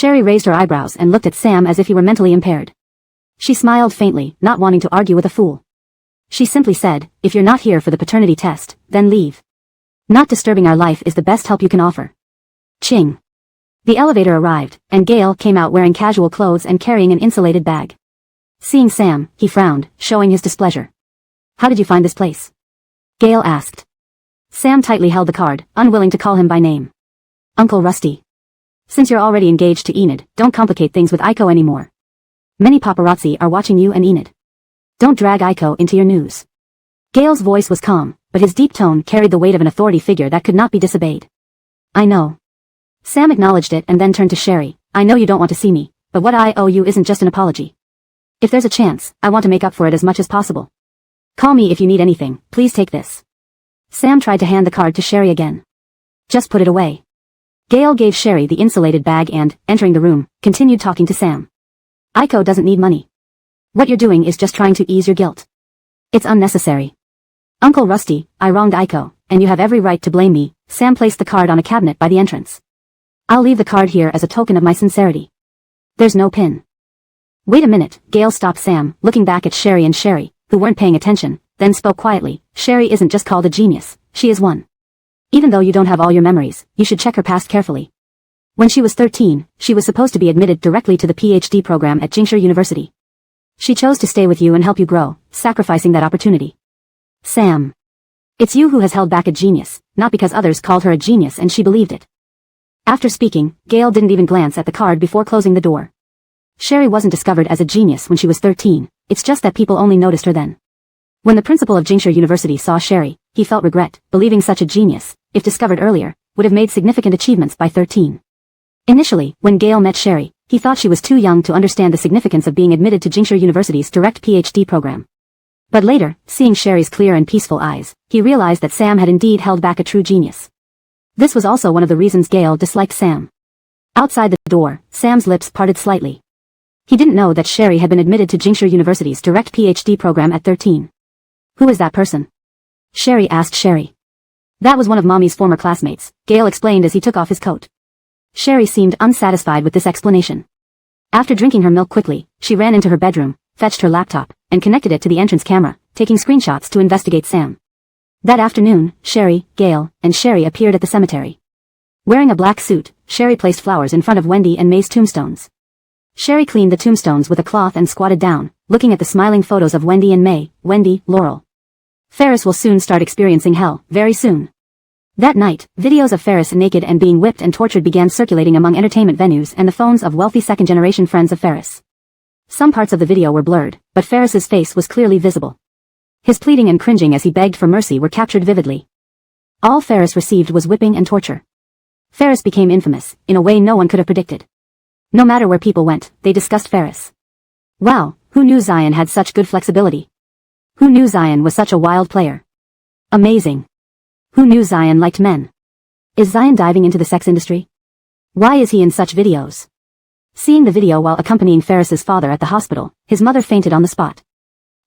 Sherry raised her eyebrows and looked at Sam as if he were mentally impaired. She smiled faintly, not wanting to argue with a fool. She simply said, "If you're not here for the paternity test, then leave. Not disturbing our life is the best help you can offer." Ching. The elevator arrived, and Gale came out wearing casual clothes and carrying an insulated bag. Seeing Sam, he frowned, showing his displeasure. "How did you find this place?" Gale asked. Sam tightly held the card, unwilling to call him by name. "Uncle Rusty. Since you're already engaged to Enid, don't complicate things with Aiko anymore. Many paparazzi are watching you and Enid. Don't drag Aiko into your news." Gale's voice was calm, but his deep tone carried the weight of an authority figure that could not be disobeyed. "I know." Sam acknowledged it and then turned to Sherry. "I know you don't want to see me, but what I owe you isn't just an apology. If there's a chance, I want to make up for it as much as possible. Call me if you need anything, please take this." Sam tried to hand the card to Sherry again. "Just put it away." Gale gave Sherry the insulated bag and, entering the room, continued talking to Sam. "Aiko doesn't need money. What you're doing is just trying to ease your guilt. It's unnecessary. Uncle Rusty, I wronged Aiko, and you have every right to blame me." Sam placed the card on a cabinet by the entrance. "I'll leave the card here as a token of my sincerity. There's no pin." "Wait a minute," Gale stopped Sam, looking back at Sherry and Sherry, who weren't paying attention, then spoke quietly. "Sherry isn't just called a genius, she is one. Even though you don't have all your memories, you should check her past carefully. When she was 13, she was supposed to be admitted directly to the PhD program at Jingshire University. She chose to stay with you and help you grow, sacrificing that opportunity. Sam. It's you who has held back a genius, not because others called her a genius and she believed it." After speaking, Gale didn't even glance at the card before closing the door. Sherry wasn't discovered as a genius when she was 13, it's just that people only noticed her then. When the principal of Jingshire University saw Sherry, he felt regret, believing such a genius, if discovered earlier, would have made significant achievements by 13. Initially, when Gale met Sherry, he thought she was too young to understand the significance of being admitted to Jingshire University's direct PhD program. But later, seeing Sherry's clear and peaceful eyes, he realized that Sam had indeed held back a true genius. This was also one of the reasons Gale disliked Sam. Outside the door, Sam's lips parted slightly. He didn't know that Sherry had been admitted to Jingshire University's direct PhD program at 13. "Who is that person?" Sherry asked Sherry. "That was one of Mommy's former classmates," Gale explained as he took off his coat. Sherry seemed unsatisfied with this explanation. After drinking her milk quickly, she ran into her bedroom, fetched her laptop, and connected it to the entrance camera, taking screenshots to investigate Sam. That afternoon, Sherry, Gale, and Sherry appeared at the cemetery. Wearing a black suit, Sherry placed flowers in front of Wendy and May's tombstones. Sherry cleaned the tombstones with a cloth and squatted down, looking at the smiling photos of Wendy and May. "Wendy, Laurel. Ferris will soon start experiencing hell, very soon." That night, videos of Ferris naked and being whipped and tortured began circulating among entertainment venues and the phones of wealthy second-generation friends of Ferris. Some parts of the video were blurred, but Ferris's face was clearly visible. His pleading and cringing as he begged for mercy were captured vividly. All Ferris received was whipping and torture. Ferris became infamous, in a way no one could have predicted. No matter where people went, they discussed Ferris. Wow, who knew Zion had such good flexibility? Who knew Zion was such a wild player? Amazing. Who knew Zion liked men? Is Zion diving into the sex industry? Why is he in such videos? Seeing the video while accompanying Ferris's father at the hospital, his mother fainted on the spot.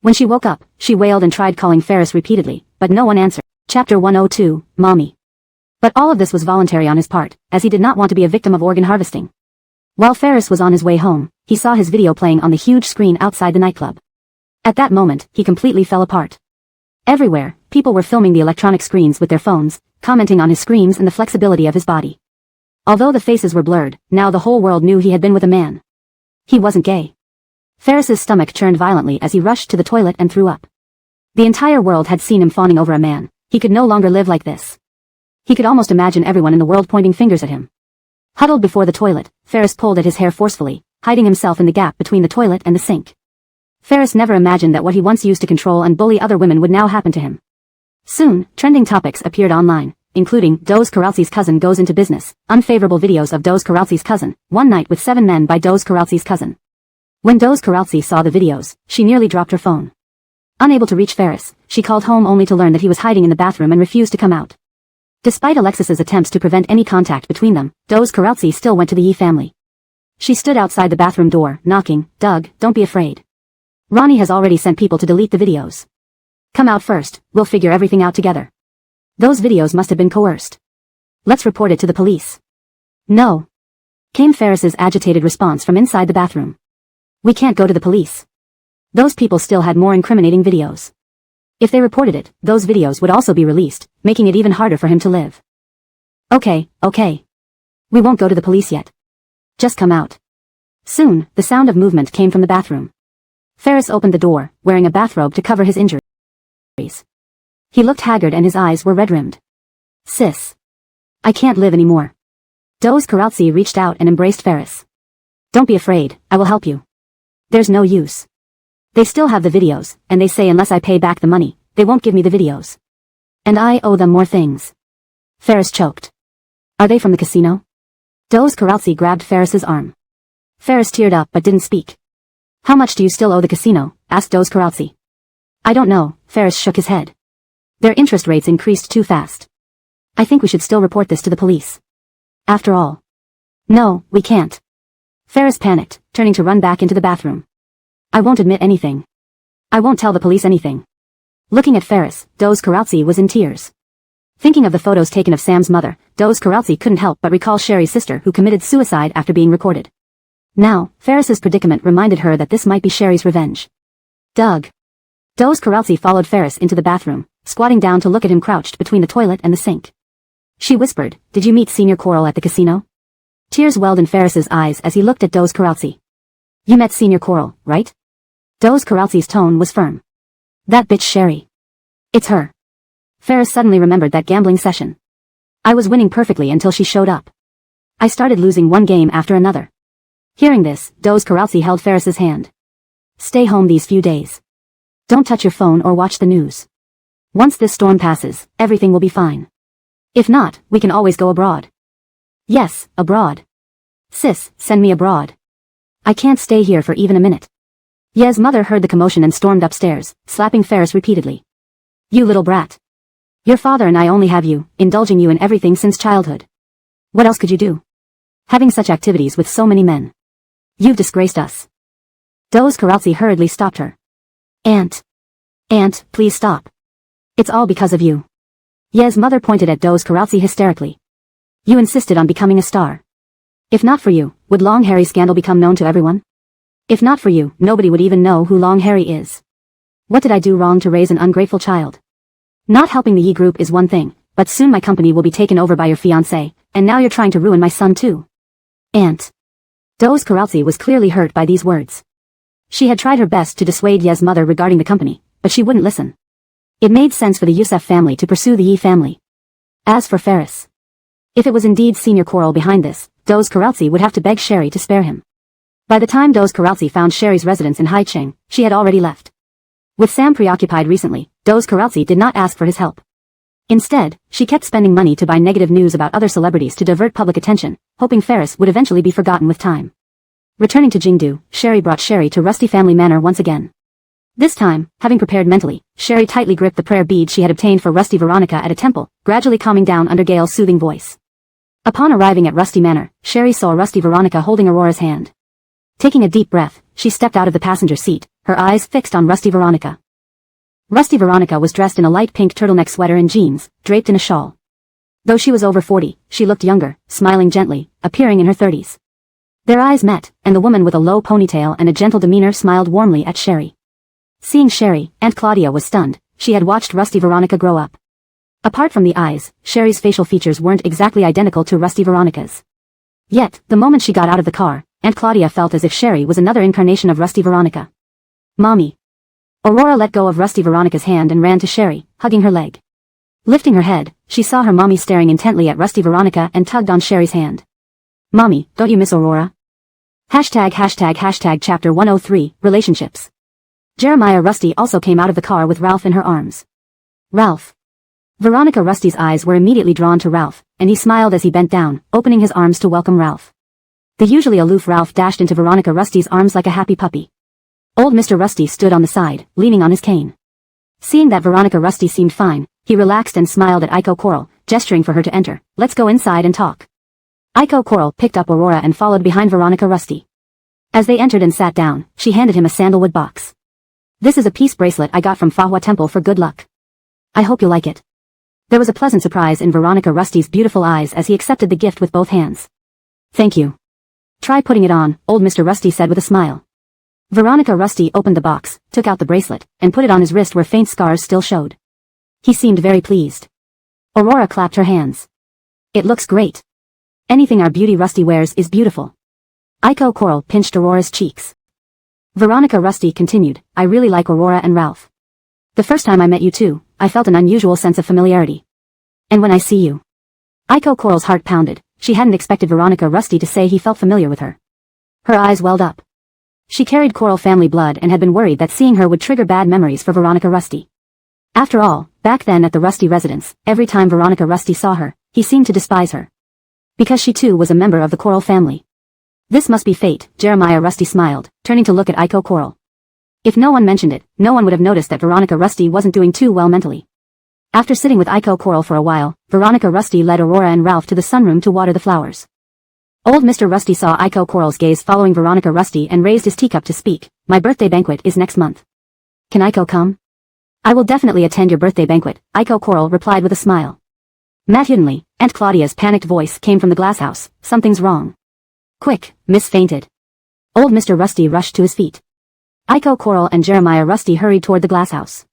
When she woke up, she wailed and tried calling Ferris repeatedly, but no one answered. Chapter 102, Mommy. But all of this was voluntary on his part, as he did not want to be a victim of organ harvesting. While Ferris was on his way home, he saw his video playing on the huge screen outside the nightclub. At that moment, he completely fell apart. Everywhere, people were filming the electronic screens with their phones, commenting on his screams and the flexibility of his body. Although the faces were blurred, now the whole world knew he had been with a man. He wasn't gay. Ferris's stomach churned violently as he rushed to the toilet and threw up. The entire world had seen him fawning over a man. He could no longer live like this. He could almost imagine everyone in the world pointing fingers at him. Huddled before the toilet, Ferris pulled at his hair forcefully, hiding himself in the gap between the toilet and the sink. Ferris never imagined that what he once used to control and bully other women would now happen to him. Soon, trending topics appeared online, including Doz Karalski's cousin goes into business, unfavorable videos of Doz Karalski's cousin, one night with 7 men by Doz Karalski's cousin. When Doz Karalski saw the videos, she nearly dropped her phone. Unable to reach Ferris, she called home only to learn that he was hiding in the bathroom and refused to come out. Despite Alexis's attempts to prevent any contact between them, Doz Karalski still went to the Yi family. She stood outside the bathroom door, knocking. "Doug, don't be afraid. Ronnie has already sent people to delete the videos. Come out first, we'll figure everything out together. Those videos must have been coerced. Let's report it to the police." "No." Came Ferris's agitated response from inside the bathroom. We can't go to the police. Those people still had more incriminating videos. If they reported it, those videos would also be released, making it even harder for him to live. Okay. We won't go to the police yet. Just come out. Soon, the sound of movement came from the bathroom. Ferris opened the door, wearing a bathrobe to cover his injuries. He looked haggard and his eyes were red-rimmed. Sis. I can't live anymore. Doz Karazi reached out and embraced Ferris. Don't be afraid, I will help you. There's no use. They still have the videos, and they say unless I pay back the money, they won't give me the videos. And I owe them more things. Ferris choked. Are they from the casino? Doz Karazi grabbed Ferris's arm. Ferris teared up but didn't speak. How much do you still owe the casino? Asked Doz Karazi. I don't know, Ferris shook his head. Their interest rates increased too fast. I think we should still report this to the police. After all. No, we can't. Ferris panicked, turning to run back into the bathroom. I won't admit anything. I won't tell the police anything. Looking at Ferris, Doz Karazi was in tears. Thinking of the photos taken of Sam's mother, Doz Karazi couldn't help but recall Sherry's sister who committed suicide after being recorded. Now, Ferris's predicament reminded her that this might be Sherry's revenge. Doug. Doz Karazi followed Ferris into the bathroom, squatting down to look at him crouched between the toilet and the sink. She whispered, Did you meet Senior Coral at the casino? Tears welled in Ferris's eyes as he looked at Doz Karazi. You met Senior Coral, right? Doz Karazi's tone was firm. That bitch Sherry. It's her. Ferris suddenly remembered that gambling session. I was winning perfectly until she showed up. I started losing one game after another. Hearing this, Doz Karazi held Ferris's hand. Stay home these few days. Don't touch your phone or watch the news. Once this storm passes, everything will be fine. If not, we can always go abroad. Yes, abroad. Sis, send me abroad. I can't stay here for even a minute. Ye's mother heard the commotion and stormed upstairs, slapping Ferris repeatedly. You little brat. Your father and I only have you, indulging you in everything since childhood. What else could you do? Having such activities with so many men. You've disgraced us. Doz Karazi hurriedly stopped her. Aunt, please stop. It's all because of you. Ye's mother pointed at Doz Karazi hysterically. You insisted on becoming a star. If not for you, would Long Harry's scandal become known to everyone? If not for you, nobody would even know who Long Harry is. What did I do wrong to raise an ungrateful child? Not helping the Yi group is one thing, but soon my company will be taken over by your fiancé, and now you're trying to ruin my son too. Aunt. Doz Karazi was clearly hurt by these words. She had tried her best to dissuade Ye's mother regarding the company, but she wouldn't listen. It made sense for the Youssef family to pursue the Yi family. As for Ferris. If it was indeed Senior Coral behind this, Doz Karazi would have to beg Sherry to spare him. By the time Doz Karazi found Sherry's residence in Haicheng, she had already left. With Sam preoccupied recently, Doz Karazi did not ask for his help. Instead, she kept spending money to buy negative news about other celebrities to divert public attention, hoping Ferris would eventually be forgotten with time. Returning to Jingdu, Sherry brought Sherry to Rusty Family Manor once again. This time, having prepared mentally, Sherry tightly gripped the prayer bead she had obtained for Rusty Veronica at a temple, gradually calming down under Gail's soothing voice. Upon arriving at Rusty Manor, Sherry saw Rusty Veronica holding Aurora's hand. Taking a deep breath, she stepped out of the passenger seat, her eyes fixed on Rusty Veronica. Rusty Veronica was dressed in a light pink turtleneck sweater and jeans, draped in a shawl. Though she was over 40, she looked younger, smiling gently, appearing in her 30s. Their eyes met, and the woman with a low ponytail and a gentle demeanor smiled warmly at Sherry. Seeing Sherry, Aunt Claudia was stunned. She had watched Rusty Veronica grow up. Apart from the eyes, Sherry's facial features weren't exactly identical to Rusty Veronica's. Yet, the moment she got out of the car, Aunt Claudia felt as if Sherry was another incarnation of Rusty Veronica. Mommy. Aurora let go of Rusty Veronica's hand and ran to Sherry, hugging her leg. Lifting her head, she saw her mommy staring intently at Rusty Veronica and tugged on Sherry's hand. Mommy, don't you miss Aurora? ####Chapter 103, Relationships. Jeremiah Rusty also came out of the car with Ralph in her arms. Ralph. Veronica Rusty's eyes were immediately drawn to Ralph, and he smiled as he bent down, opening his arms to welcome Ralph. The usually aloof Ralph dashed into Veronica Rusty's arms like a happy puppy. Old Mr. Rusty stood on the side, leaning on his cane. Seeing that Veronica Rusty seemed fine, he relaxed and smiled at Aiko Coral, gesturing for her to enter. Let's go inside and talk. Aiko Coral picked up Aurora and followed behind Veronica Rusty. As they entered and sat down, she handed him a sandalwood box. This is a peace bracelet I got from Fahua Temple for good luck. I hope you like it. There was a pleasant surprise in Veronica Rusty's beautiful eyes as he accepted the gift with both hands. Thank you. Try putting it on, old Mr. Rusty said with a smile. Veronica Rusty opened the box, took out the bracelet, and put it on his wrist where faint scars still showed. He seemed very pleased. Aurora clapped her hands. It looks great. Anything our beauty Rusty wears is beautiful. Aiko Coral pinched Aurora's cheeks. Veronica Rusty continued, I really like Aurora and Ralph. The first time I met you two, I felt an unusual sense of familiarity. And when I see you. Aiko Coral's heart pounded. She hadn't expected Veronica Rusty to say he felt familiar with her. Her eyes welled up. She carried Coral family blood and had been worried that seeing her would trigger bad memories for Veronica Rusty. After all, back then at the Rusty residence, every time Veronica Rusty saw her, he seemed to despise her. Because she too was a member of the Coral family. This must be fate, Jeremiah Rusty smiled, turning to look at Aiko Coral. If no one mentioned it, no one would have noticed that Veronica Rusty wasn't doing too well mentally. After sitting with Aiko Coral for a while, Veronica Rusty led Aurora and Ralph to the sunroom to water the flowers. Old Mr. Rusty saw Aiko Coral's gaze following Veronica Rusty and raised his teacup to speak. My birthday banquet is next month. Can Aiko come? I will definitely attend your birthday banquet, Aiko Coral replied with a smile. Matutely, Aunt Claudia's panicked voice came from the glasshouse. Something's wrong. Quick, Miss fainted. Old Mr. Rusty rushed to his feet. Aiko Coral and Jeremiah Rusty hurried toward the glasshouse.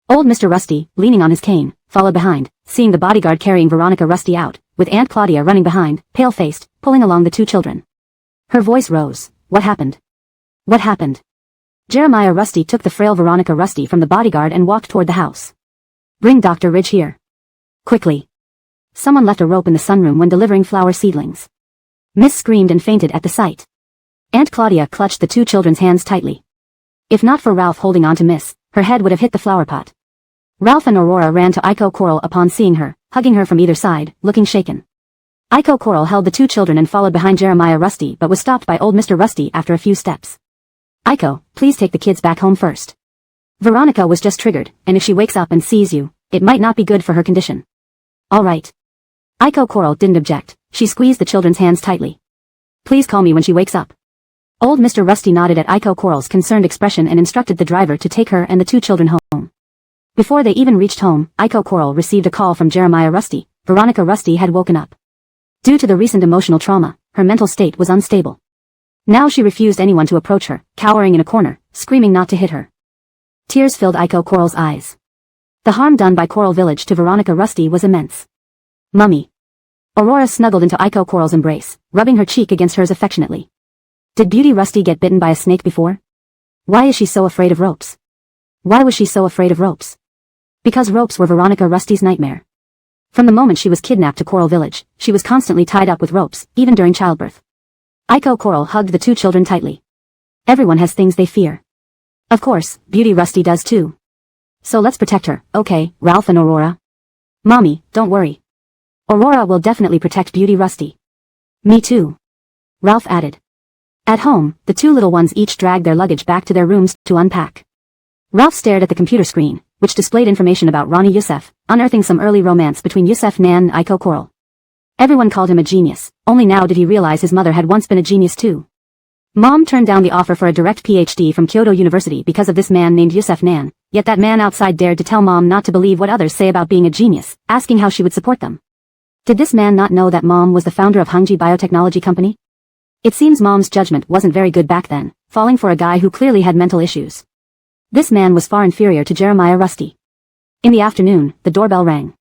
Old Mr. Rusty, leaning on his cane, followed behind, seeing the bodyguard carrying Veronica Rusty out, with Aunt Claudia running behind, pale-faced, pulling along the two children. Her voice rose. What happened? What happened? Jeremiah Rusty took the frail Veronica Rusty from the bodyguard and walked toward the house. Bring Dr. Ridge here. Quickly. Someone left a rope in the sunroom when delivering flower seedlings. Miss screamed and fainted at the sight. Aunt Claudia clutched the two children's hands tightly. If not for Ralph holding on to Miss, her head would have hit the flower pot. Ralph and Aurora ran to Aiko Coral upon seeing her, hugging her from either side, looking shaken. Aiko Coral held the two children and followed behind Jeremiah Rusty but was stopped by old Mr. Rusty after a few steps. Aiko, please take the kids back home first. Veronica was just triggered, and if she wakes up and sees you, it might not be good for her condition. All right. Aiko Coral didn't object. She squeezed the children's hands tightly. Please call me when she wakes up. Old Mr. Rusty nodded at Aiko Coral's concerned expression and instructed the driver to take her and the two children home. Before they even reached home, Aiko Coral received a call from Jeremiah Rusty. Veronica Rusty had woken up. Due to the recent emotional trauma, her mental state was unstable. Now she refused anyone to approach her, cowering in a corner, screaming not to hit her. Tears filled Aiko Coral's eyes. The harm done by Coral Village to Veronica Rusty was immense. Mummy. Aurora snuggled into Aiko Coral's embrace, rubbing her cheek against hers affectionately. Did Beauty Rusty get bitten by a snake before? Why is she so afraid of ropes? Why was she so afraid of ropes? Because ropes were Veronica Rusty's nightmare. From the moment she was kidnapped to Coral Village, she was constantly tied up with ropes, even during childbirth. Aiko Coral hugged the two children tightly. Everyone has things they fear. Of course, Beauty Rusty does too. So let's protect her, okay, Ralph and Aurora? Mommy, don't worry. Aurora will definitely protect Beauty Rusty. Me too. Ralph added. At home, the two little ones each dragged their luggage back to their rooms to unpack. Ralph stared at the computer screen, which displayed information about Ronnie Youssef, unearthing some early romance between Youssef Nan and Aiko Coral. Everyone called him a genius, only now did he realize his mother had once been a genius too. Mom turned down the offer for a direct PhD from Kyoto University because of this man named Youssef Nan, yet that man outside dared to tell Mom not to believe what others say about being a genius, asking how she would support them. Did this man not know that Mom was the founder of Hangji Biotechnology Company? It seems Mom's judgment wasn't very good back then, falling for a guy who clearly had mental issues. This man was far inferior to Jeremiah Rusty. In the afternoon, the doorbell rang.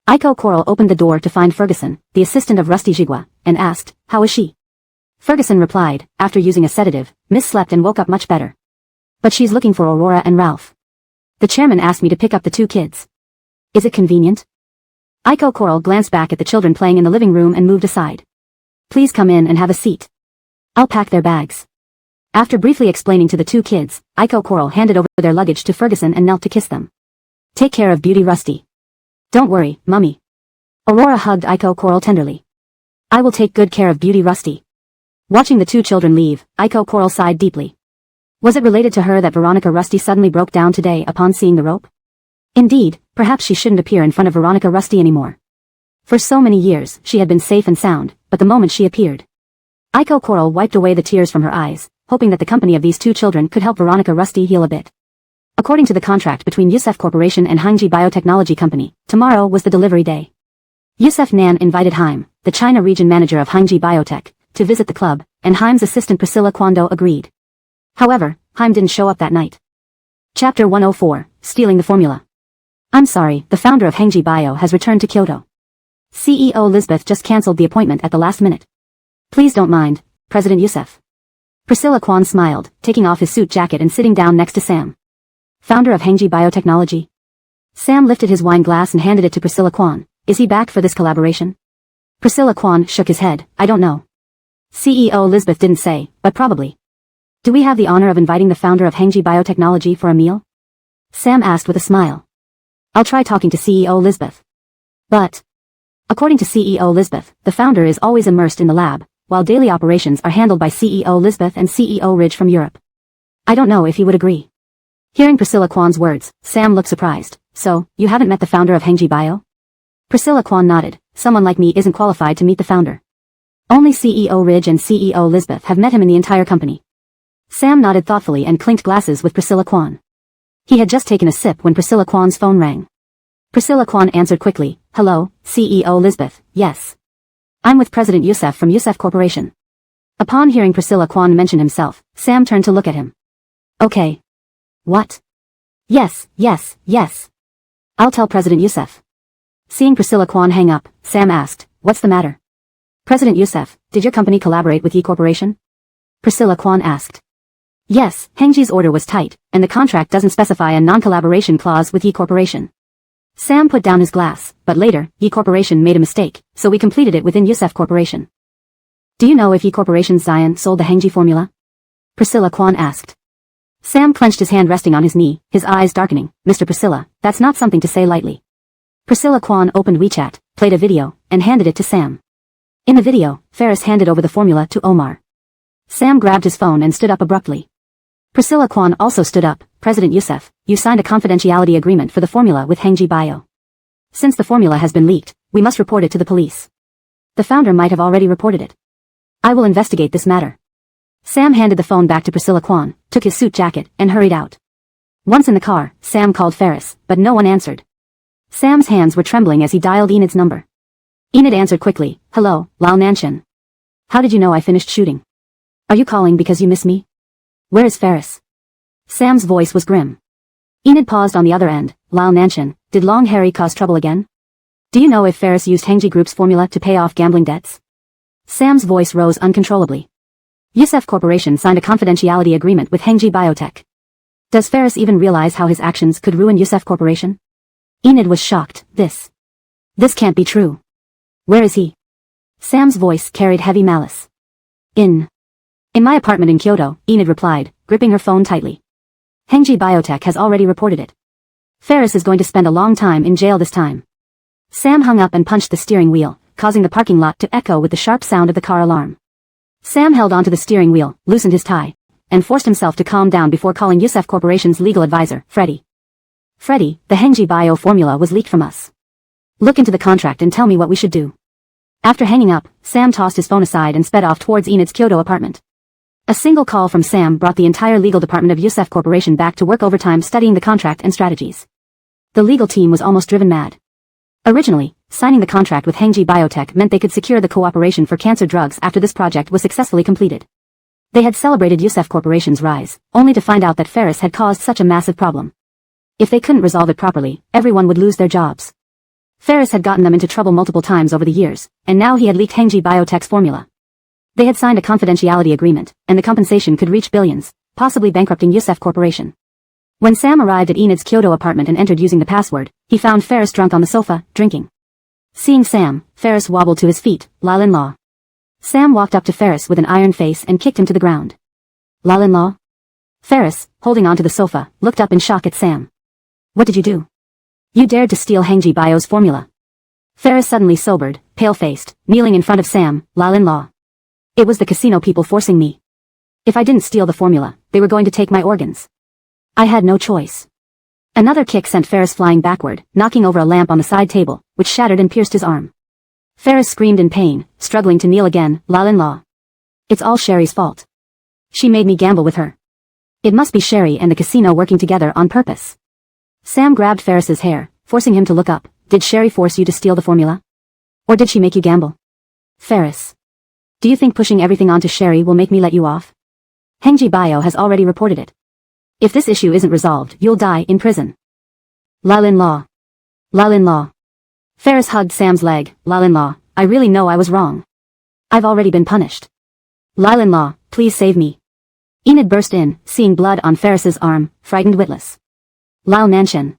Aiko Coral opened the door to find Ferguson, the assistant of Rusty Jigua, and asked, how is she? Ferguson replied, after using a sedative, Miss slept and woke up much better. But she's looking for Aurora and Ralph. The chairman asked me to pick up the two kids. Is it convenient? Aiko Coral glanced back at the children playing in the living room and moved aside. Please come in and have a seat. I'll pack their bags. After briefly explaining to the two kids, Aiko Coral handed over their luggage to Ferguson and knelt to kiss them. Take care of Beauty Rusty. Don't worry, Mummy. Aurora hugged Aiko Coral tenderly. I will take good care of Beauty Rusty. Watching the two children leave, Aiko Coral sighed deeply. Was it related to her that Veronica Rusty suddenly broke down today upon seeing the rope? Indeed, perhaps she shouldn't appear in front of Veronica Rusty anymore. For so many years, she had been safe and sound, but the moment she appeared. Aiko Coral wiped away the tears from her eyes, hoping that the company of these two children could help Veronica Rusty heal a bit. According to the contract between Youssef Corporation and Hangji Biotechnology Company, tomorrow was the delivery day. Youssef Nan invited Haim, the China region manager of Hangji Biotech, to visit the club, and Haim's assistant Priscilla Kwando agreed. However, Haim didn't show up that night. Chapter 104, Stealing the Formula. I'm sorry, the founder of Hengji Bio has returned to Kyoto. CEO Lisbeth just cancelled the appointment at the last minute. Please don't mind, President Youssef. Priscilla Kwan smiled, taking off his suit jacket and sitting down next to Sam. Founder of Hengji Biotechnology. Sam lifted his wine glass and handed it to Priscilla Kwan. Is he back for this collaboration? Priscilla Kwan shook his head. I don't know. CEO Lisbeth didn't say, but probably. Do we have the honor of inviting the founder of Hengji Biotechnology for a meal? Sam asked with a smile. I'll try talking to CEO Lisbeth. But, according to CEO Lisbeth, the founder is always immersed in the lab, while daily operations are handled by CEO Lisbeth and CEO Ridge from Europe. I don't know if he would agree. Hearing Priscilla Kwan's words, Sam looked surprised. So, you haven't met the founder of Hengji Bio? Priscilla Kwan nodded. Someone like me isn't qualified to meet the founder. Only CEO Ridge and CEO Lisbeth have met him in the entire company. Sam nodded thoughtfully and clinked glasses with Priscilla Kwan. He had just taken a sip when Priscilla Kwan's phone rang. Priscilla Kwan answered quickly. Hello, CEO Lisbeth. Yes. I'm with President Youssef from Youssef Corporation. Upon hearing Priscilla Kwan mention himself, Sam turned to look at him. Okay. What? Yes. I'll tell President Youssef. Seeing Priscilla Kwan hang up, Sam asked, what's the matter? President Youssef, did your company collaborate with E Corporation? Priscilla Kwan asked. Yes, Hengji's order was tight, and the contract doesn't specify a non-collaboration clause with E Corporation. Sam put down his glass, but later, E Corporation made a mistake, so we completed it within Youssef Corporation. Do you know if E Corporation's Zion sold the Hengji formula? Priscilla Kwan asked. Sam clenched his hand resting on his knee, his eyes darkening. Mr. Priscilla, that's not something to say lightly. Priscilla Kwan opened WeChat, played a video, and handed it to Sam. In the video, Ferris handed over the formula to Omar. Sam grabbed his phone and stood up abruptly. Priscilla Kwan also stood up. President Youssef, you signed a confidentiality agreement for the formula with Hengji Bio. Since the formula has been leaked, we must report it to the police. The founder might have already reported it. I will investigate this matter. Sam handed the phone back to Priscilla Kwan, took his suit jacket, and hurried out. Once in the car, Sam called Ferris, but no one answered. Sam's hands were trembling as he dialed Enid's number. Enid answered quickly. Hello, Lal Nanshan. How did you know I finished shooting? Are you calling because you miss me? Where is Ferris? Sam's voice was grim. Enid paused on the other end. Lal Nanshan, did Long Harry cause trouble again? Do you know if Ferris used Hengji Group's formula to pay off gambling debts? Sam's voice rose uncontrollably. Youssef Corporation signed a confidentiality agreement with Hengji Biotech. Does Ferris even realize how his actions could ruin Youssef Corporation? Enid was shocked. This can't be true. Where is he? Sam's voice carried heavy malice. In my apartment in Kyoto, Enid replied, gripping her phone tightly. Hengji Biotech has already reported it. Ferris is going to spend a long time in jail this time. Sam hung up and punched the steering wheel, causing the parking lot to echo with the sharp sound of the car alarm. Sam held onto the steering wheel, loosened his tie, and forced himself to calm down before calling Youssef Corporation's legal advisor, Freddie. Freddie, the Hengji Bio formula was leaked from us. Look into the contract and tell me what we should do. After hanging up, Sam tossed his phone aside and sped off towards Enid's Kyoto apartment. A single call from Sam brought the entire legal department of Youssef Corporation back to work overtime studying the contract and strategies. The legal team was almost driven mad. Originally, signing the contract with Hengji Biotech meant they could secure the cooperation for cancer drugs after this project was successfully completed. They had celebrated Youssef Corporation's rise, only to find out that Ferris had caused such a massive problem. If they couldn't resolve it properly, everyone would lose their jobs. Ferris had gotten them into trouble multiple times over the years, and now he had leaked Hengji Biotech's formula. They had signed a confidentiality agreement, and the compensation could reach billions, possibly bankrupting Youssef Corporation. When Sam arrived at Enid's Kyoto apartment and entered using the password, he found Ferris drunk on the sofa, drinking. Seeing Sam, Ferris wobbled to his feet. Lal-in-law. Sam walked up to Ferris with an iron face and kicked him to the ground. Lal-in-law? Ferris, holding onto the sofa, looked up in shock at Sam. What did you do? You dared to steal Hengji Bio's formula. Ferris suddenly sobered, pale-faced, kneeling in front of Sam. Lal-in-law. It was the casino people forcing me. If I didn't steal the formula, they were going to take my organs. I had no choice. Another kick sent Ferris flying backward, knocking over a lamp on the side table, which shattered and pierced his arm. Ferris screamed in pain, struggling to kneel again. Lal-in-law. It's all Sherry's fault. She made me gamble with her. It must be Sherry and the casino working together on purpose. Sam grabbed Ferris's hair, forcing him to look up. Did Sherry force you to steal the formula? Or did she make you gamble? Ferris. Do you think pushing everything onto Sherry will make me let you off? Hengji Bio has already reported it. If this issue isn't resolved, you'll die in prison. Lalin Law. Lalin Law. Ferris hugged Sam's leg. Lalin Law, I really know I was wrong. I've already been punished. Lalin Law, please save me. Enid burst in, seeing blood on Ferris's arm, frightened witless. Lao Nanshan.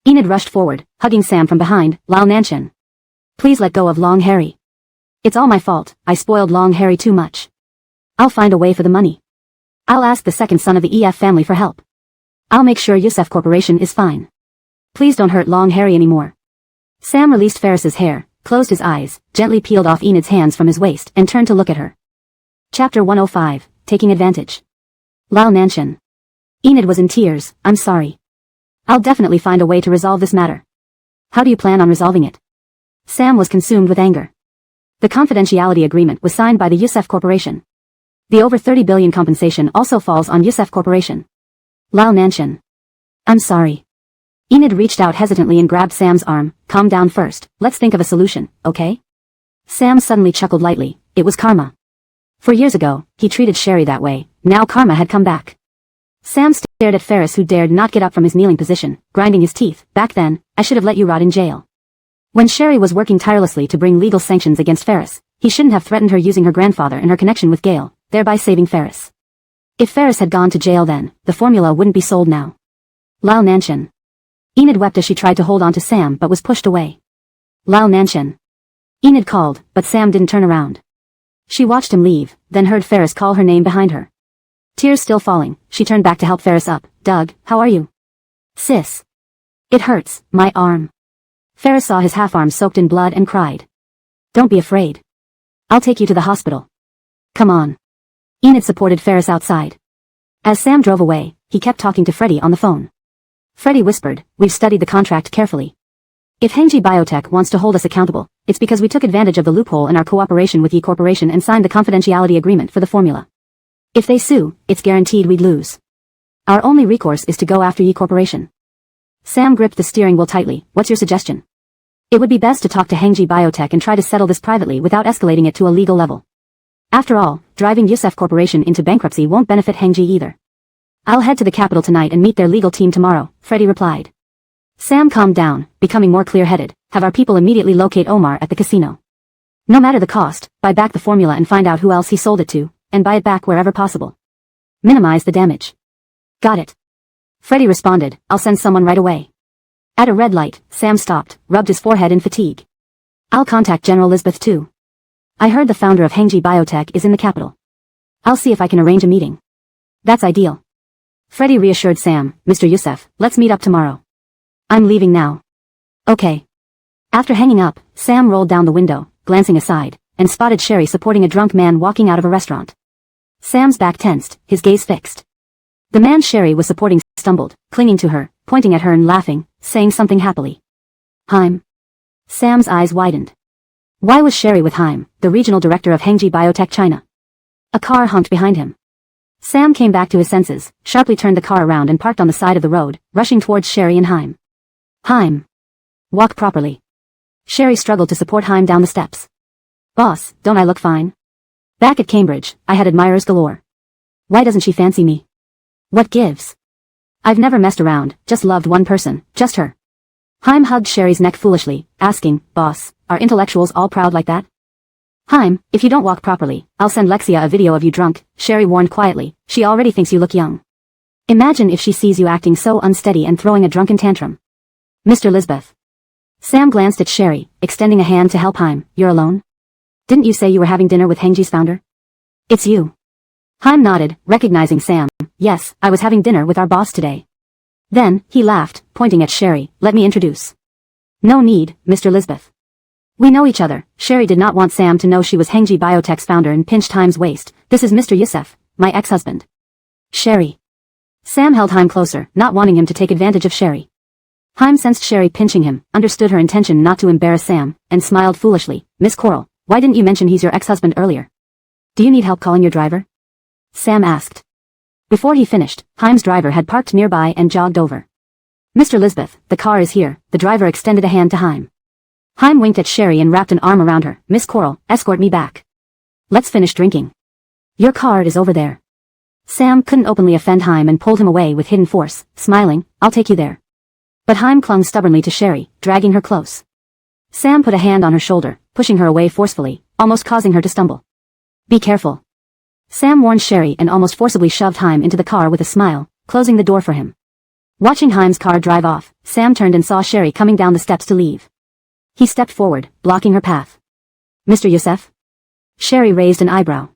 Enid rushed forward, hugging Sam from behind. Lao Nanshan. Please let go of Long Harry. It's all my fault, I spoiled Long Harry too much. I'll find a way for the money. I'll ask the second son of the EF family for help. I'll make sure Yusef Corporation is fine. Please don't hurt Long Harry anymore. Sam released Ferris's hair, closed his eyes, gently peeled off Enid's hands from his waist, and turned to look at her. Chapter 105, Taking Advantage. Lao Nanshan. Enid was in tears. I'm sorry. I'll definitely find a way to resolve this matter. How do you plan on resolving it? Sam was consumed with anger. The confidentiality agreement was signed by the Yusef Corporation. The over 30 billion compensation also falls on Yusef Corporation. Lao Nanshan. I'm sorry. Enid reached out hesitantly and grabbed Sam's arm. Calm down first, let's think of a solution, okay? Sam suddenly chuckled lightly. It was karma. For years ago, he treated Sherry that way. Now karma had come back. Sam stared at Ferris, who dared not get up from his kneeling position, grinding his teeth. Back then, I should have let you rot in jail. When Sherry was working tirelessly to bring legal sanctions against Ferris, he shouldn't have threatened her using her grandfather and her connection with Gale, thereby saving Ferris. If Ferris had gone to jail then, the formula wouldn't be sold now. Lao Nanshan. Enid wept as she tried to hold on to Sam but was pushed away. Lao Nanshan. Enid called, but Sam didn't turn around. She watched him leave, then heard Ferris call her name behind her. Tears still falling, she turned back to help Ferris up. Doug, how are you? Sis. It hurts, my arm. Ferris saw his half-arm soaked in blood and cried. Don't be afraid. I'll take you to the hospital. Come on. Enid supported Ferris outside. As Sam drove away, he kept talking to Freddie on the phone. Freddie whispered, we've studied the contract carefully. If Hengji Biotech wants to hold us accountable, it's because we took advantage of the loophole in our cooperation with Yi Corporation and signed the confidentiality agreement for the formula. If they sue, it's guaranteed we'd lose. Our only recourse is to go after Yi Corporation. Sam gripped the steering wheel tightly. What's your suggestion? It would be best to talk to Hengji Biotech and try to settle this privately without escalating it to a legal level. After all, driving Yusef Corporation into bankruptcy won't benefit Hengji either. I'll head to the capital tonight and meet their legal team tomorrow, Freddie replied. Sam calmed down, becoming more clear-headed. Have our people immediately locate Omar at the casino. No matter the cost, buy back the formula and find out who else he sold it to, and buy it back wherever possible. Minimize the damage. Got it. Freddie responded, I'll send someone right away. At a red light, Sam stopped, rubbed his forehead in fatigue. I'll contact General Lisbeth too. I heard the founder of Hengji Biotech is in the capital. I'll see if I can arrange a meeting. That's ideal. Freddie reassured Sam, Mr. Yusef, let's meet up tomorrow. I'm leaving now. Okay. After hanging up, Sam rolled down the window, glancing aside, and spotted Sherry supporting a drunk man walking out of a restaurant. Sam's back tensed, his gaze fixed. The man Sherry was supporting stumbled, clinging to her, pointing at her and laughing, saying something happily. Haim. Sam's eyes widened. Why was Sherry with Haim, the regional director of Hengji Biotech China? A car honked behind him. Sam came back to his senses, sharply turned the car around and parked on the side of the road, rushing towards Sherry and Haim. Haim. Walk properly. Sherry struggled to support Haim down the steps. Boss, don't I look fine? Back at Cambridge, I had admirers galore. Why doesn't she fancy me? What gives? I've never messed around, just loved one person, just her. Haim hugged Sherry's neck foolishly, asking, Boss, are intellectuals all proud like that? Haim, if you don't walk properly, I'll send Lexia a video of you drunk, Sherry warned quietly. She already thinks you look young. Imagine if she sees you acting so unsteady and throwing a drunken tantrum. Mr. Lisbeth. Sam glanced at Sherry, extending a hand to help Haim. You're alone? Didn't you say you were having dinner with Hengji's founder? It's you. Haim nodded, recognizing Sam. Yes, I was having dinner with our boss today. Then, he laughed, pointing at Sherry. Let me introduce. No need, Mr. Lisbeth. We know each other. Sherry did not want Sam to know she was Hengji Biotech's founder and pinched Haim's waist. This is Mr. Yusef, my ex-husband. Sherry. Sam held Haim closer, not wanting him to take advantage of Sherry. Haim sensed Sherry pinching him, understood her intention not to embarrass Sam, and smiled foolishly. Miss Coral, why didn't you mention he's your ex-husband earlier? Do you need help calling your driver? Sam asked. Before he finished, Haim's driver had parked nearby and jogged over. Mr. Lisbeth, the car is here. The driver extended a hand to Haim. Haim winked at Sherry and wrapped an arm around her. Miss Coral, escort me back. Let's finish drinking. Your card is over there. Sam couldn't openly offend Haim and pulled him away with hidden force, smiling, I'll take you there. But Haim clung stubbornly to Sherry, dragging her close. Sam put a hand on her shoulder, pushing her away forcefully, almost causing her to stumble. Be careful. Sam warned Sherry and almost forcibly shoved Haim into the car with a smile, closing the door for him. Watching Haim's car drive off, Sam turned and saw Sherry coming down the steps to leave. He stepped forward, blocking her path. Mr. Youssef? Sherry raised an eyebrow.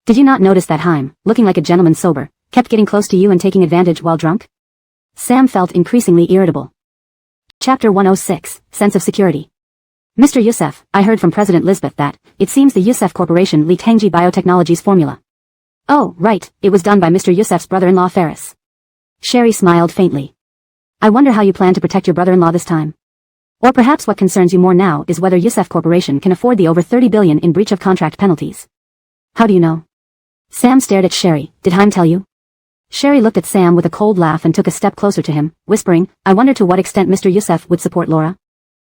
Did you not notice that Haim, looking like a gentleman sober, kept getting close to you and taking advantage while drunk? Sam felt increasingly irritable. Chapter 106, Sense of Security. Mr. Youssef, I heard from President Lisbeth that, it seems the Youssef Corporation leaked Hengji Biotechnology's formula. Oh, right, it was done by Mr. Youssef's brother-in-law Ferris. Sherry smiled faintly. I wonder how you plan to protect your brother-in-law this time. Or perhaps what concerns you more now is whether Youssef Corporation can afford the over 30 billion in breach of contract penalties. How do you know? Sam stared at Sherry. Did Haim tell you? Sherry looked at Sam with a cold laugh and took a step closer to him, whispering, I wonder to what extent Mr. Youssef would support Laura.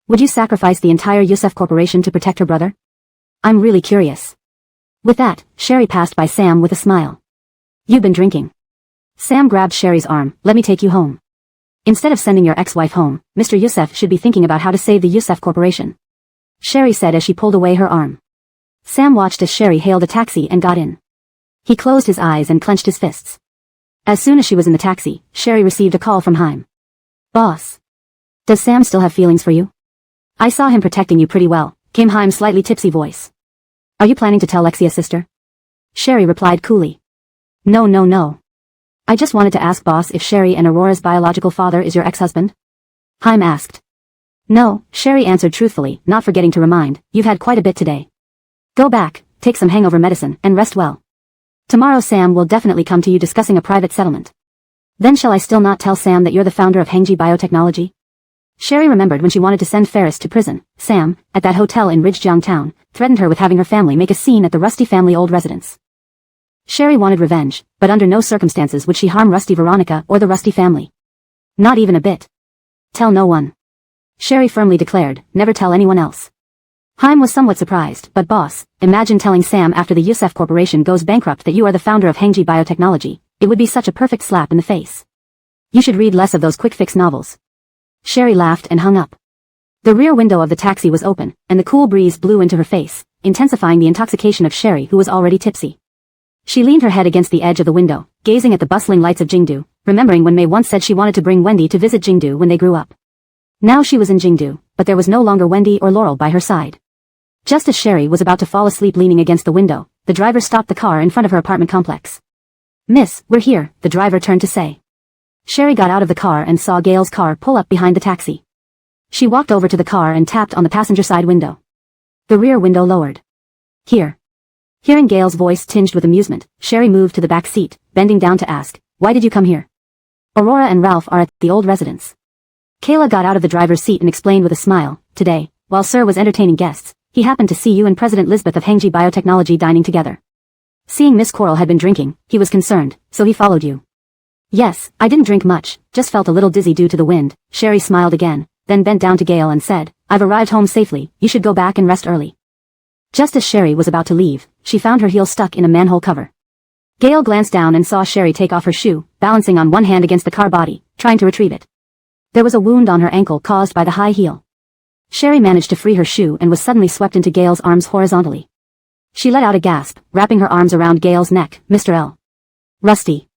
Would you sacrifice the entire Youssef Corporation to protect her brother? I'm really curious. With that, Sherry passed by Sam with a smile. You've been drinking. Sam grabbed Sherry's arm. Let me take you home. Instead of sending your ex-wife home, Mr. Youssef should be thinking about how to save the Youssef Corporation. Sherry said as she pulled away her arm. Sam watched as Sherry hailed a taxi and got in. He closed his eyes and clenched his fists. As soon as she was in the taxi, Sherry received a call from Haim. Boss. Does Sam still have feelings for you? I saw him protecting you pretty well, came Haim's slightly tipsy voice. Are you planning to tell Lexia's sister? Sherry replied coolly. No. I just wanted to ask boss if Sherry and Aurora's biological father is your ex-husband? Haim asked. No, Sherry answered truthfully, not forgetting to remind, you've had quite a bit today. Go back, take some hangover medicine, and rest well. Tomorrow Sam will definitely come to you discussing a private settlement. Then shall I still not tell Sam that you're the founder of Hengji Biotechnology? Sherry remembered when she wanted to send Ferris to prison. Sam, at that hotel in Ridgejiang Town, threatened her with having her family make a scene at the Rusty family old residence. Sherry wanted revenge, but under no circumstances would she harm Rusty Veronica or the Rusty family. Not even a bit. Tell no one. Sherry firmly declared, never tell anyone else. Haim was somewhat surprised, but boss, imagine telling Sam after the Youssef Corporation goes bankrupt that you are the founder of Hengji Biotechnology. It would be such a perfect slap in the face. You should read less of those quick-fix novels. Sherry laughed and hung up. The rear window of the taxi was open, and the cool breeze blew into her face, intensifying the intoxication of Sherry who was already tipsy. She leaned her head against the edge of the window, gazing at the bustling lights of Jingdu, remembering when May once said she wanted to bring Wendy to visit Jingdu when they grew up. Now she was in Jingdu, but there was no longer Wendy or Laurel by her side. Just as Sherry was about to fall asleep leaning against the window, the driver stopped the car in front of her apartment complex. Miss, we're here, the driver turned to say. Sherry got out of the car and saw Gail's car pull up behind the taxi. She walked over to the car and tapped on the passenger side window. The rear window lowered. Here. Hearing Gail's voice tinged with amusement, Sherry moved to the back seat, bending down to ask, why did you come here? Aurora and Ralph are at the old residence. Kayla got out of the driver's seat and explained with a smile, today, while Sir was entertaining guests, he happened to see you and President Lisbeth of Hengji Biotechnology dining together. Seeing Miss Coral had been drinking, he was concerned, so he followed you. Yes, I didn't drink much, just felt a little dizzy due to the wind. Sherry smiled again, then bent down to Gail and said, I've arrived home safely, you should go back and rest early. Just as Sherry was about to leave, she found her heel stuck in a manhole cover. Gail glanced down and saw Sherry take off her shoe, balancing on one hand against the car body, trying to retrieve it. There was a wound on her ankle caused by the high heel. Sherry managed to free her shoe and was suddenly swept into Gail's arms horizontally. She let out a gasp, wrapping her arms around Gail's neck. Mr. L. Rusty.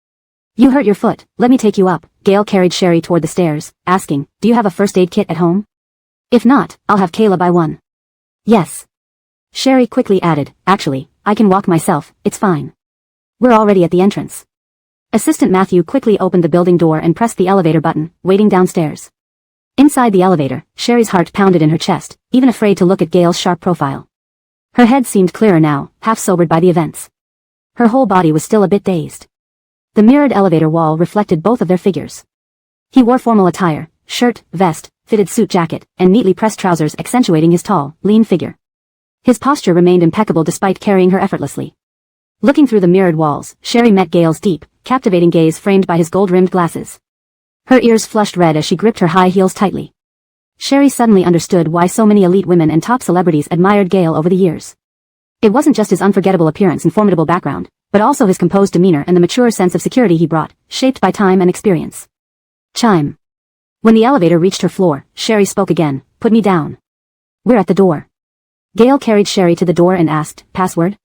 You hurt your foot, let me take you up. Gail carried Sherry toward the stairs, asking, do you have a first aid kit at home? If not, I'll have Kayla buy one. Yes. Sherry quickly added, actually, I can walk myself, it's fine. We're already at the entrance. Assistant Matthew quickly opened the building door and pressed the elevator button, waiting downstairs. Inside the elevator, Sherry's heart pounded in her chest, even afraid to look at Gail's sharp profile. Her head seemed clearer now, half sobered by the events. Her whole body was still a bit dazed. The mirrored elevator wall reflected both of their figures. He wore formal attire, shirt, vest, fitted suit jacket, and neatly pressed trousers accentuating his tall, lean figure. His posture remained impeccable despite carrying her effortlessly. Looking through the mirrored walls, Sherry met Gail's deep, captivating gaze framed by his gold-rimmed glasses. Her ears flushed red as she gripped her high heels tightly. Sherry suddenly understood why so many elite women and top celebrities admired Gail over the years. It wasn't just his unforgettable appearance and formidable background, but also his composed demeanor and the mature sense of security he brought, shaped by time and experience. Chime. When the elevator reached her floor, Sherry spoke again. Put me down. We're at the door. Gail carried Sherry to the door and asked, password?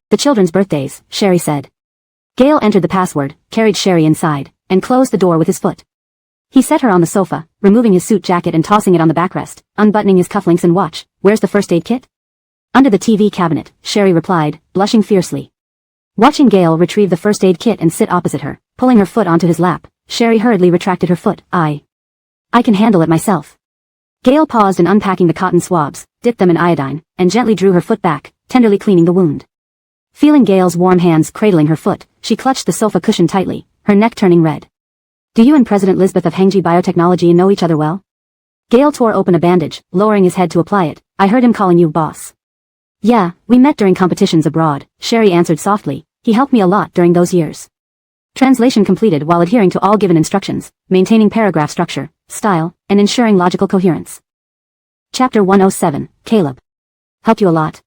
The children's birthdays, Sherry said. Gail entered the password, carried Sherry inside, and closed the door with his foot. He set her on the sofa, removing his suit jacket and tossing it on the backrest, unbuttoning his cufflinks and watch. Where's the first aid kit? Under the TV cabinet, Sherry replied, blushing fiercely. Watching Gail retrieve the first aid kit and sit opposite her, pulling her foot onto his lap, Sherry hurriedly retracted her foot. I can handle it myself. Gail paused in unpacking the cotton swabs, dipped them in iodine, and gently drew her foot back, tenderly cleaning the wound. Feeling Gail's warm hands cradling her foot, she clutched the sofa cushion tightly, her neck turning red. Do you and President Lisbeth of Hengji Biotechnology know each other well? Gail tore open a bandage, lowering his head to apply it. I heard him calling you boss. Yeah, we met during competitions abroad, Sherry answered softly. He helped me a lot during those years. Translation completed while adhering to all given instructions, maintaining paragraph structure, style, and ensuring logical coherence. Chapter 107, Caleb. Helped you a lot?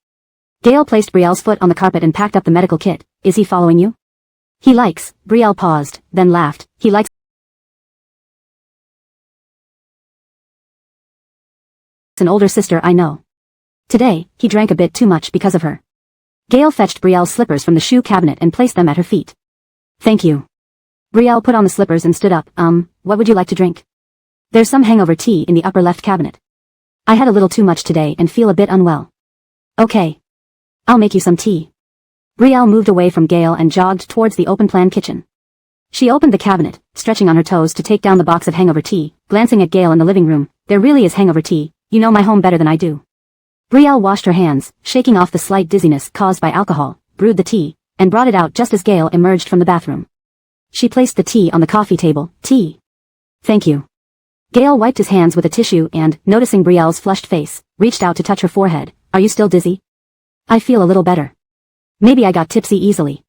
Gail placed Brielle's foot on the carpet and packed up the medical kit. Is he following you? He likes, Brielle paused, then laughed. He likes an older sister I know. Today, he drank a bit too much because of her. Gail fetched Brielle's slippers from the shoe cabinet and placed them at her feet. Thank you. Brielle put on the slippers and stood up. What would you like to drink? There's some hangover tea in the upper left cabinet. I had a little too much today and feel a bit unwell. Okay. I'll make you some tea. Brielle moved away from Gail and jogged towards the open-plan kitchen. She opened the cabinet, stretching on her toes to take down the box of hangover tea, glancing at Gail in the living room. There really is hangover tea. You know my home better than I do. Brielle washed her hands, shaking off the slight dizziness caused by alcohol, brewed the tea, and brought it out just as Gail emerged from the bathroom. She placed the tea on the coffee table. Tea. Thank you. Gail wiped his hands with a tissue and, noticing Brielle's flushed face, reached out to touch her forehead. Are you still dizzy? I feel a little better. Maybe I got tipsy easily.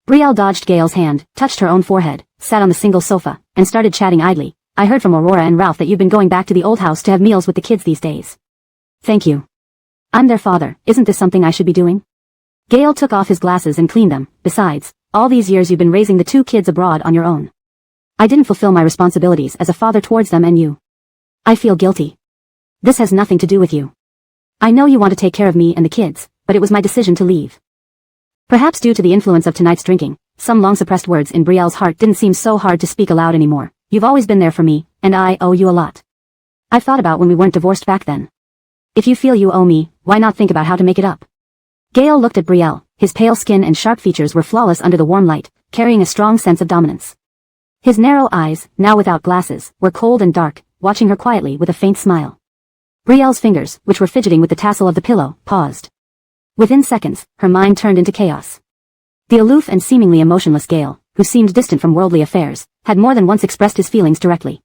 Brielle dodged Gail's hand, touched her own forehead, sat on the single sofa, and started chatting idly. I heard from Aurora and Ralph that you've been going back to the old house to have meals with the kids these days. Thank you. I'm their father. Isn't this something I should be doing? Gail took off his glasses and cleaned them. Besides, all these years you've been raising the two kids abroad on your own. I didn't fulfill my responsibilities as a father towards them and you. I feel guilty. This has nothing to do with you. I know you want to take care of me and the kids, but it was my decision to leave. Perhaps due to the influence of tonight's drinking, some long-suppressed words in Brielle's heart didn't seem so hard to speak aloud anymore. You've always been there for me, and I owe you a lot. I've thought about when we weren't divorced back then. If you feel you owe me, why not think about how to make it up? Gail looked at Brielle. His pale skin and sharp features were flawless under the warm light, carrying a strong sense of dominance. His narrow eyes, now without glasses, were cold and dark, watching her quietly with a faint smile. Brielle's fingers, which were fidgeting with the tassel of the pillow, paused. Within seconds, her mind turned into chaos. The aloof and seemingly emotionless Gail, who seemed distant from worldly affairs, had more than once expressed his feelings directly.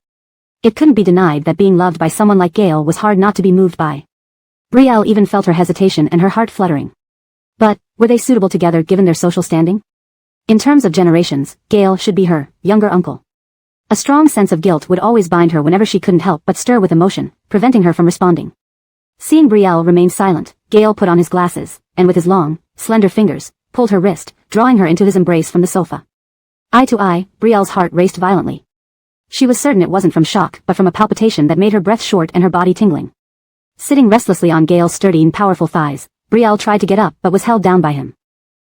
It couldn't be denied that being loved by someone like Gail was hard not to be moved by. Brielle even felt her hesitation and her heart fluttering. But, were they suitable together given their social standing? In terms of generations, Gail should be her younger uncle. A strong sense of guilt would always bind her whenever she couldn't help but stir with emotion, preventing her from responding. Seeing Brielle remain silent, Gail put on his glasses, and with his long, slender fingers, pulled her wrist, drawing her into his embrace from the sofa. Eye to eye, Brielle's heart raced violently. She was certain it wasn't from shock but from a palpitation that made her breath short and her body tingling. Sitting restlessly on Gail's sturdy and powerful thighs, Brielle tried to get up but was held down by him.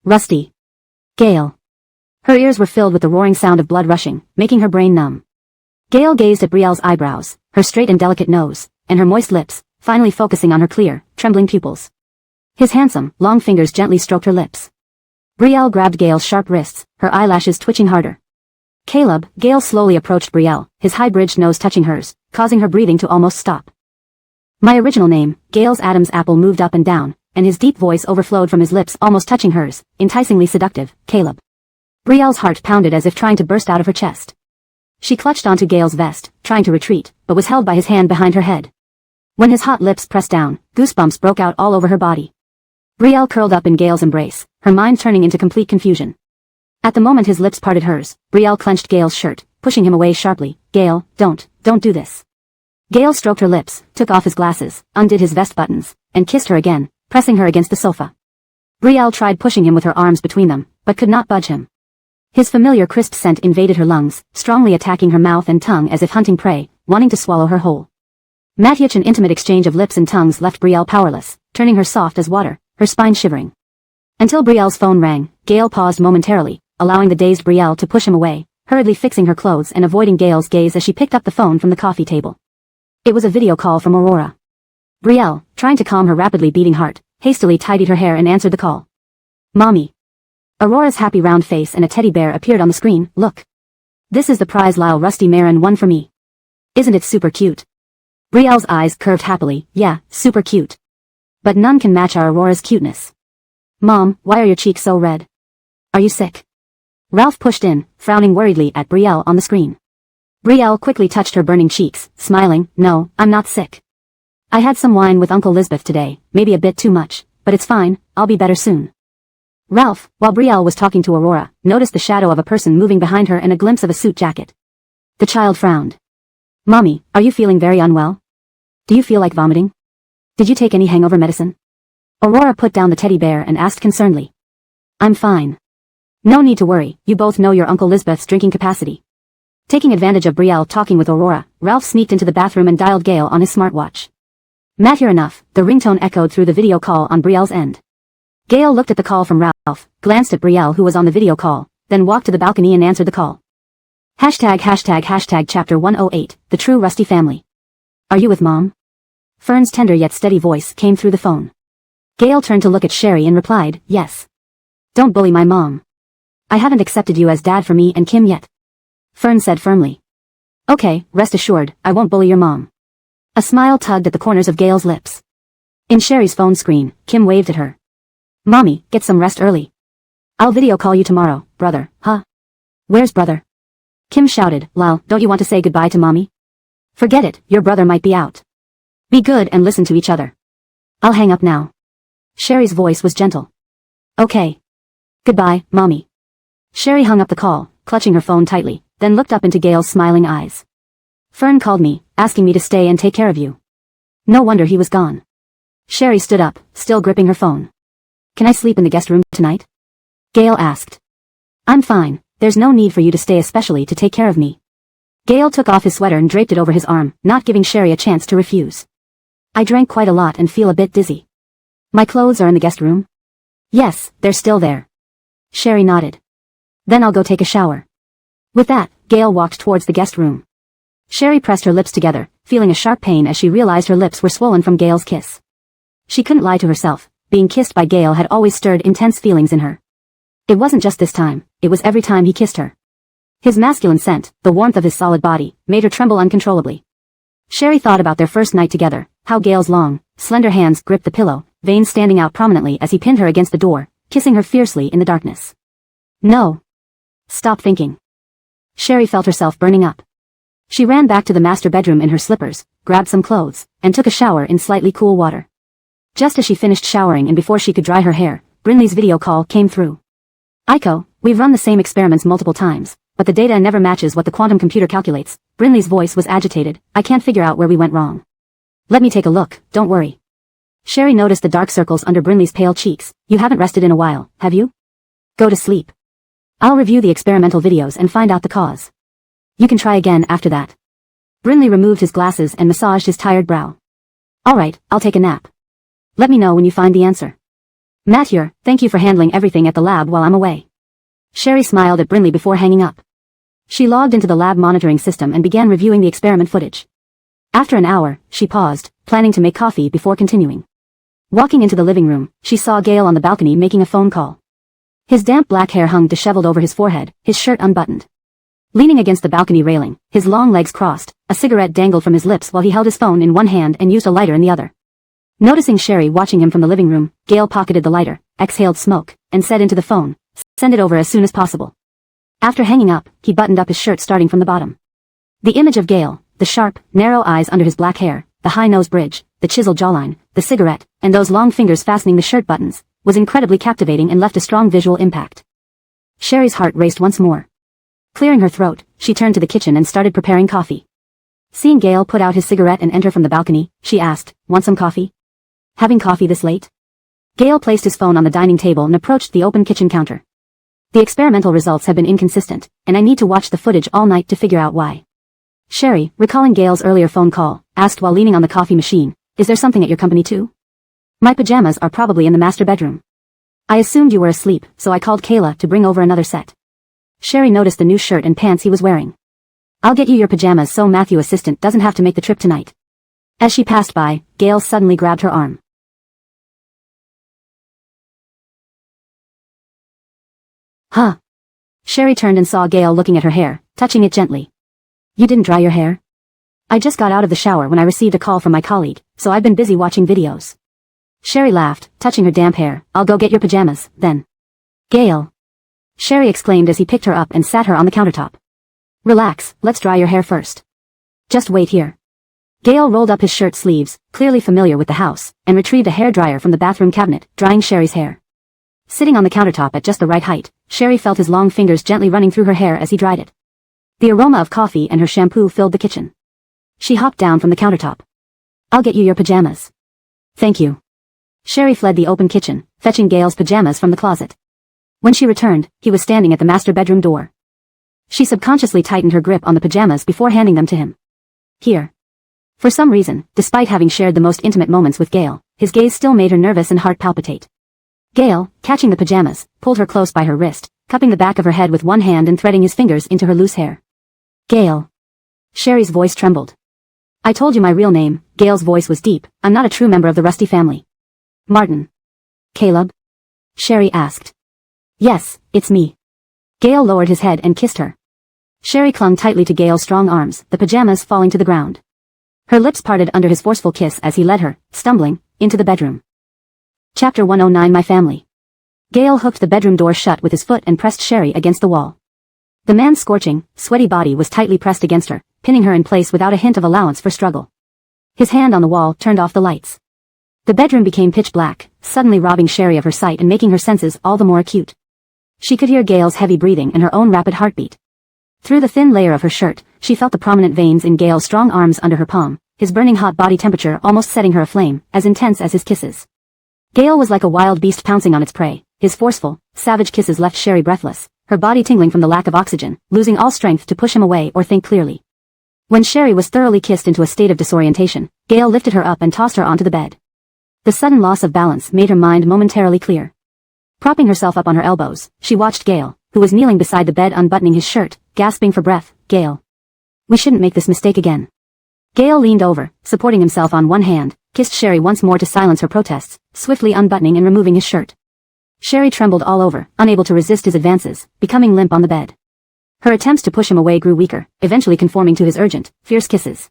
Rusty. Gail. Her ears were filled with the roaring sound of blood rushing, making her brain numb. Gail gazed at Brielle's eyebrows, her straight and delicate nose, and her moist lips, finally focusing on her clear, trembling pupils. His handsome, long fingers gently stroked her lips. Brielle grabbed Gail's sharp wrists, her eyelashes twitching harder. Caleb, Gail slowly approached Brielle, his high-bridged nose touching hers, causing her breathing to almost stop. My original name, Gail's Adam's apple moved up and down, and his deep voice overflowed from his lips almost touching hers, enticingly seductive, Caleb. Brielle's heart pounded as if trying to burst out of her chest. She clutched onto Gail's vest, trying to retreat, but was held by his hand behind her head. When his hot lips pressed down, goosebumps broke out all over her body. Brielle curled up in Gail's embrace, her mind turning into complete confusion. At the moment his lips parted hers, Brielle clenched Gail's shirt, pushing him away sharply. Gail, don't do this. Gail stroked her lips, took off his glasses, undid his vest buttons, and kissed her again, pressing her against the sofa. Brielle tried pushing him with her arms between them, but could not budge him. His familiar crisp scent invaded her lungs, strongly attacking her mouth and tongue as if hunting prey, wanting to swallow her whole. Matyuch, an intimate exchange of lips and tongues left Brielle powerless, turning her soft as water, her spine shivering. Until Brielle's phone rang, Gale paused momentarily, allowing the dazed Brielle to push him away, hurriedly fixing her clothes and avoiding Gale's gaze as she picked up the phone from the coffee table. It was a video call from Aurora. Brielle, trying to calm her rapidly beating heart, hastily tidied her hair and answered the call. Mommy. Aurora's happy round face and a teddy bear appeared on the screen. Look. This is the prize Lyle Rusty Marin won for me. Isn't it super cute? Brielle's eyes curved happily. Yeah, super cute. But none can match our Aurora's cuteness. Mom, why are your cheeks so red? Are you sick? Ralph pushed in, frowning worriedly at Brielle on the screen. Brielle quickly touched her burning cheeks, smiling. No, I'm not sick. I had some wine with Uncle Lisbeth today, maybe a bit too much, but it's fine, I'll be better soon. Ralph, while Brielle was talking to Aurora, noticed the shadow of a person moving behind her and a glimpse of a suit jacket. The child frowned. Mommy, are you feeling very unwell? Do you feel like vomiting? Did you take any hangover medicine? Aurora put down the teddy bear and asked concernedly. I'm fine. No need to worry, you both know your Uncle Lisbeth's drinking capacity. Taking advantage of Brielle talking with Aurora, Ralph sneaked into the bathroom and dialed Gale on his smartwatch. Mature enough, the ringtone echoed through the video call on Brielle's end. Gale looked at the call from Ralph, glanced at Brielle who was on the video call, then walked to the balcony and answered the call. #### Chapter 108, The True Rusty Family. Are you with Mom? Fern's tender yet steady voice came through the phone. Gale turned to look at Sherry and replied, yes. Don't bully my mom. I haven't accepted you as dad for me and Kim yet. Fern said firmly. Okay, rest assured, I won't bully your mom. A smile tugged at the corners of Gale's lips. In Sherry's phone screen, Kim waved at her. Mommy, get some rest early. I'll video call you tomorrow, brother, huh? Where's brother? Kim shouted. Lyle, don't you want to say goodbye to Mommy? Forget it, your brother might be out. Be good and listen to each other. I'll hang up now. Sherry's voice was gentle. Okay. Goodbye, Mommy. Sherry hung up the call, clutching her phone tightly, then looked up into Gale's smiling eyes. Fern called me, asking me to stay and take care of you. No wonder he was gone. Sherry stood up, still gripping her phone. Can I sleep in the guest room tonight? Gale asked. I'm fine, there's no need for you to stay especially to take care of me. Gale took off his sweater and draped it over his arm, not giving Sherry a chance to refuse. I drank quite a lot and feel a bit dizzy. My clothes are in the guest room? Yes, they're still there. Sherry nodded. Then I'll go take a shower. With that, Gale walked towards the guest room. Sherry pressed her lips together, feeling a sharp pain as she realized her lips were swollen from Gale's kiss. She couldn't lie to herself, being kissed by Gale had always stirred intense feelings in her. It wasn't just this time, it was every time he kissed her. His masculine scent, the warmth of his solid body, made her tremble uncontrollably. Sherry thought about their first night together, how Gale's long, slender hands gripped the pillow, veins standing out prominently as he pinned her against the door, kissing her fiercely in the darkness. No. Stop thinking. Sherry felt herself burning up. She ran back to the master bedroom in her slippers, grabbed some clothes, and took a shower in slightly cool water. Just as she finished showering and before she could dry her hair, Brinley's video call came through. Aiko, we've run the same experiments multiple times, but the data never matches what the quantum computer calculates. Brinley's voice was agitated. I can't figure out where we went wrong. Let me take a look, don't worry. Sherry noticed the dark circles under Brinley's pale cheeks. You haven't rested in a while, have you? Go to sleep. I'll review the experimental videos and find out the cause. You can try again after that. Brinley removed his glasses and massaged his tired brow. Alright, I'll take a nap. Let me know when you find the answer. Mature, thank you for handling everything at the lab while I'm away. Sherry smiled at Brinley before hanging up. She logged into the lab monitoring system and began reviewing the experiment footage. After an hour, she paused, planning to make coffee before continuing. Walking into the living room, she saw Gale on the balcony making a phone call. His damp black hair hung disheveled over his forehead, his shirt unbuttoned. Leaning against the balcony railing, his long legs crossed, a cigarette dangled from his lips while he held his phone in one hand and used a lighter in the other. Noticing Sherry watching him from the living room, Gale pocketed the lighter, exhaled smoke, and said into the phone, send it over as soon as possible. After hanging up, he buttoned up his shirt starting from the bottom. The image of Gale, the sharp, narrow eyes under his black hair, the high nose bridge, the chiseled jawline, the cigarette, and those long fingers fastening the shirt buttons, was incredibly captivating and left a strong visual impact. Sherry's heart raced once more. Clearing her throat, she turned to the kitchen and started preparing coffee. Seeing Gale put out his cigarette and enter from the balcony, she asked, want some coffee? Having coffee this late? Gale placed his phone on the dining table and approached the open kitchen counter. The experimental results have been inconsistent, and I need to watch the footage all night to figure out why. Sherry, recalling Gale's earlier phone call, asked while leaning on the coffee machine, "Is there something at your company too?" "My pajamas are probably in the master bedroom. I assumed you were asleep, so I called Kayla to bring over another set." Sherry noticed the new shirt and pants he was wearing. "I'll get you your pajamas so Matthew's assistant doesn't have to make the trip tonight." As she passed by, Gale suddenly grabbed her arm. "Huh?" Sherry turned and saw Gale looking at her hair, touching it gently. "You didn't dry your hair?" "I just got out of the shower when I received a call from my colleague, so I've been busy watching videos." Sherry laughed, touching her damp hair. "I'll go get your pajamas, then." "Gale!" Sherry exclaimed as he picked her up and sat her on the countertop. "Relax, let's dry your hair first." "Just wait here." Gale rolled up his shirt sleeves, clearly familiar with the house, and retrieved a hairdryer from the bathroom cabinet, drying Sherry's hair. Sitting on the countertop at just the right height, Sherry felt his long fingers gently running through her hair as he dried it. The aroma of coffee and her shampoo filled the kitchen. She hopped down from the countertop. "I'll get you your pajamas." "Thank you." Sherry fled the open kitchen, fetching Gale's pajamas from the closet. When she returned, he was standing at the master bedroom door. She subconsciously tightened her grip on the pajamas before handing them to him. "Here." For some reason, despite having shared the most intimate moments with Gale, his gaze still made her nervous and heart palpitate. Gale, catching the pajamas, pulled her close by her wrist, cupping the back of her head with one hand and threading his fingers into her loose hair. "Gale." Sherry's voice trembled. "I told you my real name." Gale's voice was deep. "I'm not a true member of the Rusty family." "Martin." "Caleb?" Sherry asked. "Yes, it's me." Gale lowered his head and kissed her. Sherry clung tightly to Gale's strong arms, the pajamas falling to the ground. Her lips parted under his forceful kiss as he led her, stumbling, into the bedroom. Chapter 109 My Family. Gale hooked the bedroom door shut with his foot and pressed Sherry against the wall. The man's scorching, sweaty body was tightly pressed against her, pinning her in place without a hint of allowance for struggle. His hand on the wall turned off the lights. The bedroom became pitch black, suddenly robbing Sherry of her sight and making her senses all the more acute. She could hear Gale's heavy breathing and her own rapid heartbeat. Through the thin layer of her shirt, she felt the prominent veins in Gale's strong arms under her palm, his burning hot body temperature almost setting her aflame, as intense as his kisses. Gale was like a wild beast pouncing on its prey. His forceful, savage kisses left Sherry breathless, her body tingling from the lack of oxygen, losing all strength to push him away or think clearly. When Sherry was thoroughly kissed into a state of disorientation, Gale lifted her up and tossed her onto the bed. The sudden loss of balance made her mind momentarily clear. Propping herself up on her elbows, she watched Gale, who was kneeling beside the bed unbuttoning his shirt, gasping for breath. "Gale. We shouldn't make this mistake again." Gale leaned over, supporting himself on one hand, kissed Sherry once more to silence her protests, swiftly unbuttoning and removing his shirt. Sherry trembled all over, unable to resist his advances, becoming limp on the bed. Her attempts to push him away grew weaker, eventually conforming to his urgent, fierce kisses.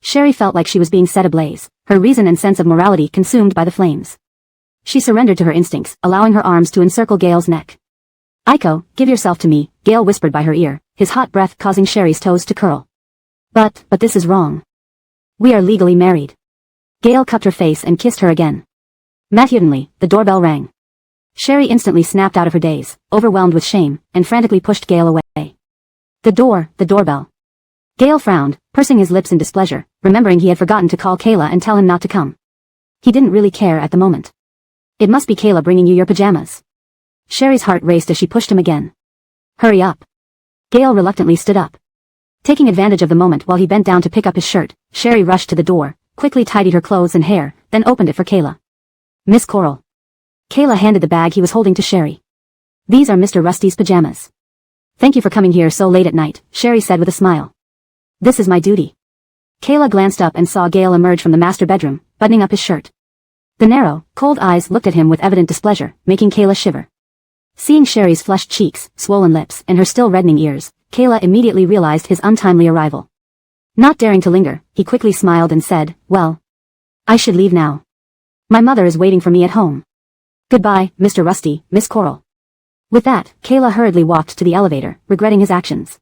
Sherry felt like she was being set ablaze, her reason and sense of morality consumed by the flames. She surrendered to her instincts, allowing her arms to encircle Gale's neck. "Iko, give yourself to me," Gale whispered by her ear, his hot breath causing Sherry's toes to curl. But this is wrong. We are legally married." Gale cupped her face and kissed her again. Matthewly, the doorbell rang. Sherry instantly snapped out of her daze, overwhelmed with shame, and frantically pushed Gale away. The doorbell. Gale frowned, pursing his lips in displeasure, remembering he had forgotten to call Kayla and tell him not to come. He didn't really care at the moment. "It must be Kayla bringing you your pajamas." Sherry's heart raced as she pushed him again. "Hurry up." Gale reluctantly stood up. Taking advantage of the moment while he bent down to pick up his shirt, Sherry rushed to the door, quickly tidied her clothes and hair, then opened it for Kayla. "Miss Coral." Kayla handed the bag he was holding to Sherry. "These are Mr. Rusty's pajamas." "Thank you for coming here so late at night," Sherry said with a smile. "This is my duty." Kayla glanced up and saw Gale emerge from the master bedroom, buttoning up his shirt. The narrow, cold eyes looked at him with evident displeasure, making Kayla shiver. Seeing Sherry's flushed cheeks, swollen lips, and her still reddening ears, Kayla immediately realized his untimely arrival. Not daring to linger, he quickly smiled and said, "Well, I should leave now. My mother is waiting for me at home. Goodbye, Mr. Rusty, Miss Coral." With that, Kayla hurriedly walked to the elevator, regretting his actions.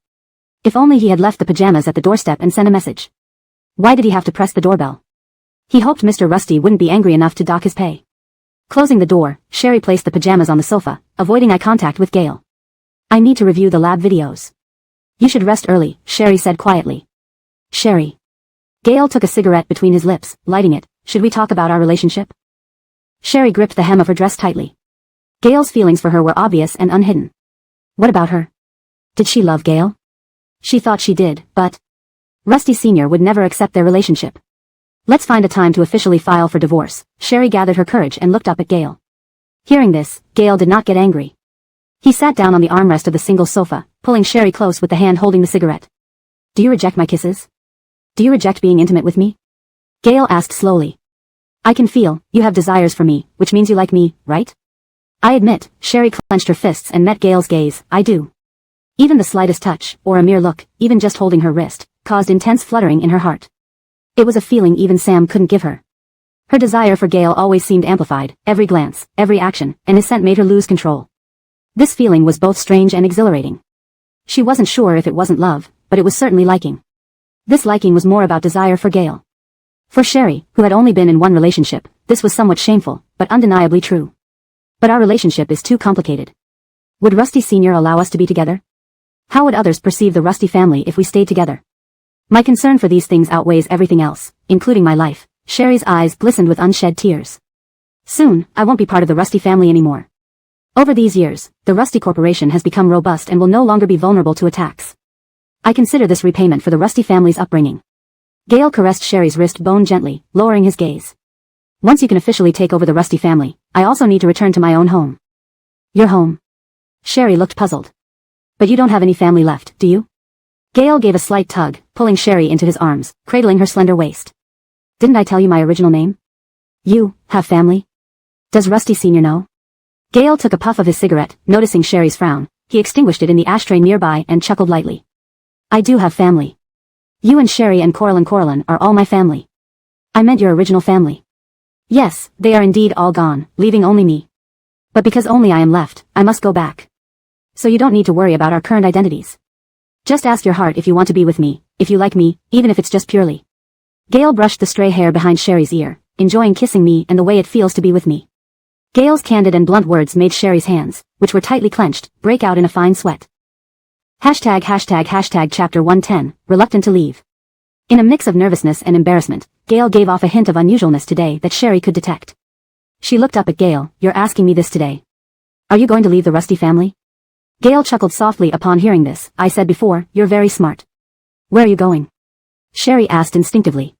If only he had left the pajamas at the doorstep and sent a message. Why did he have to press the doorbell? He hoped Mr. Rusty wouldn't be angry enough to dock his pay. Closing the door, Sherry placed the pajamas on the sofa, avoiding eye contact with Gale. "I need to review the lab videos." "You should rest early," Sherry said quietly. "Sherry." Gale took a cigarette between his lips, lighting it. "Should we talk about our relationship?" Sherry gripped the hem of her dress tightly. Gail's feelings for her were obvious and unhidden. What about her? Did she love Gail? She thought she did, but Rusty Sr. would never accept their relationship. Let's find a time to officially file for divorce. Sherry gathered her courage and looked up at Gail. Hearing this, Gail did not get angry. He sat down on the armrest of the single sofa, pulling Sherry close with the hand holding the cigarette. Do you reject my kisses? Do you reject being intimate with me? Gail asked slowly. I can feel, you have desires for me, which means you like me, right? I admit, Sherry clenched her fists and met Gail's gaze, I do. Even the slightest touch, or a mere look, even just holding her wrist, caused intense fluttering in her heart. It was a feeling even Sam couldn't give her. Her desire for Gail always seemed amplified, every glance, every action, and his scent made her lose control. This feeling was both strange and exhilarating. She wasn't sure if it wasn't love, but it was certainly liking. This liking was more about desire for Gail. For Sherry, who had only been in one relationship, this was somewhat shameful, but undeniably true. But our relationship is too complicated. Would Rusty Sr. allow us to be together? How would others perceive the Rusty family if we stayed together? My concern for these things outweighs everything else, including my life. Sherry's eyes glistened with unshed tears. Soon, I won't be part of the Rusty family anymore. Over these years, the Rusty Corporation has become robust and will no longer be vulnerable to attacks. I consider this repayment for the Rusty family's upbringing. Gail caressed Sherry's wrist bone gently, lowering his gaze. Once you can officially take over the Rusty family, I also need to return to my own home. Your home? Sherry looked puzzled. But you don't have any family left, do you? Gail gave a slight tug, pulling Sherry into his arms, cradling her slender waist. Didn't I tell you my original name? You have family? Does Rusty Sr. know? Gail took a puff of his cigarette, noticing Sherry's frown. He extinguished it in the ashtray nearby and chuckled lightly. I do have family. You and Sherry and Coraline are all my family. I meant your original family. Yes, they are indeed all gone, leaving only me. But because only I am left, I must go back. So you don't need to worry about our current identities. Just ask your heart if you want to be with me, if you like me, even if it's just purely. Gail brushed the stray hair behind Sherry's ear, enjoying kissing me and the way it feels to be with me. Gail's candid and blunt words made Sherry's hands, which were tightly clenched, break out in a fine sweat. ##### Chapter 110, Reluctant to Leave. In a mix of nervousness and embarrassment, Gail gave off a hint of unusualness today that Sherry could detect. She looked up at Gail. You're asking me this today? Are you going to leave the Rusty family? Gail chuckled softly upon hearing this. I said before, you're very smart. Where are you going? Sherry asked instinctively.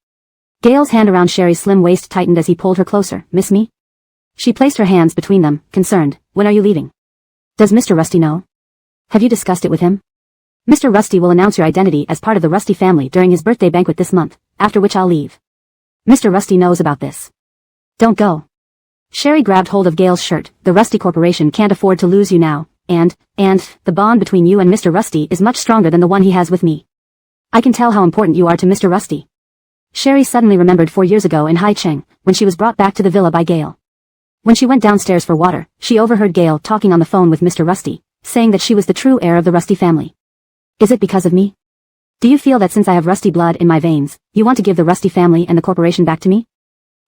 Gail's hand around Sherry's slim waist tightened as he pulled her closer. Miss me? She placed her hands between them, concerned. When are you leaving? Does Mr. Rusty know? Have you discussed it with him? Mr. Rusty will announce your identity as part of the Rusty family during his birthday banquet this month, after which I'll leave. Mr. Rusty knows about this. Don't go. Sherry grabbed hold of Gail's shirt. The Rusty Corporation can't afford to lose you now, and the bond between you and Mr. Rusty is much stronger than the one he has with me. I can tell how important you are to Mr. Rusty. Sherry suddenly remembered 4 years ago in Hai Cheng, when she was brought back to the villa by Gail. When she went downstairs for water, she overheard Gail talking on the phone with Mr. Rusty, saying that she was the true heir of the Rusty family. Is it because of me? Do you feel that since I have Rusty blood in my veins, you want to give the Rusty family and the corporation back to me?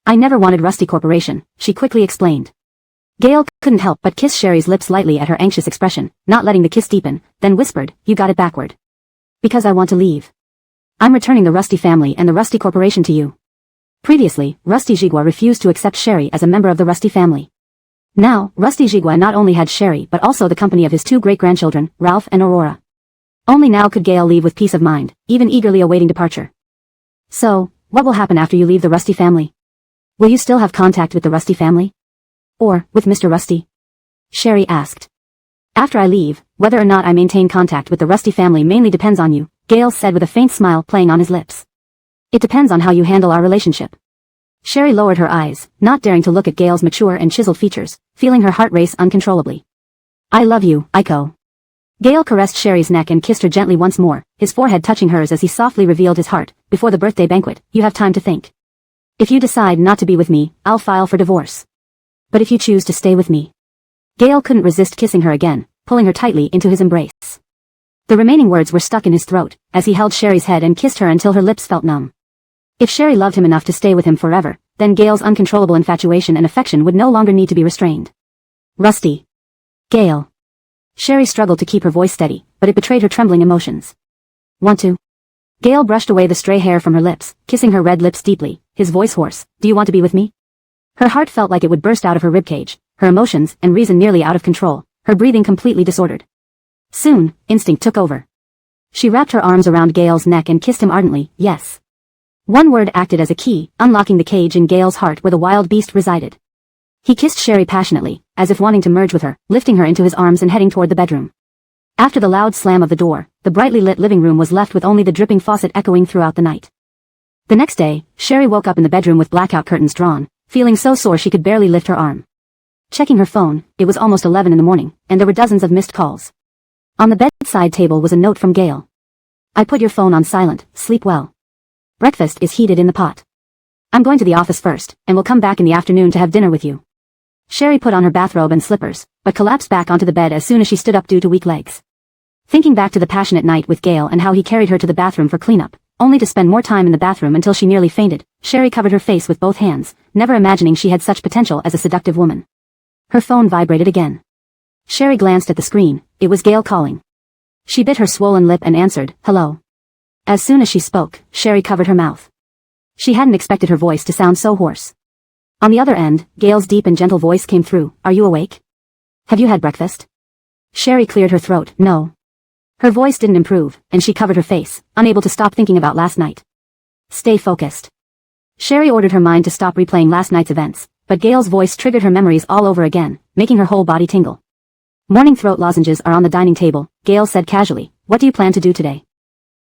I never wanted Rusty Corporation, she quickly explained. Gail couldn't help but kiss Sherry's lips lightly at her anxious expression, not letting the kiss deepen, then whispered, you got it backward. Because I want to leave. I'm returning the Rusty family and the Rusty Corporation to you. Previously, Rusty Jigua refused to accept Sherry as a member of the Rusty family. Now, Rusty Jigua not only had Sherry but also the company of his 2 great-grandchildren, Ralph and Aurora. Only now could Gail leave with peace of mind, even eagerly awaiting departure. So, what will happen after you leave the Rusty family? Will you still have contact with the Rusty family? Or, with Mr. Rusty? Sherry asked. After I leave, whether or not I maintain contact with the Rusty family mainly depends on you, Gail said with a faint smile playing on his lips. It depends on how you handle our relationship. Sherry lowered her eyes, not daring to look at Gail's mature and chiseled features, feeling her heart race uncontrollably. I love you, Aiko. Gail caressed Sherry's neck and kissed her gently once more, his forehead touching hers as he softly revealed his heart. Before the birthday banquet, you have time to think. If you decide not to be with me, I'll file for divorce. But if you choose to stay with me. Gail couldn't resist kissing her again, pulling her tightly into his embrace. The remaining words were stuck in his throat, as he held Sherry's head and kissed her until her lips felt numb. If Sherry loved him enough to stay with him forever, then Gail's uncontrollable infatuation and affection would no longer need to be restrained. Rusty. Gail. Sherry struggled to keep her voice steady, but it betrayed her trembling emotions. Want to? Gail brushed away the stray hair from her lips, kissing her red lips deeply, his voice hoarse. Do you want to be with me? Her heart felt like it would burst out of her ribcage, her emotions and reason nearly out of control, her breathing completely disordered. Soon, instinct took over. She wrapped her arms around Gale's neck and kissed him ardently, yes. One word acted as a key, unlocking the cage in Gale's heart where the wild beast resided. He kissed Sherry passionately, as if wanting to merge with her, lifting her into his arms and heading toward the bedroom. After the loud slam of the door, the brightly lit living room was left with only the dripping faucet echoing throughout the night. The next day, Sherry woke up in the bedroom with blackout curtains drawn, feeling so sore she could barely lift her arm. Checking her phone, it was almost 11 in the morning, and there were dozens of missed calls. On the bedside table was a note from Gale. I put your phone on silent, sleep well. Breakfast is heated in the pot. I'm going to the office first, and will come back in the afternoon to have dinner with you. Sherry put on her bathrobe and slippers, but collapsed back onto the bed as soon as she stood up due to weak legs. Thinking back to the passionate night with Gale and how he carried her to the bathroom for cleanup, only to spend more time in the bathroom until she nearly fainted, Sherry covered her face with both hands, never imagining she had such potential as a seductive woman. Her phone vibrated again. Sherry glanced at the screen, it was Gale calling. She bit her swollen lip and answered, hello. As soon as she spoke, Sherry covered her mouth. She hadn't expected her voice to sound so hoarse. On the other end, Gale's deep and gentle voice came through, are you awake? Have you had breakfast? Sherry cleared her throat, no. Her voice didn't improve, and she covered her face, unable to stop thinking about last night. Stay focused. Sherry ordered her mind to stop replaying last night's events, but Gale's voice triggered her memories all over again, making her whole body tingle. Morning throat lozenges are on the dining table, Gale said casually, what do you plan to do today?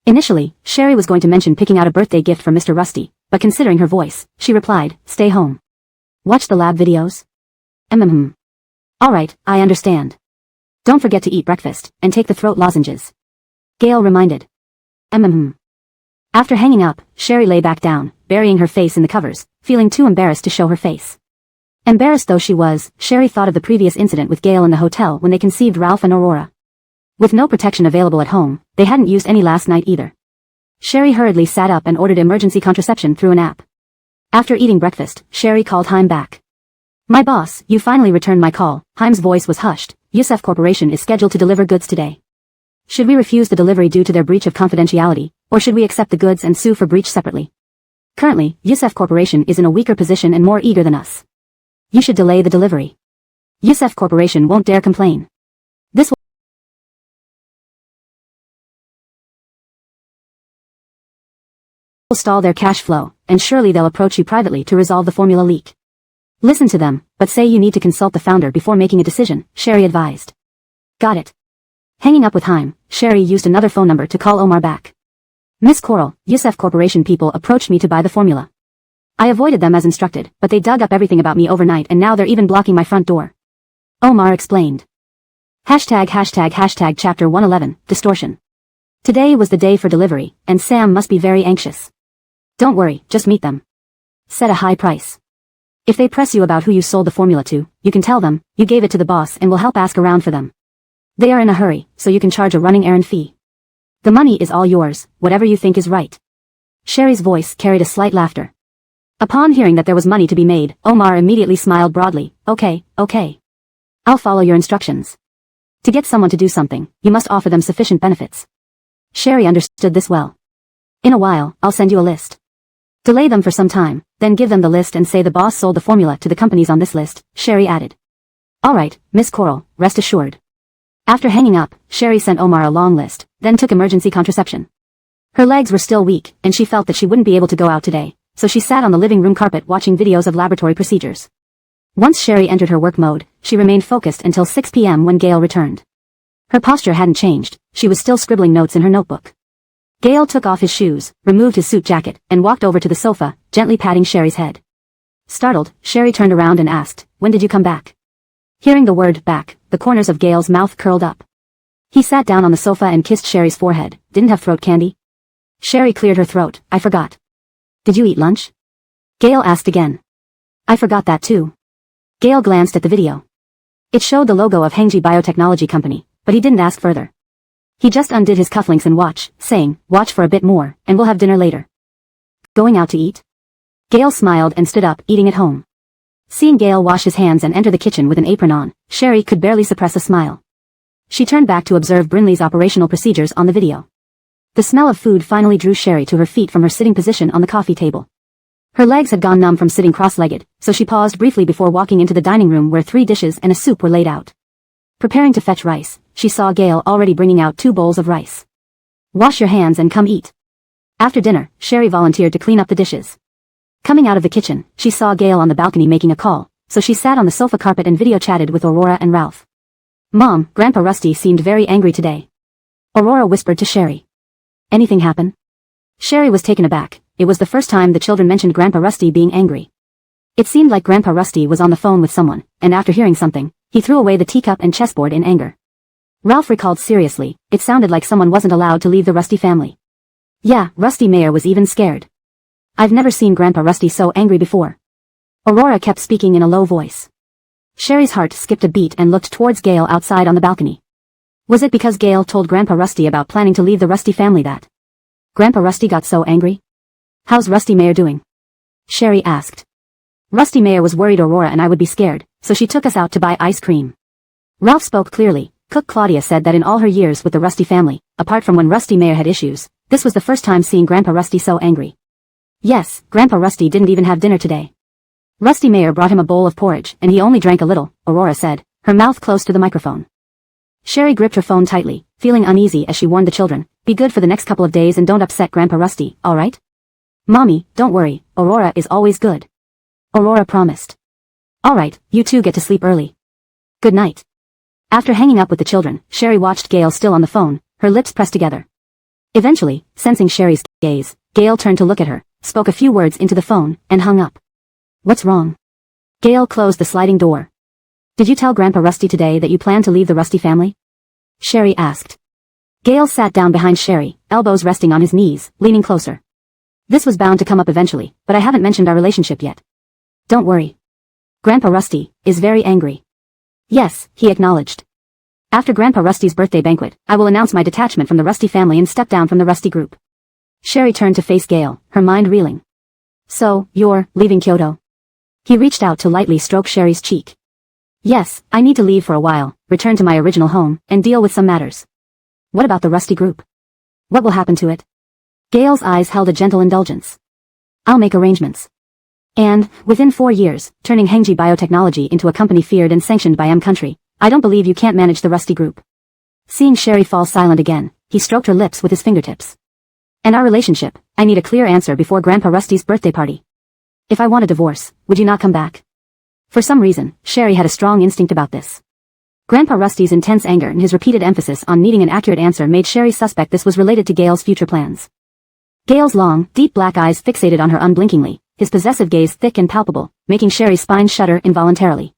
Initially, Sherry was going to mention picking out a birthday gift for Mr. Rusty, but considering her voice, she replied, stay home. Watch the lab videos? Alright, I understand. Don't forget to eat breakfast, and take the throat lozenges. Gale reminded. After hanging up, Sherry lay back down, burying her face in the covers, feeling too embarrassed to show her face. Embarrassed though she was, Sherry thought of the previous incident with Gale in the hotel when they conceived Ralph and Aurora. With no protection available at home, they hadn't used any last night either. Sherry hurriedly sat up and ordered emergency contraception through an app. After eating breakfast, Sherry called Haim back. My boss, you finally returned my call. Haim's voice was hushed. Yusef Corporation is scheduled to deliver goods today. Should we refuse the delivery due to their breach of confidentiality, or should we accept the goods and sue for breach separately? Currently, Yusef Corporation is in a weaker position and more eager than us. You should delay the delivery. Yusef Corporation won't dare complain. This will stall their cash flow, and surely they'll approach you privately to resolve the formula leak. Listen to them, but say you need to consult the founder before making a decision, Sherry advised. Got it. Hanging up with Haim, Sherry used another phone number to call Omar back. Miss Coral, Yusef Corporation people approached me to buy the formula. I avoided them as instructed, but they dug up everything about me overnight and now they're even blocking my front door. Omar explained. Hashtag chapter 111, distortion. Today was the day for delivery, and Sam must be very anxious. Don't worry, just meet them. Set a high price. If they press you about who you sold the formula to, you can tell them, you gave it to the boss and will help ask around for them. They are in a hurry, so you can charge a running errand fee. The money is all yours, whatever you think is right. Sherry's voice carried a slight laughter. Upon hearing that there was money to be made, Omar immediately smiled broadly, okay. I'll follow your instructions. To get someone to do something, you must offer them sufficient benefits. Sherry understood this well. In a while, I'll send you a list. Delay them for some time, then give them the list and say the boss sold the formula to the companies on this list, Sherry added. Alright, Miss Coral, rest assured. After hanging up, Sherry sent Omar a long list, then took emergency contraception. Her legs were still weak, and she felt that she wouldn't be able to go out today, so she sat on the living room carpet watching videos of laboratory procedures. Once Sherry entered her work mode, she remained focused until 6 p.m. when Gale returned. Her posture hadn't changed, she was still scribbling notes in her notebook. Gale took off his shoes, removed his suit jacket, and walked over to the sofa, gently patting Sherry's head. Startled, Sherry turned around and asked, when did you come back? Hearing the word back, the corners of Gale's mouth curled up. He sat down on the sofa and kissed Sherry's forehead. Didn't have throat candy? Sherry cleared her throat. I forgot. Did you eat lunch? Gale asked again. I forgot that too. Gale glanced at the video. It showed the logo of Hengji Biotechnology Company, but he didn't ask further. He just undid his cufflinks and watch, saying, watch for a bit more, and we'll have dinner later. Going out to eat? Gale smiled and stood up, eating at home. Seeing Gale wash his hands and enter the kitchen with an apron on, Sherry could barely suppress a smile. She turned back to observe Brinley's operational procedures on the video. The smell of food finally drew Sherry to her feet from her sitting position on the coffee table. Her legs had gone numb from sitting cross-legged, so she paused briefly before walking into the dining room where 3 dishes and a soup were laid out. Preparing to fetch rice, she saw Gail already bringing out 2 bowls of rice. "Wash your hands and come eat." After dinner, Sherry volunteered to clean up the dishes. Coming out of the kitchen, she saw Gail on the balcony making a call, so she sat on the sofa carpet and video chatted with Aurora and Ralph. "Mom, Grandpa Rusty seemed very angry today," Aurora whispered to Sherry. "Anything happen?" Sherry was taken aback. It was the first time the children mentioned Grandpa Rusty being angry. It seemed like Grandpa Rusty was on the phone with someone, and after hearing something, he threw away the teacup and chessboard in anger. Ralph recalled seriously, it sounded like someone wasn't allowed to leave the Rusty family. Yeah, Rusty Mayer was even scared. "I've never seen Grandpa Rusty so angry before." Aurora kept speaking in a low voice. Sherry's heart skipped a beat and looked towards Gail outside on the balcony. Was it because Gail told Grandpa Rusty about planning to leave the Rusty family that Grandpa Rusty got so angry? "How's Rusty Mayer doing?" Sherry asked. "Rusty Mayer was worried Aurora and I would be scared, so she took us out to buy ice cream." Ralph spoke clearly. Cook Claudia said that in all her years with the Rusty family, apart from when Rusty Mayer had issues, this was the first time seeing Grandpa Rusty so angry. "Yes, Grandpa Rusty didn't even have dinner today. Rusty Mayer brought him a bowl of porridge and he only drank a little," Aurora said, her mouth close to the microphone. Sherry gripped her phone tightly, feeling uneasy as she warned the children, "Be good for the next couple of days and don't upset Grandpa Rusty, alright?" "Mommy, don't worry, Aurora is always good," Aurora promised. "Alright, you two get to sleep early. Good night." After hanging up with the children, Sherry watched Gail still on the phone, her lips pressed together. Eventually, sensing Sherry's gaze, Gail turned to look at her, spoke a few words into the phone, and hung up. "What's wrong?" Gail closed the sliding door. "Did you tell Grandpa Rusty today that you plan to leave the Rusty family?" Sherry asked. Gail sat down behind Sherry, elbows resting on his knees, leaning closer. "This was bound to come up eventually, but I haven't mentioned our relationship yet. Don't worry. Grandpa Rusty is very angry." "Yes," he acknowledged. "After Grandpa Rusty's birthday banquet, I will announce my detachment from the Rusty family and step down from the Rusty group." Sherry turned to face Gail, her mind reeling. "So, you're leaving Kyoto?" He reached out to lightly stroke Sherry's cheek. "Yes, I need to leave for a while, return to my original home, and deal with some matters." "What about the Rusty group? What will happen to it?" Gail's eyes held a gentle indulgence. "I'll make arrangements. And, within 4 years, turning Hengji Biotechnology into a company feared and sanctioned by country, I don't believe you can't manage the Rusty group." Seeing Sherry fall silent again, he stroked her lips with his fingertips. "And our relationship, I need a clear answer before Grandpa Rusty's birthday party. If I want a divorce, would you not come back?" For some reason, Sherry had a strong instinct about this. Grandpa Rusty's intense anger and his repeated emphasis on needing an accurate answer made Sherry suspect this was related to Gail's future plans. Gail's long, deep black eyes fixated on her unblinkingly, his possessive gaze thick and palpable, making Sherry's spine shudder involuntarily.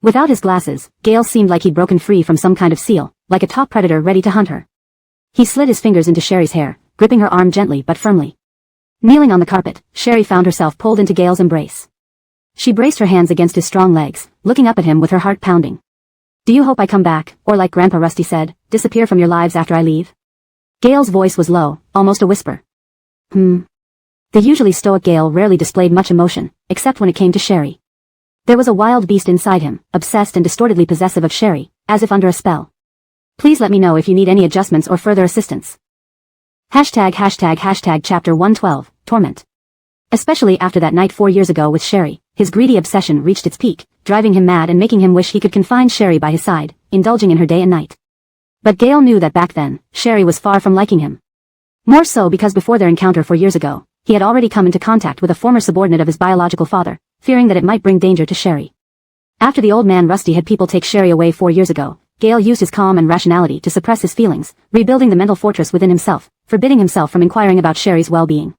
Without his glasses, Gail seemed like he'd broken free from some kind of seal, like a top predator ready to hunt her. He slid his fingers into Sherry's hair, gripping her arm gently but firmly. Kneeling on the carpet, Sherry found herself pulled into Gail's embrace. She braced her hands against his strong legs, looking up at him with her heart pounding. "Do you hope I come back, or like Grandpa Rusty said, disappear from your lives after I leave?" Gail's voice was low, almost a whisper. The usually stoic Gail rarely displayed much emotion, except when it came to Sherry. There was a wild beast inside him, obsessed and distortedly possessive of Sherry, as if under a spell. "Please let me know if you need any adjustments or further assistance." #### Chapter 112, Torment. Especially after that night 4 years ago with Sherry, his greedy obsession reached its peak, driving him mad and making him wish he could confine Sherry by his side, indulging in her day and night. But Gail knew that back then, Sherry was far from liking him. More so because before their encounter 4 years ago, he had already come into contact with a former subordinate of his biological father, fearing that it might bring danger to Sherry. After the old man Rusty had people take Sherry away 4 years ago, Gail used his calm and rationality to suppress his feelings, rebuilding the mental fortress within himself, forbidding himself from inquiring about Sherry's well-being.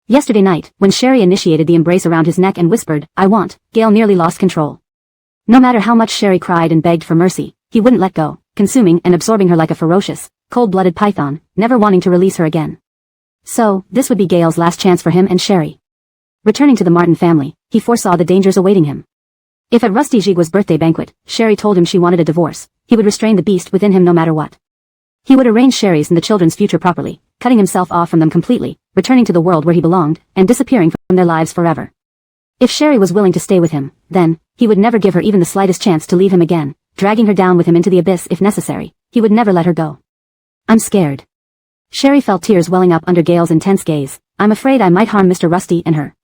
Yesterday night, when Sherry initiated the embrace around his neck and whispered, "I want," Gail nearly lost control. No matter how much Sherry cried and begged for mercy, he wouldn't let go, consuming and absorbing her like a ferocious, cold-blooded python, never wanting to release her again. So, this would be Gail's last chance for him and Sherry. Returning to the Martin family, he foresaw the dangers awaiting him. If at Rusty Jigua's birthday banquet, Sherry told him she wanted a divorce, he would restrain the beast within him no matter what. He would arrange Sherry's and the children's future properly, cutting himself off from them completely, returning to the world where he belonged, and disappearing from their lives forever. If Sherry was willing to stay with him, then, he would never give her even the slightest chance to leave him again, dragging her down with him into the abyss if necessary. He would never let her go. "I'm scared." Sherry felt tears welling up under Gail's intense gaze. "I'm afraid I might harm Mr. Rusty and her."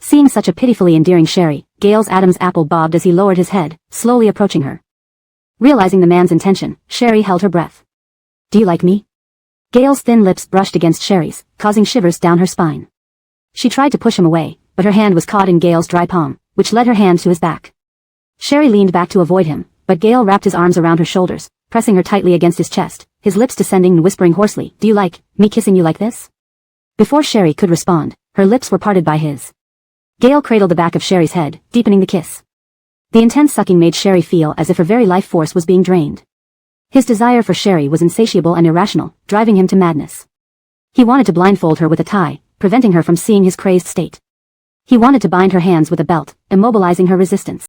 Seeing such a pitifully endearing Sherry, Gale's Adam's apple bobbed as he lowered his head, slowly approaching her. Realizing the man's intention, Sherry held her breath. Do you like me? Gale's thin lips brushed against Sherry's, causing shivers down her spine. She tried to push him away, but her hand was caught in Gale's dry palm, which led her hand to his back. Sherry leaned back to avoid him, but Gale wrapped his arms around her shoulders, pressing her tightly against his chest, his lips descending and whispering hoarsely, Do you like me kissing you like this? Before Sherry could respond, her lips were parted by his. Gale cradled the back of Sherry's head, deepening the kiss. The intense sucking made Sherry feel as if her very life force was being drained. His desire for Sherry was insatiable and irrational, driving him to madness. He wanted to blindfold her with a tie, preventing her from seeing his crazed state. He wanted to bind her hands with a belt, immobilizing her resistance.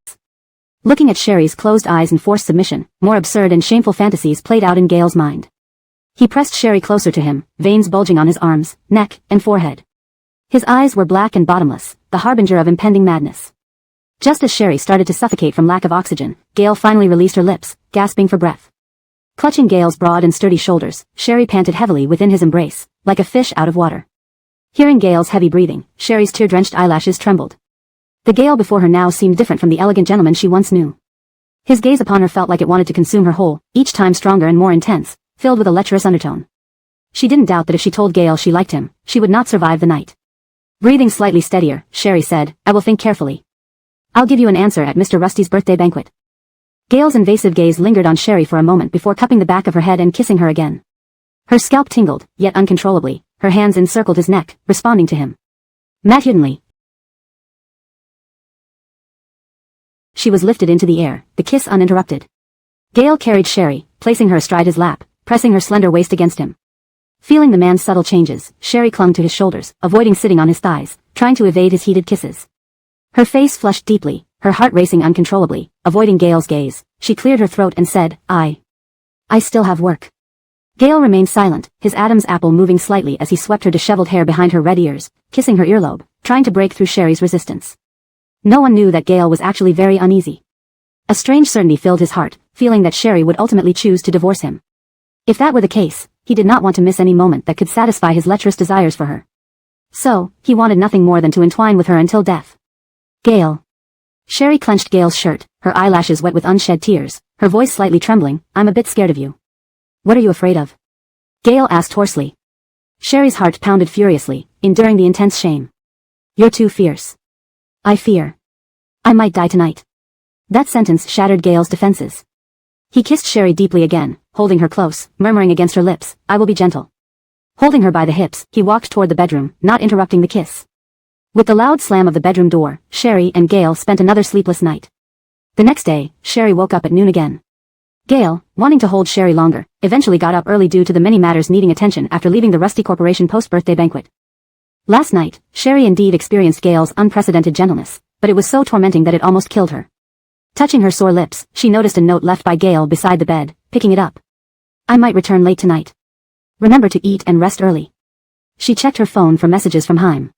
Looking at Sherry's closed eyes and forced submission, more absurd and shameful fantasies played out in Gale's mind. He pressed Sherry closer to him, veins bulging on his arms, neck, and forehead. His eyes were black and bottomless, the harbinger of impending madness. Just as Sherry started to suffocate from lack of oxygen, Gale finally released her lips, gasping for breath. Clutching Gale's broad and sturdy shoulders, Sherry panted heavily within his embrace, like a fish out of water. Hearing Gale's heavy breathing, Sherry's tear-drenched eyelashes trembled. The Gale before her now seemed different from the elegant gentleman she once knew. His gaze upon her felt like it wanted to consume her whole, each time stronger and more intense, filled with a lecherous undertone. She didn't doubt that if she told Gale she liked him, she would not survive the night. Breathing slightly steadier, Sherry said, I will think carefully. I'll give you an answer at Mr. Rusty's birthday banquet. Gale's invasive gaze lingered on Sherry for a moment before cupping the back of her head and kissing her again. Her scalp tingled, yet uncontrollably, her hands encircled his neck, responding to him. Matudinly. She was lifted into the air, the kiss uninterrupted. Gale carried Sherry, placing her astride his lap, pressing her slender waist against him. Feeling the man's subtle changes, Sherry clung to his shoulders, avoiding sitting on his thighs, trying to evade his heated kisses. Her face flushed deeply, her heart racing uncontrollably, avoiding Gale's gaze. She cleared her throat and said, I still have work. Gale remained silent, his Adam's apple moving slightly as he swept her disheveled hair behind her red ears, kissing her earlobe, trying to break through Sherry's resistance. No one knew that Gale was actually very uneasy. A strange certainty filled his heart, feeling that Sherry would ultimately choose to divorce him. If that were the case, he did not want to miss any moment that could satisfy his lecherous desires for her. So, he wanted nothing more than to entwine with her until death. Gale. Sherry clenched Gale's shirt, her eyelashes wet with unshed tears, her voice slightly trembling, I'm a bit scared of you. What are you afraid of? Gale asked hoarsely. Sherry's heart pounded furiously, enduring the intense shame. You're too fierce. I fear I might die tonight. That sentence shattered Gale's defenses. He kissed Sherry deeply again, holding her close, murmuring against her lips, I will be gentle. Holding her by the hips, he walked toward the bedroom, not interrupting the kiss. With the loud slam of the bedroom door, Sherry and Gale spent another sleepless night. The next day, Sherry woke up at noon again. Gale, wanting to hold Sherry longer, eventually got up early due to the many matters needing attention after leaving the Rusty Corporation post-birthday banquet. Last night, Sherry indeed experienced Gale's unprecedented gentleness, but it was so tormenting that it almost killed her. Touching her sore lips, she noticed a note left by Gale beside the bed, picking it up. I might return late tonight. Remember to eat and rest early. She checked her phone for messages from Haim.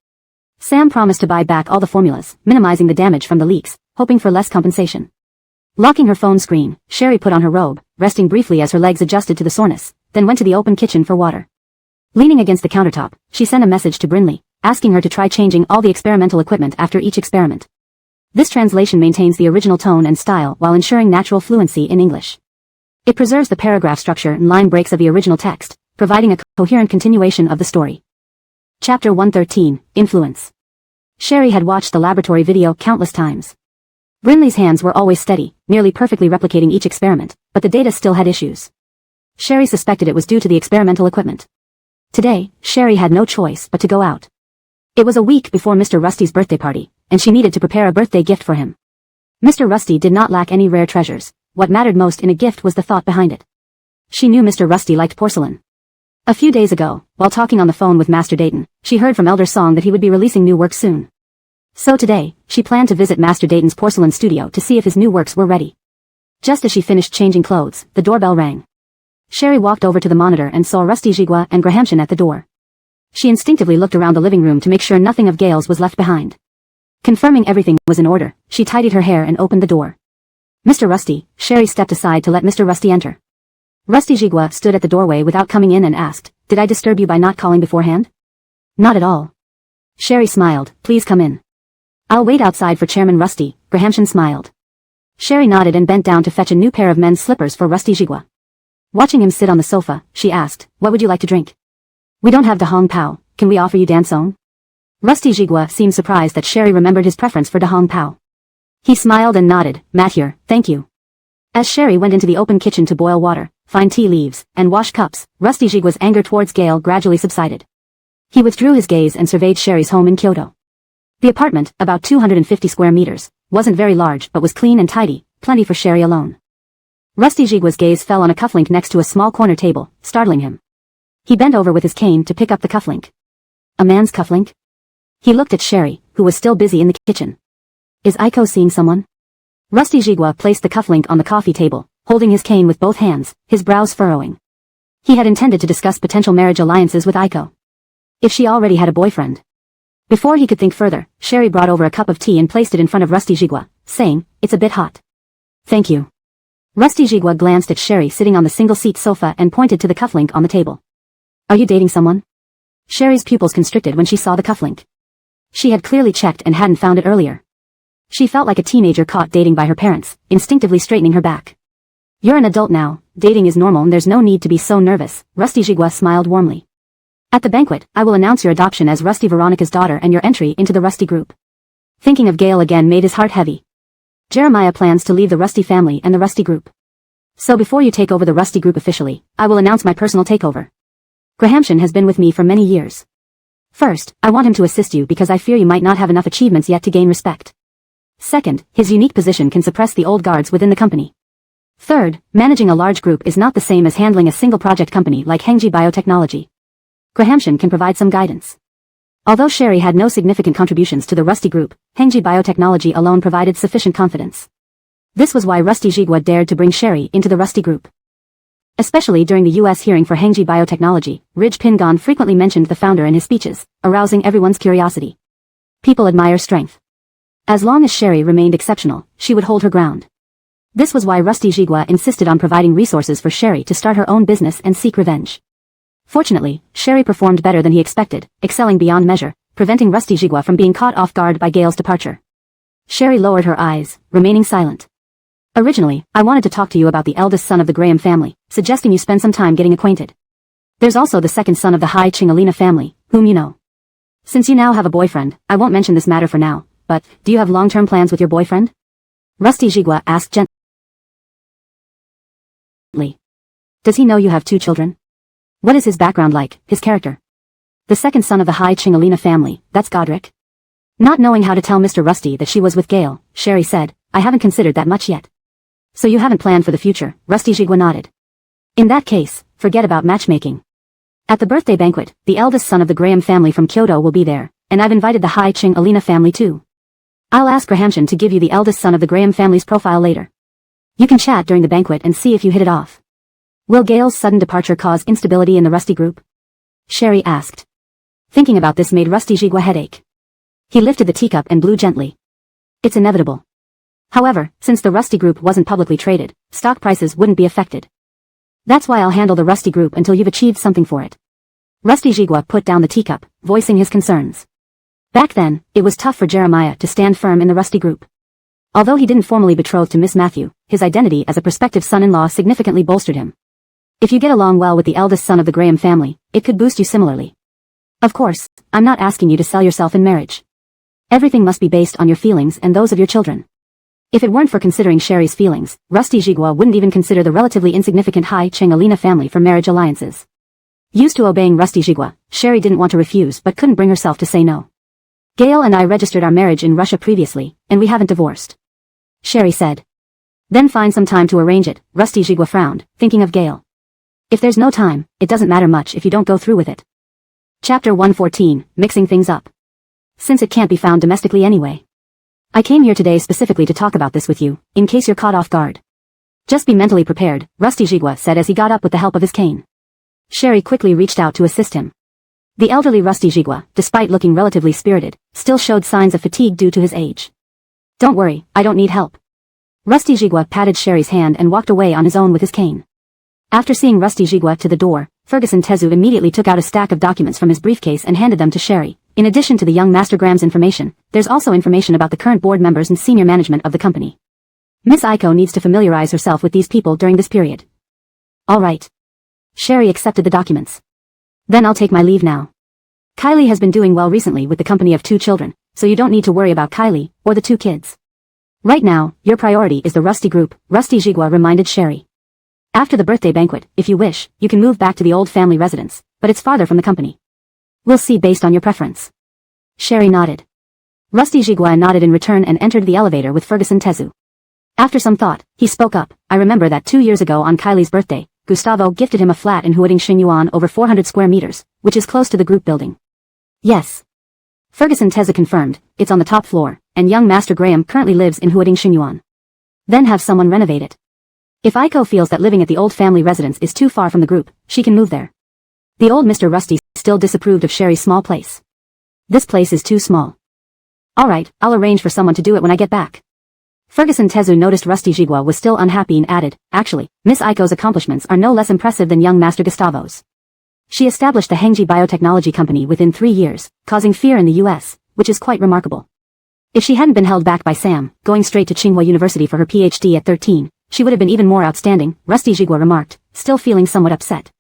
Sam promised to buy back all the formulas, minimizing the damage from the leaks, hoping for less compensation. Locking her phone screen, Sherry put on her robe, resting briefly as her legs adjusted to the soreness, then went to the open kitchen for water. Leaning against the countertop, she sent a message to Brinley, asking her to try changing all the experimental equipment after each experiment. This translation maintains the original tone and style while ensuring natural fluency in English. It preserves the paragraph structure and line breaks of the original text, providing a coherent continuation of the story. Chapter 113, Influence. Sherry had watched the laboratory video countless times. Brinley's hands were always steady, nearly perfectly replicating each experiment, but the data still had issues. Sherry suspected it was due to the experimental equipment. Today, Sherry had no choice but to go out. It was a week before Mr. Rusty's birthday party, and she needed to prepare a birthday gift for him. Mr. Rusty did not lack any rare treasures. What mattered most in a gift was the thought behind it. She knew Mr. Rusty liked porcelain. A few days ago, while talking on the phone with Master Dayton, she heard from Elder Song that he would be releasing new work soon. So today, she planned to visit Master Dayton's porcelain studio to see if his new works were ready. Just as she finished changing clothes, the doorbell rang. Sherry walked over to the monitor and saw Rusty Jigua and Grahamshin at the door. She instinctively looked around the living room to make sure nothing of Gale's was left behind. Confirming everything was in order, she tidied her hair and opened the door. Mr. Rusty, Sherry stepped aside to let Mr. Rusty enter. Rusty Jigua stood at the doorway without coming in and asked, Did I disturb you by not calling beforehand? Not at all. Sherry smiled, Please come in. I'll wait outside for Chairman Rusty, Grahamshan smiled. Sherry nodded and bent down to fetch a new pair of men's slippers for Rusty Jigua. Watching him sit on the sofa, she asked, what would you like to drink? We don't have Dahong Pao, can we offer you Dansong? Rusty Jigua seemed surprised that Sherry remembered his preference for Dahong Pao. He smiled and nodded, Matt here, thank you. As Sherry went into the open kitchen to boil water, find tea leaves, and wash cups, Rusty Jigua's anger towards Gale gradually subsided. He withdrew his gaze and surveyed Sherry's home in Kyoto. The apartment, about 250 square meters, wasn't very large but was clean and tidy, plenty for Sherry alone. Rusty Jigua's gaze fell on a cufflink next to a small corner table, startling him. He bent over with his cane to pick up the cufflink. A man's cufflink? He looked at Sherry, who was still busy in the kitchen. Is Aiko seeing someone? Rusty Jigua placed the cufflink on the coffee table, holding his cane with both hands, his brows furrowing. He had intended to discuss potential marriage alliances with Aiko. If she already had a boyfriend. Before he could think further, Sherry brought over a cup of tea and placed it in front of Rusty Jigua, saying, it's a bit hot. Thank you. Rusty Jigua glanced at Sherry sitting on the single-seat sofa and pointed to the cufflink on the table. Are you dating someone? Sherry's pupils constricted when she saw the cufflink. She had clearly checked and hadn't found it earlier. She felt like a teenager caught dating by her parents, instinctively straightening her back. You're an adult now, dating is normal and there's no need to be so nervous, Rusty Jigua smiled warmly. At the banquet, I will announce your adoption as Rusty Veronica's daughter and your entry into the Rusty group. Thinking of Gale again made his heart heavy. Jeremiah plans to leave the Rusty family and the Rusty group. So before you take over the Rusty group officially, I will announce my personal takeover. Grahamshan has been with me for many years. First, I want him to assist you because I fear you might not have enough achievements yet to gain respect. Second, his unique position can suppress the old guards within the company. Third, managing a large group is not the same as handling a single project company like Hengji Biotechnology. Grahamshan can provide some guidance. Although Sherry had no significant contributions to the Rusty group, Hengji Biotechnology alone provided sufficient confidence. This was why Rusty Jigua dared to bring Sherry into the Rusty group. Especially during the U.S. hearing for Hengji Biotechnology, Ridge Pingon frequently mentioned the founder in his speeches, arousing everyone's curiosity. People admire strength. As long as Sherry remained exceptional, she would hold her ground. This was why Rusty Jigua insisted on providing resources for Sherry to start her own business and seek revenge. Fortunately, Sherry performed better than he expected, excelling beyond measure, preventing Rusty Jigua from being caught off guard by Gale's departure. Sherry lowered her eyes, remaining silent. Originally, I wanted to talk to you about the eldest son of the Graham family, suggesting you spend some time getting acquainted. There's also the second son of the Hai Chingalina family, whom you know. Since you now have a boyfriend, I won't mention this matter for now, but, do you have long-term plans with your boyfriend? Rusty Jigua asked gently. Does he know you have 2 children? What is his background like, his character? The second son of the Hai Chingalina family, that's Godric. Not knowing how to tell Mr. Rusty that she was with Gale, Sherry said, I haven't considered that much yet. So you haven't planned for the future, Rusty Jigua nodded. In that case, forget about matchmaking. At the birthday banquet, the eldest son of the Graham family from Kyoto will be there, and I've invited the Hai Chingalina family too. I'll ask Grahamshan to give you the eldest son of the Graham family's profile later. You can chat during the banquet and see if you hit it off. Will Gale's sudden departure cause instability in the Rusty group? Sherry asked. Thinking about this made Rusty Jigua headache. He lifted the teacup and blew gently. It's inevitable. However, since the Rusty group wasn't publicly traded, stock prices wouldn't be affected. That's why I'll handle the Rusty group until you've achieved something for it. Rusty Jigua put down the teacup, voicing his concerns. Back then, it was tough for Jeremiah to stand firm in the Rusty group. Although he didn't formally betroth to Miss Matthew, his identity as a prospective son-in-law significantly bolstered him. If you get along well with the eldest son of the Graham family, it could boost you similarly. Of course, I'm not asking you to sell yourself in marriage. Everything must be based on your feelings and those of your children. If it weren't for considering Sherry's feelings, Rusty Jigua wouldn't even consider the relatively insignificant Hai Chingalina family for marriage alliances. Used to obeying Rusty Jigua, Sherry didn't want to refuse but couldn't bring herself to say no. Gale and I registered our marriage in Russia previously, and we haven't divorced. Sherry said. Then find some time to arrange it, Rusty Jigua frowned, thinking of Gale. If there's no time, it doesn't matter much if you don't go through with it. Chapter 114, Mixing Things Up. Since it can't be found domestically anyway. I came here today specifically to talk about this with you, in case you're caught off guard. Just be mentally prepared, Rusty Jigua said as he got up with the help of his cane. Sherry quickly reached out to assist him. The elderly Rusty Jigua, despite looking relatively spirited, still showed signs of fatigue due to his age. Don't worry, I don't need help. Rusty Jigua patted Sherry's hand and walked away on his own with his cane. After seeing Rusty Jigua to the door, Ferguson Tezu immediately took out a stack of documents from his briefcase and handed them to Sherry, in addition to the young Master Graham's information, there's also information about the current board members and senior management of the company. Miss Aiko needs to familiarize herself with these people during this period. All right. Sherry accepted the documents. Then I'll take my leave now. Kylie has been doing well recently with the company of 2 children, so you don't need to worry about Kylie, or the 2 kids. Right now, your priority is the Rusty Group, Rusty Jigua reminded Sherry. After the birthday banquet, if you wish, you can move back to the old family residence, but it's farther from the company. We'll see based on your preference. Sherry nodded. Rusty Jigua nodded in return and entered the elevator with Ferguson Tezu. After some thought, he spoke up. I remember that 2 years ago on Kylie's birthday, Gustavo gifted him a flat in Huading Xingyuan over 400 square meters, which is close to the group building. Yes. Ferguson Tezu confirmed, it's on the top floor, and young Master Graham currently lives in Huading Xingyuan. Then have someone renovate it. If Aiko feels that living at the old family residence is too far from the group, she can move there. The old Mr. Rusty still disapproved of Sherry's small place. This place is too small. Alright, I'll arrange for someone to do it when I get back. Ferguson Tezu noticed Rusty Jigua was still unhappy and added, actually, Miss Aiko's accomplishments are no less impressive than young Master Gustavo's. She established the Hengji Biotechnology Company within 3 years, causing fear in the US, which is quite remarkable. If she hadn't been held back by Sam, going straight to Tsinghua University for her PhD at 13, she would have been even more outstanding, Rusty Jigua remarked, still feeling somewhat upset.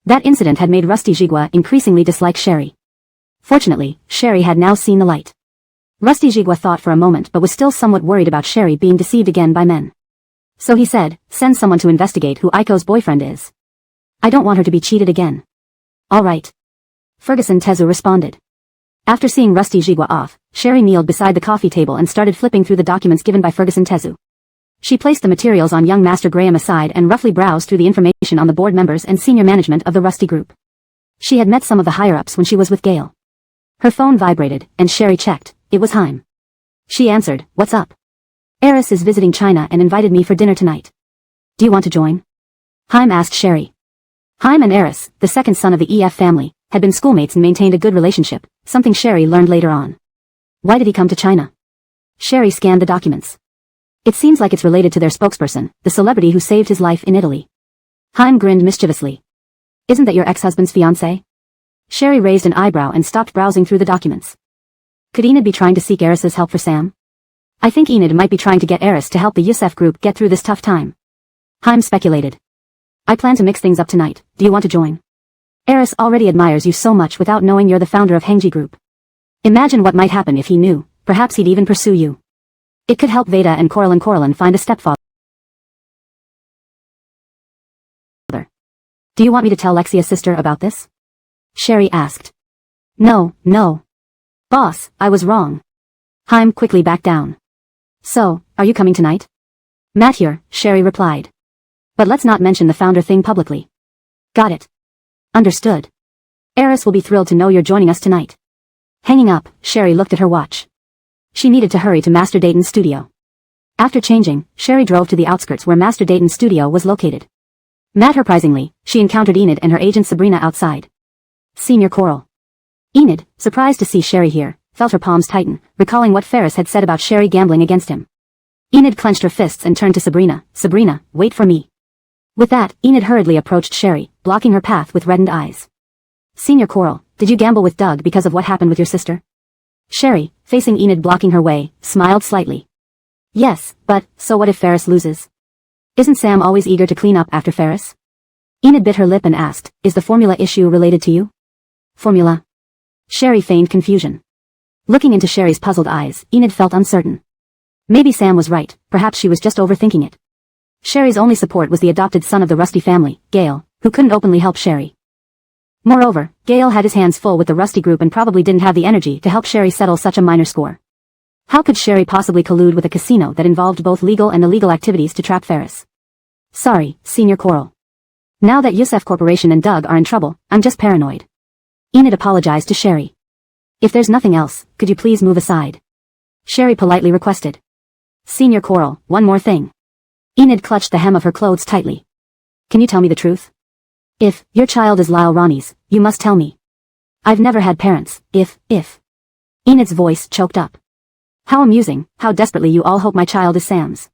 That incident had made Rusty Jigua increasingly dislike Sherry. Fortunately, Sherry had now seen the light. Rusty Jigua thought for a moment but was still somewhat worried about Sherry being deceived again by men. So he said, send someone to investigate who Aiko's boyfriend is. I don't want her to be cheated again. All right. Ferguson Tezu responded. After seeing Rusty Jigua off, Sherry kneeled beside the coffee table and started flipping through the documents given by Ferguson Tezu. She placed the materials on young Master Graham aside and roughly browsed through the information on the board members and senior management of the Rusty Group. She had met some of the higher-ups when she was with Gale. Her phone vibrated, and Sherry checked. It was Haim. She answered, what's up? Eris is visiting China and invited me for dinner tonight. Do you want to join? Haim asked Sherry. Haim and Eris, the second son of the EF family, had been schoolmates and maintained a good relationship, something Sherry learned later on. Why did he come to China? Sherry scanned the documents. It seems like it's related to their spokesperson, the celebrity who saved his life in Italy. Haim grinned mischievously. Isn't that your ex-husband's fiancé? Sherry raised an eyebrow and stopped browsing through the documents. Could Enid be trying to seek Eris's help for Sam? I think Enid might be trying to get Eris to help the Yusef group get through this tough time. Haim speculated. I plan to mix things up tonight. Do you want to join? Eris already admires you so much without knowing you're the founder of Hengji Group. Imagine what might happen if he knew. Perhaps he'd even pursue you. It could help Veda and Coraline find a stepfather. Do you want me to tell Lexia's sister about this? Sherry asked. No. Boss, I was wrong. Haim quickly backed down. So, are you coming tonight? Matt here, Sherry replied. But let's not mention the founder thing publicly. Got it. Understood. Eris will be thrilled to know you're joining us tonight. Hanging up, Sherry looked at her watch. She needed to hurry to Master Dayton's studio. After changing, Sherry drove to the outskirts where Master Dayton's studio was located. Not surprisingly, she encountered Enid and her agent Sabrina outside. Senior Coral. Enid, surprised to see Sherry here, felt her palms tighten, recalling what Ferris had said about Sherry gambling against him. Enid clenched her fists and turned to Sabrina. Sabrina, wait for me. With that, Enid hurriedly approached Sherry, blocking her path with reddened eyes. Senior Coral, did you gamble with Doug because of what happened with your sister? Sherry, facing Enid blocking her way, smiled slightly. Yes, but, so what if Ferris loses? Isn't Sam always eager to clean up after Ferris? Enid bit her lip and asked, is the formula issue related to you? Formula? Sherry feigned confusion. Looking into Sherry's puzzled eyes, Enid felt uncertain. Maybe Sam was right, perhaps she was just overthinking it. Sherry's only support was the adopted son of the Rusty family, Gale, who couldn't openly help Sherry. Moreover, Gale had his hands full with the Rusty group and probably didn't have the energy to help Sherry settle such a minor score. How could Sherry possibly collude with a casino that involved both legal and illegal activities to trap Ferris? Sorry, Senior Coral. Now that Yusef Corporation and Doug are in trouble, I'm just paranoid. Enid apologized to Sherry. If there's nothing else, could you please move aside? Sherry politely requested. Senior Coral, one more thing. Enid clutched the hem of her clothes tightly. Can you tell me the truth? If your child is Lyle Ronnie's, you must tell me. I've never had parents, if. Enid's voice choked up. How amusing, how desperately you all hope my child is Sam's.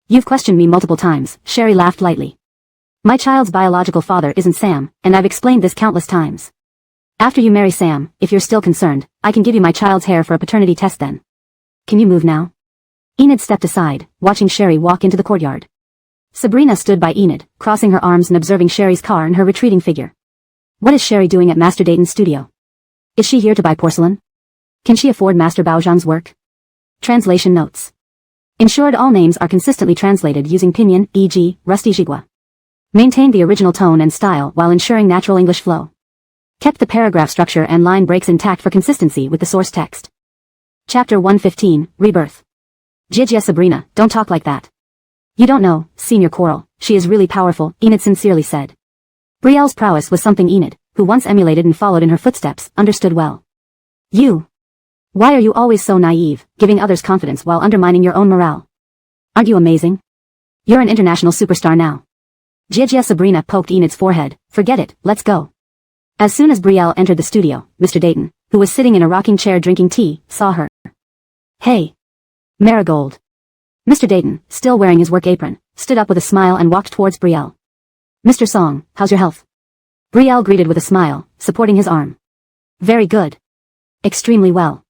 You've questioned me multiple times, Sherry laughed lightly. My child's biological father isn't Sam, and I've explained this countless times. After you marry Sam, if you're still concerned, I can give you my child's hair for a paternity test then. Can you move now? Enid stepped aside, watching Sherry walk into the courtyard. Sabrina stood by Enid, crossing her arms and observing Sherry's car and her retreating figure. What is Sherry doing at Master Dayton's studio? Is she here to buy porcelain? Can she afford Master Baozhan's work? Translation notes. Ensured all names are consistently translated using pinyin, e.g., Rusty Jigua. Maintained the original tone and style while ensuring natural English flow. Kept the paragraph structure and line breaks intact for consistency with the source text. Chapter 115, Rebirth. Jijia Sabrina, don't talk like that. You don't know, Senior Coral, she is really powerful, Enid sincerely said. Brielle's prowess was something Enid, who once emulated and followed in her footsteps, understood well. You. Why are you always so naive, giving others confidence while undermining your own morale? Aren't you amazing? You're an international superstar now. Jijia Sabrina poked Enid's forehead. Forget it, let's go. As soon as Brielle entered the studio, Mr. Dayton, who was sitting in a rocking chair drinking tea, saw her. Hey. Marigold. Mr. Dayton, still wearing his work apron, stood up with a smile and walked towards Brielle. Mr. Song, how's your health? Brielle greeted with a smile, supporting his arm. Very good. Extremely well.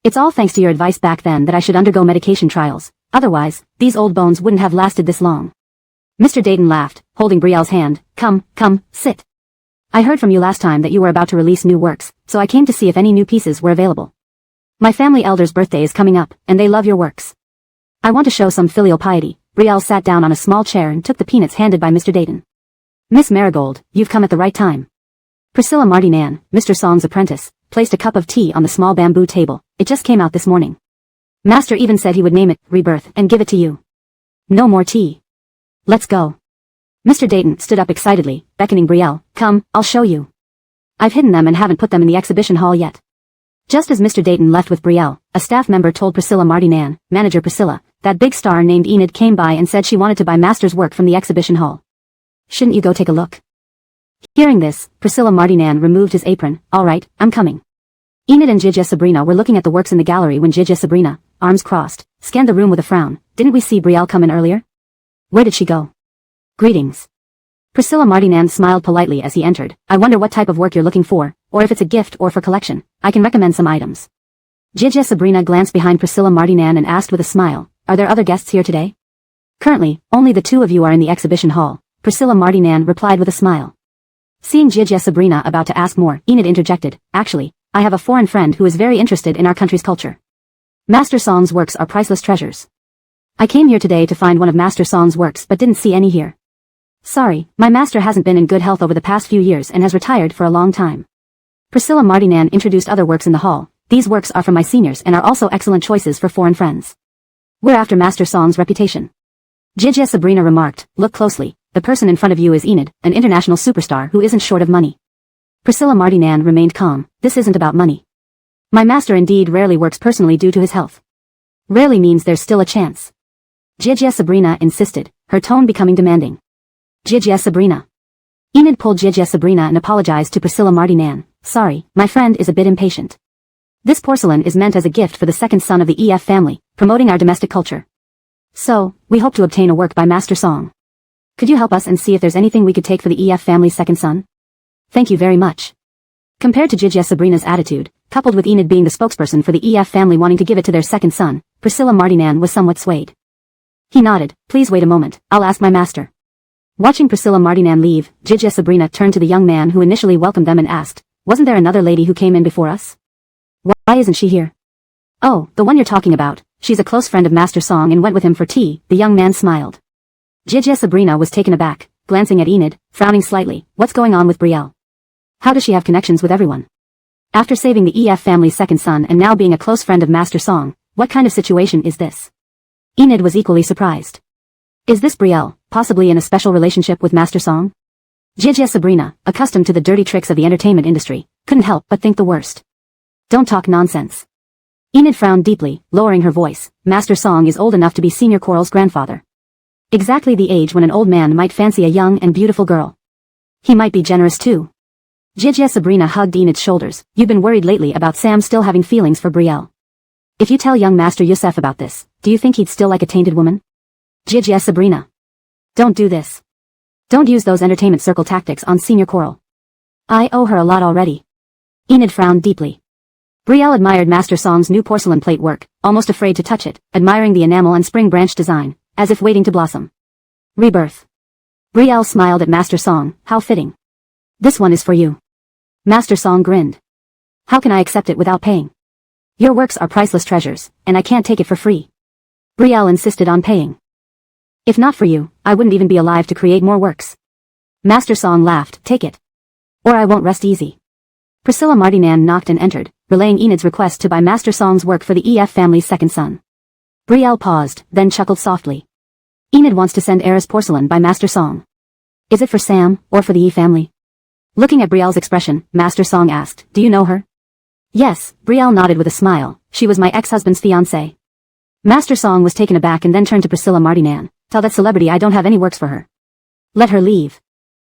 It's all thanks to your advice back then that I should undergo medication trials, otherwise, these old bones wouldn't have lasted this long. Mr. Dayton laughed, holding Brielle's hand. Come, sit. I heard from you last time that you were about to release new works, so I came to see if any new pieces were available. My family elder's birthday is coming up, and they love your works. I want to show some filial piety. Brielle sat down on a small chair and took the peanuts handed by Mr. Dayton. Miss Marigold, you've come at the right time. Priscilla Martinan, Mr. Song's apprentice, placed a cup of tea on the small bamboo table. It just came out this morning. Master even said he would name it Rebirth and give it to you. No more tea. Let's go. Mr. Dayton stood up excitedly, beckoning Brielle. Come, I'll show you. I've hidden them and haven't put them in the exhibition hall yet. Just as Mr. Dayton left with Brielle, a staff member told Priscilla Martinan, Manager Priscilla, that big star named Enid came by and said she wanted to buy Master's work from the exhibition hall. Shouldn't you go take a look? Hearing this, Priscilla Martinan removed his apron. All right, I'm coming. Enid and Jijia Sabrina were looking at the works in the gallery when Jijia Sabrina, arms crossed, scanned the room with a frown. Didn't we see Brielle come in earlier? Where did she go? Greetings. Priscilla Martinan smiled politely as he entered. I wonder what type of work you're looking for, or if it's a gift or for collection. I can recommend some items. Jijia Sabrina glanced behind Priscilla Martinan and asked with a smile, are there other guests here today? Currently, only the two of you are in the exhibition hall, Priscilla Martinan replied with a smile. Seeing Jijia Sabrina about to ask more, Enid interjected, actually, I have a foreign friend who is very interested in our country's culture. Master Song's works are priceless treasures. I came here today to find one of Master Song's works but didn't see any here. Sorry, my master hasn't been in good health over the past few years and has retired for a long time. Priscilla Martinan introduced other works in the hall. These works are from my seniors and are also excellent choices for foreign friends. We're after Master Song's reputation. Jijia Sabrina remarked, look closely, the person in front of you is Enid, an international superstar who isn't short of money. Priscilla Martinan remained calm, this isn't about money. My master indeed rarely works personally due to his health. Rarely means there's still a chance. Jijia Sabrina insisted, her tone becoming demanding. Jijia Sabrina. Enid pulled Jijia Sabrina and apologized to Priscilla Martinan. Sorry, my friend is a bit impatient. This porcelain is meant as a gift for the second son of the EF family, promoting our domestic culture. So, we hope to obtain a work by Master Song. Could you help us and see if there's anything we could take for the EF family's second son? Thank you very much. Compared to Jijia Sabrina's attitude, coupled with Enid being the spokesperson for the EF family wanting to give it to their second son, Priscilla Martinan was somewhat swayed. He nodded, please wait a moment, I'll ask my master. Watching Priscilla Martinan leave, Jijia Sabrina turned to the young man who initially welcomed them and asked, wasn't there another lady who came in before us? Why isn't she here? Oh, the one you're talking about, she's a close friend of Master Song and went with him for tea, the young man smiled. Jijia Sabrina was taken aback, glancing at Enid, frowning slightly, what's going on with Brielle? How does she have connections with everyone? After saving the EF family's second son and now being a close friend of Master Song, what kind of situation is this? Enid was equally surprised. Is this Brielle, possibly in a special relationship with Master Song? Jijia Sabrina, accustomed to the dirty tricks of the entertainment industry, couldn't help but think the worst. Don't talk nonsense. Enid frowned deeply, lowering her voice. Master Song is old enough to be Senior Coral's grandfather. Exactly the age when an old man might fancy a young and beautiful girl. He might be generous too. Jijia Sabrina hugged Enid's shoulders. You've been worried lately about Sam still having feelings for Brielle. If you tell young Master Youssef about this, do you think he'd still like a tainted woman? Jijia Sabrina. Don't do this. Don't use those entertainment circle tactics on Senior Coral. I owe her a lot already. Enid frowned deeply. Brielle admired Master Song's new porcelain plate work, almost afraid to touch it, admiring the enamel and spring branch design, as if waiting to blossom. Rebirth. Brielle smiled at Master Song, how fitting. This one is for you. Master Song grinned. How can I accept it without paying? Your works are priceless treasures, and I can't take it for free. Brielle insisted on paying. If not for you, I wouldn't even be alive to create more works. Master Song laughed, take it. Or I won't rest easy. Priscilla Martinan knocked and entered, relaying Enid's request to buy Master Song's work for the EF family's second son. Brielle paused, then chuckled softly. Enid wants to send Eris porcelain by Master Song. Is it for Sam, or for the E family? Looking at Brielle's expression, Master Song asked, do you know her? Yes, Brielle nodded with a smile, she was my ex-husband's fiancée. Master Song was taken aback and then turned to Priscilla Martinan, tell that celebrity I don't have any works for her. Let her leave.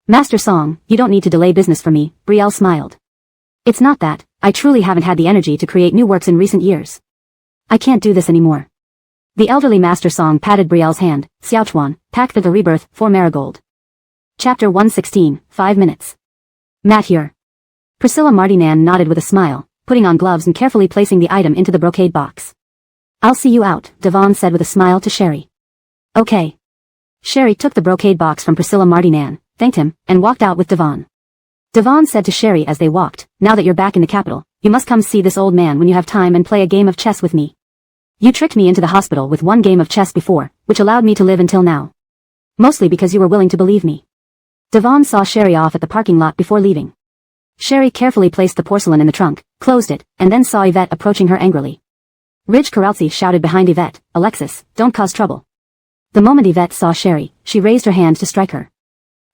Master Song, you don't need to delay business for me, Brielle smiled. It's not that, I truly haven't had the energy to create new works in recent years. I can't do this anymore. The elderly Master Song patted Brielle's hand, Xiaochuan, pack the rebirth, for Marigold. Chapter 116, 5 minutes. Matt here. Priscilla Martinan nodded with a smile, putting on gloves and carefully placing the item into the brocade box. I'll see you out, Devon said with a smile to Sherry. Okay. Sherry took the brocade box from Priscilla Martinan, thanked him, and walked out with Devon. Devon said to Sherry as they walked, now that you're back in the capital, you must come see this old man when you have time and play a game of chess with me. You tricked me into the hospital with one game of chess before, which allowed me to live until now. Mostly because you were willing to believe me. Devon saw Sherry off at the parking lot before leaving. Sherry carefully placed the porcelain in the trunk, closed it, and then saw Yvette approaching her angrily. Ridge Karaltsi shouted behind Yvette, Alexis, don't cause trouble. The moment Yvette saw Sherry, she raised her hand to strike her.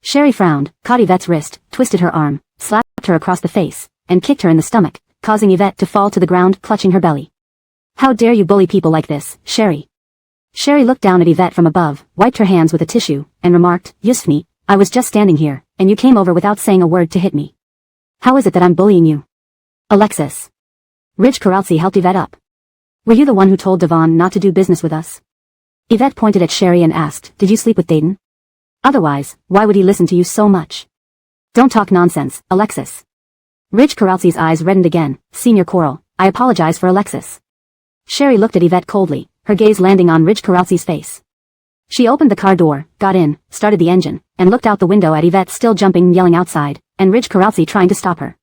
Sherry frowned, caught Yvette's wrist, twisted her arm, slapped her across the face, and kicked her in the stomach, causing Yvette to fall to the ground, clutching her belly. How dare you bully people like this, Sherry? Sherry looked down at Yvette from above, wiped her hands with a tissue, and remarked, Yusufni, I was just standing here, and you came over without saying a word to hit me. How is it that I'm bullying you? Alexis. Ridge Karaltsi helped Yvette up. Were you the one who told Devon not to do business with us? Yvette pointed at Sherry and asked, did you sleep with Dayton? Otherwise, why would he listen to you so much? Don't talk nonsense, Alexis. Ridge Karaltsi's eyes reddened again, Senior Quarrel, I apologize for Alexis. Sherry looked at Yvette coldly, her gaze landing on Ridge Karaltsi's face. She opened the car door, got in, started the engine, and looked out the window at Yvette still jumping and yelling outside, and Ridge Karaltsi trying to stop her.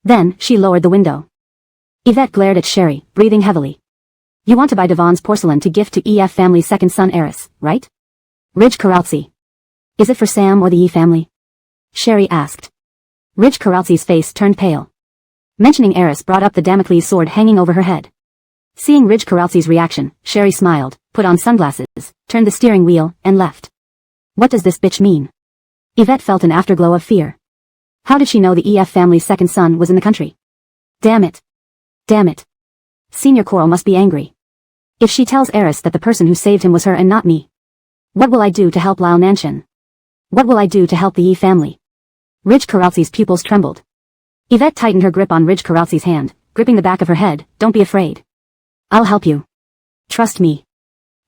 Then, she lowered the window. Yvette glared at Sherry, breathing heavily. You want to buy Devon's porcelain to gift to EF family's second son Eris, right? Ridge Karaltsi. Is it for Sam or the E family? Sherry asked. Ridge Karaltsi's face turned pale. Mentioning Eris brought up the Damocles sword hanging over her head. Seeing Ridge Karaltsi's reaction, Sherry smiled, put on sunglasses, turned the steering wheel, and left. What does this bitch mean? Yvette felt an afterglow of fear. How did she know the EF family's second son was in the country? Damn it. Damn it. Senior Coral must be angry. If she tells Eris that the person who saved him was her and not me. What will I do to help Lyle Nanshan? What will I do to help the E family? Ridge Karaltsi's pupils trembled. Yvette tightened her grip on Ridge Karaltsi's hand, gripping the back of her head, don't be afraid. I'll help you. Trust me.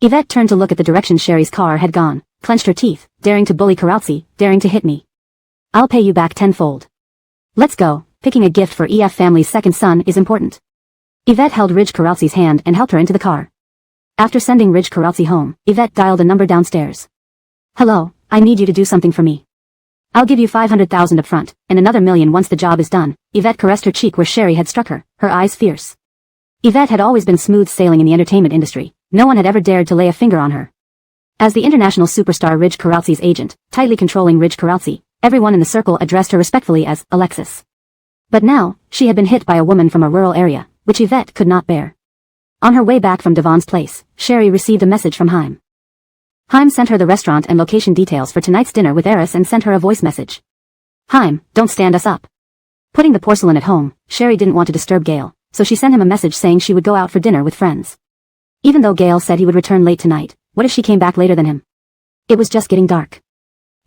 Yvette turned to look at the direction Sherry's car had gone, clenched her teeth, daring to bully Karaltsi, daring to hit me. I'll pay you back tenfold. Let's go, picking a gift for EF family's second son is important. Yvette held Ridge Karaltsi's hand and helped her into the car. After sending Ridge Karaltsi home, Yvette dialed a number downstairs. Hello, I need you to do something for me. I'll give you 500,000 up front, and another million once the job is done. Yvette caressed her cheek where Sherry had struck her, her eyes fierce. Yvette had always been smooth sailing in the entertainment industry, no one had ever dared to lay a finger on her. As the international superstar Ridge Karaltsi's agent, tightly controlling Ridge Karaltsi, everyone in the circle addressed her respectfully as Alexis. But now, she had been hit by a woman from a rural area, which Yvette could not bear. On her way back from Devon's place, Sherry received a message from Haim. Haim sent her the restaurant and location details for tonight's dinner with Eris and sent her a voice message. Haim, don't stand us up. Putting the porcelain at home, Sherry didn't want to disturb Gale, so she sent him a message saying she would go out for dinner with friends. Even though Gale said he would return late tonight, what if she came back later than him? It was just getting dark.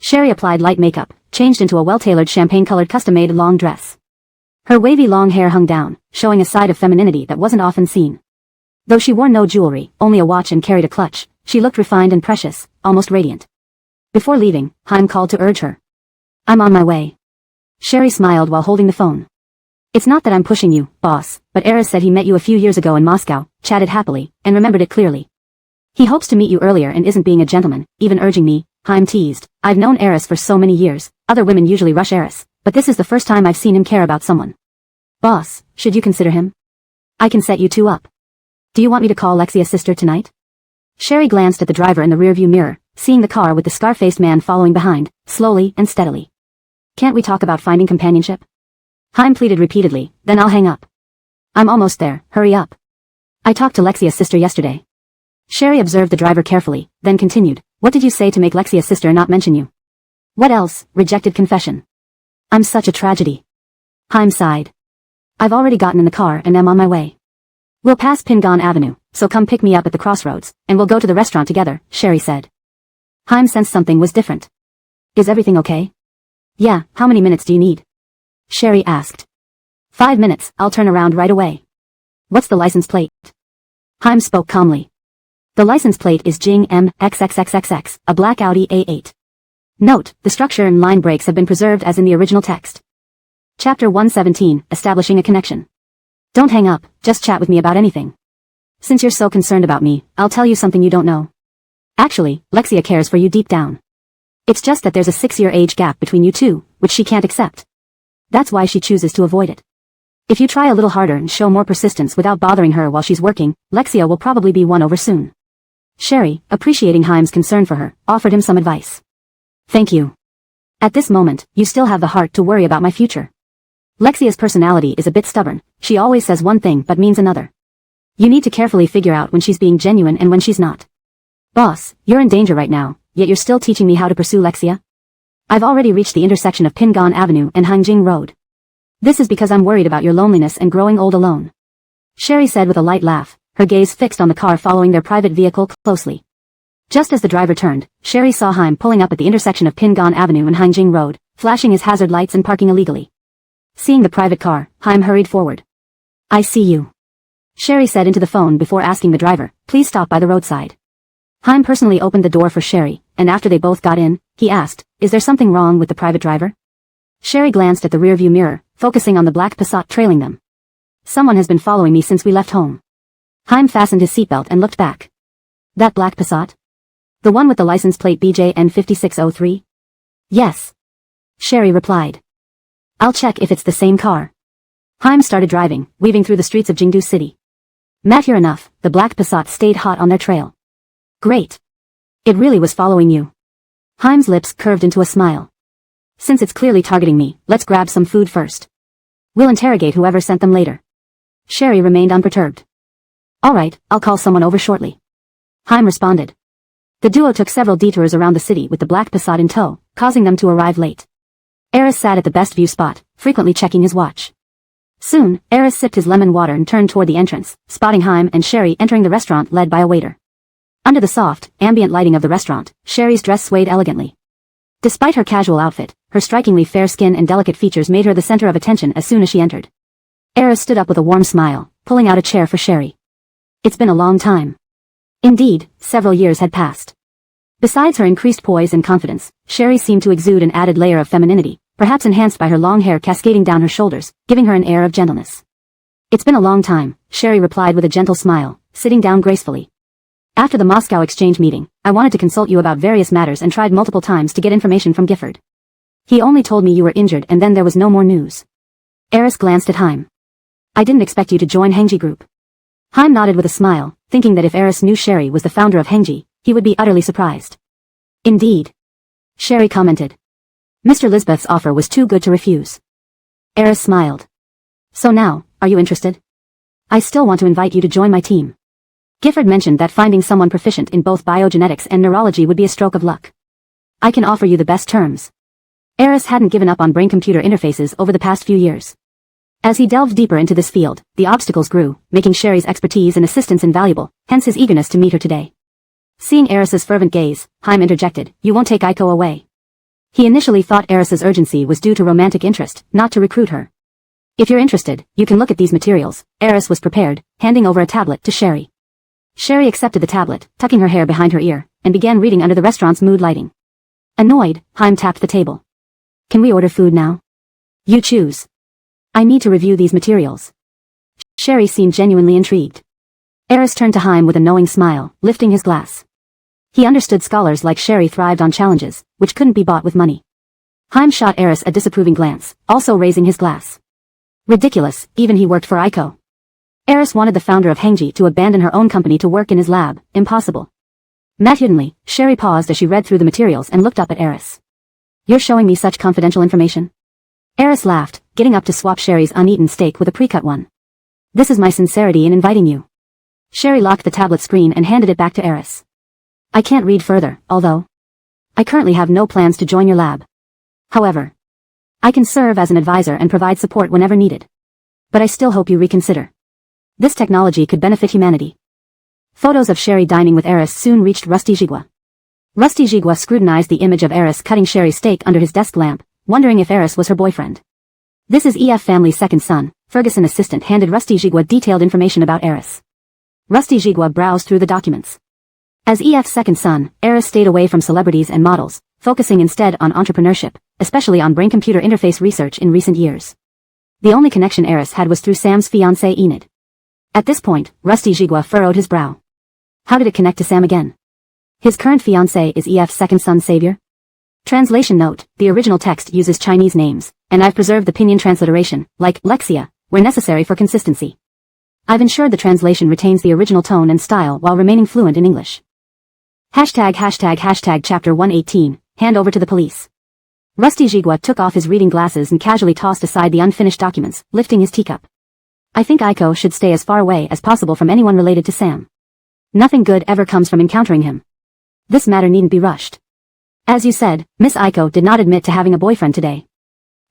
Sherry applied light makeup, changed into a well-tailored champagne-colored custom-made long dress. Her wavy long hair hung down, showing a side of femininity that wasn't often seen. Though she wore no jewelry, only a watch and carried a clutch, she looked refined and precious, almost radiant. Before leaving, Haim called to urge her. I'm on my way. Sherry smiled while holding the phone. It's not that I'm pushing you, boss, but Eris said he met you a few years ago in Moscow, chatted happily, and remembered it clearly. He hopes to meet you earlier and isn't being a gentleman, even urging me. Haim teased. I've known Eris for so many years. Other women usually rush Eris, but this is the first time I've seen him care about someone. Boss, should you consider him? I can set you two up. Do you want me to call Lexia's sister tonight? Sherry glanced at the driver in the rearview mirror, seeing the car with the scar-faced man following behind, slowly and steadily. Can't we talk about finding companionship? Haim pleaded repeatedly, then I'll hang up. I'm almost there, hurry up. I talked to Lexia's sister yesterday. Sherry observed the driver carefully, then continued, what did you say to make Lexia's sister not mention you? What else? Rejected confession. I'm such a tragedy. Haim sighed. I've already gotten in the car and am on my way. We'll pass Pingon Avenue, so come pick me up at the crossroads, and we'll go to the restaurant together, Sherry said. Haim sensed something was different. Is everything okay? Yeah, how many minutes do you need? Sherry asked. 5 minutes, I'll turn around right away. What's the license plate? Haim spoke calmly. The license plate is Jing M XXXXX, a black Audi A8. Note, the structure and line breaks have been preserved as in the original text. Chapter 117, Establishing a Connection. Don't hang up, just chat with me about anything. Since you're so concerned about me, I'll tell you something you don't know. Actually, Lexia cares for you deep down. It's just that there's a 6-year age gap between you two, which she can't accept. That's why she chooses to avoid it. If you try a little harder and show more persistence without bothering her while she's working, Lexia will probably be won over soon. Sherry, appreciating Haim's concern for her, offered him some advice. Thank you. At this moment, you still have the heart to worry about my future. Lexia's personality is a bit stubborn, she always says one thing but means another. You need to carefully figure out when she's being genuine and when she's not. Boss, you're in danger right now, yet you're still teaching me how to pursue Lexia? I've already reached the intersection of Pingon Avenue and Hanjing Road. This is because I'm worried about your loneliness and growing old alone. Sherry said with a light laugh, her gaze fixed on the car following their private vehicle closely. Just as the driver turned, Sherry saw Haim pulling up at the intersection of Pingon Avenue and Hanjing Road, flashing his hazard lights and parking illegally. Seeing the private car, Haim hurried forward. I see you. Sherry said into the phone before asking the driver, please stop by the roadside. Haim personally opened the door for Sherry, and after they both got in, he asked, is there something wrong with the private driver? Sherry glanced at the rearview mirror, focusing on the black Passat trailing them. Someone has been following me since we left home. Haim fastened his seatbelt and looked back. That black Passat? The one with the license plate BJN 5603? Yes. Sherry replied. I'll check if it's the same car. Haim started driving, weaving through the streets of Jingdu City. Mature enough, the black Passat stayed hot on their trail. Great. It really was following you. Haim's lips curved into a smile. Since it's clearly targeting me, let's grab some food first. We'll interrogate whoever sent them later. Sherry remained unperturbed. Alright, I'll call someone over shortly. Haim responded. The duo took several detours around the city with the black Passat in tow, causing them to arrive late. Eris sat at the best view spot, frequently checking his watch. Soon, Eris sipped his lemon water and turned toward the entrance, spotting Haim and Sherry entering the restaurant led by a waiter. Under the soft, ambient lighting of the restaurant, Sherry's dress swayed elegantly. Despite her casual outfit, her strikingly fair skin and delicate features made her the center of attention as soon as she entered. Eris stood up with a warm smile, pulling out a chair for Sherry. It's been a long time. Indeed, several years had passed. Besides her increased poise and confidence, Sherry seemed to exude an added layer of femininity, perhaps enhanced by her long hair cascading down her shoulders, giving her an air of gentleness. It's been a long time, Sherry replied with a gentle smile, sitting down gracefully. After the Moscow exchange meeting, I wanted to consult you about various matters and tried multiple times to get information from Gifford. He only told me you were injured and then there was no more news. Eris glanced at Haim. I didn't expect you to join Hengji Group. Haim nodded with a smile, thinking that if Eris knew Sherry was the founder of Hengji, he would be utterly surprised. Indeed. Sherry commented. Mr. Lisbeth's offer was too good to refuse. Eris smiled. So now, are you interested? I still want to invite you to join my team. Gifford mentioned that finding someone proficient in both biogenetics and neurology would be a stroke of luck. I can offer you the best terms. Eris hadn't given up on brain-computer interfaces over the past few years. As he delved deeper into this field, the obstacles grew, making Sherry's expertise and assistance invaluable, hence his eagerness to meet her today. Seeing Eris's fervent gaze, Haim interjected, you won't take Aiko away. He initially thought Eris's urgency was due to romantic interest, not to recruit her. If you're interested, you can look at these materials. Eris was prepared, handing over a tablet to Sherry. Sherry accepted the tablet, tucking her hair behind her ear, and began reading under the restaurant's mood lighting. Annoyed, Haim tapped the table. Can we order food now? You choose. I need to review these materials. Sherry seemed genuinely intrigued. Eris turned to Haim with a knowing smile, lifting his glass. He understood scholars like Sherry thrived on challenges, which couldn't be bought with money. Haim shot Eris a disapproving glance, also raising his glass. Ridiculous, even he worked for Aiko. Eris wanted the founder of Hengji to abandon her own company to work in his lab, impossible. Matudinly, Sherry paused as she read through the materials and looked up at Eris. You're showing me such confidential information? Eris laughed, getting up to swap Sherry's uneaten steak with a pre-cut one. This is my sincerity in inviting you. Sherry locked the tablet screen and handed it back to Eris. I can't read further, although I currently have no plans to join your lab. However, I can serve as an advisor and provide support whenever needed. But I still hope you reconsider. This technology could benefit humanity. Photos of Sherry dining with Eris soon reached Rusty Jigua. Rusty Jigua scrutinized the image of Eris cutting Sherry's steak under his desk lamp, wondering if Eris was her boyfriend. This is EF family's second son. Ferguson assistant handed Rusty Jigua detailed information about Eris. Rusty Jigua browsed through the documents. As EF's second son, Eris stayed away from celebrities and models, focusing instead on entrepreneurship, especially on brain-computer interface research in recent years. The only connection Eris had was through Sam's fiancée Enid. At this point, Rusty Jigua furrowed his brow. How did it connect to Sam again? His current fiancée is EF's second son Savior? Translation note, the original text uses Chinese names, and I've preserved the pinyin transliteration, like Lexia, where necessary for consistency. I've ensured the translation retains the original tone and style while remaining fluent in English. ##### Chapter 118, Hand over to the police. Rusty Jigua took off his reading glasses and casually tossed aside the unfinished documents, lifting his teacup. I think Aiko should stay as far away as possible from anyone related to Sam. Nothing good ever comes from encountering him. This matter needn't be rushed. As you said, Miss Aiko did not admit to having a boyfriend today.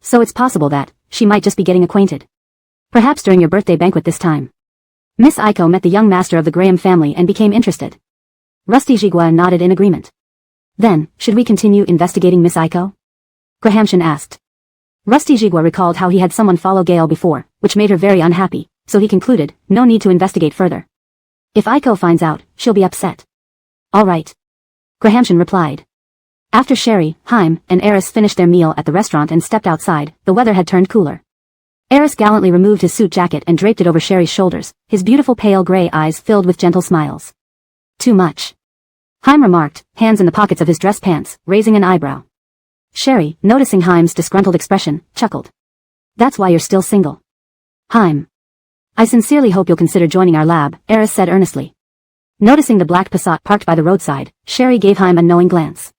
So it's possible that she might just be getting acquainted. Perhaps during your birthday banquet this time. Miss Aiko met the young master of the Graham family and became interested. Rusty Jigua nodded in agreement. Then, should we continue investigating Miss Aiko? Grahamshan asked. Rusty Jigua recalled how he had someone follow Gale before, which made her very unhappy, so he concluded, no need to investigate further. If Aiko finds out, she'll be upset. All right. Grahamshan replied. After Sherry, Haim, and Eris finished their meal at the restaurant and stepped outside, the weather had turned cooler. Eris gallantly removed his suit jacket and draped it over Sherry's shoulders, his beautiful pale gray eyes filled with gentle smiles. Too much. Haim remarked, hands in the pockets of his dress pants, raising an eyebrow. Sherry, noticing Haim's disgruntled expression, chuckled. That's why you're still single. Haim. I sincerely hope you'll consider joining our lab, Eris said earnestly. Noticing the black Passat parked by the roadside, Sherry gave Haim a knowing glance.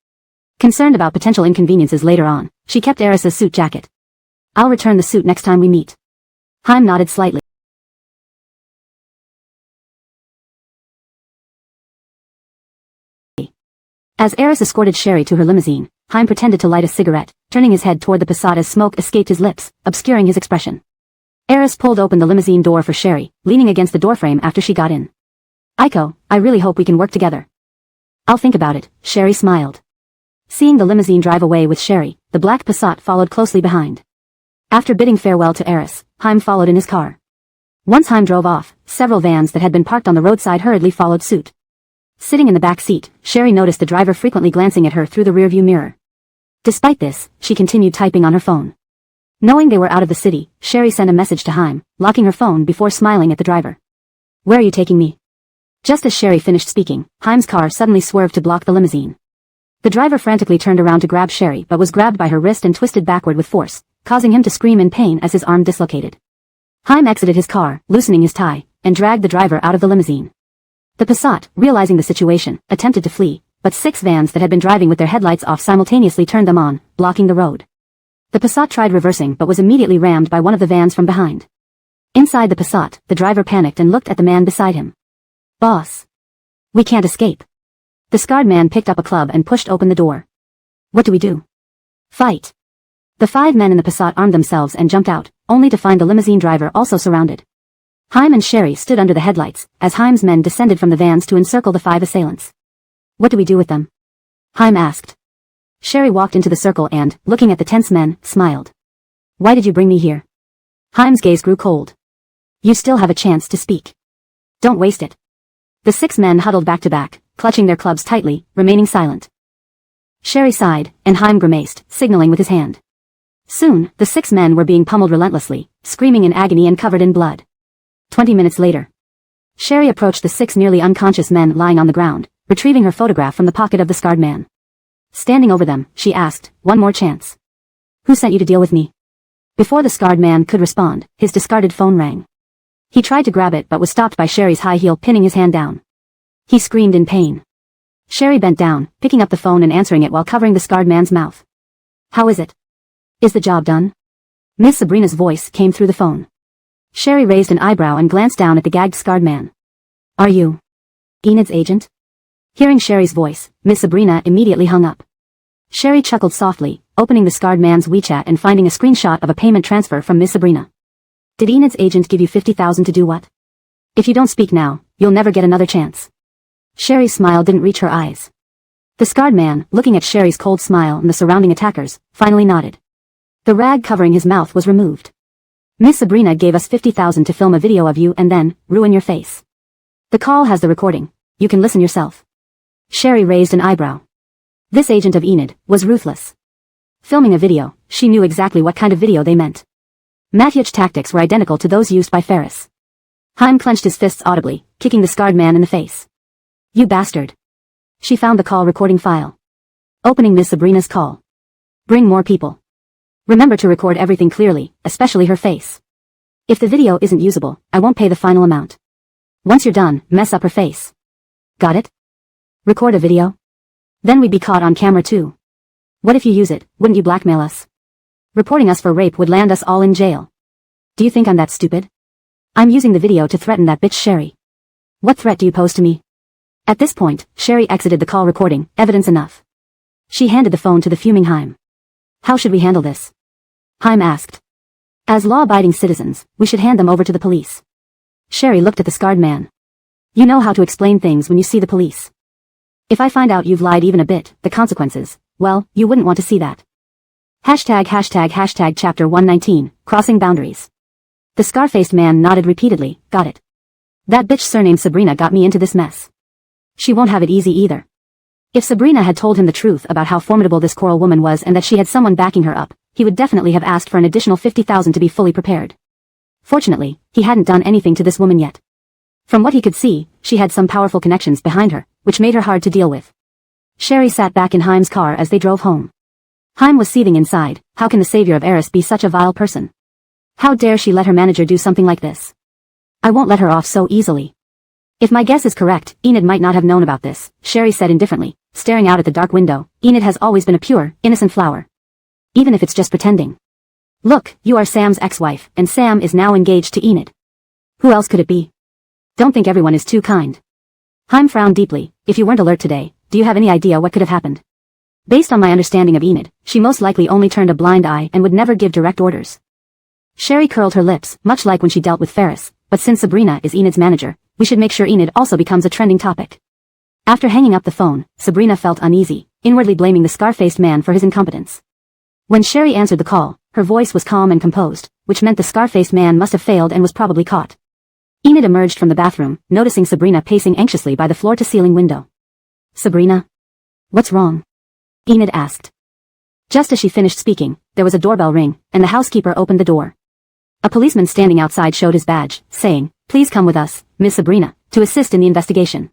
Concerned about potential inconveniences later on, she kept Eris's suit jacket. I'll return the suit next time we meet. Haim nodded slightly. As Eris escorted Sherry to her limousine, Haim pretended to light a cigarette, turning his head toward the Passat as smoke escaped his lips, obscuring his expression. Eris pulled open the limousine door for Sherry, leaning against the doorframe after she got in. Aiko, I really hope we can work together. I'll think about it, Sherry smiled. Seeing the limousine drive away with Sherry, the black Passat followed closely behind. After bidding farewell to Eris, Haim followed in his car. Once Haim drove off, several vans that had been parked on the roadside hurriedly followed suit. Sitting in the back seat, Sherry noticed the driver frequently glancing at her through the rearview mirror. Despite this, she continued typing on her phone. Knowing they were out of the city, Sherry sent a message to Haim, locking her phone before smiling at the driver. Where are you taking me? Just as Sherry finished speaking, Haim's car suddenly swerved to block the limousine. The driver frantically turned around to grab Sherry but was grabbed by her wrist and twisted backward with force, causing him to scream in pain as his arm dislocated. Haim exited his car, loosening his tie, and dragged the driver out of the limousine. The Passat, realizing the situation, attempted to flee, but 6 vans that had been driving with their headlights off simultaneously turned them on, blocking the road. The Passat tried reversing but was immediately rammed by one of the vans from behind. Inside the Passat, the driver panicked and looked at the man beside him. Boss. We can't escape. The scarred man picked up a club and pushed open the door. What do we do? Fight. The 5 men in the Passat armed themselves and jumped out, only to find the limousine driver also surrounded. Haim and Sherry stood under the headlights, as Haim's men descended from the vans to encircle the 5 assailants. What do we do with them? Haim asked. Sherry walked into the circle and, looking at the tense men, smiled. Why did you bring me here? Haim's gaze grew cold. You still have a chance to speak. Don't waste it. The 6 men huddled back to back, clutching their clubs tightly, remaining silent. Sherry sighed, and Haim grimaced, signaling with his hand. Soon, the 6 men were being pummeled relentlessly, screaming in agony and covered in blood. 20 minutes later. Sherry approached the 6 nearly unconscious men lying on the ground, retrieving her photograph from the pocket of the scarred man. Standing over them, she asked, "One more chance. Who sent you to deal with me?" Before the scarred man could respond, his discarded phone rang. He tried to grab it but was stopped by Sherry's high heel pinning his hand down. He screamed in pain. Sherry bent down, picking up the phone and answering it while covering the scarred man's mouth. "How is it? Is the job done?" Miss Sabrina's voice came through the phone. Sherry raised an eyebrow and glanced down at the gagged scarred man. "Are you Enid's agent?" Hearing Sherry's voice, Miss Sabrina immediately hung up. Sherry chuckled softly, opening the scarred man's WeChat and finding a screenshot of a payment transfer from Miss Sabrina. "Did Enid's agent give you 50,000 to do what? If you don't speak now, you'll never get another chance." Sherry's smile didn't reach her eyes. The scarred man, looking at Sherry's cold smile and the surrounding attackers, finally nodded. The rag covering his mouth was removed. "Miss Sabrina gave us 50,000 to film a video of you and then ruin your face. The call has the recording. You can listen yourself." Sherry raised an eyebrow. This agent of Enid was ruthless. Filming a video, she knew exactly what kind of video they meant. Matthew's tactics were identical to those used by Ferris. Haim clenched his fists audibly, kicking the scarred man in the face. "You bastard." She found the call recording file. Opening Miss Sabrina's call. "Bring more people. Remember to record everything clearly, especially her face. If the video isn't usable, I won't pay the final amount. Once you're done, mess up her face. Got it? Record a video? Then we'd be caught on camera too. What if you use it? Wouldn't you blackmail us? Reporting us for rape would land us all in jail. Do you think I'm that stupid? I'm using the video to threaten that bitch Sherry. What threat do you pose to me?" At this point, Sherry exited the call recording, evidence enough. She handed the phone to the fuming Haim. "How should we handle this?" Haim asked. "As law-abiding citizens, we should hand them over to the police." Sherry looked at the scarred man. "You know how to explain things when you see the police. If I find out you've lied even a bit, the consequences, well, you wouldn't want to see that." ####Chapter 119, Crossing Boundaries. The scar-faced man nodded repeatedly. "Got it. That bitch surnamed Sabrina got me into this mess. She won't have it easy either." If Sabrina had told him the truth about how formidable this Coral woman was and that she had someone backing her up, he would definitely have asked for an additional 50,000 to be fully prepared. Fortunately, he hadn't done anything to this woman yet. From what he could see, she had some powerful connections behind her, which made her hard to deal with. Sherry sat back in Haim's car as they drove home. Haim was seething inside. How can the savior of Eris be such a vile person? How dare she let her manager do something like this? "I won't let her off so easily." "If my guess is correct, Enid might not have known about this," Sherry said indifferently, staring out at the dark window. "Enid has always been a pure, innocent flower. Even if it's just pretending. Look, you are Sam's ex-wife, and Sam is now engaged to Enid. Who else could it be? Don't think everyone is too kind." Haim frowned deeply. "If you weren't alert today, do you have any idea what could have happened? Based on my understanding of Enid, she most likely only turned a blind eye and would never give direct orders." Sherry curled her lips, much like when she dealt with Ferris, but since Sabrina is Enid's manager, we should make sure Enid also becomes a trending topic. After hanging up the phone, Sabrina felt uneasy, inwardly blaming the scar-faced man for his incompetence. When Sherry answered the call, her voice was calm and composed, which meant the scar-faced man must have failed and was probably caught. Enid emerged from the bathroom, noticing Sabrina pacing anxiously by the floor-to-ceiling window. "Sabrina? What's wrong?" Enid asked. Just as she finished speaking, there was a doorbell ring, and the housekeeper opened the door. A policeman standing outside showed his badge, saying, "Please come with us, Miss Sabrina, to assist in the investigation."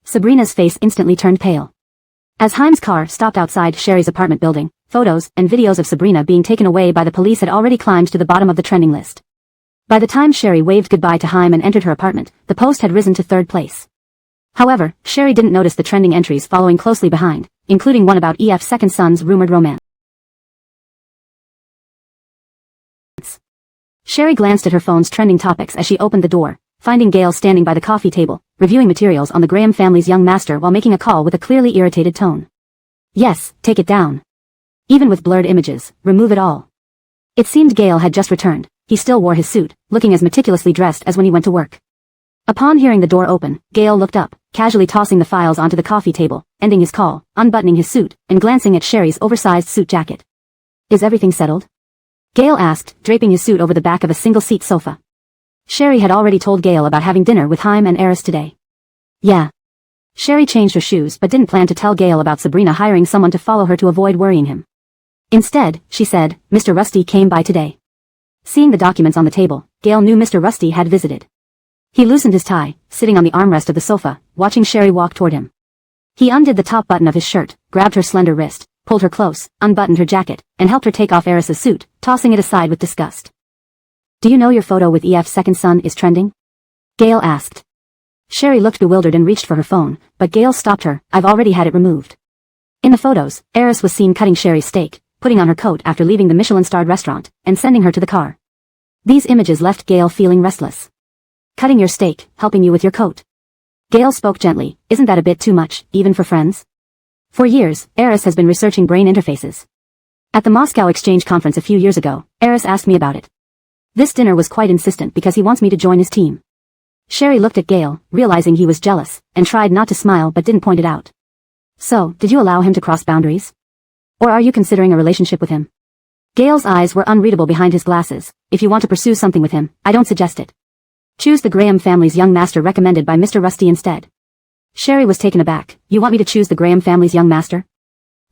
Sabrina's face instantly turned pale. As Haim's car stopped outside Sherry's apartment building, photos and videos of Sabrina being taken away by the police had already climbed to the bottom of the trending list. By the time Sherry waved goodbye to Haim and entered her apartment, the post had risen to 3rd place. However, Sherry didn't notice the trending entries following closely behind, including one about EF's second son's rumored romance. Sherry glanced at her phone's trending topics as she opened the door, finding Gail standing by the coffee table, reviewing materials on the Graham family's young master while making a call with a clearly irritated tone. "Yes, take it down. Even with blurred images, remove it all." It seemed Gail had just returned. He still wore his suit, looking as meticulously dressed as when he went to work. Upon hearing the door open, Gail looked up, casually tossing the files onto the coffee table, ending his call, unbuttoning his suit, and glancing at Sherry's oversized suit jacket. "Is everything settled?" Gail asked, draping his suit over the back of a single-seat sofa. Sherry had already told Gail about having dinner with Haim and Eris today. "Yeah." Sherry changed her shoes but didn't plan to tell Gail about Sabrina hiring someone to follow her to avoid worrying him. Instead, she said, Mr. Rusty came by today. Seeing the documents on the table, Gale knew Mr. Rusty had visited. He loosened his tie, sitting on the armrest of the sofa, watching Sherry walk toward him. He undid the top button of his shirt, grabbed her slender wrist, pulled her close, unbuttoned her jacket, and helped her take off Eris's suit, tossing it aside with disgust. Do you know your photo with EF's second son is trending? Gale asked. Sherry looked bewildered and reached for her phone, but Gale stopped her. I've already had it removed. In the photos, Eris was seen cutting Sherry's steak, putting on her coat after leaving the Michelin-starred restaurant, and sending her to the car. These images left Gale feeling restless. Cutting your steak, helping you with your coat. Gale spoke gently. Isn't that a bit too much, even for friends? For years, Eris has been researching brain interfaces. At the Moscow Exchange Conference a few years ago, Eris asked me about it. This dinner was quite insistent because he wants me to join his team. Sherry looked at Gale, realizing he was jealous, and tried not to smile but didn't point it out. So, did you allow him to cross boundaries? Or are you considering a relationship with him? Gale's eyes were unreadable behind his glasses. If you want to pursue something with him, I don't suggest it. Choose the Graham family's young master recommended by Mr. Rusty instead. Sherry was taken aback. You want me to choose the Graham family's young master?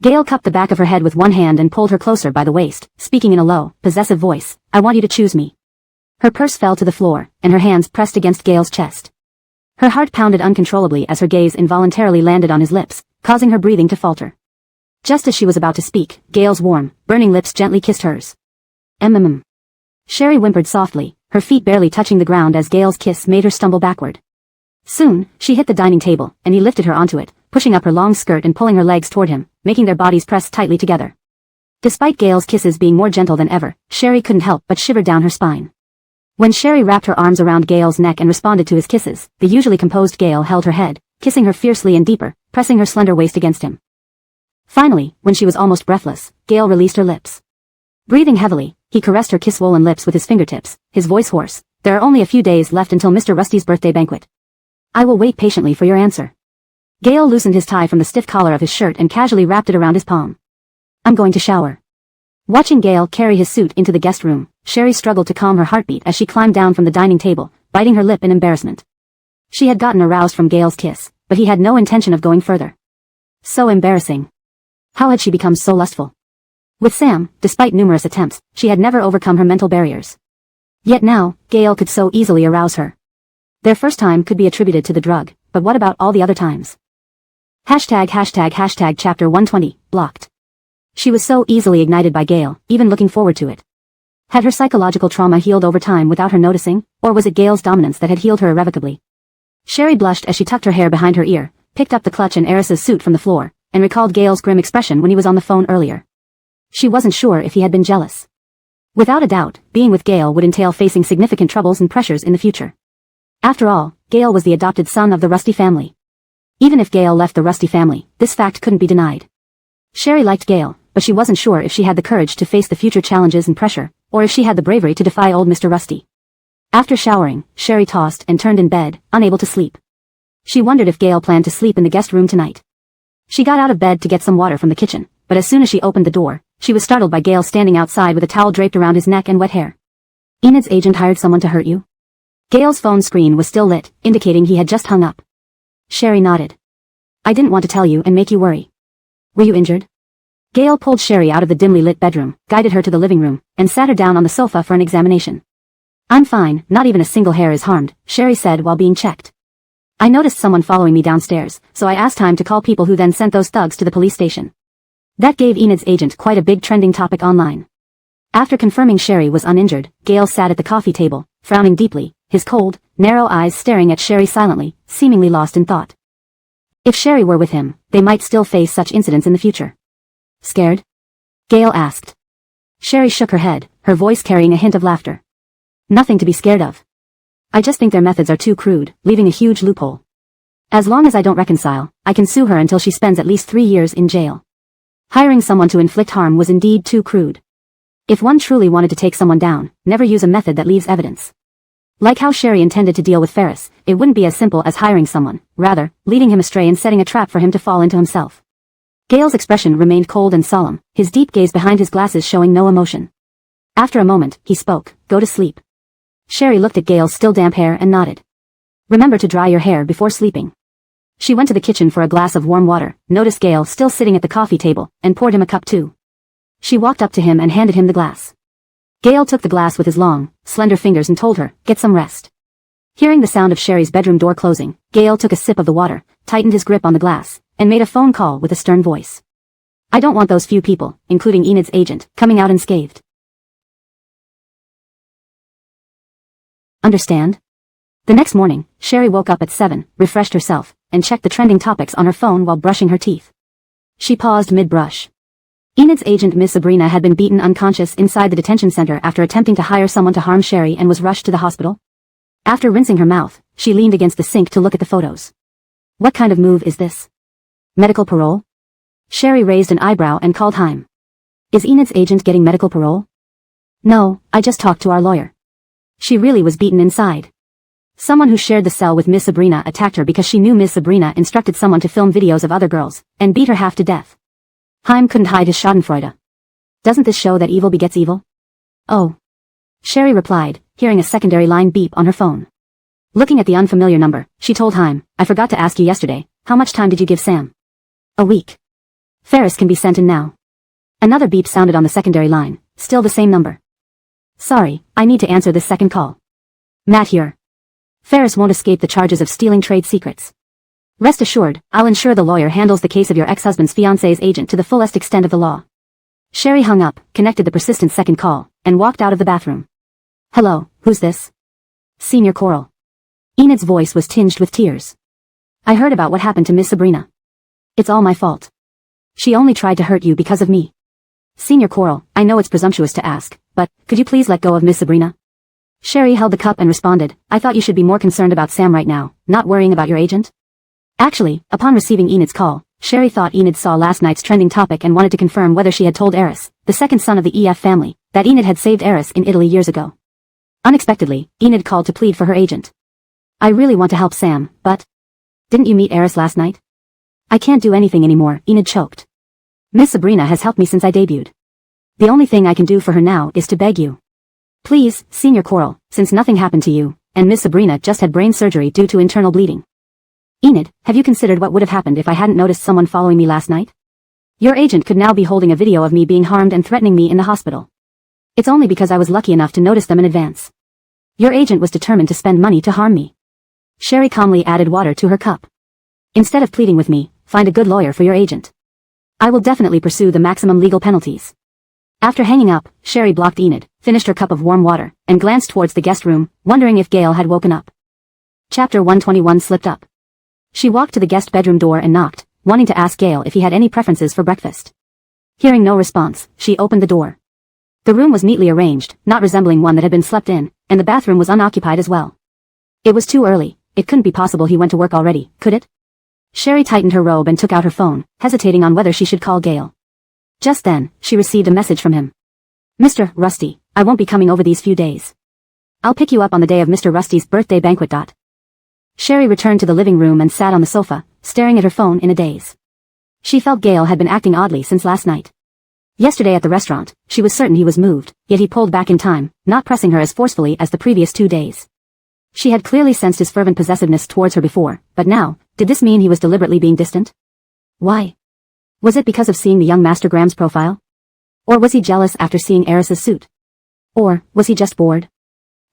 Gale cupped the back of her head with one hand and pulled her closer by the waist, speaking in a low, possessive voice. I want you to choose me. Her purse fell to the floor, and her hands pressed against Gale's chest. Her heart pounded uncontrollably as her gaze involuntarily landed on his lips, causing her breathing to falter. Just as she was about to speak, Gale's warm, burning lips gently kissed hers. Sherry whimpered softly, her feet barely touching the ground as Gale's kiss made her stumble backward. Soon, she hit the dining table, and he lifted her onto it, pushing up her long skirt and pulling her legs toward him, making their bodies press tightly together. Despite Gale's kisses being more gentle than ever, Sherry couldn't help but shiver down her spine. When Sherry wrapped her arms around Gale's neck and responded to his kisses, the usually composed Gale held her head, kissing her fiercely and deeper, pressing her slender waist against him. Finally, when she was almost breathless, Gale released her lips. Breathing heavily, he caressed her kiss-swollen lips with his fingertips, his voice hoarse. There are only a few days left until Mr. Rusty's birthday banquet. I will wait patiently for your answer. Gale loosened his tie from the stiff collar of his shirt and casually wrapped it around his palm. I'm going to shower. Watching Gale carry his suit into the guest room, Sherry struggled to calm her heartbeat as she climbed down from the dining table, biting her lip in embarrassment. She had gotten aroused from Gale's kiss, but he had no intention of going further. So embarrassing. How had she become so lustful? With Sam, despite numerous attempts, she had never overcome her mental barriers. Yet now, Gale could so easily arouse her. Their first time could be attributed to the drug, but what about all the other times? Hashtag chapter 120, blocked. She was so easily ignited by Gale, even looking forward to it. Had her psychological trauma healed over time without her noticing, or was it Gale's dominance that had healed her irrevocably? Sherry blushed as she tucked her hair behind her ear, picked up the clutch and Eris's suit from the floor, and recalled Gale's grim expression when he was on the phone earlier. She wasn't sure if he had been jealous. Without a doubt, being with Gale would entail facing significant troubles and pressures in the future. After all, Gale was the adopted son of the Rusty family. Even if Gale left the Rusty family, this fact couldn't be denied. Sherry liked Gale, but she wasn't sure if she had the courage to face the future challenges and pressure, or if she had the bravery to defy old Mr. Rusty. After showering, Sherry tossed and turned in bed, unable to sleep. She wondered if Gale planned to sleep in the guest room tonight. She got out of bed to get some water from the kitchen, but as soon as she opened the door, she was startled by Gale standing outside with a towel draped around his neck and wet hair. Enid's agent hired someone to hurt you? Gale's phone screen was still lit, indicating he had just hung up. Sherry nodded. I didn't want to tell you and make you worry. Were you injured? Gale pulled Sherry out of the dimly lit bedroom, guided her to the living room, and sat her down on the sofa for an examination. I'm fine, not even a single hair is harmed, Sherry said while being checked. I noticed someone following me downstairs, so I asked time to call people who then sent those thugs to the police station. That gave Enid's agent quite a big trending topic online. After confirming Sherry was uninjured, Gale sat at the coffee table, frowning deeply, his cold, narrow eyes staring at Sherry silently, seemingly lost in thought. If Sherry were with him, they might still face such incidents in the future. Scared? Gale asked. Sherry shook her head, her voice carrying a hint of laughter. Nothing to be scared of. I just think their methods are too crude, leaving a huge loophole. As long as I don't reconcile, I can sue her until she spends at least 3 years in jail. Hiring someone to inflict harm was indeed too crude. If one truly wanted to take someone down, never use a method that leaves evidence. Like how Sherry intended to deal with Ferris, it wouldn't be as simple as hiring someone, rather, leading him astray and setting a trap for him to fall into himself. Gale's expression remained cold and solemn, his deep gaze behind his glasses showing no emotion. After a moment, he spoke, go to sleep. Sherry looked at Gale's still damp hair and nodded. Remember to dry your hair before sleeping. She went to the kitchen for a glass of warm water, noticed Gale still sitting at the coffee table, and poured him a cup too. She walked up to him and handed him the glass. Gale took the glass with his long, slender fingers and told her, "Get some rest." Hearing the sound of Sherry's bedroom door closing, Gale took a sip of the water, tightened his grip on the glass, and made a phone call with a stern voice. "I don't want those few people, including Enid's agent, coming out unscathed. Understand?" The next morning, Sherry woke up at 7, refreshed herself, and checked the trending topics on her phone while brushing her teeth. She paused mid-brush. Enid's agent Miss Sabrina had been beaten unconscious inside the detention center after attempting to hire someone to harm Sherry and was rushed to the hospital. After rinsing her mouth, she leaned against the sink to look at the photos. What kind of move is this? Medical parole? Sherry raised an eyebrow and called Haim. Is Enid's agent getting medical parole? No, I just talked to our lawyer. She really was beaten inside. Someone who shared the cell with Miss Sabrina attacked her because she knew Miss Sabrina instructed someone to film videos of other girls, and beat her half to death. Haim couldn't hide his schadenfreude. Doesn't this show that evil begets evil? Oh. Sherry replied, hearing a secondary line beep on her phone. Looking at the unfamiliar number, she told Haim, "I forgot to ask you yesterday, how much time did you give Sam?" "A week. Ferris can be sent in now." Another beep sounded on the secondary line, still the same number. "Sorry, I need to answer this second call. Matt here. Ferris won't escape the charges of stealing trade secrets. Rest assured, I'll ensure the lawyer handles the case of your ex-husband's fiancé's agent to the fullest extent of the law." Sherry hung up, connected the persistent second call, and walked out of the bathroom. "Hello, who's this?" "Senior Coral." Enid's voice was tinged with tears. "I heard about what happened to Miss Sabrina. It's all my fault. She only tried to hurt you because of me. Senior Coral, I know it's presumptuous to ask, but could you please let go of Miss Sabrina?" Sherry held the cup and responded, "I thought you should be more concerned about Sam right now, not worrying about your agent." Actually, upon receiving Enid's call, Sherry thought Enid saw last night's trending topic and wanted to confirm whether she had told Eris, the second son of the EF family, that Enid had saved Eris in Italy years ago. Unexpectedly, Enid called to plead for her agent. "I really want to help Sam, but... Didn't you meet Eris last night?" "I can't do anything anymore," Enid choked. "Miss Sabrina has helped me since I debuted. The only thing I can do for her now is to beg you. Please, Senior Coral, since nothing happened to you, and Miss Sabrina just had brain surgery due to internal bleeding. Enid, have you considered what would have happened if I hadn't noticed someone following me last night? Your agent could now be holding a video of me being harmed and threatening me in the hospital. It's only because I was lucky enough to notice them in advance. Your agent was determined to spend money to harm me." Sherry calmly added water to her cup. "Instead of pleading with me, find a good lawyer for your agent. I will definitely pursue the maximum legal penalties." After hanging up, Sherry blocked Enid, finished her cup of warm water, and glanced towards the guest room, wondering if Gale had woken up. Chapter 121 slipped up. She walked to the guest bedroom door and knocked, wanting to ask Gale if he had any preferences for breakfast. Hearing no response, she opened the door. The room was neatly arranged, not resembling one that had been slept in, and the bathroom was unoccupied as well. It was too early. It couldn't be possible he went to work already, could it? Sherry tightened her robe and took out her phone, hesitating on whether she should call Gale. Just then, she received a message from him. "Mr. Rusty, I won't be coming over these few days. I'll pick you up on the day of Mr. Rusty's birthday banquet. Sherry returned to the living room and sat on the sofa, staring at her phone in a daze. She felt Gale had been acting oddly since last night. Yesterday at the restaurant, she was certain he was moved, yet he pulled back in time, not pressing her as forcefully as the previous 2 days. She had clearly sensed his fervent possessiveness towards her before, but now, did this mean he was deliberately being distant? Why? Was it because of seeing the young Master Graham's profile? Or was he jealous after seeing Eris's suit? Or was he just bored?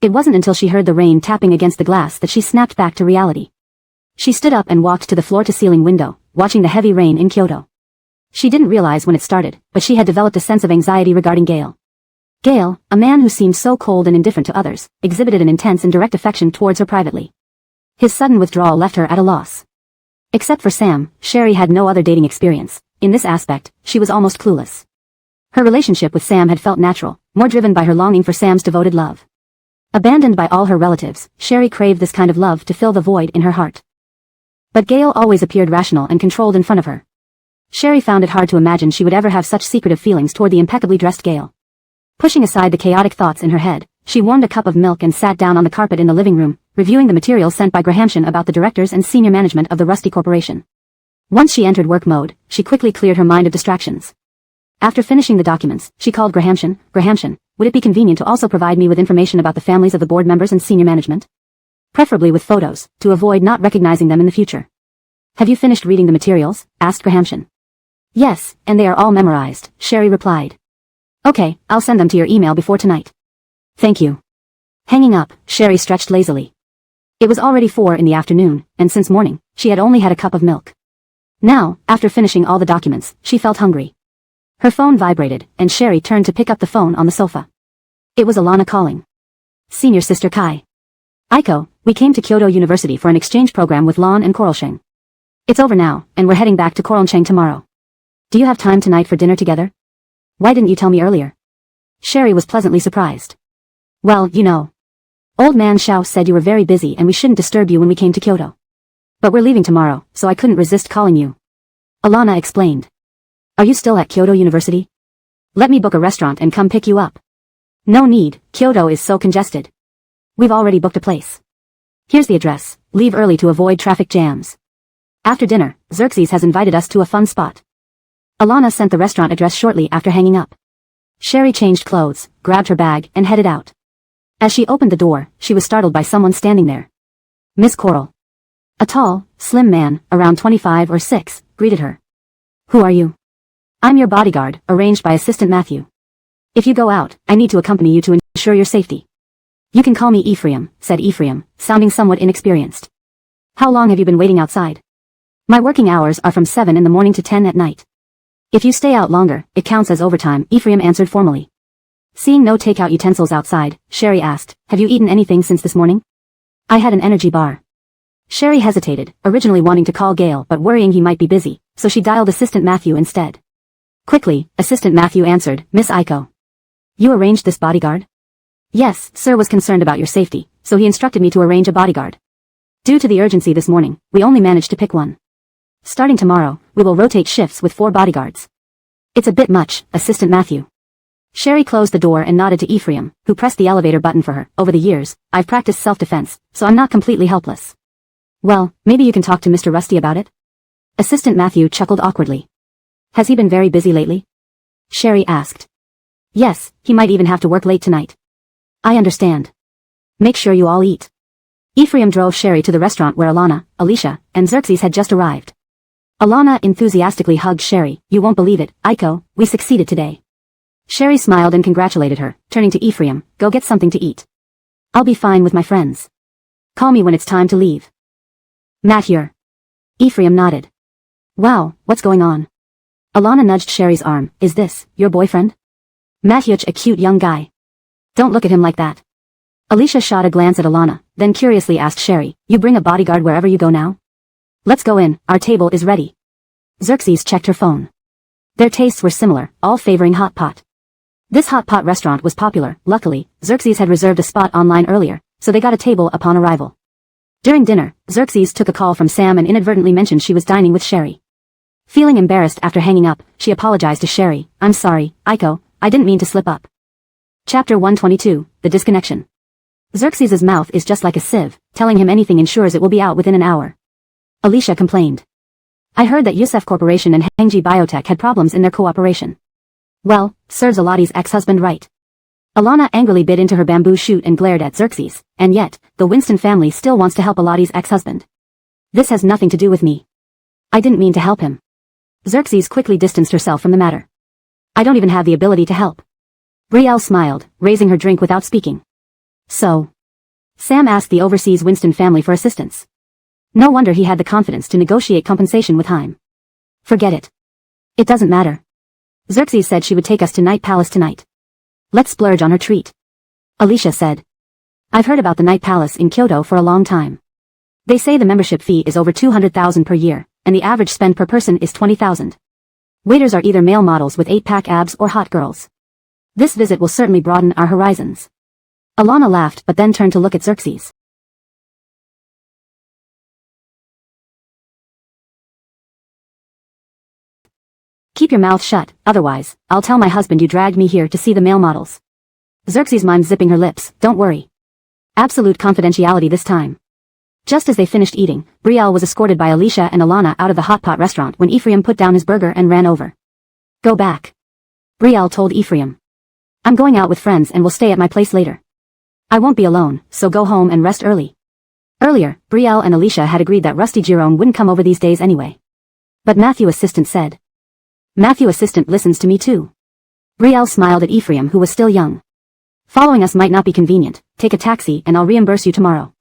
It wasn't until she heard the rain tapping against the glass that she snapped back to reality. She stood up and walked to the floor-to-ceiling window, watching the heavy rain in Kyoto. She didn't realize when it started, but she had developed a sense of anxiety regarding Gale. Gale, a man who seemed so cold and indifferent to others, exhibited an intense and direct affection towards her privately. His sudden withdrawal left her at a loss. Except for Sam, Sherry had no other dating experience. In this aspect, she was almost clueless. Her relationship with Sam had felt natural, more driven by her longing for Sam's devoted love. Abandoned by all her relatives, Sherry craved this kind of love to fill the void in her heart. But Gale always appeared rational and controlled in front of her. Sherry found it hard to imagine she would ever have such secretive feelings toward the impeccably dressed Gale. Pushing aside the chaotic thoughts in her head, she warmed a cup of milk and sat down on the carpet in the living room, reviewing the materials sent by Grahamson about the directors and senior management of the Rusty Corporation. Once she entered work mode, she quickly cleared her mind of distractions. After finishing the documents, she called Grahamson. "Grahamson, would it be convenient to also provide me with information about the families of the board members and senior management? Preferably with photos, to avoid not recognizing them in the future." "Have you finished reading the materials?" asked Grahamson. "Yes, and they are all memorized," Sherry replied. Okay, I'll send them to your email before tonight. Thank you. Hanging up, Sherry stretched lazily. It was already 4 in the afternoon, and since morning, she had only had a cup of milk. Now, after finishing all the documents, she felt hungry. Her phone vibrated, and Sherry turned to pick up the phone on the sofa. It was Alana calling. Senior Sister Kai. Aiko, we came to Kyoto University for an exchange program with Lon and Coralcheng. It's over now, and we're heading back to Coralcheng tomorrow. Do you have time tonight for dinner together? Why didn't you tell me earlier? Sherry was pleasantly surprised. Well, you know. Old man Xiao said you were very busy and we shouldn't disturb you when we came to Kyoto. But we're leaving tomorrow, so I couldn't resist calling you. Alana explained. Are you still at Kyoto University? Let me book a restaurant and come pick you up. No need, Kyoto is so congested. We've already booked a place. Here's the address, leave early to avoid traffic jams. After dinner, Xerxes has invited us to a fun spot. Alana sent the restaurant address shortly after hanging up. Sherry changed clothes, grabbed her bag, and headed out. As she opened the door, she was startled by someone standing there. Miss Coral. A tall, slim man, around 25 or 6, greeted her. Who are you? I'm your bodyguard, arranged by Assistant Matthew. If you go out, I need to accompany you to ensure your safety. You can call me Ephraim, said Ephraim, sounding somewhat inexperienced. How long have you been waiting outside? My working hours are from 7 in the morning to 10 at night. If you stay out longer, it counts as overtime, Ephraim answered formally. Seeing no takeout utensils outside, Sherry asked, have you eaten anything since this morning? I had an energy bar. Sherry hesitated, originally wanting to call Gale but worrying he might be busy, so she dialed Assistant Matthew instead. Quickly, Assistant Matthew answered, Miss Aiko. You arranged this bodyguard? Yes, sir was concerned about your safety, so he instructed me to arrange a bodyguard. Due to the urgency this morning, we only managed to pick one. Starting tomorrow, we will rotate shifts with 4 bodyguards. It's a bit much, Assistant Matthew. Sherry closed the door and nodded to Ephraim, who pressed the elevator button for her. Over the years, I've practiced self-defense, so I'm not completely helpless. Well, maybe you can talk to Mr. Rusty about it? Assistant Matthew chuckled awkwardly. Has he been very busy lately? Sherry asked. Yes, he might even have to work late tonight. I understand. Make sure you all eat. Ephraim drove Sherry to the restaurant where Alana, Alicia, and Xerxes had just arrived. Alana enthusiastically hugged Sherry. You won't believe it, Aiko, we succeeded today. Sherry smiled and congratulated her, turning to Ephraim, go get something to eat. I'll be fine with my friends. Call me when it's time to leave. Matt here. Ephraim nodded. Wow, what's going on? Alana nudged Sherry's arm. Is this your boyfriend? Matthew's a cute young guy. Don't look at him like that. Alicia shot a glance at Alana, then curiously asked Sherry, you bring a bodyguard wherever you go now? Let's go in, our table is ready. Xerxes checked her phone. Their tastes were similar, all favoring hot pot. This hot pot restaurant was popular. Luckily, Xerxes had reserved a spot online earlier, so they got a table upon arrival. During dinner, Xerxes took a call from Sam and inadvertently mentioned she was dining with Sherry. Feeling embarrassed after hanging up, she apologized to Sherry. I'm sorry, Aiko, I didn't mean to slip up. Chapter 122, The Disconnection. Xerxes' mouth is just like a sieve, telling him anything ensures it will be out within an hour. Alicia complained. I heard that Yusef Corporation and Hangji Biotech had problems in their cooperation. Well, serves Aladi's ex-husband right. Alana angrily bit into her bamboo shoot and glared at Xerxes, and yet, the Winston family still wants to help Aladi's ex-husband. This has nothing to do with me. I didn't mean to help him. Xerxes quickly distanced herself from the matter. I don't even have the ability to help. Brielle smiled, raising her drink without speaking. So. Sam asked the overseas Winston family for assistance. No wonder he had the confidence to negotiate compensation with Heim. Forget it. It doesn't matter. Xerxes said she would take us to Night Palace tonight. Let's splurge on her treat. Alicia said. I've heard about the Night Palace in Kyoto for a long time. They say the membership fee is over 200,000 per year, and the average spend per person is 20,000. Waiters are either male models with 8-pack abs or hot girls. This visit will certainly broaden our horizons. Alana laughed but then turned to look at Xerxes. Keep your mouth shut, otherwise, I'll tell my husband you dragged me here to see the male models. Xerxes mimed zipping her lips, don't worry. Absolute confidentiality this time. Just as they finished eating, Brielle was escorted by Alicia and Alana out of the hot pot restaurant when Ephraim put down his burger and ran over. Go back. Brielle told Ephraim. I'm going out with friends and will stay at my place later. I won't be alone, so go home and rest early. Earlier, Brielle and Alicia had agreed that Rusty Jerome wouldn't come over these days anyway. But Matthew Assistant said. Matthew Assistant listens to me too. Brielle smiled at Ephraim, who was still young. Following us might not be convenient. Take a taxi and I'll reimburse you tomorrow.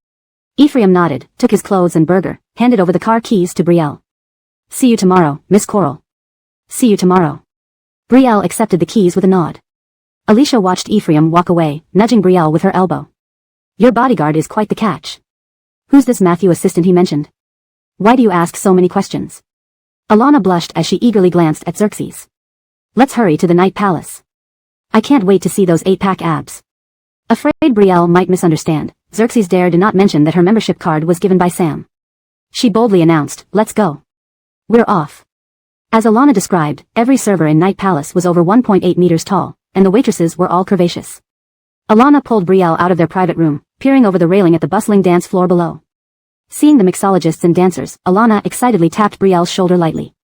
Ephraim nodded, took his clothes and burger, handed over the car keys to Brielle. See you tomorrow, Miss Coral. See you tomorrow. Brielle accepted the keys with a nod. Alicia watched Ephraim walk away, nudging Brielle with her elbow. Your bodyguard is quite the catch. Who's this Matthew assistant he mentioned? Why do you ask so many questions? Alana blushed as she eagerly glanced at Xerxes. Let's hurry to the Night Palace. I can't wait to see those 8-pack abs. Afraid Brielle might misunderstand, Xerxes dared not mention that her membership card was given by Sam. She boldly announced, let's go. We're off. As Alana described, every server in Night Palace was over 1.8 meters tall, and the waitresses were all curvaceous. Alana pulled Brielle out of their private room, peering over the railing at the bustling dance floor below. Seeing the mixologists and dancers, Alana excitedly tapped Brielle's shoulder lightly.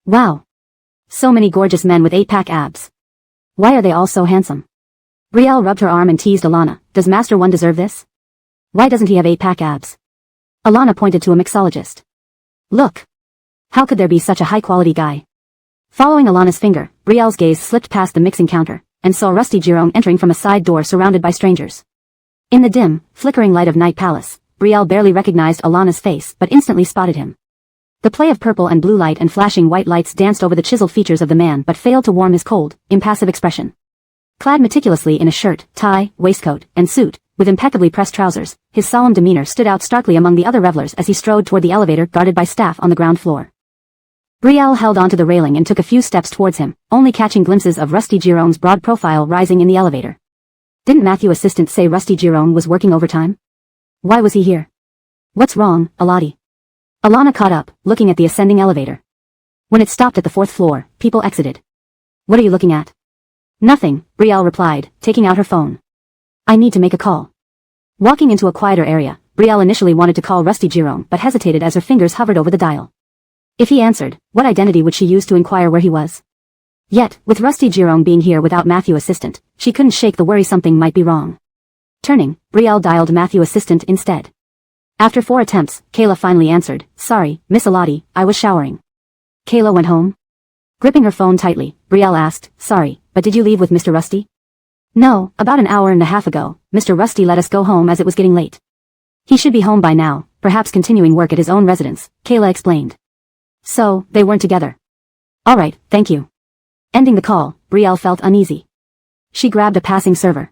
Wow. So many gorgeous men with 8-pack abs. Why are they all so handsome? Brielle rubbed her arm and teased Alana, does Master One deserve this? Why doesn't he have 8-pack abs? Alana pointed to a mixologist. Look. How could there be such a high-quality guy? Following Alana's finger, Brielle's gaze slipped past the mixing counter, and saw Rusty Jerome entering from a side door surrounded by strangers. In the dim, flickering light of Night Palace, Brielle barely recognized Alana's face but instantly spotted him. The play of purple and blue light and flashing white lights danced over the chiseled features of the man but failed to warm his cold, impassive expression. Clad meticulously in a shirt, tie, waistcoat, and suit, with impeccably pressed trousers, his solemn demeanor stood out starkly among the other revelers as he strode toward the elevator guarded by staff on the ground floor. Brielle held onto the railing and took a few steps towards him, only catching glimpses of Rusty Jerome's broad profile rising in the elevator. Didn't Matthew assistant say Rusty Jerome was working overtime? Why was he here? What's wrong, Aladi? Alana caught up, looking at the ascending elevator. When it stopped at the 4th floor, people exited. What are you looking at? Nothing, Brielle replied, taking out her phone. I need to make a call. Walking into a quieter area, Brielle initially wanted to call Rusty Jerome but hesitated as her fingers hovered over the dial. If he answered, what identity would she use to inquire where he was? Yet, with Rusty Jerome being here without Matthew assistant, she couldn't shake the worry something might be wrong. Turning, Brielle dialed Matthew assistant instead. After 4 attempts, Kayla finally answered, sorry, Miss Aladi, I was showering. Kayla went home? Gripping her phone tightly, Brielle asked, sorry, but did you leave with Mr. Rusty? No, about an hour and a half ago, Mr. Rusty let us go home as it was getting late. He should be home by now, perhaps continuing work at his own residence, Kayla explained. So, they weren't together. Alright, thank you. Ending the call, Brielle felt uneasy. She grabbed a passing server.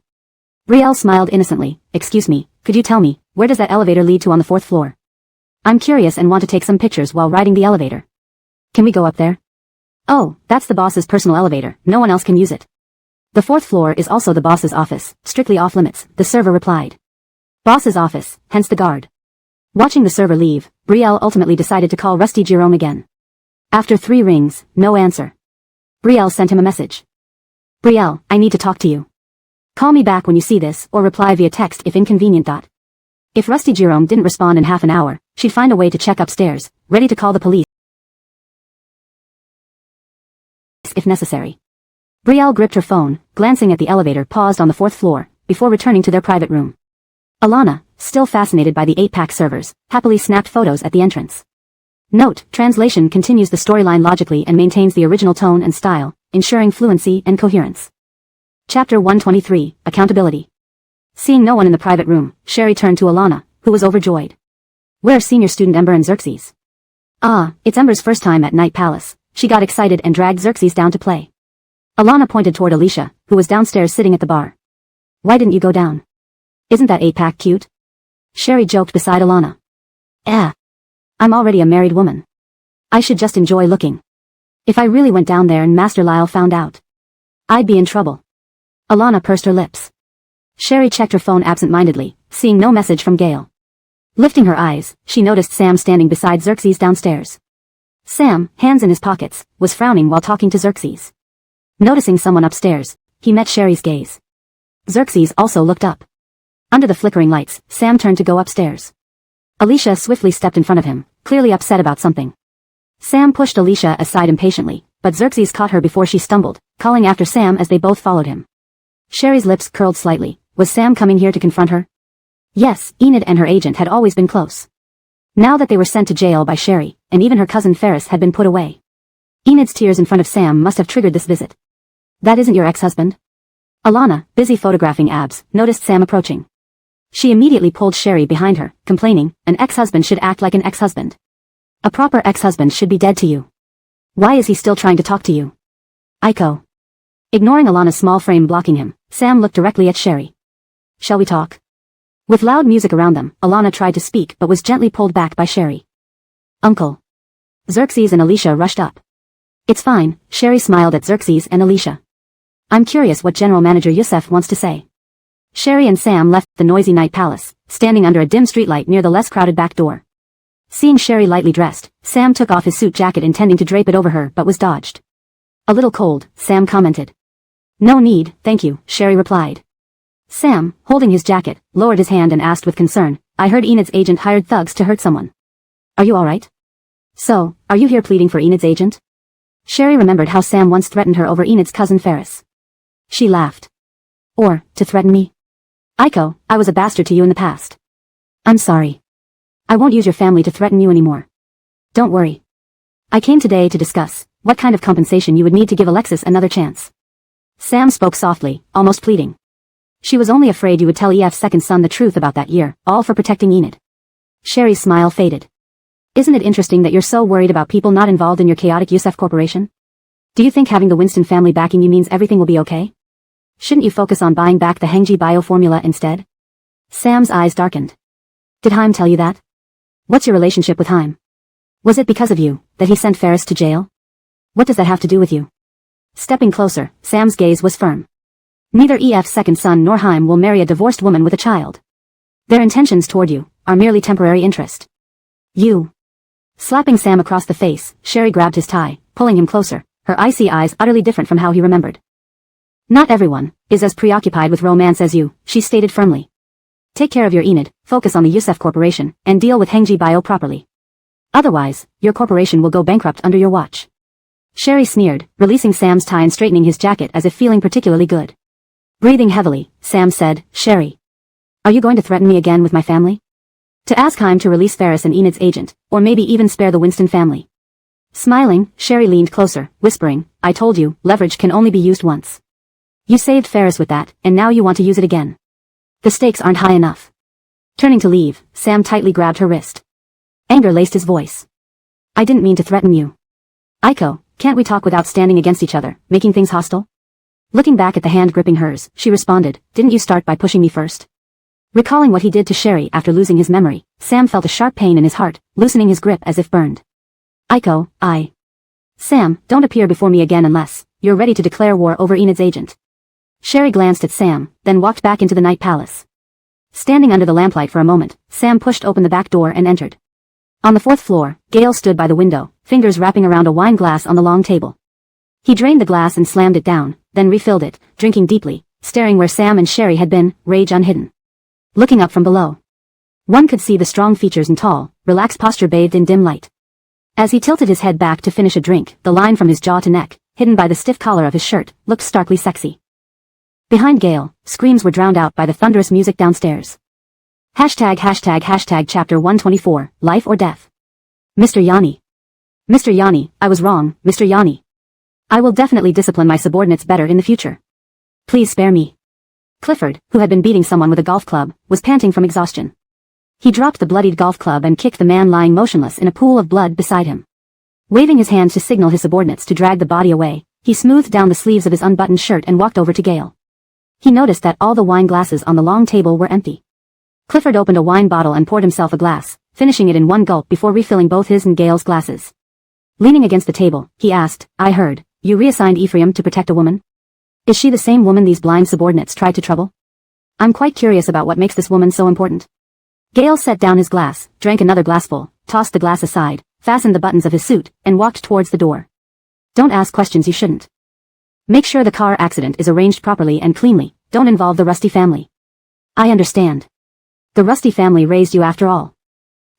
Brielle smiled innocently, excuse me, could you tell me, where does that elevator lead to on the 4th floor? I'm curious and want to take some pictures while riding the elevator. Can we go up there? Oh, that's the boss's personal elevator, no one else can use it. The 4th floor is also the boss's office, strictly off limits, the server replied. Boss's office, hence the guard. Watching the server leave, Brielle ultimately decided to call Rusty Jerome again. After 3 rings, no answer. Brielle sent him a message. Brielle, I need to talk to you. Call me back when you see this, or reply via text if inconvenient. If Rusty Jerome didn't respond in half an hour, she'd find a way to check upstairs, ready to call the police if necessary. Brielle gripped her phone, glancing at the elevator paused on the 4th floor, before returning to their private room. Alana, still fascinated by the 8-pack servers, happily snapped photos at the entrance. Note, translation continues the storyline logically and maintains the original tone and style, ensuring fluency and coherence. Chapter 123, Accountability. Seeing no one in the private room, Sherry turned to Alana, who was overjoyed. Where are senior student Ember and Xerxes? Ah, it's Ember's first time at Night Palace. She got excited and dragged Xerxes down to play. Alana pointed toward Alicia, who was downstairs sitting at the bar. Why didn't you go down? Isn't that 8-pack cute? Sherry joked beside Alana. I'm already a married woman. I should just enjoy looking. If I really went down there and Master Lyle found out, I'd be in trouble. Alana pursed her lips. Sherry checked her phone absent-mindedly, seeing no message from Gale. Lifting her eyes, she noticed Sam standing beside Xerxes downstairs. Sam, hands in his pockets, was frowning while talking to Xerxes. Noticing someone upstairs, he met Sherry's gaze. Xerxes also looked up. Under the flickering lights, Sam turned to go upstairs. Alicia swiftly stepped in front of him, clearly upset about something. Sam pushed Alicia aside impatiently, but Xerxes caught her before she stumbled, calling after Sam as they both followed him. Sherry's lips curled slightly. Was Sam coming here to confront her? Yes, Enid and her agent had always been close. Now that they were sent to jail by Sherry, and even her cousin Ferris had been put away. Enid's tears in front of Sam must have triggered this visit. That isn't your ex-husband? Alana, busy photographing abs, noticed Sam approaching. She immediately pulled Sherry behind her, complaining, an ex-husband should act like an ex-husband. A proper ex-husband should be dead to you. Why is he still trying to talk to you? Aiko. Ignoring Alana's small frame blocking him, Sam looked directly at Sherry. Shall we talk? With loud music around them, Alana tried to speak but was gently pulled back by Sherry. Uncle. Xerxes and Alicia rushed up. It's fine, Sherry smiled at Xerxes and Alicia. I'm curious what General Manager Yusef wants to say. Sherry and Sam left the noisy night palace, standing under a dim streetlight near the less crowded back door. Seeing Sherry lightly dressed, Sam took off his suit jacket intending to drape it over her but was dodged. A little cold, Sam commented. No need, thank you, Sherry replied. Sam, holding his jacket, lowered his hand and asked with concern, I heard Enid's agent hired thugs to hurt someone. Are you alright? So, are you here pleading for Enid's agent? Sherry remembered how Sam once threatened her over Enid's cousin Ferris. She laughed. Or, to threaten me? Aiko, I was a bastard to you in the past. I'm sorry. I won't use your family to threaten you anymore. Don't worry. I came today to discuss what kind of compensation you would need to give Alexis another chance. Sam spoke softly, almost pleading. She was only afraid you would tell EF's second son the truth about that year, all for protecting Enid. Sherry's smile faded. Isn't it interesting that you're so worried about people not involved in your chaotic Yusef corporation? Do you think having the Winston family backing you means everything will be okay? Shouldn't you focus on buying back the Hengji bio formula instead? Sam's eyes darkened. Did Haim tell you that? What's your relationship with Haim? Was it because of you that he sent Ferris to jail? What does that have to do with you? Stepping closer, Sam's gaze was firm. Neither EF's second son nor Haim will marry a divorced woman with a child. Their intentions toward you are merely temporary interest. You. Slapping Sam across the face, Sherry grabbed his tie, pulling him closer, her icy eyes utterly different from how he remembered. Not everyone is as preoccupied with romance as you, she stated firmly. Take care of your Enid, focus on the Yusef Corporation, and deal with Hengji Bio properly. Otherwise, your corporation will go bankrupt under your watch. Sherry sneered, releasing Sam's tie and straightening his jacket as if feeling particularly good. Breathing heavily, Sam said, Sherry. Are you going to threaten me again with my family? To ask Haim to release Ferris and Enid's agent, or maybe even spare the Winston family. Smiling, Sherry leaned closer, whispering, I told you, leverage can only be used once. You saved Ferris with that, and now you want to use it again. The stakes aren't high enough. Turning to leave, Sam tightly grabbed her wrist. Anger laced his voice. I didn't mean to threaten you. Aiko, can't we talk without standing against each other, making things hostile? Looking back at the hand gripping hers, she responded, didn't you start by pushing me first? Recalling what he did to Sherry after losing his memory, Sam felt a sharp pain in his heart, loosening his grip as if burned. Aiko, Sam, don't appear before me again unless you're ready to declare war over Enid's agent. Sherry glanced at Sam, then walked back into the night palace. Standing under the lamplight for a moment, Sam pushed open the back door and entered. On the fourth floor, Gale stood by the window, fingers wrapping around a wine glass on the long table. He drained the glass and slammed it down, then refilled it, drinking deeply, staring where Sam and Sherry had been, rage unhidden. Looking up from below, one could see the strong features and tall, relaxed posture bathed in dim light. As he tilted his head back to finish a drink, the line from his jaw to neck, hidden by the stiff collar of his shirt, looked starkly sexy. Behind Gale, screams were drowned out by the thunderous music downstairs. #### Chapter 124, Life or Death. Mr. Yanni. Mr. Yanni, I was wrong, Mr. Yanni. I will definitely discipline my subordinates better in the future. Please spare me. Clifford, who had been beating someone with a golf club, was panting from exhaustion. He dropped the bloodied golf club and kicked the man lying motionless in a pool of blood beside him. Waving his hands to signal his subordinates to drag the body away, he smoothed down the sleeves of his unbuttoned shirt and walked over to Gale. He noticed that all the wine glasses on the long table were empty. Clifford opened a wine bottle and poured himself a glass, finishing it in one gulp before refilling both his and Gale's glasses. Leaning against the table, he asked, I heard, you reassigned Ephraim to protect a woman? Is she the same woman these blind subordinates tried to trouble? I'm quite curious about what makes this woman so important. Gale set down his glass, drank another glassful, tossed the glass aside, fastened the buttons of his suit, and walked towards the door. Don't ask questions you shouldn't. Make sure the car accident is arranged properly and cleanly, don't involve the Rusty family. I understand. The Rusty family raised you after all.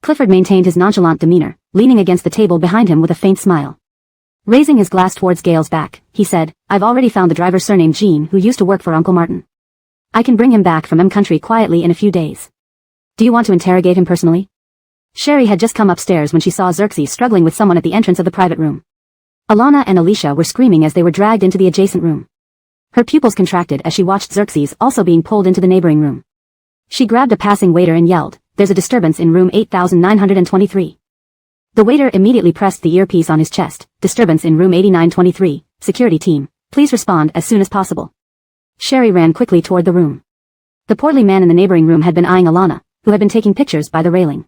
Clifford maintained his nonchalant demeanor, leaning against the table behind him with a faint smile. Raising his glass towards Gale's back, he said, I've already found the driver's surname Jean who used to work for Uncle Martin. I can bring him back from country quietly in a few days. Do you want to interrogate him personally? Sherry had just come upstairs when she saw Xerxes struggling with someone at the entrance of the private room. Alana and Alicia were screaming as they were dragged into the adjacent room. Her pupils contracted as she watched Xerxes also being pulled into the neighboring room. She grabbed a passing waiter and yelled, "There's a disturbance in room 8923. The waiter immediately pressed the earpiece on his chest. "Disturbance in room 8923, security team, please respond as soon as possible." Sherry ran quickly toward the room. The portly man in the neighboring room had been eyeing Alana, who had been taking pictures by the railing.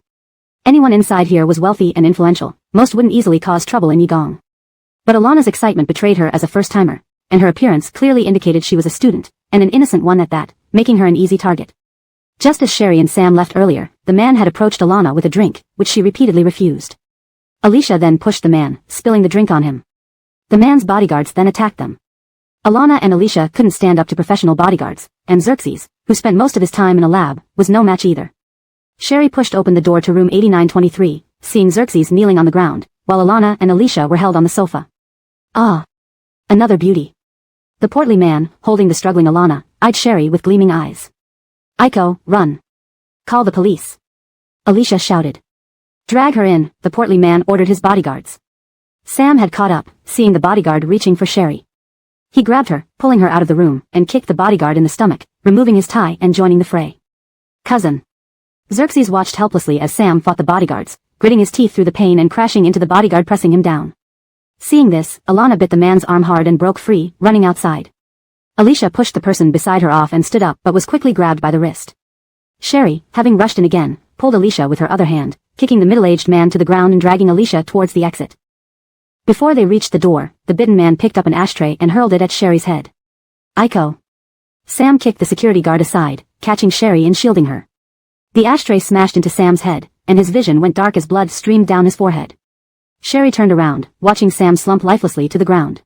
Anyone inside here was wealthy and influential, most wouldn't easily cause trouble in Yigong. But Alana's excitement betrayed her as a first-timer, and her appearance clearly indicated she was a student, and an innocent one at that, making her an easy target. Just as Sherry and Sam left earlier, the man had approached Alana with a drink, which she repeatedly refused. Alicia then pushed the man, spilling the drink on him. The man's bodyguards then attacked them. Alana and Alicia couldn't stand up to professional bodyguards, and Xerxes, who spent most of his time in a lab, was no match either. Sherry pushed open the door to room 8923, seeing Xerxes kneeling on the ground, while Alana and Alicia were held on the sofa. "Ah. Another beauty." The portly man, holding the struggling Alana, eyed Sherry with gleaming eyes. "Aiko, run. Call the police." Alicia shouted. "Drag her in," the portly man ordered his bodyguards. Sam had caught up, seeing the bodyguard reaching for Sherry. He grabbed her, pulling her out of the room, and kicked the bodyguard in the stomach, removing his tie and joining the fray. "Cousin." Xerxes watched helplessly as Sam fought the bodyguards, gritting his teeth through the pain and crashing into the bodyguard pressing him down. Seeing this, Alana bit the man's arm hard and broke free, running outside. Alicia pushed the person beside her off and stood up but was quickly grabbed by the wrist. Sherry, having rushed in again, pulled Alicia with her other hand, kicking the middle-aged man to the ground and dragging Alicia towards the exit. Before they reached the door, the bitten man picked up an ashtray and hurled it at Sherry's head. "Aiko." Sam kicked the security guard aside, catching Sherry and shielding her. The ashtray smashed into Sam's head, and his vision went dark as blood streamed down his forehead. Sherry turned around, watching Sam slump lifelessly to the ground.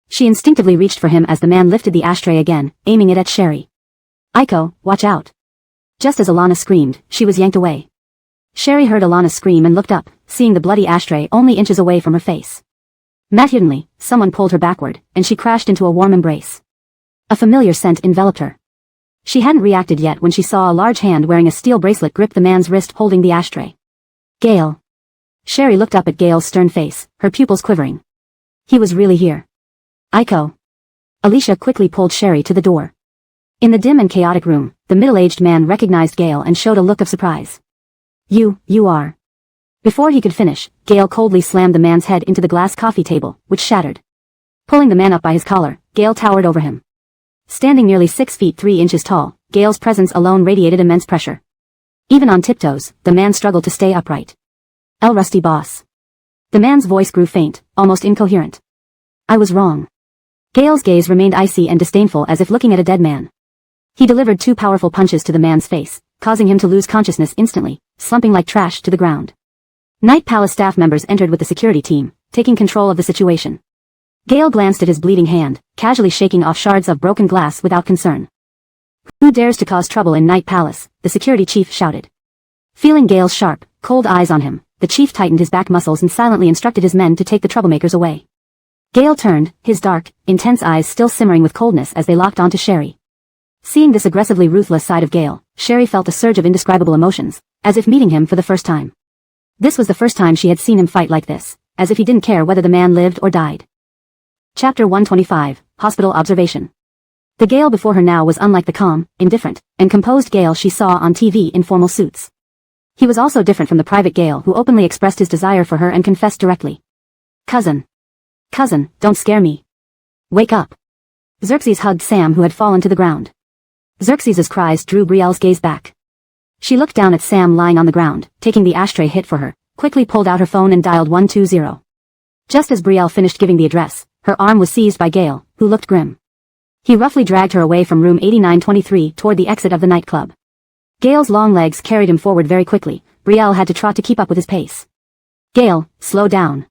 She instinctively reached for him as the man lifted the ashtray again, aiming it at Sherry. "Aiko, watch out." Just as Alana screamed, she was yanked away. Sherry heard Alana scream and looked up, seeing the bloody ashtray only inches away from her face. Maternally, someone pulled her backward, and she crashed into a warm embrace. A familiar scent enveloped her. She hadn't reacted yet when she saw a large hand wearing a steel bracelet grip the man's wrist holding the ashtray. "Gale." Sherry looked up at Gale's stern face, her pupils quivering. He was really here. "Aiko." Alicia quickly pulled Sherry to the door. In the dim and chaotic room, the middle-aged man recognized Gale and showed a look of surprise. You are." Before he could finish, Gale coldly slammed the man's head into the glass coffee table, which shattered. Pulling the man up by his collar, Gale towered over him. Standing nearly 6 feet 3 inches tall, Gale's presence alone radiated immense pressure. Even on tiptoes, the man struggled to stay upright. "El Rusty Boss." The man's voice grew faint, almost incoherent. "I was wrong." Gale's gaze remained icy and disdainful as if looking at a dead man. He delivered 2 powerful punches to the man's face, causing him to lose consciousness instantly, slumping like trash to the ground. Night Palace staff members entered with the security team, taking control of the situation. Gale glanced at his bleeding hand, casually shaking off shards of broken glass without concern. "Who dares to cause trouble in Night Palace?" the security chief shouted. Feeling Gale's sharp, cold eyes on him, the chief tightened his back muscles and silently instructed his men to take the troublemakers away. Gale turned, his dark, intense eyes still simmering with coldness as they locked onto Sherry. Seeing this aggressively ruthless side of Gale, Sherry felt a surge of indescribable emotions, as if meeting him for the first time. This was the first time she had seen him fight like this, as if he didn't care whether the man lived or died. Chapter 125, Hospital Observation. The Gale before her now was unlike the calm, indifferent, and composed Gale she saw on TV in formal suits. He was also different from the private Gale who openly expressed his desire for her and confessed directly. "Cousin. Cousin, don't scare me. Wake up." Xerxes hugged Sam who had fallen to the ground. Xerxes's cries drew Brielle's gaze back. She looked down at Sam lying on the ground, taking the ashtray hit for her, quickly pulled out her phone and dialed 120. Just as Brielle finished giving the address, her arm was seized by Gale, who looked grim. He roughly dragged her away from room 8923 toward the exit of the nightclub. Gale's long legs carried him forward very quickly. Brielle had to trot to keep up with his pace. "Gale, slow down."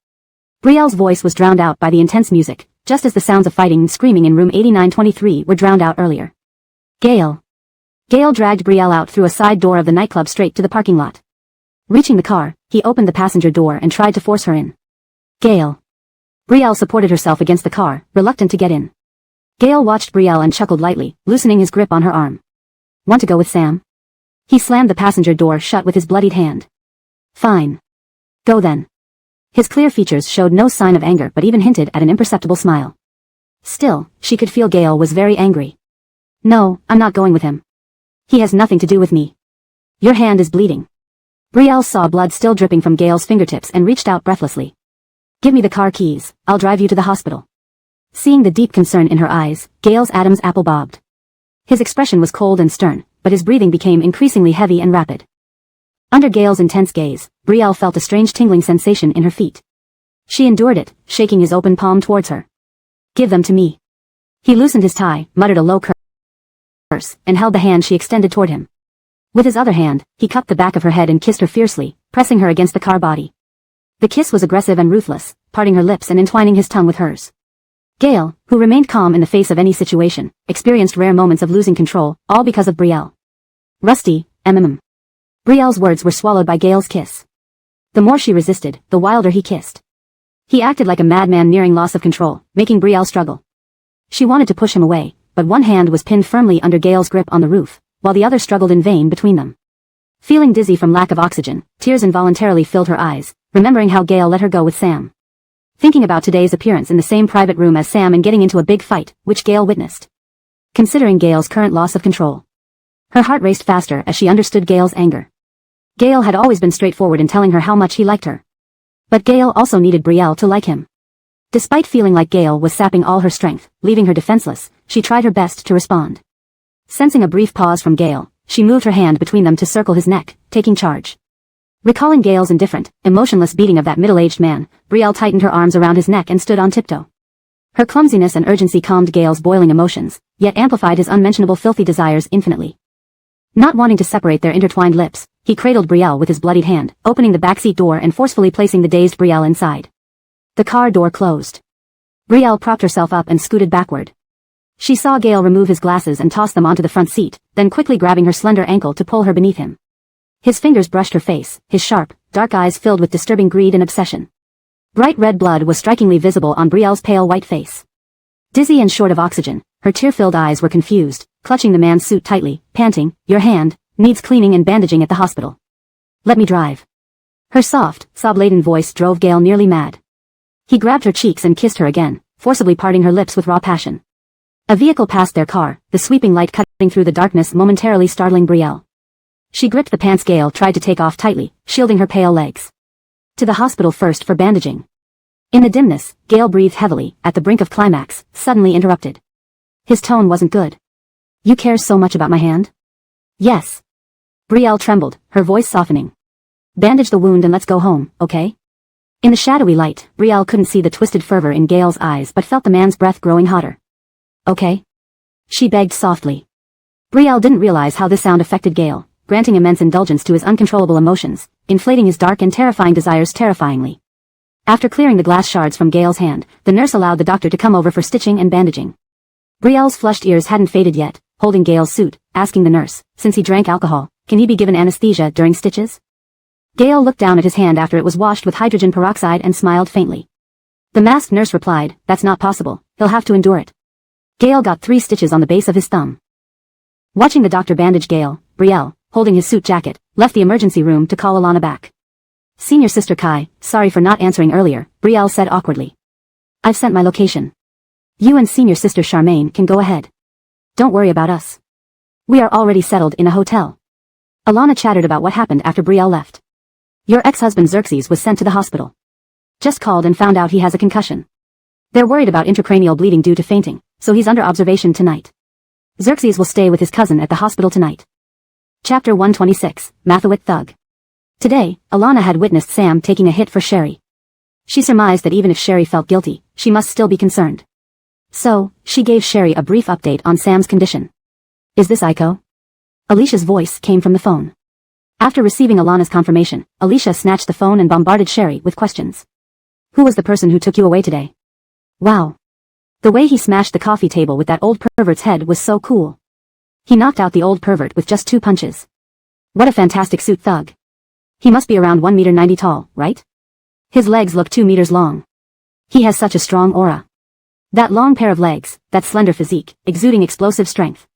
Brielle's voice was drowned out by the intense music, just as the sounds of fighting and screaming in room 8923 were drowned out earlier. "Gale." Gale dragged Brielle out through a side door of the nightclub straight to the parking lot. Reaching the car, he opened the passenger door and tried to force her in. "Gale." Brielle supported herself against the car, reluctant to get in. Gale watched Brielle and chuckled lightly, loosening his grip on her arm. "Want to go with Sam?" He slammed the passenger door shut with his bloodied hand. "Fine. Go then." His clear features showed no sign of anger but even hinted at an imperceptible smile. Still, she could feel Gale was very angry. No, I'm not going with him. He has nothing to do with me. Your hand is bleeding. Brielle saw blood still dripping from Gale's fingertips and reached out breathlessly. Give me the car keys, I'll drive you to the hospital. Seeing the deep concern in her eyes, Gale's Adam's apple bobbed. His expression was cold and stern, but his breathing became increasingly heavy and rapid. Under Gale's intense gaze, Brielle felt a strange tingling sensation in her feet. She endured it, shaking his open palm towards her. Give them to me. He loosened his tie, muttered a low curse, and held the hand she extended toward him. With his other hand, he cupped the back of her head and kissed her fiercely, pressing her against the car body. The kiss was aggressive and ruthless, parting her lips and entwining his tongue with hers. Gale, who remained calm in the face of any situation, experienced rare moments of losing control, all because of Brielle. Rusty, Brielle's words were swallowed by Gale's kiss. The more she resisted, the wilder he kissed. He acted like a madman nearing loss of control, making Brielle struggle. She wanted to push him away, but one hand was pinned firmly under Gale's grip on the roof, while the other struggled in vain between them. Feeling dizzy from lack of oxygen, tears involuntarily filled her eyes, remembering how Gale let her go with Sam. Thinking about today's appearance in the same private room as Sam and getting into a big fight, which Gale witnessed. Considering Gale's current loss of control. Her heart raced faster as she understood Gale's anger. Gale had always been straightforward in telling her how much he liked her. But Gale also needed Brielle to like him. Despite feeling like Gale was sapping all her strength, leaving her defenseless, she tried her best to respond. Sensing a brief pause from Gale, she moved her hand between them to circle his neck, taking charge. Recalling Gale's indifferent, emotionless beating of that middle-aged man, Brielle tightened her arms around his neck and stood on tiptoe. Her clumsiness and urgency calmed Gale's boiling emotions, yet amplified his unmentionable filthy desires infinitely. Not wanting to separate their intertwined lips, he cradled Brielle with his bloodied hand, opening the backseat door and forcefully placing the dazed Brielle inside. The car door closed. Brielle propped herself up and scooted backward. She saw Gale remove his glasses and toss them onto the front seat, then quickly grabbing her slender ankle to pull her beneath him. His fingers brushed her face, his sharp, dark eyes filled with disturbing greed and obsession. Bright red blood was strikingly visible on Brielle's pale white face. Dizzy and short of oxygen, her tear-filled eyes were confused, clutching the man's suit tightly, panting, "Your hand needs cleaning and bandaging at the hospital. Let me drive." Her soft, sob-laden voice drove Gale nearly mad. He grabbed her cheeks and kissed her again, forcibly parting her lips with raw passion. A vehicle passed their car, the sweeping light cutting through the darkness momentarily startling Brielle. She gripped the pants Gale tried to take off tightly, shielding her pale legs. To the hospital first for bandaging. In the dimness, Gale breathed heavily, at the brink of climax, suddenly interrupted. His tone wasn't good. "You care so much about my hand?" "Yes." Brielle trembled, her voice softening. "Bandage the wound and let's go home, okay?" In the shadowy light, Brielle couldn't see the twisted fervor in Gale's eyes but felt the man's breath growing hotter. "Okay?" she begged softly. Brielle didn't realize how this sound affected Gale, granting immense indulgence to his uncontrollable emotions, inflating his dark and terrifying desires terrifyingly. After clearing the glass shards from Gale's hand, the nurse allowed the doctor to come over for stitching and bandaging. Brielle's flushed ears hadn't faded yet, holding Gale's suit, asking the nurse, since he drank alcohol, can he be given anesthesia during stitches? Gale looked down at his hand after it was washed with hydrogen peroxide and smiled faintly. The masked nurse replied, "That's not possible, he'll have to endure it." Gale got 3 stitches on the base of his thumb. Watching the doctor bandage Gale, Brielle, holding his suit jacket, left the emergency room to call Alana back. "Senior Sister Kai, sorry for not answering earlier," Brielle said awkwardly. "I've sent my location. You and Senior Sister Charmaine can go ahead. Don't worry about us. We are already settled in a hotel." Alana chattered about what happened after Brielle left. "Your ex-husband Xerxes was sent to the hospital. Just called and found out he has a concussion. They're worried about intracranial bleeding due to fainting, so he's under observation tonight. Xerxes will stay with his cousin at the hospital tonight." Chapter 126, Mathawit Thug. Today, Alana had witnessed Sam taking a hit for Sherry. She surmised that even if Sherry felt guilty, she must still be concerned. So, she gave Sherry a brief update on Sam's condition. "Is this Aiko?" Alicia's voice came from the phone. After receiving Alana's confirmation, Alicia snatched the phone and bombarded Sherry with questions. "Who was the person who took you away today?" "Wow. The way he smashed the coffee table with that old pervert's head was so cool. He knocked out the old pervert with just 2 punches. What a fantastic suit thug. He must be around 1.90 meters tall, right? His legs look 2 meters long. He has such a strong aura. That long pair of legs, that slender physique, exuding explosive strength.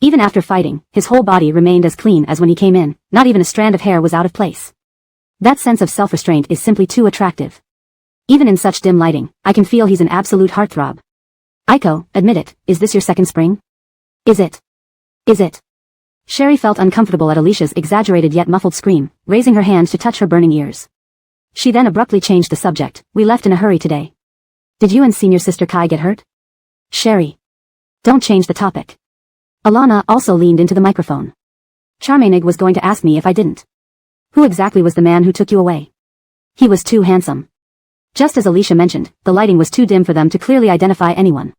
Even after fighting, his whole body remained as clean as when he came in, not even a strand of hair was out of place. That sense of self-restraint is simply too attractive. Even in such dim lighting, I can feel he's an absolute heartthrob. Aiko, admit it, is this your second spring? Is it? Is it? Sherry felt uncomfortable at Alicia's exaggerated yet muffled scream, raising her hand to touch her burning ears. She then abruptly changed the subject. We left in a hurry today. Did you and senior sister Kai get hurt? Sherry. Don't change the topic. Alana also leaned into the microphone. Charmanig was going to ask me if I didn't. Who exactly was the man who took you away? He was too handsome. Just as Alicia mentioned, the lighting was too dim for them to clearly identify anyone.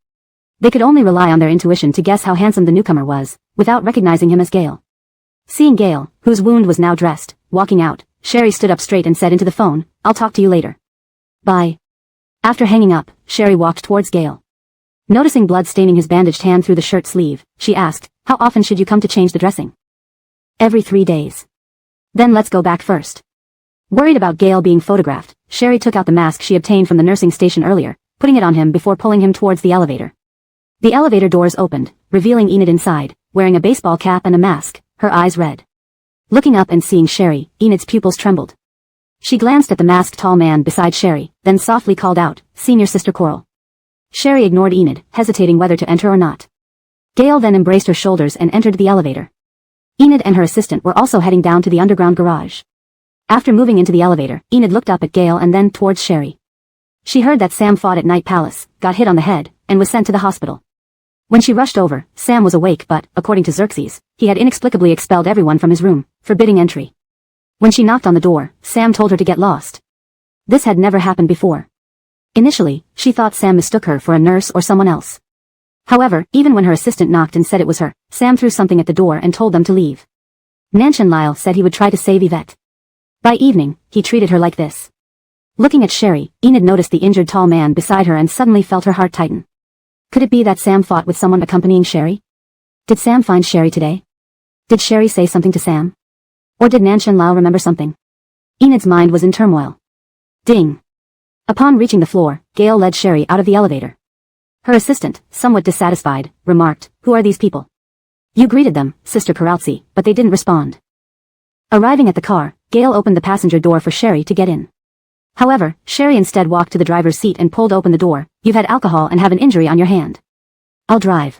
They could only rely on their intuition to guess how handsome the newcomer was, without recognizing him as Gale. Seeing Gale, whose wound was now dressed, walking out, Sherry stood up straight and said into the phone, I'll talk to you later. Bye. After hanging up, Sherry walked towards Gale. Noticing blood staining his bandaged hand through the shirt sleeve, she asked, how often should you come to change the dressing? Every 3 days. Then let's go back first. Worried about Gale being photographed, Sherry took out the mask she obtained from the nursing station earlier, putting it on him before pulling him towards the elevator. The elevator doors opened, revealing Enid inside, wearing a baseball cap and a mask, her eyes red. Looking up and seeing Sherry, Enid's pupils trembled. She glanced at the masked tall man beside Sherry, then softly called out, Senior Sister Coral. Sherry ignored Enid, hesitating whether to enter or not. Gale then embraced her shoulders and entered the elevator. Enid and her assistant were also heading down to the underground garage. After moving into the elevator, Enid looked up at Gale and then towards Sherry. She heard that Sam fought at Night Palace, got hit on the head, and was sent to the hospital. When she rushed over, Sam was awake but, according to Xerxes, he had inexplicably expelled everyone from his room, forbidding entry. When she knocked on the door, Sam told her to get lost. This had never happened before. Initially, she thought Sam mistook her for a nurse or someone else. However, even when her assistant knocked and said it was her, Sam threw something at the door and told them to leave. Nanshan Lyle said he would try to save Yvette. By evening, he treated her like this. Looking at Sherry, Enid noticed the injured tall man beside her and suddenly felt her heart tighten. Could it be that Sam fought with someone accompanying Sherry? Did Sam find Sherry today? Did Sherry say something to Sam? Or did Nanshan Lyle remember something? Enid's mind was in turmoil. Ding. Upon reaching the floor, Gale led Sherry out of the elevator. Her assistant, somewhat dissatisfied, remarked, Who are these people? You greeted them, Sister Karaltsi, but they didn't respond. Arriving at the car, Gale opened the passenger door for Sherry to get in. However, Sherry instead walked to the driver's seat and pulled open the door. You've had alcohol and have an injury on your hand. I'll drive.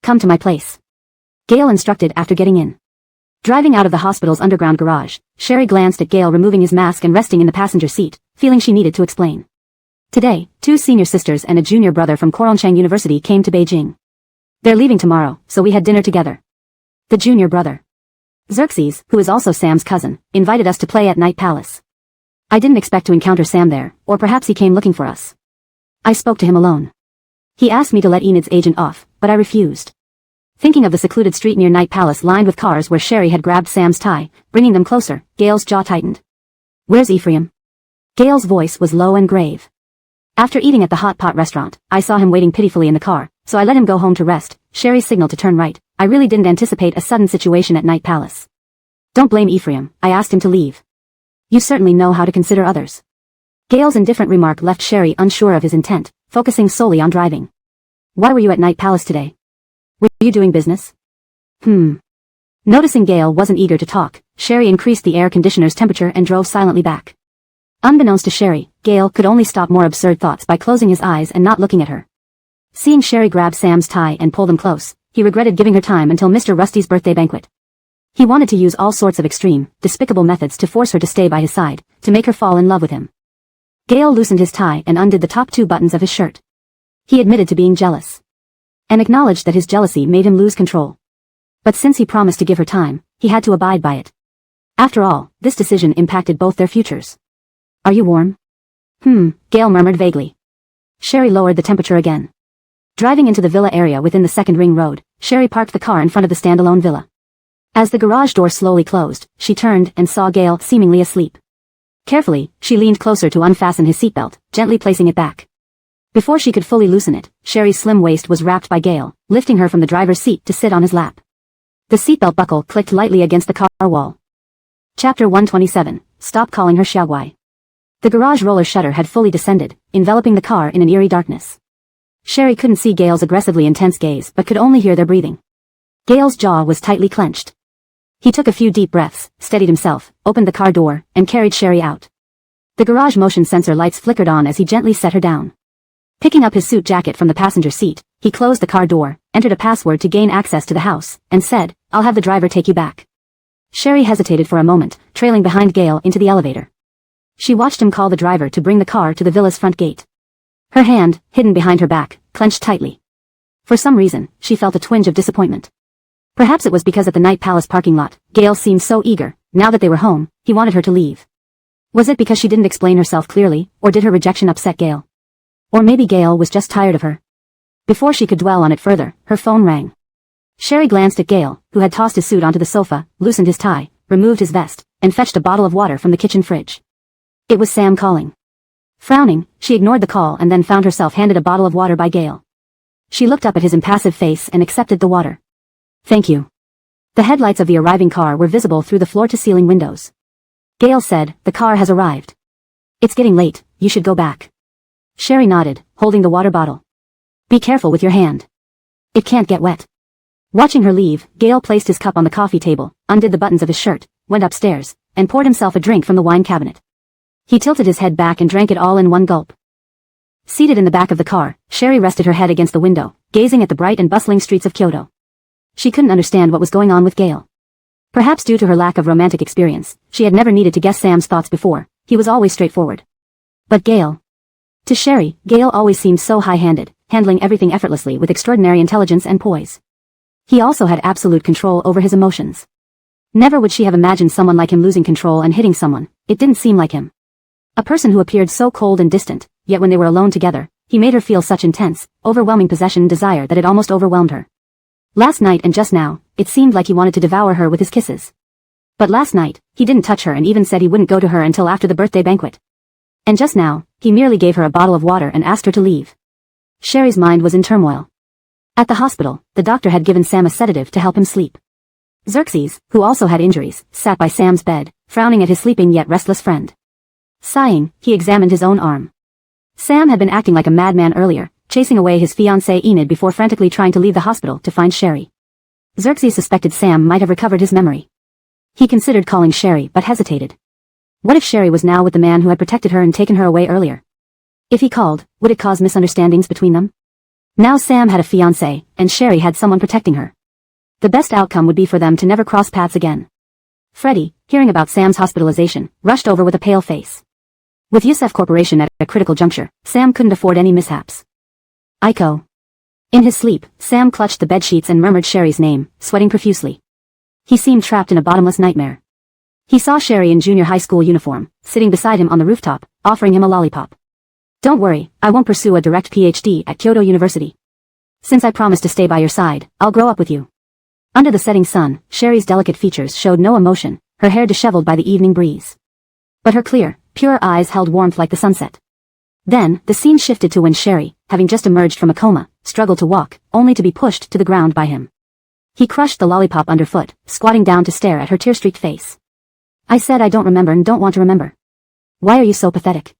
Come to my place. Gale instructed after getting in. Driving out of the hospital's underground garage, Sherry glanced at Gale removing his mask and resting in the passenger seat, feeling she needed to explain. Today, 2 senior sisters and a junior brother from Koronchang University came to Beijing. They're leaving tomorrow, so we had dinner together. The junior brother. Xerxes, who is also Sam's cousin, invited us to play at Night Palace. I didn't expect to encounter Sam there, or perhaps he came looking for us. I spoke to him alone. He asked me to let Enid's agent off, but I refused. Thinking of the secluded street near Night Palace lined with cars where Sherry had grabbed Sam's tie, bringing them closer, Gale's jaw tightened. Where's Ephraim? Gale's voice was low and grave. After eating at the hot pot restaurant, I saw him waiting pitifully in the car, so I let him go home to rest. Sherry signaled to turn right. I really didn't anticipate a sudden situation at Night Palace. Don't blame Ephraim, I asked him to leave. You certainly know how to consider others. Gale's indifferent remark left Sherry unsure of his intent, focusing solely on driving. Why were you at Night Palace today? Were you doing business? Noticing Gale wasn't eager to talk, Sherry increased the air conditioner's temperature and drove silently back. Unbeknownst to Sherry, Gale could only stop more absurd thoughts by closing his eyes and not looking at her. Seeing Sherry grab Sam's tie and pull them close, he regretted giving her time until Mr. Rusty's birthday banquet. He wanted to use all sorts of extreme, despicable methods to force her to stay by his side, to make her fall in love with him. Gale loosened his tie and undid the top 2 buttons of his shirt. He admitted to being jealous. And acknowledged that his jealousy made him lose control. But since he promised to give her time, he had to abide by it. After all, this decision impacted both their futures. Are you warm? Gale murmured vaguely. Sherry lowered the temperature again. Driving into the villa area within the second ring road, Sherry parked the car in front of the standalone villa. As the garage door slowly closed, she turned and saw Gale seemingly asleep. Carefully, she leaned closer to unfasten his seatbelt, gently placing it back. Before she could fully loosen it, Sherry's slim waist was wrapped by Gale, lifting her from the driver's seat to sit on his lap. The seatbelt buckle clicked lightly against the car wall. Chapter 127, Stop Calling Her Xiaoguai. The garage roller shutter had fully descended, enveloping the car in an eerie darkness. Sherry couldn't see Gale's aggressively intense gaze but could only hear their breathing. Gale's jaw was tightly clenched. He took a few deep breaths, steadied himself, opened the car door, and carried Sherry out. The garage motion sensor lights flickered on as he gently set her down. Picking up his suit jacket from the passenger seat, he closed the car door, entered a password to gain access to the house, and said, "I'll have the driver take you back." Sherry hesitated for a moment, trailing behind Gale into the elevator. She watched him call the driver to bring the car to the villa's front gate. Her hand, hidden behind her back, clenched tightly. For some reason, she felt a twinge of disappointment. Perhaps it was because at the Night Palace parking lot, Gale seemed so eager. Now that they were home, he wanted her to leave. Was it because she didn't explain herself clearly, or did her rejection upset Gale? Or maybe Gale was just tired of her. Before she could dwell on it further, her phone rang. Sherry glanced at Gale, who had tossed his suit onto the sofa, loosened his tie, removed his vest, and fetched a bottle of water from the kitchen fridge. It was Sam calling. Frowning, she ignored the call and then found herself handed a bottle of water by Gale. She looked up at his impassive face and accepted the water. "Thank you." The headlights of the arriving car were visible through the floor-to-ceiling windows. Gale said, "The car has arrived. It's getting late, you should go back." Sherry nodded, holding the water bottle. "Be careful with your hand. It can't get wet." Watching her leave, Gale placed his cup on the coffee table, undid the buttons of his shirt, went upstairs, and poured himself a drink from the wine cabinet. He tilted his head back and drank it all in one gulp. Seated in the back of the car, Sherry rested her head against the window, gazing at the bright and bustling streets of Kyoto. She couldn't understand what was going on with Gale. Perhaps due to her lack of romantic experience, she had never needed to guess Sam's thoughts before. He was always straightforward. But Gale. To Sherry, Gale always seemed so high-handed, handling everything effortlessly with extraordinary intelligence and poise. He also had absolute control over his emotions. Never would she have imagined someone like him losing control and hitting someone. It didn't seem like him. A person who appeared so cold and distant, yet when they were alone together, he made her feel such intense, overwhelming possession and desire that it almost overwhelmed her. Last night and just now, it seemed like he wanted to devour her with his kisses. But last night, he didn't touch her and even said he wouldn't go to her until after the birthday banquet. And just now, he merely gave her a bottle of water and asked her to leave. Sherry's mind was in turmoil. At the hospital, the doctor had given Sam a sedative to help him sleep. Xerxes, who also had injuries, sat by Sam's bed, frowning at his sleeping yet restless friend. Sighing, he examined his own arm. Sam had been acting like a madman earlier, chasing away his fiancée Enid before frantically trying to leave the hospital to find Sherry. Xerxes suspected Sam might have recovered his memory. He considered calling Sherry but hesitated. What if Sherry was now with the man who had protected her and taken her away earlier? If he called, would it cause misunderstandings between them? Now Sam had a fiancé, and Sherry had someone protecting her. The best outcome would be for them to never cross paths again. Freddie, hearing about Sam's hospitalization, rushed over with a pale face. With Yusef Corporation at a critical juncture, Sam couldn't afford any mishaps. Aiko. In his sleep, Sam clutched the bedsheets and murmured Sherry's name, sweating profusely. He seemed trapped in a bottomless nightmare. He saw Sherry in junior high school uniform, sitting beside him on the rooftop, offering him a lollipop. "Don't worry, I won't pursue a direct PhD at Kyoto University. Since I promised to stay by your side, I'll grow up with you." Under the setting sun, Sherry's delicate features showed no emotion, her hair disheveled by the evening breeze. But her clear, pure eyes held warmth like the sunset. Then, the scene shifted to when Sherry, having just emerged from a coma, struggled to walk, only to be pushed to the ground by him. He crushed the lollipop underfoot, squatting down to stare at her tear-streaked face. "I said I don't remember and don't want to remember. Why are you so pathetic?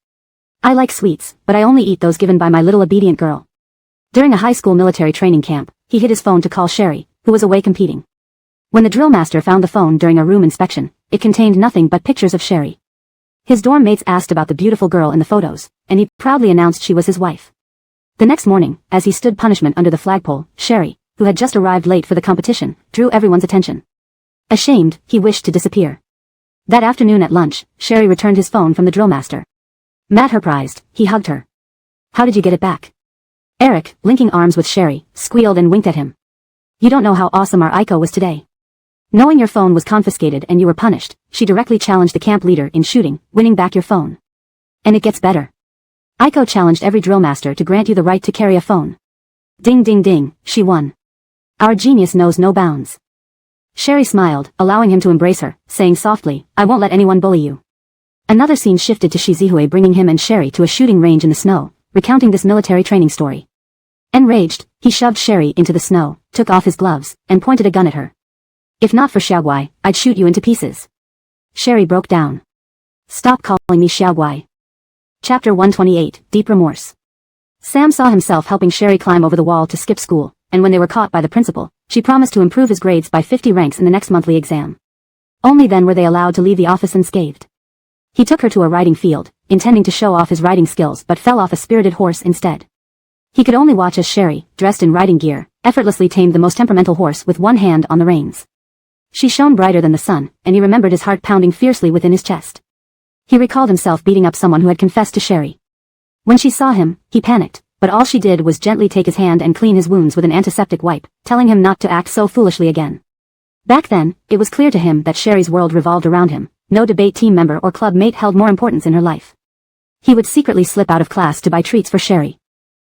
I like sweets, but I only eat those given by my little obedient girl." During a high school military training camp, he hid his phone to call Sherry, who was away competing. When the drill master found the phone during a room inspection, it contained nothing but pictures of Sherry. His dorm mates asked about the beautiful girl in the photos, and he proudly announced she was his wife. The next morning, as he stood punishment under the flagpole, Sherry, who had just arrived late for the competition, drew everyone's attention. Ashamed, he wished to disappear. That afternoon at lunch, Sherry returned his phone from the drill master. Mad surprised, he hugged her. "How did you get it back?" Eric, linking arms with Sherry, squealed and winked at him. "You don't know how awesome our Aiko was today. Knowing your phone was confiscated and you were punished, she directly challenged the camp leader in shooting, winning back your phone. And it gets better. Aiko challenged every drill master to grant you the right to carry a phone. Ding ding ding, she won. Our genius knows no bounds." Sherry smiled, allowing him to embrace her, saying softly, "I won't let anyone bully you." Another scene shifted to Shizihue bringing him and Sherry to a shooting range in the snow, recounting this military training story. Enraged, he shoved Sherry into the snow, took off his gloves, and pointed a gun at her. "If not for Xiaoguai, I'd shoot you into pieces." Sherry broke down. "Stop calling me Xiaoguai." Chapter 128, Deep Remorse. Sam saw himself helping Sherry climb over the wall to skip school, and when they were caught by the principal, she promised to improve his grades by 50 ranks in the next monthly exam. Only then were they allowed to leave the office unscathed. He took her to a riding field, intending to show off his riding skills but fell off a spirited horse instead. He could only watch as Sherry, dressed in riding gear, effortlessly tamed the most temperamental horse with one hand on the reins. She shone brighter than the sun, and he remembered his heart pounding fiercely within his chest. He recalled himself beating up someone who had confessed to Sherry. When she saw him, he panicked, but all she did was gently take his hand and clean his wounds with an antiseptic wipe, telling him not to act so foolishly again. Back then, it was clear to him that Sherry's world revolved around him. No debate team member or club mate held more importance in her life. He would secretly slip out of class to buy treats for Sherry.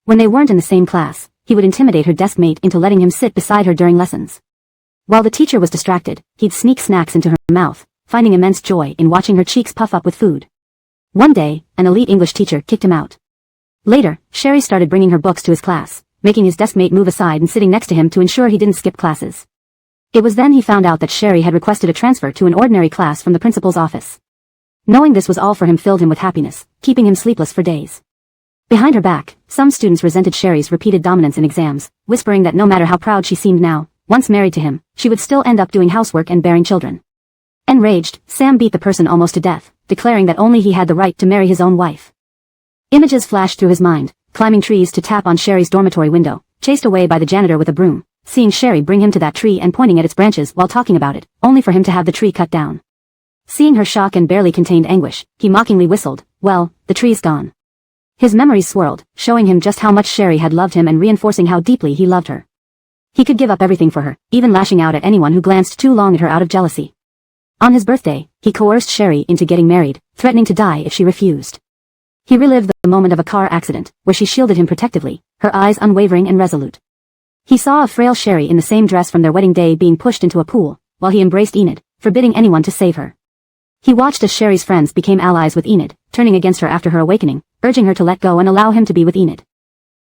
When they weren't in the same class, he would intimidate her desk mate into letting him sit beside her during lessons. While the teacher was distracted, he'd sneak snacks into her mouth, finding immense joy in watching her cheeks puff up with food. One day, an elite English teacher kicked him out. Later, Sherry started bringing her books to his class, making his desk mate move aside and sitting next to him to ensure he didn't skip classes. It was then he found out that Sherry had requested a transfer to an ordinary class from the principal's office. Knowing this was all for him filled him with happiness, keeping him sleepless for days. Behind her back, some students resented Sherry's repeated dominance in exams, whispering that no matter how proud she seemed now, once married to him, she would still end up doing housework and bearing children. Enraged, Sam beat the person almost to death, declaring that only he had the right to marry his own wife. Images flashed through his mind, climbing trees to tap on Sherry's dormitory window, chased away by the janitor with a broom, seeing Sherry bring him to that tree and pointing at its branches while talking about it, only for him to have the tree cut down. Seeing her shock and barely contained anguish, he mockingly whistled, "Well, the tree's gone." His memories swirled, showing him just how much Sherry had loved him and reinforcing how deeply he loved her. He could give up everything for her, even lashing out at anyone who glanced too long at her out of jealousy. On his birthday, he coerced Sherry into getting married, threatening to die if she refused. He relived the moment of a car accident, where she shielded him protectively, her eyes unwavering and resolute. He saw a frail Sherry in the same dress from their wedding day being pushed into a pool, while he embraced Enid, forbidding anyone to save her. He watched as Sherry's friends became allies with Enid, turning against her after her awakening, urging her to let go and allow him to be with Enid.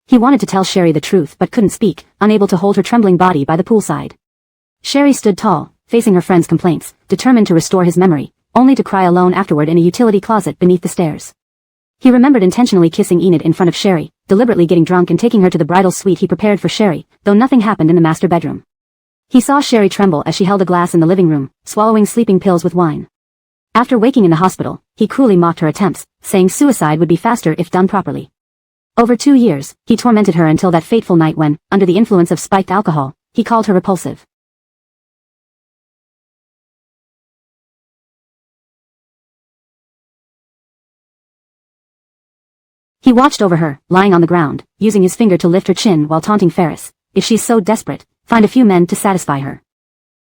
He wanted to tell Sherry the truth but couldn't speak, unable to hold her trembling body by the poolside. Sherry stood tall, facing her friends' complaints, determined to restore his memory, only to cry alone afterward in a utility closet beneath the stairs. He remembered intentionally kissing Enid in front of Sherry, deliberately getting drunk and taking her to the bridal suite he prepared for Sherry, though nothing happened in the master bedroom. He saw Sherry tremble as she held a glass in the living room, swallowing sleeping pills with wine. After waking in the hospital, he cruelly mocked her attempts, saying suicide would be faster if done properly. Over 2 years, he tormented her until that fateful night when, under the influence of spiked alcohol, he called her repulsive. He watched over her, lying on the ground, using his finger to lift her chin while taunting Ferris, "If she's so desperate, find a few men to satisfy her."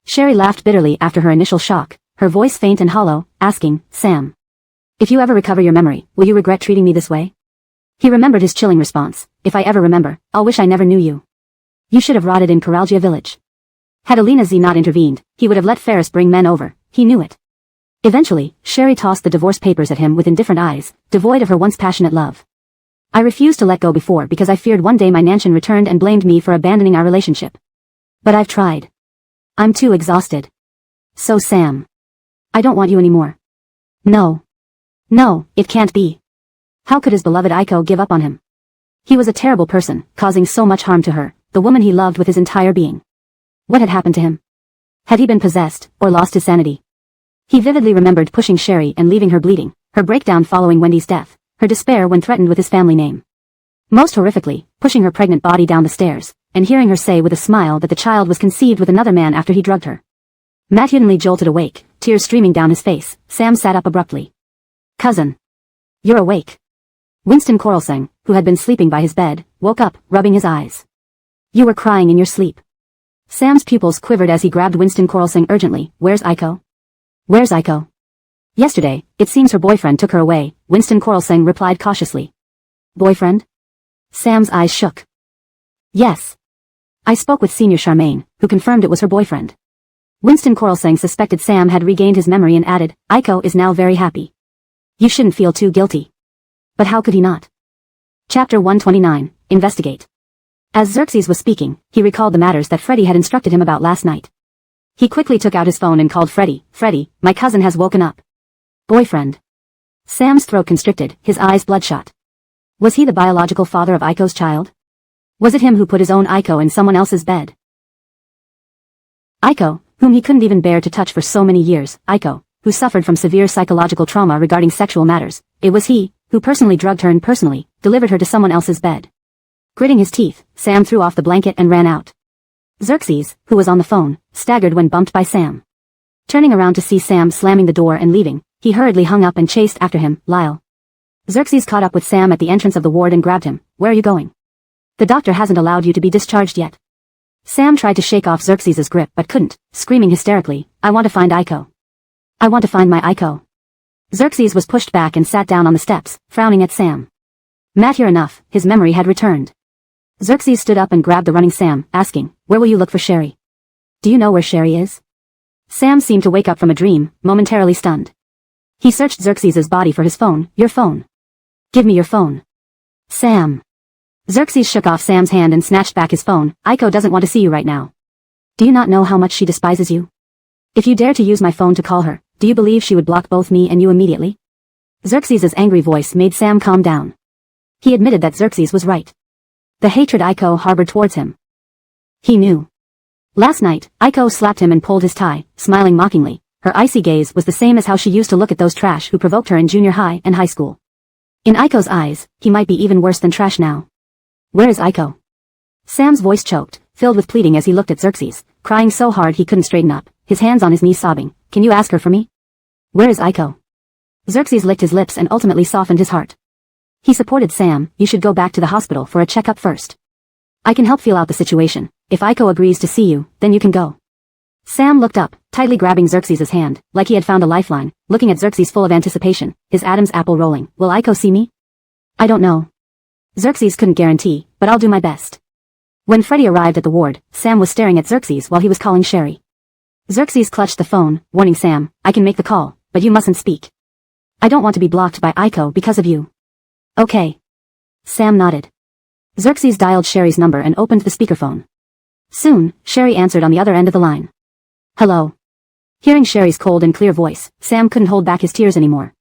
Sherry laughed bitterly after her initial shock, her voice faint and hollow, asking, "Sam, if you ever recover your memory, will you regret treating me this way?" He remembered his chilling response, "If I ever remember, I'll wish I never knew you. You should have rotted in Coralgia village." Had Alina Z not intervened, he would have let Ferris bring men over, he knew it. Eventually, Sherry tossed the divorce papers at him with indifferent eyes, devoid of her once passionate love. "I refused to let go before because I feared one day my Nanshan returned and blamed me for abandoning our relationship. But I've tried. I'm too exhausted. So Sam, I don't want you anymore." No. No, it can't be. How could his beloved Aiko give up on him? He was a terrible person, causing so much harm to her, the woman he loved with his entire being. What had happened to him? Had he been possessed, or lost his sanity? He vividly remembered pushing Sherry and leaving her bleeding, her breakdown following Wendy's death, her despair when threatened with his family name. Most horrifically, pushing her pregnant body down the stairs, and hearing her say with a smile that the child was conceived with another man after he drugged her. Matthew jolted awake, tears streaming down his face. Sam sat up abruptly. "Cousin. You're awake." Winston Coralsang, who had been sleeping by his bed, woke up, rubbing his eyes. "You were crying in your sleep." Sam's pupils quivered as he grabbed Winston Coralsang urgently. "Where's Aiko?" "Where's Aiko?" "Yesterday, it seems her boyfriend took her away," Winston Coralsang replied cautiously. "Boyfriend?" Sam's eyes shook. "Yes. I spoke with Senior Charmaine, who confirmed it was her boyfriend." Winston Coralsang suspected Sam had regained his memory and added, "Aiko is now very happy. You shouldn't feel too guilty." But how could he not? Chapter 129, Investigate. As Xerxes was speaking, he recalled the matters that Freddy had instructed him about last night. He quickly took out his phone and called Freddy. "Freddy, my cousin has woken up." "Boyfriend." Sam's throat constricted, his eyes bloodshot. Was he the biological father of Aiko's child? Was it him who put his own Aiko in someone else's bed? Aiko, whom he couldn't even bear to touch for so many years, Aiko, who suffered from severe psychological trauma regarding sexual matters, it was he, who personally drugged her and personally delivered her to someone else's bed. Gritting his teeth, Sam threw off the blanket and ran out. Xerxes, who was on the phone, staggered when bumped by Sam. Turning around to see Sam slamming the door and leaving, he hurriedly hung up and chased after him, Lyle. Xerxes caught up with Sam at the entrance of the ward and grabbed him. Where are you going? The doctor hasn't allowed you to be discharged yet. Sam tried to shake off Xerxes' grip but couldn't, screaming hysterically, I want to find Aiko. I want to find my Aiko. Xerxes was pushed back and sat down on the steps, frowning at Sam. Mature enough, his memory had returned. Xerxes stood up and grabbed the running Sam, asking, where will you look for Sherry? Do you know where Sherry is? Sam seemed to wake up from a dream, momentarily stunned. He searched Xerxes' body for his phone. Your phone. Give me your phone. Sam. Xerxes shook off Sam's hand and snatched back his phone. Aiko doesn't want to see you right now. Do you not know how much she despises you? If you dare to use my phone to call her, do you believe she would block both me and you immediately? Xerxes' angry voice made Sam calm down. He admitted that Xerxes was right. The hatred Aiko harbored towards him. He knew. Last night, Aiko slapped him and pulled his tie, smiling mockingly. Her icy gaze was the same as how she used to look at those trash who provoked her in junior high and high school. In Aiko's eyes, he might be even worse than trash now. Where is Aiko? Sam's voice choked, filled with pleading as he looked at Xerxes, crying so hard he couldn't straighten up, his hands on his knees sobbing. Can you ask her for me? Where is Aiko? Xerxes licked his lips and ultimately softened his heart. He supported Sam. You should go back to the hospital for a checkup first. I can help feel out the situation. If Aiko agrees to see you, then you can go. Sam looked up, tightly grabbing Xerxes' hand, like he had found a lifeline, looking at Xerxes full of anticipation, his Adam's apple rolling. Will Aiko see me? I don't know. Xerxes couldn't guarantee, but I'll do my best. When Freddie arrived at the ward, Sam was staring at Xerxes while he was calling Sherry. Xerxes clutched the phone, warning Sam, I can make the call, but you mustn't speak. I don't want to be blocked by Aiko because of you. Okay. Sam nodded. Xerxes dialed Sherry's number and opened the speakerphone. Soon, Sherry answered on the other end of the line. Hello. Hearing Sherry's cold and clear voice, Sam couldn't hold back his tears anymore.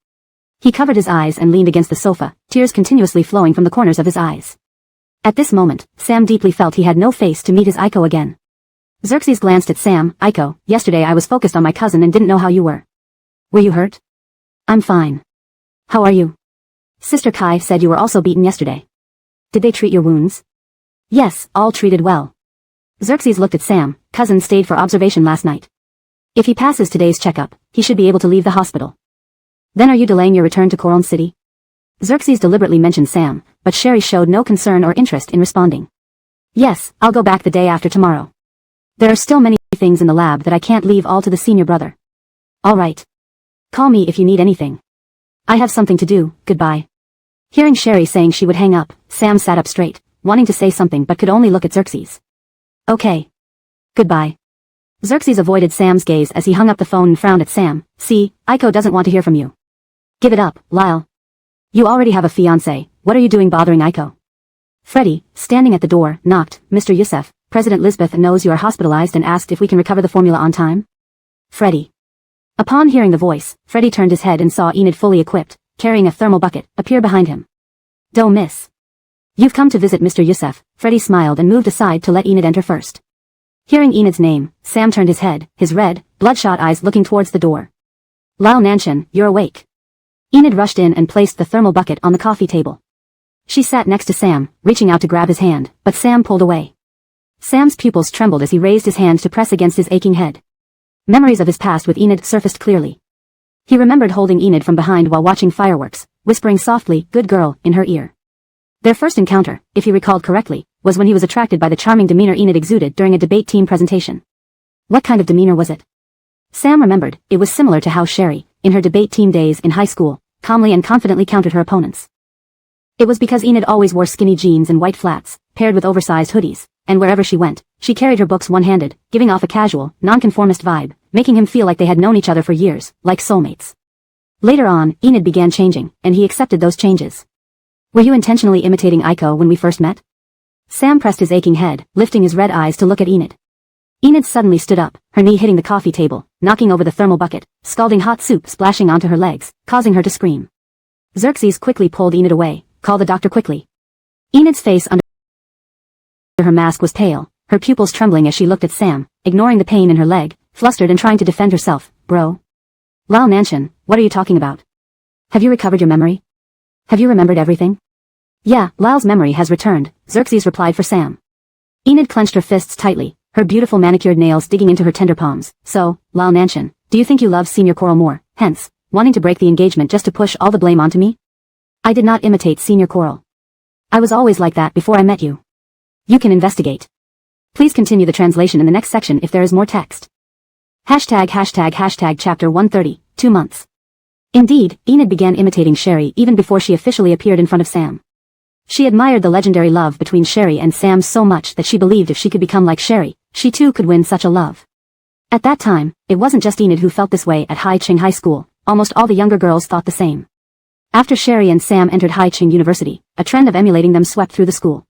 He covered his eyes and leaned against the sofa, tears continuously flowing from the corners of his eyes. At this moment, Sam deeply felt he had no face to meet his Aiko again. Xerxes glanced at Sam. Aiko, yesterday I was focused on my cousin and didn't know how you were. Were you hurt? I'm fine. How are you? Sister Kai said you were also beaten yesterday. Did they treat your wounds? Yes, all treated well. Xerxes looked at Sam. Cousin stayed for observation last night. If he passes today's checkup, he should be able to leave the hospital. Then are you delaying your return to Coron City? Xerxes deliberately mentioned Sam, but Sherry showed no concern or interest in responding. Yes, I'll go back the day after tomorrow. There are still many things in the lab that I can't leave all to the senior brother. All right. Call me if you need anything. I have something to do. Goodbye. Hearing Sherry saying she would hang up, Sam sat up straight, wanting to say something but could only look at Xerxes. Okay. Goodbye. Xerxes avoided Sam's gaze as he hung up the phone and frowned at Sam. See, Aiko doesn't want to hear from you. Give it up, Lyle. You already have a fiancé. What are you doing bothering Aiko? Freddie, standing at the door, knocked. Mr. Youssef, President Lisbeth knows you are hospitalized and asked if we can recover the formula on time. Freddie. Upon hearing the voice, Freddie turned his head and saw Enid fully equipped, carrying a thermal bucket, appear behind him. Don't miss. You've come to visit Mr. Youssef. Freddie smiled and moved aside to let Enid enter first. Hearing Enid's name, Sam turned his head, his red, bloodshot eyes looking towards the door. Lyle Nanshan, you're awake. Enid rushed in and placed the thermal bucket on the coffee table. She sat next to Sam, reaching out to grab his hand, but Sam pulled away. Sam's pupils trembled as he raised his hand to press against his aching head. Memories of his past with Enid surfaced clearly. He remembered holding Enid from behind while watching fireworks, whispering softly, "Good girl," in her ear. Their first encounter, if he recalled correctly, was when he was attracted by the charming demeanor Enid exuded during a debate team presentation. What kind of demeanor was it? Sam remembered, it was similar to how Sherry, in her debate team days in high school, calmly and confidently countered her opponents. It was because Enid always wore skinny jeans and white flats, paired with oversized hoodies, and wherever she went, she carried her books one-handed, giving off a casual, nonconformist vibe, making him feel like they had known each other for years, like soulmates. Later on, Enid began changing, and he accepted those changes. Were you intentionally imitating Aiko when we first met? Sam pressed his aching head, lifting his red eyes to look at Enid. Enid suddenly stood up, her knee hitting the coffee table, knocking over the thermal bucket, scalding hot soup splashing onto her legs, causing her to scream. Xerxes quickly pulled Enid away. Call the doctor quickly. Enid's face under her mask was pale, her pupils trembling as she looked at Sam, ignoring the pain in her leg, flustered and trying to defend herself. Bro. Lyle Nanshan, what are you talking about? Have you recovered your memory? Have you remembered everything? Yeah, Lyle's memory has returned, Xerxes replied for Sam. Enid clenched her fists tightly, her beautiful manicured nails digging into her tender palms. So, Lyle Nanshan, do you think you love Senior Coral more, hence, wanting to break the engagement just to push all the blame onto me? I did not imitate Senior Coral. I was always like that before I met you. You can investigate. Please continue the translation in the next section if there is more text. #### Chapter 130, 2 months. Indeed, Enid began imitating Sherry even before she officially appeared in front of Sam. She admired the legendary love between Sherry and Sam so much that she believed if she could become like Sherry, she too could win such a love. At that time, it wasn't just Enid who felt this way at Hai Ching High School, almost all the younger girls thought the same. After Sherry and Sam entered Hai Ching University, a trend of emulating them swept through the school.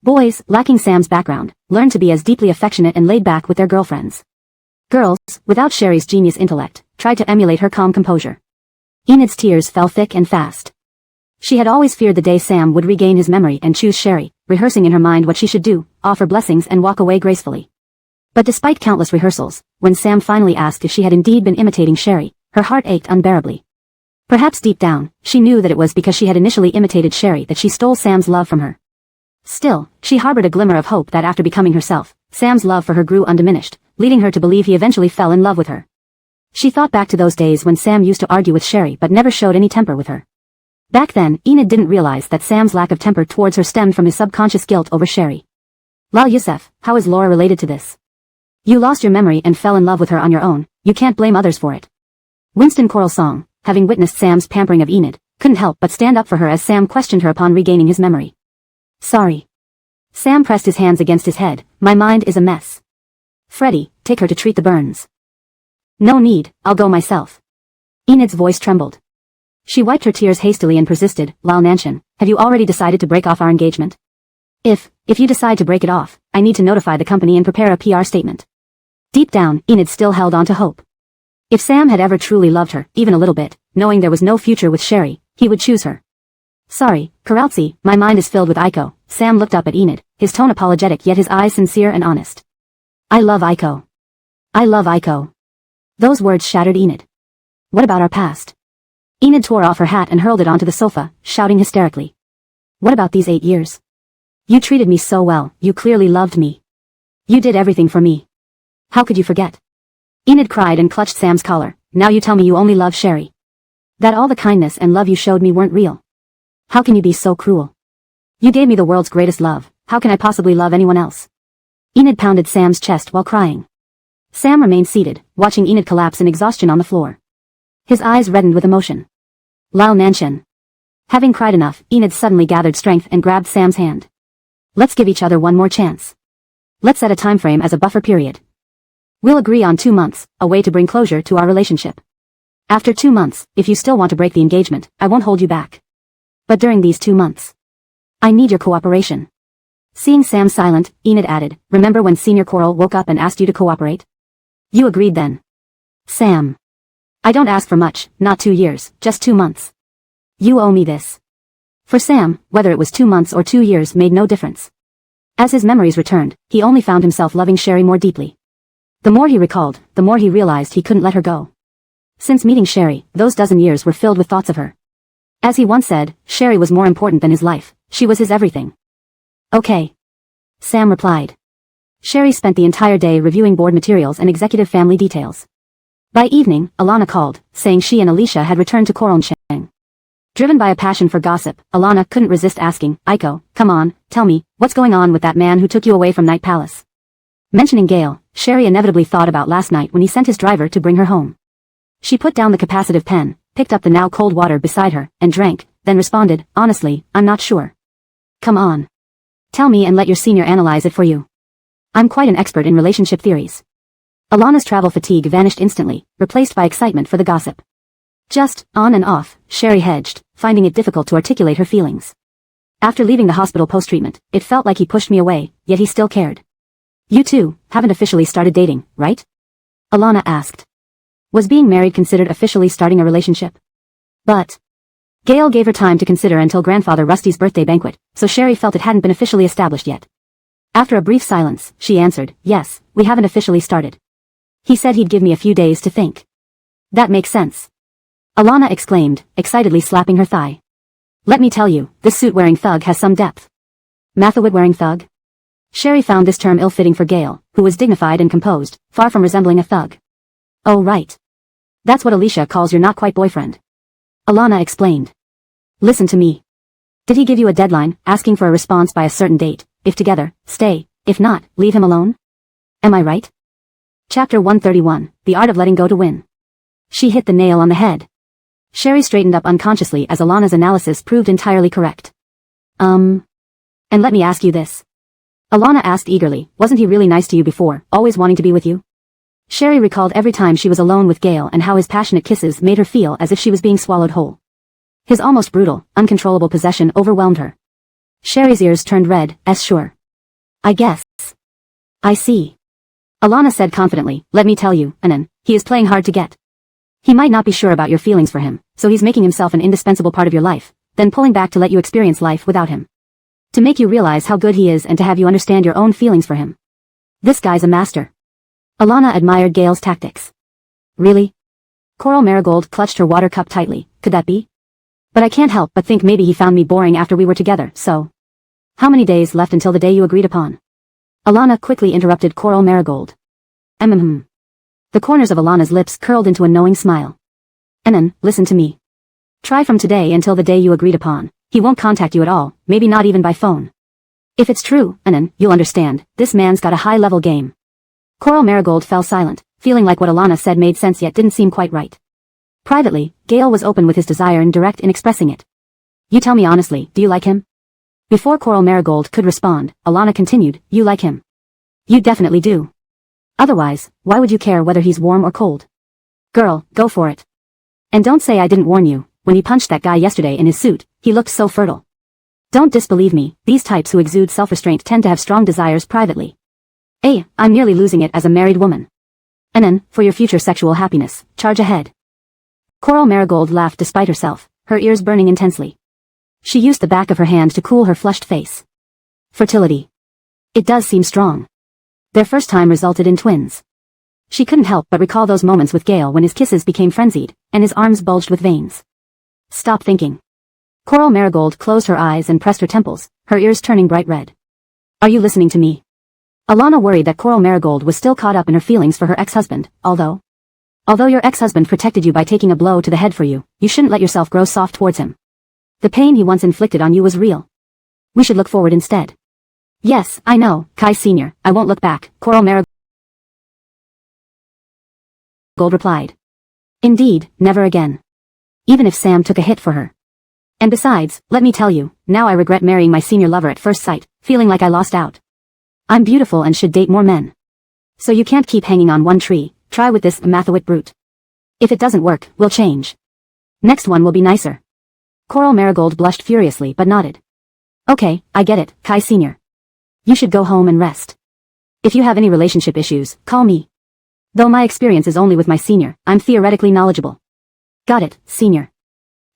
Boys, lacking Sam's background, learned to be as deeply affectionate and laid back with their girlfriends. Girls, without Sherry's genius intellect, tried to emulate her calm composure. Enid's tears fell thick and fast. She had always feared the day Sam would regain his memory and choose Sherry, rehearsing in her mind what she should do, offer blessings and walk away gracefully. But despite countless rehearsals, when Sam finally asked if she had indeed been imitating Sherry, her heart ached unbearably. Perhaps deep down, she knew that it was because she had initially imitated Sherry that she stole Sam's love from her. Still, she harbored a glimmer of hope that after becoming herself, Sam's love for her grew undiminished, leading her to believe he eventually fell in love with her. She thought back to those days when Sam used to argue with Sherry but never showed any temper with her. Back then, Enid didn't realize that Sam's lack of temper towards her stemmed from his subconscious guilt over Sherry. Lal Yusef, how is Laura related to this? You lost your memory and fell in love with her on your own, you can't blame others for it. Winston Coral's song, having witnessed Sam's pampering of Enid, couldn't help but stand up for her as Sam questioned her upon regaining his memory. Sorry. Sam pressed his hands against his head, my mind is a mess. Freddie, take her to treat the burns. No need, I'll go myself. Enid's voice trembled. She wiped her tears hastily and persisted, Lyle Nanshan, have you already decided to break off our engagement? If you decide to break it off, I need to notify the company and prepare a PR statement. Deep down, Enid still held on to hope. If Sam had ever truly loved her, even a little bit, knowing there was no future with Sherry, he would choose her. Sorry, Karaltsi, my mind is filled with Aiko. Sam looked up at Enid, his tone apologetic yet his eyes sincere and honest. I love Aiko. I love Aiko. Those words shattered Enid. What about our past? Enid tore off her hat and hurled it onto the sofa, shouting hysterically. What about these 8 years? You treated me so well, you clearly loved me. You did everything for me. How could you forget? Enid cried and clutched Sam's collar. Now you tell me you only love Sherry. That all the kindness and love you showed me weren't real. How can you be so cruel? You gave me the world's greatest love, how can I possibly love anyone else? Enid pounded Sam's chest while crying. Sam remained seated, watching Enid collapse in exhaustion on the floor. His eyes reddened with emotion. Lyle Nanshan. Having cried enough, Enid suddenly gathered strength and grabbed Sam's hand. Let's give each other one more chance. Let's set a time frame as a buffer period. We'll agree on 2 months, a way to bring closure to our relationship. After 2 months, if you still want to break the engagement, I won't hold you back. But during these 2 months, I need your cooperation. Seeing Sam silent, Enid added, remember when Senior Coral woke up and asked you to cooperate? You agreed then. Sam. I don't ask for much, not 2 years, just 2 months. You owe me this. For Sam, whether it was 2 months or 2 years made no difference. As his memories returned, he only found himself loving Sherry more deeply. The more he recalled, the more he realized he couldn't let her go. Since meeting Sherry, those dozen years were filled with thoughts of her. As he once said, Sherry was more important than his life, she was his everything. Okay. Sam replied. Sherry spent the entire day reviewing board materials and executive family details. By evening, Alana called, saying she and Alicia had returned to Coroncheng. Driven by a passion for gossip, Alana couldn't resist asking, Aiko, come on, tell me, what's going on with that man who took you away from Night Palace? Mentioning Gale, Sherry inevitably thought about last night when he sent his driver to bring her home. She put down the capacitive pen, picked up the now cold water beside her, and drank, then responded, honestly, I'm not sure. Come on. Tell me and let your senior analyze it for you. I'm quite an expert in relationship theories. Alana's travel fatigue vanished instantly, replaced by excitement for the gossip. Just, on and off, Sherry hedged, finding it difficult to articulate her feelings. After leaving the hospital post-treatment, it felt like he pushed me away, yet he still cared. You two haven't officially started dating, right? Alana asked. Was being married considered officially starting a relationship? But Gale gave her time to consider until grandfather Rusty's birthday banquet, so Sherry felt it hadn't been officially established yet. After a brief silence, she answered, yes, we haven't officially started. He said he'd give me a few days to think. That makes sense. Alana exclaimed, excitedly slapping her thigh. Let me tell you, this suit-wearing thug has some depth. Mathawit-wearing thug? Sherry found this term ill-fitting for Gale, who was dignified and composed, far from resembling a thug. Oh right. That's what Alicia calls your not-quite-boyfriend. Alana explained. Listen to me. Did he give you a deadline, asking for a response by a certain date? If together, stay. If not, leave him alone? Am I right? Chapter 131, The Art of Letting Go to Win. She hit the nail on the head. Sherry straightened up unconsciously as Alana's analysis proved entirely correct. And let me ask you this. Alana asked eagerly, wasn't he really nice to you before, always wanting to be with you? Sherry recalled every time she was alone with Gale and how his passionate kisses made her feel as if she was being swallowed whole. His almost brutal, uncontrollable possession overwhelmed her. Sherry's ears turned red, sure. I guess. I see. Alana said confidently, let me tell you, Anan, he is playing hard to get. He might not be sure about your feelings for him, so he's making himself an indispensable part of your life, then pulling back to let you experience life without him. To make you realize how good he is and to have you understand your own feelings for him. This guy's a master. Alana admired Gale's tactics. Really? Coral Marigold clutched her water cup tightly, could that be? But I can't help but think maybe he found me boring after we were together, so. How many days left until the day you agreed upon? Alana quickly interrupted Coral Marigold. The corners of Alana's lips curled into a knowing smile. Anan, listen to me. Try from today until the day you agreed upon. He won't contact you at all, maybe not even by phone. If it's true, Anan, you'll understand, this man's got a high-level game. Coral Marigold fell silent, feeling like what Alana said made sense yet didn't seem quite right. Privately, Gale was open with his desire and direct in expressing it. You tell me honestly, do you like him? Before Coral Marigold could respond, Alana continued, you like him. You definitely do. Otherwise, why would you care whether he's warm or cold? Girl, go for it. And don't say I didn't warn you, when you punched that guy yesterday in his suit, he looked so fertile. Don't disbelieve me, these types who exude self-restraint tend to have strong desires privately. I'm nearly losing it as a married woman. Anan, for your future sexual happiness, charge ahead. Coral Marigold laughed despite herself, her ears burning intensely. She used the back of her hand to cool her flushed face. Fertility. It does seem strong. Their first time resulted in twins. She couldn't help but recall those moments with Gale when his kisses became frenzied, and his arms bulged with veins. Stop thinking. Coral Marigold closed her eyes and pressed her temples, her ears turning bright red. Are you listening to me? Alana worried that Coral Marigold was still caught up in her feelings for her ex-husband, although your ex-husband protected you by taking a blow to the head for you, you shouldn't let yourself grow soft towards him. The pain he once inflicted on you was real. We should look forward instead. Yes, I know, Kai Sr., I won't look back, Coral Marigold replied. Indeed, never again. Even if Sam took a hit for her. And besides, let me tell you, now I regret marrying my senior lover at first sight, feeling like I lost out. I'm beautiful and should date more men. So you can't keep hanging on one tree, try with this Mathawit brute. If it doesn't work, we'll change. Next one will be nicer. Coral Marigold blushed furiously but nodded. Okay, I get it, Kai Sr. You should go home and rest. If you have any relationship issues, call me. Though my experience is only with my senior, I'm theoretically knowledgeable. Got it, Senior.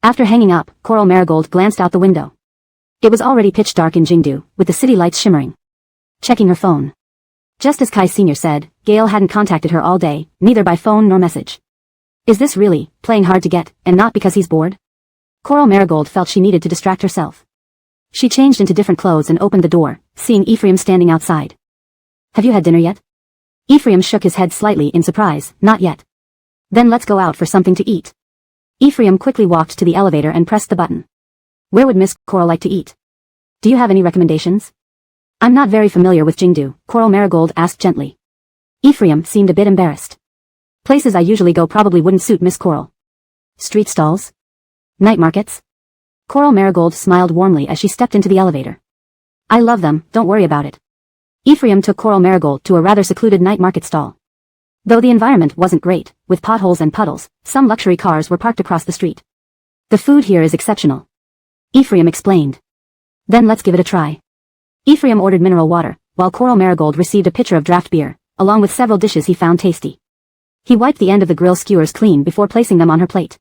After hanging up, Coral Marigold glanced out the window. It was already pitch dark in Jingdu, with the city lights shimmering. Checking her phone. Just as Kai Sr. said, Gale hadn't contacted her all day, neither by phone nor message. Is this really playing hard to get, and not because he's bored? Coral Marigold felt she needed to distract herself. She changed into different clothes and opened the door, seeing Ephraim standing outside. Have you had dinner yet? Ephraim shook his head slightly in surprise, not yet. Then let's go out for something to eat. Ephraim quickly walked to the elevator and pressed the button. Where would Miss Coral like to eat? Do you have any recommendations? I'm not very familiar with Jingdu, Coral Marigold asked gently. Ephraim seemed a bit embarrassed. Places I usually go probably wouldn't suit Miss Coral. Street stalls? Night markets? Coral Marigold smiled warmly as she stepped into the elevator. I love them, don't worry about it. Ephraim took Coral Marigold to a rather secluded night market stall. Though the environment wasn't great, with potholes and puddles, some luxury cars were parked across the street. The food here is exceptional. Ephraim explained. Then let's give it a try. Ephraim ordered mineral water, while Coral Marigold received a pitcher of draft beer, along with several dishes he found tasty. He wiped the end of the grill skewers clean before placing them on her plate.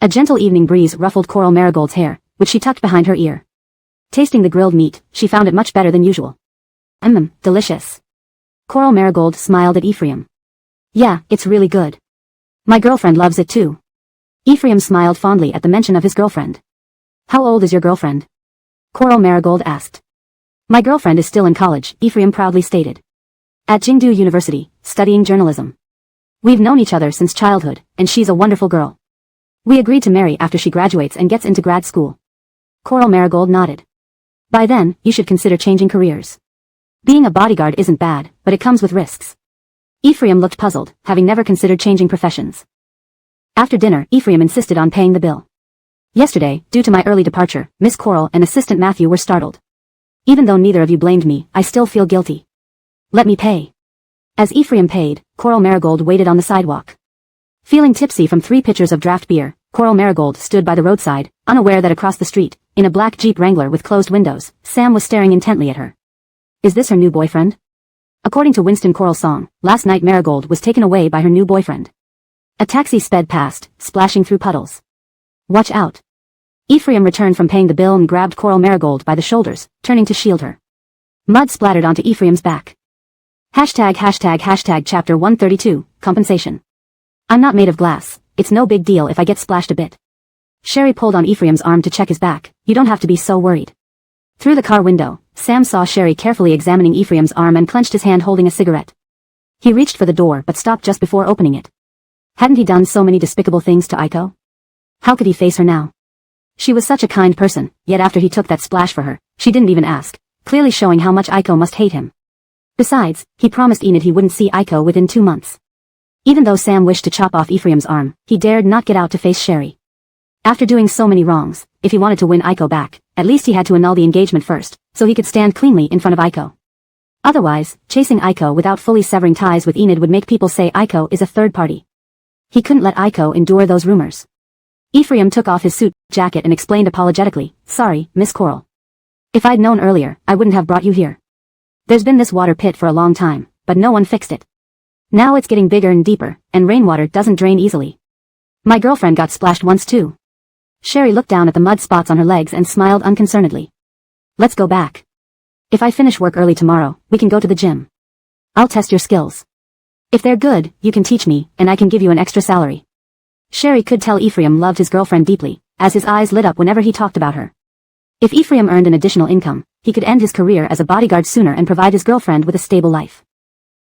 A gentle evening breeze ruffled Coral Marigold's hair, which she tucked behind her ear. Tasting the grilled meat, she found it much better than usual. Delicious. Coral Marigold smiled at Ephraim. Yeah, it's really good. My girlfriend loves it too. Ephraim smiled fondly at the mention of his girlfriend. How old is your girlfriend? Coral Marigold asked. My girlfriend is still in college, Ephraim proudly stated. At Jingdu University, studying journalism. We've known each other since childhood, and she's a wonderful girl. We agreed to marry after she graduates and gets into grad school. Coral Marigold nodded. By then, you should consider changing careers. Being a bodyguard isn't bad, but it comes with risks. Ephraim looked puzzled, having never considered changing professions. After dinner, Ephraim insisted on paying the bill. Yesterday, due to my early departure, Miss Coral and Assistant Matthew were startled. Even though neither of you blamed me, I still feel guilty. Let me pay. As Ephraim paid, Coral Marigold waited on the sidewalk. Feeling tipsy from 3 pitchers of draft beer, Coral Marigold stood by the roadside, unaware that across the street, in a black Jeep Wrangler with closed windows, Sam was staring intently at her. Is this her new boyfriend? According to Winston Coral's song, last night Marigold was taken away by her new boyfriend. A taxi sped past, splashing through puddles. Watch out. Ephraim returned from paying the bill and grabbed Coral Marigold by the shoulders, turning to shield her. Mud splattered onto Ephraim's back. Hashtag chapter 132, compensation. I'm not made of glass, it's no big deal if I get splashed a bit. Sherry pulled on Ephraim's arm to check his back. You don't have to be so worried. Through the car window, Sam saw Sherry carefully examining Ephraim's arm and clenched his hand holding a cigarette. He reached for the door but stopped just before opening it. Hadn't he done so many despicable things to Aiko? How could he face her now? She was such a kind person, yet after he took that splash for her, she didn't even ask, clearly showing how much Aiko must hate him. Besides, he promised Enid he wouldn't see Aiko within 2 months. Even though Sam wished to chop off Ephraim's arm, he dared not get out to face Sherry. After doing so many wrongs, if he wanted to win Aiko back, at least he had to annul the engagement first, so he could stand cleanly in front of Aiko. Otherwise, chasing Aiko without fully severing ties with Enid would make people say Aiko is a third party. He couldn't let Aiko endure those rumors. Ephraim took off his suit jacket and explained apologetically, Sorry, Miss Coral. If I'd known earlier, I wouldn't have brought you here. There's been this water pit for a long time, but no one fixed it. Now it's getting bigger and deeper, and rainwater doesn't drain easily. My girlfriend got splashed once too. Sherry looked down at the mud spots on her legs and smiled unconcernedly. Let's go back. If I finish work early tomorrow, we can go to the gym. I'll test your skills. If they're good, you can teach me, and I can give you an extra salary. Sherry could tell Ephraim loved his girlfriend deeply, as his eyes lit up whenever he talked about her. If Ephraim earned an additional income, he could end his career as a bodyguard sooner and provide his girlfriend with a stable life.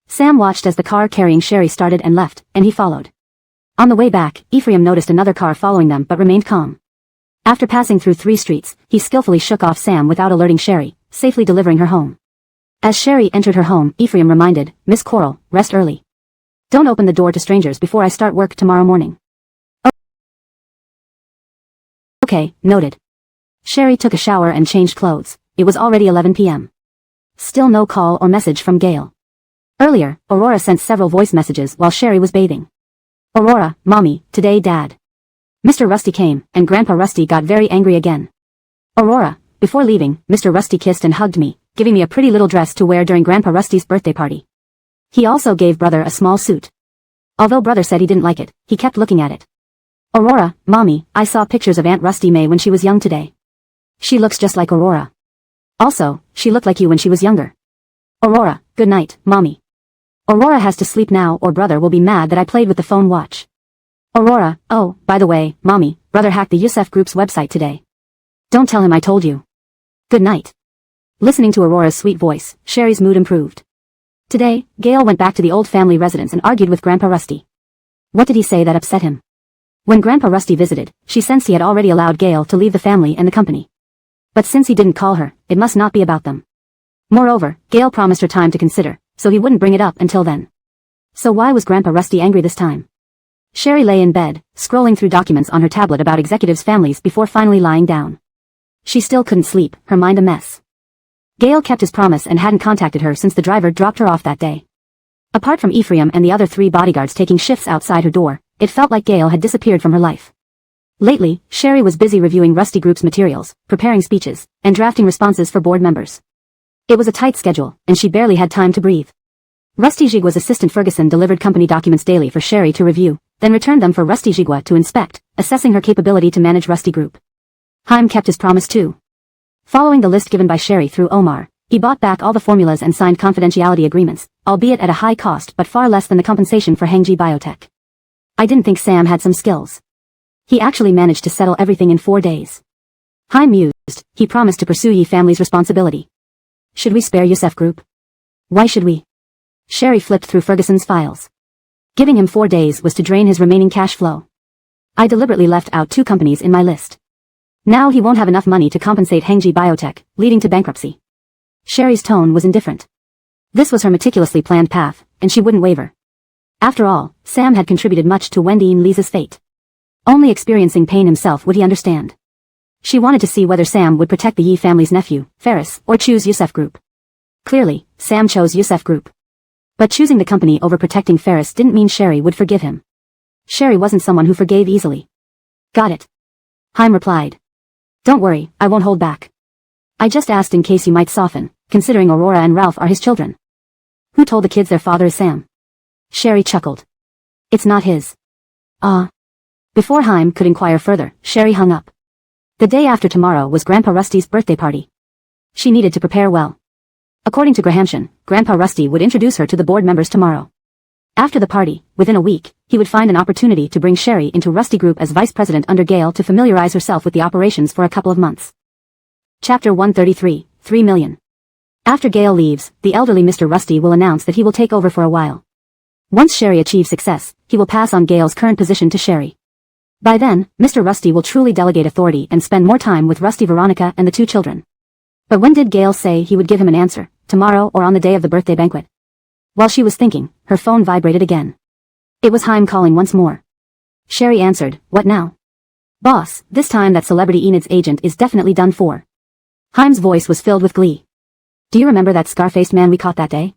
Sam watched as the car carrying Sherry started and left, and he followed. On the way back, Ephraim noticed another car following them but remained calm. After passing through 3 streets, he skillfully shook off Sam without alerting Sherry, safely delivering her home. As Sherry entered her home, Ephraim reminded, Miss Coral, rest early. Don't open the door to strangers before I start work tomorrow morning. Okay, noted. Sherry took a shower and changed clothes. It was already 11 p.m. Still no call or message from Gail. Earlier, Aurora sent several voice messages while Sherry was bathing. Aurora, Mommy, today Dad. Mr. Rusty came, and Grandpa Rusty got very angry again. Aurora, before leaving, Mr. Rusty kissed and hugged me, giving me a pretty little dress to wear during Grandpa Rusty's birthday party. He also gave Brother a small suit. Although Brother said he didn't like it, he kept looking at it. Aurora, Mommy, I saw pictures of Aunt Rusty May when she was young today. She looks just like Aurora. Also, she looked like you when she was younger. Aurora, good night, Mommy. Aurora has to sleep now or Brother will be mad that I played with the phone watch. Aurora, oh, by the way, Mommy, Brother hacked the Yusef Group's website today. Don't tell him I told you. Good night. Listening to Aurora's sweet voice, Sherry's mood improved. Today, Gail went back to the old family residence and argued with Grandpa Rusty. What did he say that upset him? When Grandpa Rusty visited, she sensed he had already allowed Gail to leave the family and the company. But since he didn't call her, it must not be about them. Moreover, Gail promised her time to consider, so he wouldn't bring it up until then. So why was Grandpa Rusty angry this time? Sherry lay in bed, scrolling through documents on her tablet about executives' families before finally lying down. She still couldn't sleep, her mind a mess. Gail kept his promise and hadn't contacted her since the driver dropped her off that day. Apart from Ephraim and the other 3 bodyguards taking shifts outside her door, it felt like Gail had disappeared from her life. Lately, Sherry was busy reviewing Rusty Group's materials, preparing speeches, and drafting responses for board members. It was a tight schedule, and she barely had time to breathe. Rusty Jigua's assistant Ferguson delivered company documents daily for Sherry to review, then returned them for Rusty Jigua to inspect, assessing her capability to manage Rusty Group. Haim kept his promise too. Following the list given by Sherry through Omar, he bought back all the formulas and signed confidentiality agreements, albeit at a high cost but far less than the compensation for Hengji Biotech. I didn't think Sam had some skills. He actually managed to settle everything in 4 days. Haim mused. He promised to pursue Yi family's responsibility. Should we spare Youssef Group? Why should we? Sherry flipped through Ferguson's files. Giving him 4 days was to drain his remaining cash flow. I deliberately left out 2 companies in my list. Now he won't have enough money to compensate Hengji Biotech, leading to bankruptcy. Sherry's tone was indifferent. This was her meticulously planned path, and she wouldn't waver. After all, Sam had contributed much to Wendy and Lisa's fate. Only experiencing pain himself would he understand. She wanted to see whether Sam would protect the Yi family's nephew, Ferris, or choose Youssef Group. Clearly, Sam chose Youssef Group. But choosing the company over protecting Ferris didn't mean Sherry would forgive him. Sherry wasn't someone who forgave easily. Got it. Haim replied. Don't worry, I won't hold back. I just asked in case you might soften, considering Aurora and Ralph are his children. Who told the kids their father is Sam? Sherry chuckled. It's not his. Before Haim could inquire further, Sherry hung up. The day after tomorrow was Grandpa Rusty's birthday party. She needed to prepare well. According to Grahamshan, Grandpa Rusty would introduce her to the board members tomorrow. After the party, within a week, he would find an opportunity to bring Sherry into Rusty Group as vice president under Gail to familiarize herself with the operations for a couple of months. Chapter 133, 3 million. After Gail leaves, the elderly Mr. Rusty will announce that he will take over for a while. Once Sherry achieves success, he will pass on Gail's current position to Sherry. By then, Mr. Rusty will truly delegate authority and spend more time with Rusty, Veronica, and the 2 children. But when did Gail say he would give him an answer, tomorrow or on the day of the birthday banquet? While she was thinking, her phone vibrated again. It was Haim calling once more. Sherry answered, what now? Boss, this time that celebrity Enid's agent is definitely done for. Haim's voice was filled with glee. Do you remember that scar-faced man we caught that day?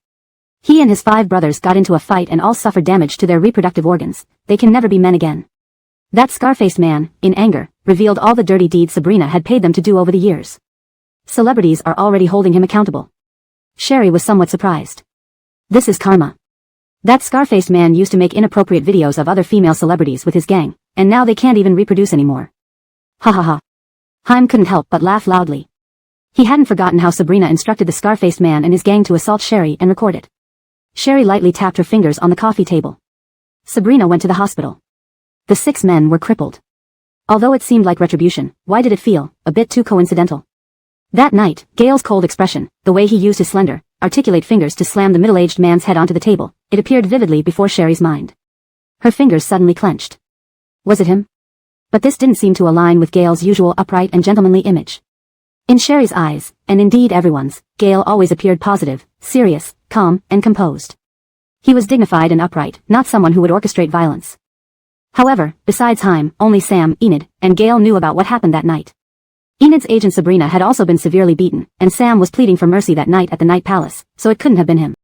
He and his 5 brothers got into a fight and all suffered damage to their reproductive organs. They can never be men again. That scar-faced man, in anger, revealed all the dirty deeds Sabrina had paid them to do over the years. Celebrities are already holding him accountable. Sherry was somewhat surprised. This is karma. That scar-faced man used to make inappropriate videos of other female celebrities with his gang, and now they can't even reproduce anymore. Ha ha ha. Haim couldn't help but laugh loudly. He hadn't forgotten how Sabrina instructed the scar-faced man and his gang to assault Sherry and record it. Sherry lightly tapped her fingers on the coffee table. Sabrina went to the hospital. The 6 men were crippled. Although it seemed like retribution, why did it feel a bit too coincidental? That night, Gail's cold expression, the way he used his slender, articulate fingers to slam the middle-aged man's head onto the table, it appeared vividly before Sherry's mind. Her fingers suddenly clenched. Was it him? But this didn't seem to align with Gail's usual upright and gentlemanly image. In Sherry's eyes, and indeed everyone's, Gail always appeared positive, serious, calm, and composed. He was dignified and upright, not someone who would orchestrate violence. However, besides Haim, only Sam, Enid, and Gail knew about what happened that night. Enid's agent Sabrina had also been severely beaten, and Sam was pleading for mercy that night at the Night Palace, so it couldn't have been him.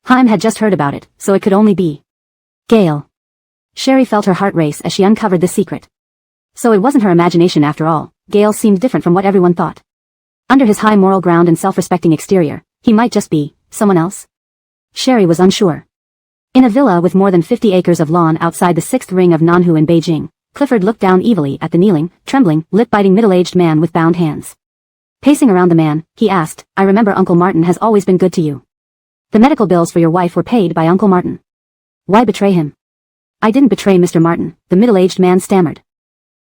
Haim had just heard about it, so it could only be Gail. Sherry felt her heart race as she uncovered the secret. So it wasn't her imagination after all. Gail seemed different from what everyone thought. Under his high moral ground and self-respecting exterior, he might just be someone else. Sherry was unsure. In a villa with more than 50 acres of lawn outside the 6th ring of Nanhu in Beijing, Clifford looked down evilly at the kneeling, trembling, lip-biting middle-aged man with bound hands. Pacing around the man, he asked, I remember Uncle Martin has always been good to you. The medical bills for your wife were paid by Uncle Martin. Why betray him? I didn't betray Mr. Martin, the middle-aged man stammered.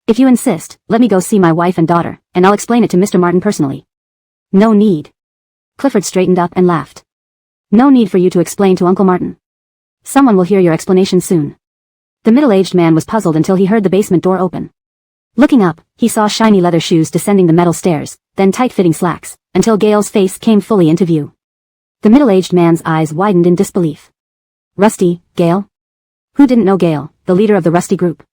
If you insist, let me go see my wife and daughter, and I'll explain it to Mr. Martin personally. No need. Clifford straightened up and laughed. No need for you to explain to Uncle Martin. Someone will hear your explanation soon. The middle-aged man was puzzled until he heard the basement door open. Looking up, he saw shiny leather shoes descending the metal stairs, then tight-fitting slacks, until Gail's face came fully into view. The middle-aged man's eyes widened in disbelief. Rusty, Gail? Who didn't know Gail, the leader of the Rusty Group?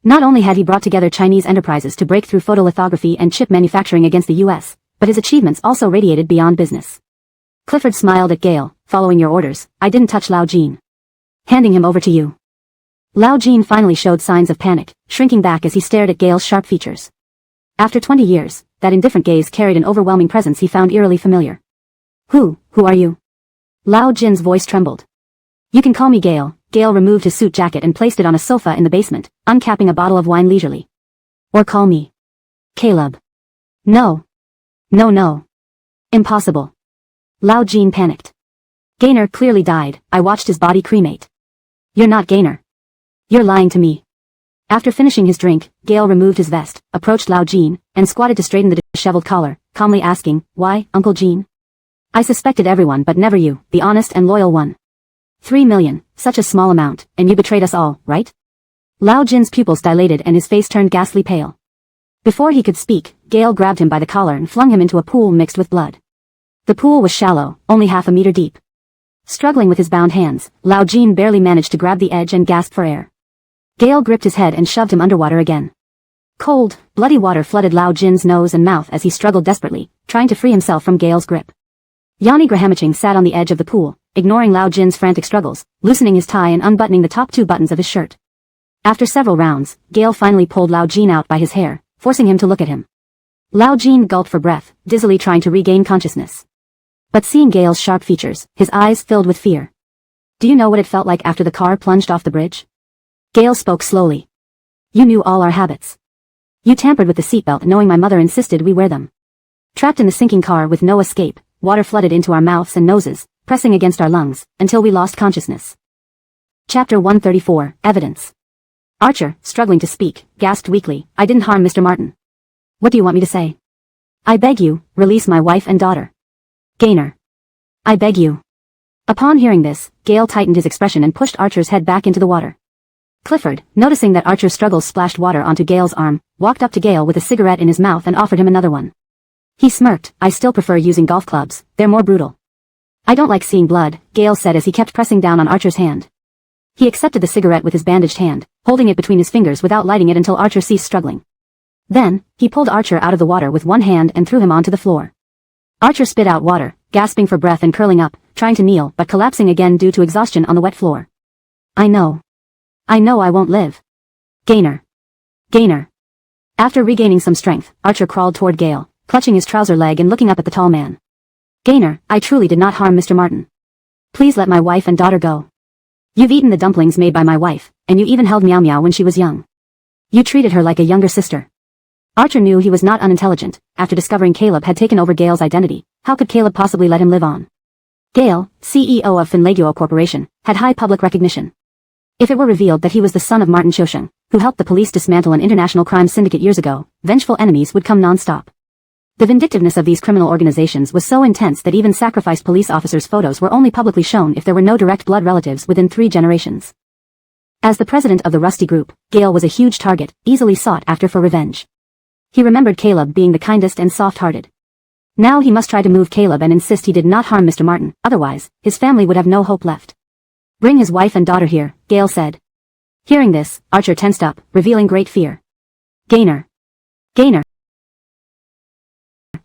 Not only had he brought together Chinese enterprises to break through photolithography and chip manufacturing against the U.S., but his achievements also radiated beyond business. Clifford smiled at Gail. Following your orders, I didn't touch Lao Jean. Handing him over to you. Lao Jean finally showed signs of panic, shrinking back as he stared at Gail's sharp features. After 20 years, that indifferent gaze carried an overwhelming presence he found eerily familiar. Who are you? Lao Jin's voice trembled. You can call me Gail. Gail removed his suit jacket and placed it on a sofa in the basement, uncapping a bottle of wine leisurely. Or call me Caleb. No. No. Impossible. Lao Jean panicked. Gaynor clearly died. I watched his body cremate. You're not Gaynor. You're lying to me. After finishing his drink, Gale removed his vest, approached Lao Jean, and squatted to straighten the disheveled collar, calmly asking, "Why, Uncle Jean?" "I suspected everyone but never you, the honest and loyal one." 3 million, such a small amount, and you betrayed us all, right? Lao Jin's pupils dilated and his face turned ghastly pale. Before he could speak, Gale grabbed him by the collar and flung him into a pool mixed with blood. The pool was shallow, only half a meter deep. Struggling with his bound hands, Lao Jin barely managed to grab the edge and gasp for air. Gale gripped his head and shoved him underwater again. Cold, bloody water flooded Lao Jin's nose and mouth as he struggled desperately, trying to free himself from Gale's grip. Yanni Grahamaching sat on the edge of the pool, ignoring Lao Jin's frantic struggles, loosening his tie and unbuttoning the top 2 buttons of his shirt. After several rounds, Gale finally pulled Lao Jin out by his hair, forcing him to look at him. Lao Jin gulped for breath, dizzily trying to regain consciousness. But seeing Gale's sharp features, his eyes filled with fear. "Do you know what it felt like after the car plunged off the bridge?" Gale spoke slowly. "You knew all our habits. You tampered with the seatbelt knowing my mother insisted we wear them. Trapped in the sinking car with no escape, water flooded into our mouths and noses, pressing against our lungs, until we lost consciousness." Chapter 134, Evidence. Archer, struggling to speak, gasped weakly, "I didn't harm Mr. Martin." "What do you want me to say?" "I beg you, release my wife and daughter." "Gaynor. I beg you." Upon hearing this, Gale tightened his expression and pushed Archer's head back into the water. Clifford, noticing that Archer's struggles splashed water onto Gale's arm, walked up to Gale with a cigarette in his mouth and offered him another one. He smirked. "I still prefer using golf clubs, they're more brutal." "I don't like seeing blood," Gale said as he kept pressing down on Archer's hand. He accepted the cigarette with his bandaged hand, holding it between his fingers without lighting it until Archer ceased struggling. Then, he pulled Archer out of the water with one hand and threw him onto the floor. Archer spit out water, gasping for breath and curling up, trying to kneel but collapsing again due to exhaustion on the wet floor. I know I won't live. Gaynor. Gaynor." After regaining some strength, Archer crawled toward Gale, clutching his trouser leg and looking up at the tall man. "Gaynor, I truly did not harm Mr. Martin. Please let my wife and daughter go. You've eaten the dumplings made by my wife, and you even held Meow Meow when she was young. You treated her like a younger sister." Archer knew he was not unintelligent. After discovering Caleb had taken over Gale's identity, how could Caleb possibly let him live on? Gale, CEO of Finlagio Corporation, had high public recognition. If it were revealed that he was the son of Martin Chosheng, who helped the police dismantle an international crime syndicate years ago, vengeful enemies would come non-stop. The vindictiveness of these criminal organizations was so intense that even sacrificed police officers' photos were only publicly shown if there were no direct blood relatives within 3 generations. As the president of the Rusty Group, Gale was a huge target, easily sought after for revenge. He remembered Caleb being the kindest and soft-hearted. Now he must try to move Caleb and insist he did not harm Mr. Martin, otherwise, his family would have no hope left. "Bring his wife and daughter here," Gale said. Hearing this, Archer tensed up, revealing great fear. "Gaynor. Gaynor.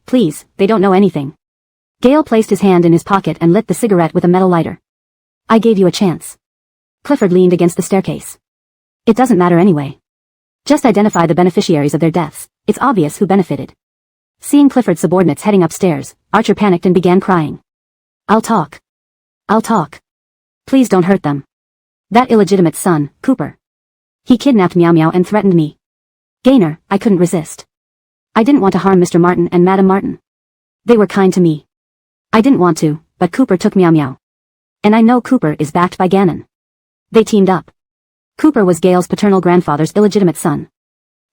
Please, they don't know anything." Gale placed his hand in his pocket and lit the cigarette with a metal lighter. "I gave you a chance." Clifford leaned against the staircase. "It doesn't matter anyway. Just identify the beneficiaries of their deaths. It's obvious who benefited." Seeing Clifford's subordinates heading upstairs, Archer panicked and began crying. I'll talk. Please don't hurt them. That illegitimate son, Cooper. He kidnapped Meow Meow and threatened me. Gaynor, I couldn't resist. I didn't want to harm Mr. Martin and Madam Martin. They were kind to me. I didn't want to, but Cooper took Meow Meow. And I know Cooper is backed by Gannon. They teamed up. Cooper was Gale's paternal grandfather's illegitimate son.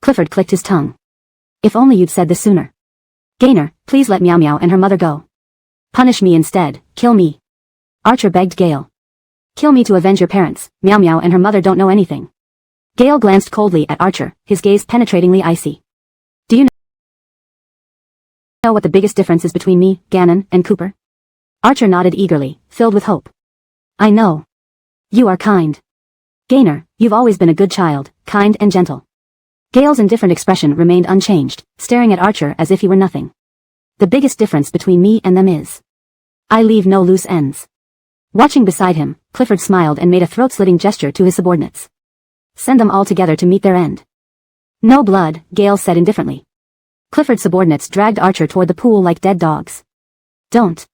Clifford clicked his tongue. If only you'd said this sooner. Gaynor, please let Meow Meow and her mother go. Punish me instead, kill me. Archer begged Gale. Kill me to avenge your parents. Meow Meow and her mother don't know anything. Gale glanced coldly at Archer, his gaze penetratingly icy. Do you know what the biggest difference is between me, Gannon, and Cooper? Archer nodded eagerly, filled with hope. I know. You are kind. Gaynor, you've always been a good child, kind and gentle. Gale's indifferent expression remained unchanged, staring at Archer as if he were nothing. The biggest difference between me and them is I leave no loose ends. Watching beside him, Clifford smiled and made a throat-slitting gesture to his subordinates. Send them all together to meet their end. No blood, Gale said indifferently. Clifford's subordinates dragged Archer toward the pool like dead dogs. Don't.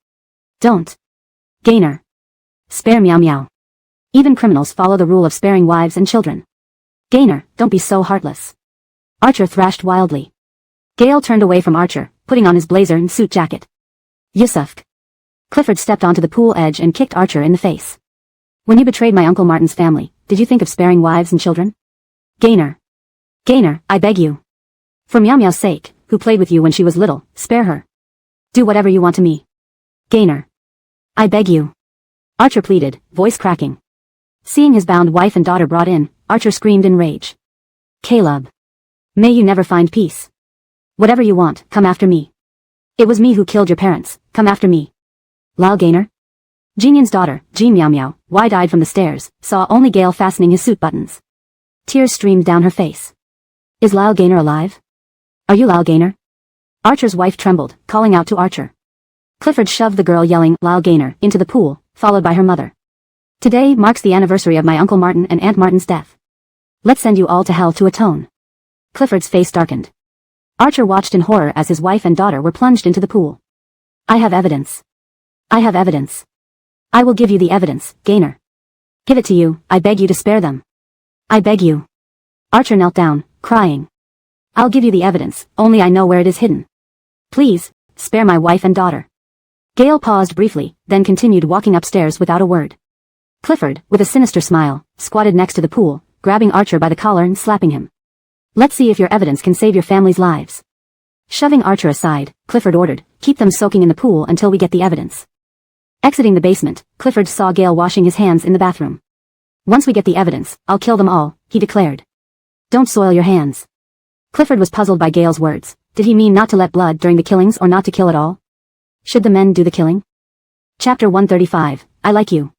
Gaynor. Spare Meow Meow. Even criminals follow the rule of sparing wives and children. Gaynor, don't be so heartless. Archer thrashed wildly. Gale turned away from Archer, putting on his blazer and suit jacket. Yusuf. Clifford stepped onto the pool edge and kicked Archer in the face. When you betrayed my Uncle Martin's family, did you think of sparing wives and children? Gaynor. Gaynor, I beg you. For Meow Meow's sake, who played with you when she was little, spare her. Do whatever you want to me. Gaynor. I beg you. Archer pleaded, voice cracking. Seeing his bound wife and daughter brought in, Archer screamed in rage. Caleb. May you never find peace. Whatever you want, come after me. It was me who killed your parents, come after me. Lal Gaynor? Jinyan's daughter, Jean Meow Meow, wide-eyed from the stairs, saw only Gale fastening his suit buttons. Tears streamed down her face. Is Lal Gaynor alive? Are you Lal Gaynor? Archer's wife trembled, calling out to Archer. Clifford shoved the girl yelling, Lal Gaynor, into the pool, followed by her mother. Today marks the anniversary of my Uncle Martin and Aunt Martin's death. Let's send you all to hell to atone. Clifford's face darkened. Archer watched in horror as his wife and daughter were plunged into the pool. I have evidence. I have evidence. I will give you the evidence, Gaynor. Give it to you, I beg you to spare them. I beg you. Archer knelt down, crying. I'll give you the evidence, only I know where it is hidden. Please, spare my wife and daughter. Gale paused briefly, then continued walking upstairs without a word. Clifford, with a sinister smile, squatted next to the pool, grabbing Archer by the collar and slapping him. Let's see if your evidence can save your family's lives. Shoving Archer aside, Clifford ordered, keep them soaking in the pool until we get the evidence. Exiting the basement, Clifford saw Gale washing his hands in the bathroom. Once we get the evidence, I'll kill them all, he declared. Don't soil your hands. Clifford was puzzled by Gale's words. Did he mean not to let blood during the killings or not to kill at all? Should the men do the killing? Chapter 135, I like you.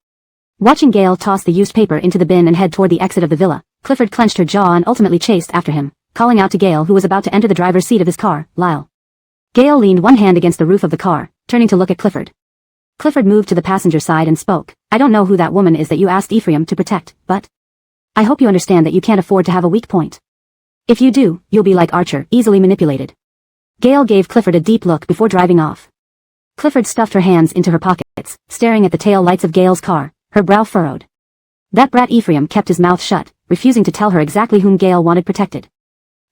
Watching Gale toss the used paper into the bin and head toward the exit of the villa, Clifford clenched her jaw and ultimately chased after him, calling out to Gale who was about to enter the driver's seat of his car, Lyle. Gale leaned one hand against the roof of the car, turning to look at Clifford. Clifford moved to the passenger side and spoke. I don't know who that woman is that you asked Ephraim to protect, but I hope you understand that you can't afford to have a weak point. If you do, you'll be like Archer, easily manipulated. Gale gave Clifford a deep look before driving off. Clifford stuffed her hands into her pockets, staring at the tail lights of Gale's car, her brow furrowed. That brat Ephraim kept his mouth shut, refusing to tell her exactly whom Gale wanted protected.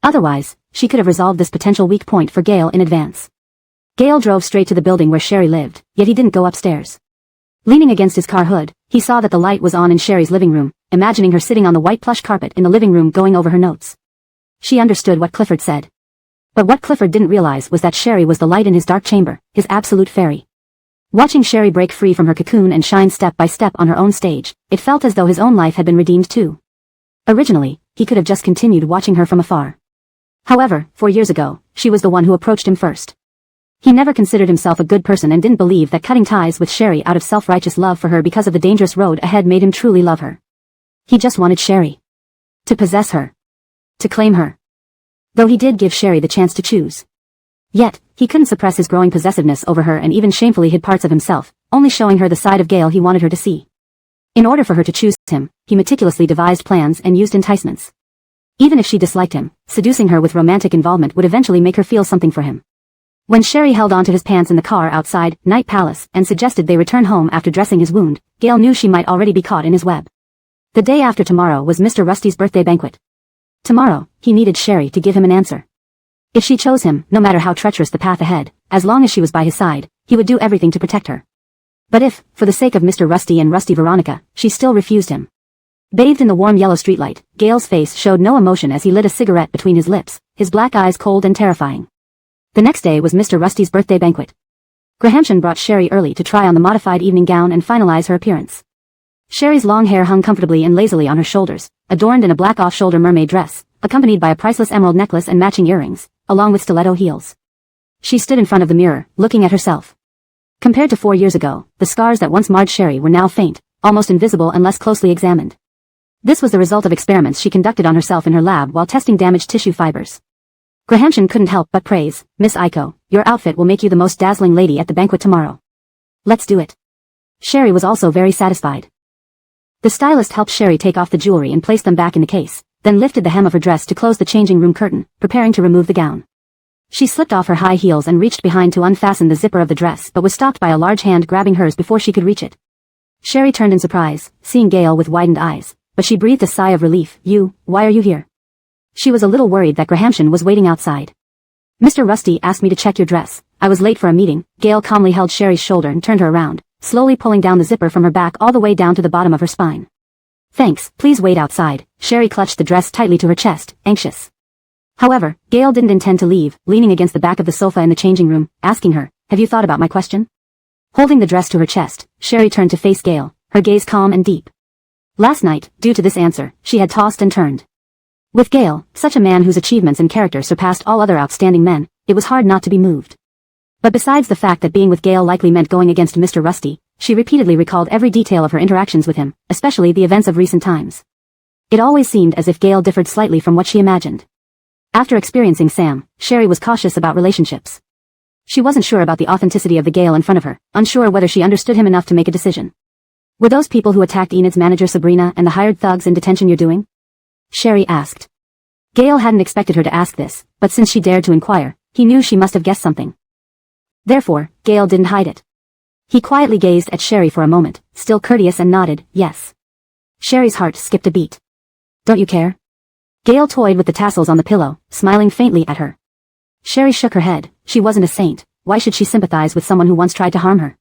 Otherwise, she could have resolved this potential weak point for Gale in advance. Gale drove straight to the building where Sherry lived, yet he didn't go upstairs. Leaning against his car hood, he saw that the light was on in Sherry's living room, imagining her sitting on the white plush carpet in the living room going over her notes. She understood what Clifford said. But what Clifford didn't realize was that Sherry was the light in his dark chamber, his absolute fairy. Watching Sherry break free from her cocoon and shine step by step on her own stage, it felt as though his own life had been redeemed too. Originally, he could have just continued watching her from afar. However, 4 years ago, she was the one who approached him first. He never considered himself a good person and didn't believe that cutting ties with Sherry out of self-righteous love for her because of the dangerous road ahead made him truly love her. He just wanted Sherry. To possess her. To claim her. Though he did give Sherry the chance to choose. Yet, he couldn't suppress his growing possessiveness over her and even shamefully hid parts of himself, only showing her the side of Gale he wanted her to see. In order for her to choose him, he meticulously devised plans and used enticements. Even if she disliked him, seducing her with romantic involvement would eventually make her feel something for him. When Sherry held onto his pants in the car outside Night Palace and suggested they return home after dressing his wound, Gale knew she might already be caught in his web. The day after tomorrow was Mr. Rusty's birthday banquet. Tomorrow, he needed Sherry to give him an answer. If she chose him, no matter how treacherous the path ahead, as long as she was by his side, he would do everything to protect her. But if, for the sake of Mr. Rusty and Rusty Veronica, she still refused him. Bathed in the warm yellow streetlight, Gale's face showed no emotion as he lit a cigarette between his lips, his black eyes cold and terrifying. The next day was Mr. Rusty's birthday banquet. Grahamshan brought Sherry early to try on the modified evening gown and finalize her appearance. Sherry's long hair hung comfortably and lazily on her shoulders, adorned in a black off-shoulder mermaid dress, accompanied by a priceless emerald necklace and matching earrings, along with stiletto heels. She stood in front of the mirror, looking at herself. Compared to 4 years ago, the scars that once marred Sherry were now faint, almost invisible unless closely examined. This was the result of experiments she conducted on herself in her lab while testing damaged tissue fibers. Grahamshan couldn't help but praise, Miss Aiko, your outfit will make you the most dazzling lady at the banquet tomorrow. Let's do it. Sherry was also very satisfied. The stylist helped Sherry take off the jewelry and place them back in the case, then lifted the hem of her dress to close the changing room curtain, preparing to remove the gown. She slipped off her high heels and reached behind to unfasten the zipper of the dress but was stopped by a large hand grabbing hers before she could reach it. Sherry turned in surprise, seeing Gale with widened eyes, but she breathed a sigh of relief. Why are you here? She was a little worried that Grahamshan was waiting outside. Mr. Rusty asked me to check your dress. I was late for a meeting. Gale calmly held Sherry's shoulder and turned her around, slowly pulling down the zipper from her back all the way down to the bottom of her spine. Thanks, please wait outside. Sherry clutched the dress tightly to her chest, anxious. However, Gale didn't intend to leave, leaning against the back of the sofa in the changing room, asking her, "Have you thought about my question?" Holding the dress to her chest, Sherry turned to face Gale, her gaze calm and deep. Last night, due to this answer, she had tossed and turned. With Gale, such a man whose achievements and character surpassed all other outstanding men, it was hard not to be moved. But besides the fact that being with Gale likely meant going against Mr. Rusty, she repeatedly recalled every detail of her interactions with him, especially the events of recent times. It always seemed as if Gale differed slightly from what she imagined. After experiencing Sam, Sherry was cautious about relationships. She wasn't sure about the authenticity of the Gale in front of her, unsure whether she understood him enough to make a decision. Were those people who attacked Enid's manager Sabrina and the hired thugs in detention you're doing? Sherry asked. Gale hadn't expected her to ask this, but since she dared to inquire, he knew she must have guessed something. Therefore, Gale didn't hide it. He quietly gazed at Sherry for a moment, still courteous, and nodded, yes. Sherry's heart skipped a beat. Don't you care? Gale toyed with the tassels on the pillow, smiling faintly at her. Sherry shook her head. She wasn't a saint. Why should she sympathize with someone who once tried to harm her?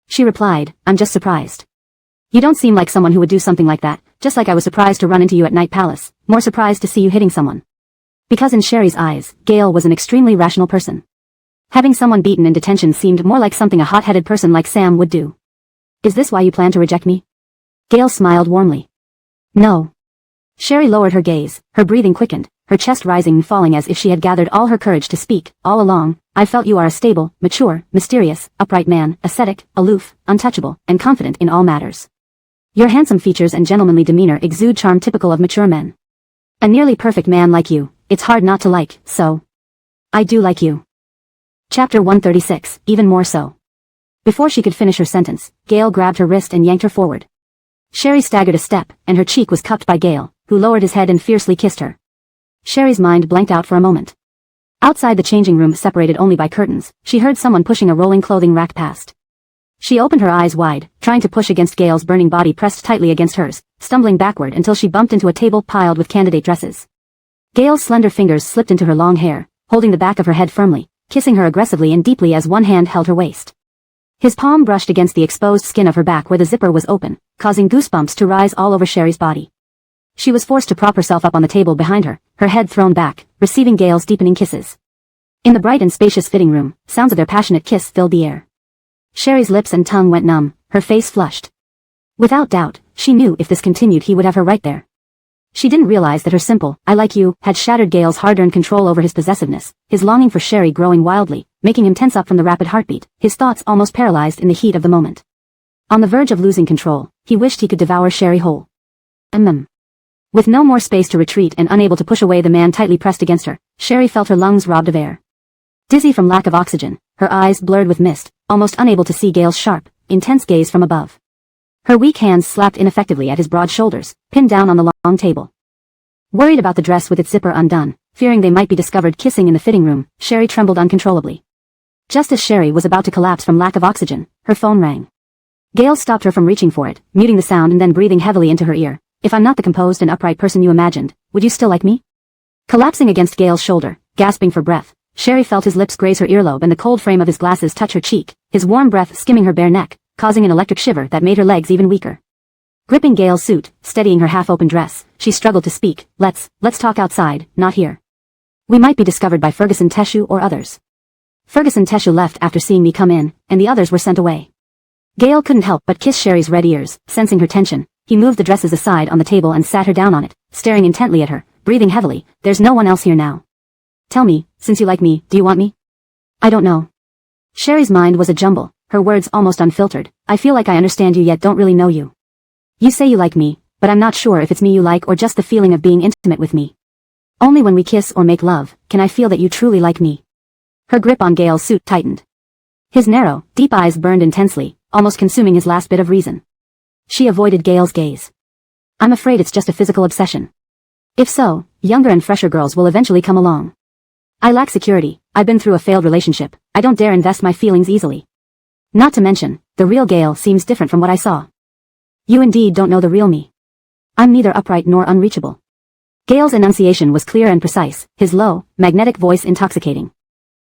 She replied, I'm just surprised. You don't seem like someone who would do something like that, just like I was surprised to run into you at Night Palace, more surprised to see you hitting someone. Because in Sherry's eyes, Gale was an extremely rational person. Having someone beaten in detention seemed more like something a hot-headed person like Sam would do. Is this why you plan to reject me? Gale smiled warmly. No. Sherry lowered her gaze, her breathing quickened, her chest rising and falling as if she had gathered all her courage to speak. All along, I felt you are a stable, mature, mysterious, upright man, ascetic, aloof, untouchable, and confident in all matters. Your handsome features and gentlemanly demeanor exude charm typical of mature men. A nearly perfect man like you, it's hard not to like, so. I do like you. Chapter 136, even more so. Before she could finish her sentence, Gale grabbed her wrist and yanked her forward. Sherry staggered a step, and her cheek was cupped by Gale, who lowered his head and fiercely kissed her. Sherry's mind blanked out for a moment. Outside the changing room, separated only by curtains, she heard someone pushing a rolling clothing rack past. She opened her eyes wide, trying to push against Gale's burning body pressed tightly against hers, stumbling backward until she bumped into a table piled with candidate dresses. Gale's slender fingers slipped into her long hair, holding the back of her head firmly, kissing her aggressively and deeply as one hand held her waist. His palm brushed against the exposed skin of her back where the zipper was open, causing goosebumps to rise all over Sherry's body. She was forced to prop herself up on the table behind her, her head thrown back, receiving Gale's deepening kisses. In the bright and spacious fitting room, sounds of their passionate kiss filled the air. Sherry's lips and tongue went numb, her face flushed. Without doubt, she knew if this continued he would have her right there. She didn't realize that her simple, I like you, had shattered Gale's hard-earned control over his possessiveness, his longing for Sherry growing wildly, making him tense up from the rapid heartbeat, his thoughts almost paralyzed in the heat of the moment. On the verge of losing control, he wished he could devour Sherry whole. With no more space to retreat and unable to push away the man tightly pressed against her, Sherry felt her lungs robbed of air. Dizzy from lack of oxygen, her eyes blurred with mist, almost unable to see Gale's sharp, intense gaze from above. Her weak hands slapped ineffectively at his broad shoulders, pinned down on the long table. Worried about the dress with its zipper undone, fearing they might be discovered kissing in the fitting room, Sherry trembled uncontrollably. Just as Sherry was about to collapse from lack of oxygen, her phone rang. Gale stopped her from reaching for it, muting the sound and then breathing heavily into her ear. If I'm not the composed and upright person you imagined, would you still like me? Collapsing against Gale's shoulder, gasping for breath, Sherry felt his lips graze her earlobe and the cold frame of his glasses touch her cheek, his warm breath skimming her bare neck, causing an electric shiver that made her legs even weaker. Gripping Gale's suit, steadying her half-open dress, she struggled to speak. Let's talk outside, not here. We might be discovered by Ferguson Teshu or others. Ferguson Teshu left after seeing me come in, and the others were sent away. Gale couldn't help but kiss Sherry's red ears, sensing her tension. He moved the dresses aside on the table and sat her down on it, staring intently at her, breathing heavily. There's no one else here now. Tell me, since you like me, do you want me? I don't know. Sherry's mind was a jumble, her words almost unfiltered. I feel like I understand you yet don't really know you. You say you like me, but I'm not sure if it's me you like or just the feeling of being intimate with me. Only when we kiss or make love, can I feel that you truly like me. Her grip on Gale's suit tightened. His narrow, deep eyes burned intensely, almost consuming his last bit of reason. She avoided Gale's gaze. I'm afraid it's just a physical obsession. If so, younger and fresher girls will eventually come along. I lack security, I've been through a failed relationship, I don't dare invest my feelings easily. Not to mention, the real Gale seems different from what I saw. You indeed don't know the real me. I'm neither upright nor unreachable. Gale's enunciation was clear and precise, his low, magnetic voice intoxicating.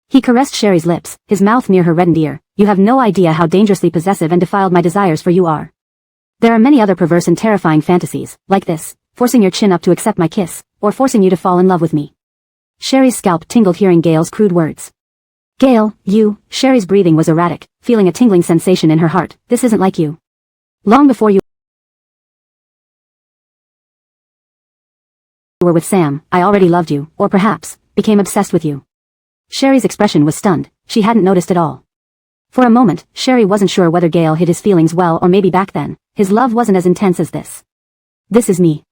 He caressed Sherry's lips, his mouth near her reddened ear. You have no idea how dangerously possessive and defiled my desires for you are. There are many other perverse and terrifying fantasies, like this, forcing your chin up to accept my kiss, or forcing you to fall in love with me. Sherry's scalp tingled hearing Gale's crude words. Gale, you. Sherry's breathing was erratic, feeling a tingling sensation in her heart. This isn't like you. Long before you were with Sam, I already loved you, or perhaps, became obsessed with you. Sherry's expression was stunned. She hadn't noticed at all. For a moment, Sherry wasn't sure whether Gale hid his feelings well, or maybe back then, his love wasn't as intense as this. This is me.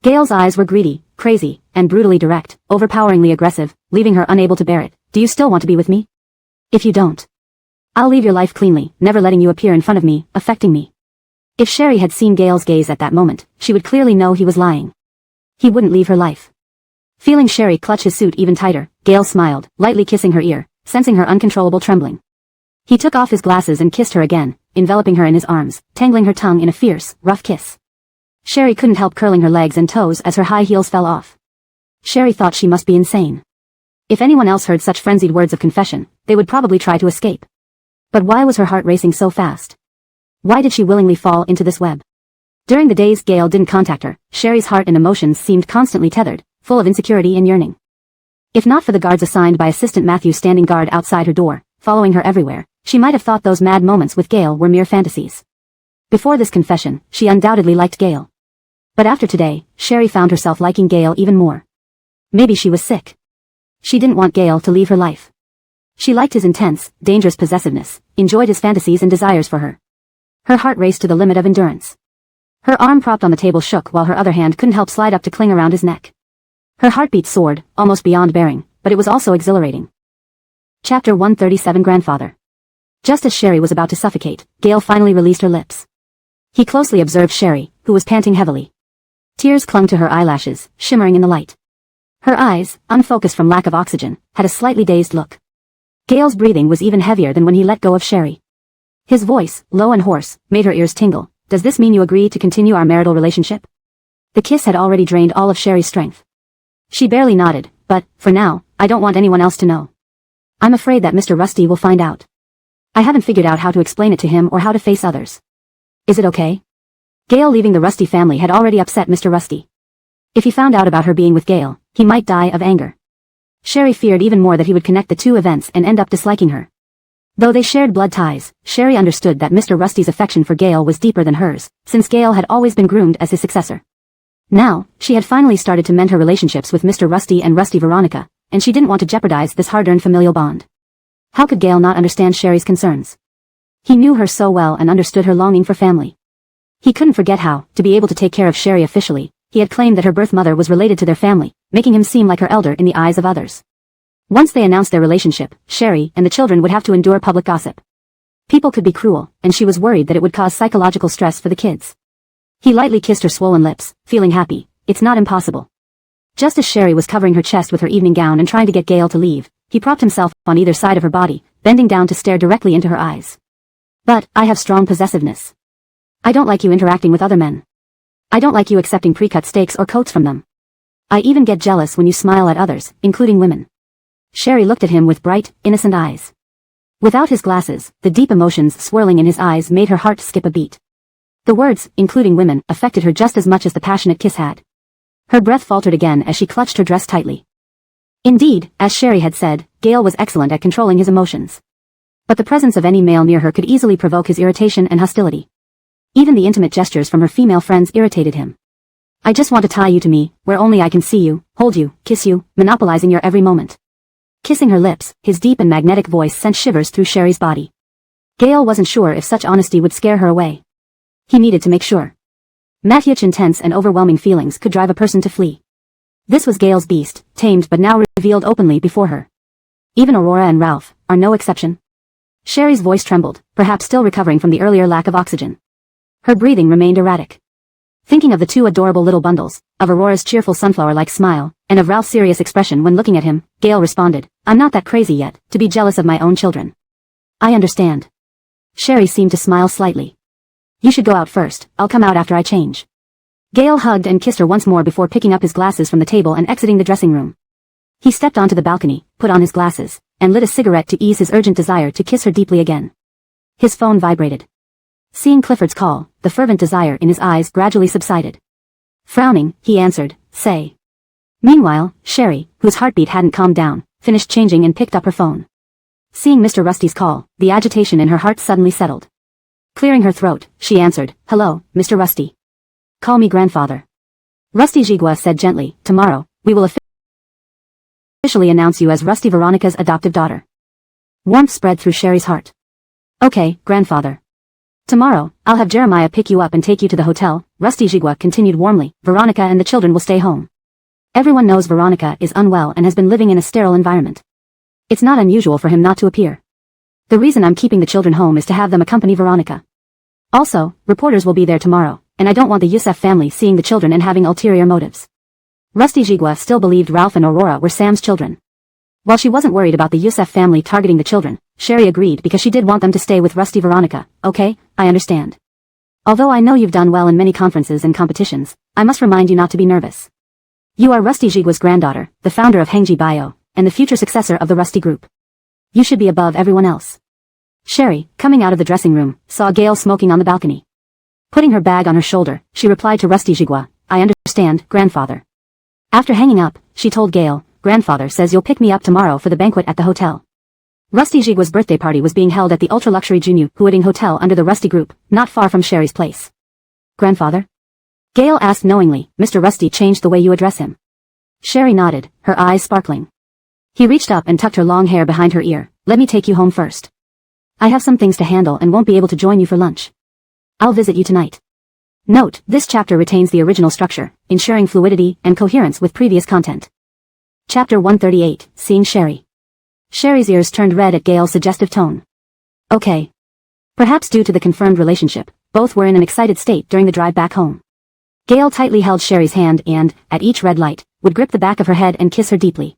Gale's eyes were greedy, crazy, and brutally direct, overpoweringly aggressive, leaving her unable to bear it. Do you still want to be with me? If you don't, I'll leave your life cleanly, never letting you appear in front of me, affecting me. If Sherry had seen Gale's gaze at that moment, she would clearly know he was lying. He wouldn't leave her life. Feeling Sherry clutch his suit even tighter, Gale smiled, lightly kissing her ear, sensing her uncontrollable trembling. He took off his glasses and kissed her again, enveloping her in his arms, tangling her tongue in a fierce, rough kiss. Sherry couldn't help curling her legs and toes as her high heels fell off. Sherry thought she must be insane. If anyone else heard such frenzied words of confession, they would probably try to escape. But why was her heart racing so fast? Why did she willingly fall into this web? During the days Gale didn't contact her, Sherry's heart and emotions seemed constantly tethered, full of insecurity and yearning. If not for the guards assigned by Assistant Matthew standing guard outside her door, following her everywhere, she might have thought those mad moments with Gale were mere fantasies. Before this confession, she undoubtedly liked Gale. But after today, Sherry found herself liking Gale even more. Maybe she was sick. She didn't want Gale to leave her life. She liked his intense, dangerous possessiveness, enjoyed his fantasies and desires for her. Her heart raced to the limit of endurance. Her arm propped on the table shook while her other hand couldn't help slide up to cling around his neck. Her heartbeat soared, almost beyond bearing, but it was also exhilarating. Chapter 137 Grandfather. Just as Sherry was about to suffocate, Gale finally released her lips. He closely observed Sherry, who was panting heavily. Tears clung to her eyelashes, shimmering in the light. Her eyes, unfocused from lack of oxygen, had a slightly dazed look. Gale's breathing was even heavier than when he let go of Sherry. His voice, low and hoarse, made her ears tingle. Does this mean you agree to continue our marital relationship? The kiss had already drained all of Sherry's strength. She barely nodded, but, for now, I don't want anyone else to know. I'm afraid that Mr. Rusty will find out. I haven't figured out how to explain it to him or how to face others. Is it okay? Gale leaving the Rusty family had already upset Mr. Rusty. If he found out about her being with Gale, he might die of anger. Sherry feared even more that he would connect the two events and end up disliking her. Though they shared blood ties, Sherry understood that Mr. Rusty's affection for Gale was deeper than hers, since Gale had always been groomed as his successor. Now, she had finally started to mend her relationships with Mr. Rusty and Rusty Veronica, and she didn't want to jeopardize this hard-earned familial bond. How could Gale not understand Sherry's concerns? He knew her so well and understood her longing for family. He couldn't forget how, to be able to take care of Sherry officially, he had claimed that her birth mother was related to their family, making him seem like her elder in the eyes of others. Once they announced their relationship, Sherry and the children would have to endure public gossip. People could be cruel, and she was worried that it would cause psychological stress for the kids. He lightly kissed her swollen lips, feeling happy. It's not impossible. Just as Sherry was covering her chest with her evening gown and trying to get Gale to leave, he propped himself on either side of her body, bending down to stare directly into her eyes. But, I have strong possessiveness. I don't like you interacting with other men. I don't like you accepting pre-cut steaks or coats from them. I even get jealous when you smile at others, including women. Sherry looked at him with bright, innocent eyes. Without his glasses, the deep emotions swirling in his eyes made her heart skip a beat. The words, including women, affected her just as much as the passionate kiss had. Her breath faltered again as she clutched her dress tightly. Indeed, as Sherry had said, Gale was excellent at controlling his emotions. But the presence of any male near her could easily provoke his irritation and hostility. Even the intimate gestures from her female friends irritated him. I just want to tie you to me, where only I can see you, hold you, kiss you, monopolizing your every moment. Kissing her lips, his deep and magnetic voice sent shivers through Sherry's body. Gale wasn't sure if such honesty would scare her away. He needed to make sure. Matthew's intense and overwhelming feelings could drive a person to flee. This was Gale's beast, tamed but now revealed openly before her. Even Aurora and Ralph are no exception. Sherry's voice trembled, perhaps still recovering from the earlier lack of oxygen. Her breathing remained erratic. Thinking of the two adorable little bundles, of Aurora's cheerful sunflower-like smile, and of Ralph's serious expression when looking at him, Gale responded, I'm not that crazy yet, to be jealous of my own children. I understand. Sherry seemed to smile slightly. You should go out first, I'll come out after I change. Gale hugged and kissed her once more before picking up his glasses from the table and exiting the dressing room. He stepped onto the balcony, put on his glasses, and lit a cigarette to ease his urgent desire to kiss her deeply again. His phone vibrated. Seeing Clifford's call, the fervent desire in his eyes gradually subsided. Frowning, he answered, Say. Meanwhile, Sherry, whose heartbeat hadn't calmed down, finished changing and picked up her phone. Seeing Mr. Rusty's call, the agitation in her heart suddenly settled. Clearing her throat, she answered, "Hello, Mr. Rusty. Call me grandfather." Rusty Jigua said gently, "Tomorrow, we will officially announce you as Rusty Veronica's adoptive daughter." Warmth spread through Sherry's heart. "Okay, grandfather. Tomorrow, I'll have Jeremiah pick you up and take you to the hotel," Rusty Jigua continued warmly. "Veronica and the children will stay home. Everyone knows Veronica is unwell and has been living in a sterile environment. It's not unusual for him not to appear. The reason I'm keeping the children home is to have them accompany Veronica. Also, reporters will be there tomorrow, and I don't want the Youssef family seeing the children and having ulterior motives." Rusty Jigua still believed Ralph and Aurora were Sam's children. While she wasn't worried about the Youssef family targeting the children, Sherry agreed because she did want them to stay with Rusty Veronica. "Okay, I understand. Although I know you've done well in many conferences and competitions, I must remind you not to be nervous. You are Rusty Jigua's granddaughter, the founder of Hengji Bio, and the future successor of the Rusty Group. You should be above everyone else." Sherry, coming out of the dressing room, saw Gail smoking on the balcony. Putting her bag on her shoulder, she replied to Rusty Jigua, "I understand, grandfather." After hanging up, she told Gail, "Grandfather says you'll pick me up tomorrow for the banquet at the hotel." Rusty Jigua's birthday party was being held at the ultra-luxury Junyu Huading Hotel under the Rusty Group, not far from Sherry's place. "Grandfather?" Gail asked knowingly. "Mr. Rusty changed the way you address him." Sherry nodded, her eyes sparkling. He reached up and tucked her long hair behind her ear. "Let me take you home first. I have some things to handle and won't be able to join you for lunch. I'll visit you tonight." Note, this chapter retains the original structure, ensuring fluidity and coherence with previous content. Chapter 138, Seeing Sherry. Sherry's ears turned red at Gail's suggestive tone. Okay. Perhaps due to the confirmed relationship, both were in an excited state during the drive back home. Gail tightly held Sherry's hand and, at each red light, would grip the back of her head and kiss her deeply.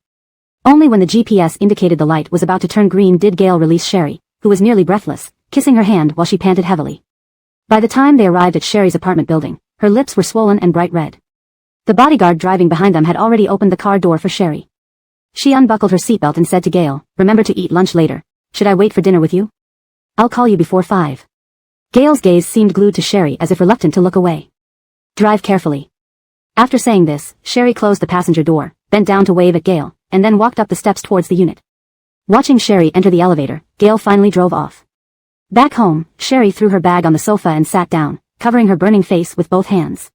Only when the GPS indicated the light was about to turn green did Gail release Sherry, who was nearly breathless, kissing her hand while she panted heavily. By the time they arrived at Sherry's apartment building, her lips were swollen and bright red. The bodyguard driving behind them had already opened the car door for Sherry. She unbuckled her seatbelt and said to Gail, "Remember to eat lunch later. Should I wait for dinner with you? I'll call you before 5. Gail's gaze seemed glued to Sherry as if reluctant to look away. "Drive carefully." After saying this, Sherry closed the passenger door, bent down to wave at Gail, and then walked up the steps towards the unit. Watching Sherry enter the elevator, Gail finally drove off. Back home, Sherry threw her bag on the sofa and sat down, covering her burning face with both hands.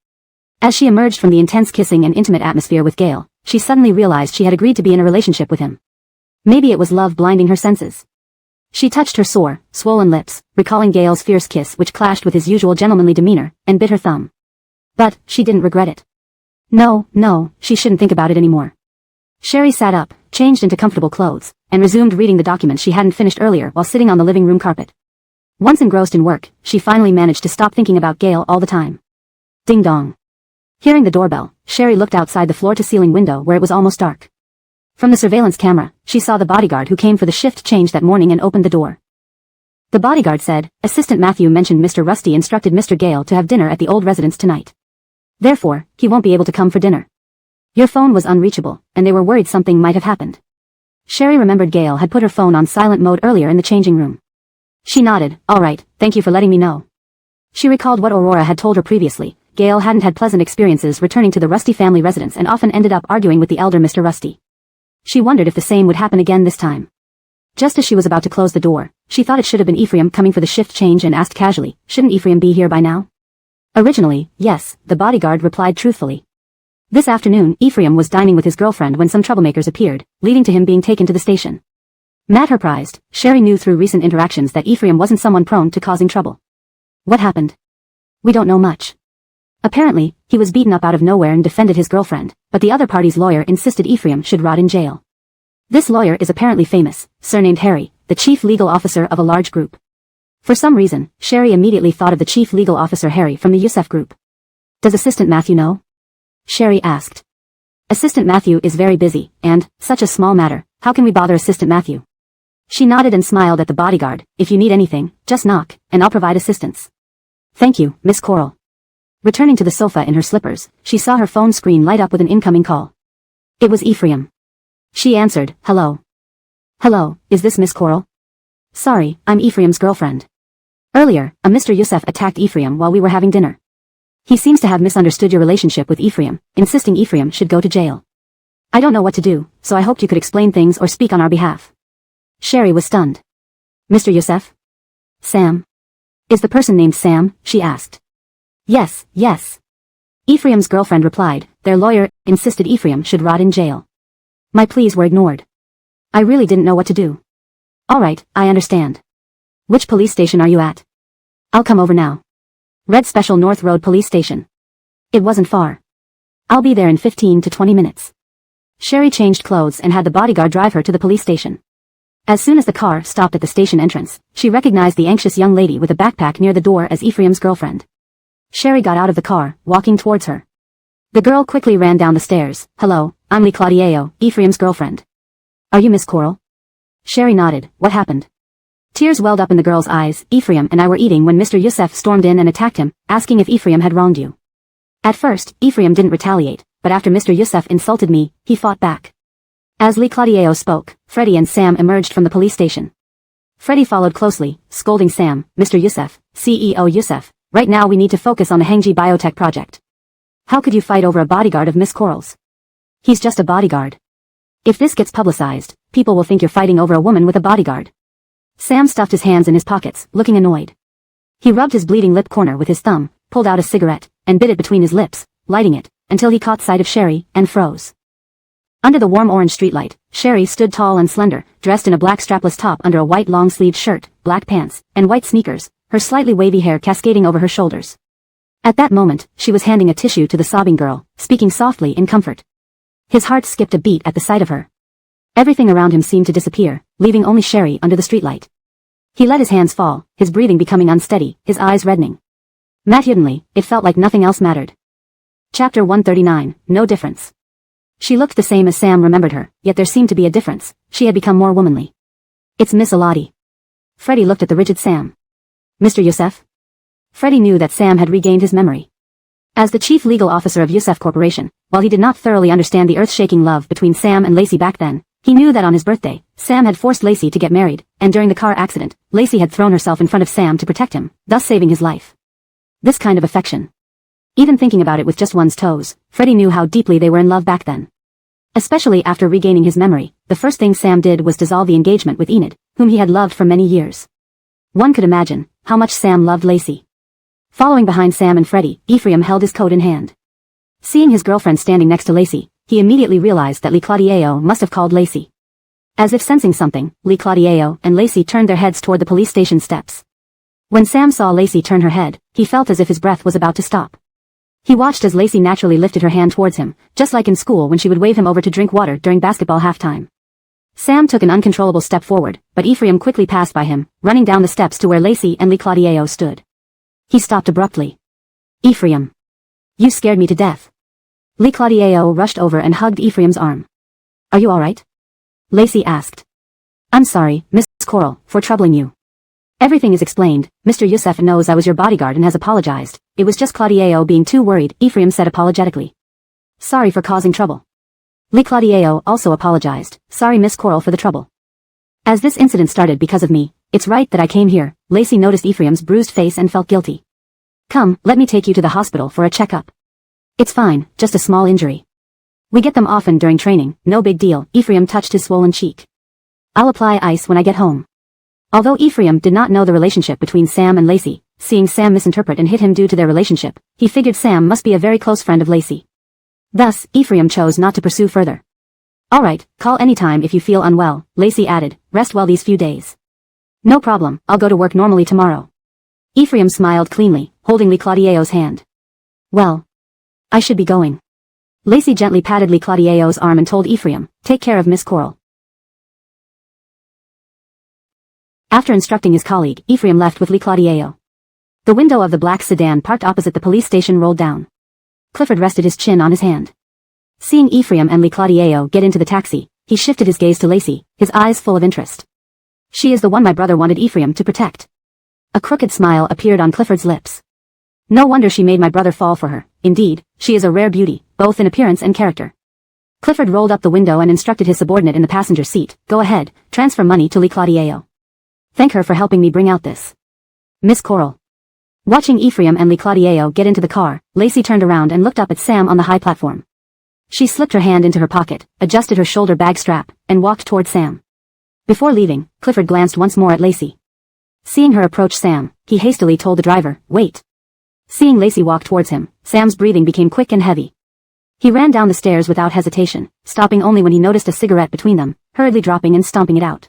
As she emerged from the intense kissing and intimate atmosphere with Gail, she suddenly realized she had agreed to be in a relationship with him. Maybe it was love blinding her senses. She touched her sore, swollen lips, recalling Gail's fierce kiss which clashed with his usual gentlemanly demeanor, and bit her thumb. But, she didn't regret it. No, she shouldn't think about it anymore. Sherry sat up, changed into comfortable clothes, and resumed reading the documents she hadn't finished earlier while sitting on the living room carpet. Once engrossed in work, she finally managed to stop thinking about Gail all the time. Ding dong. Hearing the doorbell, Sherry looked outside the floor-to-ceiling window where it was almost dark. From the surveillance camera, she saw the bodyguard who came for the shift change that morning and opened the door. The bodyguard said, "Assistant Matthew mentioned Mr. Rusty instructed Mr. Gale to have dinner at the old residence tonight. Therefore, he won't be able to come for dinner. Your phone was unreachable, and they were worried something might have happened." Sherry remembered Gale had put her phone on silent mode earlier in the changing room. She nodded. "All right, thank you for letting me know." She recalled what Aurora had told her previously. Gale hadn't had pleasant experiences returning to the Rusty family residence and often ended up arguing with the elder Mr. Rusty. She wondered if the same would happen again this time. Just as she was about to close the door, she thought it should have been Ephraim coming for the shift change and asked casually, "Shouldn't Ephraim be here by now?" Originally, yes, the bodyguard replied truthfully. This afternoon, Ephraim was dining with his girlfriend when some troublemakers appeared, leading to him being taken to the station. Mad surprised, Sherry knew through recent interactions that Ephraim wasn't someone prone to causing trouble. What happened? We don't know much. Apparently, he was beaten up out of nowhere and defended his girlfriend, but the other party's lawyer insisted Ephraim should rot in jail. This lawyer is apparently famous, surnamed Harry, the chief legal officer of a large group. For some reason, Sherry immediately thought of the chief legal officer Harry from the Youssef group. "Does Assistant Matthew know?" Sherry asked. "Assistant Matthew is very busy, and, such a small matter, how can we bother Assistant Matthew?" She nodded and smiled at the bodyguard. "If you need anything, just knock, and I'll provide assistance." "Thank you, Miss Coral." Returning to the sofa in her slippers, she saw her phone screen light up with an incoming call. It was Ephraim. She answered, "Hello." "Hello, is this Miss Coral?" "Sorry, I'm Ephraim's girlfriend. Earlier, a Mr. Youssef attacked Ephraim while we were having dinner. He seems to have misunderstood your relationship with Ephraim, insisting Ephraim should go to jail." I don't know what to do, so I hoped you could explain things or speak on our behalf. Sherry was stunned. Mr. Youssef? Sam? Is the person named Sam? She asked. Yes, yes. Ephraim's girlfriend replied. Their lawyer insisted Ephraim should rot in jail. My pleas were ignored. I really didn't know what to do. All right, I understand. Which police station are you at? I'll come over now. Red Special North Road Police Station. It wasn't far. I'll be there in 15 to 20 minutes. Sherry changed clothes and had the bodyguard drive her to the police station. As soon as the car stopped at the station entrance, she recognized the anxious young lady with a backpack near the door as Ephraim's girlfriend. Sherry got out of the car, walking towards her. The girl quickly ran down the stairs. Hello, I'm Lee Claudio, Ephraim's girlfriend. Are you Miss Coral? Sherry nodded. What happened? Tears welled up in the girl's eyes. Ephraim and I were eating when Mr. Youssef stormed in and attacked him, asking if Ephraim had wronged you. At first, Ephraim didn't retaliate, but after Mr. Youssef insulted me, he fought back. As Lee Claudio spoke, Freddie and Sam emerged from the police station. Freddie followed closely, scolding Sam. Mr. Youssef, CEO Youssef, right now we need to focus on the Hengji biotech project. How could you fight over a bodyguard of Miss Coral's? He's just a bodyguard. If this gets publicized, people will think you're fighting over a woman with a bodyguard. Sam stuffed his hands in his pockets, looking annoyed. He rubbed his bleeding lip corner with his thumb, pulled out a cigarette, and bit it between his lips, lighting it, until he caught sight of Sherry, and froze. Under the warm orange streetlight, Sherry stood tall and slender, dressed in a black strapless top under a white long-sleeved shirt, black pants, and white sneakers, her slightly wavy hair cascading over her shoulders. At that moment, she was handing a tissue to the sobbing girl, speaking softly in comfort. His heart skipped a beat at the sight of her. Everything around him seemed to disappear, leaving only Sherry under the streetlight. He let his hands fall, his breathing becoming unsteady, his eyes reddening. Suddenly, it felt like nothing else mattered. Chapter 139, No Difference. She looked the same as Sam remembered her, yet there seemed to be a difference. She had become more womanly. It's Miss Elodie. Freddie looked at the rigid Sam. Mr. Youssef? Freddie knew that Sam had regained his memory. As the chief legal officer of Youssef Corporation, while he did not thoroughly understand the earth-shaking love between Sam and Lacey back then, he knew that on his birthday, Sam had forced Lacey to get married, and during the car accident, Lacey had thrown herself in front of Sam to protect him, thus saving his life. This kind of affection. Even thinking about it with just one's toes, Freddie knew how deeply they were in love back then. Especially after regaining his memory, the first thing Sam did was dissolve the engagement with Enid, whom he had loved for many years. One could imagine how much Sam loved Lacey. Following behind Sam and Freddie, Ephraim held his coat in hand. Seeing his girlfriend standing next to Lacey, he immediately realized that Lee Claudio must have called Lacey. As if sensing something, Lee Claudio and Lacey turned their heads toward the police station steps. When Sam saw Lacey turn her head, he felt as if his breath was about to stop. He watched as Lacey naturally lifted her hand towards him, just like in school when she would wave him over to drink water during basketball halftime. Sam took an uncontrollable step forward, but Ephraim quickly passed by him, running down the steps to where Lacey and Lee Claudio stood. He stopped abruptly. Ephraim. You scared me to death. Lee Claudio rushed over and hugged Ephraim's arm. Are you alright? Lacey asked. I'm sorry, Miss Coral, for troubling you. Everything is explained. Mr. Youssef knows I was your bodyguard and has apologized. It was just Claudio being too worried, Ephraim said apologetically. Sorry for causing trouble. Lee Claudio also apologized. Sorry Miss Coral for the trouble. As this incident started because of me, it's right that I came here. Lacey noticed Ephraim's bruised face and felt guilty. Come, let me take you to the hospital for a checkup. It's fine, just a small injury. We get them often during training, no big deal. Ephraim touched his swollen cheek. I'll apply ice when I get home. Although Ephraim did not know the relationship between Sam and Lacey, seeing Sam misinterpret and hit him due to their relationship, he figured Sam must be a very close friend of Lacey. Thus, Ephraim chose not to pursue further. Alright, call anytime if you feel unwell, Lacey added, rest well these few days. No problem, I'll go to work normally tomorrow. Ephraim smiled cleanly, holding Lee Claudio's hand. Well, I should be going. Lacey gently patted Lee Claudio's arm and told Ephraim, take care of Miss Coral. After instructing his colleague, Ephraim left with Lee Claudio. The window of the black sedan parked opposite the police station rolled down. Clifford rested his chin on his hand. Seeing Ephraim and Lee Claudio get into the taxi, he shifted his gaze to Lacey, his eyes full of interest. She is the one my brother wanted Ephraim to protect. A crooked smile appeared on Clifford's lips. No wonder she made my brother fall for her. Indeed, she is a rare beauty, both in appearance and character. Clifford rolled up the window and instructed his subordinate in the passenger seat, go ahead, transfer money to Lee Claudio. Thank her for helping me bring out this. Miss Coral. Watching Ephraim and Lee Claudio get into the car, Lacey turned around and looked up at Sam on the high platform. She slipped her hand into her pocket, adjusted her shoulder bag strap, and walked toward Sam. Before leaving, Clifford glanced once more at Lacey. Seeing her approach Sam, he hastily told the driver, "Wait." Seeing Lacey walk towards him, Sam's breathing became quick and heavy. He ran down the stairs without hesitation, stopping only when he noticed a cigarette between them, hurriedly dropping and stomping it out.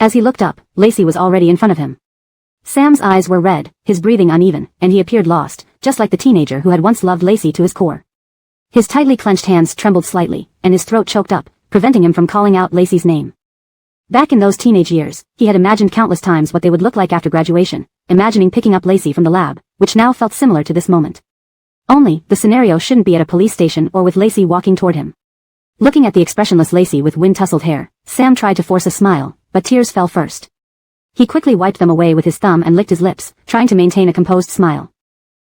As he looked up, Lacey was already in front of him. Sam's eyes were red, his breathing uneven, and he appeared lost, just like the teenager who had once loved Lacey to his core. His tightly clenched hands trembled slightly, and his throat choked up, preventing him from calling out Lacey's name. Back in those teenage years, he had imagined countless times what they would look like after graduation, imagining picking up Lacey from the lab, which now felt similar to this moment. Only, the scenario shouldn't be at a police station or with Lacey walking toward him. Looking at the expressionless Lacey with wind-tousled hair, Sam tried to force a smile, but tears fell first. He quickly wiped them away with his thumb and licked his lips, trying to maintain a composed smile.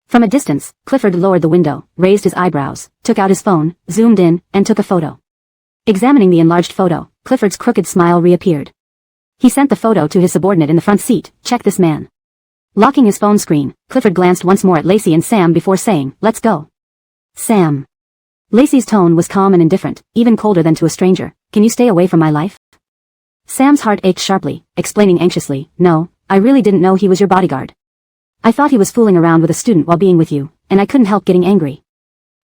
From a distance, Clifford lowered the window, raised his eyebrows, took out his phone, zoomed in, and took a photo. Examining the enlarged photo, Clifford's crooked smile reappeared. He sent the photo to his subordinate in the front seat. "Check this man." Locking his phone screen, Clifford glanced once more at Lacey and Sam before saying, "Let's go." "Sam." Lacey's tone was calm and indifferent, even colder than to a stranger. "Can you stay away from my life?" Sam's heart ached sharply, explaining anxiously, "No, I really didn't know he was your bodyguard. I thought he was fooling around with a student while being with you, and I couldn't help getting angry.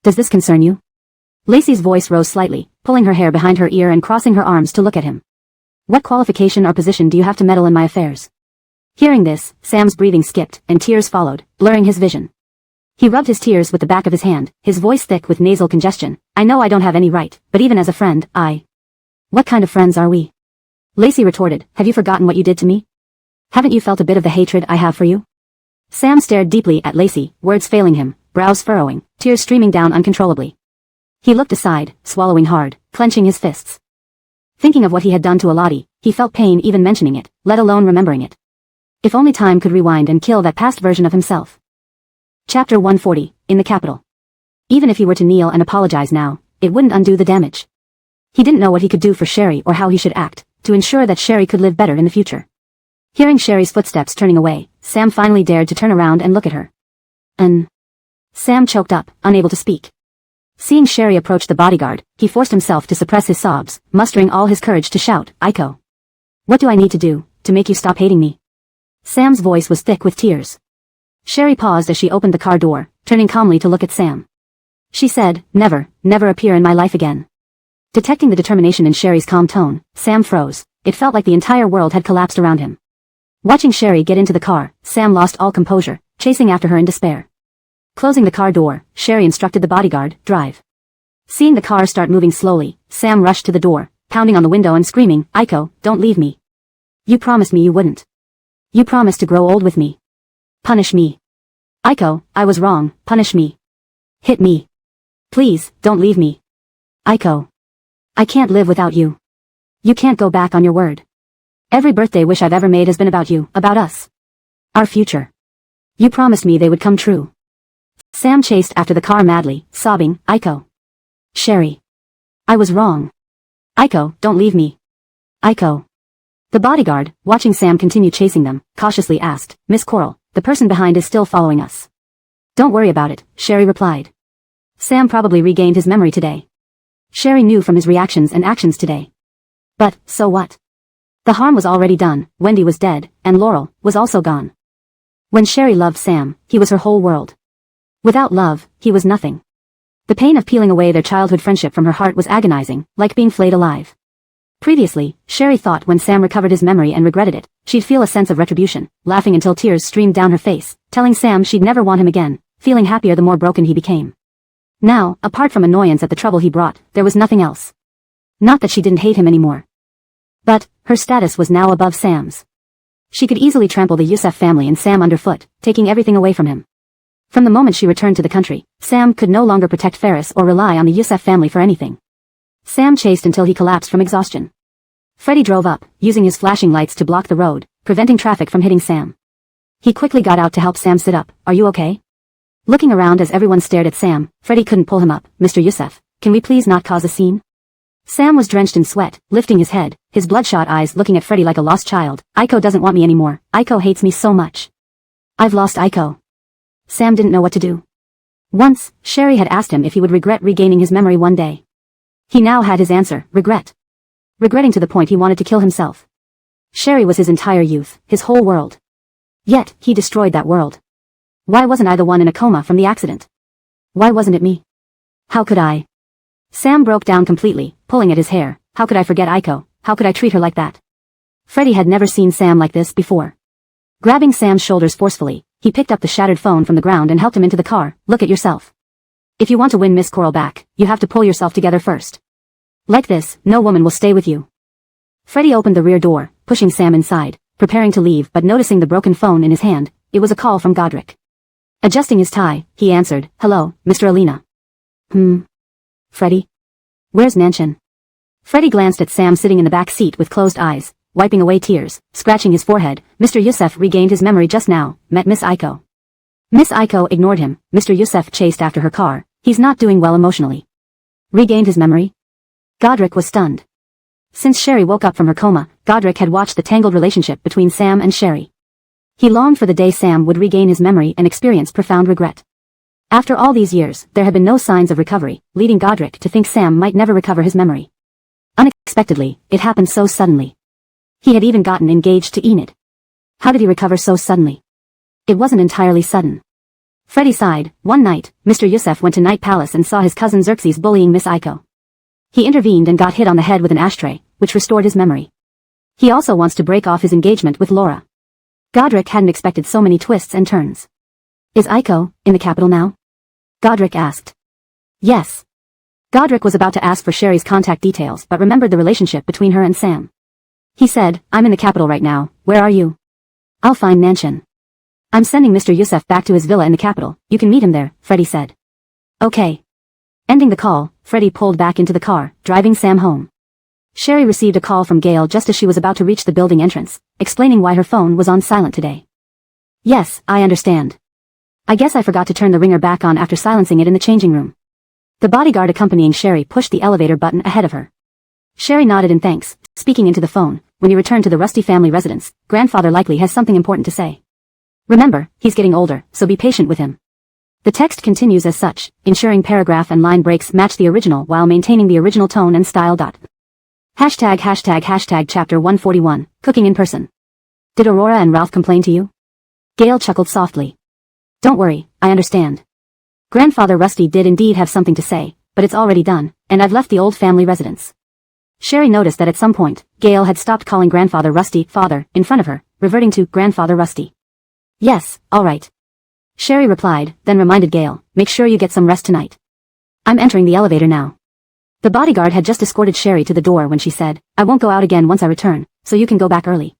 Does this concern you?" Lacey's voice rose slightly, pulling her hair behind her ear and crossing her arms to look at him. "What qualification or position do you have to meddle in my affairs?" Hearing this, Sam's breathing skipped, and tears followed, blurring his vision. He rubbed his tears with the back of his hand, his voice thick with nasal congestion. "I know I don't have any right, but even as a friend, What kind of friends are we?" Lacey retorted, "Have you forgotten what you did to me? Haven't you felt a bit of the hatred I have for you?" Sam stared deeply at Lacey, words failing him, brows furrowing, tears streaming down uncontrollably. He looked aside, swallowing hard, clenching his fists. Thinking of what he had done to Elodie, he felt pain even mentioning it, let alone remembering it. If only time could rewind and kill that past version of himself. Chapter 140, in the capital. Even if he were to kneel and apologize now, it wouldn't undo the damage. He didn't know what he could do for Sherry or how he should act, to ensure that Sherry could live better in the future. Hearing Sherry's footsteps turning away, Sam finally dared to turn around and look at her. Sam choked up, unable to speak. Seeing Sherry approach the bodyguard, he forced himself to suppress his sobs, mustering all his courage to shout, "Aiko. What do I need to do, to make you stop hating me?" Sam's voice was thick with tears. Sherry paused as she opened the car door, turning calmly to look at Sam. She said, "Never, never appear in my life again." Detecting the determination in Sherry's calm tone, Sam froze. It felt like the entire world had collapsed around him. Watching Sherry get into the car, Sam lost all composure, chasing after her in despair. Closing the car door, Sherry instructed the bodyguard, "Drive." Seeing the car start moving slowly, Sam rushed to the door, pounding on the window and screaming, "Aiko, don't leave me. You promised me you wouldn't. You promised to grow old with me. Punish me. Aiko, I was wrong, punish me. Hit me. Please, don't leave me. Aiko. I can't live without you. You can't go back on your word. Every birthday wish I've ever made has been about you, about us. Our future. You promised me they would come true." Sam chased after the car madly, sobbing, "Aiko. Sherry. I was wrong. Aiko, don't leave me. Aiko." The bodyguard, watching Sam continue chasing them, cautiously asked, "Miss Coral, the person behind is still following us." "Don't worry about it," Sherry replied. Sam probably regained his memory today. Sherry knew from his reactions and actions today. But, so what? The harm was already done, Wendy was dead, and Laurel was also gone. When Sherry loved Sam, he was her whole world. Without love, he was nothing. The pain of peeling away their childhood friendship from her heart was agonizing, like being flayed alive. Previously, Sherry thought when Sam recovered his memory and regretted it, she'd feel a sense of retribution, laughing until tears streamed down her face, telling Sam she'd never want him again, feeling happier the more broken he became. Now, apart from annoyance at the trouble he brought, there was nothing else. Not that she didn't hate him anymore. But, her status was now above Sam's. She could easily trample the Youssef family and Sam underfoot, taking everything away from him. From the moment she returned to the country, Sam could no longer protect Ferris or rely on the Youssef family for anything. Sam chased until he collapsed from exhaustion. Freddie drove up, using his flashing lights to block the road, preventing traffic from hitting Sam. He quickly got out to help Sam sit up. "Are you okay?" Looking around as everyone stared at Sam, Freddie couldn't pull him up. "Mr. Youssef, can we please not cause a scene?" Sam was drenched in sweat, lifting his head, his bloodshot eyes looking at Freddie like a lost child. "Aiko doesn't want me anymore. Aiko hates me so much. I've lost Aiko." Sam didn't know what to do. Once, Sherry had asked him if he would regret regaining his memory one day. He now had his answer, regret. Regretting to the point he wanted to kill himself. Sherry was his entire youth, his whole world. Yet, he destroyed that world. Why wasn't I the one in a coma from the accident? Why wasn't it me? How could I? Sam broke down completely, pulling at his hair. How could I forget Aiko? How could I treat her like that? Freddie had never seen Sam like this before. Grabbing Sam's shoulders forcefully, he picked up the shattered phone from the ground and helped him into the car. Look at yourself. If you want to win Miss Coral back, you have to pull yourself together first. Like this, no woman will stay with you. Freddie opened the rear door, pushing Sam inside, preparing to leave but noticing the broken phone in his hand. It was a call from Godric. Adjusting his tie, he answered, "Hello, Mr. Alina." Freddie? Where's Nanchan? Freddie glanced at Sam sitting in the back seat with closed eyes, wiping away tears, scratching his forehead. Mr. Youssef regained his memory just now, met Miss Aiko. Miss Aiko ignored him. Mr. Youssef chased after her car. He's not doing well emotionally. Regained his memory? Godric was stunned. Since Sherry woke up from her coma, Godric had watched the tangled relationship between Sam and Sherry. He longed for the day Sam would regain his memory and experience profound regret. After all these years, there had been no signs of recovery, leading Godric to think Sam might never recover his memory. Unexpectedly, it happened so suddenly. He had even gotten engaged to Enid. How did he recover so suddenly? It wasn't entirely sudden. Freddie sighed. One night, Mr. Youssef went to Night Palace and saw his cousin Xerxes bullying Miss Aiko. He intervened and got hit on the head with an ashtray, which restored his memory. He also wants to break off his engagement with Laura. Godric hadn't expected so many twists and turns. Is Aiko in the capital now? Godric asked. Yes. Godric was about to ask for Sherry's contact details but remembered the relationship between her and Sam. He said, "I'm in the capital right now. Where are you?" "I'll find Nanchan." "I'm sending Mr. Youssef back to his villa in the capital. You can meet him there," Freddie said. "Okay." Ending the call, Freddie pulled back into the car, driving Sam home. Sherry received a call from Gail just as she was about to reach the building entrance, explaining why her phone was on silent today. "Yes, I understand. I guess I forgot to turn the ringer back on after silencing it in the changing room." The bodyguard accompanying Sherry pushed the elevator button ahead of her. Sherry nodded in thanks, speaking into the phone. "When you return to the Rusty family residence, grandfather likely has something important to say. Remember, he's getting older, so be patient with him." The text continues as such, ensuring paragraph and line breaks match the original while maintaining the original tone and style. #####Chapter 141, Cooking in Person. Did Aurora and Ralph complain to you? Gail chuckled softly. "Don't worry, I understand. Grandfather Rusty did indeed have something to say, but it's already done, and I've left the old family residence." Sherry noticed that at some point, Gail had stopped calling Grandfather Rusty father in front of her, reverting to Grandfather Rusty. "Yes, all right." Sherry replied, then reminded Gail, "Make sure you get some rest tonight. I'm entering the elevator now." The bodyguard had just escorted Sherry to the door when she said, "I won't go out again once I return, so you can go back early.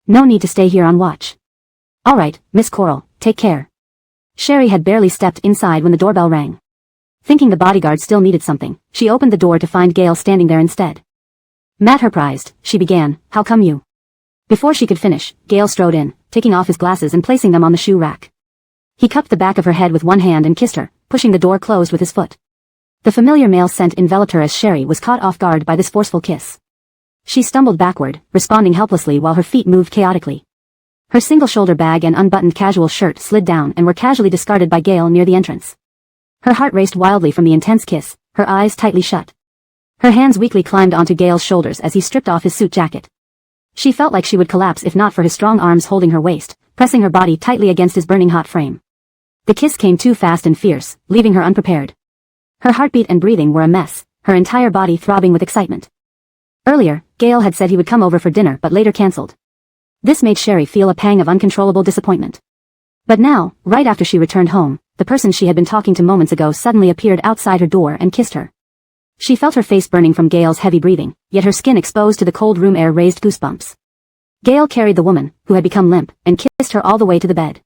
No need to stay here on watch." "All right, Miss Coral, take care." Sherry had barely stepped inside when the doorbell rang. Thinking the bodyguard still needed something, she opened the door to find Gail standing there instead. "Matt Herprized," she began, "how come you?" Before she could finish, Gail strode in, taking off his glasses and placing them on the shoe rack. He cupped the back of her head with one hand and kissed her, pushing the door closed with his foot. The familiar male scent enveloped her as Sherry was caught off guard by this forceful kiss. She stumbled backward, responding helplessly while her feet moved chaotically. Her single shoulder bag and unbuttoned casual shirt slid down and were casually discarded by Gail near the entrance. Her heart raced wildly from the intense kiss, her eyes tightly shut. Her hands weakly climbed onto Gail's shoulders as he stripped off his suit jacket. She felt like she would collapse if not for his strong arms holding her waist, pressing her body tightly against his burning hot frame. The kiss came too fast and fierce, leaving her unprepared. Her heartbeat and breathing were a mess, her entire body throbbing with excitement. Earlier, Gail had said he would come over for dinner but later cancelled. This made Sherry feel a pang of uncontrollable disappointment. But now, right after she returned home, the person she had been talking to moments ago suddenly appeared outside her door and kissed her. She felt her face burning from Gail's heavy breathing, yet her skin exposed to the cold room air raised goosebumps. Gail carried the woman, who had become limp, and kissed her all the way to the bed.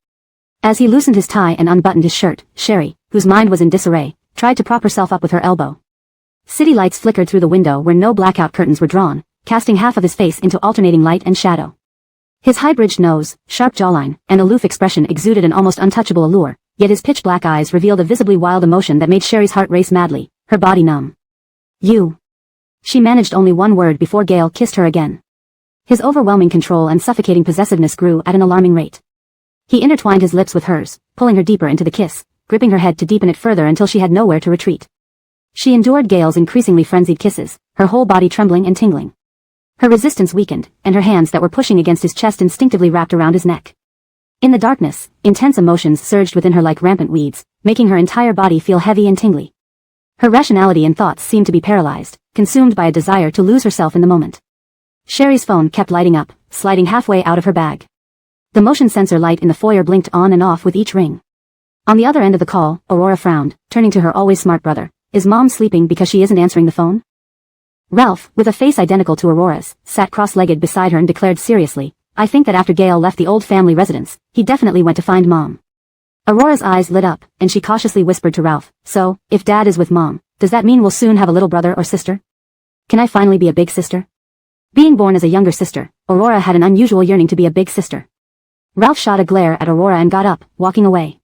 As he loosened his tie and unbuttoned his shirt, Sherry, whose mind was in disarray, tried to prop herself up with her elbow. City lights flickered through the window where no blackout curtains were drawn, casting half of his face into alternating light and shadow. His high-bridged nose, sharp jawline, and aloof expression exuded an almost untouchable allure, yet his pitch-black eyes revealed a visibly wild emotion that made Sherry's heart race madly, her body numb. "You." She managed only one word before Gail kissed her again. His overwhelming control and suffocating possessiveness grew at an alarming rate. He intertwined his lips with hers, pulling her deeper into the kiss, gripping her head to deepen it further until she had nowhere to retreat. She endured Gale's increasingly frenzied kisses, her whole body trembling and tingling. Her resistance weakened, and her hands that were pushing against his chest instinctively wrapped around his neck. In the darkness, intense emotions surged within her like rampant weeds, making her entire body feel heavy and tingly. Her rationality and thoughts seemed to be paralyzed, consumed by a desire to lose herself in the moment. Sherry's phone kept lighting up, sliding halfway out of her bag. The motion sensor light in the foyer blinked on and off with each ring. On the other end of the call, Aurora frowned, turning to her always smart brother. Is Mom sleeping because she isn't answering the phone? Ralph, with a face identical to Aurora's, sat cross-legged beside her and declared seriously, I think that after Gale left the old family residence, he definitely went to find Mom. Aurora's eyes lit up, and she cautiously whispered to Ralph, so, if Dad is with Mom, does that mean we'll soon have a little brother or sister? Can I finally be a big sister? Being born as a younger sister, Aurora had an unusual yearning to be a big sister. Ralph shot a glare at Aurora and got up, walking away.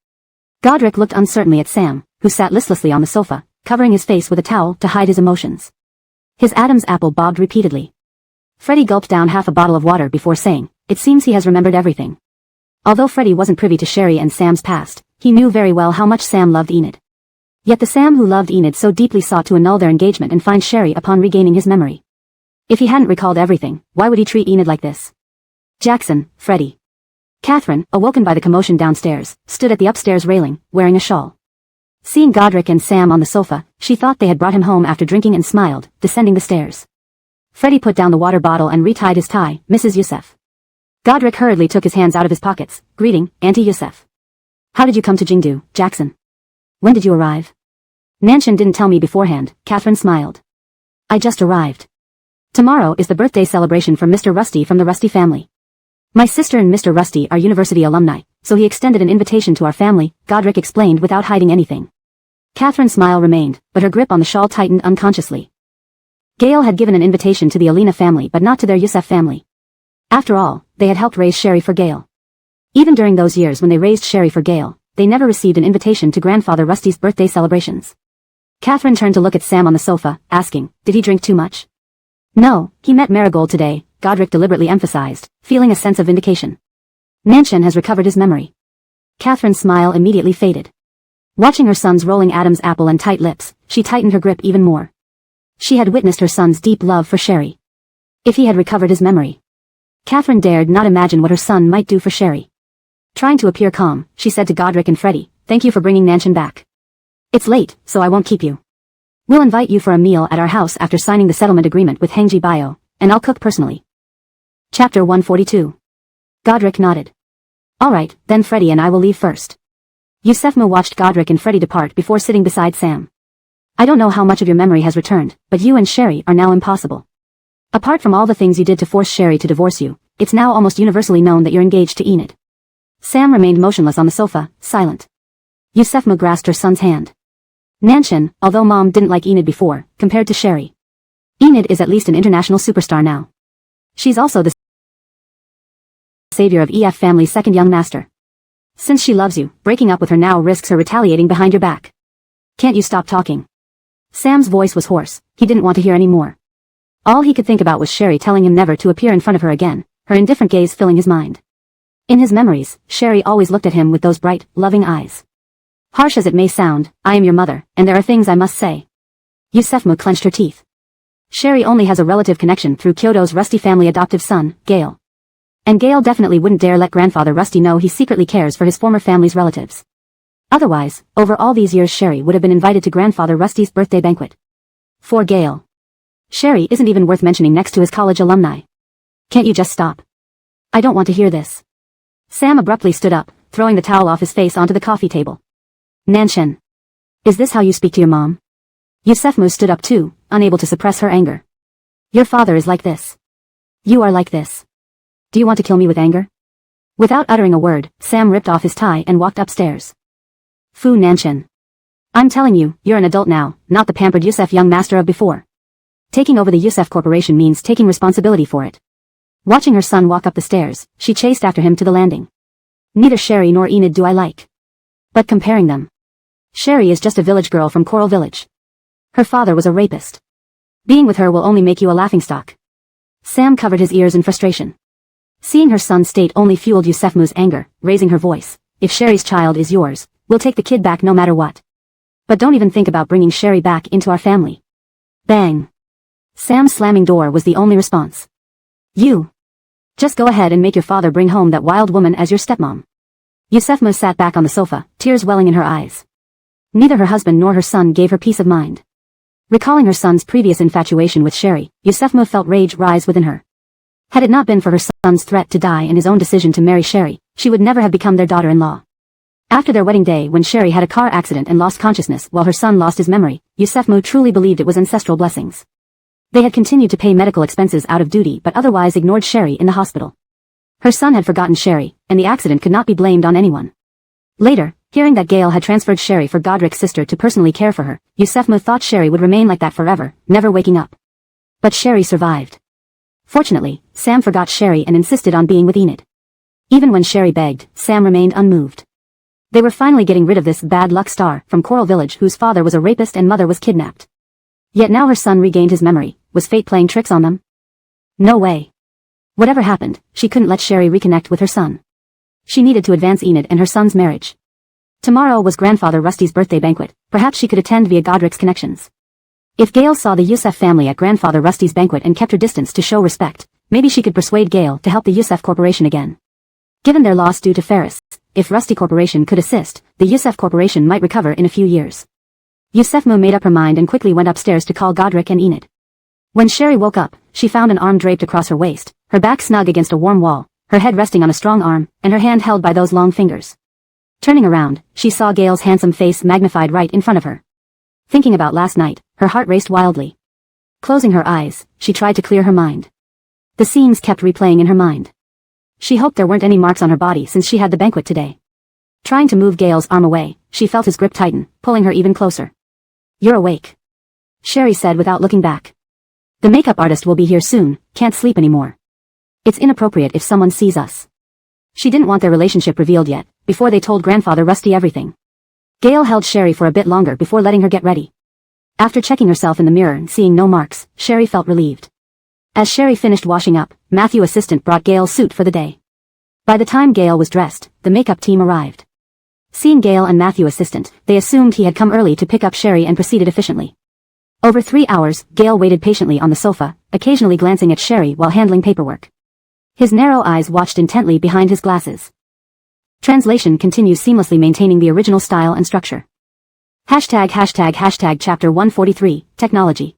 Godric looked uncertainly at Sam, who sat listlessly on the sofa, covering his face with a towel to hide his emotions. His Adam's apple bobbed repeatedly. Freddie gulped down half a bottle of water before saying, it seems he has remembered everything. Although Freddie wasn't privy to Sherry and Sam's past, he knew very well how much Sam loved Enid. Yet the Sam who loved Enid so deeply sought to annul their engagement and find Sherry upon regaining his memory. If he hadn't recalled everything, why would he treat Enid like this? Jackson, Freddie. Catherine, awoken by the commotion downstairs, stood at the upstairs railing, wearing a shawl. Seeing Godric and Sam on the sofa, she thought they had brought him home after drinking and smiled, descending the stairs. Freddie put down the water bottle and retied his tie, Mrs. Youssef. Godric hurriedly took his hands out of his pockets, greeting, Auntie Youssef. How did you come to Jingdu, Jackson? When did you arrive? Nanshan didn't tell me beforehand, Catherine smiled. I just arrived. Tomorrow is the birthday celebration for Mr. Rusty from the Rusty family. My sister and Mr. Rusty are university alumni, so he extended an invitation to our family, Godric explained without hiding anything. Catherine's smile remained, but her grip on the shawl tightened unconsciously. Gale had given an invitation to the Alina family but not to their Youssef family. After all, they had helped raise Sherry for Gale. Even during those years when they raised Sherry for Gale, they never received an invitation to Grandfather Rusty's birthday celebrations. Catherine turned to look at Sam on the sofa, asking, did he drink too much? No, he met Marigold today, Godric deliberately emphasized, feeling a sense of vindication. Nanshan has recovered his memory. Catherine's smile immediately faded. Watching her son's rolling Adam's apple and tight lips, she tightened her grip even more. She had witnessed her son's deep love for Sherry. If he had recovered his memory. Catherine dared not imagine what her son might do for Sherry. Trying to appear calm, she said to Godric and Freddie, thank you for bringing Nanshan back. It's late, so I won't keep you. We'll invite you for a meal at our house after signing the settlement agreement with Hengji Bio, and I'll cook personally. Chapter 142. Godric nodded. Alright, then Freddie and I will leave first. Youssefma watched Godric and Freddie depart before sitting beside Sam. I don't know how much of your memory has returned, but you and Sherry are now impossible. Apart from all the things you did to force Sherry to divorce you, it's now almost universally known that you're engaged to Enid. Sam remained motionless on the sofa, silent. Youssefma grasped her son's hand. Nanshan, although Mom didn't like Enid before, compared to Sherry. Enid is at least an international superstar now. She's also the savior of EF family's second young master. Since she loves you, breaking up with her now risks her retaliating behind your back. Can't you stop talking? Sam's voice was hoarse, he didn't want to hear any more. All he could think about was Sherry telling him never to appear in front of her again, her indifferent gaze filling his mind. In his memories, Sherry always looked at him with those bright, loving eyes. Harsh as it may sound, I am your mother, and there are things I must say. Youssefma clenched her teeth. Sherry only has a relative connection through Kyoto's Rusty family adoptive son, Gale. And Gale definitely wouldn't dare let Grandfather Rusty know he secretly cares for his former family's relatives. Otherwise, over all these years Sherry would have been invited to Grandfather Rusty's birthday banquet. For Gale. Sherry isn't even worth mentioning next to his college alumni. Can't you just stop? I don't want to hear this. Sam abruptly stood up, throwing the towel off his face onto the coffee table. Nanshan. Is this how you speak to your mom? Youssefma stood up too, unable to suppress her anger. Your father is like this. You are like this. Do you want to kill me with anger? Without uttering a word, Sam ripped off his tie and walked upstairs. Fu Nanshan. I'm telling you, you're an adult now, not the pampered Youssef young master of before. Taking over the Youssef Corporation means taking responsibility for it. Watching her son walk up the stairs, she chased after him to the landing. Neither Sherry nor Enid do I like. But comparing them. Sherry is just a village girl from Coral Village. Her father was a rapist. Being with her will only make you a laughingstock. Sam covered his ears in frustration. Seeing her son's state only fueled Youssefma's anger, raising her voice. If Sherry's child is yours, we'll take the kid back no matter what. But don't even think about bringing Sherry back into our family. Bang. Sam's slamming door was the only response. You. Just go ahead and make your father bring home that wild woman as your stepmom. Yusefma sat back on the sofa, tears welling in her eyes. Neither her husband nor her son gave her peace of mind. Recalling her son's previous infatuation with Sherry, Yusefma felt rage rise within her. Had it not been for her son's threat to die and his own decision to marry Sherry, she would never have become their daughter-in-law. After their wedding day when Sherry had a car accident and lost consciousness while her son lost his memory, Yusefma truly believed it was ancestral blessings. They had continued to pay medical expenses out of duty but otherwise ignored Sherry in the hospital. Her son had forgotten Sherry, and the accident could not be blamed on anyone. Later, hearing that Gail had transferred Sherry for Godric's sister to personally care for her, Yusefma thought Sherry would remain like that forever, never waking up. But Sherry survived. Fortunately, Sam forgot Sherry and insisted on being with Enid. Even when Sherry begged, Sam remained unmoved. They were finally getting rid of this bad luck star from Coral Village whose father was a rapist and mother was kidnapped. Yet now her son regained his memory. Was fate playing tricks on them? No way. Whatever happened, she couldn't let Sherry reconnect with her son. She needed to advance Enid and her son's marriage. Tomorrow was grandfather Rusty's birthday banquet. Perhaps she could attend via Godric's connections. If Gail saw the Yusef family at grandfather Rusty's banquet and kept her distance to show respect, maybe she could persuade Gail to help the Yusef Corporation again. Given their loss due to Ferris, if Rusty Corporation could assist, the Yusef Corporation might recover in a few years. Yusefma made up her mind and quickly went upstairs to call Godric and Enid. When Sherry woke up, she found an arm draped across her waist, her back snug against a warm wall, her head resting on a strong arm, and her hand held by those long fingers. Turning around, she saw Gail's handsome face magnified right in front of her. Thinking about last night, her heart raced wildly. Closing her eyes, she tried to clear her mind. The scenes kept replaying in her mind. She hoped there weren't any marks on her body since she had the banquet today. Trying to move Gail's arm away, she felt his grip tighten, pulling her even closer. You're awake. Sherry said without looking back. The makeup artist will be here soon, can't sleep anymore. It's inappropriate if someone sees us. She didn't want their relationship revealed yet, before they told grandfather Rusty everything. Gail held Sherry for a bit longer before letting her get ready. After checking herself in the mirror and seeing no marks, Sherry felt relieved. As Sherry finished washing up, Matthew's assistant brought Gail's suit for the day. By the time Gail was dressed, the makeup team arrived. Seeing Gail and Matthew's assistant, they assumed he had come early to pick up Sherry and proceeded efficiently. Over 3 hours, Gail waited patiently on the sofa, occasionally glancing at Sherry while handling paperwork. His narrow eyes watched intently behind his glasses. Translation continues seamlessly maintaining the original style and structure. ####Chapter 143, Technology.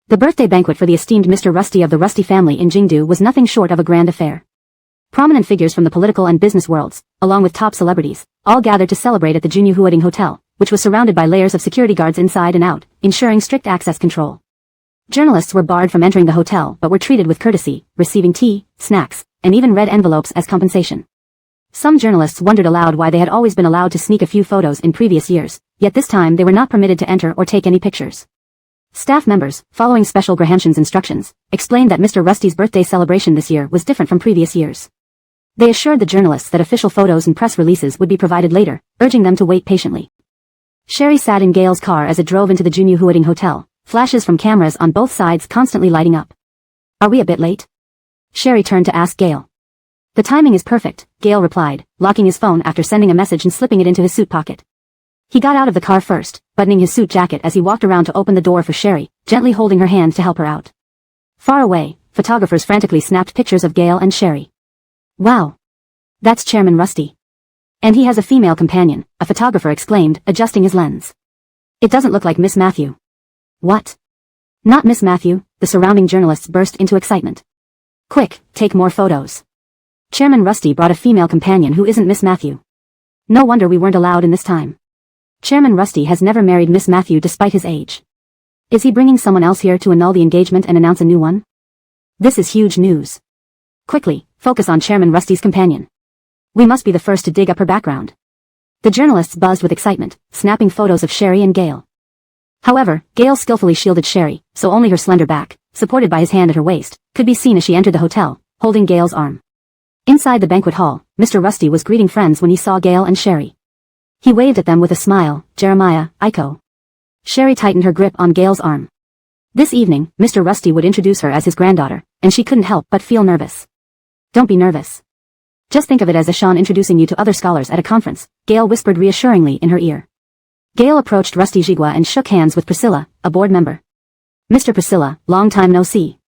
The birthday banquet for the esteemed Mr. Rusty of the Rusty family in Jingdu was nothing short of a grand affair. Prominent figures from the political and business worlds, along with top celebrities, all gathered to celebrate at the Junyu Huading Hotel, which was surrounded by layers of security guards inside and out, ensuring strict access control. Journalists were barred from entering the hotel but were treated with courtesy, receiving tea, snacks, and even red envelopes as compensation. Some journalists wondered aloud why they had always been allowed to sneak a few photos in previous years, yet this time they were not permitted to enter or take any pictures. Staff members, following Special Grahamshan's instructions, explained that Mr. Rusty's birthday celebration this year was different from previous years. They assured the journalists that official photos and press releases would be provided later, urging them to wait patiently. Sherry sat in Gail's car as it drove into the Junyu Huading Hotel, flashes from cameras on both sides constantly lighting up. Are we a bit late? Sherry turned to ask Gail. The timing is perfect, Gail replied, locking his phone after sending a message and slipping it into his suit pocket. He got out of the car first, buttoning his suit jacket as he walked around to open the door for Sherry, gently holding her hand to help her out. Far away, photographers frantically snapped pictures of Gail and Sherry. Wow! That's Chairman Rusty. And he has a female companion, a photographer exclaimed, adjusting his lens. It doesn't look like Miss Matthew. What? Not Miss Matthew, the surrounding journalists burst into excitement. Quick, take more photos. Chairman Rusty brought a female companion who isn't Miss Matthew. No wonder we weren't allowed in this time. Chairman Rusty has never married Miss Matthew despite his age. Is he bringing someone else here to annul the engagement and announce a new one? This is huge news. Quickly, focus on Chairman Rusty's companion. We must be the first to dig up her background. The journalists buzzed with excitement, snapping photos of Sherry and Gail. However, Gail skillfully shielded Sherry, so only her slender back, supported by his hand at her waist, could be seen as she entered the hotel, holding Gail's arm. Inside the banquet hall, Mr. Rusty was greeting friends when he saw Gail and Sherry. He waved at them with a smile, Jeremiah, Aiko. Sherry tightened her grip on Gail's arm. This evening, Mr. Rusty would introduce her as his granddaughter, and she couldn't help but feel nervous. Don't be nervous. Just think of it as Ashan introducing you to other scholars at a conference, Gail whispered reassuringly in her ear. Gail approached Rusty Jigua and shook hands with Priscilla, a board member. Mr. Priscilla, long time no see.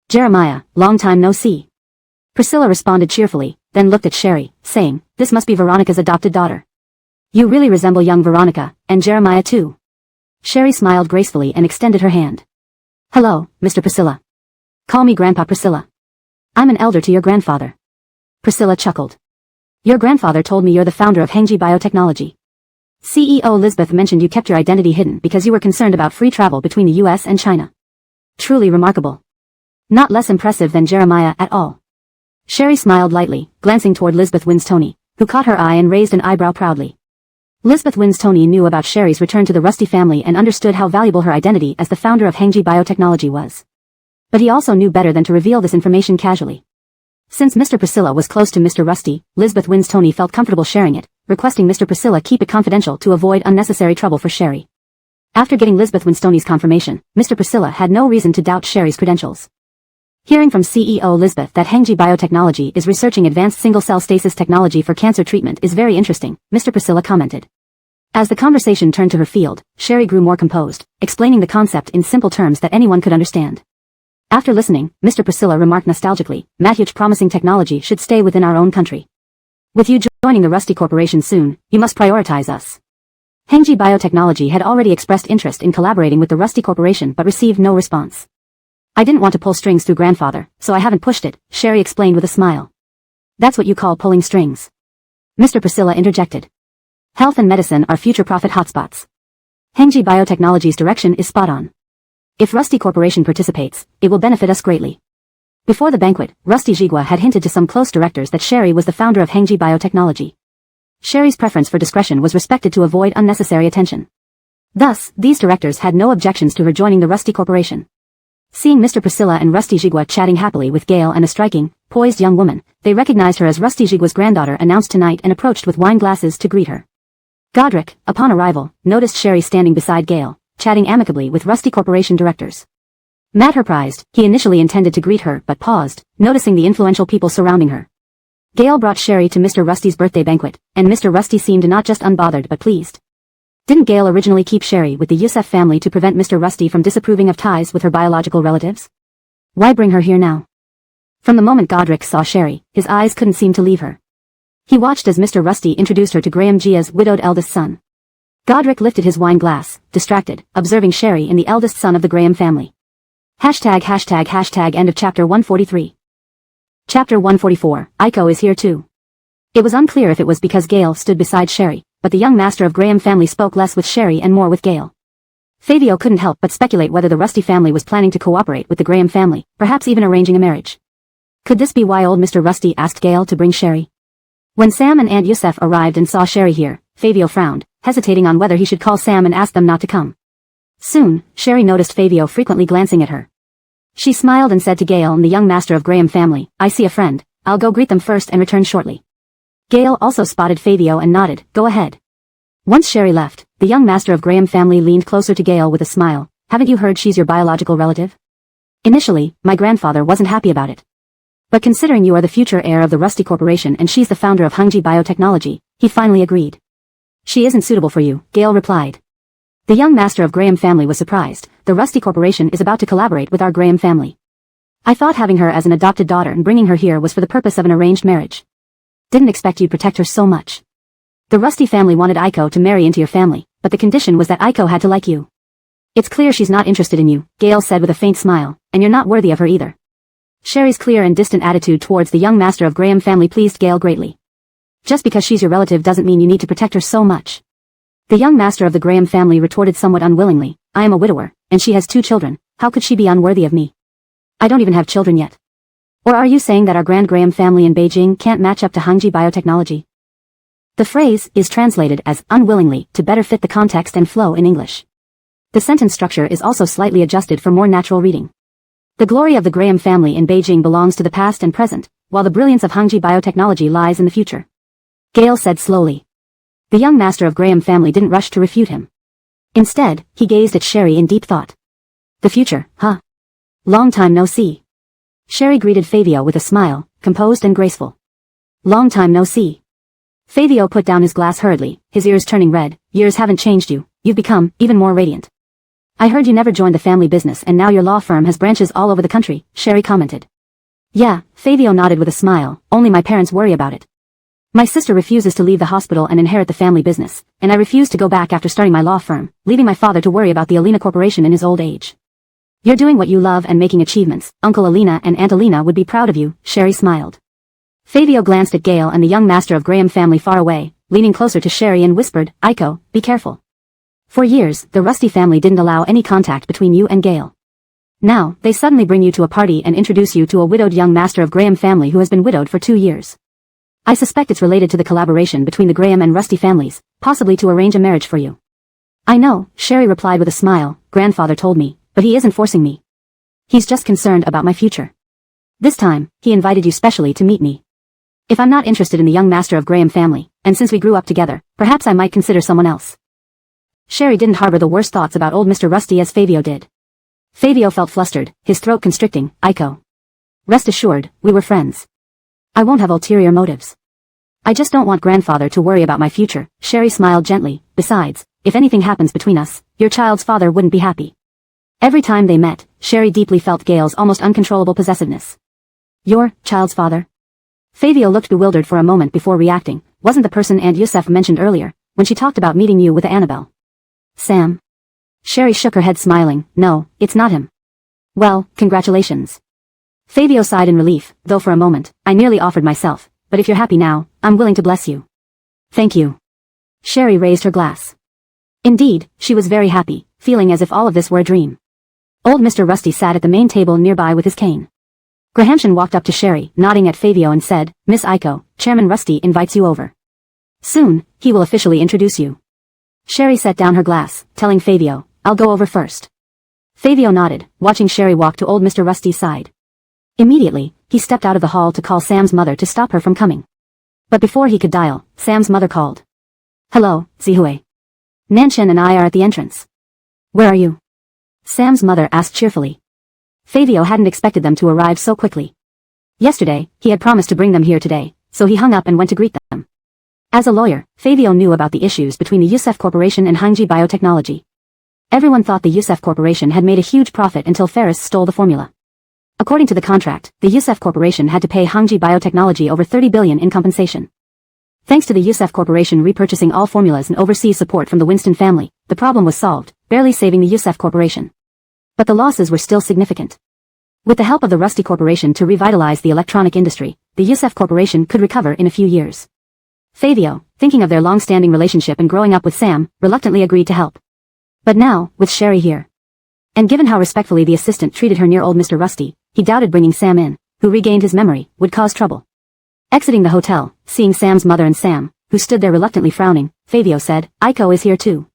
Jeremiah, long time no see. Priscilla responded cheerfully, then looked at Sherry, saying, this must be Veronica's adopted daughter. You really resemble young Veronica, and Jeremiah too. Sherry smiled gracefully and extended her hand. Hello, Mr. Priscilla. Call me Grandpa Priscilla. I'm an elder to your grandfather. Priscilla chuckled. Your grandfather told me you're the founder of Hengji Biotechnology. CEO Lisbeth mentioned you kept your identity hidden because you were concerned about free travel between the US and China. Truly remarkable. Not less impressive than Jeremiah at all. Sherry smiled lightly, glancing toward Lisbeth Winstone, who caught her eye and raised an eyebrow proudly. Lisbeth Winstone knew about Sherry's return to the Rusty family and understood how valuable her identity as the founder of Hengji Biotechnology was. But he also knew better than to reveal this information casually. Since Mr. Priscilla was close to Mr. Rusty, Lisbeth Winstone felt comfortable sharing it, requesting Mr. Priscilla keep it confidential to avoid unnecessary trouble for Sherry. After getting Lisbeth Winstone's confirmation, Mr. Priscilla had no reason to doubt Sherry's credentials. Hearing from CEO Lisbeth that Hengji Biotechnology is researching advanced single-cell stasis technology for cancer treatment is very interesting, Mr. Priscilla commented. As the conversation turned to her field, Sherry grew more composed, explaining the concept in simple terms that anyone could understand. After listening, Mr. Priscilla remarked nostalgically, Matthew's promising technology should stay within our own country. With you joining the Rusty Corporation soon, you must prioritize us. Hengji Biotechnology had already expressed interest in collaborating with the Rusty Corporation but received no response. I didn't want to pull strings through grandfather, so I haven't pushed it, Sherry explained with a smile. That's what you call pulling strings. Mr. Priscilla interjected. Health and medicine are future profit hotspots. Hengji Biotechnology's direction is spot on. If Rusty Corporation participates, it will benefit us greatly. Before the banquet, Rusty Jigua had hinted to some close directors that Sherry was the founder of Hengji Biotechnology. Sherry's preference for discretion was respected to avoid unnecessary attention. Thus, these directors had no objections to her joining the Rusty Corporation. Seeing Mr. Priscilla and Rusty Jigua chatting happily with Gail and a striking, poised young woman, they recognized her as Rusty Jigua's granddaughter announced tonight and approached with wine glasses to greet her. Godric, upon arrival, noticed Sherry standing beside Gail, chatting amicably with Rusty Corporation directors. Surprised, he initially intended to greet her but paused, noticing the influential people surrounding her. Gail brought Sherry to Mr. Rusty's birthday banquet, and Mr. Rusty seemed not just unbothered but pleased. Didn't Gail originally keep Sherry with the Youssef family to prevent Mr. Rusty from disapproving of ties with her biological relatives? Why bring her here now? From the moment Godric saw Sherry, his eyes couldn't seem to leave her. He watched as Mr. Rusty introduced her to Graham Gia's widowed eldest son. Godric lifted his wine glass, distracted, observing Sherry and the eldest son of the Graham family. End of chapter 143. Chapter 144, Aiko is here too. It was unclear if it was because Gail stood beside Sherry, but the young master of Graham family spoke less with Sherry and more with Gail. Fabio couldn't help but speculate whether the Rusty family was planning to cooperate with the Graham family, perhaps even arranging a marriage. Could this be why old Mr. Rusty asked Gail to bring Sherry? When Sam and Aunt Youssef arrived and saw Sherry here, Fabio frowned, hesitating on whether he should call Sam and ask them not to come. Soon, Sherry noticed Fabio frequently glancing at her. She smiled and said to Gail and the young master of Graham family, I see a friend, I'll go greet them first and return shortly. Gail also spotted Fabio and nodded, go ahead. Once Sherry left, the young master of Graham family leaned closer to Gail with a smile, haven't you heard she's your biological relative? Initially, my grandfather wasn't happy about it. But considering you are the future heir of the Rusty Corporation and she's the founder of Hengji Biotechnology, he finally agreed. She isn't suitable for you, Gail replied. The young master of Graham family was surprised, the Rusty Corporation is about to collaborate with our Graham family. I thought having her as an adopted daughter and bringing her here was for the purpose of an arranged marriage. Didn't expect you'd protect her so much. The Rusty family wanted Aiko to marry into your family, but the condition was that Aiko had to like you. It's clear she's not interested in you, Gail said with a faint smile, and you're not worthy of her either. Sherry's clear and distant attitude towards the young master of Graham family pleased Gail greatly. Just because she's your relative doesn't mean you need to protect her so much. The young master of the Graham family retorted somewhat unwillingly, I am a widower, and she has 2 children, how could she be unworthy of me? I don't even have children yet. Or are you saying that our Grand Graham family in Beijing can't match up to Hengji Biotechnology? The phrase is translated as unwillingly to better fit the context and flow in English. The sentence structure is also slightly adjusted for more natural reading. The glory of the Graham family in Beijing belongs to the past and present, while the brilliance of Hengji Biotechnology lies in the future. Gail said slowly. The young master of Graham family didn't rush to refute him. Instead, he gazed at Sherry in deep thought. The future, huh? Long time no see. Sherry greeted Fabio with a smile, composed and graceful. Long time no see. Fabio put down his glass hurriedly, his ears turning red. Years haven't changed you, you've become even more radiant. I heard you never joined the family business and now your law firm has branches all over the country, Sherry commented. Yeah, Fabio nodded with a smile, only my parents worry about it. My sister refuses to leave the hospital and inherit the family business, and I refuse to go back after starting my law firm, leaving my father to worry about the Alina Corporation in his old age. You're doing what you love and making achievements. Uncle Alina and Aunt Alina would be proud of you, Sherry smiled. Fabio glanced at Gail and the young master of Graham family far away, leaning closer to Sherry and whispered, Aiko, be careful. For years, the Rusty family didn't allow any contact between you and Gail. Now, they suddenly bring you to a party and introduce you to a widowed young master of Graham family who has been widowed for 2 years. I suspect it's related to the collaboration between the Graham and Rusty families, possibly to arrange a marriage for you. I know, Sherry replied with a smile, grandfather told me, but he isn't forcing me. He's just concerned about my future. This time, he invited you specially to meet me. If I'm not interested in the young master of Graham family, and since we grew up together, perhaps I might consider someone else. Sherry didn't harbor the worst thoughts about old Mr. Rusty as Fabio did. Fabio felt flustered, his throat constricting. Aiko. Rest assured, we were friends. I won't have ulterior motives. I just don't want grandfather to worry about my future, Sherry smiled gently. Besides, if anything happens between us, your child's father wouldn't be happy. Every time they met, Sherry deeply felt Gail's almost uncontrollable possessiveness. Your child's father? Fabio looked bewildered for a moment before reacting. Wasn't the person Aunt Youssef mentioned earlier, when she talked about meeting you with Annabelle? Sam. Sherry shook her head smiling. No, it's not him. Well, congratulations. Fabio sighed in relief, though for a moment, I nearly offered myself, but if you're happy now, I'm willing to bless you. Thank you. Sherry raised her glass. Indeed, she was very happy, feeling as if all of this were a dream. Old Mr. Rusty sat at the main table nearby with his cane. Grahamshan walked up to Sherry, nodding at Fabio and said, Miss Aiko, Chairman Rusty invites you over. Soon, he will officially introduce you. Sherry set down her glass, telling Fabio, I'll go over first. Fabio nodded, watching Sherry walk to old Mr. Rusty's side. Immediately, he stepped out of the hall to call Sam's mother to stop her from coming. But before he could dial, Sam's mother called. Hello, Zihue. Nanshan and I are at the entrance. Where are you? Sam's mother asked cheerfully. Fabio hadn't expected them to arrive so quickly. Yesterday, he had promised to bring them here today, so he hung up and went to greet them. As a lawyer, Fabio knew about the issues between the Youssef Corporation and Hangji Biotechnology. Everyone thought the Youssef Corporation had made a huge profit until Ferris stole the formula. According to the contract, the Youssef Corporation had to pay Hangji Biotechnology over 30 billion in compensation. Thanks to the Youssef Corporation repurchasing all formulas and overseas support from the Winston family, the problem was solved, barely saving the Youssef Corporation. But the losses were still significant. With the help of the Rusty Corporation to revitalize the electronic industry, the Youssef Corporation could recover in a few years. Fabio, thinking of their long-standing relationship and growing up with Sam, reluctantly agreed to help. But now, with Sherry here, and given how respectfully the assistant treated her near old Mr. Rusty, he doubted bringing Sam in, who regained his memory, would cause trouble. Exiting the hotel, seeing Sam's mother and Sam, who stood there reluctantly frowning, Fabio said, Aiko is here too.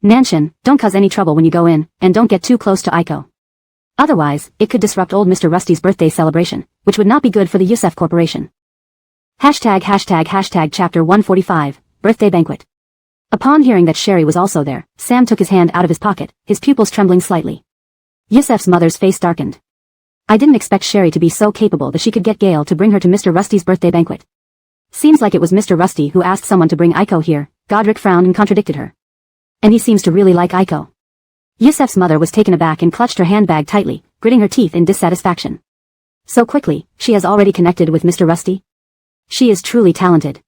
Nanshan, don't cause any trouble when you go in, and don't get too close to Aiko. Otherwise, it could disrupt old Mr. Rusty's birthday celebration, which would not be good for the Youssef Corporation. Chapter 145, Birthday Banquet. Upon hearing that Sherry was also there, Sam took his hand out of his pocket, his pupils trembling slightly. Youssef's mother's face darkened. I didn't expect Sherry to be so capable that she could get Gail to bring her to Mr. Rusty's birthday banquet. Seems like it was Mr. Rusty who asked someone to bring Aiko here. Godric frowned and contradicted her. And he seems to really like Aiko. Youssef's mother was taken aback and clutched her handbag tightly, gritting her teeth in dissatisfaction. So quickly, she has already connected with Mr. Rusty? She is truly talented.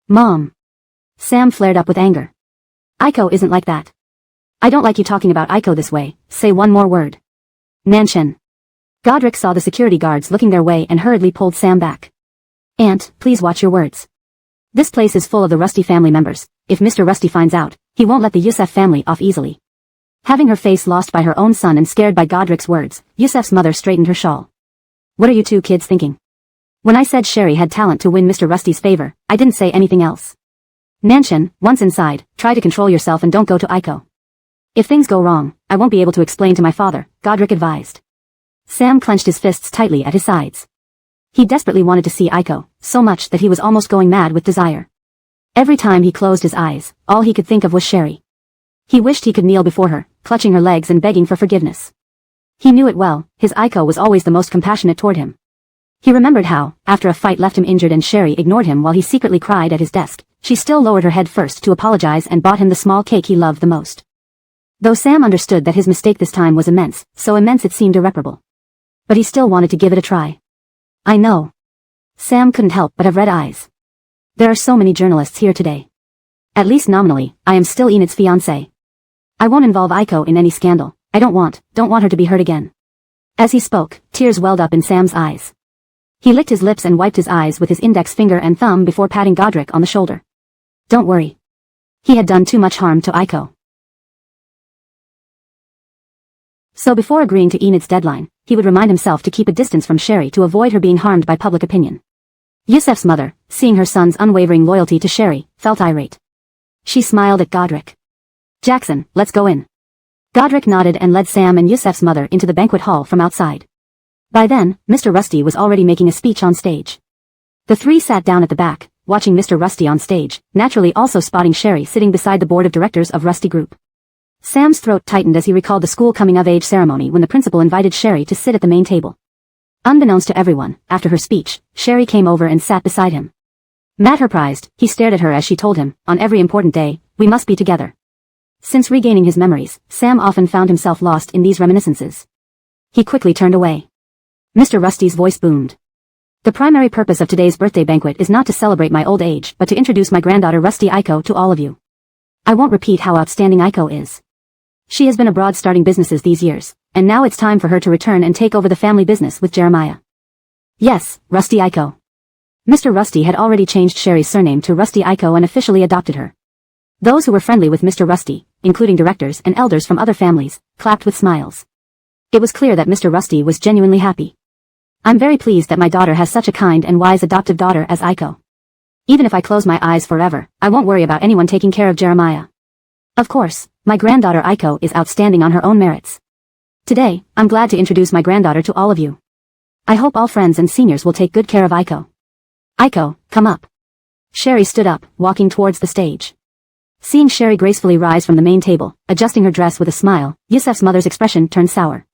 Mom. Sam flared up with anger. Aiko isn't like that. I don't like you talking about Aiko this way. Say one more word. Nanshan. Godric saw the security guards looking their way and hurriedly pulled Sam back. Aunt, please watch your words. This place is full of the Rusty family members. If Mr. Rusty finds out, he won't let the Youssef family off easily. Having her face lost by her own son and scared by Godric's words, Youssef's mother straightened her shawl. What are you two kids thinking? When I said Sherry had talent to win Mr. Rusty's favor, I didn't say anything else. Nanshan, once inside, try to control yourself and don't go to Aiko. If things go wrong, I won't be able to explain to my father, Godric advised. Sam clenched his fists tightly at his sides. He desperately wanted to see Aiko, so much that he was almost going mad with desire. Every time he closed his eyes, all he could think of was Sherry. He wished he could kneel before her, clutching her legs and begging for forgiveness. He knew it well, his Aiko was always the most compassionate toward him. He remembered how, after a fight left him injured and Sherry ignored him while he secretly cried at his desk, She still lowered her head first to apologize and bought him the small cake he loved the most. Though Sam understood that his mistake this time was immense, so immense it seemed irreparable. But he still wanted to give it a try. I know. Sam couldn't help but have red eyes. There are so many journalists here today. At least nominally, I am still Enid's fiancé. I won't involve Aiko in any scandal. I don't want her to be hurt again. As he spoke, tears welled up in Sam's eyes. He licked his lips and wiped his eyes with his index finger and thumb before patting Godric on the shoulder. Don't worry. He had done too much harm to Aiko. So before agreeing to Enid's deadline, he would remind himself to keep a distance from Sherry to avoid her being harmed by public opinion. Yusef's mother, seeing her son's unwavering loyalty to Sherry, felt irate. She smiled at Godric. Jackson, let's go in. Godric nodded and led Sam and Yusef's mother into the banquet hall from outside. By then, Mr. Rusty was already making a speech on stage. The three sat down at the back, watching Mr. Rusty on stage, naturally also spotting Sherry sitting beside the board of directors of Rusty Group. Sam's throat tightened as he recalled the school coming-of-age ceremony when the principal invited Sherry to sit at the main table. Unbeknownst to everyone, after her speech, Sherry came over and sat beside him. Surprised, he stared at her as she told him, on every important day, we must be together. Since regaining his memories, Sam often found himself lost in these reminiscences. He quickly turned away. Mr. Rusty's voice boomed. The primary purpose of today's birthday banquet is not to celebrate my old age, but to introduce my granddaughter Rusty Aiko to all of you. I won't repeat how outstanding Aiko is. She has been abroad starting businesses these years, and now it's time for her to return and take over the family business with Jeremiah. Yes, Rusty Aiko. Mr. Rusty had already changed Sherry's surname to Rusty Aiko and officially adopted her. Those who were friendly with Mr. Rusty, including directors and elders from other families, clapped with smiles. It was clear that Mr. Rusty was genuinely happy. I'm very pleased that my daughter has such a kind and wise adoptive daughter as Aiko. Even if I close my eyes forever, I won't worry about anyone taking care of Jeremiah. Of course, my granddaughter Aiko is outstanding on her own merits. Today, I'm glad to introduce my granddaughter to all of you. I hope all friends and seniors will take good care of Aiko. Aiko, come up. Sherry stood up, walking towards the stage. Seeing Sherry gracefully rise from the main table, adjusting her dress with a smile, Yusef's mother's expression turned sour.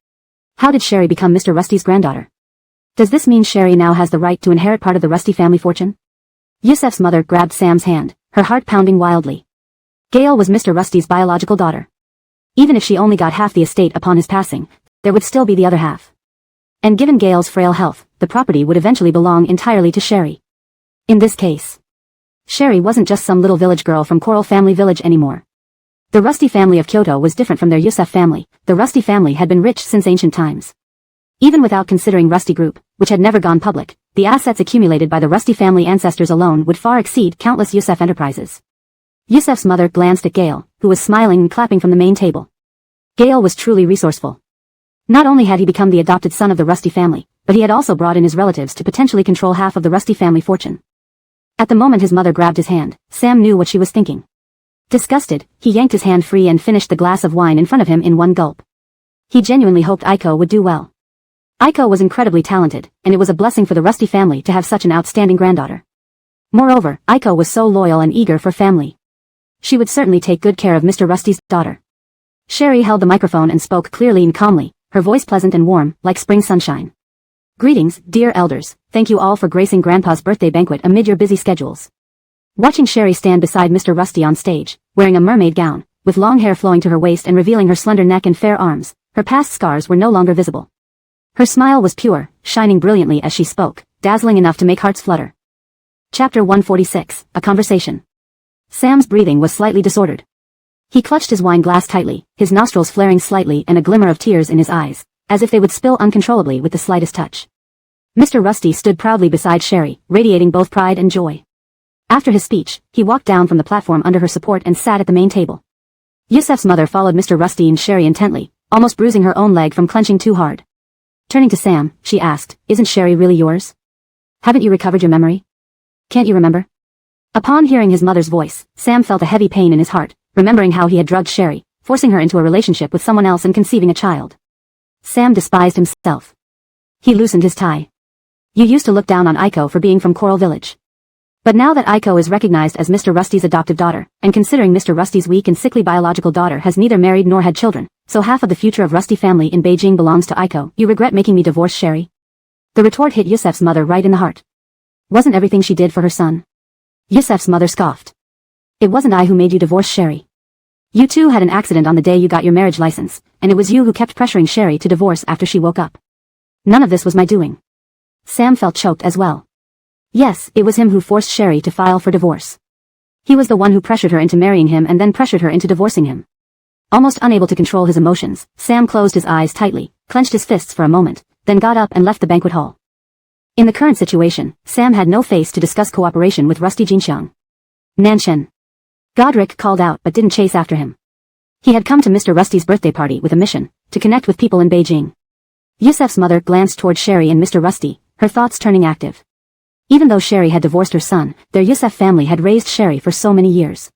How did Sherry become Mr. Rusty's granddaughter? Does this mean Sherry now has the right to inherit part of the Rusty family fortune? Yusef's mother grabbed Sam's hand, her heart pounding wildly. Gail was Mr. Rusty's biological daughter. Even if she only got half the estate upon his passing, there would still be the other half. And given Gail's frail health, the property would eventually belong entirely to Sherry. In this case, Sherry wasn't just some little village girl from Coral Family Village anymore. The Rusty family of Kyoto was different from their Yusef family. The Rusty family had been rich since ancient times. Even without considering Rusty Group, which had never gone public, the assets accumulated by the Rusty family ancestors alone would far exceed countless Yusef enterprises. Yusef's mother glanced at Gail, who was smiling and clapping from the main table. Gail was truly resourceful. Not only had he become the adopted son of the Rusty family, but he had also brought in his relatives to potentially control half of the Rusty family fortune. At the moment his mother grabbed his hand, Sam knew what she was thinking. Disgusted, he yanked his hand free and finished the glass of wine in front of him in one gulp. He genuinely hoped Aiko would do well. Aiko was incredibly talented, and it was a blessing for the Rusty family to have such an outstanding granddaughter. Moreover, Aiko was so loyal and eager for family. She would certainly take good care of Mr. Rusty's daughter. Sherry held the microphone and spoke clearly and calmly, her voice pleasant and warm, like spring sunshine. Greetings, dear elders, thank you all for gracing Grandpa's birthday banquet amid your busy schedules. Watching Sherry stand beside Mr. Rusty on stage, wearing a mermaid gown, with long hair flowing to her waist and revealing her slender neck and fair arms, her past scars were no longer visible. Her smile was pure, shining brilliantly as she spoke, dazzling enough to make hearts flutter. Chapter 146, A Conversation. Sam's breathing was slightly disordered. He clutched his wine glass tightly, his nostrils flaring slightly and a glimmer of tears in his eyes, as if they would spill uncontrollably with the slightest touch. Mr. Rusty stood proudly beside Sherry, radiating both pride and joy. After his speech, he walked down from the platform under her support and sat at the main table. Yusef's mother followed Mr. Rusty and Sherry intently, almost bruising her own leg from clenching too hard. Turning to Sam, she asked, "Isn't Sherry really yours? Haven't you recovered your memory? Can't you remember?" Upon hearing his mother's voice, Sam felt a heavy pain in his heart, remembering how he had drugged Sherry, forcing her into a relationship with someone else and conceiving a child. Sam despised himself. He loosened his tie. You used to look down on Aiko for being from Coral Village. But now that Aiko is recognized as Mr. Rusty's adoptive daughter, and considering Mr. Rusty's weak and sickly biological daughter has neither married nor had children, so half of the future of Rusty family in Beijing belongs to Aiko, you regret making me divorce Sherry? The retort hit Yusef's mother right in the heart. Wasn't everything she did for her son? Yusef's mother scoffed. It wasn't I who made you divorce Sherry. You two had an accident on the day you got your marriage license, and it was you who kept pressuring Sherry to divorce after she woke up. None of this was my doing. Sam felt choked as well. Yes, it was him who forced Sherry to file for divorce. He was the one who pressured her into marrying him and then pressured her into divorcing him. Almost unable to control his emotions, Sam closed his eyes tightly, clenched his fists for a moment, then got up and left the banquet hall. In the current situation, Sam had no face to discuss cooperation with Rusty Jinxiang. Nanshen. Godric called out but didn't chase after him. He had come to Mr. Rusty's birthday party with a mission, to connect with people in Beijing. Yusef's mother glanced toward Sherry and Mr. Rusty, her thoughts turning active. Even though Sherry had divorced her son, their Yusef family had raised Sherry for so many years.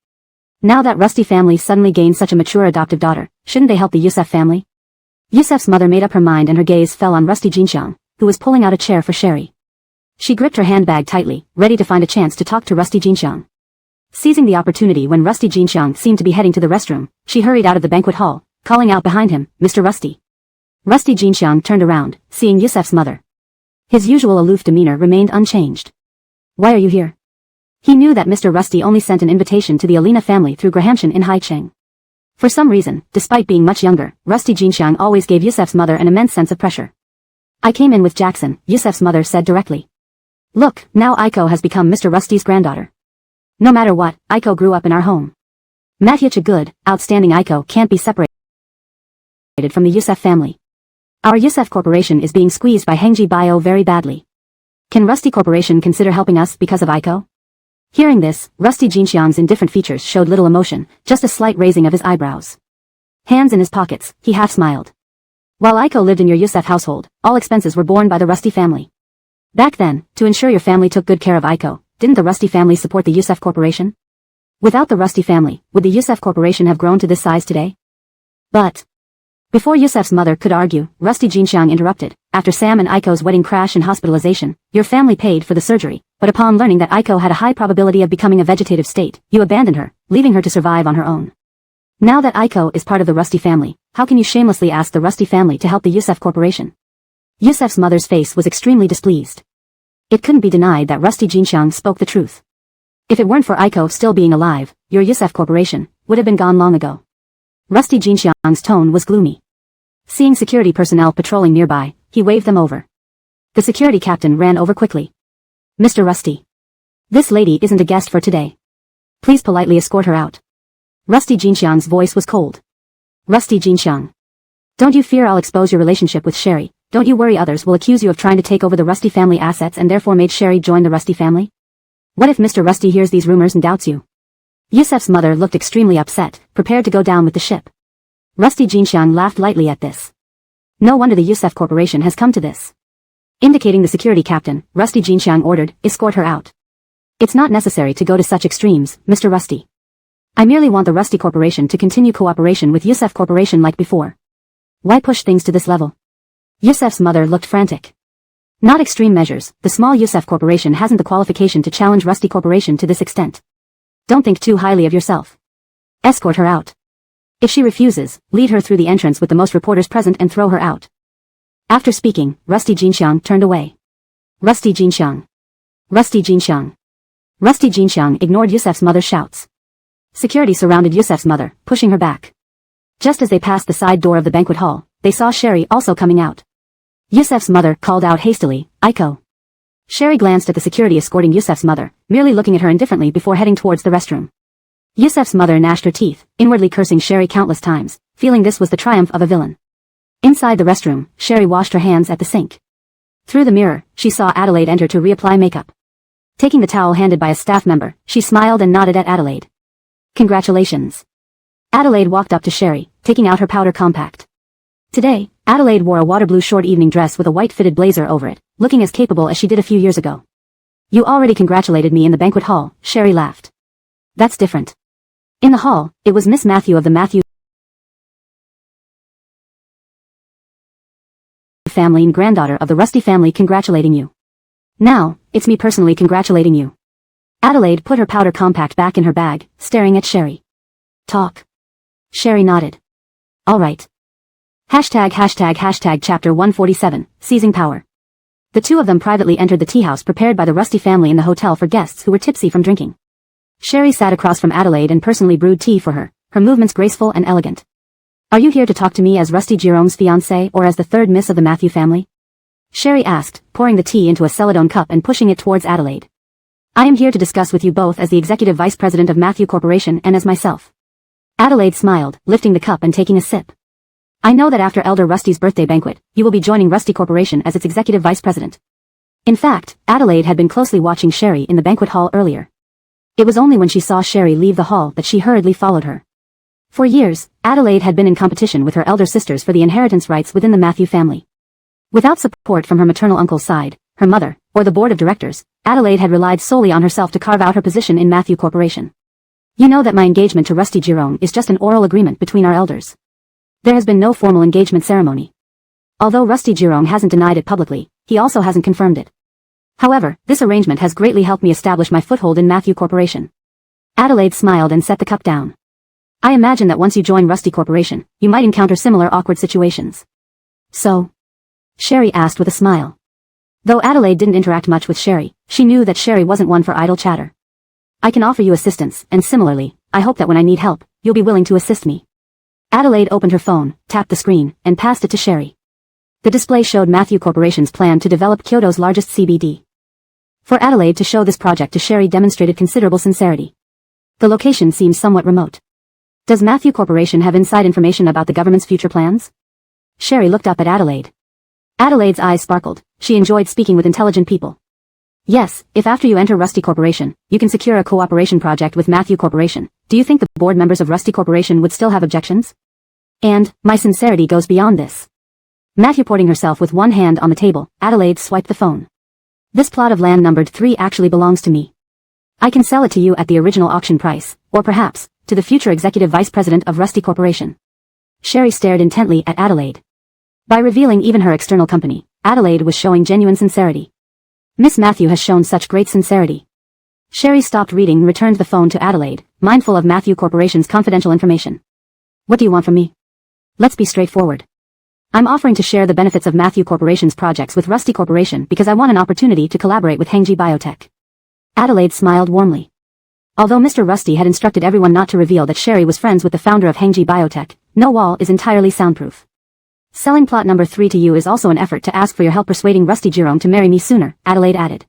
Now that Rusty family suddenly gained such a mature adoptive daughter, shouldn't they help the Yusef family? Yusef's mother made up her mind and her gaze fell on Rusty Jinxiang, who was pulling out a chair for Sherry. She gripped her handbag tightly, ready to find a chance to talk to Rusty Jinxiang. Seizing the opportunity when Rusty Jinxiang seemed to be heading to the restroom, she hurried out of the banquet hall, calling out behind him, "Mr. Rusty." Rusty Jinxiang turned around, seeing Yusef's mother. His usual aloof demeanor remained unchanged. "Why are you here?" He knew that Mr. Rusty only sent an invitation to the Alina family through Grahamshan in Haicheng. For some reason, despite being much younger, Rusty Jinxiang always gave Yusef's mother an immense sense of pressure. "I came in with Jackson," Yusef's mother said directly. "Look, now Aiko has become Mr. Rusty's granddaughter. No matter what, Aiko grew up in our home. Matyacha good, outstanding Aiko can't be separated from the Yusef family. Our Yusef Corporation is being squeezed by Hengji Bio very badly. Can Rusty Corporation consider helping us because of Aiko?" Hearing this, Rusty Jinxiang's indifferent features showed little emotion, just a slight raising of his eyebrows. Hands in his pockets, he half smiled. "While Aiko lived in your Yusef household, all expenses were borne by the Rusty family. Back then, to ensure your family took good care of Aiko, didn't the Rusty family support the Yusef Corporation? Without the Rusty family, would the Yusef Corporation have grown to this size today?" But before Yusef's mother could argue, Rusty Jinxiang interrupted. "After Sam and Aiko's wedding crash and hospitalization, your family paid for the surgery, but upon learning that Aiko had a high probability of becoming a vegetative state, you abandoned her, leaving her to survive on her own. Now that Aiko is part of the Rusty family, how can you shamelessly ask the Rusty family to help the Yusef Corporation?" Yusef's mother's face was extremely displeased. It couldn't be denied that Rusty Jinxiang spoke the truth. If it weren't for Aiko still being alive, your Yusef Corporation would have been gone long ago. Rusty Jinxiang's tone was gloomy. Seeing security personnel patrolling nearby, he waved them over. The security captain ran over quickly. "Mr. Rusty. This lady isn't a guest for today. Please politely escort her out." Rusty Jinxiang's voice was cold. "Rusty Jinxiang. Don't you fear I'll expose your relationship with Sherry? Don't you worry others will accuse you of trying to take over the Rusty family assets and therefore made Sherry join the Rusty family? What if Mr. Rusty hears these rumors and doubts you?" Yusef's mother looked extremely upset, prepared to go down with the ship. Rusty Jinxiang laughed lightly at this. No wonder the Yusef Corporation has come to this. Indicating the security captain, Rusty Jinxiang ordered, "Escort her out." "It's not necessary to go to such extremes, Mr. Rusty. I merely want the Rusty Corporation to continue cooperation with Yusef Corporation like before. Why push things to this level?" Yusef's mother looked frantic. "Not extreme measures, the small Yusef Corporation hasn't the qualification to challenge Rusty Corporation to this extent. Don't think too highly of yourself. Escort her out. If she refuses, lead her through the entrance with the most reporters present and throw her out." After speaking, Rusty Jinxiang turned away. Rusty Jinxiang. Rusty Jinxiang. Rusty Jinxiang ignored Yusef's mother's shouts. Security surrounded Yusef's mother, pushing her back. Just as they passed the side door of the banquet hall, they saw Sherry also coming out. Yusef's mother called out hastily, "Aiko." Sherry glanced at the security escorting Yusef's mother, merely looking at her indifferently before heading towards the restroom. Yusef's mother gnashed her teeth, inwardly cursing Sherry countless times, feeling this was the triumph of a villain. Inside the restroom, Sherry washed her hands at the sink. Through the mirror, she saw Adelaide enter to reapply makeup. Taking the towel handed by a staff member, she smiled and nodded at Adelaide. "Congratulations." Adelaide walked up to Sherry, taking out her powder compact. Today, Adelaide wore a water blue short evening dress with a white fitted blazer over it, looking as capable as she did a few years ago. "You already congratulated me in the banquet hall," Sherry laughed. "That's different." In the hall, it was Miss Matthew of the Matthew family and granddaughter of the Rusty family congratulating you. "Now, it's me personally congratulating you." Adelaide put her powder compact back in her bag, staring at Sherry. "Talk." Sherry nodded. "All right." Chapter 147, Seizing Power. The two of them privately entered the tea house prepared by the Rusty family in the hotel for guests who were tipsy from drinking. Sherry sat across from Adelaide and personally brewed tea for her, her movements graceful and elegant. Are you here to talk to me as Rusty Jerome's fiancée or as the third miss of the Matthew family? Sherry asked, pouring the tea into a celadone cup and pushing it towards Adelaide. I am here to discuss with you both as the executive vice president of Matthew Corporation and as myself. Adelaide smiled, lifting the cup and taking a sip. I know that after Elder Rusty's birthday banquet, you will be joining Rusty Corporation as its executive vice president. In fact, Adelaide had been closely watching Sherry in the banquet hall earlier. It was only when she saw Sherry leave the hall that she hurriedly followed her. For years, Adelaide had been in competition with her elder sisters for the inheritance rights within the Matthew family. Without support from her maternal uncle's side, her mother, or the board of directors, Adelaide had relied solely on herself to carve out her position in Matthew Corporation. You know that my engagement to Rusty Jerome is just an oral agreement between our elders. There has been no formal engagement ceremony. Although Rusty Jerome hasn't denied it publicly, he also hasn't confirmed it. However, this arrangement has greatly helped me establish my foothold in Matthew Corporation. Adelaide smiled and set the cup down. I imagine that once you join Rusty Corporation, you might encounter similar awkward situations. So? Sherry asked with a smile. Though Adelaide didn't interact much with Sherry, she knew that Sherry wasn't one for idle chatter. I can offer you assistance, and similarly, I hope that when I need help, you'll be willing to assist me. Adelaide opened her phone, tapped the screen, and passed it to Sherry. The display showed Matthew Corporation's plan to develop Kyoto's largest CBD. For Adelaide to show this project to Sherry demonstrated considerable sincerity. The location seemed somewhat remote. Does Matthew Corporation have inside information about the government's future plans? Sherry looked up at Adelaide. Adelaide's eyes sparkled. She enjoyed speaking with intelligent people. Yes, if after you enter Rusty Corporation, you can secure a cooperation project with Matthew Corporation, do you think the board members of Rusty Corporation would still have objections? And, my sincerity goes beyond this. Matthew porting herself with one hand on the table, Adelaide swiped the phone. This plot of land numbered 3 actually belongs to me. I can sell it to you at the original auction price, or perhaps, to the future executive vice president of Rusty Corporation. Sherry stared intently at Adelaide. By revealing even her external company, Adelaide was showing genuine sincerity. Miss Matthew has shown such great sincerity. Sherry stopped reading and returned the phone to Adelaide, mindful of Matthew Corporation's confidential information. What do you want from me? Let's be straightforward. I'm offering to share the benefits of Matthew Corporation's projects with Rusty Corporation because I want an opportunity to collaborate with Hengji Biotech. Adelaide smiled warmly. Although Mr. Rusty had instructed everyone not to reveal that Sherry was friends with the founder of Hengji Biotech, no wall is entirely soundproof. Selling plot number 3 to you is also an effort to ask for your help persuading Rusty Jerome to marry me sooner, Adelaide added.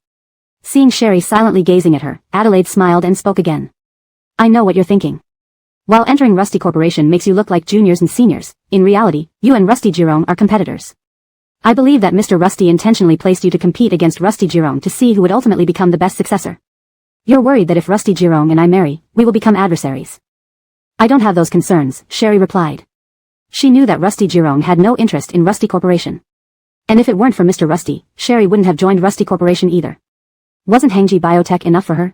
Seeing Sherry silently gazing at her, Adelaide smiled and spoke again. I know what you're thinking. While entering Rusty Corporation makes you look like juniors and seniors, in reality, you and Rusty Jerome are competitors. I believe that Mr. Rusty intentionally placed you to compete against Rusty Jerome to see who would ultimately become the best successor. You're worried that if Rusty Jerome and I marry, we will become adversaries. I don't have those concerns, Sherry replied. She knew that Rusty Jerome had no interest in Rusty Corporation. And if it weren't for Mr. Rusty, Sherry wouldn't have joined Rusty Corporation either. Wasn't Hengji Biotech enough for her?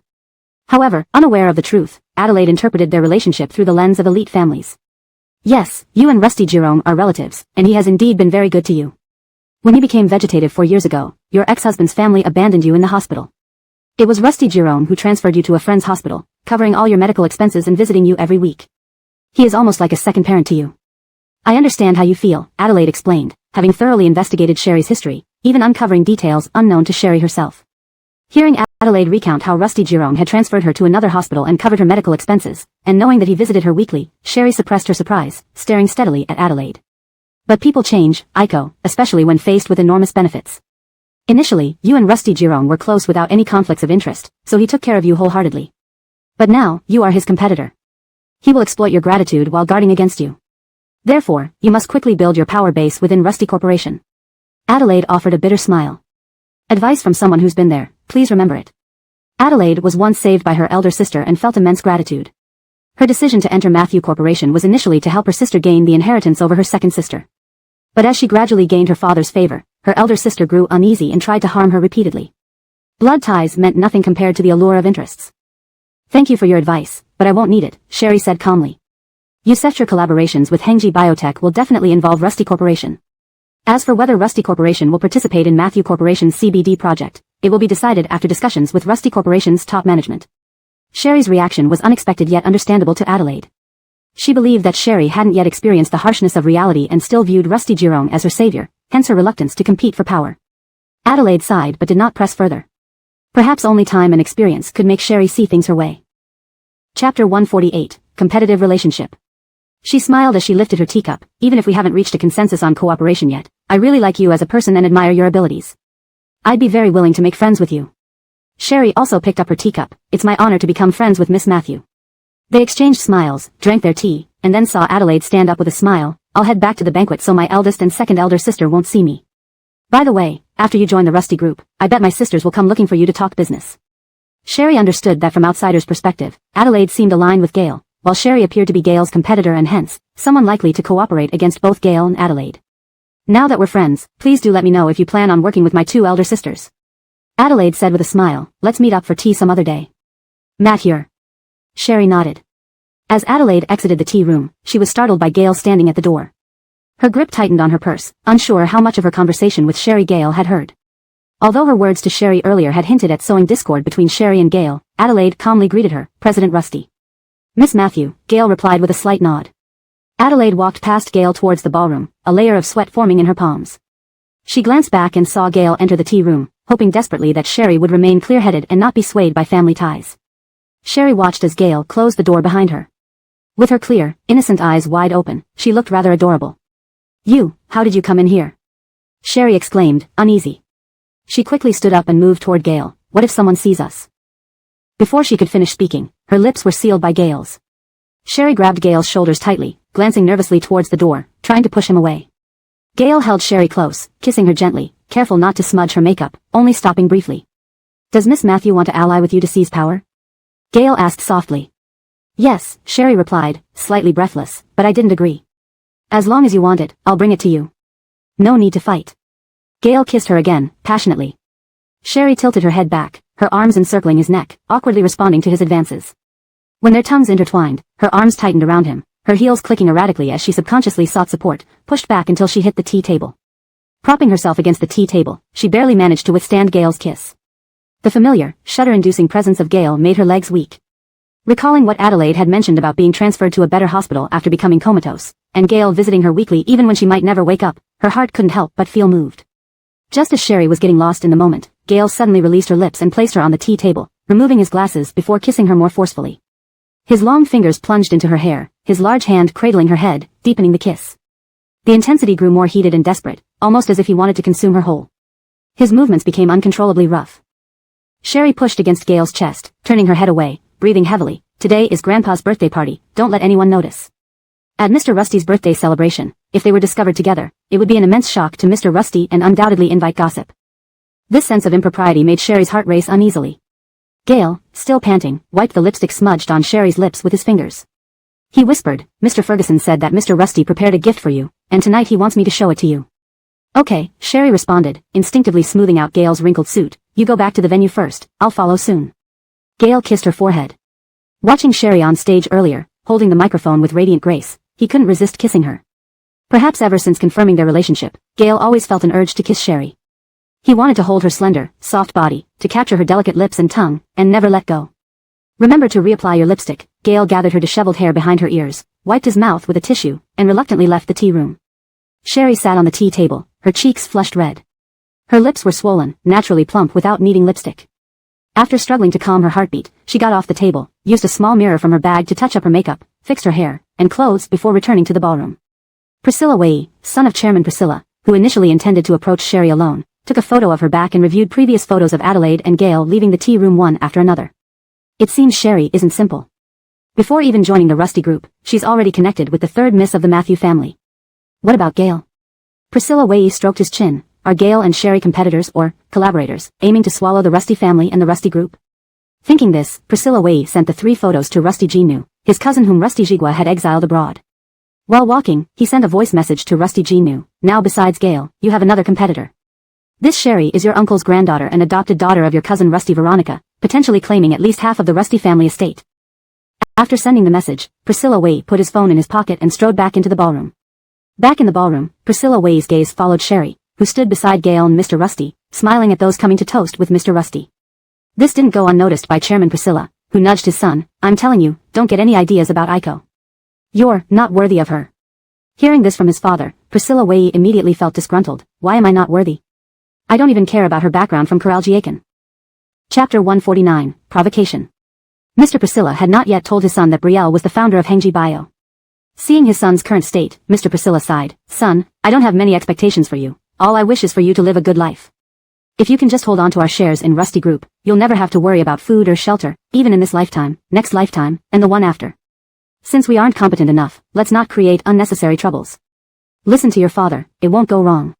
However, unaware of the truth, Adelaide interpreted their relationship through the lens of elite families. Yes, you and Rusty Jerome are relatives, and he has indeed been very good to you. When you became vegetative 4 years ago, your ex-husband's family abandoned you in the hospital. It was Rusty Jerome who transferred you to a friend's hospital, covering all your medical expenses and visiting you every week. He is almost like a second parent to you. I understand how you feel, Adelaide explained, having thoroughly investigated Sherry's history, even uncovering details unknown to Sherry herself. Hearing Adelaide recount how Rusty Jerome had transferred her to another hospital and covered her medical expenses, and knowing that he visited her weekly, Sherry suppressed her surprise, staring steadily at Adelaide. But people change, Aiko, especially when faced with enormous benefits. Initially, you and Rusty Jerome were close without any conflicts of interest, so he took care of you wholeheartedly. But now, you are his competitor. He will exploit your gratitude while guarding against you. Therefore, you must quickly build your power base within Rusty Corporation. Adelaide offered a bitter smile. Advice from someone who's been there, please remember it. Adelaide was once saved by her elder sister and felt immense gratitude. Her decision to enter Matthew Corporation was initially to help her sister gain the inheritance over her second sister. But as she gradually gained her father's favor, her elder sister grew uneasy and tried to harm her repeatedly. Blood ties meant nothing compared to the allure of interests. Thank you for your advice, but I won't need it, Sherry said calmly. You said your collaborations with Hengji Biotech will definitely involve Rusty Corporation. As for whether Rusty Corporation will participate in Matthew Corporation's CBD project, it will be decided after discussions with Rusty Corporation's top management. Sherry's reaction was unexpected yet understandable to Adelaide. She believed that Sherry hadn't yet experienced the harshness of reality and still viewed Rusty Jerome as her savior, hence her reluctance to compete for power. Adelaide sighed but did not press further. Perhaps only time and experience could make Sherry see things her way. Chapter 148, Competitive Relationship. She smiled as she lifted her teacup. Even if we haven't reached a consensus on cooperation yet, I really like you as a person and admire your abilities. I'd be very willing to make friends with you. Sherry also picked up her teacup. It's my honor to become friends with Miss Matthew. They exchanged smiles, drank their tea, and then saw Adelaide stand up with a smile. I'll head back to the banquet so my eldest and second elder sister won't see me. By the way, after you join the Rusty group, I bet my sisters will come looking for you to talk business. Sherry understood that from outsider's perspective, Adelaide seemed aligned with Gale, while Sherry appeared to be Gale's competitor and hence, someone likely to cooperate against both Gale and Adelaide. Now that we're friends, please do let me know if you plan on working with my two elder sisters. Adelaide said with a smile, let's meet up for tea some other day. Matt here. Sherry nodded. As Adelaide exited the tea room, she was startled by Gale standing at the door. Her grip tightened on her purse, unsure how much of her conversation with Sherry Gale had heard. Although her words to Sherry earlier had hinted at sowing discord between Sherry and Gale, Adelaide calmly greeted her, President Rusty. Miss Matthew, Gale replied with a slight nod. Adelaide walked past Gale towards the ballroom, a layer of sweat forming in her palms. She glanced back and saw Gale enter the tea room, hoping desperately that Sherry would remain clear-headed and not be swayed by family ties. Sherry watched as Gale closed the door behind her. With her clear, innocent eyes wide open, she looked rather adorable. You, how did you come in here? Sherry exclaimed, uneasy. She quickly stood up and moved toward Gale. What if someone sees us? Before she could finish speaking, her lips were sealed by Gale's. Sherry grabbed Gale's shoulders tightly, glancing nervously towards the door, trying to push him away. Gale held Sherry close, kissing her gently, careful not to smudge her makeup, only stopping briefly. Does Miss Matthew want to ally with you to seize power? Gale asked softly. Yes, Sherry replied, slightly breathless, but I didn't agree. As long as you want it, I'll bring it to you. No need to fight. Gale kissed her again, passionately. Sherry tilted her head back, her arms encircling his neck, awkwardly responding to his advances. When their tongues intertwined, her arms tightened around him, her heels clicking erratically as she subconsciously sought support, pushed back until she hit the tea table. Propping herself against the tea table, she barely managed to withstand Gale's kiss. The familiar, shudder-inducing presence of Gale made her legs weak. Recalling what Adelaide had mentioned about being transferred to a better hospital after becoming comatose, and Gale visiting her weekly even when she might never wake up, her heart couldn't help but feel moved. Just as Sherry was getting lost in the moment, Gale suddenly released her lips and placed her on the tea table, removing his glasses before kissing her more forcefully. His long fingers plunged into her hair, his large hand cradling her head, deepening the kiss. The intensity grew more heated and desperate, almost as if he wanted to consume her whole. His movements became uncontrollably rough. Sherry pushed against Gale's chest, turning her head away, breathing heavily. Today is Grandpa's birthday party, don't let anyone notice. At Mr. Rusty's birthday celebration, if they were discovered together, it would be an immense shock to Mr. Rusty and undoubtedly invite gossip. This sense of impropriety made Sherry's heart race uneasily. Gale, still panting, wiped the lipstick smudged on Sherry's lips with his fingers. He whispered, Mr. Ferguson said that Mr. Rusty prepared a gift for you, and tonight he wants me to show it to you. Okay, Sherry responded, instinctively smoothing out Gale's wrinkled suit. You go back to the venue first, I'll follow soon. Gale kissed her forehead. Watching Sherry on stage earlier, holding the microphone with radiant grace, he couldn't resist kissing her. Perhaps ever since confirming their relationship, Gale always felt an urge to kiss Sherry. He wanted to hold her slender, soft body, to capture her delicate lips and tongue, and never let go. Remember to reapply your lipstick. Gale gathered her disheveled hair behind her ears, wiped his mouth with a tissue, and reluctantly left the tea room. Sherry sat on the tea table, her cheeks flushed red. Her lips were swollen, naturally plump without needing lipstick. After struggling to calm her heartbeat, she got off the table, used a small mirror from her bag to touch up her makeup, fixed her hair and clothes before returning to the ballroom. Priscilla Way, son of Chairman Priscilla, who initially intended to approach Sherry alone, took a photo of her back and reviewed previous photos of Adelaide and Gale leaving the tea room one after another. It seems Sherry isn't simple. Before even joining the Rusty group, she's already connected with the third miss of the Matthew family. What about Gale? Priscilla Way stroked his chin. Are Gale and Sherry competitors or collaborators, aiming to swallow the Rusty family and the Rusty group? Thinking this, Priscilla Way sent the 3 photos to Rusty Jinu, his cousin whom Rusty Jigwa had exiled abroad. While walking, he sent a voice message to Rusty Jinu. Now besides Gale, you have another competitor. This Sherry is your uncle's granddaughter and adopted daughter of your cousin Rusty Veronica, potentially claiming at least half of the Rusty family estate. After sending the message, Priscilla Way put his phone in his pocket and strode back into the ballroom. Back in the ballroom, Priscilla Way's gaze followed Sherry, who stood beside Gale and Mr. Rusty, smiling at those coming to toast with Mr. Rusty. This didn't go unnoticed by Chairman Priscilla, who nudged his son. I'm telling you, don't get any ideas about Aiko. You're not worthy of her. Hearing this from his father, Priscilla Way immediately felt disgruntled. Why am I not worthy? I don't even care about her background from Karaljiakan. Chapter 149, Provocation. Mr. Priscilla had not yet told his son that Brielle was the founder of Hengji Bio. Seeing his son's current state, Mr. Priscilla sighed. Son, I don't have many expectations for you. All I wish is for you to live a good life. If you can just hold on to our shares in Rusty Group, you'll never have to worry about food or shelter, even in this lifetime, next lifetime, and the one after. Since we aren't competent enough, let's not create unnecessary troubles. Listen to your father, it won't go wrong.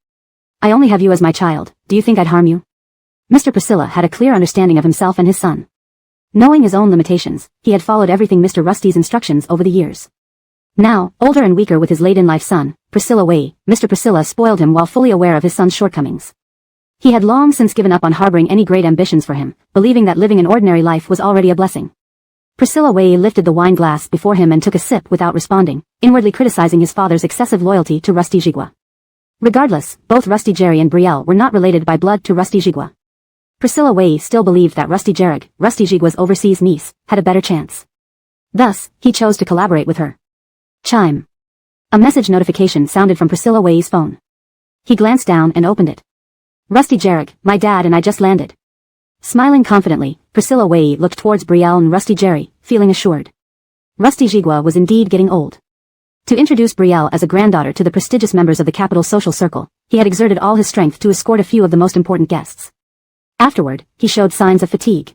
I only have you as my child, do you think I'd harm you? Mr. Priscilla had a clear understanding of himself and his son. Knowing his own limitations, he had followed everything Mr. Rusty's instructions over the years. Now, older and weaker with his late-in-life son, Priscilla Wei, Mr. Priscilla spoiled him while fully aware of his son's shortcomings. He had long since given up on harboring any great ambitions for him, believing that living an ordinary life was already a blessing. Priscilla Wei lifted the wine glass before him and took a sip without responding, inwardly criticizing his father's excessive loyalty to Rusty Jigua. Regardless, both Rusty Jerry and Brielle were not related by blood to Rusty Jigua. Priscilla Wei still believed that Rusty Jerrig, Rusty Jigua's overseas niece, had a better chance. Thus, he chose to collaborate with her. Chime. A message notification sounded from Priscilla Wei's phone. He glanced down and opened it. Rusty Jerrig, my dad and I just landed. Smiling confidently, Priscilla Wei looked towards Brielle and Rusty Jerry, feeling assured. Rusty Jigua was indeed getting old. To introduce Brielle as a granddaughter to the prestigious members of the capital's social circle, he had exerted all his strength to escort a few of the most important guests. Afterward, he showed signs of fatigue.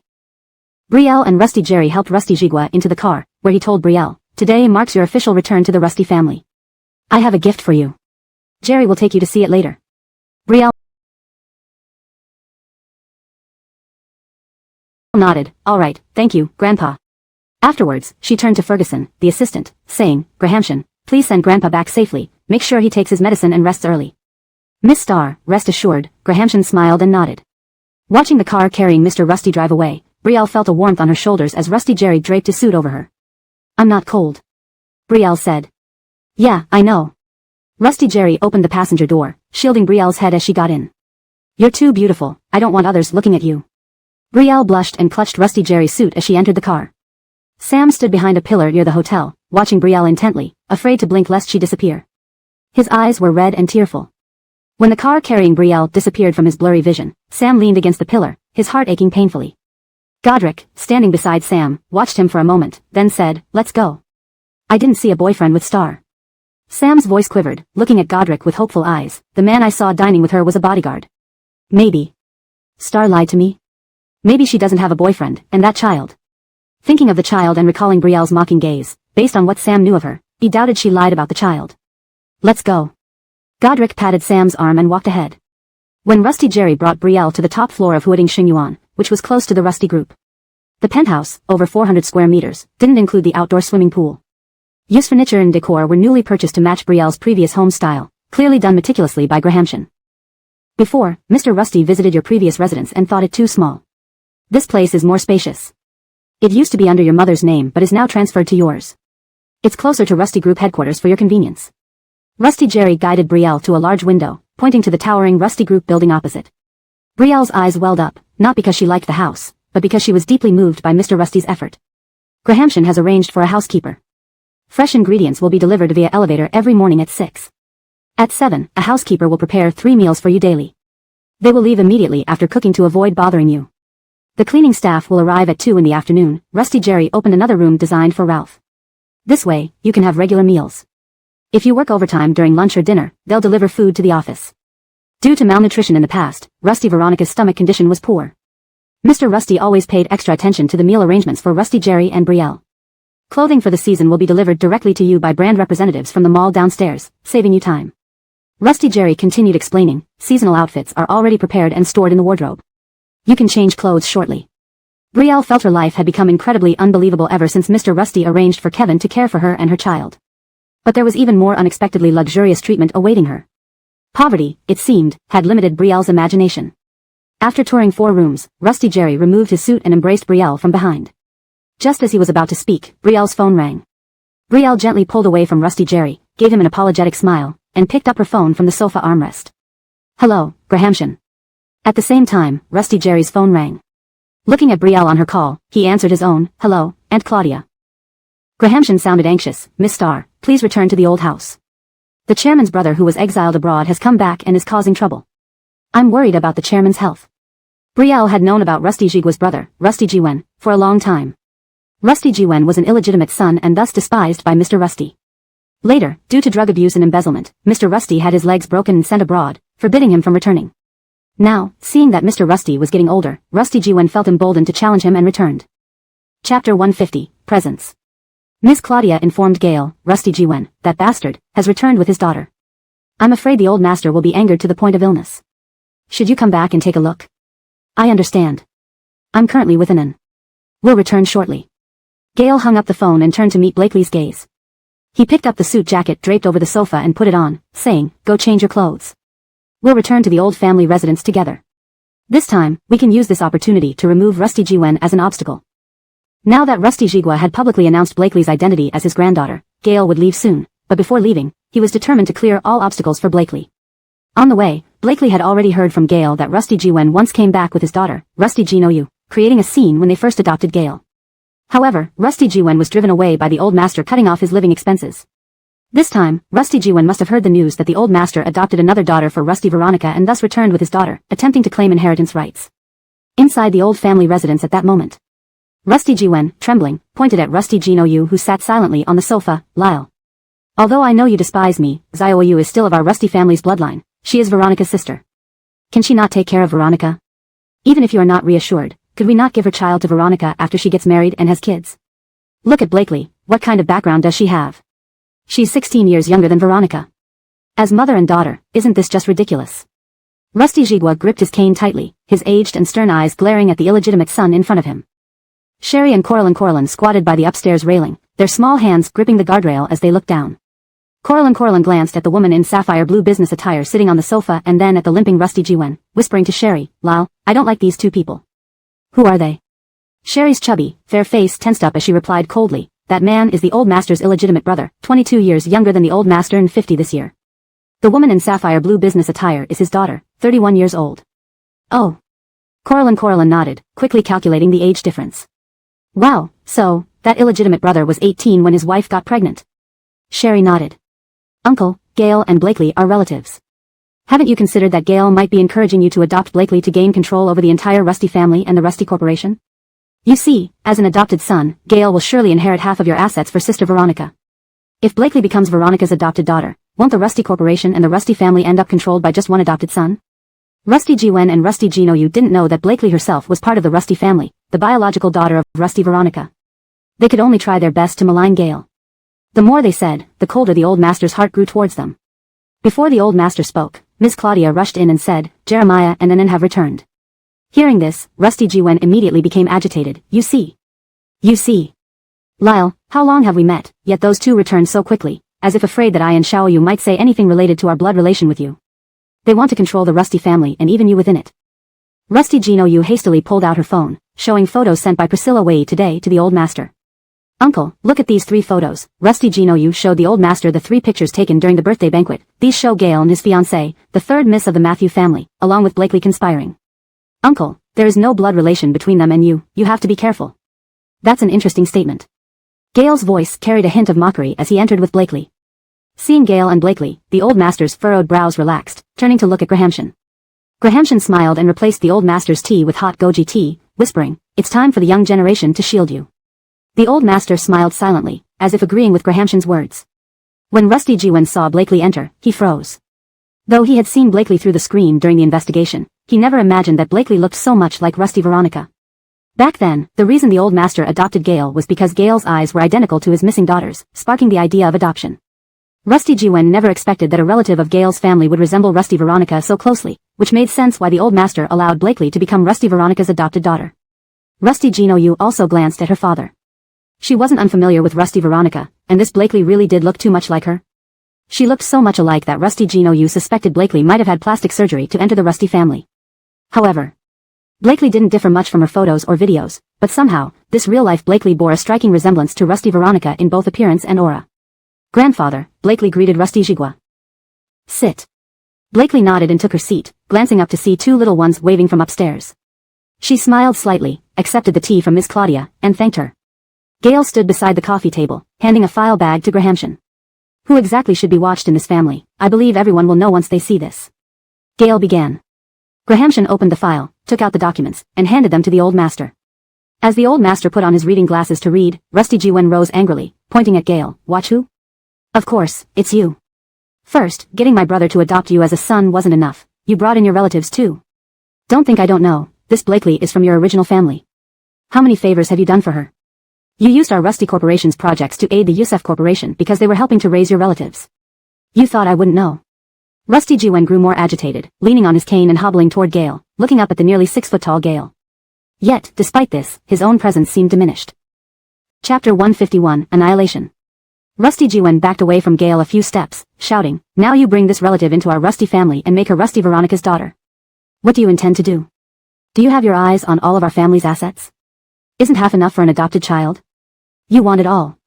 Brielle and Rusty Jerry helped Rusty Jigua into the car, where he told Brielle, today marks your official return to the Rusty family. I have a gift for you. Jerry will take you to see it later. Brielle nodded. All right, thank you, Grandpa. Afterwards, she turned to Ferguson, the assistant, saying, Grahamshan, please send Grandpa back safely, make sure he takes his medicine and rests early. Miss Starr, rest assured, Grahamshan smiled and nodded. Watching the car carrying Mr. Rusty drive away, Brielle felt a warmth on her shoulders as Rusty Jerry draped his suit over her. I'm not cold. Brielle said. Yeah, I know. Rusty Jerry opened the passenger door, shielding Brielle's head as she got in. You're too beautiful, I don't want others looking at you. Brielle blushed and clutched Rusty Jerry's suit as she entered the car. Sam stood behind a pillar near the hotel, watching Brielle intently, afraid to blink lest she disappear. His eyes were red and tearful. When the car carrying Brielle disappeared from his blurry vision, Sam leaned against the pillar, his heart aching painfully. Godric, standing beside Sam, watched him for a moment, then said, let's go. I didn't see a boyfriend with Star. Sam's voice quivered, looking at Godric with hopeful eyes. The man I saw dining with her was a bodyguard. Maybe. Star lied to me? Maybe she doesn't have a boyfriend, and that child. Thinking of the child and recalling Brielle's mocking gaze, based on what Sam knew of her, he doubted she lied about the child. Let's go. Godric patted Sam's arm and walked ahead. When Rusty Jerry brought Brielle to the top floor of Huading Xingyuan, which was close to the Rusty Group. The penthouse, over 400 square meters, didn't include the outdoor swimming pool. Used furniture and decor were newly purchased to match Brielle's previous home style, clearly done meticulously by Grahamshan. Before, Mr. Rusty visited your previous residence and thought it too small. This place is more spacious. It used to be under your mother's name but is now transferred to yours. It's closer to Rusty Group headquarters for your convenience. Rusty Jerry guided Brielle to a large window, pointing to the towering Rusty Group building opposite. Brielle's eyes welled up, not because she liked the house, but because she was deeply moved by Mr. Rusty's effort. Grahamshan has arranged for a housekeeper. Fresh ingredients will be delivered via elevator every morning at 6. At 7, a housekeeper will prepare 3 meals for you daily. They will leave immediately after cooking to avoid bothering you. The cleaning staff will arrive at 2 in the afternoon. Rusty Jerry opened another room designed for Ralph. This way, you can have regular meals. If you work overtime during lunch or dinner, they'll deliver food to the office. Due to malnutrition in the past, Rusty Veronica's stomach condition was poor. Mr. Rusty always paid extra attention to the meal arrangements for Rusty Jerry and Brielle. Clothing for the season will be delivered directly to you by brand representatives from the mall downstairs, saving you time. Rusty Jerry continued explaining, seasonal outfits are already prepared and stored in the wardrobe. You can change clothes shortly. Brielle felt her life had become incredibly unbelievable ever since Mr. Rusty arranged for Kevin to care for her and her child. But there was even more unexpectedly luxurious treatment awaiting her. Poverty, it seemed, had limited Brielle's imagination. After touring 4 rooms, Rusty Jerry removed his suit and embraced Brielle from behind. Just as he was about to speak, Brielle's phone rang. Brielle gently pulled away from Rusty Jerry, gave him an apologetic smile, and picked up her phone from the sofa armrest. Hello, Grahamshan. At the same time, Rusty Jerry's phone rang. Looking at Brielle on her call, he answered his own, hello, Aunt Claudia. Grahamshan sounded anxious. Miss Starr, please return to the old house. The chairman's brother who was exiled abroad has come back and is causing trouble. I'm worried about the chairman's health. Brielle had known about Rusty Jigua's brother, Rusty Jiwen, for a long time. Rusty Jiwen was an illegitimate son and thus despised by Mr. Rusty. Later, due to drug abuse and embezzlement, Mr. Rusty had his legs broken and sent abroad, forbidding him from returning. Now, seeing that Mr. Rusty was getting older, Rusty Jiwen felt emboldened to challenge him and returned. Chapter 150, Presents. Miss Claudia informed Gale, Rusty Jiwen, that bastard, has returned with his daughter. I'm afraid the old master will be angered to the point of illness. Should you come back and take a look? I understand. I'm currently with an Will return shortly. Gale hung up the phone and turned to meet Blakely's gaze. He picked up the suit jacket draped over the sofa and put it on, saying, go change your clothes. We'll return to the old family residence together. This time, we can use this opportunity to remove Rusty Jiwen as an obstacle. Now that Rusty Jigwa had publicly announced Blakely's identity as his granddaughter, Gale would leave soon, but before leaving, he was determined to clear all obstacles for Blakely. On the way, Blakely had already heard from Gale that Rusty Jiwen once came back with his daughter, Rusty Jinoyu, creating a scene when they first adopted Gale. However, Rusty Jiwen was driven away by the old master cutting off his living expenses. This time, Rusty Jiwen must have heard the news that the old master adopted another daughter for Rusty Veronica and thus returned with his daughter, attempting to claim inheritance rights. Inside the old family residence at that moment, Rusty Jiwen, trembling, pointed at Rusty Jinoyu who sat silently on the sofa, Lyle. Although I know you despise me, Xiaoyu is still of our Rusty family's bloodline. She is Veronica's sister. Can she not take care of Veronica? Even if you are not reassured, could we not give her child to Veronica after she gets married and has kids? Look at Blakely, what kind of background does she have? She's 16 years younger than Veronica. As mother and daughter, isn't this just ridiculous? Rusty Jigwa gripped his cane tightly, his aged and stern eyes glaring at the illegitimate son in front of him. Sherry and Coraline squatted by the upstairs railing, their small hands gripping the guardrail as they looked down. Coraline glanced at the woman in sapphire blue business attire sitting on the sofa and then at the limping Rusty Jiwen, whispering to Sherry, Lyle, I don't like these two people. Who are they? Sherry's chubby, fair face tensed up as she replied coldly, that man is the old master's illegitimate brother, 22 years younger than the old master and 50 this year. The woman in sapphire blue business attire is his daughter, 31 years old. Oh. Coraline nodded, quickly calculating the age difference. Wow, so, that illegitimate brother was 18 when his wife got pregnant. Sherry nodded. Uncle, Gale and Blakely are relatives. Haven't you considered that Gale might be encouraging you to adopt Blakely to gain control over the entire Rusty family and the Rusty Corporation? You see, as an adopted son, Gale will surely inherit half of your assets for Sister Veronica. If Blakely becomes Veronica's adopted daughter, won't the Rusty Corporation and the Rusty family end up controlled by just one adopted son? Rusty Jiwen and Rusty Jinoyu didn't know that Blakely herself was part of the Rusty family, the biological daughter of Rusty Veronica. They could only try their best to malign Gale. The more they said, the colder the old master's heart grew towards them. Before the old master spoke, Miss Claudia rushed in and said, Jeremiah and Anan have returned. Hearing this, Rusty Jiwen immediately became agitated. You see. Lyle, how long have we met, yet those two returned so quickly, as if afraid that I and Xiaoyu might say anything related to our blood relation with you. They want to control the Rusty family and even you within it. Rusty Jinoyu hastily pulled out her phone, showing photos sent by Priscilla Wei today to the old master. Uncle, look at these 3 photos. Rusty Jinoyu showed the old master the 3 pictures taken during the birthday banquet. These show Gale and his fiancée, the 3rd miss of the Matthew family, along with Blakely conspiring. Uncle, there is no blood relation between them and you have to be careful. That's an interesting statement. Gale's voice carried a hint of mockery as he entered with Blakely. Seeing Gale and Blakely, the old master's furrowed brows relaxed, turning to look at Grahamshan. Grahamshan smiled and replaced the old master's tea with hot goji tea, whispering, it's time for the young generation to shield you. The old master smiled silently, as if agreeing with Grahamshan's words. When Rusty Jiwen saw Blakely enter, he froze. Though he had seen Blakely through the screen during the investigation, he never imagined that Blakely looked so much like Rusty Veronica. Back then, the reason the old master adopted Gale was because Gale's eyes were identical to his missing daughters, sparking the idea of adoption. Rusty Jiwen never expected that a relative of Gale's family would resemble Rusty Veronica so closely, which made sense why the old master allowed Blakely to become Rusty Veronica's adopted daughter. Rusty Jinoyu also glanced at her father. She wasn't unfamiliar with Rusty Veronica, and this Blakely really did look too much like her. She looked so much alike that Rusty Jinoyu suspected Blakely might have had plastic surgery to enter the Rusty family. However, Blakely didn't differ much from her photos or videos, but somehow, this real-life Blakely bore a striking resemblance to Rusty Veronica in both appearance and aura. Grandfather, Blakely greeted Rusty Jigwa. Sit. Blakely nodded and took her seat, glancing up to see 2 little ones waving from upstairs. She smiled slightly, accepted the tea from Miss Claudia, and thanked her. Gale stood beside the coffee table, handing a file bag to Grahamshan. Who exactly should be watched in this family? I believe everyone will know once they see this. Gale began. Grahamshan opened the file, took out the documents, and handed them to the old master. As the old master put on his reading glasses to read, Rusty Jiwen rose angrily, pointing at Gale. Watch who? Of course, it's you. First, getting my brother to adopt you as a son wasn't enough. You brought in your relatives too. Don't think I don't know. This Blakely is from your original family. How many favors have you done for her? You used our Rusty Corporation's projects to aid the Yusef Corporation because they were helping to raise your relatives. You thought I wouldn't know. Rusty Jiwen grew more agitated, leaning on his cane and hobbling toward Gale, looking up at the nearly 6-foot-tall Gale. Yet, despite this, his own presence seemed diminished. Chapter 151, Annihilation. Rusty Jiwen backed away from Gale a few steps, shouting, Now you bring this relative into our Rusty family and make her Rusty Veronica's daughter. What do you intend to do? Do you have your eyes on all of our family's assets? Isn't half enough for an adopted child? You want it all.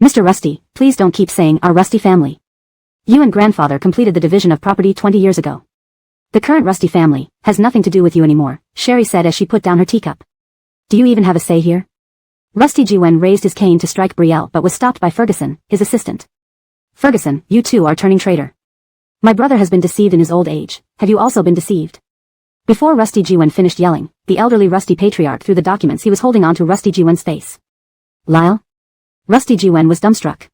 Mr. Rusty, please don't keep saying our Rusty family. You and grandfather completed the division of property 20 years ago. The current Rusty family has nothing to do with you anymore, Sherry said as she put down her teacup. Do you even have a say here? Rusty Jiwen raised his cane to strike Brielle but was stopped by Ferguson, his assistant. Ferguson, you too are turning traitor. My brother has been deceived in his old age. Have you also been deceived? Before Rusty Jiwen finished yelling, the elderly Rusty Patriarch threw the documents he was holding onto Rusty Jiwen's face. Lyle? Rusty Jiwen was dumbstruck.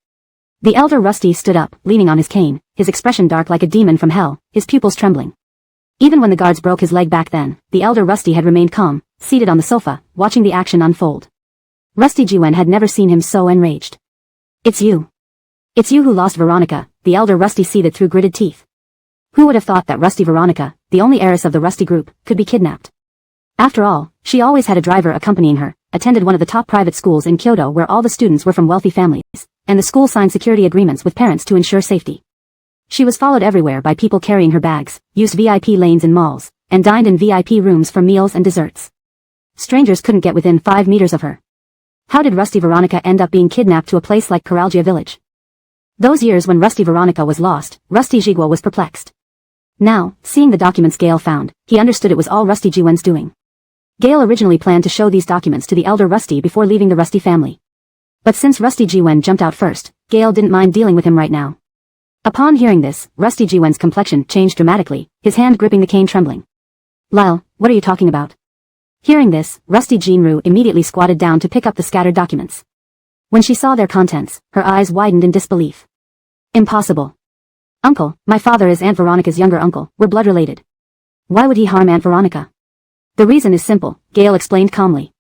The elder Rusty stood up, leaning on his cane, his expression dark like a demon from hell, his pupils trembling. Even when the guards broke his leg back then, the elder Rusty had remained calm, seated on the sofa, watching the action unfold. Rusty Jiwen had never seen him so enraged. It's you. It's you who lost Veronica, the elder Rusty seethed through gritted teeth. Who would have thought that Rusty Veronica, the only heiress of the Rusty group, could be kidnapped? After all, she always had a driver accompanying her, attended one of the top private schools in Kyoto where all the students were from wealthy families, and the school signed security agreements with parents to ensure safety. She was followed everywhere by people carrying her bags, used VIP lanes in malls, and dined in VIP rooms for meals and desserts. Strangers couldn't get within 5 meters of her. How did Rusty Veronica end up being kidnapped to a place like Coralgia Village? Those years when Rusty Veronica was lost, Rusty Jigwa was perplexed. Now, seeing the documents Gale found, he understood it was all Rusty Jiwen's doing. Gale originally planned to show these documents to the elder Rusty before leaving the Rusty family. But since Rusty Jiwen jumped out first, Gale didn't mind dealing with him right now. Upon hearing this, Rusty Jiwen's complexion changed dramatically, his hand gripping the cane trembling. Lyle, what are you talking about? Hearing this, Rusty Jinru immediately squatted down to pick up the scattered documents. When she saw their contents, her eyes widened in disbelief. Impossible. Uncle, my father is Aunt Veronica's younger uncle, we're blood related. Why would he harm Aunt Veronica? The reason is simple, Gale explained calmly.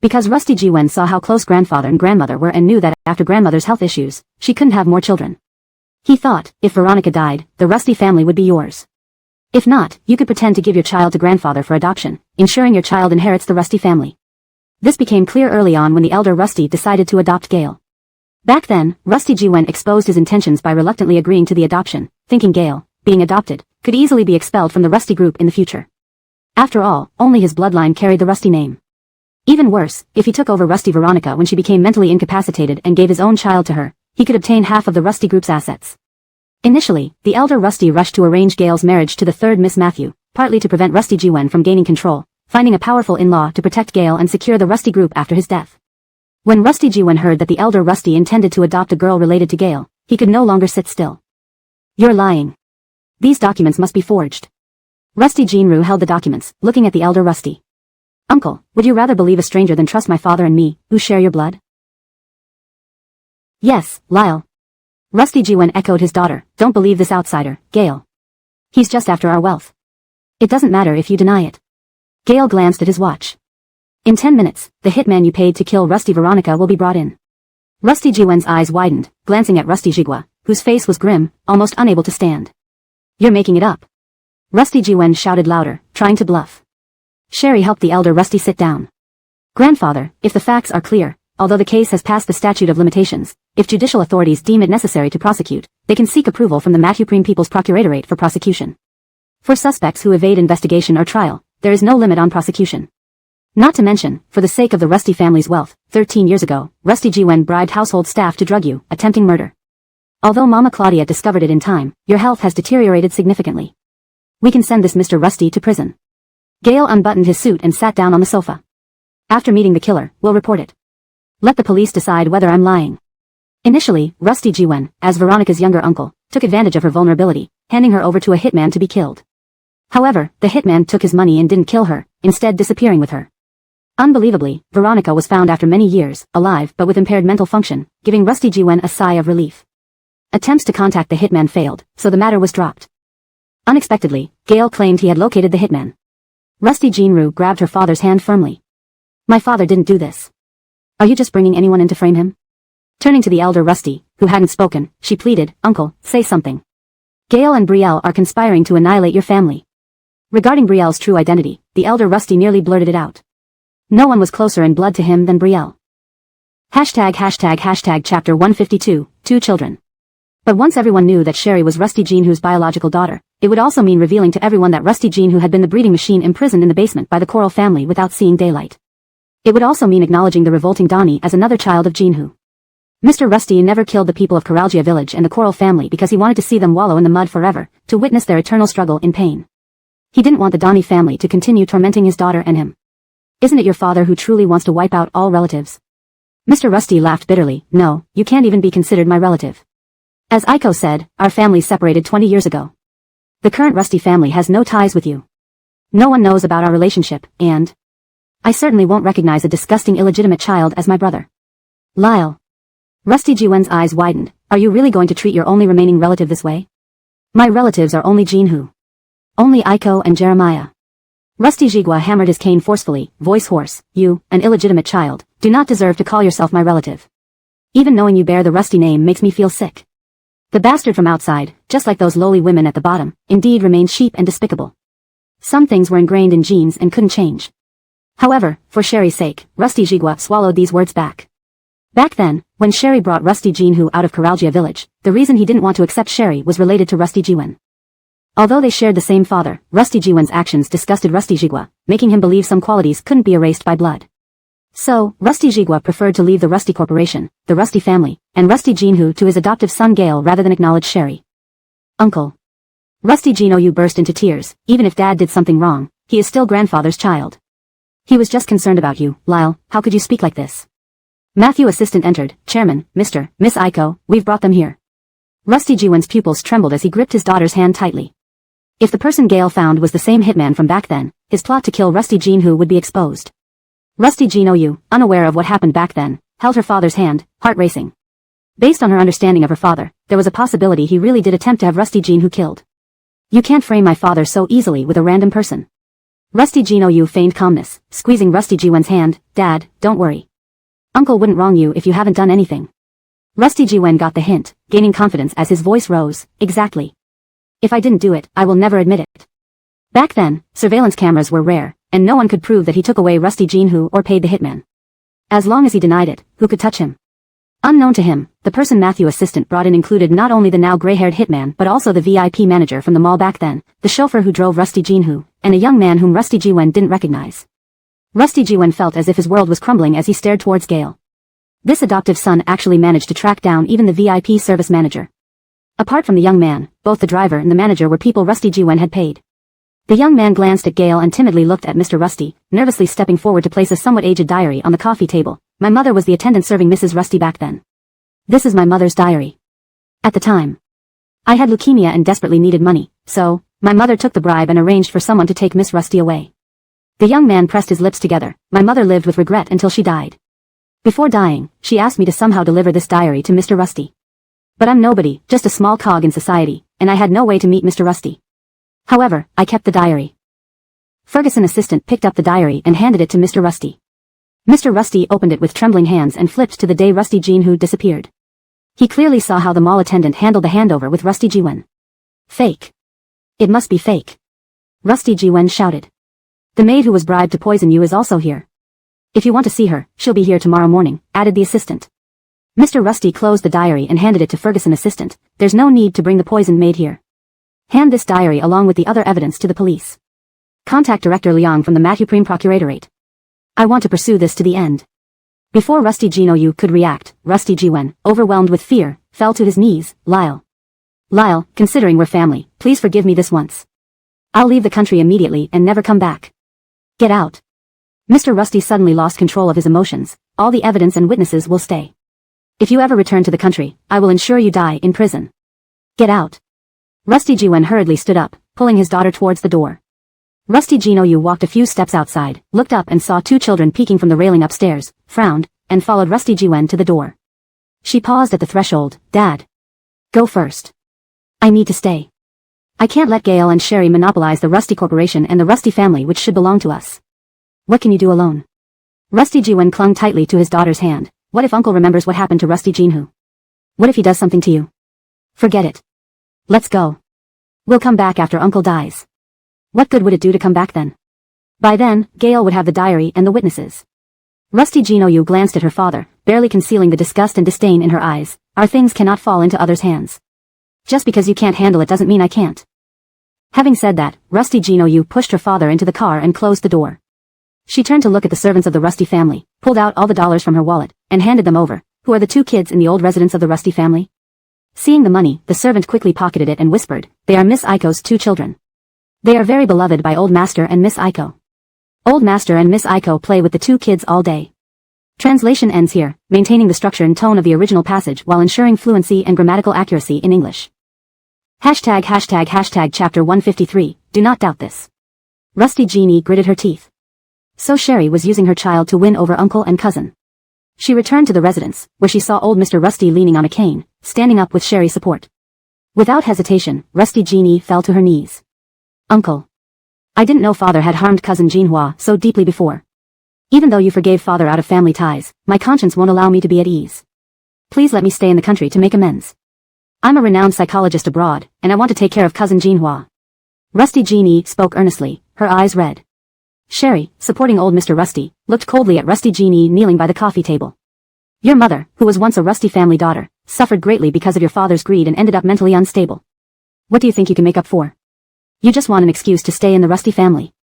Because Rusty Jiwen saw how close grandfather and grandmother were and knew that after grandmother's health issues, she couldn't have more children. He thought, if Veronica died, the Rusty family would be yours. If not, you could pretend to give your child to grandfather for adoption, ensuring your child inherits the Rusty family. This became clear early on when the elder Rusty decided to adopt Gale. Back then, Rusty Jiwen exposed his intentions by reluctantly agreeing to the adoption, thinking Gale, being adopted, could easily be expelled from the Rusty group in the future. After all, only his bloodline carried the Rusty name. Even worse, if he took over Rusty Veronica when she became mentally incapacitated and gave his own child to her, he could obtain half of the Rusty group's assets. Initially, the elder Rusty rushed to arrange Gale's marriage to the third Miss Matthew, partly to prevent Rusty Jiwen from gaining control, finding a powerful in-law to protect Gale and secure the Rusty group after his death. When Rusty Jiwen heard that the elder Rusty intended to adopt a girl related to Gale, he could no longer sit still. You're lying. These documents must be forged. Rusty Jinru held the documents, looking at the elder Rusty. Uncle, would you rather believe a stranger than trust my father and me, who share your blood? Yes, Lyle. Rusty Jiwen echoed his daughter, don't believe this outsider, Gale. He's just after our wealth. It doesn't matter if you deny it. Gale glanced at his watch. In 10 minutes, the hitman you paid to kill Rusty Veronica will be brought in. Rusty Jiwen's eyes widened, glancing at Rusty Jigwa, whose face was grim, almost unable to stand. You're making it up. Rusty Jiwen shouted louder, trying to bluff. Sherry helped the elder Rusty sit down. Grandfather, if the facts are clear, although the case has passed the statute of limitations, if judicial authorities deem it necessary to prosecute, they can seek approval from the Mathupreme People's Procuratorate for prosecution. For suspects who evade investigation or trial, there is no limit on prosecution. Not to mention, for the sake of the Rusty family's wealth, 13 years ago, Rusty Jiwen bribed household staff to drug you, attempting murder. Although Mama Claudia discovered it in time, your health has deteriorated significantly. We can send this Mr. Rusty to prison. Gale unbuttoned his suit and sat down on the sofa. After meeting the killer, we'll report it. Let the police decide whether I'm lying. Initially, Rusty Jiwen, as Veronica's younger uncle, took advantage of her vulnerability, handing her over to a hitman to be killed. However, the hitman took his money and didn't kill her, instead disappearing with her. Unbelievably, Veronica was found after many years, alive but with impaired mental function, giving Rusty Jiwen a sigh of relief. Attempts to contact the hitman failed, so the matter was dropped. Unexpectedly, Gale claimed he had located the hitman. Rusty Jinru grabbed her father's hand firmly. My father didn't do this. Are you just bringing anyone in to frame him? Turning to the elder Rusty, who hadn't spoken, she pleaded, Uncle, say something. Gale and Brielle are conspiring to annihilate your family. Regarding Brielle's true identity, the elder Rusty nearly blurted it out. No one was closer in blood to him than Brielle. #### Chapter 152, Two Children. But once everyone knew that Sherry was Rusty Jinhu's biological daughter, it would also mean revealing to everyone that Rusty Jinhu had been the breeding machine imprisoned in the basement by the Coral family without seeing daylight. It would also mean acknowledging the revolting Donnie as another child of Jinhu. Mr. Rusty never killed the people of Coralgia village and the Coral family because he wanted to see them wallow in the mud forever, to witness their eternal struggle in pain. He didn't want the Donnie family to continue tormenting his daughter and him. Isn't it your father who truly wants to wipe out all relatives? Mr. Rusty laughed bitterly. No, you can't even be considered my relative. As Aiko said, our families separated 20 years ago. The current Rusty family has no ties with you. No one knows about our relationship, and I certainly won't recognize a disgusting illegitimate child as my brother. Lyle. Rusty Jiwen's eyes widened. Are you really going to treat your only remaining relative this way? My relatives are only Jinhu. Only Aiko and Jeremiah. Rusty Jigua hammered his cane forcefully, voice hoarse. You, an illegitimate child, do not deserve to call yourself my relative. Even knowing you bear the Rusty name makes me feel sick. The bastard from outside, just like those lowly women at the bottom, indeed remained cheap and despicable. Some things were ingrained in genes and couldn't change. However, for Sherry's sake, Rusty Jigua swallowed these words back. Back then, when Sherry brought Rusty Jinhu out of Coralgia village, the reason he didn't want to accept Sherry was related to Rusty Jiwen. Although they shared the same father, Rusty Jiwen's actions disgusted Rusty Jigua, making him believe some qualities couldn't be erased by blood. So, Rusty Jigua preferred to leave the Rusty Corporation, the Rusty family, and Rusty Jinhu to his adoptive son Gale rather than acknowledge Sherry. Uncle. Rusty Jinoyu burst into tears. Even if Dad did something wrong, he is still grandfather's child. He was just concerned about you, Lyle. How could you speak like this? Matthew assistant entered. Chairman, Miss Aiko, we've brought them here. Rusty Jiwen's pupils trembled as he gripped his daughter's hand tightly. If the person Gale found was the same hitman from back then, his plot to kill Rusty Jinhu would be exposed. Rusty Jinoyu, unaware of what happened back then, held her father's hand, heart racing. Based on her understanding of her father, there was a possibility he really did attempt to have Rusty Jinhu killed. You can't frame my father so easily with a random person. Rusty Jinoyu feigned calmness, squeezing Rusty Jiwen's hand. Dad, don't worry. Uncle wouldn't wrong you if you haven't done anything. Rusty Jiwen got the hint, gaining confidence as his voice rose. Exactly. If I didn't do it, I will never admit it. Back then, surveillance cameras were rare, and no one could prove that he took away Rusty Jinhu or paid the hitman. As long as he denied it, who could touch him? Unknown to him, the person Matthew assistant brought in included not only the now gray-haired hitman but also the VIP manager from the mall back then, the chauffeur who drove Rusty Jinhu, and a young man whom Rusty Jiwen didn't recognize. Rusty Jiwen felt as if his world was crumbling as he stared towards Gale. This adoptive son actually managed to track down even the VIP service manager. Apart from the young man, both the driver and the manager were people Rusty Jiwen had paid. The young man glanced at Gale and timidly looked at Mr. Rusty, nervously stepping forward to place a somewhat aged diary on the coffee table. My mother was the attendant serving Mrs. Rusty back then. This is my mother's diary. At the time, I had leukemia and desperately needed money, so my mother took the bribe and arranged for someone to take Miss Rusty away. The young man pressed his lips together. My mother lived with regret until she died. Before dying, she asked me to somehow deliver this diary to Mr. Rusty. But I'm nobody, just a small cog in society, and I had no way to meet Mr. Rusty. However, I kept the diary. Ferguson assistant picked up the diary and handed it to Mr. Rusty. Mr. Rusty opened it with trembling hands and flipped to the day Rusty Jinhu disappeared. He clearly saw how the mall attendant handled the handover with Rusty Jiwen. Fake. It must be fake. Rusty Jiwen shouted. The maid who was bribed to poison you is also here. If you want to see her, she'll be here tomorrow morning, added the assistant. Mr. Rusty closed the diary and handed it to Ferguson assistant. There's no need to bring the poisoned maid here. Hand this diary along with the other evidence to the police. Contact Director Liang from the Mathupreme Procuratorate. I want to pursue this to the end. Before Rusty Jinoyu could react, Rusty Jiwen, overwhelmed with fear, fell to his knees. Lyle, considering we're family, please forgive me this once. I'll leave the country immediately and never come back. Get out. Mr. Rusty suddenly lost control of his emotions. All the evidence and witnesses will stay. If you ever return to the country, I will ensure you die in prison. Get out. Rusty Jiwen hurriedly stood up, pulling his daughter towards the door. Rusty Jinyu walked a few steps outside, looked up and saw two children peeking from the railing upstairs, frowned, and followed Rusty Jiwen to the door. She paused at the threshold. Dad. Go first. I need to stay. I can't let Gail and Sherry monopolize the Rusty Corporation and the Rusty family which should belong to us. What can you do alone? Rusty Jiwen clung tightly to his daughter's hand. What if Uncle remembers what happened to Rusty Jinhu? What if he does something to you? Forget it. Let's go. We'll come back after Uncle dies. What good would it do to come back then? By then, Gail would have the diary and the witnesses. Rusty Jinyu glanced at her father, barely concealing the disgust and disdain in her eyes. Our things cannot fall into others' hands. Just because you can't handle it doesn't mean I can't. Having said that, Rusty Jinyu pushed her father into the car and closed the door. She turned to look at the servants of the Rusty family, pulled out all the dollars from her wallet, and handed them over. Who are the two kids in the old residence of the Rusty family? Seeing the money, the servant quickly pocketed it and whispered, they are Miss Aiko's two children. They are very beloved by Old Master and Miss Aiko. Old Master and Miss Aiko play with the two kids all day. Translation ends here, maintaining the structure and tone of the original passage while ensuring fluency and grammatical accuracy in English. Hashtag chapter 153, do not doubt this. Rusty Genie gritted her teeth. So Sherry was using her child to win over uncle and cousin. She returned to the residence, where she saw old Mr. Rusty leaning on a cane, standing up with Sherry's support. Without hesitation, Rusty Genie fell to her knees. Uncle. I didn't know father had harmed cousin Jinhua so deeply before. Even though you forgave father out of family ties, my conscience won't allow me to be at ease. Please let me stay in the country to make amends. I'm a renowned psychologist abroad, and I want to take care of cousin Jinhua. Rusty Genie spoke earnestly, her eyes red. Sherry, supporting old Mr. Rusty, looked coldly at Rusty Genie kneeling by the coffee table. Your mother, who was once a Rusty family daughter, suffered greatly because of your father's greed and ended up mentally unstable. What do you think you can make up for? You just want an excuse to stay in the Rusty family.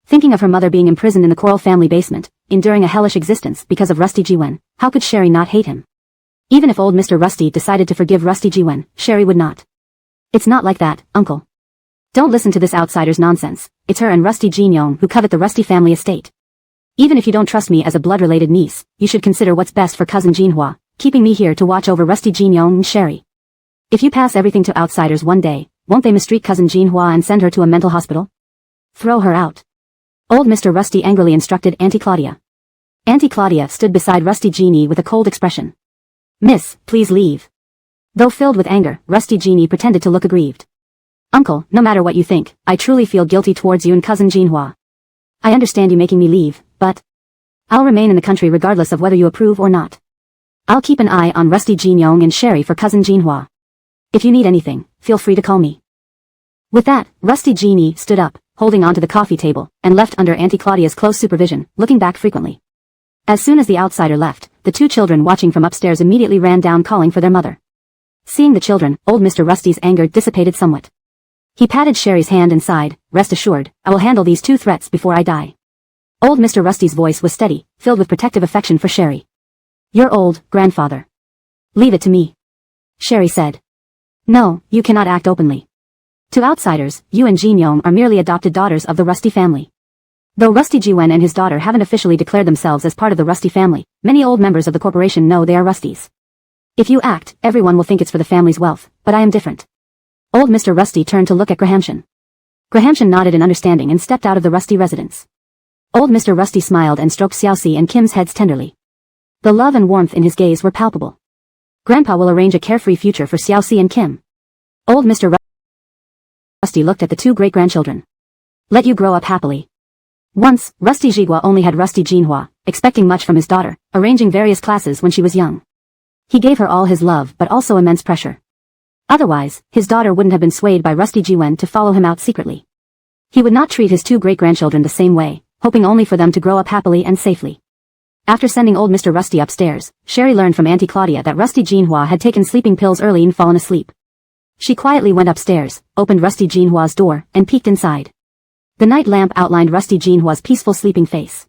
Thinking of her mother being imprisoned in the Coral family basement, enduring a hellish existence because of Rusty Jiwen, how could Sherry not hate him? Even if old Mr. Rusty decided to forgive Rusty Jiwen, Sherry would not. It's not like that, uncle. Don't listen to this outsider's nonsense. It's her and Rusty Jinyong who covet the Rusty family estate. Even if you don't trust me as a blood-related niece, you should consider what's best for cousin Jinhua, keeping me here to watch over Rusty Jinyong and Sherry. If you pass everything to outsiders one day, won't they mistreat cousin Jinhua and send her to a mental hospital? Throw her out. Old Mr. Rusty angrily instructed Auntie Claudia. Auntie Claudia stood beside Rusty Genie with a cold expression. Miss, please leave. Though filled with anger, Rusty Genie pretended to look aggrieved. Uncle, no matter what you think, I truly feel guilty towards you and cousin Jinhua. I understand you making me leave, but I'll remain in the country regardless of whether you approve or not. I'll keep an eye on Rusty Jinyong and Sherry for cousin Jinhua. If you need anything, feel free to call me. With that, Rusty Genie stood up, holding onto the coffee table, and left under Auntie Claudia's close supervision, looking back frequently. As soon as the outsider left, the two children watching from upstairs immediately ran down calling for their mother. Seeing the children, old Mr. Rusty's anger dissipated somewhat. He patted Sherry's hand and sighed, rest assured, I will handle these two threats before I die. Old Mr. Rusty's voice was steady, filled with protective affection for Sherry. Your old grandfather. Leave it to me. Sherry said. No, you cannot act openly. To outsiders, you and Jinyong are merely adopted daughters of the Rusty family. Though Rusty Jiwen and his daughter haven't officially declared themselves as part of the Rusty family, many old members of the corporation know they are Rusties. If you act, everyone will think it's for the family's wealth, but I am different. Old Mr. Rusty turned to look at Grahamshan. Grahamshan nodded in understanding and stepped out of the Rusty residence. Old Mr. Rusty smiled and stroked Xiaoxi and Kim's heads tenderly. The love and warmth in his gaze were palpable. Grandpa will arrange a carefree future for Xiaoxi and Kim. Old Mr. Rusty looked at the two great-grandchildren. Let you grow up happily. Once, Rusty Jigua only had Rusty Jinhua, expecting much from his daughter, arranging various classes when she was young. He gave her all his love but also immense pressure. Otherwise, his daughter wouldn't have been swayed by Rusty Jiwen to follow him out secretly. He would not treat his two great-grandchildren the same way, hoping only for them to grow up happily and safely. After sending old Mr. Rusty upstairs, Sherry learned from Auntie Claudia that Rusty Jinhua had taken sleeping pills early and fallen asleep. She quietly went upstairs, opened Rusty Jinhua's door, and peeked inside. The night lamp outlined Rusty Jinhua's peaceful sleeping face.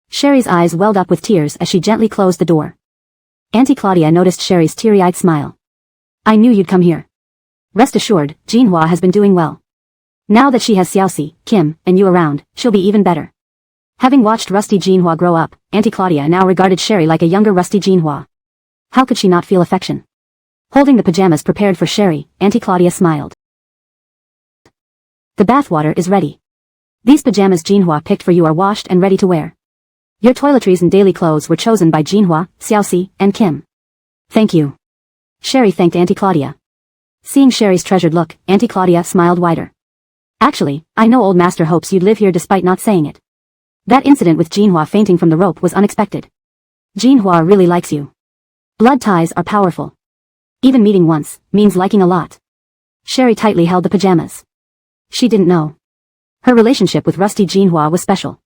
Sherry's eyes welled up with tears as she gently closed the door. Auntie Claudia noticed Sherry's teary-eyed smile. I knew you'd come here. Rest assured, Jinhua has been doing well. Now that she has Xiaoxi, Kim, and you around, she'll be even better. Having watched Rusty Jinhua grow up, Auntie Claudia now regarded Sherry like a younger Rusty Jinhua. How could she not feel affection? Holding the pajamas prepared for Sherry, Auntie Claudia smiled. The bathwater is ready. These pajamas Jinhua picked for you are washed and ready to wear. Your toiletries and daily clothes were chosen by Jinhua, Xiaoxi, and Kim. Thank you. Sherry thanked Auntie Claudia. Seeing Sherry's treasured look, Auntie Claudia smiled wider. Actually, I know old master hopes you'd live here despite not saying it. That incident with Jinhua fainting from the rope was unexpected. Jinhua really likes you. Blood ties are powerful. Even meeting once means liking a lot. Sherry tightly held the pajamas. She didn't know. Her relationship with Rusty Jinhua was special.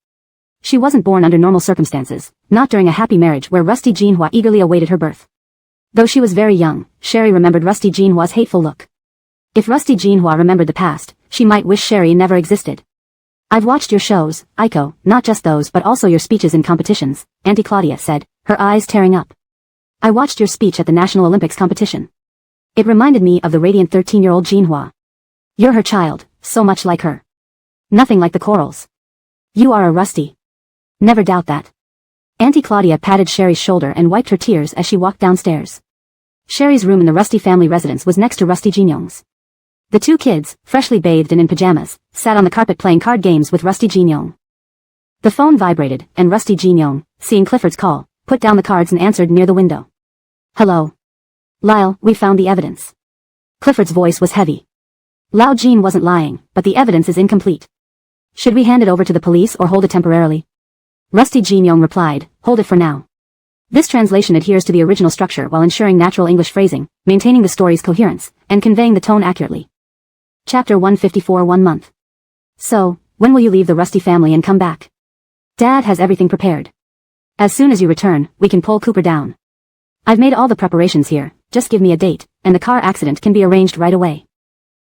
She wasn't born under normal circumstances, not during a happy marriage where Rusty Jinhua eagerly awaited her birth. Though she was very young, Sherry remembered Rusty Jinhua's hateful look. If Rusty Jinhua remembered the past, she might wish Sherry never existed. I've watched your shows, Aiko, not just those but also your speeches in competitions, Auntie Claudia said, her eyes tearing up. I watched your speech at the National Olympics competition. It reminded me of the radiant 13-year-old Jinhua. You're her child, so much like her. Nothing like the corals. You are a Rusty. Never doubt that. Auntie Claudia patted Sherry's shoulder and wiped her tears as she walked downstairs. Sherry's room in the Rusty family residence was next to Rusty Jinyong's. The two kids, freshly bathed and in pajamas, sat on the carpet playing card games with Rusty Jinyong. The phone vibrated, and Rusty Jinyong, seeing Clifford's call, put down the cards and answered near the window. Hello. Lyle, we found the evidence. Clifford's voice was heavy. Lao Jean wasn't lying, but the evidence is incomplete. Should we hand it over to the police or hold it temporarily? Rusty Jinyong replied, hold it for now. This translation adheres to the original structure while ensuring natural English phrasing, maintaining the story's coherence, and conveying the tone accurately. Chapter 154 1 month. So, when will you leave the Rusty family and come back? Dad has everything prepared. As soon as you return, we can pull Cooper down. I've made all the preparations here, just give me a date, and the car accident can be arranged right away.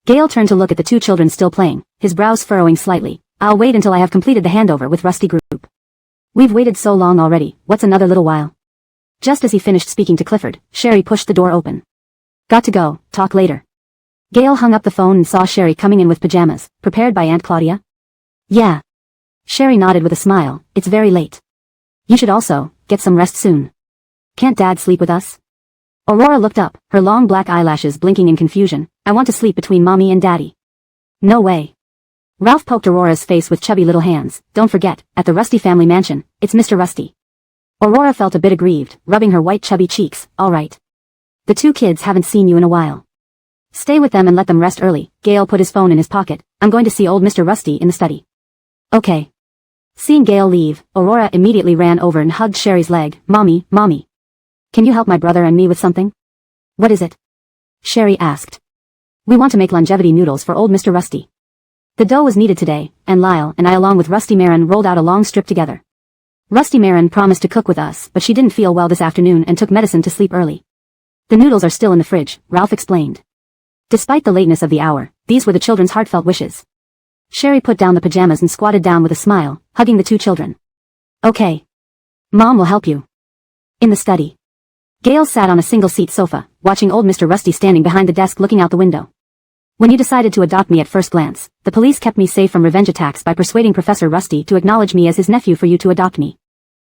Gale turned to look at the two children still playing, his brows furrowing slightly. I'll wait until I have completed the handover with Rusty Group. We've waited so long already, what's another little while? Just as he finished speaking to Clifford, Sherry pushed the door open. Got to go, talk later. Gale hung up the phone and saw Sherry coming in with pajamas, prepared by Aunt Claudia. Yeah. Sherry nodded with a smile, it's very late. You should also get some rest soon. Can't Dad sleep with us? Aurora looked up, her long black eyelashes blinking in confusion. I want to sleep between Mommy and Daddy. No way. Ralph poked Aurora's face with chubby little hands. Don't forget, at the Rusty family mansion, it's Mr. Rusty. Aurora felt a bit aggrieved, rubbing her white chubby cheeks. All right. The two kids haven't seen you in a while. Stay with them and let them rest early. Gale put his phone in his pocket. I'm going to see old Mr. Rusty in the study. Okay. Seeing Gale leave, Aurora immediately ran over and hugged Sherry's leg. Mommy, Mommy. Can you help my brother and me with something? What is it? Sherry asked. We want to make longevity noodles for old Mr. Rusty. The dough was needed today, and Lyle and I along with Rusty Marin rolled out a long strip together. Rusty Marin promised to cook with us, but she didn't feel well this afternoon and took medicine to sleep early. The noodles are still in the fridge, Ralph explained. Despite the lateness of the hour, these were the children's heartfelt wishes. Sherry put down the pajamas and squatted down with a smile, hugging the two children. Okay. Mom will help you. In the study. Gale sat on a single-seat sofa, watching old Mr. Rusty standing behind the desk looking out the window. When you decided to adopt me at first glance, the police kept me safe from revenge attacks by persuading Professor Rusty to acknowledge me as his nephew for you to adopt me.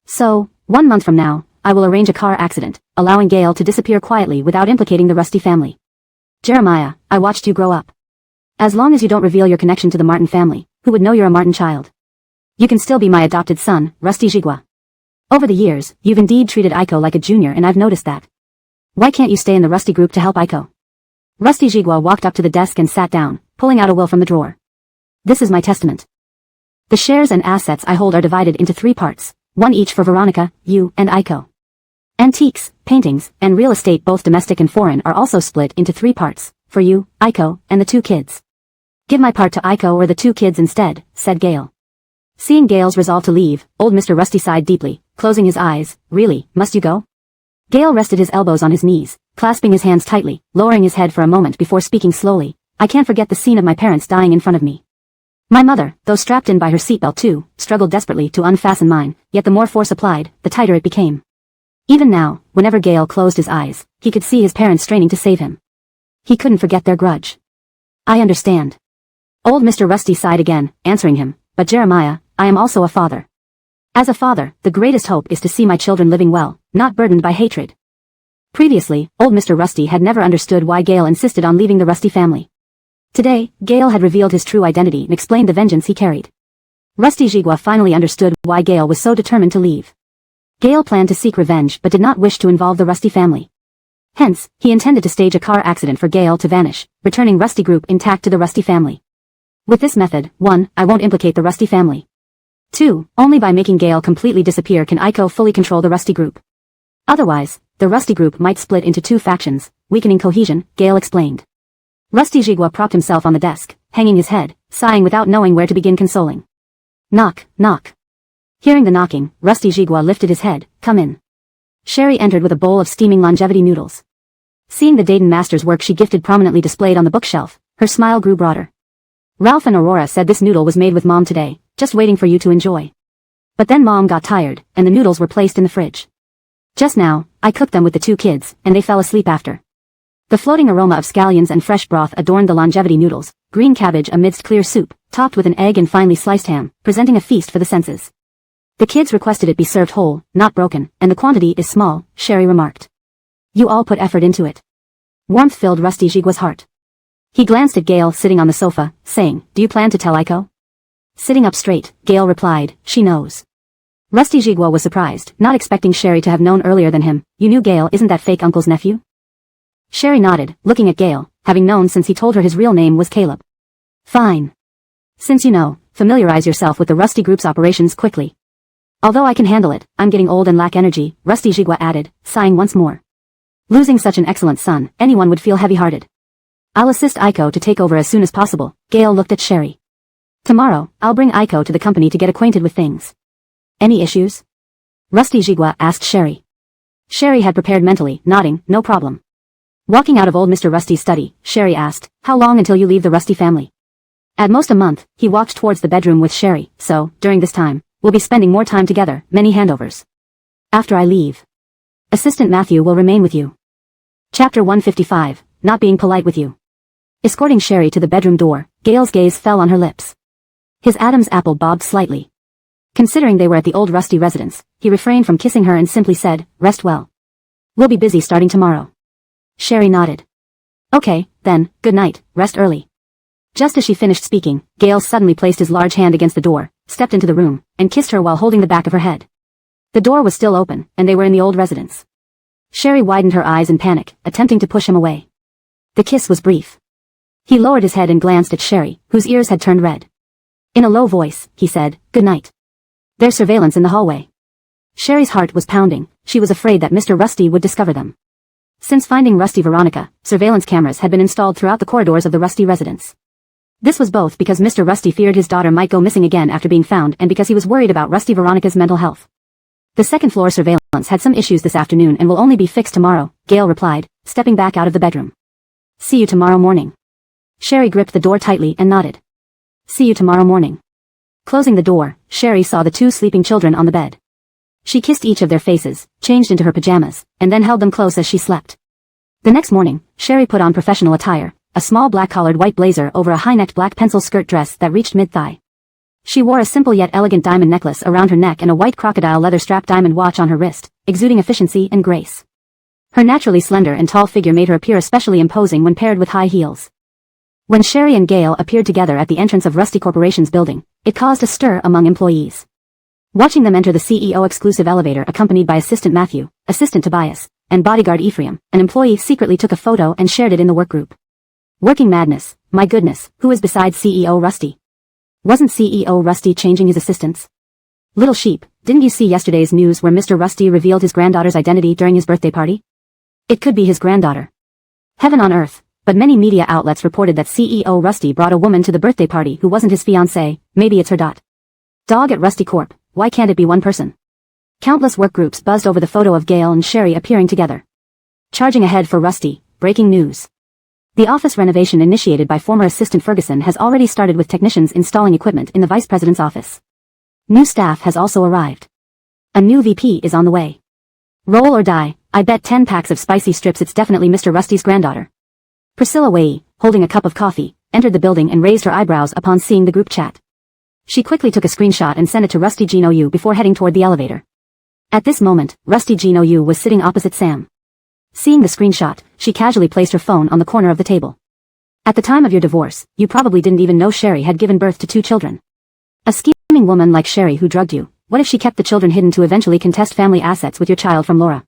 So, 1 month from now, I will arrange a car accident, allowing Gale to disappear quietly without implicating the Rusty family. Jeremiah, I watched you grow up. As long as you don't reveal your connection to the Martin family, who would know you're a Martin child? You can still be my adopted son, Rusty Jigua. Over the years, you've indeed treated Aiko like a junior and I've noticed that. Why can't you stay in the Rusty group to help Aiko? Rusty Jigua walked up to the desk and sat down, pulling out a will from the drawer. This is my testament. The shares and assets I hold are divided into 3 parts, one each for Veronica, you, and Aiko. Antiques, paintings, and real estate both domestic and foreign are also split into 3 parts, for you, Aiko, and the 2 kids. Give my part to Aiko or the 2 kids instead, said Gale. Seeing Gale's resolve to leave, old Mr. Rusty sighed deeply, closing his eyes. Really, must you go? Gale rested his elbows on his knees, clasping his hands tightly, lowering his head for a moment before speaking slowly. I can't forget the scene of my parents dying in front of me. My mother, though strapped in by her seatbelt too, struggled desperately to unfasten mine, yet the more force applied, the tighter it became. Even now, whenever Gale closed his eyes, he could see his parents straining to save him. He couldn't forget their grudge. I understand. Old Mr. Rusty sighed again, answering him, but Jeremiah, I am also a father. As a father, the greatest hope is to see my children living well, not burdened by hatred. Previously, old Mr. Rusty had never understood why Gale insisted on leaving the Rusty family. Today, Gale had revealed his true identity and explained the vengeance he carried. Rusty Jigua finally understood why Gale was so determined to leave. Gale planned to seek revenge but did not wish to involve the Rusty family. Hence, he intended to stage a car accident for Gale to vanish, returning Rusty Group intact to the Rusty family. With this method, 1. I won't implicate the Rusty family. 2. Only by making Gale completely disappear can Aiko fully control the Rusty Group. Otherwise, the Rusty Group might split into 2 factions, weakening cohesion, Gale explained. Rusty Jigua propped himself on the desk, hanging his head, sighing without knowing where to begin consoling. Knock, knock. Hearing the knocking, Rusty Jigua lifted his head. Come in. Sherry entered with a bowl of steaming longevity noodles. Seeing the Dayton master's work she gifted prominently displayed on the bookshelf, her smile grew broader. Ralph and Aurora said this noodle was made with Mom today, just waiting for you to enjoy. But then Mom got tired, and the noodles were placed in the fridge. Just now, I cooked them with the 2 kids, and they fell asleep after. The floating aroma of scallions and fresh broth adorned the longevity noodles, green cabbage amidst clear soup, topped with an egg and finely sliced ham, presenting a feast for the senses. The kids requested it be served whole, not broken, and the quantity is small, Sherry remarked. You all put effort into it. Warmth filled Rusty Jigua's heart. He glanced at Gale sitting on the sofa, saying, Do you plan to tell Aiko? Sitting up straight, Gale replied, She knows. Rusty Jigua was surprised, not expecting Sherry to have known earlier than him. You knew Gale isn't that fake uncle's nephew? Sherry nodded, looking at Gale, having known since he told her his real name was Caleb. Fine. Since you know, familiarize yourself with the Rusty Group's operations quickly. Although I can handle it, I'm getting old and lack energy, Rusty Jigua added, sighing once more. Losing such an excellent son, anyone would feel heavy-hearted. I'll assist Aiko to take over as soon as possible, Gale looked at Sherry. Tomorrow, I'll bring Aiko to the company to get acquainted with things. Any issues? Rusty Jigua asked Sherry. Sherry had prepared mentally, nodding, no problem. Walking out of old Mr. Rusty's study, Sherry asked, How long until you leave the Rusty family? At most a month, he walked towards the bedroom with Sherry, so, during this time, we'll be spending more time together, many handovers. After I leave, Assistant Matthew will remain with you. Chapter 155, Not Being Polite with You. Escorting Sherry to the bedroom door, Gale's gaze fell on her lips. His Adam's apple bobbed slightly. Considering they were at the old Rusty residence, he refrained from kissing her and simply said, Rest well. We'll be busy starting tomorrow. Sherry nodded. Okay, then, good night, rest early. Just as she finished speaking, Gale suddenly placed his large hand against the door, stepped into the room, and kissed her while holding the back of her head. The door was still open, and they were in the old residence. Sherry widened her eyes in panic, attempting to push him away. The kiss was brief. He lowered his head and glanced at Sherry, whose ears had turned red. In a low voice, he said, Good night. There's surveillance in the hallway. Sherry's heart was pounding, she was afraid that Mr. Rusty would discover them. Since finding Rusty Veronica, surveillance cameras had been installed throughout the corridors of the Rusty residence. This was both because Mr. Rusty feared his daughter might go missing again after being found and because he was worried about Rusty Veronica's mental health. The second-floor surveillance had some issues this afternoon and will only be fixed tomorrow, Gale replied, stepping back out of the bedroom. See you tomorrow morning. Sherry gripped the door tightly and nodded. See you tomorrow morning. Closing the door, Sherry saw the 2 sleeping children on the bed. She kissed each of their faces, changed into her pajamas, and then held them close as she slept. The next morning, Sherry put on professional attire, a small black-collared white blazer over a high-necked black pencil skirt dress that reached mid-thigh. She wore a simple yet elegant diamond necklace around her neck and a white crocodile leather strap diamond watch on her wrist, exuding efficiency and grace. Her naturally slender and tall figure made her appear especially imposing when paired with high heels. When Sherry and Gale appeared together at the entrance of Rusty Corporation's building, it caused a stir among employees. Watching them enter the CEO-exclusive elevator accompanied by Assistant Matthew, Assistant Tobias, and bodyguard Ephraim, an employee secretly took a photo and shared it in the workgroup. Working madness, my goodness, who is besides CEO Rusty? Wasn't CEO Rusty changing his assistants? Little sheep, didn't you see yesterday's news where Mr. Rusty revealed his granddaughter's identity during his birthday party? It could be his granddaughter. Heaven on earth, but many media outlets reported that CEO Rusty brought a woman to the birthday party who wasn't his fiancée, maybe it's her dog at Rusty Corp, why can't it be one person? Countless workgroups buzzed over the photo of Gale and Sherry appearing together. Charging ahead for Rusty, breaking news. The office renovation initiated by former Assistant Ferguson has already started with technicians installing equipment in the Vice President's office. New staff has also arrived. A new VP is on the way. Roll or die, I bet 10 packs of spicy strips it's definitely Mr. Rusty's granddaughter. Priscilla Wei, holding a cup of coffee, entered the building and raised her eyebrows upon seeing the group chat. She quickly took a screenshot and sent it to Rusty Gino Yu before heading toward the elevator. At this moment, Rusty Gino Yu was sitting opposite Sam. Seeing the screenshot, she casually placed her phone on the corner of the table. At the time of your divorce, you probably didn't even know Sherry had given birth to 2 children. A scheming scheming woman like Sherry who drugged you. What if she kept the children hidden to eventually contest family assets with your child from Laura?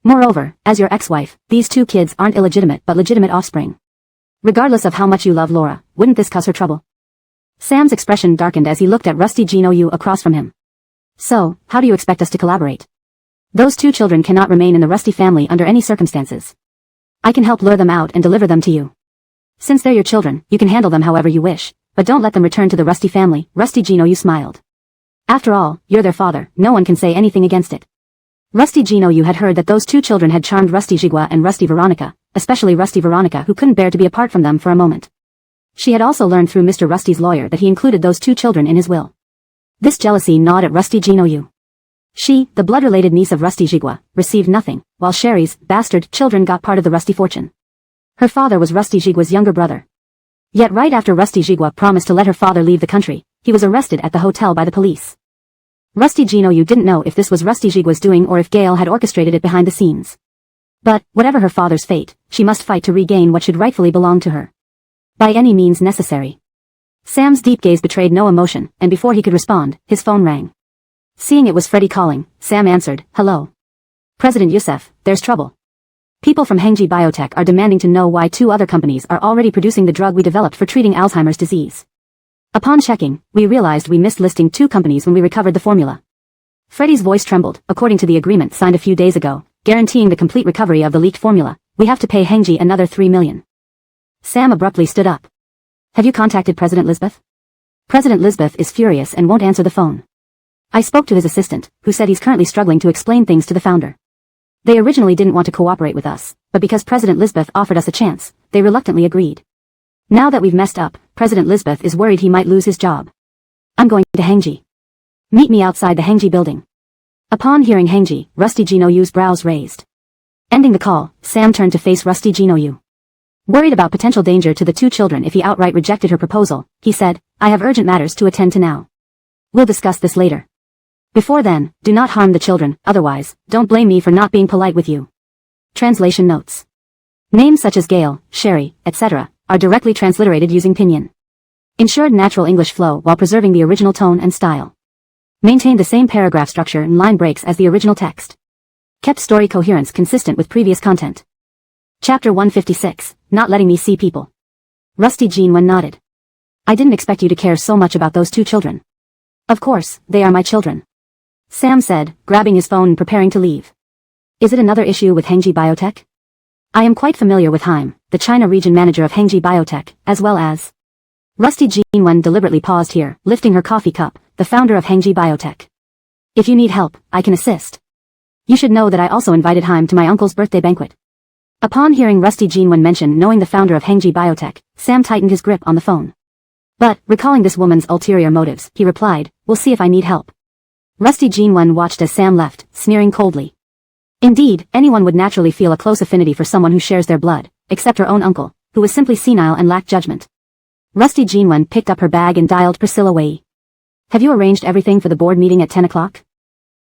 Moreover, as your ex-wife, these 2 kids aren't illegitimate but legitimate offspring. Regardless of how much you love Laura, wouldn't this cause her trouble? Sam's expression darkened as he looked at Rusty Gino across from him. So, how do you expect us to collaborate? Those 2 children cannot remain in the Rusty family under any circumstances. I can help lure them out and deliver them to you. Since they're your children, you can handle them however you wish, but don't let them return to the Rusty family. Rusty Gino smiled. After all, you're their father, no one can say anything against it. Rusty Gino had heard that those 2 children had charmed Rusty Jigua and Rusty Veronica, especially Rusty Veronica who couldn't bear to be apart from them for a moment. She had also learned through Mr. Rusty's lawyer that he included those 2 children in his will. This jealousy gnawed at Rusty Gino. She, the blood-related niece of Rusty Jigua, received nothing, while Sherry's bastard children got part of the Rusty fortune. Her father was Rusty Jigua's younger brother. Yet right after Rusty Jigua promised to let her father leave the country, he was arrested at the hotel by the police. Rusty Gino didn't know if this was Rusty Jigua's doing or if Gail had orchestrated it behind the scenes. But, whatever her father's fate, she must fight to regain what should rightfully belong to her. By any means necessary. Sam's deep gaze betrayed no emotion, and before he could respond, his phone rang. Seeing it was Freddie calling, Sam answered, "Hello. President Youssef, there's trouble. People from Hengji Biotech are demanding to know why 2 other companies are already producing the drug we developed for treating Alzheimer's disease. Upon checking, we realized we missed listing 2 companies when we recovered the formula." Freddie's voice trembled. According to the agreement signed a few days ago, guaranteeing the complete recovery of the leaked formula, we have to pay Hengji another $3 million. Sam abruptly stood up. "Have you contacted President Lisbeth?" President Lisbeth is furious and won't answer the phone. I spoke to his assistant, who said he's currently struggling to explain things to the founder. They originally didn't want to cooperate with us, but because President Lisbeth offered us a chance, they reluctantly agreed. Now that we've messed up, President Lisbeth is worried he might lose his job. I'm going to Hengji. Meet me outside the Hengji building. Upon hearing Hengji, Rusty Gino's brows raised. Ending the call, Sam turned to face Rusty Gino. Worried about potential danger to the 2 children if he outright rejected her proposal, he said, "I have urgent matters to attend to now. We'll discuss this later. Before then, do not harm the children, otherwise, don't blame me for not being polite with you." Translation notes. Names such as Gail, Sherry, etc., are directly transliterated using pinyin. Ensured natural English flow while preserving the original tone and style. Maintained the same paragraph structure and line breaks as the original text. Kept story coherence consistent with previous content. Chapter 156, Not Letting Me See People. Rusty Gino nodded. "I didn't expect you to care so much about those 2 children." "Of course, they are my children," Sam said, grabbing his phone and preparing to leave. "Is it another issue with Hengji Biotech?" "I am quite familiar with Haim, the China region manager of Hengji Biotech, as well as..." Rusty Gino deliberately paused here, lifting her coffee cup, "the founder of Hengji Biotech. If you need help, I can assist. You should know that I also invited Haim to my uncle's birthday banquet." Upon hearing Rusty Gino mention knowing the founder of Hengji Biotech, Sam tightened his grip on the phone. But, recalling this woman's ulterior motives, he replied, "We'll see if I need help." Rusty Gino watched as Sam left, sneering coldly. Indeed, anyone would naturally feel a close affinity for someone who shares their blood, except her own uncle, who was simply senile and lacked judgment. Rusty Gino picked up her bag and dialed Priscilla Wei. "Have you arranged everything for the board meeting at 10 o'clock?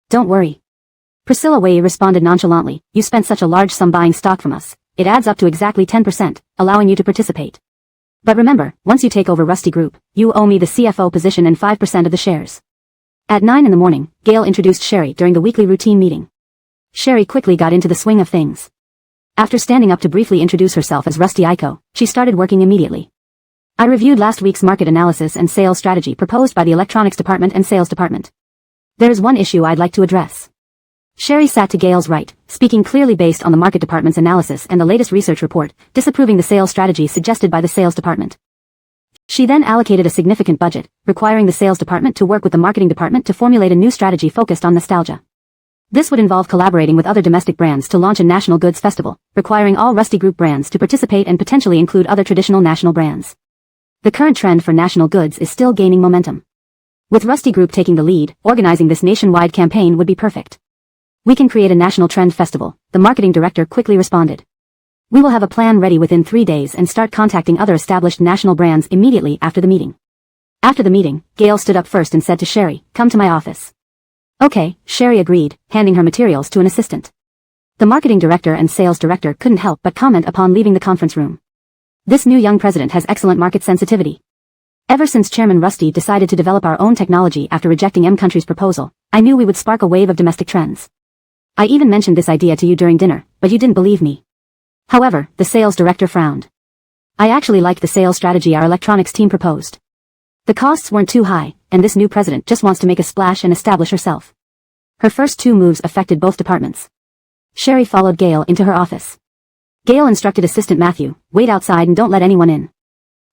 "Don't worry." Priscilla Wei responded nonchalantly, "You spent such a large sum buying stock from us. It adds up to exactly 10%, allowing you to participate. But remember, once you take over Rusty Group, you owe me the CFO position and 5% of the shares." At 9 in the morning, Gail introduced Sherry during the weekly routine meeting. Sherry quickly got into the swing of things. After standing up to briefly introduce herself as Rusty Aiko, she started working immediately. "I reviewed last week's market analysis and sales strategy proposed by the electronics department and sales department. There is one issue I'd like to address." Sherry sat to Gail's right, speaking clearly based on the market department's analysis and the latest research report, disapproving the sales strategy suggested by the sales department. She then allocated a significant budget, requiring the sales department to work with the marketing department to formulate a new strategy focused on nostalgia. This would involve collaborating with other domestic brands to launch a national goods festival, requiring all Rusty Group brands to participate and potentially include other traditional national brands. The current trend for national goods is still gaining momentum. With Rusty Group taking the lead, organizing this nationwide campaign would be perfect. "We can create a national trend festival," the marketing director quickly responded. "We will have a plan ready within 3 days and start contacting other established national brands immediately after the meeting." After the meeting, Gail stood up first and said to Sherry, "Come to my office." "Okay," Sherry agreed, handing her materials to an assistant. The marketing director and sales director couldn't help but comment upon leaving the conference room. This new young president has excellent market sensitivity. Ever since Chairman Rusty decided to develop our own technology after rejecting M Country's proposal, I knew we would spark a wave of domestic trends. I even mentioned this idea to you during dinner, but you didn't believe me. However, the sales director frowned. I actually liked the sales strategy our electronics team proposed. The costs weren't too high, and this new president just wants to make a splash and establish herself. Her first two moves affected both departments. Sherry followed Gail into her office. Gail instructed Assistant Matthew, "Wait outside and don't let anyone in."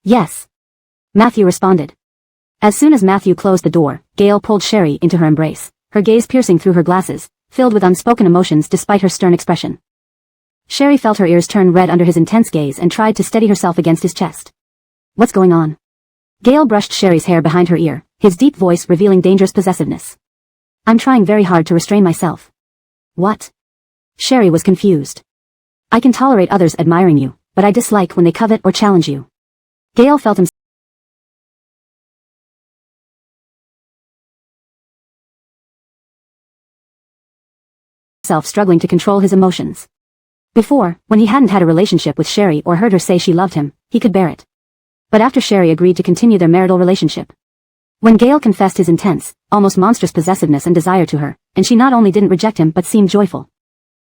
"Yes." Matthew responded. As soon as Matthew closed the door, Gail pulled Sherry into her embrace, her gaze piercing through her glasses, filled with unspoken emotions despite her stern expression. Sherry felt her ears turn red under his intense gaze and tried to steady herself against his chest. "What's going on?" Gail brushed Sherry's hair behind her ear, his deep voice revealing dangerous possessiveness. "I'm trying very hard to restrain myself." "What?" Sherry was confused. "I can tolerate others admiring you, but I dislike when they covet or challenge you." Gail felt himself struggling to control his emotions. Before, when he hadn't had a relationship with Sherry or heard her say she loved him, he could bear it. But after Sherry agreed to continue their marital relationship. When Gail confessed his intense, almost monstrous possessiveness and desire to her, and she not only didn't reject him but seemed joyful.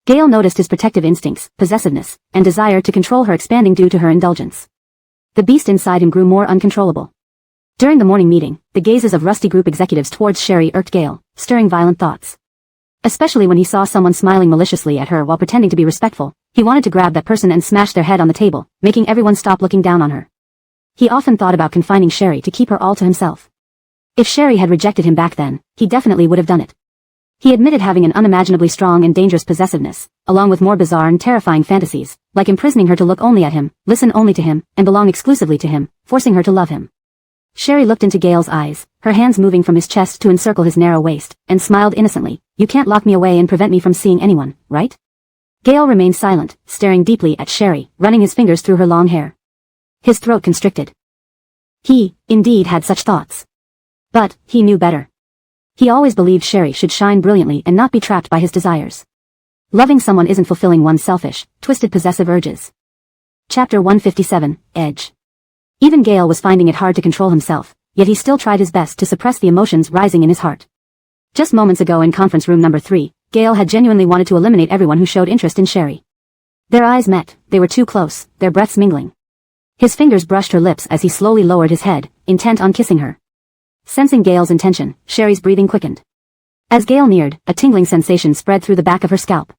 Gail noticed his protective instincts, possessiveness, and desire to control her expanding due to her indulgence. The beast inside him grew more uncontrollable. During the morning meeting, the gazes of Rusty Group executives towards Sherry irked Gail, stirring violent thoughts. Especially when he saw someone smiling maliciously at her while pretending to be respectful, he wanted to grab that person and smash their head on the table, making everyone stop looking down on her. He often thought about confining Sherry to keep her all to himself. If Sherry had rejected him back then, he definitely would have done it. He admitted having an unimaginably strong and dangerous possessiveness, along with more bizarre and terrifying fantasies, like imprisoning her to look only at him, listen only to him, and belong exclusively to him, forcing her to love him. Sherry looked into Gail's eyes, her hands moving from his chest to encircle his narrow waist, and smiled innocently. "You can't lock me away and prevent me from seeing anyone, right?" Gail remained silent, staring deeply at Sherry, running his fingers through her long hair. His throat constricted. He, indeed, had such thoughts. But, he knew better. He always believed Sherry should shine brilliantly and not be trapped by his desires. Loving someone isn't fulfilling one's selfish, twisted possessive urges. Chapter 157, Edge. Even Gail was finding it hard to control himself, yet he still tried his best to suppress the emotions rising in his heart. Just moments ago in conference room number 3, Gail had genuinely wanted to eliminate everyone who showed interest in Sherry. Their eyes met, they were too close, their breaths mingling. His fingers brushed her lips as he slowly lowered his head, intent on kissing her. Sensing Gail's intention, Sherry's breathing quickened. As Gail neared, a tingling sensation spread through the back of her scalp.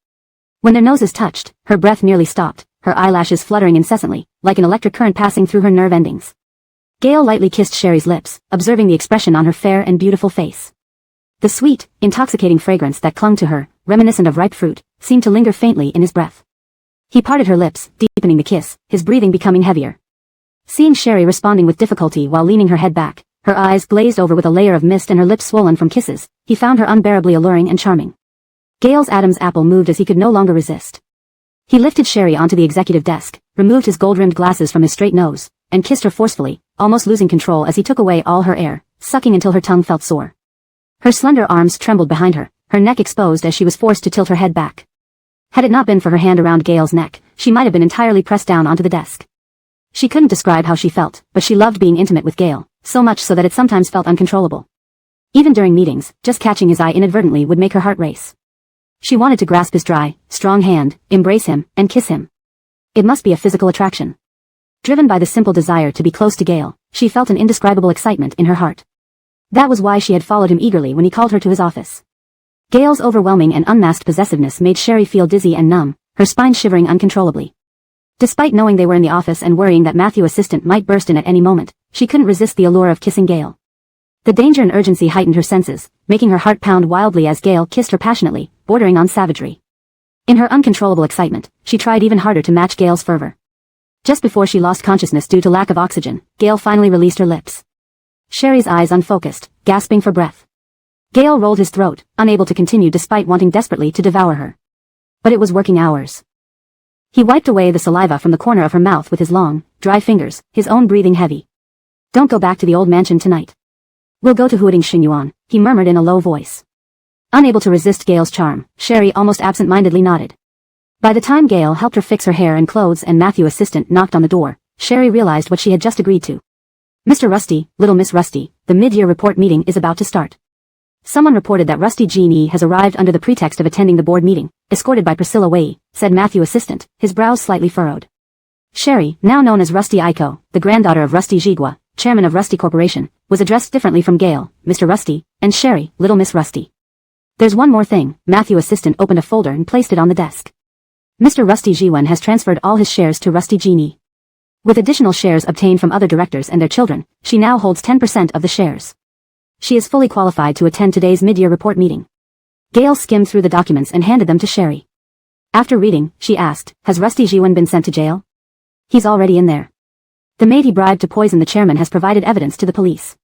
When their noses touched, her breath nearly stopped, her eyelashes fluttering incessantly, like an electric current passing through her nerve endings. Gail lightly kissed Sherry's lips, observing the expression on her fair and beautiful face. The sweet, intoxicating fragrance that clung to her, reminiscent of ripe fruit, seemed to linger faintly in his breath. He parted her lips, deepening the kiss, his breathing becoming heavier. Seeing Sherry responding with difficulty while leaning her head back, her eyes glazed over with a layer of mist and her lips swollen from kisses, he found her unbearably alluring and charming. Gail's Adam's apple moved as he could no longer resist. He lifted Sherry onto the executive desk, removed his gold-rimmed glasses from his straight nose, and kissed her forcefully, almost losing control as he took away all her air, sucking until her tongue felt sore. Her slender arms trembled behind her, her neck exposed as she was forced to tilt her head back. Had it not been for her hand around Gail's neck, she might have been entirely pressed down onto the desk. She couldn't describe how she felt, but she loved being intimate with Gail, so much so that it sometimes felt uncontrollable. Even during meetings, just catching his eye inadvertently would make her heart race. She wanted to grasp his dry, strong hand, embrace him, and kiss him. It must be a physical attraction. Driven by the simple desire to be close to Gail, she felt an indescribable excitement in her heart. That was why she had followed him eagerly when he called her to his office. Gail's overwhelming and unmasked possessiveness made Sherry feel dizzy and numb, her spine shivering uncontrollably. Despite knowing they were in the office and worrying that Matthew's assistant might burst in at any moment, she couldn't resist the allure of kissing Gail. The danger and urgency heightened her senses, making her heart pound wildly as Gail kissed her passionately, bordering on savagery. In her uncontrollable excitement, she tried even harder to match Gail's fervor. Just before she lost consciousness due to lack of oxygen, Gail finally released her lips. Sherry's eyes unfocused, gasping for breath. Gail rolled his throat, unable to continue despite wanting desperately to devour her. But it was working hours. He wiped away the saliva from the corner of her mouth with his long, dry fingers, his own breathing heavy. "Don't go back to the old mansion tonight. We'll go to Huading Xinyuan," he murmured in a low voice. Unable to resist Gail's charm, Sherry almost absent-mindedly nodded. By the time Gail helped her fix her hair and clothes and Matthew's assistant knocked on the door, Sherry realized what she had just agreed to. Mr. Rusty, Little Miss Rusty, the mid-year report meeting is about to start. Someone reported that Rusty Genie has arrived under the pretext of attending the board meeting, escorted by Priscilla Wei, said Matthew assistant, his brows slightly furrowed. Sherry, now known as Rusty Aiko, the granddaughter of Rusty Jigua, chairman of Rusty Corporation, was addressed differently from Gail, Mr. Rusty, and Sherry, Little Miss Rusty. There's one more thing. Matthew assistant opened a folder and placed it on the desk. Mr. Rusty Jiwan has transferred all his shares to Rusty Genie. With additional shares obtained from other directors and their children, she now holds 10% of the shares. She is fully qualified to attend today's mid-year report meeting. Gail skimmed through the documents and handed them to Sherry. After reading, she asked, has Rusty Jiwan been sent to jail? He's already in there. The maid he bribed to poison the chairman has provided evidence to the police.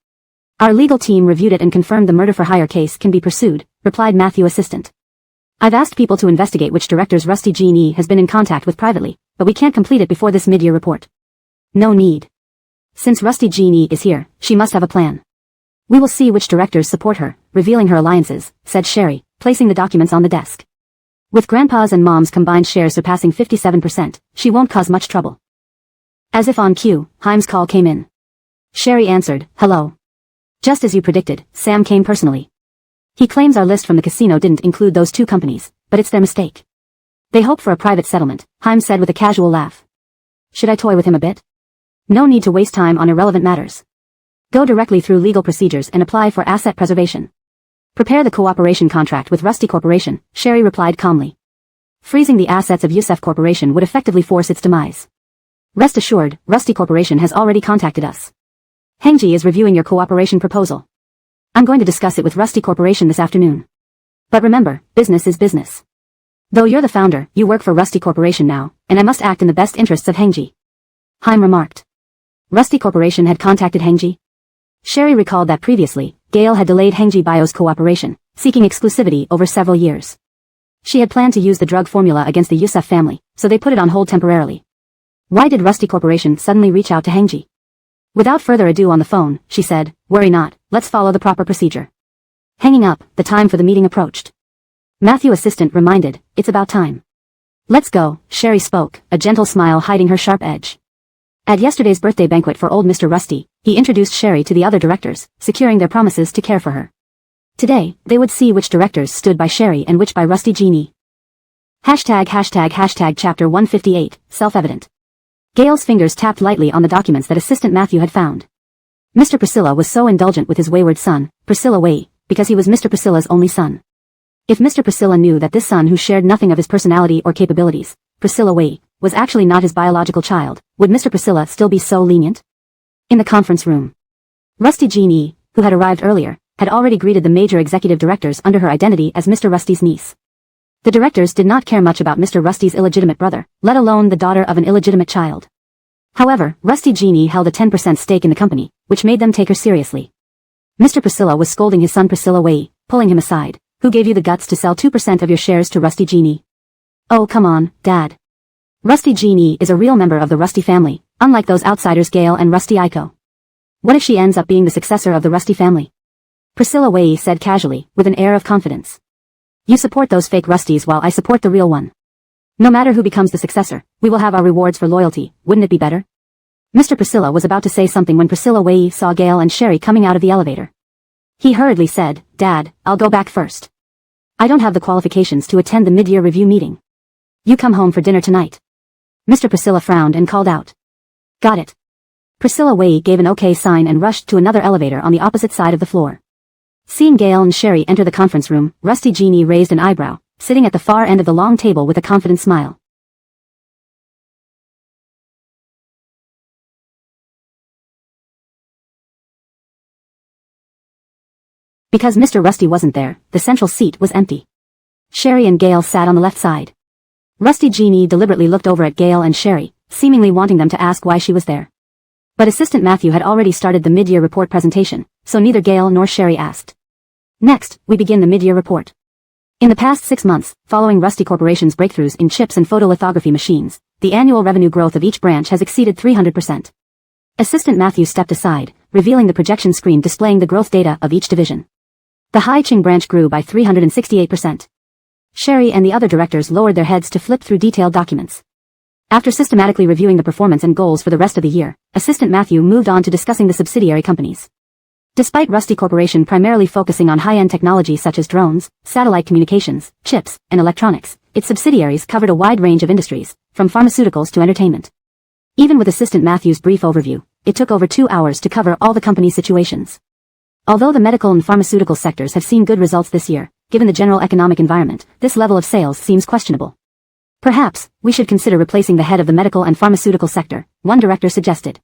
Our legal team reviewed it and confirmed the murder-for-hire case can be pursued, replied Matthew assistant. I've asked people to investigate which directors Rusty Genie has been in contact with privately, but we can't complete it before this mid-year report. No need. Since Rusty Genie is here, she must have a plan. We will see which directors support her, revealing her alliances, said Sherry, placing the documents on the desk. With Grandpa's and Mom's combined shares surpassing 57%, she won't cause much trouble. As if on cue, Haim's call came in. Sherry answered, hello. Just as you predicted, Sam came personally. He claims our list from the casino didn't include those two companies, but it's their mistake. They hope for a private settlement, Haim said with a casual laugh. Should I toy with him a bit? No need to waste time on irrelevant matters. Go directly through legal procedures and apply for asset preservation. Prepare the cooperation contract with Rusty Corporation, Sherry replied calmly. Freezing the assets of Yusef Corporation would effectively force its demise. Rest assured, Rusty Corporation has already contacted us. Hengji is reviewing your cooperation proposal. I'm going to discuss it with Rusty Corporation this afternoon. But remember, business is business. Though you're the founder, you work for Rusty Corporation now, and I must act in the best interests of Hengji. Haim remarked. Rusty Corporation had contacted Hengji? Sherry recalled that previously, Gail had delayed Hengji Bio's cooperation, seeking exclusivity over several years. She had planned to use the drug formula against the Yusef family, so they put it on hold temporarily. Why did Rusty Corporation suddenly reach out to Hengji? Without further ado on the phone, she said, worry not, let's follow the proper procedure. Hanging up, the time for the meeting approached. Matthew assistant reminded, it's about time. Let's go, Sherry spoke, a gentle smile hiding her sharp edge. At yesterday's birthday banquet for old Mr. Rusty, he introduced Sherry to the other directors, securing their promises to care for her. Today, they would see which directors stood by Sherry and which by Rusty Genie. Hashtag chapter 158, self-evident. Gail's fingers tapped lightly on the documents that Assistant Matthew had found. Mr. Priscilla was so indulgent with his wayward son, Priscilla Wei, because he was Mr. Priscilla's only son. If Mr. Priscilla knew that this son who shared nothing of his personality or capabilities, Priscilla Wei, was actually not his biological child, would Mr. Priscilla still be so lenient? In the conference room. Rusty Genie, who had arrived earlier, had already greeted the major executive directors under her identity as Mr. Rusty's niece. The directors did not care much about Mr. Rusty's illegitimate brother, let alone the daughter of an illegitimate child. However, Rusty Genie held a 10% stake in the company, which made them take her seriously. Mr. Priscilla was scolding his son Priscilla Wei, pulling him aside. Who gave you the guts to sell 2% of your shares to Rusty Genie? Oh come on, Dad. Rusty Genie is a real member of the Rusty family, unlike those outsiders Gail and Rusty Aiko. What if she ends up being the successor of the Rusty family? Priscilla Wei said casually, with an air of confidence. You support those fake Rusties while I support the real one. No matter who becomes the successor, we will have our rewards for loyalty, wouldn't it be better? Mr. Priscilla was about to say something when Priscilla Wei saw Gail and Sherry coming out of the elevator. He hurriedly said, Dad, I'll go back first. I don't have the qualifications to attend the mid-year review meeting. You come home for dinner tonight. Mr. Priscilla frowned and called out. Got it. Priscilla Wei gave an okay sign and rushed to another elevator on the opposite side of the floor. Seeing Gail and Sherry enter the conference room, Rusty Genie raised an eyebrow, sitting at the far end of the long table with a confident smile. Because Mr. Rusty wasn't there, the central seat was empty. Sherry and Gail sat on the left side. Rusty Genie deliberately looked over at Gail and Sherry, seemingly wanting them to ask why she was there. But Assistant Matthew had already started the mid-year report presentation, so neither Gail nor Sherry asked. Next, we begin the mid-year report. In the past 6 months, following Rusty Corporation's breakthroughs in chips and photolithography machines, the annual revenue growth of each branch has exceeded 300%. Assistant Matthew stepped aside, revealing the projection screen displaying the growth data of each division. The Haiching branch grew by 368%. Sherry and the other directors lowered their heads to flip through detailed documents. After systematically reviewing the performance and goals for the rest of the year, Assistant Matthew moved on to discussing the subsidiary companies. Despite Rusty Corporation primarily focusing on high-end technology such as drones, satellite communications, chips, and electronics, its subsidiaries covered a wide range of industries, from pharmaceuticals to entertainment. Even with Assistant Matthew's brief overview, it took over 2 hours to cover all the company's situations. Although the medical and pharmaceutical sectors have seen good results this year, given the general economic environment, this level of sales seems questionable. Perhaps, we should consider replacing the head of the medical and pharmaceutical sector, one director suggested.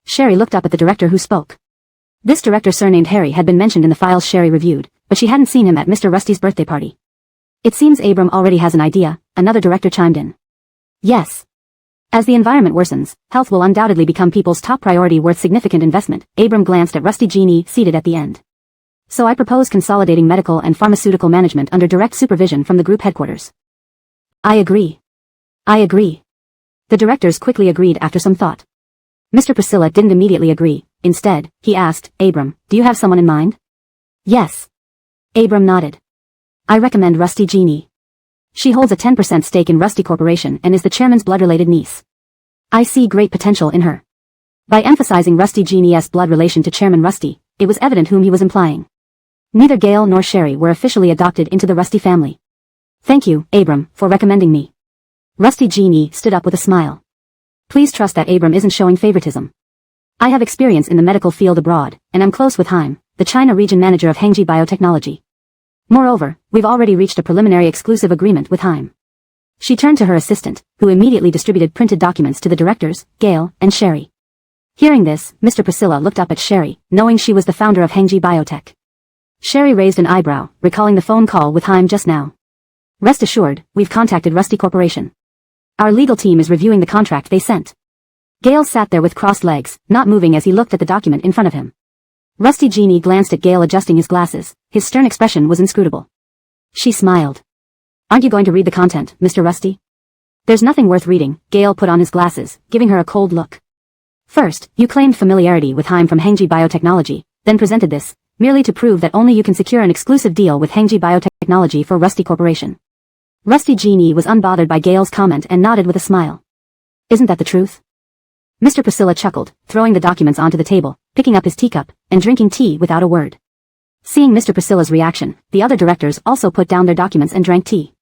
Sherry looked up at the director who spoke. This director surnamed Harry had been mentioned in the files Sherry reviewed, but she hadn't seen him at Mr. Rusty's birthday party. It seems Abram already has an idea, another director chimed in. Yes. As the environment worsens, health will undoubtedly become people's top priority worth significant investment. Abram glanced at Rusty Genie seated at the end. So I propose consolidating medical and pharmaceutical management under direct supervision from the group headquarters. I agree. I agree. The directors quickly agreed after some thought. Mr. Priscilla didn't immediately agree. Instead, he asked, Abram, do you have someone in mind? Yes. Abram nodded. I recommend Rusty Genie. She holds a 10% stake in Rusty Corporation and is the chairman's blood-related niece. I see great potential in her. By emphasizing Rusty Genie's blood relation to Chairman Rusty, it was evident whom he was implying. Neither Gail nor Sherry were officially adopted into the Rusty family. Thank you, Abram, for recommending me. Rusty Genie stood up with a smile. Please trust that Abram isn't showing favoritism. I have experience in the medical field abroad, and I'm close with Haim, the China region manager of Hengji Biotechnology. Moreover, we've already reached a preliminary exclusive agreement with Haim. She turned to her assistant, who immediately distributed printed documents to the directors, Gail, and Sherry. Hearing this, Mr. Priscilla looked up at Sherry, knowing she was the founder of Hengji Biotech. Sherry raised an eyebrow, recalling the phone call with Haim just now. Rest assured, we've contacted Rusty Corporation. Our legal team is reviewing the contract they sent. Gail sat there with crossed legs, not moving as he looked at the document in front of him. Rusty Genie glanced at Gail adjusting his glasses. His stern expression was inscrutable. She smiled. Aren't you going to read the content, Mr. Rusty? There's nothing worth reading. Gail put on his glasses, giving her a cold look. First, you claimed familiarity with Haim from Hengji Biotechnology, then presented this, merely to prove that only you can secure an exclusive deal with Hengji Biotechnology for Rusty Corporation. Rusty Genie was unbothered by Gail's comment and nodded with a smile. Isn't that the truth? Mr. Priscilla chuckled, throwing the documents onto the table, picking up his teacup, and drinking tea without a word. Seeing Mr. Priscilla's reaction, the other directors also put down their documents and drank tea.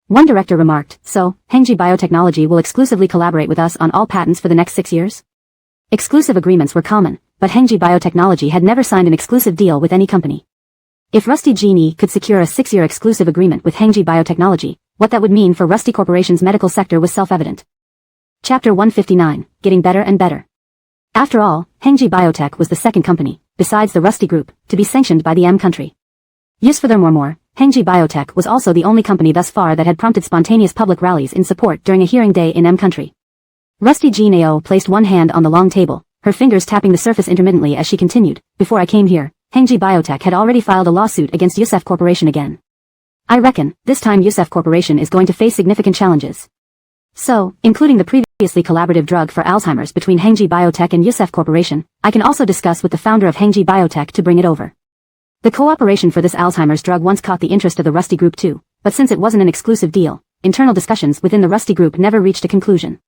One director remarked, so, Hengji Biotechnology will exclusively collaborate with us on all patents for the next 6 years? Exclusive agreements were common, but Hengji Biotechnology had never signed an exclusive deal with any company. If Rusty Genie could secure a 6-year exclusive agreement with Hengji Biotechnology, what that would mean for Rusty Corporation's medical sector was self-evident. Chapter 159, Getting Better and Better. After all, Hengji Biotech was the second company, besides the Rusty Group, to be sanctioned by the M country. Yes, furthermore, Hengji Biotech was also the only company thus far that had prompted spontaneous public rallies in support during a hearing day in M country. Rusty Genie placed one hand on the long table, her fingers tapping the surface intermittently as she continued, before I came here, Hengji Biotech had already filed a lawsuit against Yusef Corporation again. I reckon, this time Yusef Corporation is going to face significant challenges. So, including the previously collaborative drug for Alzheimer's between Hengji Biotech and Yusef Corporation, I can also discuss with the founder of Hengji Biotech to bring it over. The cooperation for this Alzheimer's drug once caught the interest of the Rusty Group too, but since it wasn't an exclusive deal, internal discussions within the Rusty Group never reached a conclusion.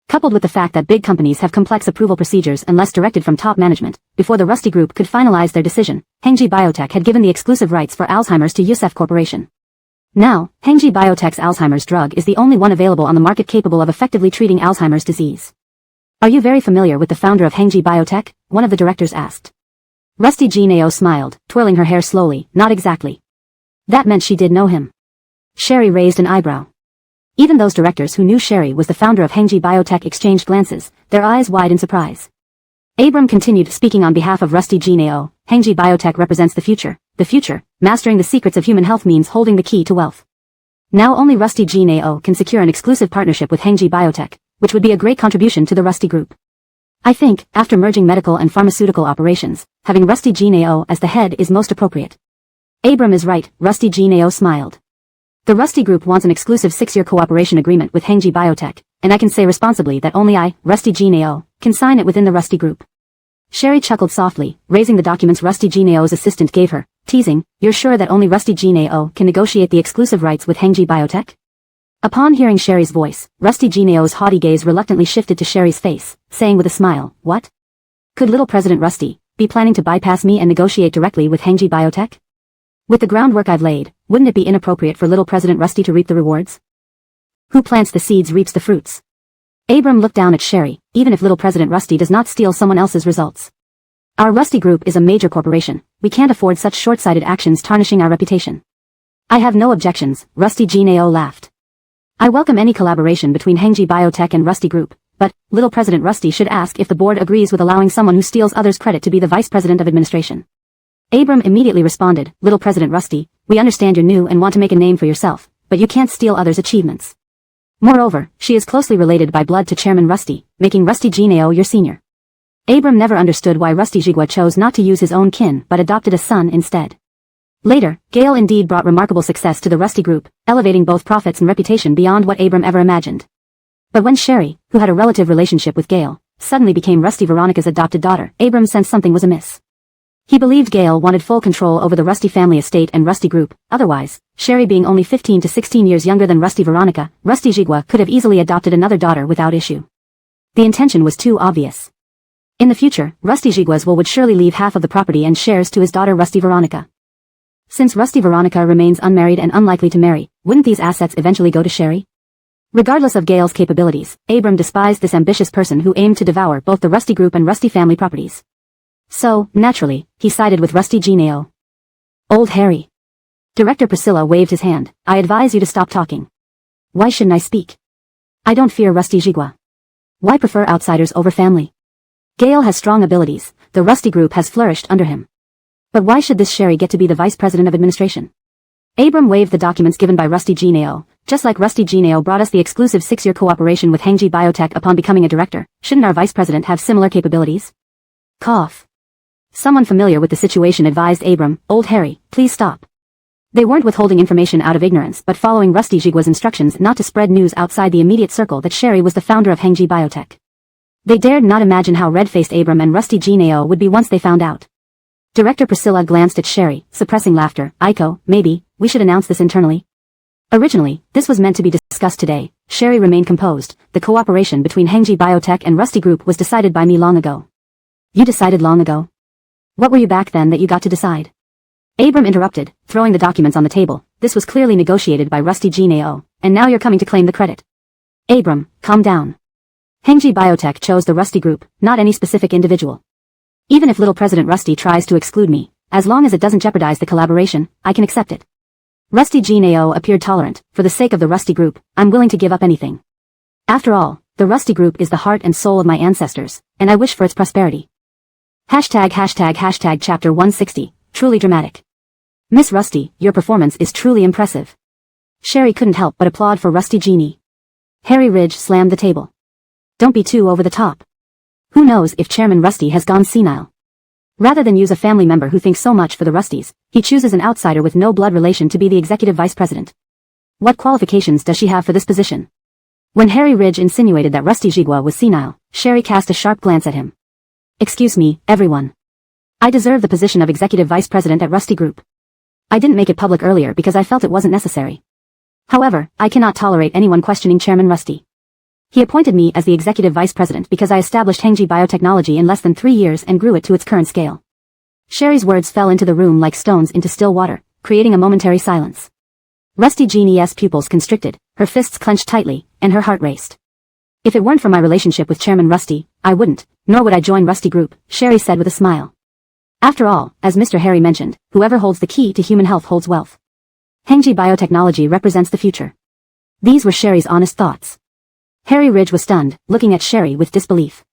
Coupled with the fact that big companies have complex approval procedures unless directed from top management, before the Rusty Group could finalize their decision, Hengji Biotech had given the exclusive rights for Alzheimer's to Yusef Corporation. Now, Hengji Biotech's Alzheimer's drug is the only one available on the market capable of effectively treating Alzheimer's disease. Are you very familiar with the founder of Hengji Biotech? One of the directors asked. Rusty Genie smiled, twirling her hair slowly, not exactly. That meant she did know him. Sherry raised an eyebrow. Even those directors who knew Sherry was the founder of Hengji Biotech exchanged glances, their eyes wide in surprise. Abram continued speaking on behalf of Rusty Genie. Hengji Biotech represents the future. The future, mastering the secrets of human health means holding the key to wealth. Now only Rusty Genie can secure an exclusive partnership with Hengji Biotech, which would be a great contribution to the Rusty Group. I think, after merging medical and pharmaceutical operations, having Rusty Genie as the head is most appropriate. Abram is right, Rusty Genie smiled. The Rusty Group wants an exclusive 6-year cooperation agreement with Hengji Biotech, and I can say responsibly that only I, Rusty Genie, can sign it within the Rusty Group. Sherry chuckled softly, raising the documents Rusty Genie's assistant gave her, teasing, you're sure that only Rusty Genie can negotiate the exclusive rights with Hengji Biotech? Upon hearing Sherry's voice, Rusty Gineo's haughty gaze reluctantly shifted to Sherry's face, saying with a smile, "What? Could little President Rusty be planning to bypass me and negotiate directly with Hengji Biotech? With the groundwork I've laid, wouldn't it be inappropriate for little President Rusty to reap the rewards? Who plants the seeds reaps the fruits." Abram looked down at Sherry. "Even if little President Rusty does not steal someone else's results. Our Rusty Group is a major corporation. We can't afford such short-sighted actions tarnishing our reputation." "I have no objections," Rusty Gineo laughed. "I welcome any collaboration between Hengji Biotech and Rusty Group, but little President Rusty should ask if the board agrees with allowing someone who steals others' credit to be the Vice President of Administration." Abram immediately responded, "Little President Rusty, we understand you're new and want to make a name for yourself, but you can't steal others' achievements. Moreover, she is closely related by blood to Chairman Rusty, making Rusty Gineo your senior." Abram never understood why Rusty Jigua chose not to use his own kin but adopted a son instead. Later, Gale indeed brought remarkable success to the Rusty Group, elevating both profits and reputation beyond what Abram ever imagined. But when Sherry, who had a relative relationship with Gale, suddenly became Rusty Veronica's adopted daughter, Abram sensed something was amiss. He believed Gale wanted full control over the Rusty family estate and Rusty Group. Otherwise, Sherry being only 15 to 16 years younger than Rusty Veronica, Rusty Jigua could have easily adopted another daughter without issue. The intention was too obvious. In the future, Rusty Jigua's will would surely leave half of the property and shares to his daughter Rusty Veronica. Since Rusty Veronica remains unmarried and unlikely to marry, wouldn't these assets eventually go to Sherry? Regardless of Gale's capabilities, Abram despised this ambitious person who aimed to devour both the Rusty Group and Rusty family properties. So, naturally, he sided with Rusty Gineo. "Old Harry." Director Priscilla waved his hand. "I advise you to stop talking." "Why shouldn't I speak? I don't fear Rusty Jigua. Why prefer outsiders over family? Gale has strong abilities, the Rusty Group has flourished under him. But why should this Sherry get to be the Vice President of Administration?" Abram waved the documents given by Rusty Gineo. "Just like Rusty Gineo brought us the exclusive 6-year cooperation with Hengji Biotech upon becoming a director, shouldn't our Vice President have similar capabilities?" Cough. Someone familiar with the situation advised Abram, "Old Harry, please stop." They weren't withholding information out of ignorance but following Rusty Jigua's instructions not to spread news outside the immediate circle that Sherry was the founder of Hengji Biotech. They dared not imagine how red-faced Abram and Rusty Gineo would be once they found out. Director Priscilla glanced at Sherry, suppressing laughter. "Aiko, maybe, we should announce this internally." Originally, this was meant to be discussed today. Sherry remained composed. "The cooperation between Hengji Biotech and Rusty Group was decided by me long ago." "You decided long ago? What were you back then that you got to decide?" Abram interrupted, throwing the documents on the table. "This was clearly negotiated by Rusty Gineo, and now you're coming to claim the credit." "Abram, calm down. Hengji Biotech chose the Rusty Group, not any specific individual. Even if little President Rusty tries to exclude me, as long as it doesn't jeopardize the collaboration, I can accept it." Rusty Gineo appeared tolerant. "For the sake of the Rusty Group, I'm willing to give up anything. After all, the Rusty Group is the heart and soul of my ancestors, and I wish for its prosperity." ####Chapter 160, truly dramatic. "Miss Rusty, your performance is truly impressive." Sherry couldn't help but applaud for Rusty Genie. Harry Ridge slammed the table. "Don't be too over the top. Who knows if Chairman Rusty has gone senile? Rather than use a family member who thinks so much for the Rusties, he chooses an outsider with no blood relation to be the executive vice president. What qualifications does she have for this position?" When Harry Ridge insinuated that Rusty Jigua was senile, Sherry cast a sharp glance at him. "Excuse me, everyone. I deserve the position of executive vice president at Rusty Group. I didn't make it public earlier because I felt it wasn't necessary. However, I cannot tolerate anyone questioning Chairman Rusty. He appointed me as the executive vice president because I established Hengji Biotechnology in less than 3 years and grew it to its current scale." Sherry's words fell into the room like stones into still water, creating a momentary silence. Rusty Genie's pupils constricted, her fists clenched tightly, and her heart raced. "If it weren't for my relationship with Chairman Rusty, I wouldn't, nor would I join Rusty Group," Sherry said with a smile. "After all, as Mr. Harry mentioned, whoever holds the key to human health holds wealth. Hengji Biotechnology represents the future." These were Sherry's honest thoughts. Harry Ridge was stunned, looking at Sherry with disbelief.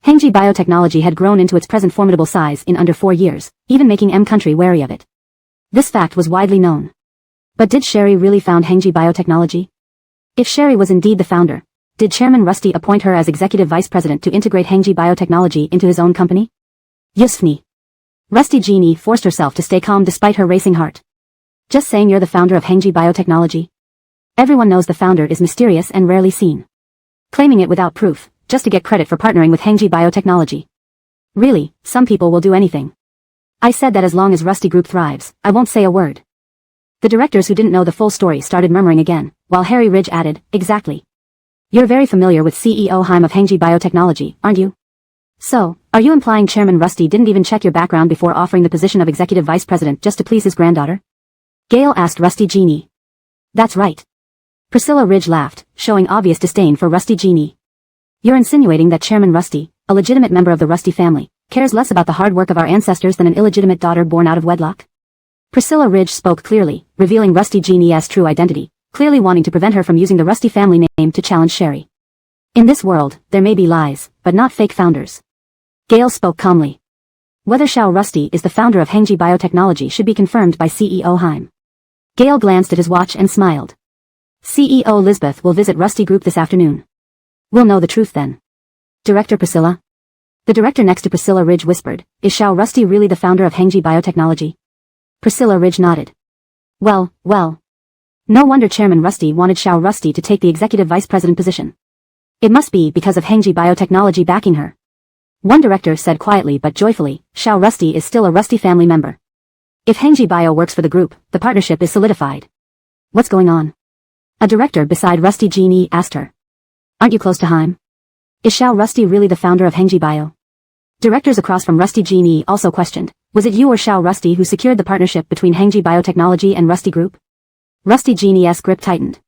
Hengji Biotechnology had grown into its present formidable size in under 4 years, even making M Country wary of it. This fact was widely known. But did Sherry really found Hengji Biotechnology? If Sherry was indeed the founder, did Chairman Rusty appoint her as executive vice president to integrate Hengji Biotechnology into his own company? Yusfni. Rusty Genie forced herself to stay calm despite her racing heart. "Just saying you're the founder of Hengji Biotechnology? Everyone knows the founder is mysterious and rarely seen. Claiming it without proof, just to get credit for partnering with Hengji Biotechnology. Really, some people will do anything. I said that as long as Rusty Group thrives, I won't say a word." The directors who didn't know the full story started murmuring again, while Harry Ridge added, exactly. You're very familiar with CEO Heim of Hengji Biotechnology, aren't you? So, are you implying Chairman Rusty didn't even check your background before offering the position of Executive Vice President just to please his granddaughter? Gale asked Rusty Genie. That's right. Priscilla Ridge laughed, showing obvious disdain for Rusty Genie. You're insinuating that Chairman Rusty, a legitimate member of the Rusty family, cares less about the hard work of our ancestors than an illegitimate daughter born out of wedlock? Priscilla Ridge spoke clearly, revealing Rusty Genie's true identity, clearly wanting to prevent her from using the Rusty family name to challenge Sherry. In this world, there may be lies, but not fake founders. Gale spoke calmly. Whether Xiao Rusty is the founder of Hengji Biotechnology should be confirmed by CEO Heim. Gale glanced at his watch and smiled. CEO Lisbeth will visit Rusty Group this afternoon. We'll know the truth then. Director Priscilla? The director next to Priscilla Ridge whispered, is Xiao Rusty really the founder of Hengji Biotechnology? Priscilla Ridge nodded. Well. No wonder Chairman Rusty wanted Xiao Rusty to take the executive vice president position. It must be because of Hengji Biotechnology backing her. One director said quietly but joyfully, Xiao Rusty is still a Rusty family member. If Hengji Bio works for the group, the partnership is solidified. What's going on? A director beside Rusty Genie asked her. Aren't you close to Heim? Is Xiao Rusty really the founder of Hengji Bio? Directors across from Rusty Genie also questioned, was it you or Xiao Rusty who secured the partnership between Hengji Biotechnology and Rusty Group? Rusty Genie's grip tightened.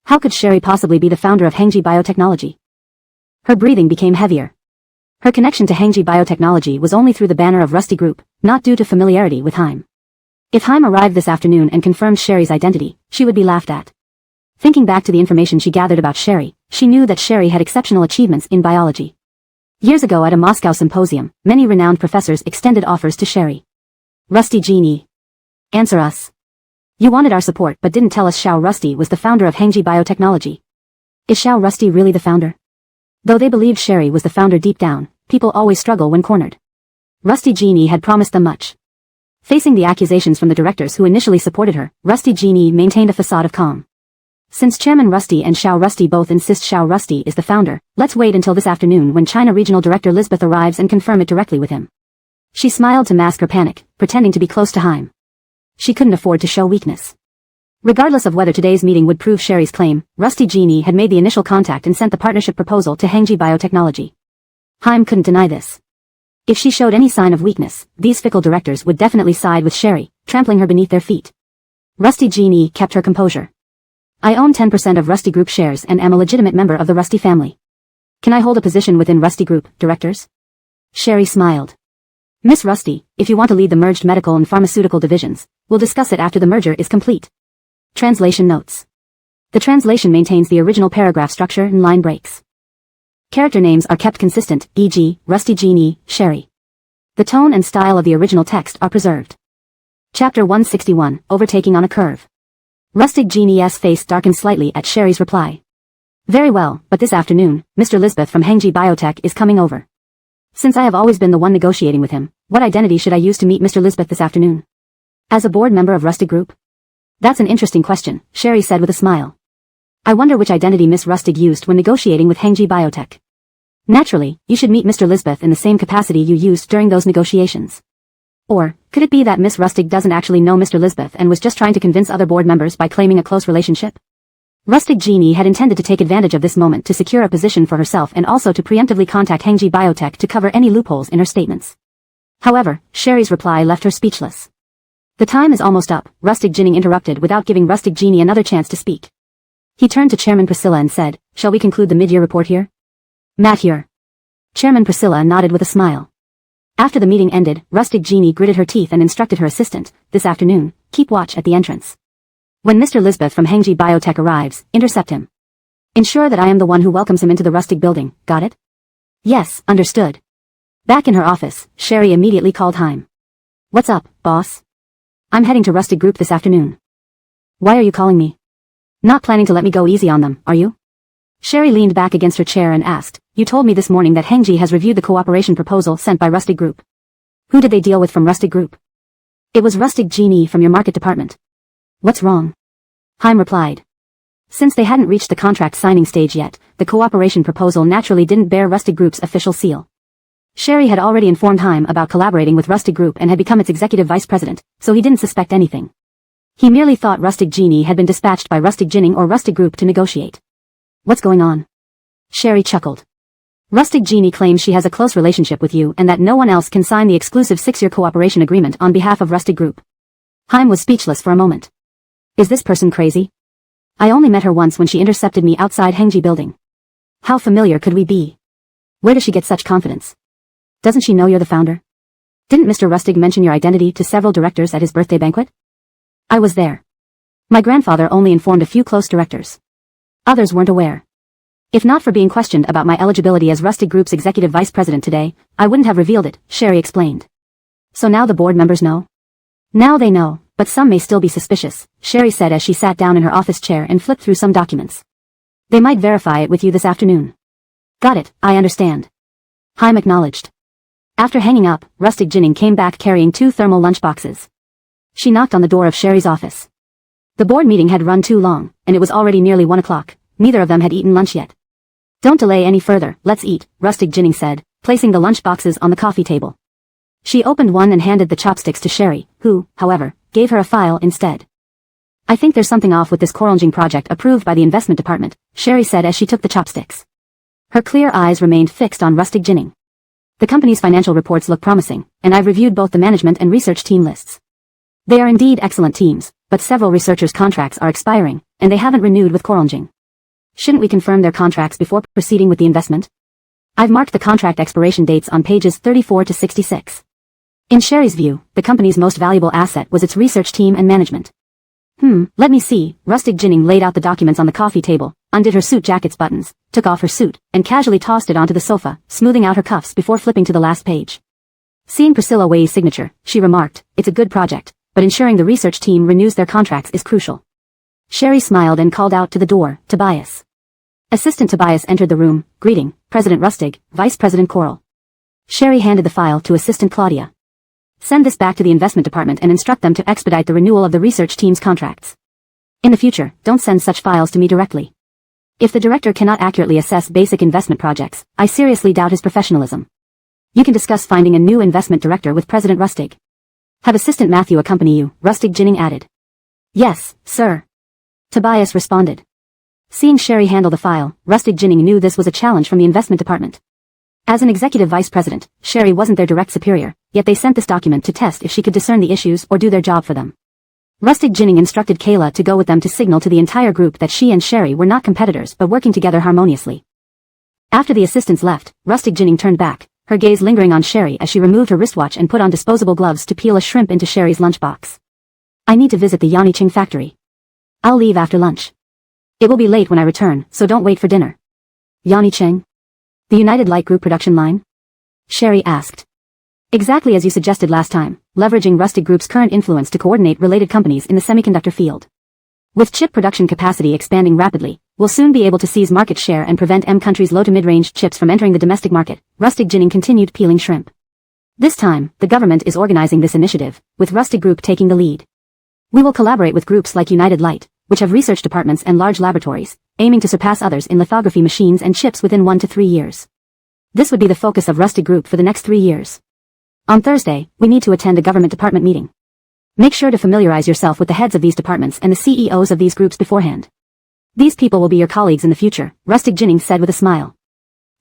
How could Sherry possibly be the founder of Hengji Biotechnology? Her breathing became heavier. Her connection to Hengji Biotechnology was only through the banner of Rusty Group, not due to familiarity with Heim. If Heim arrived this afternoon and confirmed Sherry's identity, she would be laughed at. Thinking back to the information she gathered about Sherry, she knew that Sherry had exceptional achievements in biology. Years ago at a Moscow symposium, many renowned professors extended offers to Sherry. Rusty Genie. Answer us. You wanted our support but didn't tell us Xiao Rusty was the founder of Hengji Biotechnology. Is Xiao Rusty really the founder? Though they believed Sherry was the founder deep down, people always struggle when cornered. Rusty Genie had promised them much. Facing the accusations from the directors who initially supported her, Rusty Genie maintained a facade of calm. Since Chairman Rusty and Xiao Rusty both insist Xiao Rusty is the founder, let's wait until this afternoon when China Regional Director Lisbeth arrives and confirm it directly with him. She smiled to mask her panic, pretending to be close to Heim. She couldn't afford to show weakness. Regardless of whether today's meeting would prove Sherry's claim, Rusty Genie had made the initial contact and sent the partnership proposal to Hengji Biotechnology. Heim couldn't deny this. If she showed any sign of weakness, these fickle directors would definitely side with Sherry, trampling her beneath their feet. Rusty Genie kept her composure. I own 10% of Rusty Group shares and am a legitimate member of the Rusty family. Can I hold a position within Rusty Group, directors? Sherry smiled. Miss Rusty, if you want to lead the merged medical and pharmaceutical divisions, we'll discuss it after the merger is complete. Translation notes. The translation maintains the original paragraph structure and line breaks. Character names are kept consistent, e.g., Rusty Genie, Sherry. The tone and style of the original text are preserved. Chapter 161, Overtaking on a Curve. Rustic Genie's face darkened slightly at Sherry's reply. Very well, but this afternoon, Mr. Lisbeth from Hengji Biotech is coming over. Since I have always been the one negotiating with him, what identity should I use to meet Mr. Lisbeth this afternoon? As a board member of Rusty Group? That's an interesting question, Sherry said with a smile. I wonder which identity Miss Rustig used when negotiating with Hengji Biotech. Naturally, you should meet Mr. Lisbeth in the same capacity you used during those negotiations. Or, could it be that Miss Rustig doesn't actually know Mr. Lisbeth and was just trying to convince other board members by claiming a close relationship? Rustic Genie had intended to take advantage of this moment to secure a position for herself and also to preemptively contact Hengji Biotech to cover any loopholes in her statements. However, Sherry's reply left her speechless. The time is almost up, Rustic Genie interrupted without giving Rustic Genie another chance to speak. He turned to Chairman Priscilla and said, shall we conclude the mid-year report here? Matt here. Chairman Priscilla nodded with a smile. After the meeting ended, Rustic Genie gritted her teeth and instructed her assistant, this afternoon, keep watch at the entrance. When Mr. Lisbeth from Hengji Biotech arrives, intercept him. Ensure that I am the one who welcomes him into the Rustic building, got it? Yes, understood. Back in her office, Sherry immediately called Heim. What's up, boss? I'm heading to Rustic Group this afternoon. Why are you calling me? Not planning to let me go easy on them, are you? Sherry leaned back against her chair and asked, you told me this morning that Hengji has reviewed the cooperation proposal sent by Rustic Group. Who did they deal with from Rustic Group? It was Rustic Genie from your market department. What's wrong? Heim replied. Since they hadn't reached the contract signing stage yet, the cooperation proposal naturally didn't bear Rustic Group's official seal. Sherry had already informed Heim about collaborating with Rustic Group and had become its executive vice president, so he didn't suspect anything. He merely thought Rustic Genie had been dispatched by Rustic Ginning or Rustic Group to negotiate. What's going on? Sherry chuckled. Rustic Genie claims she has a close relationship with you and that no one else can sign the exclusive 6-year cooperation agreement on behalf of Rustic Group. Haim was speechless for a moment. Is this person crazy? I only met her once when she intercepted me outside Hengji building. How familiar could we be? Where does she get such confidence? Doesn't she know you're the founder? Didn't Mr. Rustig mention your identity to several directors at his birthday banquet? I was there. My grandfather only informed a few close directors. Others weren't aware. If not for being questioned about my eligibility as Rustic Group's executive vice president today, I wouldn't have revealed it, Sherry explained. So now the board members know? Now they know, but some may still be suspicious, Sherry said as she sat down in her office chair and flipped through some documents. They might verify it with you this afternoon. Got it, I understand. Haim acknowledged. After hanging up, Rustic Ginning came back carrying 2 thermal lunchboxes. She knocked on the door of Sherry's office. The board meeting had run too long, and it was already nearly 1 o'clock. Neither of them had eaten lunch yet. Don't delay any further, let's eat, Rustic Ginning said, placing the lunchboxes on the coffee table. She opened one and handed the chopsticks to Sherry, who, however, gave her a file instead. I think there's something off with this Coraljing project approved by the investment department, Sherry said as she took the chopsticks. Her clear eyes remained fixed on Rustic Ginning. The company's financial reports look promising, and I've reviewed both the management and research team lists. They are indeed excellent teams, but several researchers' contracts are expiring, and they haven't renewed with Coraljing. Shouldn't we confirm their contracts before proceeding with the investment? I've marked the contract expiration dates on pages 34 to 66. In Sherry's view, the company's most valuable asset was its research team and management. Let me see, Rustic Ginning laid out the documents on the coffee table, undid her suit jacket's buttons, took off her suit, and casually tossed it onto the sofa, smoothing out her cuffs before flipping to the last page. Seeing Priscilla Wei's signature, she remarked, it's a good project, but ensuring the research team renews their contracts is crucial. Sherry smiled and called out to the door, Tobias. Assistant Tobias entered the room, greeting, President Rustig, Vice President Coral. Sherry handed the file to Assistant Claudia. Send this back to the investment department and instruct them to expedite the renewal of the research team's contracts. In the future, don't send such files to me directly. If the director cannot accurately assess basic investment projects, I seriously doubt his professionalism. You can discuss finding a new investment director with President Rustig. Have Assistant Matthew accompany you, Rustig Ginning added. Yes, sir. Tobias responded. Seeing Sherry handle the file, Rustig Ginning knew this was a challenge from the investment department. As an executive vice president, Sherry wasn't their direct superior, yet they sent this document to test if she could discern the issues or do their job for them. Rustig Ginning instructed Kayla to go with them to signal to the entire group that she and Sherry were not competitors but working together harmoniously. After the assistants left, Rustig Ginning turned back, her gaze lingering on Sherry as she removed her wristwatch and put on disposable gloves to peel a shrimp into Sherry's lunchbox. I need to visit the Yaniqing factory. I'll leave after lunch. It will be late when I return, so don't wait for dinner. Yaniqing? The United Light Group production line? Sherry asked. Exactly as you suggested last time, leveraging Rustig Group's current influence to coordinate related companies in the semiconductor field. With chip production capacity expanding rapidly, we'll soon be able to seize market share and prevent countries' low to mid-range chips from entering the domestic market, Rustig Ginning continued peeling shrimp. This time, the government is organizing this initiative, with Rustig Group taking the lead. We will collaborate with groups like United Light, which have research departments and large laboratories, aiming to surpass others in lithography machines and chips within 1 to 3 years. This would be the focus of Rustig Group for the next 3 years. On Thursday, we need to attend a government department meeting. Make sure to familiarize yourself with the heads of these departments and the CEOs of these groups beforehand. These people will be your colleagues in the future, Rustig Ginning said with a smile.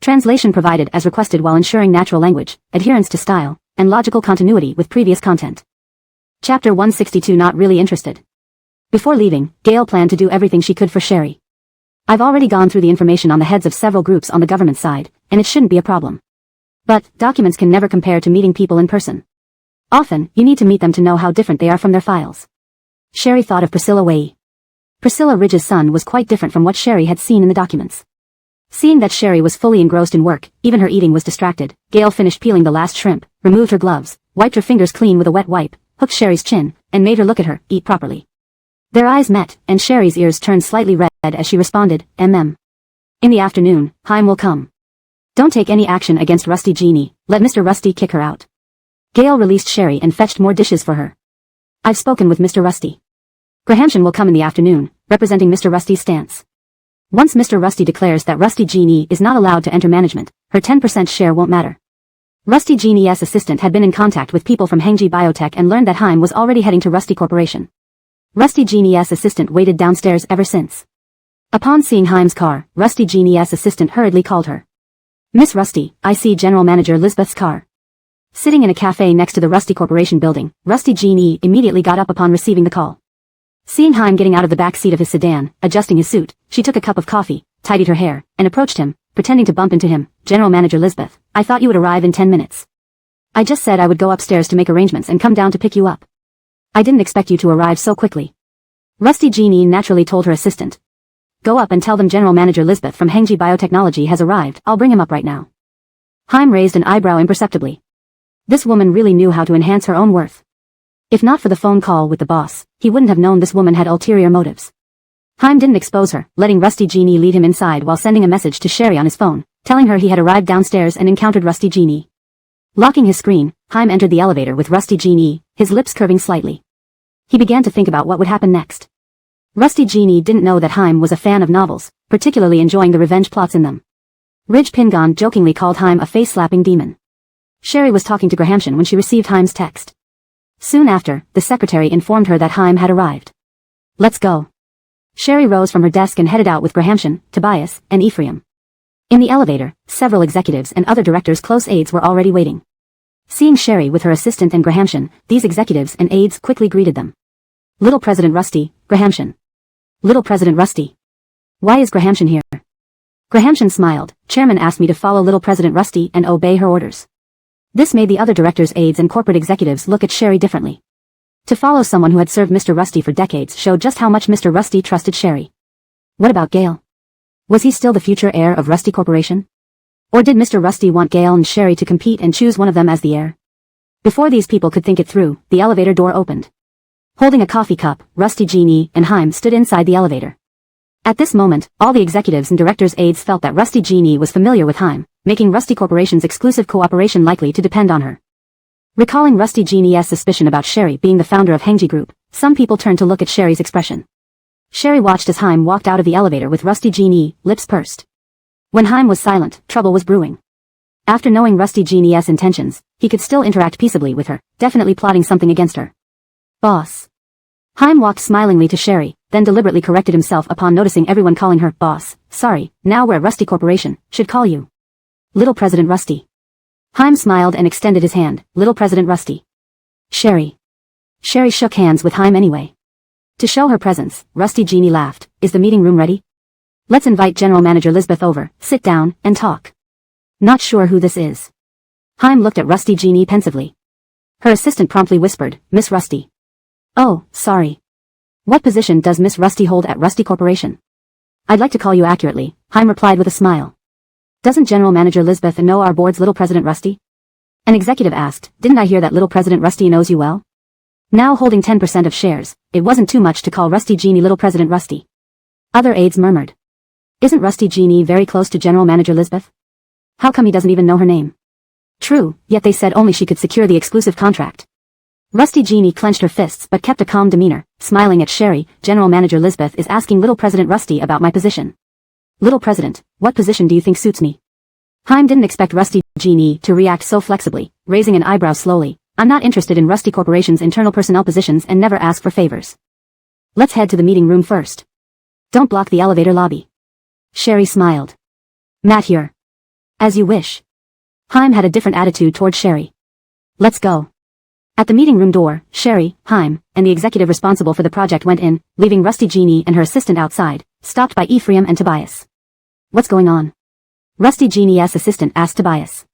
Translation provided as requested while ensuring natural language, adherence to style, and logical continuity with previous content. Chapter 162 Not really interested. Before leaving, Gail planned to do everything she could for Sherry. I've already gone through the information on the heads of several groups on the government side, and it shouldn't be a problem. But, documents can never compare to meeting people in person. Often, you need to meet them to know how different they are from their files. Sherry thought of Priscilla Wei. Priscilla Ridge's son was quite different from what Sherry had seen in the documents. Seeing that Sherry was fully engrossed in work, even her eating was distracted, Gail finished peeling the last shrimp, removed her gloves, wiped her fingers clean with a wet wipe, hooked Sherry's chin, and made her look at her, eat properly. Their eyes met, and Sherry's ears turned slightly red as she responded, In the afternoon, Haim will come. Don't take any action against Rusty Genie, let Mr. Rusty kick her out. Gail released Sherry and fetched more dishes for her. I've spoken with Mr. Rusty. Grahamshan will come in the afternoon, representing Mr. Rusty's stance. Once Mr. Rusty declares that Rusty Genie is not allowed to enter management, her 10% share won't matter. Rusty Genie's assistant had been in contact with people from Hengji Biotech and learned that Haim was already heading to Rusty Corporation. Rusty Genie's assistant waited downstairs ever since. Upon seeing Haim's car, Rusty Genie's assistant hurriedly called her. Miss Rusty, I see General Manager Lisbeth's car. Sitting in a cafe next to the Rusty Corporation building, Rusty Genie immediately got up upon receiving the call. Seeing Haim getting out of the back seat of his sedan, adjusting his suit, she took a cup of coffee, tidied her hair, and approached him, pretending to bump into him. General Manager Lisbeth, I thought you would arrive in 10 minutes. I just said I would go upstairs to make arrangements and come down to pick you up. I didn't expect you to arrive so quickly. Rusty Genie naturally told her assistant. Go up and tell them General Manager Lisbeth from Hengji Biotechnology has arrived. I'll bring him up right now. Haim raised an eyebrow imperceptibly. This woman really knew how to enhance her own worth. If not for the phone call with the boss, he wouldn't have known this woman had ulterior motives. Haim didn't expose her, letting Rusty Genie lead him inside while sending a message to Sherry on his phone, telling her he had arrived downstairs and encountered Rusty Genie. Locking his screen, Haim entered the elevator with Rusty Genie, his lips curving slightly. He began to think about what would happen next. Rusty Genie didn't know that Haim was a fan of novels, particularly enjoying the revenge plots in them. Ridge Pingon jokingly called Haim a face-slapping demon. Sherry was talking to Grahamshan when she received Haim's text. Soon after, the secretary informed her that Haim had arrived. Let's go. Sherry rose from her desk and headed out with Grahamshan, Tobias, and Ephraim. In the elevator, several executives and other directors' close aides were already waiting. Seeing Sherry with her assistant and Grahamshan, these executives and aides quickly greeted them. Little President Rusty, Grahamshan. Little President Rusty. Why is Grahamshan here? Grahamshan smiled. Chairman asked me to follow Little President Rusty and obey her orders. This made the other directors' aides and corporate executives look at Sherry differently. To follow someone who had served Mr. Rusty for decades showed just how much Mr. Rusty trusted Sherry. What about Gale? Was he still the future heir of Rusty Corporation? Or did Mr. Rusty want Gale and Sherry to compete and choose one of them as the heir? Before these people could think it through, the elevator door opened. Holding a coffee cup, Rusty Genie and Haim stood inside the elevator. At this moment, all the executives and directors' aides felt that Rusty Genie was familiar with Haim, making Rusty Corporation's exclusive cooperation likely to depend on her. Recalling Rusty Genie's suspicion about Sherry being the founder of Hengji Group, some people turned to look at Sherry's expression. Sherry watched as Haim walked out of the elevator with Rusty Genie, lips pursed. When Haim was silent, trouble was brewing. After knowing Rusty Genie's intentions, he could still interact peaceably with her, definitely plotting something against her. Boss. Haim walked smilingly to Sherry, then deliberately corrected himself upon noticing everyone calling her boss. Sorry, now we're Rusty Corporation, should call you Little President Rusty. Haim smiled and extended his hand. Little President Rusty. Sherry. Sherry shook hands with Haim anyway. To show her presence, Rusty Genie laughed. Is the meeting room ready? Let's invite General Manager Lisbeth over, sit down, and talk. Not sure who this is. Haim looked at Rusty Genie pensively. Her assistant promptly whispered, Miss Rusty. Oh, sorry. What position does Miss Rusty hold at Rusty Corporation? I'd like to call you accurately, Haim replied with a smile. Doesn't General Manager Lisbeth know our board's Little President Rusty? An executive asked, didn't I hear that Little President Rusty knows you well? Now holding 10% of shares, it wasn't too much to call Rusty Genie Little President Rusty. Other aides murmured. Isn't Rusty Genie very close to General Manager Lisbeth? How come he doesn't even know her name? True, yet they said only she could secure the exclusive contract. Rusty Genie clenched her fists but kept a calm demeanor, smiling at Sherry. General Manager Lisbeth is asking Little President Rusty about my position. Little President, what position do you think suits me? Haim didn't expect Rusty Genie to react so flexibly, raising an eyebrow slowly. I'm not interested in Rusty Corporation's internal personnel positions and never ask for favors. Let's head to the meeting room first. Don't block the elevator lobby. Sherry smiled. Matt here. As you wish. Haim had a different attitude toward Sherry. Let's go. At the meeting room door, Sherry, Haim, and the executive responsible for the project went in, leaving Rusty Genie and her assistant outside, stopped by Ephraim and Tobias. What's going on? Rusty Genie's assistant asked Tobias.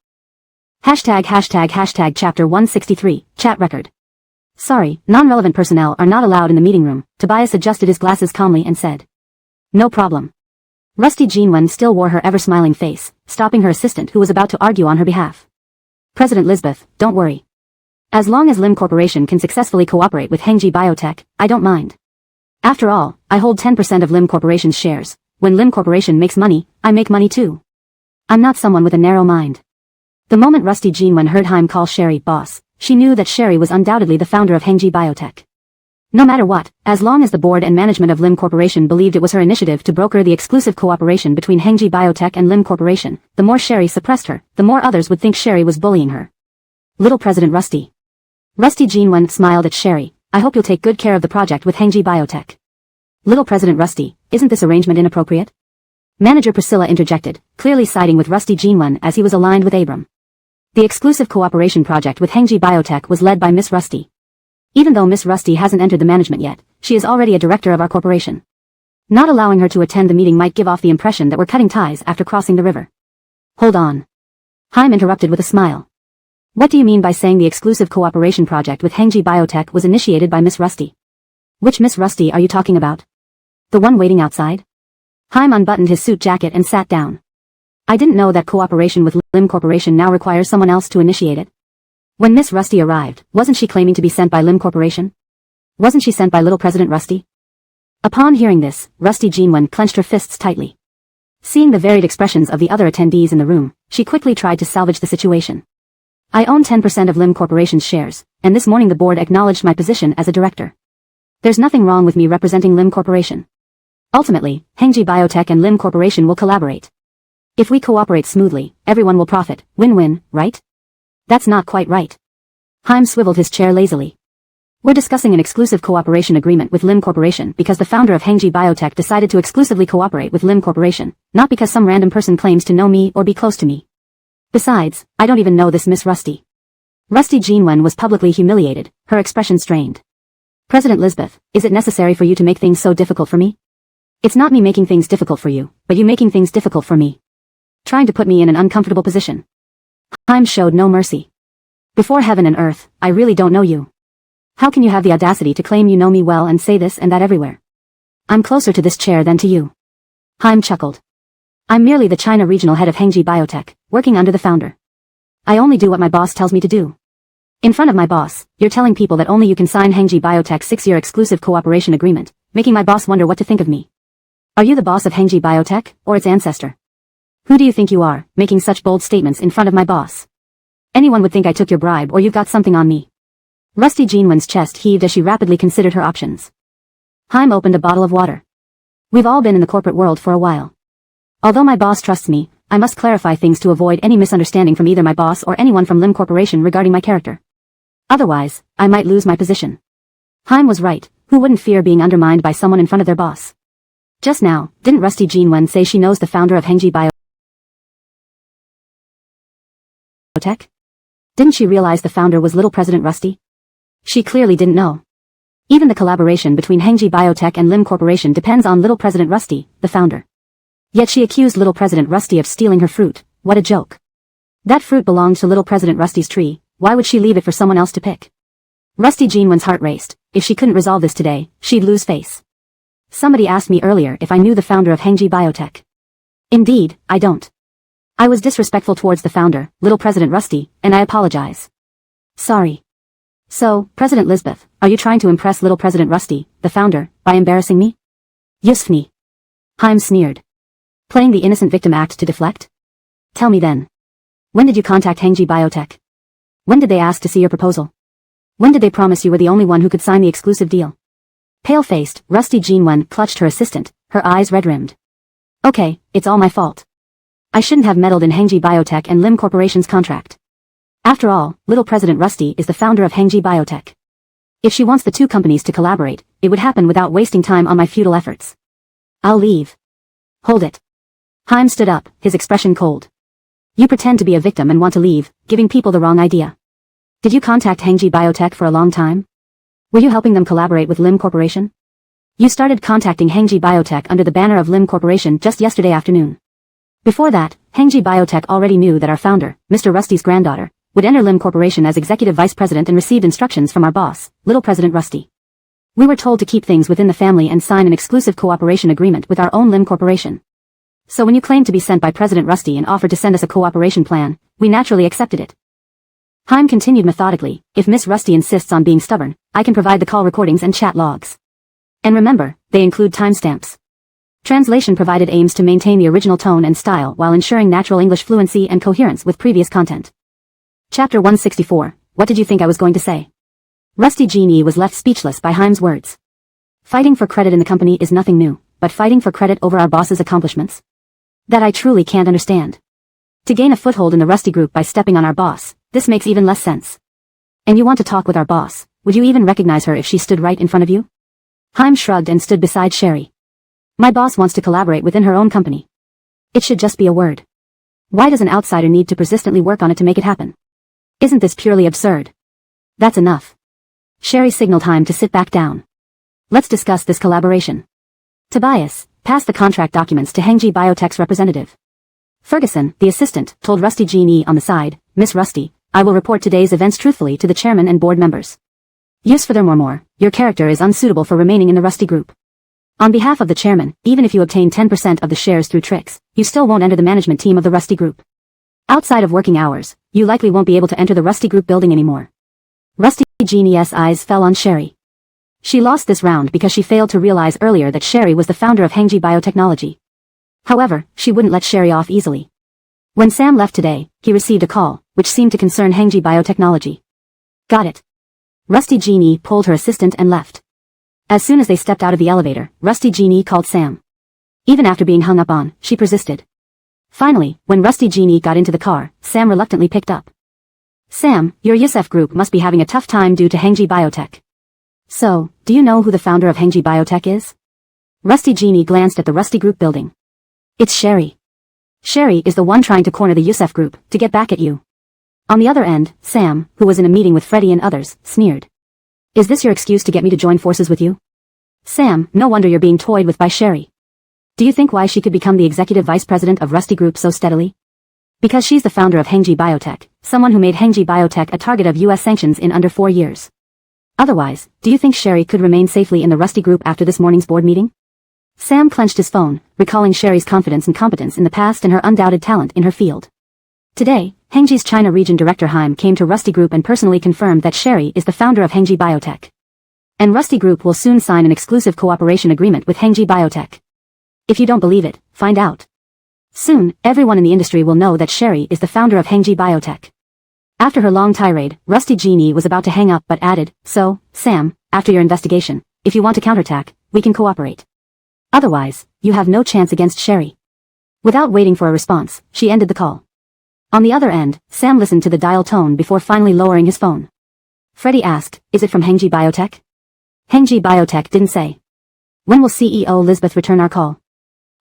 #### Chapter 163, Chat Record. Sorry, non-relevant personnel are not allowed in the meeting room. Tobias adjusted his glasses calmly and said. No problem. Rusty Genie still wore her ever-smiling face, stopping her assistant who was about to argue on her behalf. President Lisbeth, don't worry. As long as Lim Corporation can successfully cooperate with Hengji Biotech, I don't mind. After all, I hold 10% of Lim Corporation's shares. When Lim Corporation makes money, I make money too. I'm not someone with a narrow mind. The moment Rusty Genie heard Haim call Sherry boss, she knew that Sherry was undoubtedly the founder of Hengji Biotech. No matter what, as long as the board and management of Lim Corporation believed it was her initiative to broker the exclusive cooperation between Hengji Biotech and Lim Corporation, the more Sherry suppressed her, the more others would think Sherry was bullying her. Little President Rusty. Rusty Genie smiled at Sherry. I hope you'll take good care of the project with Hengji Biotech. Little President Rusty, isn't this arrangement inappropriate? Manager Priscilla interjected, clearly siding with Rusty Jinwon as he was aligned with Abram. The exclusive cooperation project with Hengji Biotech was led by Miss Rusty. Even though Miss Rusty hasn't entered the management yet, she is already a director of our corporation. Not allowing her to attend the meeting might give off the impression that we're cutting ties after crossing the river. Hold on. Haim interrupted with a smile. What do you mean by saying the exclusive cooperation project with Hengji Biotech was initiated by Miss Rusty? Which Miss Rusty are you talking about? The one waiting outside? Haim unbuttoned his suit jacket and sat down. I didn't know that cooperation with Lim Corporation now requires someone else to initiate it. When Miss Rusty arrived, wasn't she claiming to be sent by Lim Corporation? Wasn't she sent by Little President Rusty? Upon hearing this, Rusty Jinwon clenched her fists tightly. Seeing the varied expressions of the other attendees in the room, she quickly tried to salvage the situation. I own 10% of Lim Corporation's shares, and this morning the board acknowledged my position as a director. There's nothing wrong with me representing Lim Corporation. Ultimately, Hengji Biotech and Lim Corporation will collaborate. If we cooperate smoothly, everyone will profit, win-win, right? That's not quite right. Haim swiveled his chair lazily. We're discussing an exclusive cooperation agreement with Lim Corporation because the founder of Hengji Biotech decided to exclusively cooperate with Lim Corporation, not because some random person claims to know me or be close to me. Besides, I don't even know this Miss Rusty. Rusty Jinwon was publicly humiliated, her expression strained. President Lisbeth, is it necessary for you to make things so difficult for me? It's not me making things difficult for you, but you making things difficult for me. Trying to put me in an uncomfortable position. Haim showed no mercy. Before heaven and earth, I really don't know you. How can you have the audacity to claim you know me well and say this and that everywhere? I'm closer to this chair than to you. Haim chuckled. I'm merely the China regional head of Hengji Biotech, working under the founder. I only do what my boss tells me to do. In front of my boss, you're telling people that only you can sign Hengji Biotech's 6-year exclusive cooperation agreement, making my boss wonder what to think of me. Are you the boss of Hengji Biotech, or its ancestor? Who do you think you are, making such bold statements in front of my boss? Anyone would think I took your bribe or you've got something on me. Rusty Jinwon's chest heaved as she rapidly considered her options. Haim opened a bottle of water. We've all been in the corporate world for a while. Although my boss trusts me, I must clarify things to avoid any misunderstanding from either my boss or anyone from Lim Corporation regarding my character. Otherwise, I might lose my position. Haim was right, who wouldn't fear being undermined by someone in front of their boss? Just now, didn't Rusty Jinwon say she knows the founder of Hengji Biotech? Didn't she realize the founder was Little President Rusty? She clearly didn't know. Even the collaboration between Hengji Biotech and Lim Corporation depends on Little President Rusty, the founder. Yet she accused Little President Rusty of stealing her fruit. What a joke. That fruit belonged to Little President Rusty's tree, why would she leave it for someone else to pick? Rusty Jinwon's heart raced. If she couldn't resolve this today, she'd lose face. Somebody asked me earlier if I knew the founder of Hengji Biotech. Indeed, I don't. I was disrespectful towards the founder, Little President Rusty, and I apologize. Sorry. So, President Lisbeth, are you trying to impress Little President Rusty, the founder, by embarrassing me? Yusfni. Haim sneered. Playing the innocent victim act to deflect? Tell me then. When did you contact Hengji Biotech? When did they ask to see your proposal? When did they promise you were the only one who could sign the exclusive deal? Pale-faced, Rusty Jinwon clutched her assistant, her eyes red-rimmed. Okay, it's all my fault. I shouldn't have meddled in Hengji Biotech and Lim Corporation's contract. After all, Little President Rusty is the founder of Hengji Biotech. If she wants the two companies to collaborate, it would happen without wasting time on my futile efforts. I'll leave. Hold it. Haim stood up, his expression cold. You pretend to be a victim and want to leave, giving people the wrong idea. Did you contact Hengji Biotech for a long time? Were you helping them collaborate with Lim Corporation? You started contacting Hengji Biotech under the banner of Lim Corporation just yesterday afternoon. Before that, Hengji Biotech already knew that our founder, Mr. Rusty's granddaughter, would enter Lim Corporation as executive vice president and received instructions from our boss, Little President Rusty. We were told to keep things within the family and sign an exclusive cooperation agreement with our own Lim Corporation. So when you claimed to be sent by President Rusty and offered to send us a cooperation plan, we naturally accepted it. Haim continued methodically, if Miss Rusty insists on being stubborn, I can provide the call recordings and chat logs. And remember, they include timestamps. Translation provided aims to maintain the original tone and style while ensuring natural English fluency and coherence with previous content. Chapter 164, What did you think I was going to say? Rusty Genie was left speechless by Haim's words. Fighting for credit in the company is nothing new, but fighting for credit over our boss's accomplishments? That I truly can't understand. To gain a foothold in the Rusty group by stepping on our boss, this makes even less sense. And you want to talk with our boss, would you even recognize her if she stood right in front of you? Haim shrugged and stood beside Sherry. My boss wants to collaborate within her own company. It should just be a word. Why does an outsider need to persistently work on it to make it happen? Isn't this purely absurd? That's enough. Sherry signaled Haim to sit back down. Let's discuss this collaboration. Tobias, pass the contract documents to Hengji Biotech's representative. Ferguson, the assistant, told Rusty Jean on the side, Miss Rusty, I will report today's events truthfully to the chairman and board members. Use furthermore, your character is unsuitable for remaining in the Rusty Group. On behalf of the chairman, even if you obtain 10% of the shares through tricks, you still won't enter the management team of the Rusty Group. Outside of working hours, you likely won't be able to enter the Rusty Group building anymore. Rusty Jean's eyes fell on Sherry. She lost this round because she failed to realize earlier that Sherry was the founder of Hengji Biotechnology. However, she wouldn't let Sherry off easily. When Sam left today, he received a call, which seemed to concern Hengji Biotechnology. Got it. Rusty Jean pulled her assistant and left. As soon as they stepped out of the elevator, Rusty Jean called Sam. Even after being hung up on, she persisted. Finally, when Rusty Jean got into the car, Sam reluctantly picked up. Sam, your Yusef group must be having a tough time due to Hengji Biotech. So, do you know who the founder of Hengji Biotech is? Rusty Jean glanced at the Rusty Group building. It's Sherry. Sherry is the one trying to corner the Yusef group, to get back at you. On the other end, Sam, who was in a meeting with Freddie and others, sneered. Is this your excuse to get me to join forces with you? Sam, no wonder you're being toyed with by Sherry. Do you think why she could become the executive vice president of Rusty Group so steadily? Because she's the founder of Hengji Biotech, someone who made Hengji Biotech a target of US sanctions in under 4 years. Otherwise, do you think Sherry could remain safely in the Rusty Group after this morning's board meeting? Sam clenched his phone, recalling Sherry's confidence and competence in the past and her undoubted talent in her field. Today, Hengji's China Region Director Haim came to Rusty Group and personally confirmed that Sherry is the founder of Hengji Biotech. And Rusty Group will soon sign an exclusive cooperation agreement with Hengji Biotech. If you don't believe it, find out. Soon, everyone in the industry will know that Sherry is the founder of Hengji Biotech. After her long tirade, Rusty Jean was about to hang up but added, so, Sam, after your investigation, if you want to counterattack, we can cooperate. Otherwise, you have no chance against Sherry. Without waiting for a response, she ended the call. On the other end, Sam listened to the dial tone before finally lowering his phone. Freddie asked, is it from Hengji Biotech? Hengji Biotech didn't say. When will CEO Lisbeth return our call?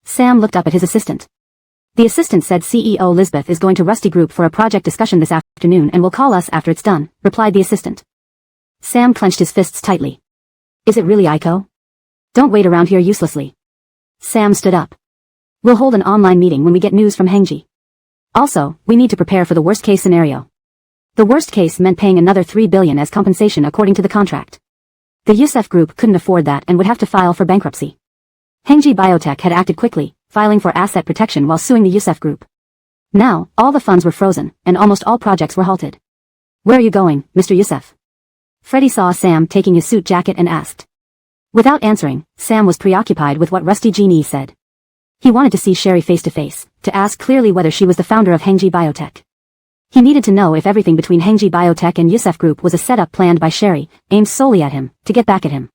Sam looked up at his assistant. The assistant said CEO Lisbeth is going to Rusty Group for a project discussion this afternoon and will call us after it's done, replied the assistant. Sam clenched his fists tightly. Is it really Aiko? Don't wait around here uselessly. Sam stood up. We'll hold an online meeting when we get news from Hengji. Also, we need to prepare for the worst case scenario. The worst case meant paying another 3 billion as compensation according to the contract. The Yusef Group couldn't afford that and would have to file for bankruptcy. Hengji Biotech had acted quickly, filing for asset protection while suing the Yusef Group. Now, all the funds were frozen, and almost all projects were halted. Where are you going, Mr. Yusef? Freddie saw Sam taking his suit jacket and asked. Without answering, Sam was preoccupied with what Rusty Jean said. He wanted to see Sherry face to face, to ask clearly whether she was the founder of Hengji Biotech. He needed to know if everything between Hengji Biotech and Yusef Group was a setup planned by Sherry, aimed solely at him, to get back at him.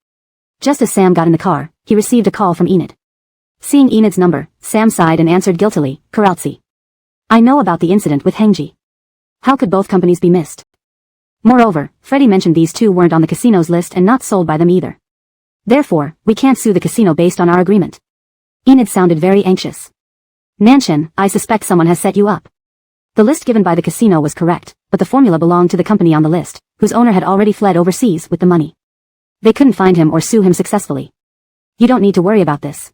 Just as Sam got in the car, he received a call from Enid. Seeing Enid's number, Sam sighed and answered guiltily, Karaltsi. I know about the incident with Hengji. How could both companies be missed? Moreover, Freddie mentioned these two weren't on the casino's list and not sold by them either. Therefore, we can't sue the casino based on our agreement. Enid sounded very anxious. Nanshan, I suspect someone has set you up. The list given by the casino was correct, but the formula belonged to the company on the list, whose owner had already fled overseas with the money. They couldn't find him or sue him successfully. You don't need to worry about this.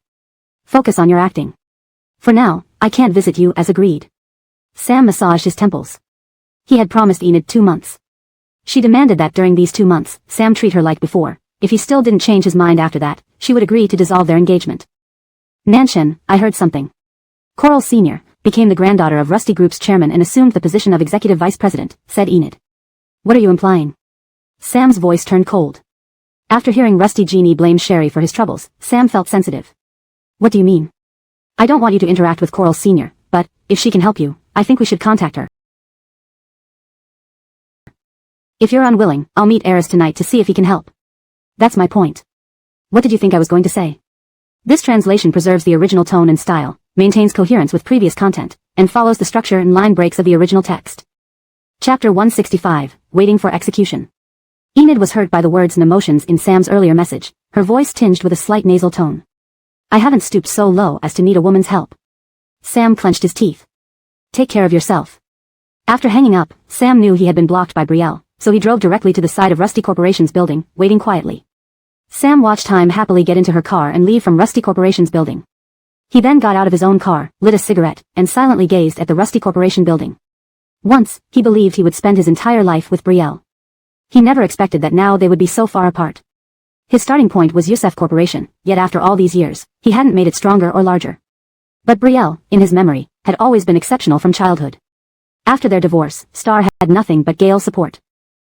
Focus on your acting. For now, I can't visit you as agreed. Sam massaged his temples. He had promised Enid 2 months. She demanded that during these 2 months, Sam treat her like before. If he still didn't change his mind after that, she would agree to dissolve their engagement. Nanshan, I heard something. Coral Sr. became the granddaughter of Rusty Group's chairman and assumed the position of executive vice president, said Enid. What are you implying? Sam's voice turned cold. After hearing Rusty Jean blame Sherry for his troubles, Sam felt sensitive. What do you mean? I don't want you to interact with Coral Sr., but, if she can help you, I think we should contact her. If you're unwilling, I'll meet Eris tonight to see if he can help. That's my point. What did you think I was going to say? This translation preserves the original tone and style, maintains coherence with previous content, and follows the structure and line breaks of the original text. Chapter 165, Waiting for Execution. Enid was hurt by the words and emotions in Sam's earlier message, her voice tinged with a slight nasal tone. I haven't stooped so low as to need a woman's help. Sam clenched his teeth. Take care of yourself. After hanging up, Sam knew he had been blocked by Brielle, so he drove directly to the side of Rusty Corporation's building, waiting quietly. Sam watched Time happily get into her car and leave from Rusty Corporation's building. He then got out of his own car, lit a cigarette, and silently gazed at the Rusty Corporation building. Once, he believed he would spend his entire life with Brielle. He never expected that now they would be so far apart. His starting point was Yusef Corporation, yet after all these years, he hadn't made it stronger or larger. But Brielle, in his memory, had always been exceptional from childhood. After their divorce, Star had nothing but Gale's support.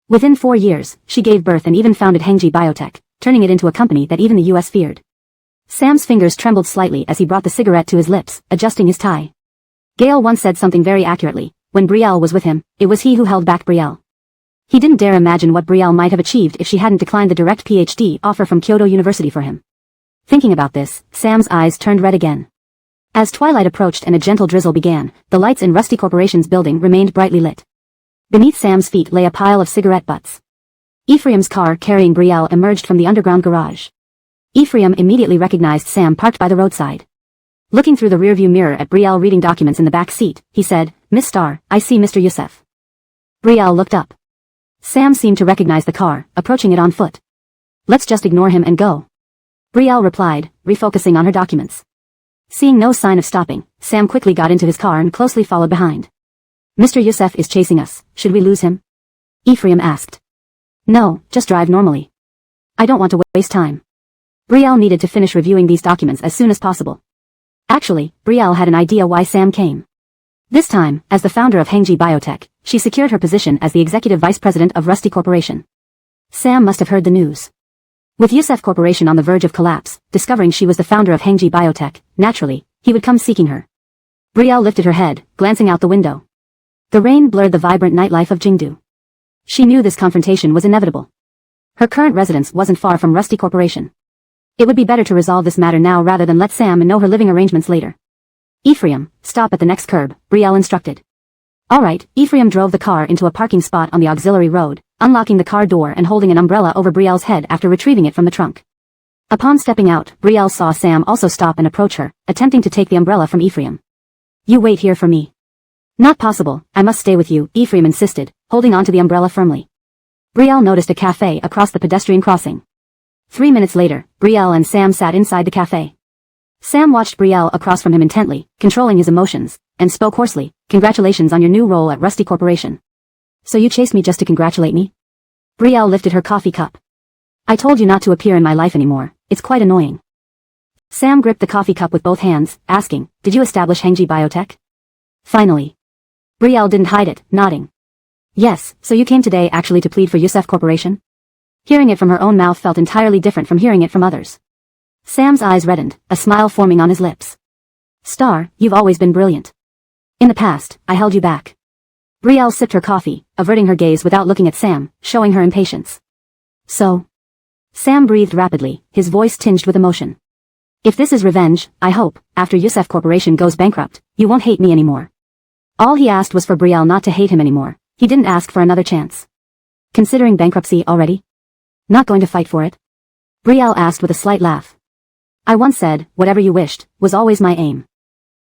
Within 4 years, she gave birth and even founded Hengji Biotech, turning it into a company that even the US feared. Sam's fingers trembled slightly as he brought the cigarette to his lips, adjusting his tie. Gale once said something very accurately, when Brielle was with him, it was he who held back Brielle. He didn't dare imagine what Brielle might have achieved if she hadn't declined the direct PhD offer from Kyoto University for him. Thinking about this, Sam's eyes turned red again. As twilight approached and a gentle drizzle began, the lights in Rusty Corporation's building remained brightly lit. Beneath Sam's feet lay a pile of cigarette butts. Ephraim's car carrying Brielle emerged from the underground garage. Ephraim immediately recognized Sam parked by the roadside. Looking through the rearview mirror at Brielle reading documents in the back seat, he said, Miss Star, I see Mr. Yusef. Brielle looked up. Sam seemed to recognize the car, approaching it on foot. Let's just ignore him and go. Brielle replied, refocusing on her documents. Seeing no sign of stopping, Sam quickly got into his car and closely followed behind. Mr. Yusef is chasing us, should we lose him? Ephraim asked. No, just drive normally. I don't want to waste time. Brielle needed to finish reviewing these documents as soon as possible. Actually, Brielle had an idea why Sam came. This time, as the founder of Hengji Biotech, she secured her position as the executive vice president of Rusty Corporation. Sam must have heard the news. With Yusef Corporation on the verge of collapse, discovering she was the founder of Hengji Biotech, naturally, he would come seeking her. Brielle lifted her head, glancing out the window. The rain blurred the vibrant nightlife of Jingdu. She knew this confrontation was inevitable. Her current residence wasn't far from Rusty Corporation. It would be better to resolve this matter now rather than let Sam know her living arrangements later. Ephraim, stop at the next curb, Brielle instructed. Alright, Ephraim drove the car into a parking spot on the auxiliary road, unlocking the car door and holding an umbrella over Brielle's head after retrieving it from the trunk. Upon stepping out, Brielle saw Sam also stop and approach her, attempting to take the umbrella from Ephraim. You wait here for me. Not possible, I must stay with you, Ephraim insisted, holding onto the umbrella firmly. Brielle noticed a cafe across the pedestrian crossing. 3 minutes later, Brielle and Sam sat inside the cafe. Sam watched Brielle across from him intently, controlling his emotions, and spoke hoarsely, Congratulations on your new role at Rusty Corporation. So you chased me just to congratulate me? Brielle lifted her coffee cup. I told you not to appear in my life anymore, it's quite annoying. Sam gripped the coffee cup with both hands, asking, Did you establish Hengji Biotech? Finally. Brielle didn't hide it, nodding. Yes, so you came today actually to plead for Yusef Corporation? Hearing it from her own mouth felt entirely different from hearing it from others. Sam's eyes reddened, a smile forming on his lips. Star, you've always been brilliant. In the past, I held you back. Brielle sipped her coffee, averting her gaze without looking at Sam, showing her impatience. So? Sam breathed rapidly, his voice tinged with emotion. If this is revenge, I hope, after Yusef Corporation goes bankrupt, you won't hate me anymore. All he asked was for Brielle not to hate him anymore. He didn't ask for another chance. Considering bankruptcy already? Not going to fight for it? Brielle asked with a slight laugh. I once said, whatever you wished, was always my aim.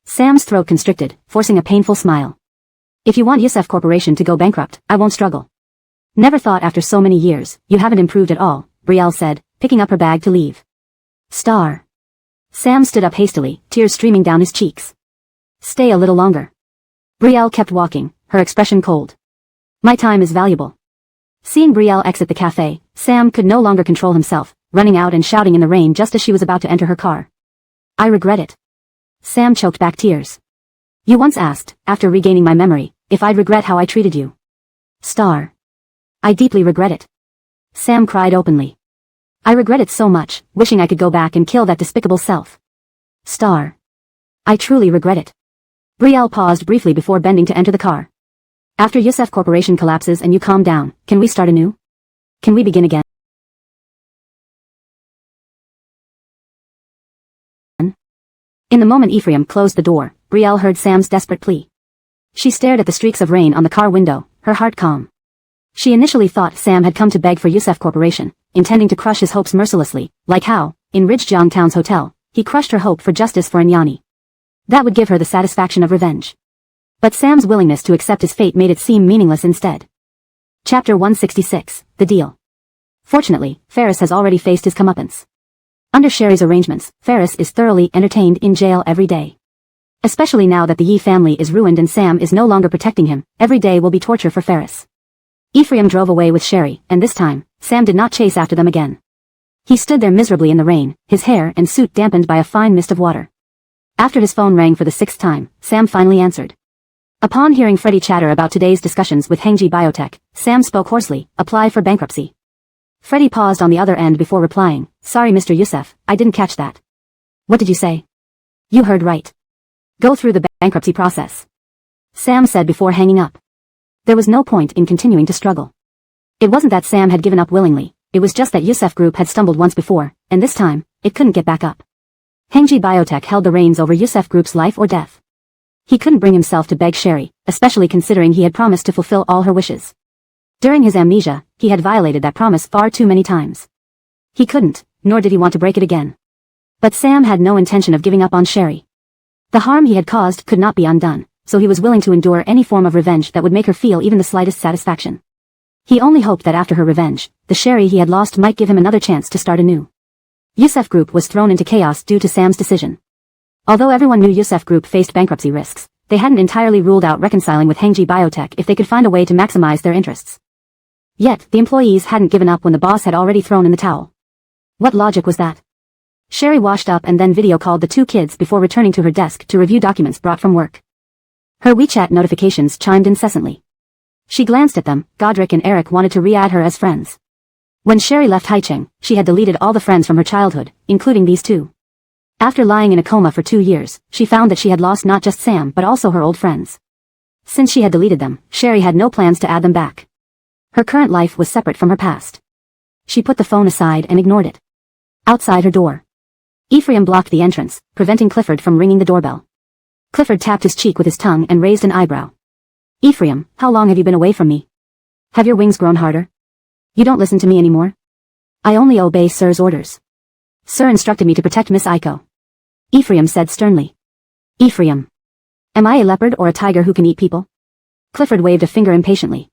Sam's throat constricted, forcing a painful smile. If you want Yusef Corporation to go bankrupt, I won't struggle. Never thought after so many years, you haven't improved at all, Brielle said, picking up her bag to leave. Star. Sam stood up hastily, tears streaming down his cheeks. Stay a little longer. Brielle kept walking, her expression cold. My time is valuable. Seeing Brielle exit the cafe, Sam could no longer control himself, running out and shouting in the rain just as she was about to enter her car. I regret it. Sam choked back tears. You once asked, after regaining my memory, if I'd regret how I treated you. Star. I deeply regret it. Sam cried openly. I regret it so much, wishing I could go back and kill that despicable self. Star. I truly regret it. Brielle paused briefly before bending to enter the car. After Yusef Corporation collapses and you calm down, can we start anew? Can we begin again? In the moment Ephraim closed the door, Brielle heard Sam's desperate plea. She stared at the streaks of rain on the car window, her heart calm. She initially thought Sam had come to beg for Youssef Corporation, intending to crush his hopes mercilessly, like how, in Ridgejiang Town's hotel, he crushed her hope for justice for Inyani. That would give her the satisfaction of revenge. But Sam's willingness to accept his fate made it seem meaningless instead. Chapter 166, The Deal. Fortunately, Ferris has already faced his comeuppance. Under Sherry's arrangements, Ferris is thoroughly entertained in jail every day. Especially now that the Yi family is ruined and Sam is no longer protecting him, every day will be torture for Ferris. Ephraim drove away with Sherry, and this time, Sam did not chase after them again. He stood there miserably in the rain, his hair and suit dampened by a fine mist of water. After his phone rang for the 6th time, Sam finally answered. Upon hearing Freddie chatter about today's discussions with Hengji Biotech, Sam spoke hoarsely, apply for bankruptcy. Freddie paused on the other end before replying, sorry Mr. Youssef, I didn't catch that. What did you say? You heard right. Go through the bankruptcy process. Sam said before hanging up. There was no point in continuing to struggle. It wasn't that Sam had given up willingly, it was just that Youssef Group had stumbled once before, and this time, it couldn't get back up. Hengji Biotech held the reins over Youssef Group's life or death. He couldn't bring himself to beg Sherry, especially considering he had promised to fulfill all her wishes. During his amnesia, he had violated that promise far too many times. He couldn't, nor did he want to break it again. But Sam had no intention of giving up on Sherry. The harm he had caused could not be undone, so he was willing to endure any form of revenge that would make her feel even the slightest satisfaction. He only hoped that after her revenge, the Sherry he had lost might give him another chance to start anew. Youssef Group was thrown into chaos due to Sam's decision. Although everyone knew Youssef Group faced bankruptcy risks, they hadn't entirely ruled out reconciling with Hengji Biotech if they could find a way to maximize their interests. Yet, the employees hadn't given up when the boss had already thrown in the towel. What logic was that? Sherry washed up and then video called the 2 kids before returning to her desk to review documents brought from work. Her WeChat notifications chimed incessantly. She glanced at them. Godric and Eric wanted to re-add her as friends. When Sherry left Haicheng, she had deleted all the friends from her childhood, including these 2. After lying in a coma for 2 years, she found that she had lost not just Sam but also her old friends. Since she had deleted them, Sherry had no plans to add them back. Her current life was separate from her past. She put the phone aside and ignored it. Outside her door, Ephraim blocked the entrance, preventing Clifford from ringing the doorbell. Clifford tapped his cheek with his tongue and raised an eyebrow. Ephraim, how long have you been away from me? Have your wings grown harder? You don't listen to me anymore? I only obey Sir's orders. Sir instructed me to protect Miss Aiko. Ephraim said sternly. Ephraim. Am I a leopard or a tiger who can eat people? Clifford waved a finger impatiently.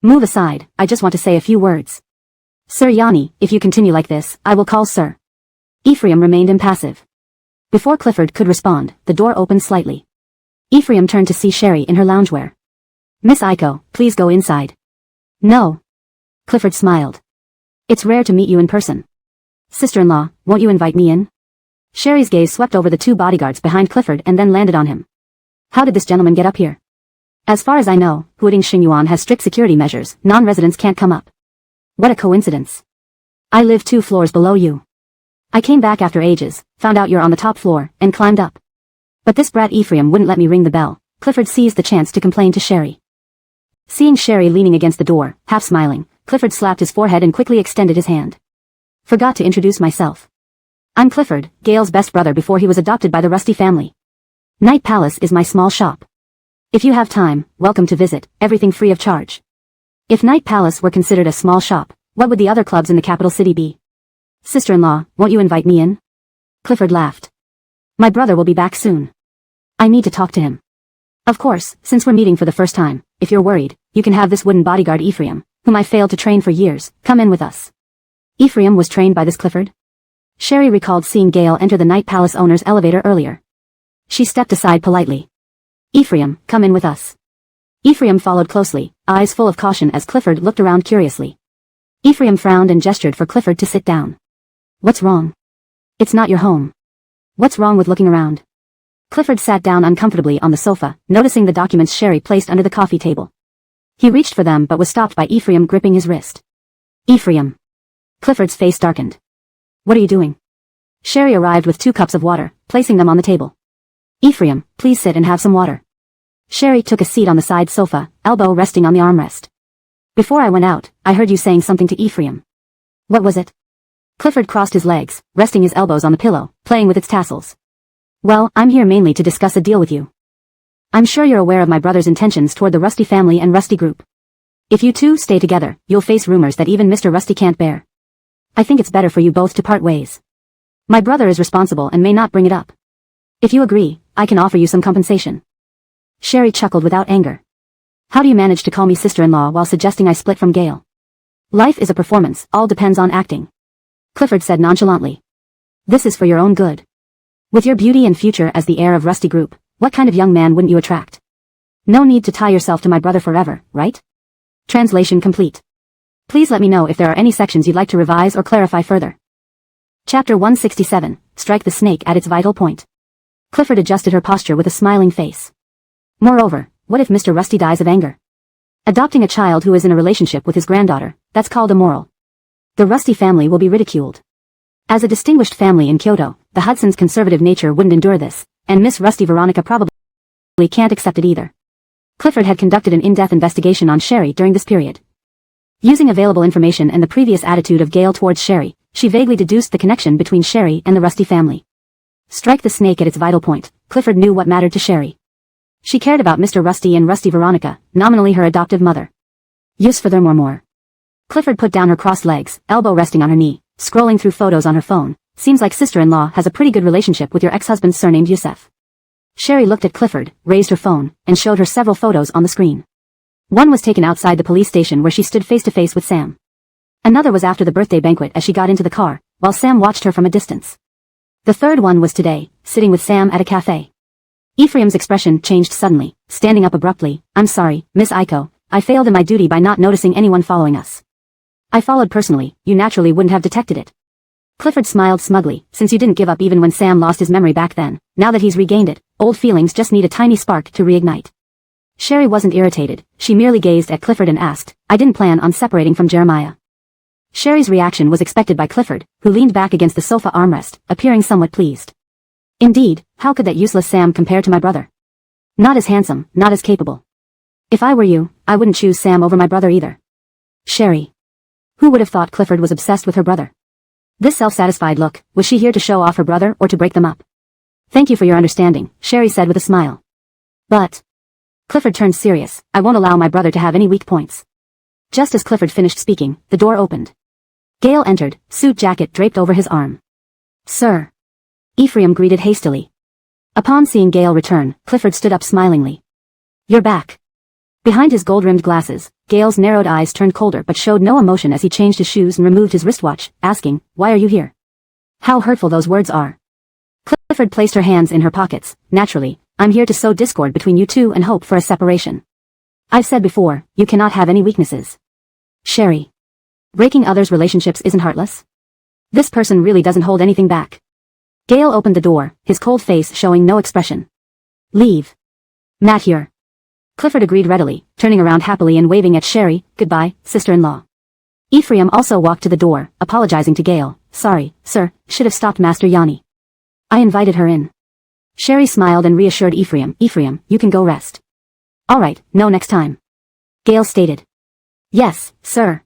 Move aside, I just want to say a few words. Sir Yanni, if you continue like this, I will call Sir. Ephraim remained impassive. Before Clifford could respond, the door opened slightly. Ephraim turned to see Sherry in her loungewear. Miss Aiko, please go inside. No. Clifford smiled. It's rare to meet you in person. Sister-in-law, won't you invite me in? Sherry's gaze swept over the 2 bodyguards behind Clifford and then landed on him. How did this gentleman get up here? As far as I know, Huading Xingyuan has strict security measures, non-residents can't come up. What a coincidence. I live 2 floors below you. I came back after ages, found out you're on the top floor, and climbed up. But this brat Ephraim wouldn't let me ring the bell. Clifford seized the chance to complain to Sherry. Seeing Sherry leaning against the door, half smiling, Clifford slapped his forehead and quickly extended his hand. Forgot to introduce myself. I'm Clifford, Gale's best brother before he was adopted by the Rusty family. Night Palace is my small shop. If you have time, welcome to visit, everything free of charge. If Night Palace were considered a small shop, what would the other clubs in the capital city be? Sister-in-law, won't you invite me in? Clifford laughed. My brother will be back soon. I need to talk to him. Of course, since we're meeting for the first time, if you're worried, you can have this wooden bodyguard Ephraim, whom I failed to train for years, come in with us. Ephraim was trained by this Clifford? Sherry recalled seeing Gale enter the Night Palace owner's elevator earlier. She stepped aside politely. Ephraim, come in with us. Ephraim followed closely, eyes full of caution as Clifford looked around curiously. Ephraim frowned and gestured for Clifford to sit down. What's wrong? It's not your home. What's wrong with looking around? Clifford sat down uncomfortably on the sofa, noticing the documents Sherry placed under the coffee table. He reached for them but was stopped by Ephraim gripping his wrist. Ephraim. Clifford's face darkened. What are you doing? Sherry arrived with 2 cups of water, placing them on the table. Ephraim, please sit and have some water. Sherry took a seat on the side sofa, elbow resting on the armrest. Before I went out, I heard you saying something to Ephraim. What was it? Clifford crossed his legs, resting his elbows on the pillow, playing with its tassels. Well, I'm here mainly to discuss a deal with you. I'm sure you're aware of my brother's intentions toward the Rusty family and Rusty Group. If you two stay together, you'll face rumors that even Mr. Rusty can't bear. I think it's better for you both to part ways. My brother is responsible and may not bring it up. If you agree, I can offer you some compensation. Sherry chuckled without anger. How do you manage to call me sister-in-law while suggesting I split from Gale? Life is a performance, all depends on acting. Clifford said nonchalantly. This is for your own good. With your beauty and future as the heir of Rusty Group, what kind of young man wouldn't you attract? No need to tie yourself to my brother forever, right? Translation complete. Please let me know if there are any sections you'd like to revise or clarify further. Chapter 167, Strike the Snake at its Vital Point. Clifford adjusted her posture with a smiling face. Moreover, what if Mr. Rusty dies of anger? Adopting a child who is in a relationship with his granddaughter, that's called immoral. The Rusty family will be ridiculed. As a distinguished family in Kyoto, the Hudson's conservative nature wouldn't endure this, and Miss Rusty Veronica probably can't accept it either. Clifford had conducted an in-depth investigation on Sherry during this period. Using available information and the previous attitude of Gale towards Sherry, she vaguely deduced the connection between Sherry and the Rusty family. Strike the snake at its vital point, Clifford knew what mattered to Sherry. She cared about Mr. Rusty and Rusty Veronica, nominally her adoptive mother. Use furthermore. Clifford put down her crossed legs, elbow resting on her knee, scrolling through photos on her phone. Seems like sister-in-law has a pretty good relationship with your ex-husband surnamed Yusef. Sherry looked at Clifford, raised her phone, and showed her several photos on the screen. One was taken outside the police station where she stood face-to-face with Sam. Another was after the birthday banquet as she got into the car, while Sam watched her from a distance. The third one was today, sitting with Sam at a cafe. Ephraim's expression changed suddenly, standing up abruptly. I'm sorry, Miss Aiko, I failed in my duty by not noticing anyone following us. I followed personally, you naturally wouldn't have detected it. Clifford smiled smugly, since you didn't give up even when Sam lost his memory back then, now that he's regained it, old feelings just need a tiny spark to reignite. Sherry wasn't irritated, she merely gazed at Clifford and asked, I didn't plan on separating from Jeremiah. Sherry's reaction was expected by Clifford, who leaned back against the sofa armrest, appearing somewhat pleased. Indeed, how could that useless Sam compare to my brother? Not as handsome, not as capable. If I were you, I wouldn't choose Sam over my brother either. Sherry. Who would have thought Clifford was obsessed with her brother? This self-satisfied look, was she here to show off her brother or to break them up? Thank you for your understanding, Sherry said with a smile. But... Clifford turned serious, I won't allow my brother to have any weak points. Just as Clifford finished speaking, the door opened. Gale entered, suit jacket draped over his arm. Sir. Ephraim greeted hastily. Upon seeing Gale return, Clifford stood up smilingly. You're back. Behind his gold-rimmed glasses, Gale's narrowed eyes turned colder but showed no emotion as he changed his shoes and removed his wristwatch, asking, Why are you here? How hurtful those words are. Clifford placed her hands in her pockets. Naturally, I'm here to sow discord between you two and hope for a separation. I've said before, you cannot have any weaknesses. Sherry. Breaking others' relationships isn't heartless? This person really doesn't hold anything back. Gale opened the door, his cold face showing no expression. Leave. Matt here. Clifford agreed readily, turning around happily and waving at Sherry, goodbye, sister-in-law. Ephraim also walked to the door, apologizing to Gale. Sorry, sir, should have stopped Master Yanni. I invited her in. Sherry smiled and reassured Ephraim, you can go rest. Alright, no next time. Gale stated. Yes, sir.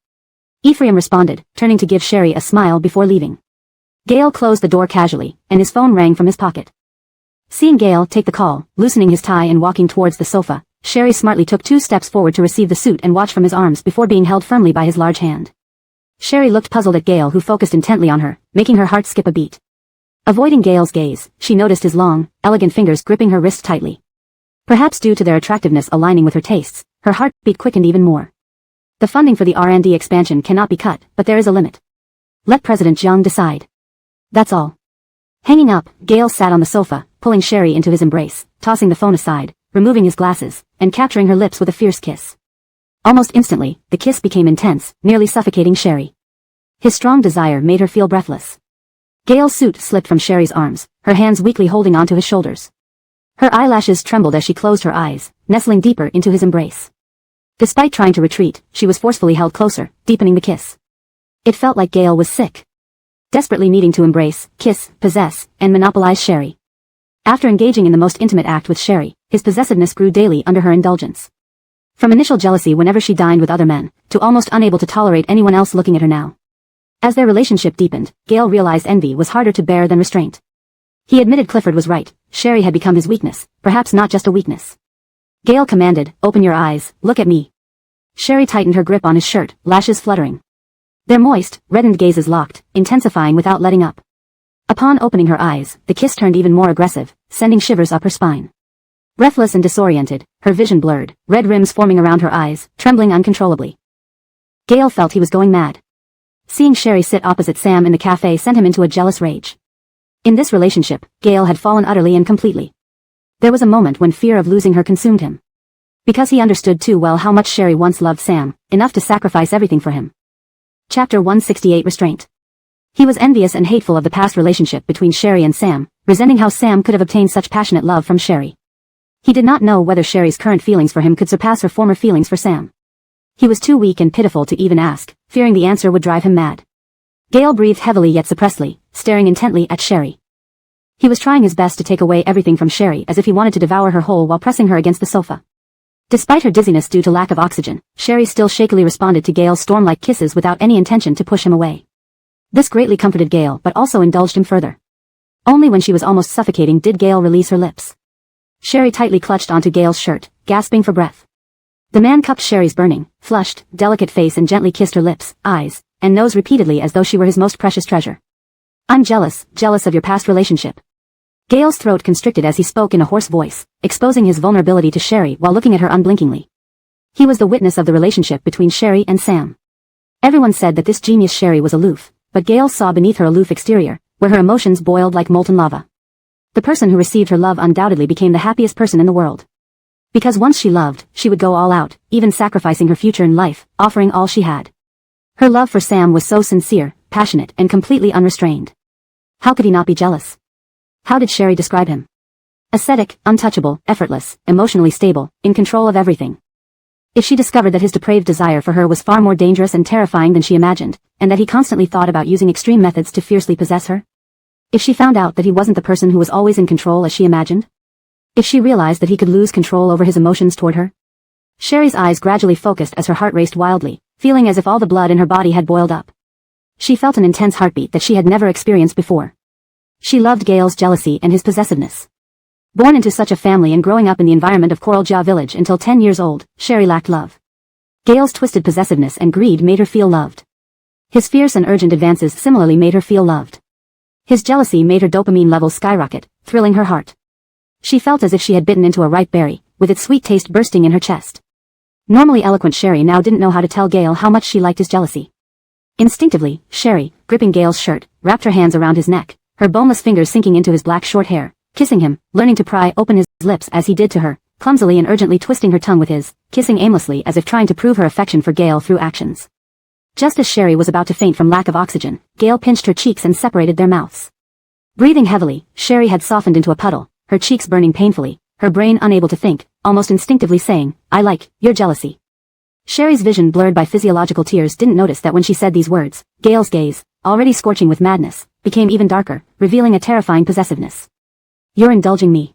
Ephraim responded, turning to give Sherry a smile before leaving. Gale closed the door casually, and his phone rang from his pocket. Seeing Gale take the call, loosening his tie and walking towards the sofa, Sherry smartly took 2 steps forward to receive the suit and watch from his arms before being held firmly by his large hand. Sherry looked puzzled at Gale, who focused intently on her, making her heart skip a beat. Avoiding Gale's gaze, she noticed his long, elegant fingers gripping her wrist tightly. Perhaps due to their attractiveness aligning with her tastes, her heartbeat quickened even more. The funding for the R&D expansion cannot be cut, but there is a limit. Let President Jiang decide. That's all. Hanging up, Gale sat on the sofa, pulling Sherry into his embrace, tossing the phone aside, removing his glasses, and capturing her lips with a fierce kiss. Almost instantly, the kiss became intense, nearly suffocating Sherry. His strong desire made her feel breathless. Gale's suit slipped from Sherry's arms, her hands weakly holding onto his shoulders. Her eyelashes trembled as she closed her eyes, nestling deeper into his embrace. Despite trying to retreat, she was forcefully held closer, deepening the kiss. It felt like Gale was sick. Desperately needing to embrace, kiss, possess, and monopolize Sherry. After engaging in the most intimate act with Sherry, his possessiveness grew daily under her indulgence. From initial jealousy whenever she dined with other men, to almost unable to tolerate anyone else looking at her now. As their relationship deepened, Gale realized envy was harder to bear than restraint. He admitted Clifford was right, Sherry had become his weakness, perhaps not just a weakness. Gale commanded, open your eyes, look at me. Sherry tightened her grip on his shirt, lashes fluttering. Their moist, reddened gazes locked, intensifying without letting up. Upon opening her eyes, the kiss turned even more aggressive, sending shivers up her spine. Breathless and disoriented, her vision blurred, red rims forming around her eyes, trembling uncontrollably. Gale felt he was going mad. Seeing Sherry sit opposite Sam in the cafe sent him into a jealous rage. In this relationship, Gale had fallen utterly and completely. There was a moment when fear of losing her consumed him. Because he understood too well how much Sherry once loved Sam, enough to sacrifice everything for him. Chapter 168 Restraint. He was envious and hateful of the past relationship between Sherry and Sam, resenting how Sam could have obtained such passionate love from Sherry. He did not know whether Sherry's current feelings for him could surpass her former feelings for Sam. He was too weak and pitiful to even ask, fearing the answer would drive him mad. Gale breathed heavily yet suppressedly, staring intently at Sherry. He was trying his best to take away everything from Sherry as if he wanted to devour her whole while pressing her against the sofa. Despite her dizziness due to lack of oxygen, Sherry still shakily responded to Gale's storm-like kisses without any intention to push him away. This greatly comforted Gale but also indulged him further. Only when she was almost suffocating did Gale release her lips. Sherry tightly clutched onto Gale's shirt, gasping for breath. The man cupped Sherry's burning, flushed, delicate face and gently kissed her lips, eyes, and nose repeatedly as though she were his most precious treasure. "I'm jealous of your past relationship." Gale's throat constricted as he spoke in a hoarse voice, exposing his vulnerability to Sherry while looking at her unblinkingly. He was the witness of the relationship between Sherry and Sam. Everyone said that this genius Sherry was aloof, but Gale saw beneath her aloof exterior, where her emotions boiled like molten lava. The person who received her love undoubtedly became the happiest person in the world. Because once she loved, she would go all out, even sacrificing her future in life, offering all she had. Her love for Sam was so sincere, passionate, and completely unrestrained. How could he not be jealous? How did Sherry describe him? Ascetic, untouchable, effortless, emotionally stable, in control of everything. If she discovered that his depraved desire for her was far more dangerous and terrifying than she imagined, and that he constantly thought about using extreme methods to fiercely possess her? If she found out that he wasn't the person who was always in control as she imagined? If she realized that he could lose control over his emotions toward her? Sherry's eyes gradually focused as her heart raced wildly, feeling as if all the blood in her body had boiled up. She felt an intense heartbeat that she had never experienced before. She loved Gale's jealousy and his possessiveness. Born into such a family and growing up in the environment of Coral Jaw Village until 10 years old, Sherry lacked love. Gale's twisted possessiveness and greed made her feel loved. His fierce and urgent advances similarly made her feel loved. His jealousy made her dopamine levels skyrocket, thrilling her heart. She felt as if she had bitten into a ripe berry, with its sweet taste bursting in her chest. Normally eloquent Sherry now didn't know how to tell Gale how much she liked his jealousy. Instinctively, Sherry, gripping Gale's shirt, wrapped her hands around his neck, her boneless fingers sinking into his black short hair, kissing him, learning to pry open his lips as he did to her, clumsily and urgently twisting her tongue with his, kissing aimlessly as if trying to prove her affection for Gale through actions. Just as Sherry was about to faint from lack of oxygen, Gale pinched her cheeks and separated their mouths. Breathing heavily, Sherry had softened into a puddle, her cheeks burning painfully, her brain unable to think, almost instinctively saying, "I like your jealousy." Sherry's vision blurred by physiological tears didn't notice that when she said these words, Gale's gaze, already scorching with madness, became even darker, revealing a terrifying possessiveness. "You're indulging me."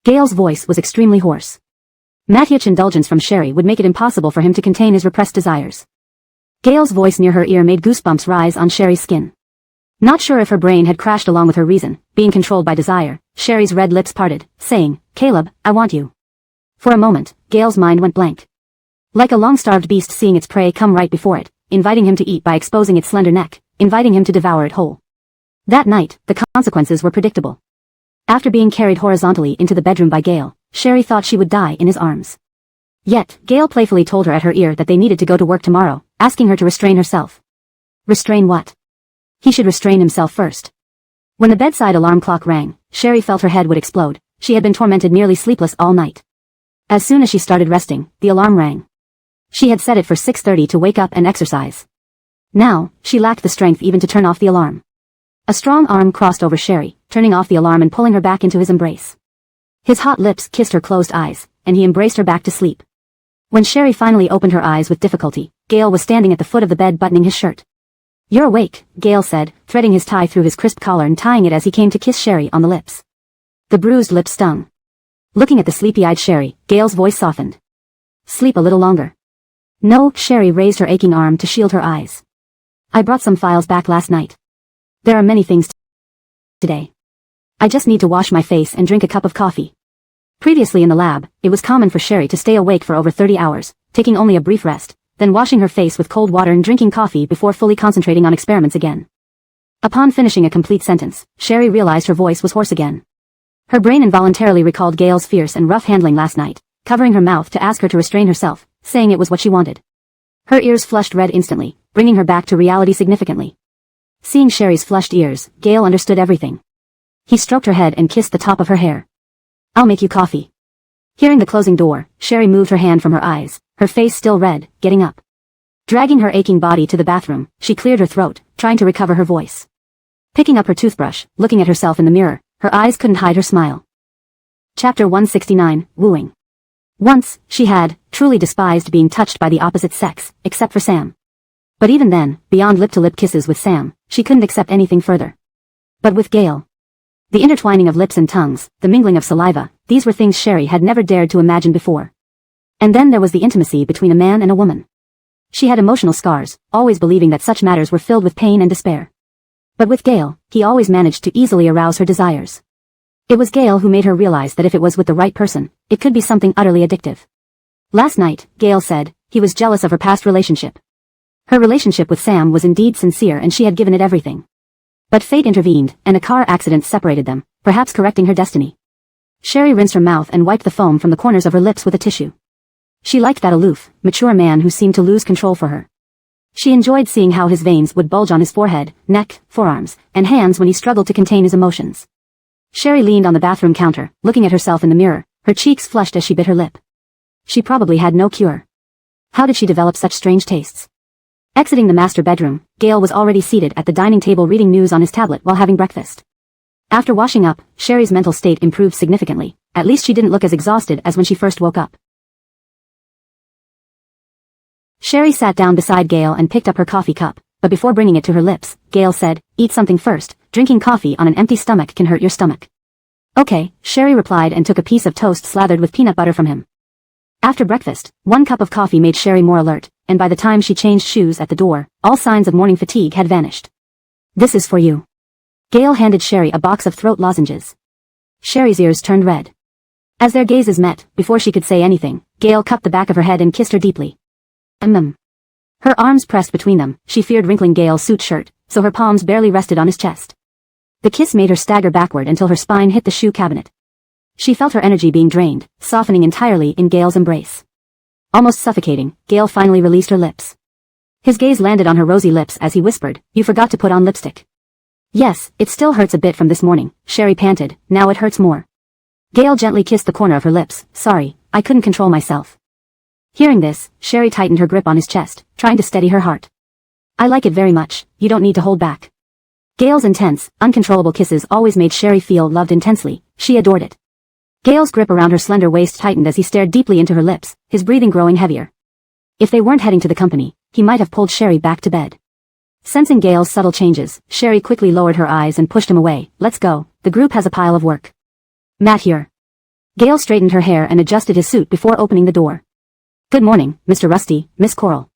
Gale's voice was extremely hoarse. Mathuch indulgence from Sherry would make it impossible for him to contain his repressed desires. Gale's voice near her ear made goosebumps rise on Sherry's skin. Not sure if her brain had crashed along with her reason, being controlled by desire, Sherry's red lips parted, saying, "Caleb, I want you." For a moment, Gale's mind went blank. Like a long-starved beast seeing its prey come right before it, inviting him to eat by exposing its slender neck, inviting him to devour it whole. That night, the consequences were predictable. After being carried horizontally into the bedroom by Gale, Sherry thought she would die in his arms. Yet, Gale playfully told her at her ear that they needed to go to work tomorrow, asking her to restrain herself. Restrain what? He should restrain himself first. When the bedside alarm clock rang, Sherry felt her head would explode. She had been tormented nearly sleepless all night. As soon as she started resting, the alarm rang. She had set it for 6:30 to wake up and exercise. Now, she lacked the strength even to turn off the alarm. A strong arm crossed over Sherry, turning off the alarm and pulling her back into his embrace. His hot lips kissed her closed eyes, and he embraced her back to sleep. When Sherry finally opened her eyes with difficulty, Gale was standing at the foot of the bed buttoning his shirt. "You're awake," Gale said, threading his tie through his crisp collar and tying it as he came to kiss Sherry on the lips. The bruised lips stung. Looking at the sleepy-eyed Sherry, Gale's voice softened. "Sleep a little longer." "No," Sherry raised her aching arm to shield her eyes. "I brought some files back last night. There are many things today. I just need to wash my face and drink a cup of coffee." Previously in the lab, it was common for Sherry to stay awake for over 30 hours, taking only a brief rest, then washing her face with cold water and drinking coffee before fully concentrating on experiments again. Upon finishing a complete sentence, Sherry realized her voice was hoarse again. Her brain involuntarily recalled Gail's fierce and rough handling last night, covering her mouth to ask her to restrain herself, saying it was what she wanted. Her ears flushed red instantly, bringing her back to reality significantly. Seeing Sherry's flushed ears, Gail understood everything. He stroked her head and kissed the top of her hair. "I'll make you coffee." Hearing the closing door, Sherry moved her hand from her eyes, her face still red, getting up. Dragging her aching body to the bathroom, she cleared her throat, trying to recover her voice. Picking up her toothbrush, looking at herself in the mirror, her eyes couldn't hide her smile. Chapter 169, Wooing. Once, she had, truly despised being touched by the opposite sex, except for Sam. But even then, beyond lip-to-lip kisses with Sam, she couldn't accept anything further. But with Gail, the intertwining of lips and tongues, the mingling of saliva, these were things Sherry had never dared to imagine before. And then there was the intimacy between a man and a woman. She had emotional scars, always believing that such matters were filled with pain and despair. But with Gail, he always managed to easily arouse her desires. It was Gail who made her realize that if it was with the right person, it could be something utterly addictive. Last night, Gail said, he was jealous of her past relationship. Her relationship with Sam was indeed sincere and she had given it everything. But fate intervened, and a car accident separated them, perhaps correcting her destiny. Sherry rinsed her mouth and wiped the foam from the corners of her lips with a tissue. She liked that aloof, mature man who seemed to lose control for her. She enjoyed seeing how his veins would bulge on his forehead, neck, forearms, and hands when he struggled to contain his emotions. Sherry leaned on the bathroom counter, looking at herself in the mirror, her cheeks flushed as she bit her lip. She probably had no cure. How did she develop such strange tastes? Exiting the master bedroom, Gail was already seated at the dining table reading news on his tablet while having breakfast. After washing up, Sherry's mental state improved significantly, at least she didn't look as exhausted as when she first woke up. Sherry sat down beside Gail and picked up her coffee cup, but before bringing it to her lips, Gail said, "Eat something first, drinking coffee on an empty stomach can hurt your stomach." "Okay," Sherry replied and took a piece of toast slathered with peanut butter from him. After breakfast, 1 cup of coffee made Sherry more alert, and by the time she changed shoes at the door, all signs of morning fatigue had vanished. "This is for you." Gail handed Sherry a box of throat lozenges. Sherry's ears turned red. As their gazes met, before she could say anything, Gail cupped the back of her head and kissed her deeply. Her arms pressed between them, she feared wrinkling Gail's suit shirt, so her palms barely rested on his chest. The kiss made her stagger backward until her spine hit the shoe cabinet. She felt her energy being drained, softening entirely in Gail's embrace. Almost suffocating, Gail finally released her lips. His gaze landed on her rosy lips as he whispered, "You forgot to put on lipstick." "Yes, it still hurts a bit from this morning," Sherry panted, "now it hurts more." Gail gently kissed the corner of her lips. "Sorry, I couldn't control myself." Hearing this, Sherry tightened her grip on his chest, trying to steady her heart. "I like it very much, you don't need to hold back." Gail's intense, uncontrollable kisses always made Sherry feel loved intensely, she adored it. Gail's grip around her slender waist tightened as he stared deeply into her lips, his breathing growing heavier. If they weren't heading to the company, he might have pulled Sherry back to bed. Sensing Gail's subtle changes, Sherry quickly lowered her eyes and pushed him away. "Let's go, the group has a pile of work." "Matt here." Gail straightened her hair and adjusted his suit before opening the door. "Good morning, Mr. Rusty, Miss Coral."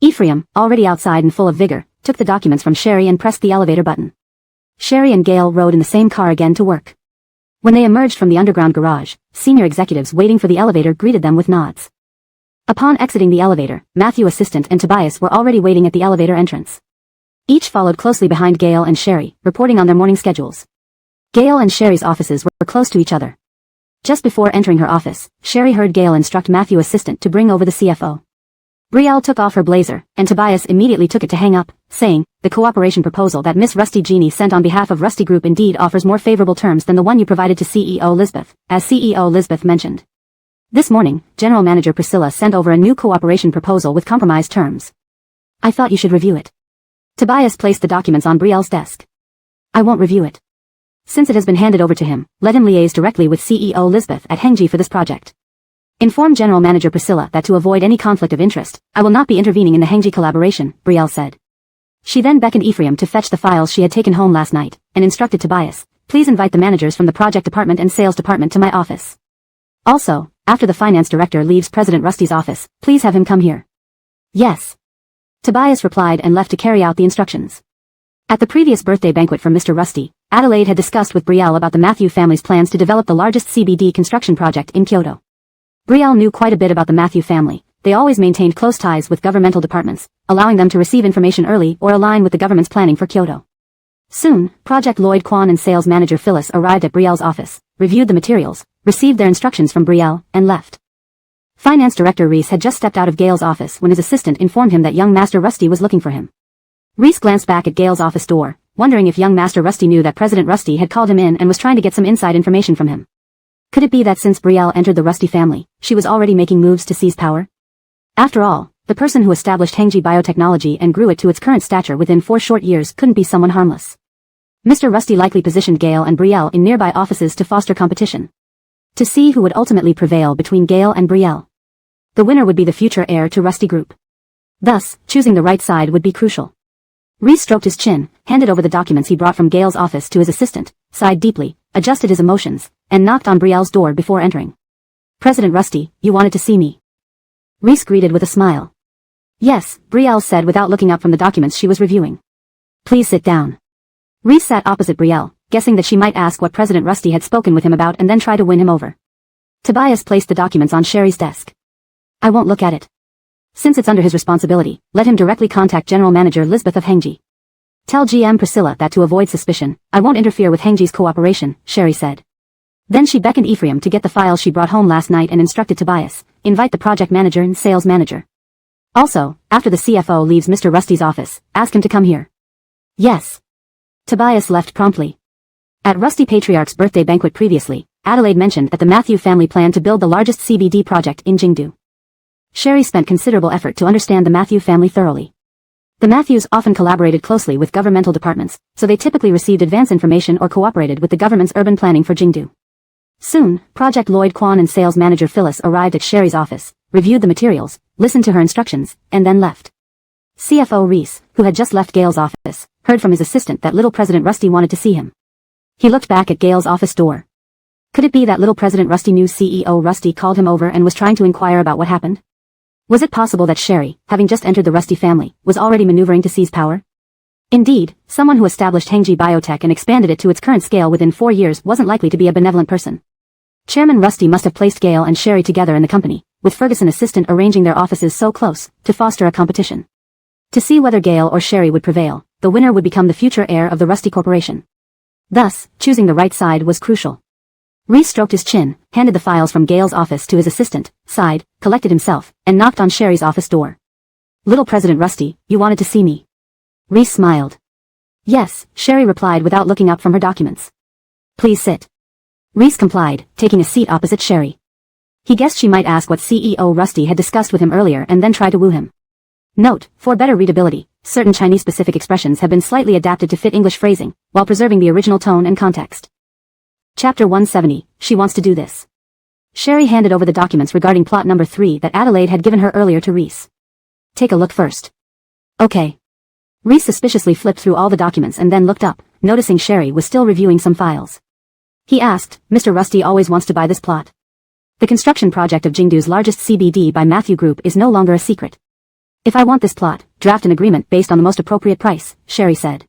Ephraim, already outside and full of vigor, took the documents from Sherry and pressed the elevator button. Sherry and Gail rode in the same car again to work. When they emerged from the underground garage, senior executives waiting for the elevator greeted them with nods. Upon exiting the elevator, Matthew assistant and Tobias were already waiting at the elevator entrance. Each followed closely behind Gail and Sherry, reporting on their morning schedules. Gail and Sherry's offices were close to each other. Just before entering her office, Sherry heard Gail instruct Matthew assistant to bring over the CFO. Brielle took off her blazer, and Tobias immediately took it to hang up, saying, "The cooperation proposal that Miss Rusty Jeannie sent on behalf of Rusty Group indeed offers more favorable terms than the one you provided to CEO Lisbeth, as CEO Lisbeth mentioned. This morning, General Manager Priscilla sent over a new cooperation proposal with compromised terms. I thought you should review it." Tobias placed the documents on Brielle's desk. "I won't review it. Since it has been handed over to him, let him liaise directly with CEO Lisbeth at Hengji for this project. Inform General Manager Priscilla that to avoid any conflict of interest, I will not be intervening in the Hengji collaboration," Brielle said. She then beckoned Ephraim to fetch the files she had taken home last night, and instructed Tobias, "Please invite the managers from the project department and sales department to my office. Also, after the finance director leaves President Rusty's office, please have him come here." "Yes." Tobias replied and left to carry out the instructions. At the previous birthday banquet for Mr. Rusty, Adelaide had discussed with Brielle about the Matthew family's plans to develop the largest CBD construction project in Kyoto. Brielle knew quite a bit about the Matthew family, they always maintained close ties with governmental departments, allowing them to receive information early or align with the government's planning for Kyoto. Soon, Project Lloyd Kwan and sales manager Phyllis arrived at Brielle's office, reviewed the materials, received their instructions from Brielle, and left. Finance Director Reese had just stepped out of Gale's office when his assistant informed him that young Master Rusty was looking for him. Reese glanced back at Gale's office door, wondering if young Master Rusty knew that President Rusty had called him in and was trying to get some inside information from him. Could it be that since Brielle entered the Rusty family, she was already making moves to seize power? After all, the person who established Hengji Biotechnology and grew it to its current stature within 4 short years couldn't be someone harmless. Mr. Rusty likely positioned Gale and Brielle in nearby offices to foster competition. To see who would ultimately prevail between Gale and Brielle. The winner would be the future heir to Rusty Group. Thus, choosing the right side would be crucial. Reese stroked his chin, handed over the documents he brought from Gale's office to his assistant, sighed deeply, adjusted his emotions, and knocked on Brielle's door before entering. President Rusty, you wanted to see me. Reese greeted with a smile. Yes, Brielle said without looking up from the documents she was reviewing. Please sit down. Reese sat opposite Brielle, guessing that she might ask what President Rusty had spoken with him about and then try to win him over. Tobias placed the documents on Sherry's desk. I won't look at it. Since it's under his responsibility, let him directly contact General Manager Lisbeth of Hengji. Tell GM Priscilla that to avoid suspicion, I won't interfere with Hengji's cooperation, Sherry said. Then she beckoned Ephraim to get the files she brought home last night and instructed Tobias, invite the project manager and sales manager. Also, after the CFO leaves Mr. Rusty's office, ask him to come here. Yes. Tobias left promptly. At Rusty Patriarch's birthday banquet previously, Adelaide mentioned that the Matthew family planned to build the largest CBD project in Jingdu. Sherry spent considerable effort to understand the Matthew family thoroughly. The Matthews often collaborated closely with governmental departments, so they typically received advance information or cooperated with the government's urban planning for Jingdu. Soon, Project Lloyd Kwan and sales manager Phyllis arrived at Sherry's office, reviewed the materials, listened to her instructions, and then left. CFO Reese, who had just left Gale's office, heard from his assistant that little President Rusty wanted to see him. He looked back at Gale's office door. Could it be that little President Rusty knew CEO Rusty called him over and was trying to inquire about what happened? Was it possible that Sherry, having just entered the Rusty family, was already maneuvering to seize power? Indeed, someone who established Hengji Biotech and expanded it to its current scale within 4 years wasn't likely to be a benevolent person. Chairman Rusty must have placed Gale and Sherry together in the company, with Ferguson assistant arranging their offices so close, to foster a competition. To see whether Gale or Sherry would prevail, the winner would become the future heir of the Rusty Corporation. Thus, choosing the right side was crucial. Reese stroked his chin, handed the files from Gale's office to his assistant, sighed, collected himself, and knocked on Sherry's office door. Little President Rusty, you wanted to see me. Reese smiled. Yes, Sherry replied without looking up from her documents. Please sit. Reese complied, taking a seat opposite Sherry. He guessed she might ask what CEO Rusty had discussed with him earlier and then try to woo him. Note, for better readability, certain Chinese-specific expressions have been slightly adapted to fit English phrasing, while preserving the original tone and context. Chapter 170, She Wants to Do This. Sherry handed over the documents regarding plot number 3 that Adelaide had given her earlier to Reese. Take a look first. Okay. Reese suspiciously flipped through all the documents and then looked up, noticing Sherry was still reviewing some files. He asked, Mr. Rusty always wants to buy this plot. The construction project of Jingdu's largest CBD by Matthew Group is no longer a secret. If I want this plot, draft an agreement based on the most appropriate price, Sherry said.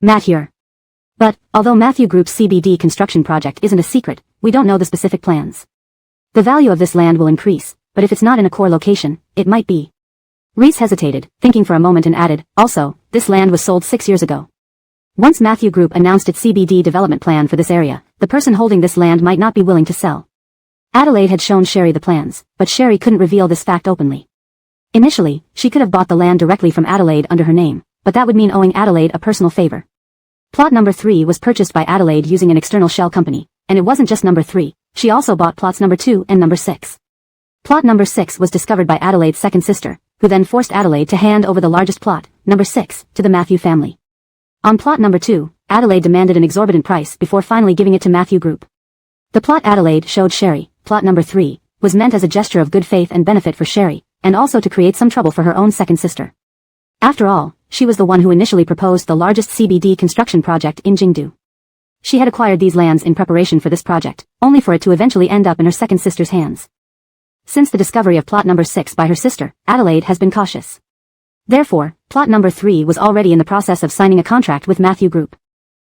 Matt here. But, although Matthew Group's CBD construction project isn't a secret, we don't know the specific plans. The value of this land will increase, but if it's not in a core location, it might be. Reese hesitated, thinking for a moment and added, also, this land was sold 6 years ago. Once Matthew Group announced its CBD development plan for this area, the person holding this land might not be willing to sell. Adelaide had shown Sherry the plans, but Sherry couldn't reveal this fact openly. Initially, she could have bought the land directly from Adelaide under her name, but that would mean owing Adelaide a personal favor. Plot number 3 was purchased by Adelaide using an external shell company, and it wasn't just number 3, she also bought plots number 2 and number 6. Plot number 6 was discovered by Adelaide's second sister, who then forced Adelaide to hand over the largest plot, number 6, to the Matthew family. On plot number 2, Adelaide demanded an exorbitant price before finally giving it to Matthew Group. The plot Adelaide showed Sherry, plot number 3, was meant as a gesture of good faith and benefit for Sherry, and also to create some trouble for her own second sister. After all, she was the one who initially proposed the largest CBD construction project in Jingdu. She had acquired these lands in preparation for this project, only for it to eventually end up in her second sister's hands. Since the discovery of plot number 6 by her sister, Adelaide has been cautious. Therefore, plot number 3 was already in the process of signing a contract with Matthew Group.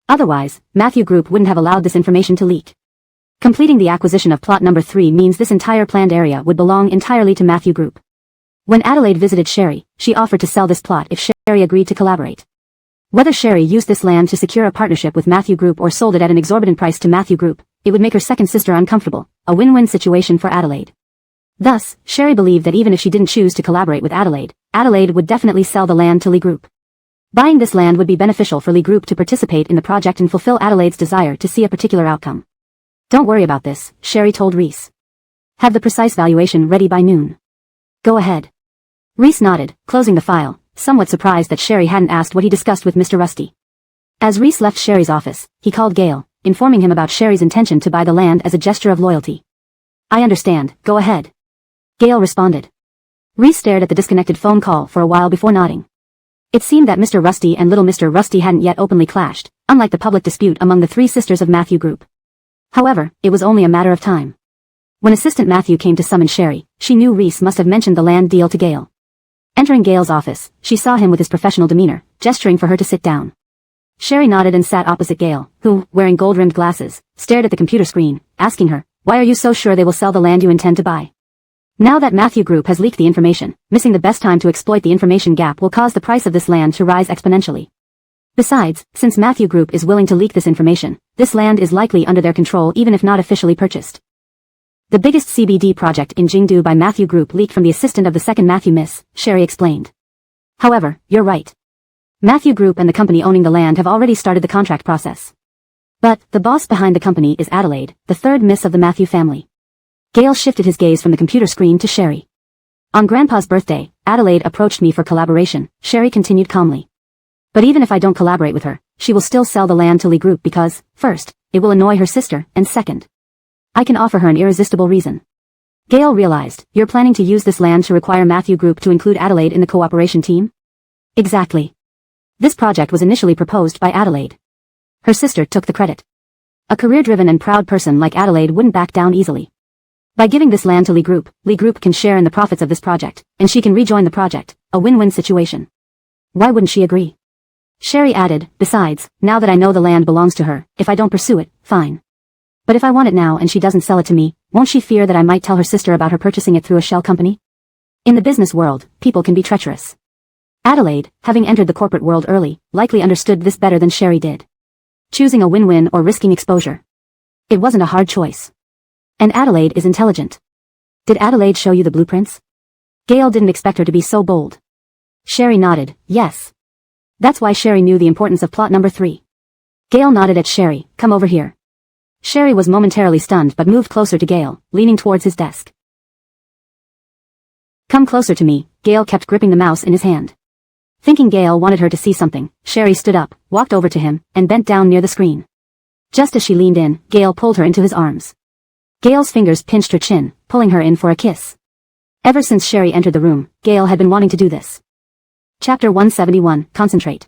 Otherwise, Matthew Group wouldn't have allowed this information to leak. Completing the acquisition of plot number 3 means this entire planned area would belong entirely to Matthew Group. When Adelaide visited Sherry, she offered to sell this plot if Sherry agreed to collaborate. Whether Sherry used this land to secure a partnership with Matthew Group or sold it at an exorbitant price to Matthew Group, it would make her second sister uncomfortable, a win-win situation for Adelaide. Thus, Sherry believed that even if she didn't choose to collaborate with Adelaide, Adelaide would definitely sell the land to Lee Group. Buying this land would be beneficial for Lee Group to participate in the project and fulfill Adelaide's desire to see a particular outcome. Don't worry about this, Sherry told Reese. Have the precise valuation ready by noon. Go ahead. Reese nodded, closing the file, somewhat surprised that Sherry hadn't asked what he discussed with Mr. Rusty. As Reese left Sherry's office, he called Gale, informing him about Sherry's intention to buy the land as a gesture of loyalty. I understand, go ahead. Gale responded. Reese stared at the disconnected phone call for a while before nodding. It seemed that Mr. Rusty and little Mr. Rusty hadn't yet openly clashed, unlike the public dispute among the three sisters of Matthew Group. However, it was only a matter of time. When Assistant Matthew came to summon Sherry, she knew Reese must have mentioned the land deal to Gale. Entering Gale's office, she saw him with his professional demeanor, gesturing for her to sit down. Sherry nodded and sat opposite Gale, who, wearing gold-rimmed glasses, stared at the computer screen, asking her, "Why are you so sure they will sell the land you intend to buy?" Now that Matthew Group has leaked the information, missing the best time to exploit the information gap will cause the price of this land to rise exponentially. Besides, since Matthew Group is willing to leak this information, this land is likely under their control even if not officially purchased. The biggest CBD project in Jingdu by Matthew Group leaked from the assistant of the second Matthew Miss, Sherry explained. However, you're right. Matthew Group and the company owning the land have already started the contract process. But, the boss behind the company is Adelaide, the third Miss of the Matthew family. Gale shifted his gaze from the computer screen to Sherry. On Grandpa's birthday, Adelaide approached me for collaboration, Sherry continued calmly. But even if I don't collaborate with her, she will still sell the land to Lee Group because, first, it will annoy her sister, and second, I can offer her an irresistible reason. Gale realized, you're planning to use this land to require Matthew Group to include Adelaide in the cooperation team? Exactly. This project was initially proposed by Adelaide. Her sister took the credit. A career-driven and proud person like Adelaide wouldn't back down easily. By giving this land to Lee Group can share in the profits of this project, and she can rejoin the project, a win-win situation. Why wouldn't she agree? Sherry added, besides, now that I know the land belongs to her, if I don't pursue it, fine. But if I want it now and she doesn't sell it to me, won't she fear that I might tell her sister about her purchasing it through a shell company? In the business world, people can be treacherous. Adelaide, having entered the corporate world early, likely understood this better than Sherry did. Choosing a win-win or risking exposure. It wasn't a hard choice. And Adelaide is intelligent. Did Adelaide show you the blueprints? Gale didn't expect her to be so bold. Sherry nodded, yes. That's why Sherry knew the importance of plot number 3. Gale nodded at Sherry, come over here. Sherry was momentarily stunned but moved closer to Gale, leaning towards his desk. Come closer to me, Gale kept gripping the mouse in his hand. Thinking Gale wanted her to see something, Sherry stood up, walked over to him, and bent down near the screen. Just as she leaned in, Gale pulled her into his arms. Gale's fingers pinched her chin, pulling her in for a kiss. Ever since Sherry entered the room, Gale had been wanting to do this. Chapter 171, Concentrate.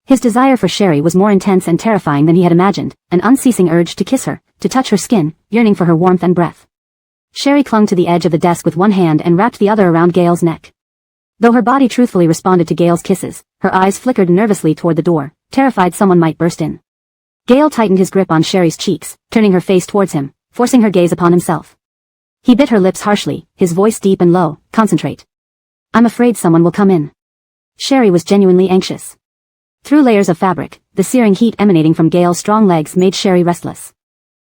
His desire for Sherry was more intense and terrifying than he had imagined, an unceasing urge to kiss her, to touch her skin, yearning for her warmth and breath. Sherry clung to the edge of the desk with one hand and wrapped the other around Gale's neck. Though her body truthfully responded to Gale's kisses, her eyes flickered nervously toward the door, terrified someone might burst in. Gale tightened his grip on Sherry's cheeks, turning her face towards him, forcing her gaze upon himself. He bit her lips harshly, his voice deep and low, concentrate. I'm afraid someone will come in. Sherry was genuinely anxious. Through layers of fabric, the searing heat emanating from Gale's strong legs made Sherry restless.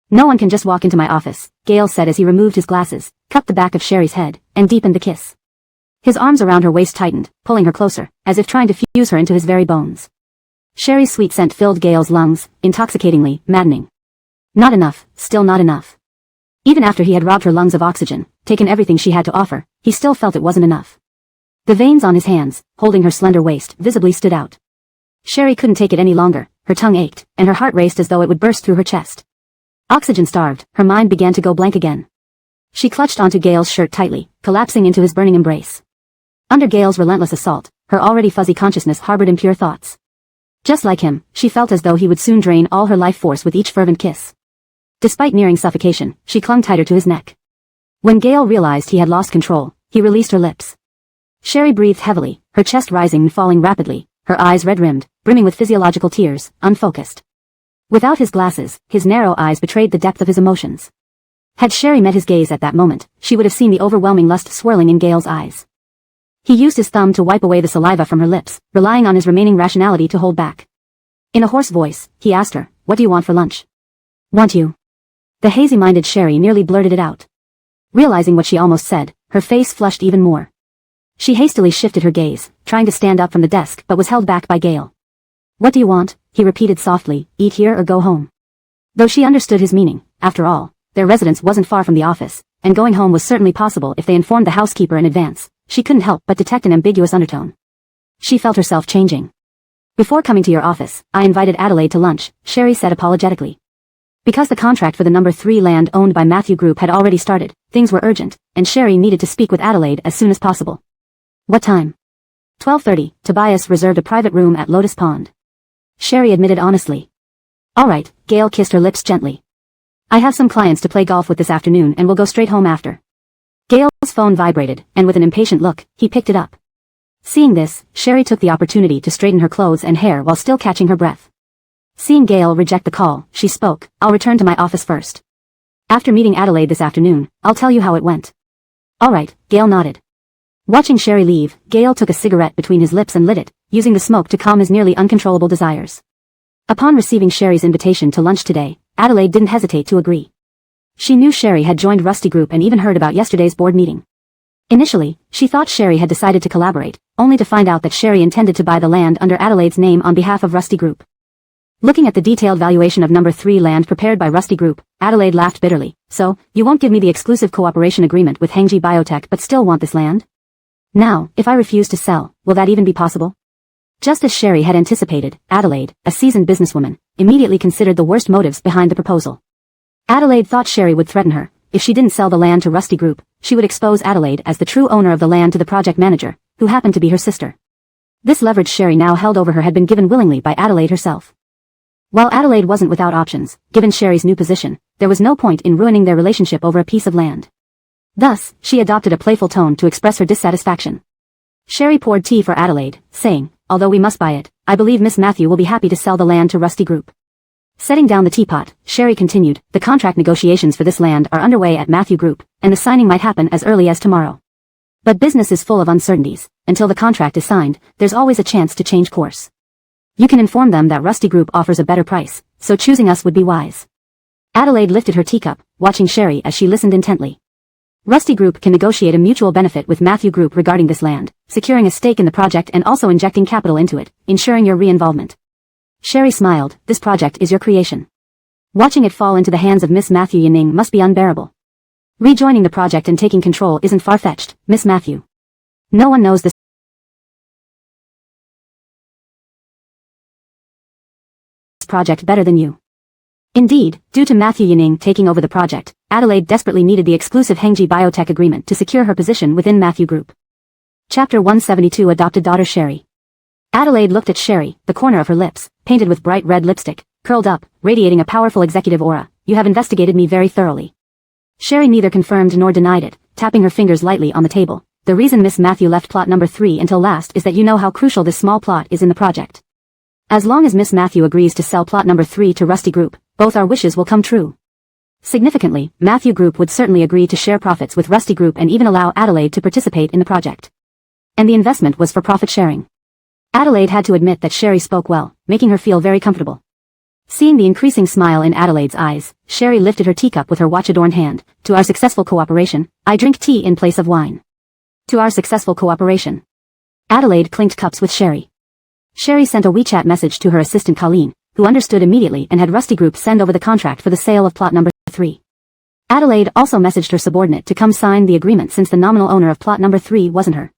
No one can just walk into my office, Gale said as he removed his glasses, cupped the back of Sherry's head, and deepened the kiss. His arms around her waist tightened, pulling her closer, as if trying to fuse her into his very bones. Sherry's sweet scent filled Gale's lungs, intoxicatingly, maddening. Not enough, still not enough. Even after he had robbed her lungs of oxygen, taken everything she had to offer, he still felt it wasn't enough. The veins on his hands, holding her slender waist, visibly stood out. Sherry couldn't take it any longer, her tongue ached, and her heart raced as though it would burst through her chest. Oxygen-starved, her mind began to go blank again. She clutched onto Gale's shirt tightly, collapsing into his burning embrace. Under Gale's relentless assault, her already fuzzy consciousness harbored impure thoughts. Just like him, she felt as though he would soon drain all her life force with each fervent kiss. Despite nearing suffocation, she clung tighter to his neck. When Gale realized he had lost control, he released her lips. Sherry breathed heavily, her chest rising and falling rapidly, her eyes red-rimmed, brimming with physiological tears, unfocused. Without his glasses, his narrow eyes betrayed the depth of his emotions. Had Sherry met his gaze at that moment, she would have seen the overwhelming lust swirling in Gale's eyes. He used his thumb to wipe away the saliva from her lips, relying on his remaining rationality to hold back. In a hoarse voice, he asked her, "What do you want for lunch?" "Want you?" The hazy-minded Sherry nearly blurted it out. Realizing what she almost said, her face flushed even more. She hastily shifted her gaze, trying to stand up from the desk but was held back by Gale. "What do you want?" he repeated softly, "eat here or go home?" Though she understood his meaning, after all, their residence wasn't far from the office, and going home was certainly possible if they informed the housekeeper in advance, she couldn't help but detect an ambiguous undertone. She felt herself changing. "Before coming to your office, I invited Adelaide to lunch," Sherry said apologetically. Because the contract for the number 3 land owned by Matthew Group had already started, things were urgent, and Sherry needed to speak with Adelaide as soon as possible. "What time?" 12:30, Tobias reserved a private room at Lotus Pond. Sherry admitted honestly. "All right," Gale kissed her lips gently. "I have some clients to play golf with this afternoon and will go straight home after." Gale's phone vibrated, and with an impatient look, he picked it up. Seeing this, Sherry took the opportunity to straighten her clothes and hair while still catching her breath. Seeing Gale reject the call, she spoke, "I'll return to my office first. After meeting Adelaide this afternoon, I'll tell you how it went." "All right," Gale nodded. Watching Sherry leave, Gale took a cigarette between his lips and lit it, using the smoke to calm his nearly uncontrollable desires. Upon receiving Sherry's invitation to lunch today, Adelaide didn't hesitate to agree. She knew Sherry had joined Rusty Group and even heard about yesterday's board meeting. Initially, she thought Sherry had decided to collaborate, only to find out that Sherry intended to buy the land under Adelaide's name on behalf of Rusty Group. Looking at the detailed valuation of number 3 land prepared by Rusty Group, Adelaide laughed bitterly. "So, you won't give me the exclusive cooperation agreement with Hengji Biotech but still want this land? Now, if I refuse to sell, will that even be possible?" Just as Sherry had anticipated, Adelaide, a seasoned businesswoman, immediately considered the worst motives behind the proposal. Adelaide thought Sherry would threaten her. If she didn't sell the land to Rusty Group, she would expose Adelaide as the true owner of the land to the project manager, who happened to be her sister. This leverage Sherry now held over her had been given willingly by Adelaide herself. While Adelaide wasn't without options, given Sherry's new position, there was no point in ruining their relationship over a piece of land. Thus, she adopted a playful tone to express her dissatisfaction. Sherry poured tea for Adelaide, saying, "Although we must buy it, I believe Miss Matthew will be happy to sell the land to Rusty Group." Setting down the teapot, Sherry continued, "The contract negotiations for this land are underway at Matthew Group, and the signing might happen as early as tomorrow. But business is full of uncertainties. Until the contract is signed, there's always a chance to change course. You can inform them that Rusty Group offers a better price, so choosing us would be wise." Adelaide lifted her teacup, watching Sherry as she listened intently. Rusty Group can negotiate a mutual benefit with Matthew Group regarding this land, securing a stake in the project and also injecting capital into it, ensuring your re-involvement. Sherry smiled, "This project is your creation. Watching it fall into the hands of Miss Matthew Yanning must be unbearable. Rejoining the project and taking control isn't far-fetched, Miss Matthew. No one knows this project better than you." Indeed, due to Matthew Yanning taking over the project, Adelaide desperately needed the exclusive Hengji Biotech agreement to secure her position within Matthew Group. Chapter 172 Adopted Daughter Sherry. Adelaide looked at Sherry, the corner of her lips, painted with bright red lipstick, curled up, radiating a powerful executive aura. "You have investigated me very thoroughly." Sherry neither confirmed nor denied it, tapping her fingers lightly on the table. "The reason Miss Matthew left plot number 3 until last is that you know how crucial this small plot is in the project. As long as Miss Matthew agrees to sell plot number 3 to Rusty Group, both our wishes will come true." Significantly, Matthew Group would certainly agree to share profits with Rusty Group and even allow Adelaide to participate in the project. And the investment was for profit sharing. Adelaide had to admit that Sherry spoke well, making her feel very comfortable. Seeing the increasing smile in Adelaide's eyes, Sherry lifted her teacup with her watch-adorned hand. "To our successful cooperation, I drink tea in place of wine." "To our successful cooperation." Adelaide clinked cups with Sherry. Sherry sent a WeChat message to her assistant Colleen, who understood immediately and had Rusty Group send over the contract for the sale of plot number 3. Adelaide also messaged her subordinate to come sign the agreement since the nominal owner of plot number 3 wasn't her.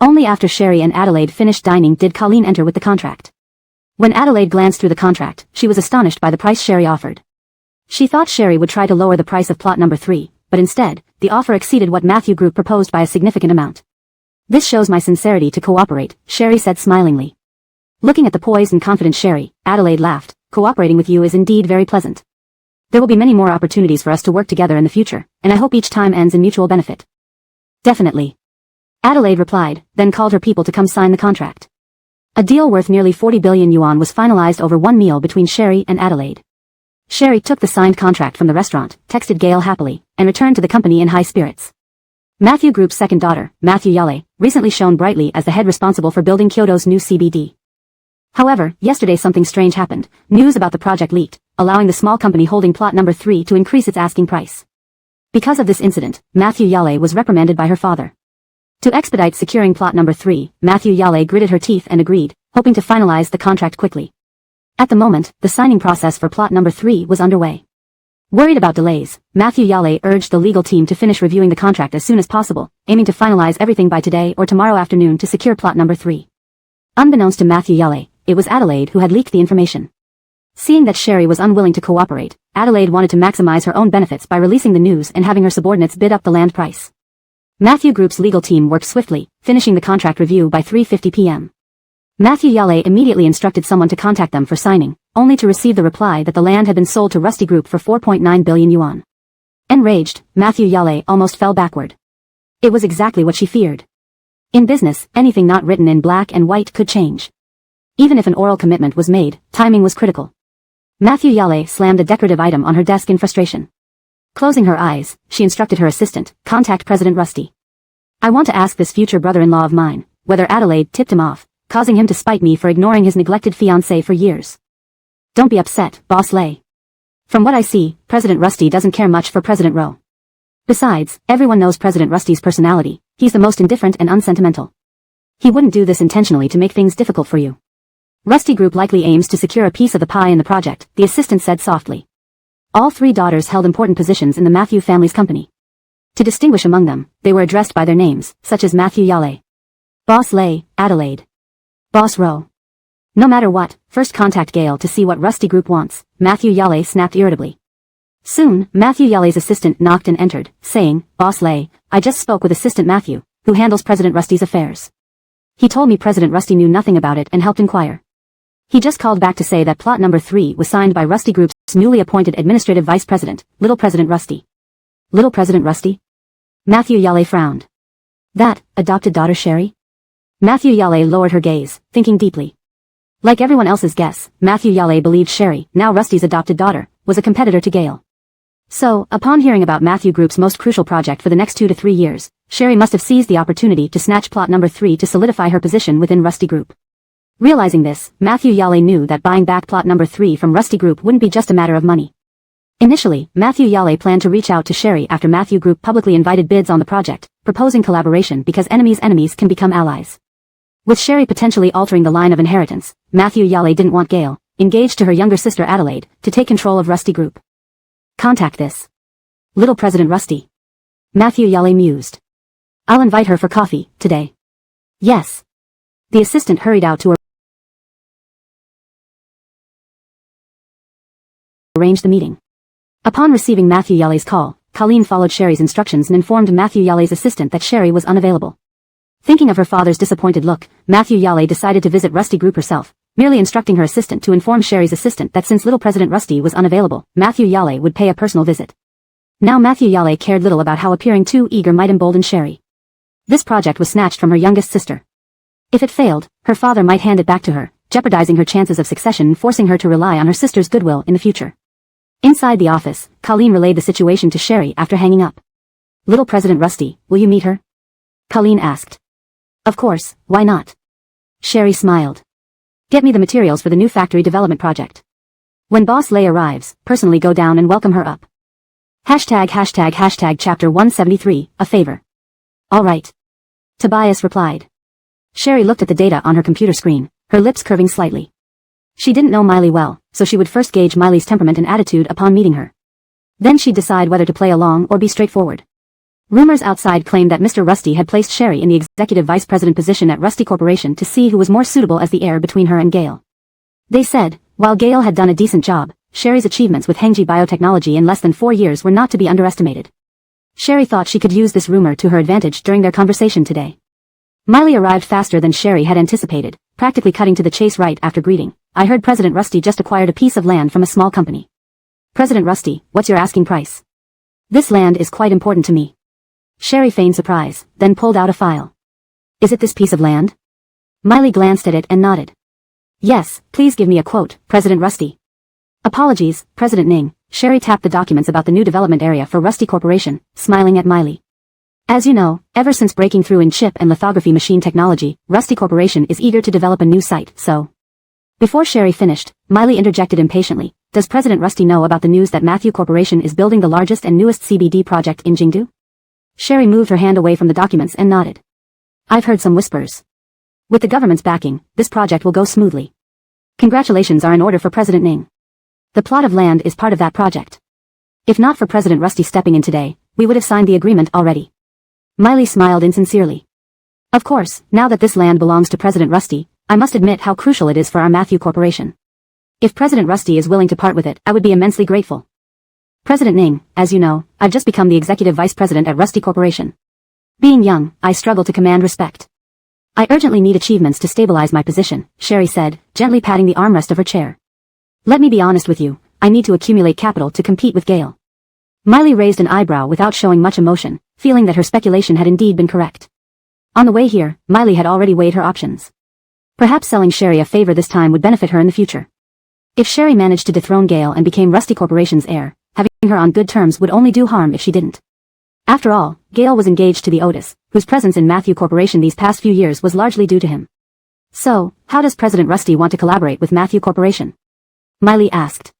Only after Sherry and Adelaide finished dining did Colleen enter with the contract. When Adelaide glanced through the contract, she was astonished by the price Sherry offered. She thought Sherry would try to lower the price of plot number 3, but instead, the offer exceeded what Matthew Group proposed by a significant amount. "This shows my sincerity to cooperate," Sherry said smilingly. Looking at the poised and confident Sherry, Adelaide laughed. "Cooperating with you is indeed very pleasant. There will be many more opportunities for us to work together in the future, and I hope each time ends in mutual benefit." "Definitely," Adelaide replied, then called her people to come sign the contract. A deal worth nearly 40 billion yuan was finalized over one meal between Sherry and Adelaide. Sherry took the signed contract from the restaurant, texted Gale happily, and returned to the company in high spirits. Matthew Group's second daughter, Matthew Yale, recently shone brightly as the head responsible for building Kyoto's new CBD. However, yesterday something strange happened. News about the project leaked, allowing the small company holding plot number 3 to increase its asking price. Because of this incident, Matthew Yale was reprimanded by her father. To expedite securing plot number 3, Matthew Yale gritted her teeth and agreed, hoping to finalize the contract quickly. At the moment, the signing process for plot number 3 was underway. Worried about delays, Matthew Yale urged the legal team to finish reviewing the contract as soon as possible, aiming to finalize everything by today or tomorrow afternoon to secure plot number 3. Unbeknownst to Matthew Yale, it was Adelaide who had leaked the information. Seeing that Sherry was unwilling to cooperate, Adelaide wanted to maximize her own benefits by releasing the news and having her subordinates bid up the land price. Matthew Group's legal team worked swiftly, finishing the contract review by 3:50 p.m. Matthew Yale immediately instructed someone to contact them for signing, only to receive the reply that the land had been sold to Rusty Group for 4.9 billion yuan. Enraged, Matthew Yale almost fell backward. It was exactly what she feared. In business, anything not written in black and white could change. Even if an oral commitment was made, timing was critical. Matthew Yale slammed a decorative item on her desk in frustration. Closing her eyes, she instructed her assistant, contact President Rusty. I want to ask this future brother-in-law of mine, whether Adelaide tipped him off, causing him to spite me for ignoring his neglected fiancée for years. Don't be upset, Boss Lay. From what I see, President Rusty doesn't care much for President Rowe. Besides, everyone knows President Rusty's personality. He's the most indifferent and unsentimental. He wouldn't do this intentionally to make things difficult for you. Rusty Group likely aims to secure a piece of the pie in the project, the assistant said softly. All 3 daughters held important positions in the Matthew family's company. To distinguish among them, they were addressed by their names, such as Matthew Yale, Boss Lay, Adelaide, Boss Rowe. No matter what, first contact Gale to see what Rusty Group wants, Matthew Yale snapped irritably. Soon, Matthew Yale's assistant knocked and entered, saying, Boss Lay, I just spoke with Assistant Matthew, who handles President Rusty's affairs. He told me President Rusty knew nothing about it and helped inquire. He just called back to say that plot number 3 was signed by Rusty Group's newly appointed administrative vice president, Little President Rusty. Little President Rusty? Matthew Yale frowned. That, adopted daughter Sherry? Matthew Yale lowered her gaze, thinking deeply. Like everyone else's guess, Matthew Yale believed Sherry, now Rusty's adopted daughter, was a competitor to Gale. So, upon hearing about Matthew Group's most crucial project for the next 2 to 3 years, Sherry must have seized the opportunity to snatch plot number 3 to solidify her position within Rusty Group. Realizing this, Matthew Yale knew that buying back plot number 3 from Rusty Group wouldn't be just a matter of money. Initially, Matthew Yale planned to reach out to Sherry after Matthew Group publicly invited bids on the project, proposing collaboration because enemies' enemies can become allies. With Sherry potentially altering the line of inheritance, Matthew Yale didn't want Gale, engaged to her younger sister Adelaide, to take control of Rusty Group. Contact this Little President Rusty. Matthew Yale mused. I'll invite her for coffee, today. Yes. The assistant hurried out to arrange the meeting. Upon receiving Matthew Yale's call, Colleen followed Sherry's instructions and informed Matthew Yale's assistant that Sherry was unavailable. Thinking of her father's disappointed look, Matthew Yale decided to visit Rusty Group herself, merely instructing her assistant to inform Sherry's assistant that since Little President Rusty was unavailable, Matthew Yale would pay a personal visit. Now Matthew Yale cared little about how appearing too eager might embolden Sherry. This project was snatched from her youngest sister. If it failed, her father might hand it back to her, jeopardizing her chances of succession and forcing her to rely on her sister's goodwill in the future. Inside the office, Colleen relayed the situation to Sherry after hanging up. Little President Rusty, will you meet her? Colleen asked. Of course, why not? Sherry smiled. Get me the materials for the new factory development project. When Boss Lay arrives, personally go down and welcome her up. Hashtag chapter 173, a favor. All right. Tobias replied. Sherry looked at the data on her computer screen, her lips curving slightly. She didn't know Miley well, so she would first gauge Miley's temperament and attitude upon meeting her. Then she'd decide whether to play along or be straightforward. Rumors outside claimed that Mr. Rusty had placed Sherry in the executive vice president position at Rusty Corporation to see who was more suitable as the heir between her and Gale. They said, while Gale had done a decent job, Sherry's achievements with Hengji Biotechnology in less than 4 years were not to be underestimated. Sherry thought she could use this rumor to her advantage during their conversation today. Miley arrived faster than Sherry had anticipated, practically cutting to the chase right after greeting. I heard President Rusty just acquired a piece of land from a small company. President Rusty, what's your asking price? This land is quite important to me. Sherry feigned surprise, then pulled out a file. Is it this piece of land? Miley glanced at it and nodded. Yes, please give me a quote, President Rusty. Apologies, President Ning. Sherry tapped the documents about the new development area for Rusty Corporation, smiling at Miley. As you know, ever since breaking through in chip and lithography machine technology, Rusty Corporation is eager to develop a new site, so... Before Sherry finished, Miley interjected impatiently, does President Rusty know about the news that Matthew Corporation is building the largest and newest CBD project in Jingdu? Sherry moved her hand away from the documents and nodded. I've heard some whispers. With the government's backing, this project will go smoothly. Congratulations are in order for President Ning. The plot of land is part of that project. If not for President Rusty stepping in today, we would have signed the agreement already. Miley smiled insincerely. Of course, now that this land belongs to President Rusty, I must admit how crucial it is for our Matthew Corporation. If President Rusty is willing to part with it, I would be immensely grateful. President Ning, as you know, I've just become the executive vice president at Rusty Corporation. Being young, I struggle to command respect. I urgently need achievements to stabilize my position, Sherry said, gently patting the armrest of her chair. Let me be honest with you, I need to accumulate capital to compete with Gale. Miley raised an eyebrow without showing much emotion, feeling that her speculation had indeed been correct. On the way here, Miley had already weighed her options. Perhaps selling Sherry a favor this time would benefit her in the future. If Sherry managed to dethrone Gale and became Rusty Corporation's heir, having her on good terms would only do harm if she didn't. After all, Gale was engaged to the Otis, whose presence in Matthew Corporation these past few years was largely due to him. So, how does President Rusty want to collaborate with Matthew Corporation? Miley asked.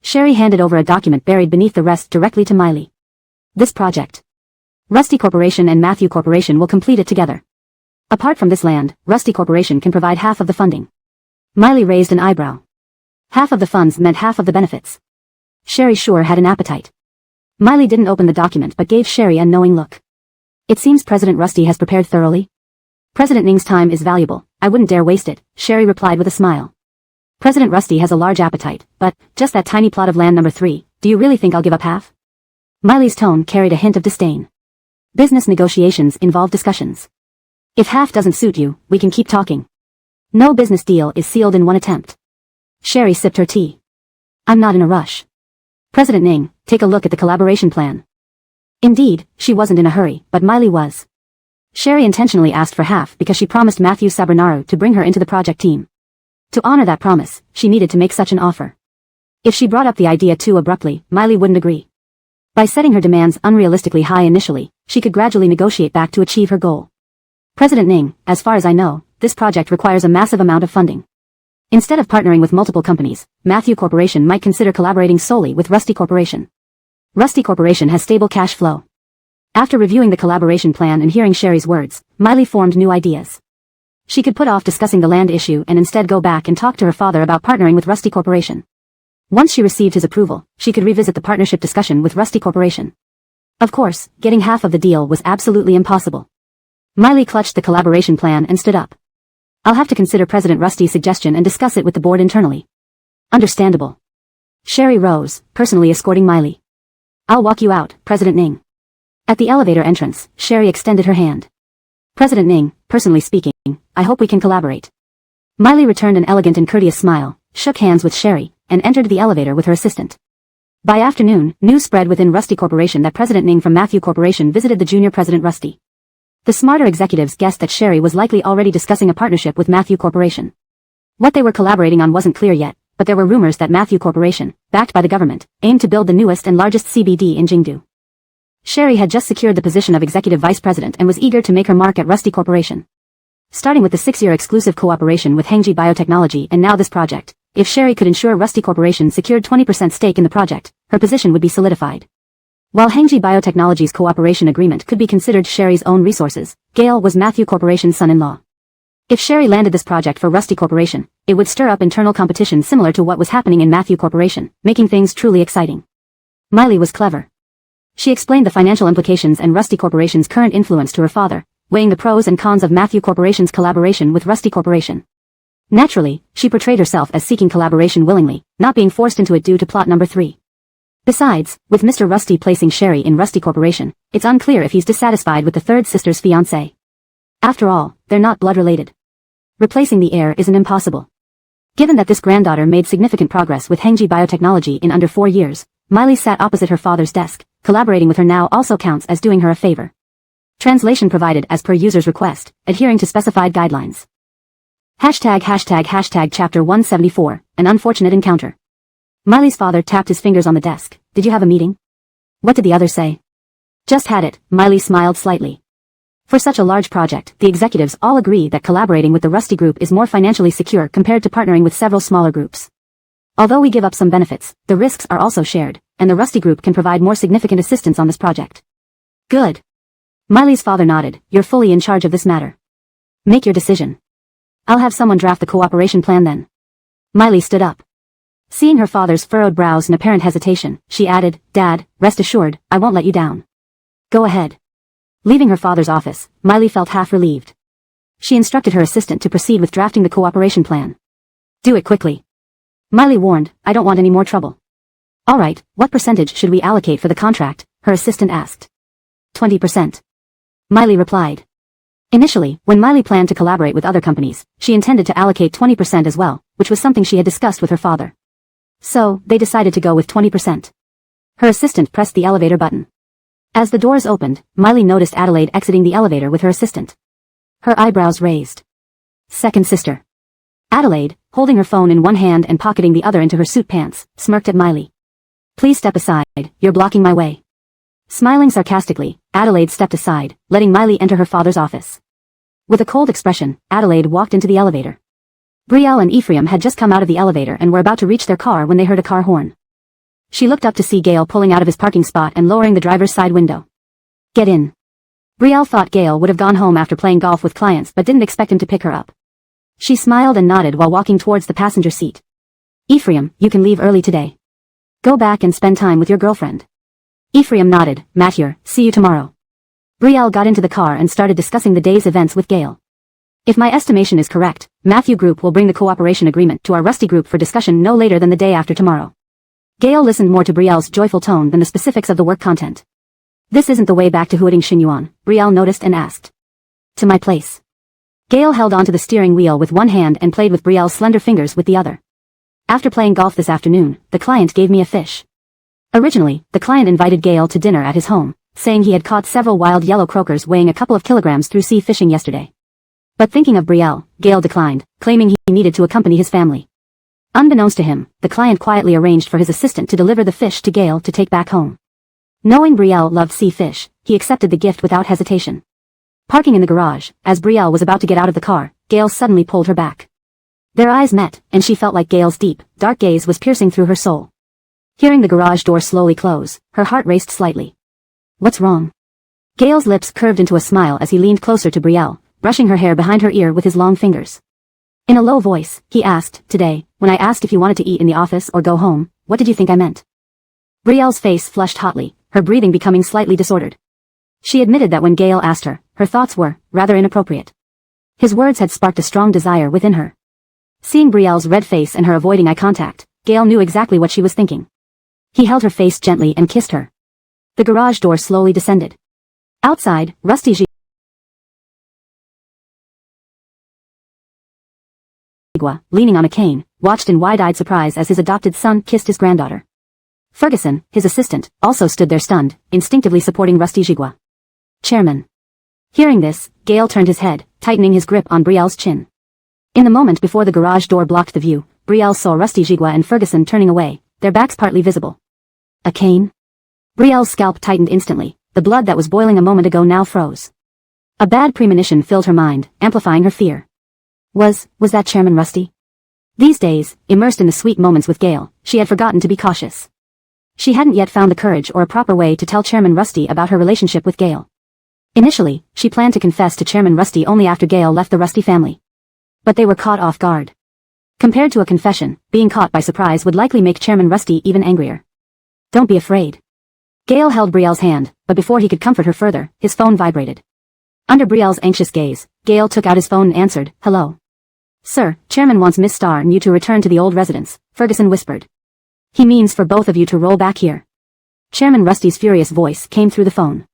Sherry handed over a document buried beneath the rest directly to Miley. This project. Rusty Corporation and Matthew Corporation will complete it together. Apart from this land, Rusty Corporation can provide half of the funding. Miley raised an eyebrow. Half of the funds meant half of the benefits. Sherry sure had an appetite. Miley didn't open the document but gave Sherry a knowing look. It seems President Rusty has prepared thoroughly. President Ning's time is valuable, I wouldn't dare waste it, Sherry replied with a smile. President Rusty has a large appetite, but, just that tiny plot of land number 3, do you really think I'll give up half? Miley's tone carried a hint of disdain. Business negotiations involve discussions. If half doesn't suit you, we can keep talking. No business deal is sealed in one attempt. Sherry sipped her tea. I'm not in a rush. President Ning, take a look at the collaboration plan. Indeed, she wasn't in a hurry, but Miley was. Sherry intentionally asked for half because she promised Matthew Sabernaru to bring her into the project team. To honor that promise, she needed to make such an offer. If she brought up the idea too abruptly, Miley wouldn't agree. By setting her demands unrealistically high initially, she could gradually negotiate back to achieve her goal. President Ning, as far as I know, this project requires a massive amount of funding. Instead of partnering with multiple companies, Matthew Corporation might consider collaborating solely with Rusty Corporation. Rusty Corporation has stable cash flow. After reviewing the collaboration plan and hearing Sherry's words, Miley formed new ideas. She could put off discussing the land issue and instead go back and talk to her father about partnering with Rusty Corporation. Once she received his approval, she could revisit the partnership discussion with Rusty Corporation. Of course, getting half of the deal was absolutely impossible. Miley clutched the collaboration plan and stood up. I'll have to consider President Rusty's suggestion and discuss it with the board internally. Understandable. Sherry rose, personally escorting Miley. I'll walk you out, President Ning. At the elevator entrance, Sherry extended her hand. President Ning, personally speaking, I hope we can collaborate. Miley returned an elegant and courteous smile, shook hands with Sherry, and entered the elevator with her assistant. By afternoon, news spread within Rusty Corporation that President Ning from Matthew Corporation visited the junior President Rusty. The smarter executives guessed that Sherry was likely already discussing a partnership with Matthew Corporation. What they were collaborating on wasn't clear yet, but there were rumors that Matthew Corporation, backed by the government, aimed to build the newest and largest CBD in Jingdu. Sherry had just secured the position of executive vice president and was eager to make her mark at Rusty Corporation. Starting with the 6-year exclusive cooperation with Hengji Biotechnology and now this project, if Sherry could ensure Rusty Corporation secured 20% stake in the project, her position would be solidified. While Hengji Biotechnology's cooperation agreement could be considered Sherry's own resources, Gale was Matthew Corporation's son-in-law. If Sherry landed this project for Rusty Corporation, it would stir up internal competition similar to what was happening in Matthew Corporation, making things truly exciting. Miley was clever. She explained the financial implications and Rusty Corporation's current influence to her father, weighing the pros and cons of Matthew Corporation's collaboration with Rusty Corporation. Naturally, she portrayed herself as seeking collaboration willingly, not being forced into it due to plot number 3. Besides, with Mr. Rusty placing Sherry in Rusty Corporation, it's unclear if he's dissatisfied with the third sister's fiancé. After all, they're not blood-related. Replacing the heir isn't impossible. Given that this granddaughter made significant progress with Hengji Biotechnology in under 4 years, Miley sat opposite her father's desk. Collaborating with her now also counts as doing her a favor. Translation provided as per user's request, adhering to specified guidelines. #### Chapter 174, An Unfortunate Encounter. Miley's father tapped his fingers on the desk. Did you have a meeting? What did the others say? Just had it, Miley smiled slightly. For such a large project, the executives all agree that collaborating with the Rusty Group is more financially secure compared to partnering with several smaller groups. Although we give up some benefits, the risks are also shared, and the Rusty Group can provide more significant assistance on this project. Good. Miley's father nodded. You're fully in charge of this matter. Make your decision. I'll have someone draft the cooperation plan then. Miley stood up. Seeing her father's furrowed brows and apparent hesitation, she added, Dad, rest assured, I won't let you down. Go ahead. Leaving her father's office, Miley felt half relieved. She instructed her assistant to proceed with drafting the cooperation plan. Do it quickly. Miley warned, I don't want any more trouble. All right, what percentage should we allocate for the contract? Her assistant asked. 20%. Miley replied. Initially, when Miley planned to collaborate with other companies, she intended to allocate 20% as well, which was something she had discussed with her father. So, they decided to go with 20%. Her assistant pressed the elevator button. As the doors opened, Miley noticed Adelaide exiting the elevator with her assistant. Her eyebrows raised. Second sister. Adelaide, holding her phone in one hand and pocketing the other into her suit pants, smirked at Miley. Please step aside, you're blocking my way. Smiling sarcastically, Adelaide stepped aside, letting Miley enter her father's office. With a cold expression, Adelaide walked into the elevator. Brielle and Ephraim had just come out of the elevator and were about to reach their car when they heard a car horn. She looked up to see Gale pulling out of his parking spot and lowering the driver's side window. Get in. Brielle thought Gale would have gone home after playing golf with clients but didn't expect him to pick her up. She smiled and nodded while walking towards the passenger seat. Ephraim, you can leave early today. Go back and spend time with your girlfriend. Ephraim nodded. Matt here, see you tomorrow. Brielle got into the car and started discussing the day's events with Gale. If my estimation is correct, Matthew Group will bring the cooperation agreement to our Rusty Group for discussion no later than the day after tomorrow. Gale listened more to Brielle's joyful tone than the specifics of the work content. This isn't the way back to Huading Xinyuan, Brielle noticed and asked. To my place. Gale held onto the steering wheel with one hand and played with Brielle's slender fingers with the other. After playing golf this afternoon, the client gave me a fish. Originally, the client invited Gale to dinner at his home, saying he had caught several wild yellow croakers weighing a couple of kilograms through sea fishing yesterday. But thinking of Brielle, Gale declined, claiming he needed to accompany his family. Unbeknownst to him, the client quietly arranged for his assistant to deliver the fish to Gale to take back home. Knowing Brielle loved sea fish, he accepted the gift without hesitation. Parking in the garage, as Brielle was about to get out of the car, Gale suddenly pulled her back. Their eyes met, and she felt like Gale's deep, dark gaze was piercing through her soul. Hearing the garage door slowly close, her heart raced slightly. What's wrong? Gale's lips curved into a smile as he leaned closer to Brielle, brushing her hair behind her ear with his long fingers. In a low voice, he asked, Today, when I asked if you wanted to eat in the office or go home, what did you think I meant? Brielle's face flushed hotly, her breathing becoming slightly disordered. She admitted that when Gale asked her, her thoughts were, rather inappropriate. His words had sparked a strong desire within her. Seeing Brielle's red face and her avoiding eye contact, Gale knew exactly what she was thinking. He held her face gently and kissed her. The garage door slowly descended. Outside, Rusty Jigua, leaning on a cane, watched in wide-eyed surprise as his adopted son kissed his granddaughter. Ferguson, his assistant, also stood there stunned, instinctively supporting Rusty Jigua. Chairman. Hearing this, Gale turned his head, tightening his grip on Brielle's chin. In the moment before the garage door blocked the view, Brielle saw Rusty Jigua and Ferguson turning away, their backs partly visible. A cane? Brielle's scalp tightened instantly, the blood that was boiling a moment ago now froze. A bad premonition filled her mind, amplifying her fear. Was that Chairman Rusty? These days, immersed in the sweet moments with Gale, she had forgotten to be cautious. She hadn't yet found the courage or a proper way to tell Chairman Rusty about her relationship with Gale. Initially, she planned to confess to Chairman Rusty only after Gale left the Rusty family. But they were caught off guard. Compared to a confession, being caught by surprise would likely make Chairman Rusty even angrier. Don't be afraid. Gale held Brielle's hand, but before he could comfort her further, his phone vibrated. Under Brielle's anxious gaze, Gale took out his phone and answered, Hello. Sir, Chairman wants Miss Starr and you to return to the old residence, Ferguson whispered. He means for both of you to roll back here. Chairman Rusty's furious voice came through the phone.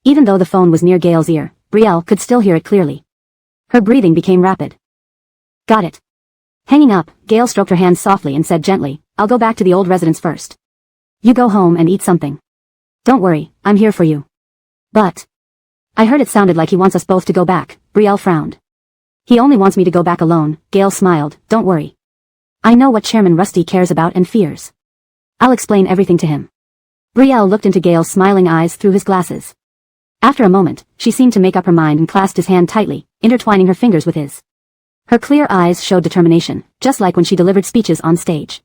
Even though the phone was near Gale's ear, Brielle could still hear it clearly. Her breathing became rapid. Got it. Hanging up, Gale stroked her hand softly and said gently, I'll go back to the old residence first. You go home and eat something. Don't worry, I'm here for you. But I heard it sounded like he wants us both to go back, Brielle frowned. He only wants me to go back alone, Gale smiled, don't worry. I know what Chairman Rusty cares about and fears. I'll explain everything to him. Brielle looked into Gale's smiling eyes through his glasses. After a moment, she seemed to make up her mind and clasped his hand tightly, intertwining her fingers with his. Her clear eyes showed determination, just like when she delivered speeches on stage.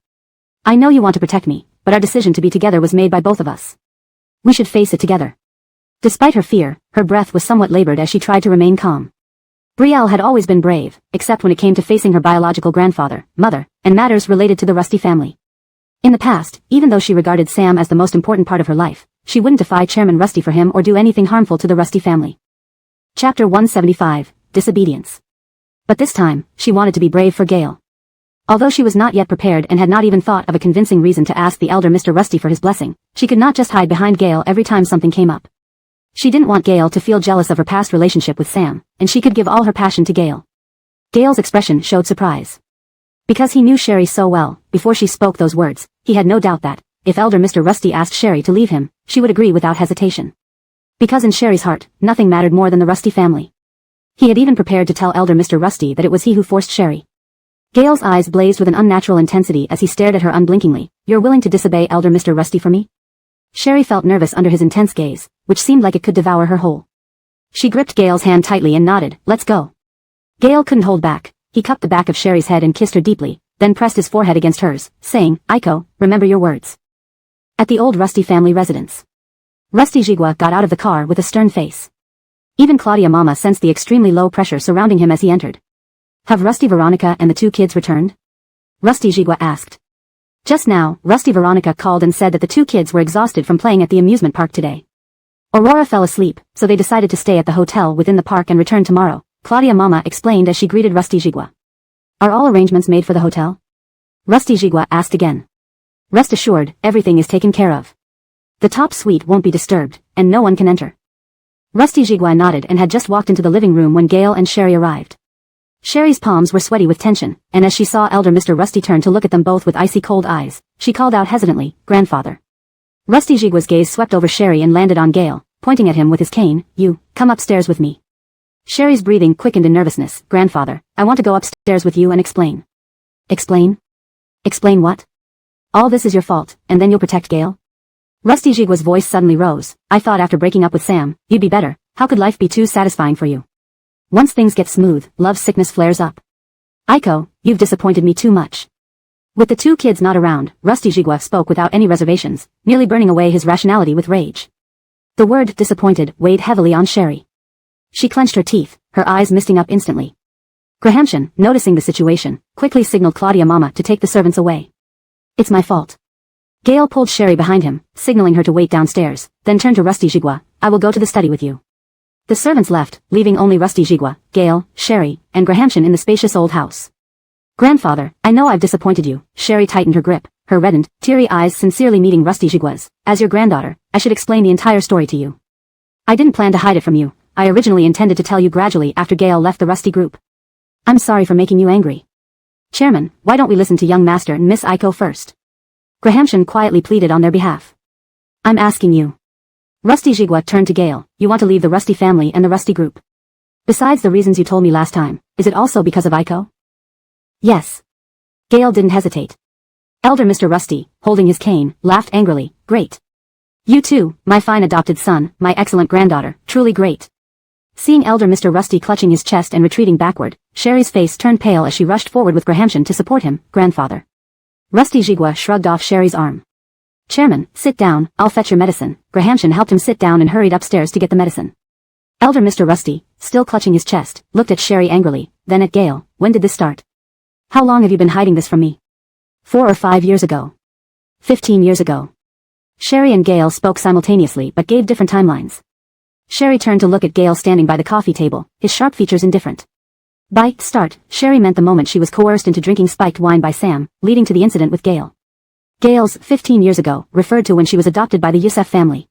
I know you want to protect me, but our decision to be together was made by both of us. We should face it together. Despite her fear, her breath was somewhat labored as she tried to remain calm. Brielle had always been brave, except when it came to facing her biological grandfather, mother, and matters related to the Rusty family. In the past, even though she regarded Sam as the most important part of her life, she wouldn't defy Chairman Rusty for him or do anything harmful to the Rusty family. Chapter 175, Disobedience. But this time, she wanted to be brave for Gale. Although she was not yet prepared and had not even thought of a convincing reason to ask the elder Mr. Rusty for his blessing, she could not just hide behind Gale every time something came up. She didn't want Gale to feel jealous of her past relationship with Sam, and she could give all her passion to Gale. Gale's expression showed surprise. Because he knew Sherry so well, before she spoke those words, he had no doubt that, if elder Mr. Rusty asked Sherry to leave him, she would agree without hesitation. Because in Sherry's heart, nothing mattered more than the Rusty family. He had even prepared to tell elder Mr. Rusty that it was he who forced Sherry. Gale's eyes blazed with an unnatural intensity as he stared at her unblinkingly. You're willing to disobey elder Mr. Rusty for me? Sherry felt nervous under his intense gaze, which seemed like it could devour her whole. She gripped Gale's hand tightly and nodded, let's go. Gale couldn't hold back. He cupped the back of Sherry's head and kissed her deeply, then pressed his forehead against hers, saying, Aiko, remember your words. At the old Rusty family residence. Rusty Jigua got out of the car with a stern face. Even Claudia Mama sensed the extremely low pressure surrounding him as he entered. Have Rusty Veronica and the two kids returned? Rusty Jigua asked. Just now, Rusty Veronica called and said that the two kids were exhausted from playing at the amusement park today. Aurora fell asleep, so they decided to stay at the hotel within the park and return tomorrow, Claudia Mama explained as she greeted Rusty Jigua. Are all arrangements made for the hotel? Rusty Jigua asked again. Rest assured, everything is taken care of. The top suite won't be disturbed, and no one can enter. Rusty Jigua nodded and had just walked into the living room when Gale and Sherry arrived. Sherry's palms were sweaty with tension, and as she saw elder Mr. Rusty turn to look at them both with icy cold eyes, she called out hesitantly, Grandfather. Rusty Jigua's gaze swept over Sherry and landed on Gale, pointing at him with his cane, You, come upstairs with me. Sherry's breathing quickened in nervousness. Grandfather, I want to go upstairs with you and explain. Explain? Explain what? All this is your fault, and then you'll protect Gale? Rusty Jigua's voice suddenly rose. I thought after breaking up with Sam, you'd be better. How could life be too satisfying for you? Once things get smooth, love sickness flares up. Aiko, you've disappointed me too much. With the two kids not around, Rusty Jigua spoke without any reservations, nearly burning away his rationality with rage. The word disappointed weighed heavily on Sherry. She clenched her teeth, her eyes misting up instantly. Grahamshan, noticing the situation, quickly signaled Claudia Mama to take the servants away. It's my fault. Gale pulled Sherry behind him, signaling her to wait downstairs, then turned to Rusty Jigua. I will go to the study with you. The servants left, leaving only Rusty Jigua, Gale, Sherry, and Grahamshan in the spacious old house. Grandfather, I know I've disappointed you. Sherry tightened her grip, her reddened, teary eyes sincerely meeting Rusty Jigua's. As your granddaughter, I should explain the entire story to you. I didn't plan to hide it from you. I originally intended to tell you gradually after Gale left the Rusty group. I'm sorry for making you angry. Chairman, why don't we listen to young Master and Miss Aiko first? Grahamshan quietly pleaded on their behalf. I'm asking you. Rusty Jigua turned to Gale. You want to leave the Rusty family and the Rusty group. Besides the reasons you told me last time, is it also because of Aiko? Yes. Gale didn't hesitate. Elder Mr. Rusty, holding his cane, laughed angrily. Great. You too, my fine adopted son, my excellent granddaughter, truly great. Seeing Elder Mr. Rusty clutching his chest and retreating backward, Sherry's face turned pale as she rushed forward with Grahamshan to support him. Grandfather. Rusty Jigua shrugged off Sherry's arm. Chairman, sit down, I'll fetch your medicine. Grahamshan helped him sit down and hurried upstairs to get the medicine. Elder Mr. Rusty, still clutching his chest, looked at Sherry angrily, then at Gale. When did this start? How long have you been hiding this from me? 4 or 5 years ago. 15 years ago. Sherry and Gale spoke simultaneously but gave different timelines. Sherry turned to look at Gale standing by the coffee table, his sharp features indifferent. By start, Sherry meant the moment she was coerced into drinking spiked wine by Sam, leading to the incident with Gale. Gale's 15 years ago referred to when she was adopted by the Youssef family.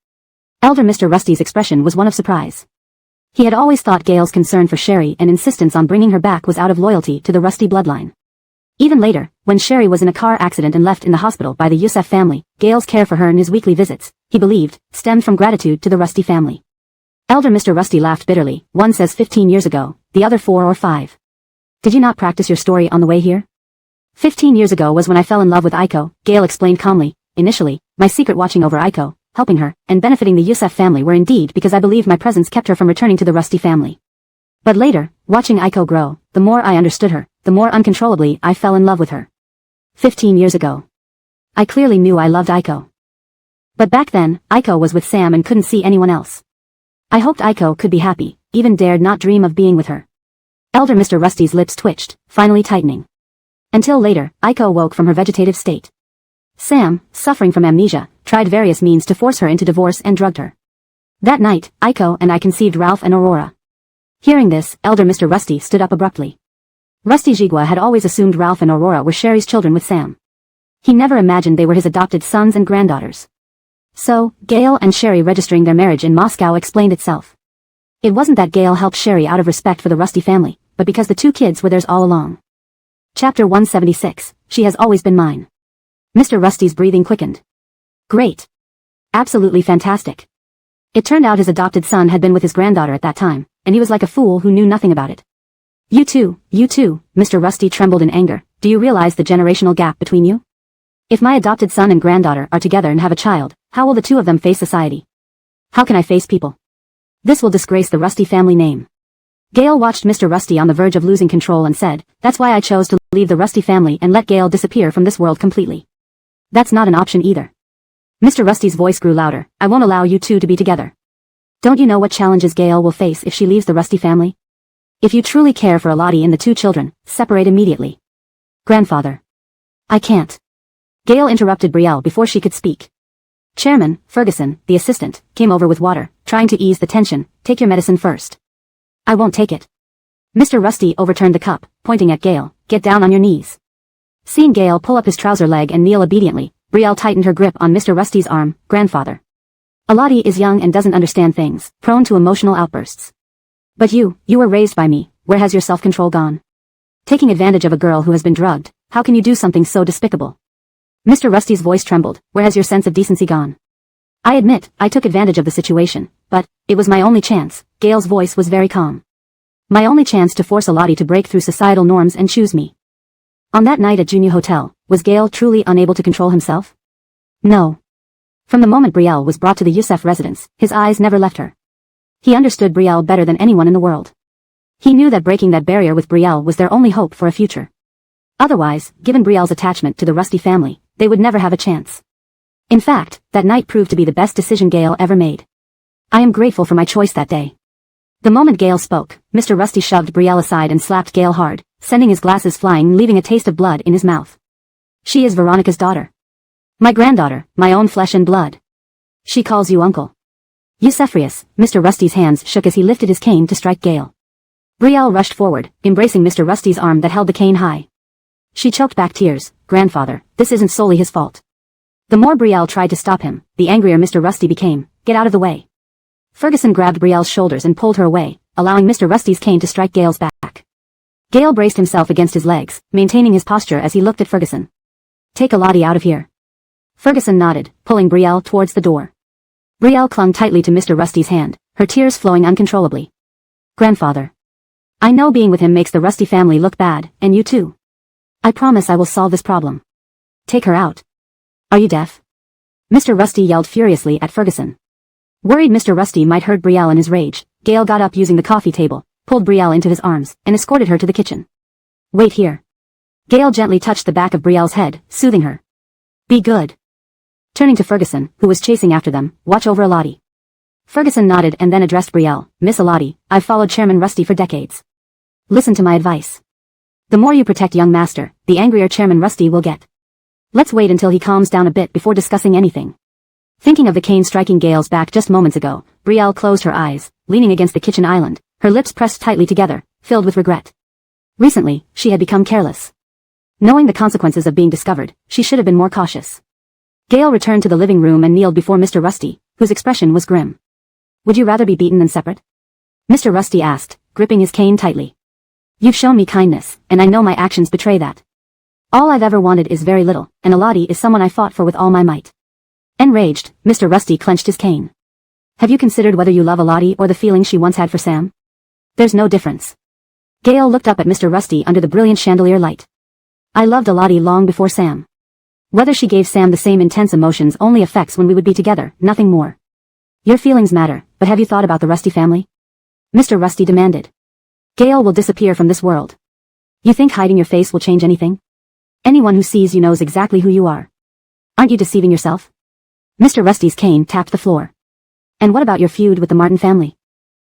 Elder Mr. Rusty's expression was one of surprise. He had always thought Gale's concern for Sherry and insistence on bringing her back was out of loyalty to the Rusty bloodline. Even later, when Sherry was in a car accident and left in the hospital by the Youssef family, Gale's care for her and his weekly visits, he believed, stemmed from gratitude to the Rusty family. Elder Mr. Rusty laughed bitterly. One says 15 years ago, the other 4 or 5. Did you not practice your story on the way here? 15 years ago was when I fell in love with Aiko, Gale explained calmly. Initially, my secret watching over Aiko, helping her, and benefiting the Youssef family were indeed because I believed my presence kept her from returning to the Rusty family. But later, watching Aiko grow, the more I understood her, the more uncontrollably I fell in love with her. 15 years ago. I clearly knew I loved Aiko. But back then, Aiko was with Sam and couldn't see anyone else. I hoped Aiko could be happy, even dared not dream of being with her. Elder Mr. Rusty's lips twitched, finally tightening. Until later, Aiko woke from her vegetative state. Sam, suffering from amnesia, tried various means to force her into divorce and drugged her. That night, Aiko and I conceived Ralph and Aurora. Hearing this, Elder Mr. Rusty stood up abruptly. Rusty Jigua had always assumed Ralph and Aurora were Sherry's children with Sam. He never imagined they were his adopted sons and granddaughters. So, Gail and Sherry registering their marriage in Moscow explained itself. It wasn't that Gail helped Sherry out of respect for the Rusty family, but because the two kids were theirs all along. Chapter 176, She Has Always Been Mine. Mr. Rusty's breathing quickened. Great. Absolutely fantastic. It turned out his adopted son had been with his granddaughter at that time, and he was like a fool who knew nothing about it. You too, Mr. Rusty trembled in anger. Do you realize the generational gap between you? If my adopted son and granddaughter are together and have a child, how will the two of them face society? How can I face people? This will disgrace the Rusty family name. Gail watched Mr. Rusty on the verge of losing control and said, that's why I chose to leave the Rusty family and let Gail disappear from this world completely. That's not an option either. Mr. Rusty's voice grew louder. I won't allow you two to be together. Don't you know what challenges Gail will face if she leaves the Rusty family? If you truly care for Elodie and the two children, separate immediately. Grandfather. I can't. Gail interrupted Brielle before she could speak. Chairman, Ferguson, the assistant, came over with water, trying to ease the tension. Take your medicine first. I won't take it. Mr. Rusty overturned the cup, pointing at Gail. Get down on your knees. Seeing Gail pull up his trouser leg and kneel obediently, Brielle tightened her grip on Mr. Rusty's arm. Grandfather. Elodie is young and doesn't understand things, prone to emotional outbursts. But you were raised by me. Where has your self-control gone? Taking advantage of a girl who has been drugged, how can you do something so despicable? Mr. Rusty's voice trembled. Where has your sense of decency gone? I admit, I took advantage of the situation, but it was my only chance. Gail's voice was very calm. My only chance to force Elodie to break through societal norms and choose me. On that night at Junyu Hotel, was Gail truly unable to control himself? No. From the moment Brielle was brought to the Youssef residence, his eyes never left her. He understood Brielle better than anyone in the world. He knew that breaking that barrier with Brielle was their only hope for a future. Otherwise, given Brielle's attachment to the Rusty family, they would never have a chance. In fact, that night proved to be the best decision Gail ever made. I am grateful for my choice that day. The moment Gail spoke, Mr. Rusty shoved Brielle aside and slapped Gail hard, sending his glasses flying and leaving a taste of blood in his mouth. She is Veronica's daughter. My granddaughter, my own flesh and blood. She calls you uncle. Eusephrius, Mr. Rusty's hands shook as he lifted his cane to strike Gail. Brielle rushed forward, embracing Mr. Rusty's arm that held the cane high. She choked back tears. Grandfather, this isn't solely his fault. The more Brielle tried to stop him, the angrier Mr. Rusty became. Get out of the way. Ferguson grabbed Brielle's shoulders and pulled her away, allowing Mr. Rusty's cane to strike Gail's back. Gail braced himself against his legs, maintaining his posture as he looked at Ferguson. Take Elodie out of here. Ferguson nodded, pulling Brielle towards the door. Brielle clung tightly to Mr. Rusty's hand, her tears flowing uncontrollably. Grandfather. I know being with him makes the Rusty family look bad, and you too. I promise I will solve this problem. Take her out. Are you deaf? Mr. Rusty yelled furiously at Ferguson. Worried Mr. Rusty might hurt Brielle in his rage, Gail got up using the coffee table, pulled Brielle into his arms, and escorted her to the kitchen. Wait here. Gail gently touched the back of Brielle's head, soothing her. Be good. Turning to Ferguson, who was chasing after them, watch over Elodie. Ferguson nodded and then addressed Brielle. Miss Elodie, I've followed Chairman Rusty for decades. Listen to my advice. The more you protect young master, the angrier Chairman Rusty will get. Let's wait until he calms down a bit before discussing anything. Thinking of the cane striking Gail's back just moments ago, Brielle closed her eyes, leaning against the kitchen island, her lips pressed tightly together, filled with regret. Recently, she had become careless. Knowing the consequences of being discovered, she should have been more cautious. Gail returned to the living room and kneeled before Mr. Rusty, whose expression was grim. Would you rather be beaten than separate? Mr. Rusty asked, gripping his cane tightly. You've shown me kindness, and I know my actions betray that. All I've ever wanted is very little, and Elodie is someone I fought for with all my might. Enraged, Mr. Rusty clenched his cane. Have you considered whether you love Elodie or the feeling she once had for Sam? There's no difference. Gail looked up at Mr. Rusty under the brilliant chandelier light. I loved Elodie long before Sam. Whether she gave Sam the same intense emotions only affects when we would be together, nothing more. Your feelings matter, but have you thought about the Rusty family? Mr. Rusty demanded. Gale will disappear from this world. You think hiding your face will change anything? Anyone who sees you knows exactly who you are. Aren't you deceiving yourself? Mr. Rusty's cane tapped the floor. And what about your feud with the Martin family?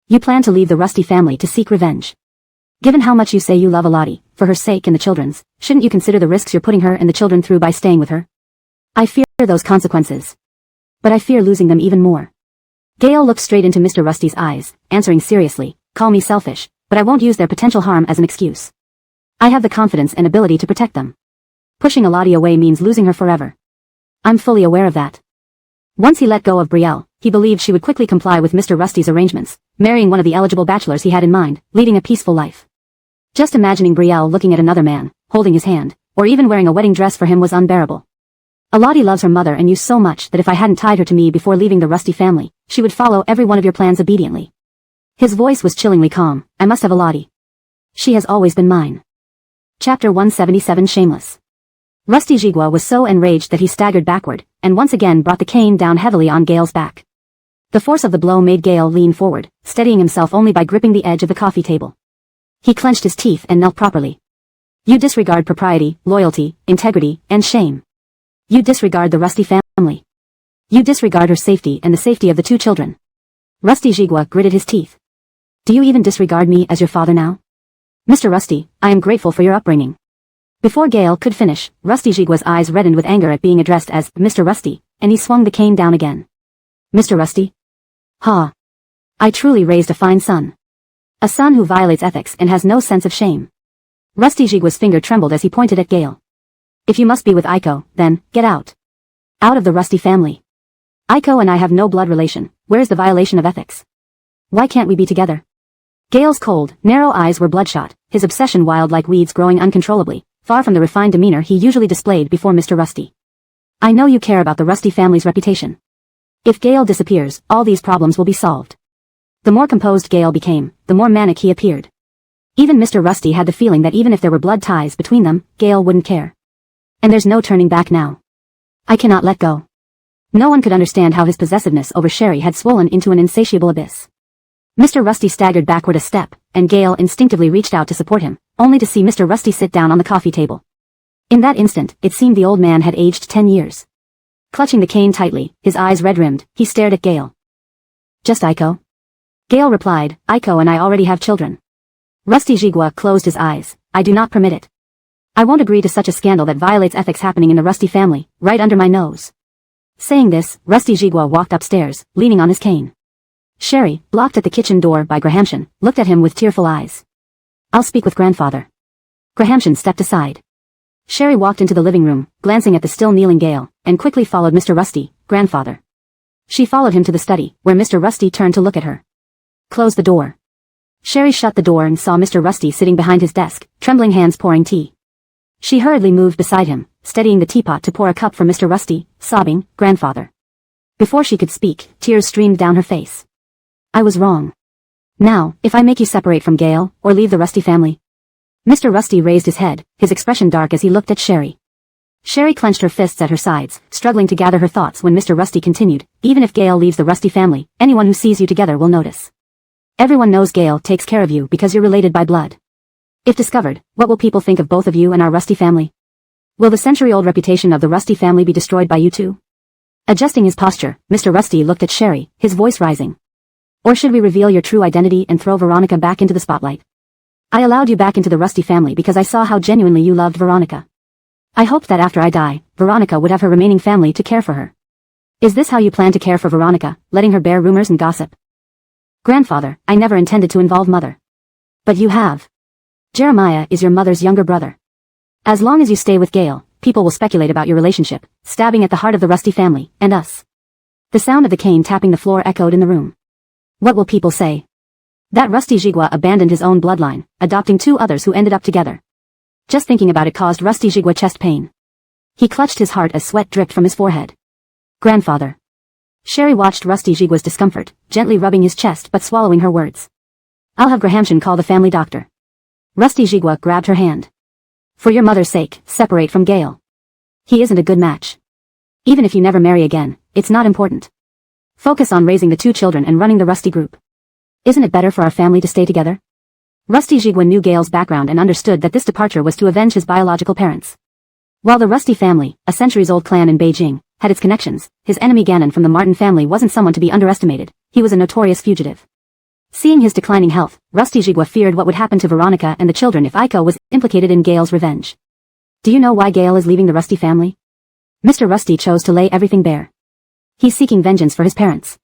You plan to leave the Rusty family to seek revenge. Given how much you say you love Elodie, for her sake and the children's, shouldn't you consider the risks you're putting her and the children through by staying with her? I fear those consequences. But I fear losing them even more. Gale looked straight into Mr. Rusty's eyes, answering seriously, call me selfish, but I won't use their potential harm as an excuse. I have the confidence and ability to protect them. Pushing Elodie away means losing her forever. I'm fully aware of that. Once he let go of Brielle, he believed she would quickly comply with Mr. Rusty's arrangements, marrying one of the eligible bachelors he had in mind, leading a peaceful life. Just imagining Brielle looking at another man, holding his hand, or even wearing a wedding dress for him was unbearable. Elodie loves her mother and you so much that if I hadn't tied her to me before leaving the Rusty family, she would follow every one of your plans obediently. His voice was chillingly calm. I must have Elodie. She has always been mine. Chapter 177 Shameless. Rusty Jigua was so enraged that he staggered backward, and once again brought the cane down heavily on Gale's back. The force of the blow made Gale lean forward, steadying himself only by gripping the edge of the coffee table. He clenched his teeth and knelt properly. You disregard propriety, loyalty, integrity, and shame. You disregard the Rusty family. You disregard her safety and the safety of the two children. Rusty Jigua gritted his teeth. Do you even disregard me as your father now? Mr. Rusty, I am grateful for your upbringing. Before Gale could finish, Rusty Jigua's eyes reddened with anger at being addressed as Mr. Rusty, and he swung the cane down again. Mr. Rusty? Ha! I truly raised a fine son. A son who violates ethics and has no sense of shame. Rusty Jigua's finger trembled as he pointed at Gale. If you must be with Aiko, then, get out. Out of the Rusty family. Aiko and I have no blood relation. Where's the violation of ethics? Why can't we be together? Gale's cold, narrow eyes were bloodshot, his obsession wild like weeds growing uncontrollably, far from the refined demeanor he usually displayed before Mr. Rusty. I know you care about the Rusty family's reputation. If Gale disappears, all these problems will be solved. The more composed Gale became, the more manic he appeared. Even Mr. Rusty had the feeling that even if there were blood ties between them, Gale wouldn't care. And there's no turning back now. I cannot let go. No one could understand how his possessiveness over Sherry had swollen into an insatiable abyss. Mr. Rusty staggered backward a step, and Gale instinctively reached out to support him, only to see Mr. Rusty sit down on the coffee table. In that instant, it seemed the old man had aged 10 years. Clutching the cane tightly, his eyes red-rimmed, he stared at Gale. Just Aiko? Gale replied, Aiko and I already have children. Rusty Jigua closed his eyes. I do not permit it. I won't agree to such a scandal that violates ethics happening in the Rusty family, right under my nose. Saying this, Rusty Jigua walked upstairs, leaning on his cane. Sherry, blocked at the kitchen door by Grahamshan, looked at him with tearful eyes. I'll speak with grandfather. Grahamshan stepped aside. Sherry walked into the living room, glancing at the still kneeling Gale, and quickly followed Mr. Rusty, grandfather. She followed him to the study, where Mr. Rusty turned to look at her. Close the door. Sherry shut the door and saw Mr. Rusty sitting behind his desk, trembling hands pouring tea. She hurriedly moved beside him, steadying the teapot to pour a cup for Mr. Rusty, sobbing, grandfather. Before she could speak, tears streamed down her face. I was wrong. Now, if I make you separate from Gale, or leave the Rusty family. Mr. Rusty raised his head, his expression dark as he looked at Sherry. Sherry clenched her fists at her sides, struggling to gather her thoughts when Mr. Rusty continued, even if Gale leaves the Rusty family, anyone who sees you together will notice. Everyone knows Gale takes care of you because you're related by blood. If discovered, what will people think of both of you and our Rusty family? Will the century-old reputation of the Rusty family be destroyed by you two? Adjusting his posture, Mr. Rusty looked at Sherry, his voice rising. Or should we reveal your true identity and throw Veronica back into the spotlight? I allowed you back into the Rusty family because I saw how genuinely you loved Veronica. I hoped that after I die, Veronica would have her remaining family to care for her. Is this how you plan to care for Veronica, letting her bear rumors and gossip? Grandfather, I never intended to involve Mother. But you have. Jeremiah is your mother's younger brother. As long as you stay with Gale, people will speculate about your relationship, stabbing at the heart of the Rusty family, and us. The sound of the cane tapping the floor echoed in the room. What will people say? That Rusty Jigua abandoned his own bloodline, adopting two others who ended up together. Just thinking about it caused Rusty Jigua chest pain. He clutched his heart as sweat dripped from his forehead. Grandfather. Sherry watched Rusty Jigua's discomfort, gently rubbing his chest but swallowing her words. I'll have Grahamshan call the family doctor. Rusty Jigua grabbed her hand. For your mother's sake, separate from Gale. He isn't a good match. Even if you never marry again, it's not important. Focus on raising the 2 children and running the Rusty group. Isn't it better for our family to stay together? Rusty Jigwa knew Gale's background and understood that this departure was to avenge his biological parents. While the Rusty family, a centuries-old clan in Beijing, had its connections, his enemy Ganon from the Martin family wasn't someone to be underestimated. He was a notorious fugitive. Seeing his declining health, Rusty Jigwa feared what would happen to Veronica and the children if Aiko was implicated in Gale's revenge. Do you know why Gale is leaving the Rusty family? Mr. Rusty chose to lay everything bare. He's seeking vengeance for his parents.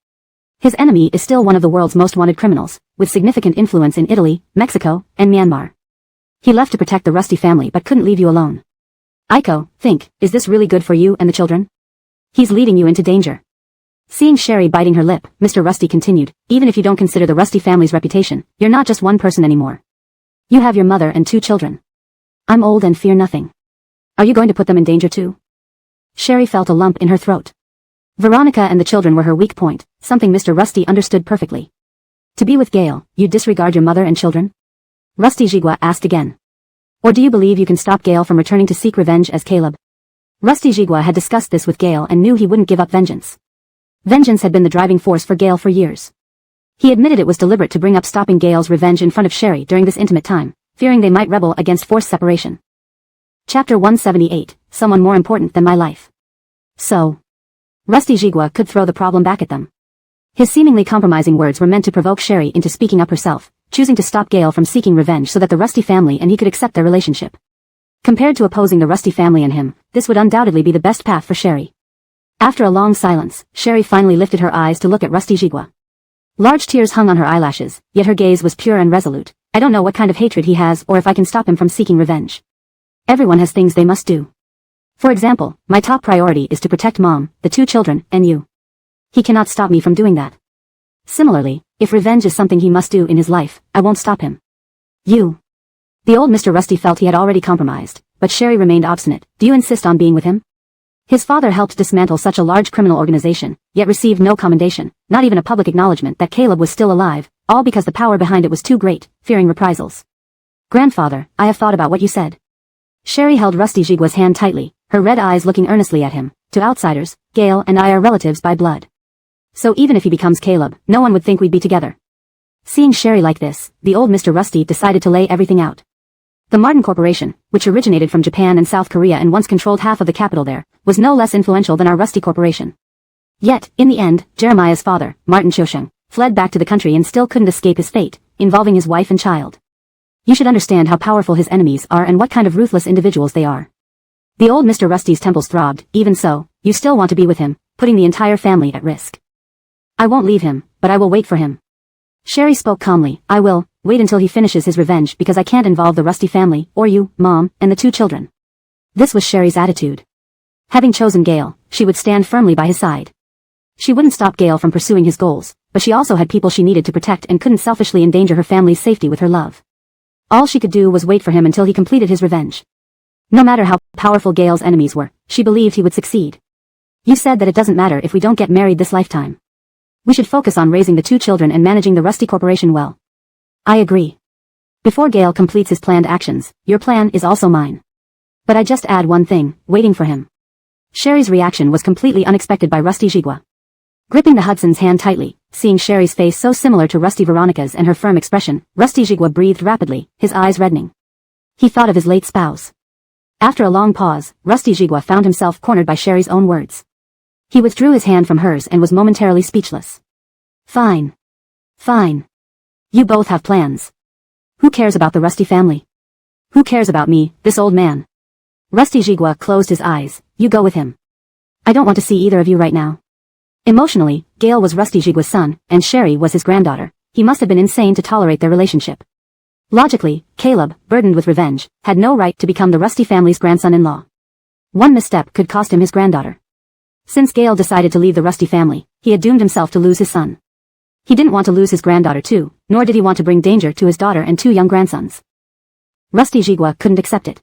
His enemy is still one of the world's most wanted criminals, with significant influence in Italy, Mexico, and Myanmar. He left to protect the Rusty family but couldn't leave you alone. Aiko, is this really good for you and the children? He's leading you into danger. Seeing Sherry biting her lip, Mr. Rusty continued, even if you don't consider the Rusty family's reputation, you're not just one person anymore. You have your mother and 2 children. I'm old and fear nothing. Are you going to put them in danger too? Sherry felt a lump in her throat. Veronica and the children were her weak point, something Mr. Rusty understood perfectly. To be with Gale, you disregard your mother and children? Rusty Jigwa asked again. Or do you believe you can stop Gale from returning to seek revenge as Caleb? Rusty Jigwa had discussed this with Gale and knew he wouldn't give up vengeance. Vengeance had been the driving force for Gale for years. He admitted it was deliberate to bring up stopping Gale's revenge in front of Sherry during this intimate time, fearing they might rebel against forced separation. Chapter 178, Someone More Important Than My Life. So, Rusty Jigwa could throw the problem back at them. His seemingly compromising words were meant to provoke Sherry into speaking up herself, choosing to stop Gale from seeking revenge so that the Rusty family and he could accept their relationship. Compared to opposing the Rusty family and him, this would undoubtedly be the best path for Sherry. After a long silence, Sherry finally lifted her eyes to look at Rusty Jigwa. Large tears hung on her eyelashes, yet her gaze was pure and resolute. I don't know what kind of hatred he has or if I can stop him from seeking revenge. Everyone has things they must do. For example, my top priority is to protect Mom, the 2 children, and you. He cannot stop me from doing that. Similarly, if revenge is something he must do in his life, I won't stop him. You. The old Mr. Rusty felt he had already compromised, but Sherry remained obstinate. Do you insist on being with him? His father helped dismantle such a large criminal organization, yet received no commendation, not even a public acknowledgement that Caleb was still alive, all because the power behind it was too great, fearing reprisals. Grandfather, I have thought about what you said. Sherry held Rusty Jigwa's hand tightly, her red eyes looking earnestly at him. To outsiders, Gale and I are relatives by blood. So even if he becomes Caleb, no one would think we'd be together. Seeing Sherry like this, the old Mr. Rusty decided to lay everything out. The Martin Corporation, which originated from Japan and South Korea and once controlled half of the capital there, was no less influential than our Rusty Corporation. Yet, in the end, Jeremiah's father, Martin Chosheng, fled back to the country and still couldn't escape his fate, involving his wife and child. You should understand how powerful his enemies are and what kind of ruthless individuals they are. The old Mr. Rusty's temples throbbed. Even so, you still want to be with him, putting the entire family at risk. I won't leave him, but I will wait for him. Sherry spoke calmly. I will wait until he finishes his revenge because I can't involve the Rusty family, or you, Mom, and the 2 children. This was Sherry's attitude. Having chosen Gale, she would stand firmly by his side. She wouldn't stop Gale from pursuing his goals, but she also had people she needed to protect and couldn't selfishly endanger her family's safety with her love. All she could do was wait for him until he completed his revenge. No matter how powerful Gale's enemies were, she believed he would succeed. You said that it doesn't matter if we don't get married this lifetime. We should focus on raising the 2 children and managing the Rusty Corporation well. I agree. Before Gale completes his planned actions, your plan is also mine. But I just add one thing, waiting for him. Sherry's reaction was completely unexpected by Rusty Jigwa. Gripping the Hudson's hand tightly, seeing Sherry's face so similar to Rusty Veronica's and her firm expression, Rusty Jigwa breathed rapidly, his eyes reddening. He thought of his late spouse. After a long pause, Rusty Jigwa found himself cornered by Sherry's own words. He withdrew his hand from hers and was momentarily speechless. Fine. Fine. You both have plans. Who cares about the Rusty family? Who cares about me, this old man? Rusty Jigwa closed his eyes. You go with him. I don't want to see either of you right now. Emotionally, Gale was Rusty Jigwa's son, and Sherry was his granddaughter. He must have been insane to tolerate their relationship. Logically, Caleb, burdened with revenge, had no right to become the Rusty family's grandson-in-law. One misstep could cost him his granddaughter. Since Gale decided to leave the Rusty family, he had doomed himself to lose his son. He didn't want to lose his granddaughter too, nor did he want to bring danger to his daughter and 2 young grandsons. Rusty Jigwa couldn't accept it.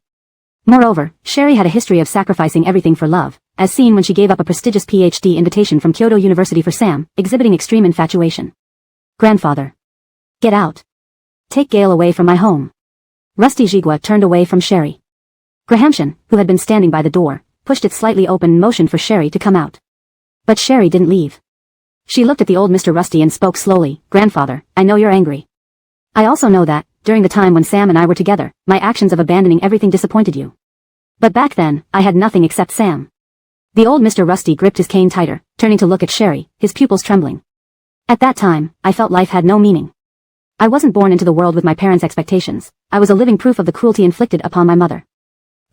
Moreover, Sherry had a history of sacrificing everything for love, as seen when she gave up a prestigious PhD invitation from Kyoto University for Sam, exhibiting extreme infatuation. Grandfather. Get out. Take Gale away from my home. Rusty Jigwa turned away from Sherry. Grahamshan, who had been standing by the door, pushed it slightly open and motioned for Sherry to come out. But Sherry didn't leave. She looked at the old Mr. Rusty and spoke slowly. "Grandfather, I know you're angry. I also know that, during the time when Sam and I were together, my actions of abandoning everything disappointed you. But back then, I had nothing except Sam." The old Mr. Rusty gripped his cane tighter, turning to look at Sherry, his pupils trembling. "At that time, I felt life had no meaning. I wasn't born into the world with my parents' expectations. I was a living proof of the cruelty inflicted upon my mother.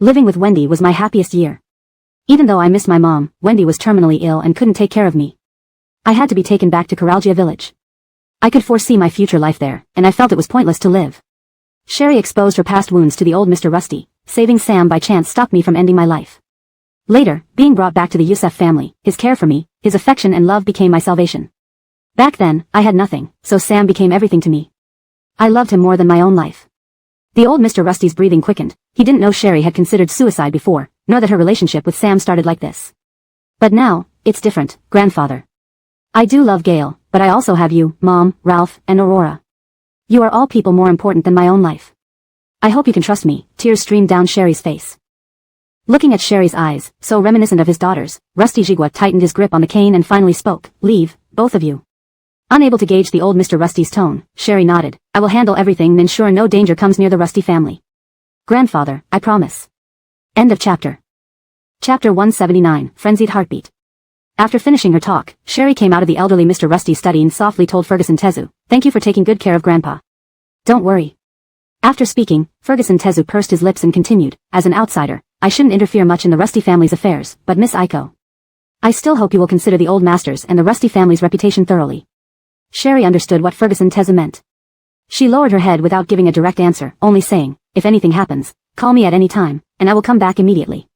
Living with Wendy was my happiest year. Even though I missed my mom, Wendy was terminally ill and couldn't take care of me. I had to be taken back to Coralgia village. I could foresee my future life there, and I felt it was pointless to live." Sherry exposed her past wounds to the old Mr. Rusty. "Saving Sam by chance stopped me from ending my life. Later, being brought back to the Youssef family, his care for me, his affection and love became my salvation. Back then, I had nothing, so Sam became everything to me. I loved him more than my own life." The old Mr. Rusty's breathing quickened. He didn't know Sherry had considered suicide before, nor that her relationship with Sam started like this. "But now, it's different, grandfather. I do love Gail, but I also have you, Mom, Ralph, and Aurora. You are all people more important than my own life. I hope you can trust me." Tears streamed down Sherry's face. Looking at Sherry's eyes, so reminiscent of his daughter's, Rusty Jigwa tightened his grip on the cane and finally spoke. "Leave, both of you." Unable to gauge the old Mr. Rusty's tone, Sherry nodded. "I will handle everything and ensure no danger comes near the Rusty family. Grandfather, I promise." End of chapter. Chapter 179, Frenzied Heartbeat. After finishing her talk, Sherry came out of the elderly Mr. Rusty's study and softly told Ferguson Tezu, "Thank you for taking good care of Grandpa. Don't worry." After speaking, Ferguson Tezu pursed his lips and continued, "As an outsider, I shouldn't interfere much in the Rusty family's affairs, but Miss Aiko, I still hope you will consider the old masters and the Rusty family's reputation thoroughly." Sherry understood what Ferguson Tezu meant. She lowered her head without giving a direct answer, only saying, "If anything happens, call me at any time, and I will come back immediately."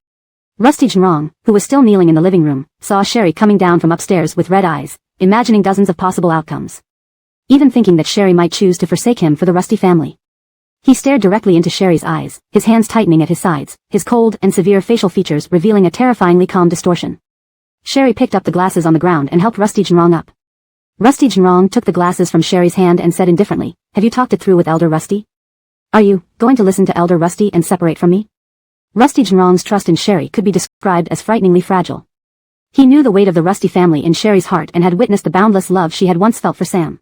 Rusty Jinrong, who was still kneeling in the living room, saw Sherry coming down from upstairs with red eyes, imagining dozens of possible outcomes. Even thinking that Sherry might choose to forsake him for the Rusty family. He stared directly into Sherry's eyes, his hands tightening at his sides, his cold and severe facial features revealing a terrifyingly calm distortion. Sherry picked up the glasses on the ground and helped Rusty Jinrong up. Rusty Jinrong took the glasses from Sherry's hand and said indifferently, "Have you talked it through with Elder Rusty? Are you going to listen to Elder Rusty and separate from me?" Rusty Jinrong's trust in Sherry could be described as frighteningly fragile. He knew the weight of the Rusty family in Sherry's heart and had witnessed the boundless love she had once felt for Sam.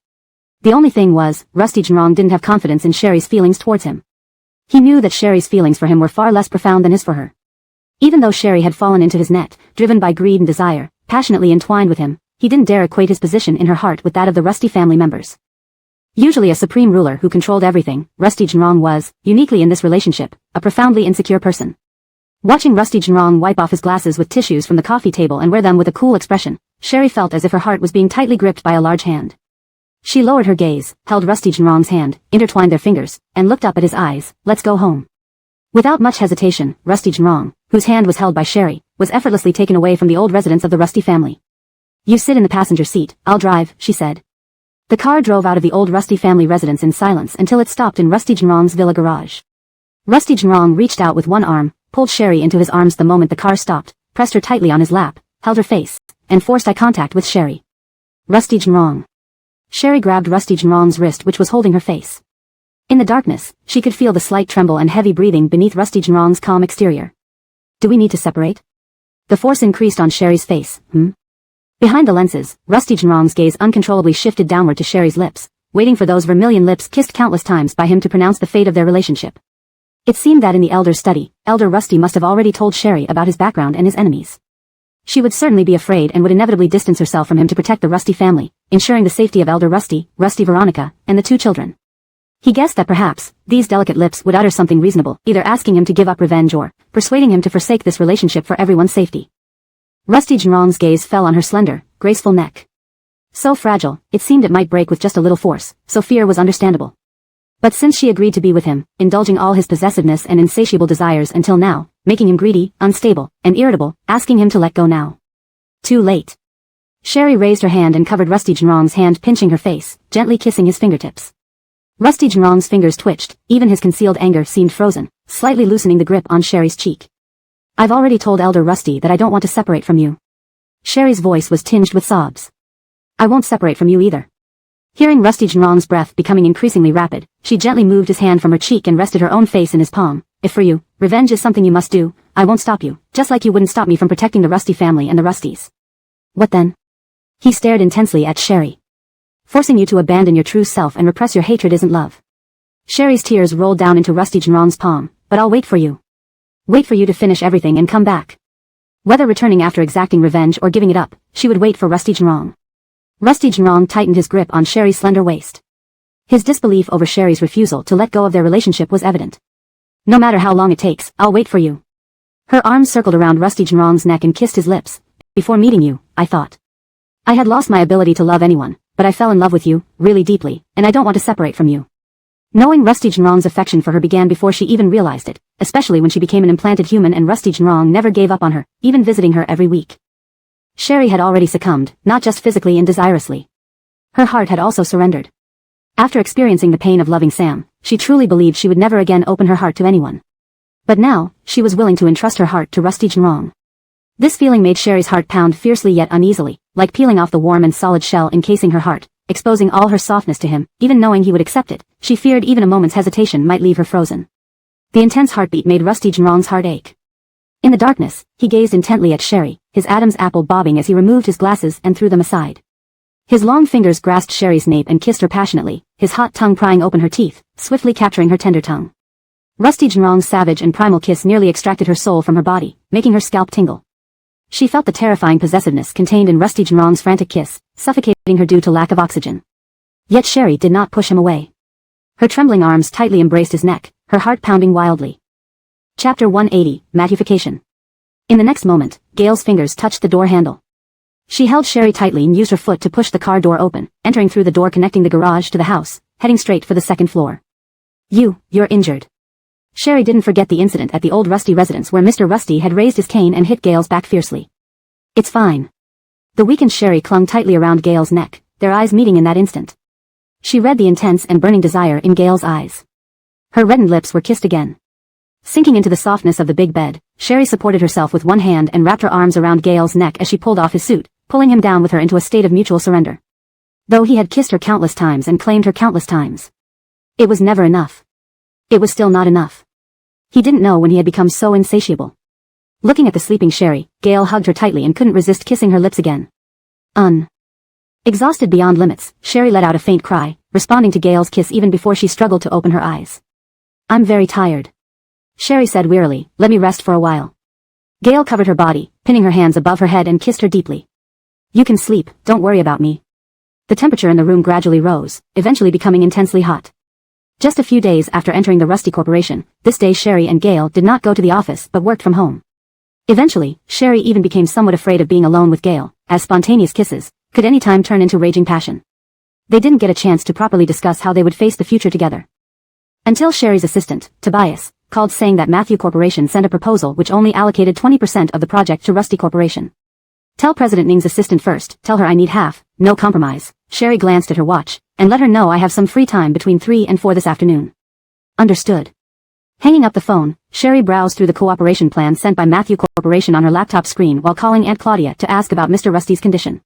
The only thing was, Rusty Jinrong didn't have confidence in Sherry's feelings towards him. He knew that Sherry's feelings for him were far less profound than his for her. Even though Sherry had fallen into his net, driven by greed and desire, passionately entwined with him, he didn't dare equate his position in her heart with that of the Rusty family members. Usually a supreme ruler who controlled everything, Rusty Jinrong was, uniquely in this relationship, a profoundly insecure person. Watching Rusty Jinrong wipe off his glasses with tissues from the coffee table and wear them with a cool expression, Sherry felt as if her heart was being tightly gripped by a large hand. She lowered her gaze, held Rusty Jinrong's hand, intertwined their fingers, and looked up at his eyes. "Let's go home." Without much hesitation, Rusty Jinrong, whose hand was held by Sherry, was effortlessly taken away from the old residents of the Rusty family. "You sit in the passenger seat, I'll drive," she said. The car drove out of the old Rusty family residence in silence until it stopped in Rusty Jinrong's villa garage. Rusty Jinrong reached out with one arm, pulled Sherry into his arms the moment the car stopped, pressed her tightly on his lap, held her face, and forced eye contact with Sherry. Rusty Jinrong. Sherry grabbed Rusty Jinrong's wrist which was holding her face. In the darkness, she could feel the slight tremble and heavy breathing beneath Rusty Jinrong's calm exterior. "Do we need to separate?" The force increased on Sherry's face. Behind the lenses, Rusty Jinrong's gaze uncontrollably shifted downward to Sherry's lips, waiting for those vermilion lips kissed countless times by him to pronounce the fate of their relationship. It seemed that in the Elder's study, Elder Rusty must have already told Sherry about his background and his enemies. She would certainly be afraid and would inevitably distance herself from him to protect the Rusty family, ensuring the safety of Elder Rusty, Rusty Veronica, and the two children. He guessed that perhaps, these delicate lips would utter something reasonable, either asking him to give up revenge or persuading him to forsake this relationship for everyone's safety. Rusty Jinrong's gaze fell on her slender, graceful neck. So fragile, it seemed it might break with just a little force, so fear was understandable. But since she agreed to be with him, indulging all his possessiveness and insatiable desires until now, making him greedy, unstable, and irritable, asking him to let go now. Too late. Sherry raised her hand and covered Rusty Jinrong's hand, pinching her face, gently kissing his fingertips. Rusty Jinrong's fingers twitched, even his concealed anger seemed frozen, slightly loosening the grip on Sherry's cheek. "I've already told Elder Rusty that I don't want to separate from you." Sherry's voice was tinged with sobs. "I won't separate from you either." Hearing Rusty Jinrong's breath becoming increasingly rapid, she gently moved his hand from her cheek and rested her own face in his palm. "If for you, revenge is something you must do. I won't stop you, just like you wouldn't stop me from protecting the Rusty family and the Rusties. What then? He stared intensely at Sherry. Forcing you to abandon your true self and repress your hatred isn't love. Sherry's tears rolled down into Rusty Jinrong's palm. But I'll wait for you. Wait for you to finish everything and come back. Whether returning after exacting revenge or giving it up, she would wait for Rusty Jinrong. Rusty Jinrong tightened his grip on Sherry's slender waist. His disbelief over Sherry's refusal to let go of their relationship was evident. No matter how long it takes, I'll wait for you. Her arms circled around Rusty Jinrong's neck and kissed his lips. Before meeting you, I thought I had lost my ability to love anyone, but I fell in love with you, really deeply, and I don't want to separate from you. Knowing Rusty Jinrong's affection for her began before she even realized it, especially when she became an implanted human, and Rusty Jinrong never gave up on her, even visiting her every week. Sherry had already succumbed, not just physically and desirously. Her heart had also surrendered. After experiencing the pain of loving Sam, she truly believed she would never again open her heart to anyone. But now, she was willing to entrust her heart to Rusty Jinrong. This feeling made Sherry's heart pound fiercely yet uneasily, like peeling off the warm and solid shell encasing her heart, exposing all her softness to him. Even knowing he would accept it, she feared even a moment's hesitation might leave her frozen. The intense heartbeat made Rusty Jinrong's heart ache. In the darkness, he gazed intently at Sherry, his Adam's apple bobbing as he removed his glasses and threw them aside. His long fingers grasped Sherry's nape and kissed her passionately, his hot tongue prying open her teeth, swiftly capturing her tender tongue. Rusty Jinrong's savage and primal kiss nearly extracted her soul from her body, making her scalp tingle. She felt the terrifying possessiveness contained in Rusty Jinrong's frantic kiss, suffocating her due to lack of oxygen. Yet Sherry did not push him away. Her trembling arms tightly embraced his neck, her heart pounding wildly. Chapter 180, Mattification. In the next moment, Gail's fingers touched the door handle. She held Sherry tightly and used her foot to push the car door open, entering through the door connecting the garage to the house, heading straight for the second floor. You're injured. Sherry didn't forget the incident at the old Rusty residence where Mr. Rusty had raised his cane and hit Gail's back fiercely. It's fine. The weakened Sherry clung tightly around Gail's neck, their eyes meeting in that instant. She read the intense and burning desire in Gail's eyes. Her reddened lips were kissed again. Sinking into the softness of the big bed, Sherry supported herself with one hand and wrapped her arms around Gail's neck as she pulled off his suit, pulling him down with her into a state of mutual surrender. Though he had kissed her countless times and claimed her countless times, it was never enough. It was still not enough. He didn't know when he had become so insatiable. Looking at the sleeping Sherry, Gail hugged her tightly and couldn't resist kissing her lips again. Exhausted beyond limits, Sherry let out a faint cry, responding to Gail's kiss even before she struggled to open her eyes. I'm very tired. Sherry said wearily, let me rest for a while. Gail covered her body, pinning her hands above her head and kissed her deeply. You can sleep, don't worry about me. The temperature in the room gradually rose, eventually becoming intensely hot. Just a few days after entering the Rusty Corporation, this day Sherry and Gail did not go to the office but worked from home. Eventually, Sherry even became somewhat afraid of being alone with Gail, as spontaneous kisses could any time turn into raging passion. They didn't get a chance to properly discuss how they would face the future together. Until Sherry's assistant, Tobias, called saying that Matthew Corporation sent a proposal which only allocated 20% of the project to Rusty Corporation. Tell President Ning's assistant first, tell her I need half, no compromise. Sherry glanced at her watch, and let her know I have some free time between 3 and 4 this afternoon. Understood. Hanging up the phone, Sherry browsed through the cooperation plan sent by Matthew Corporation on her laptop screen while calling Aunt Claudia to ask about Mr. Rusty's condition.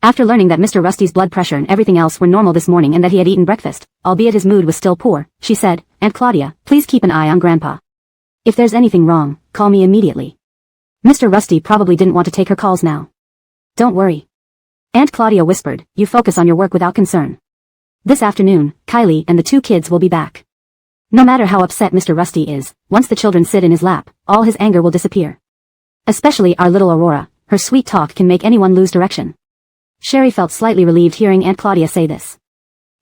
After learning that Mr. Rusty's blood pressure and everything else were normal this morning and that he had eaten breakfast, albeit his mood was still poor, she said, Aunt Claudia, please keep an eye on Grandpa. If there's anything wrong, call me immediately. Mr. Rusty probably didn't want to take her calls now. Don't worry. Aunt Claudia whispered, you focus on your work without concern. This afternoon, Kylie and the 2 kids will be back. No matter how upset Mr. Rusty is, once the children sit in his lap, all his anger will disappear. Especially our little Aurora, her sweet talk can make anyone lose direction. Sherry felt slightly relieved hearing Aunt Claudia say this.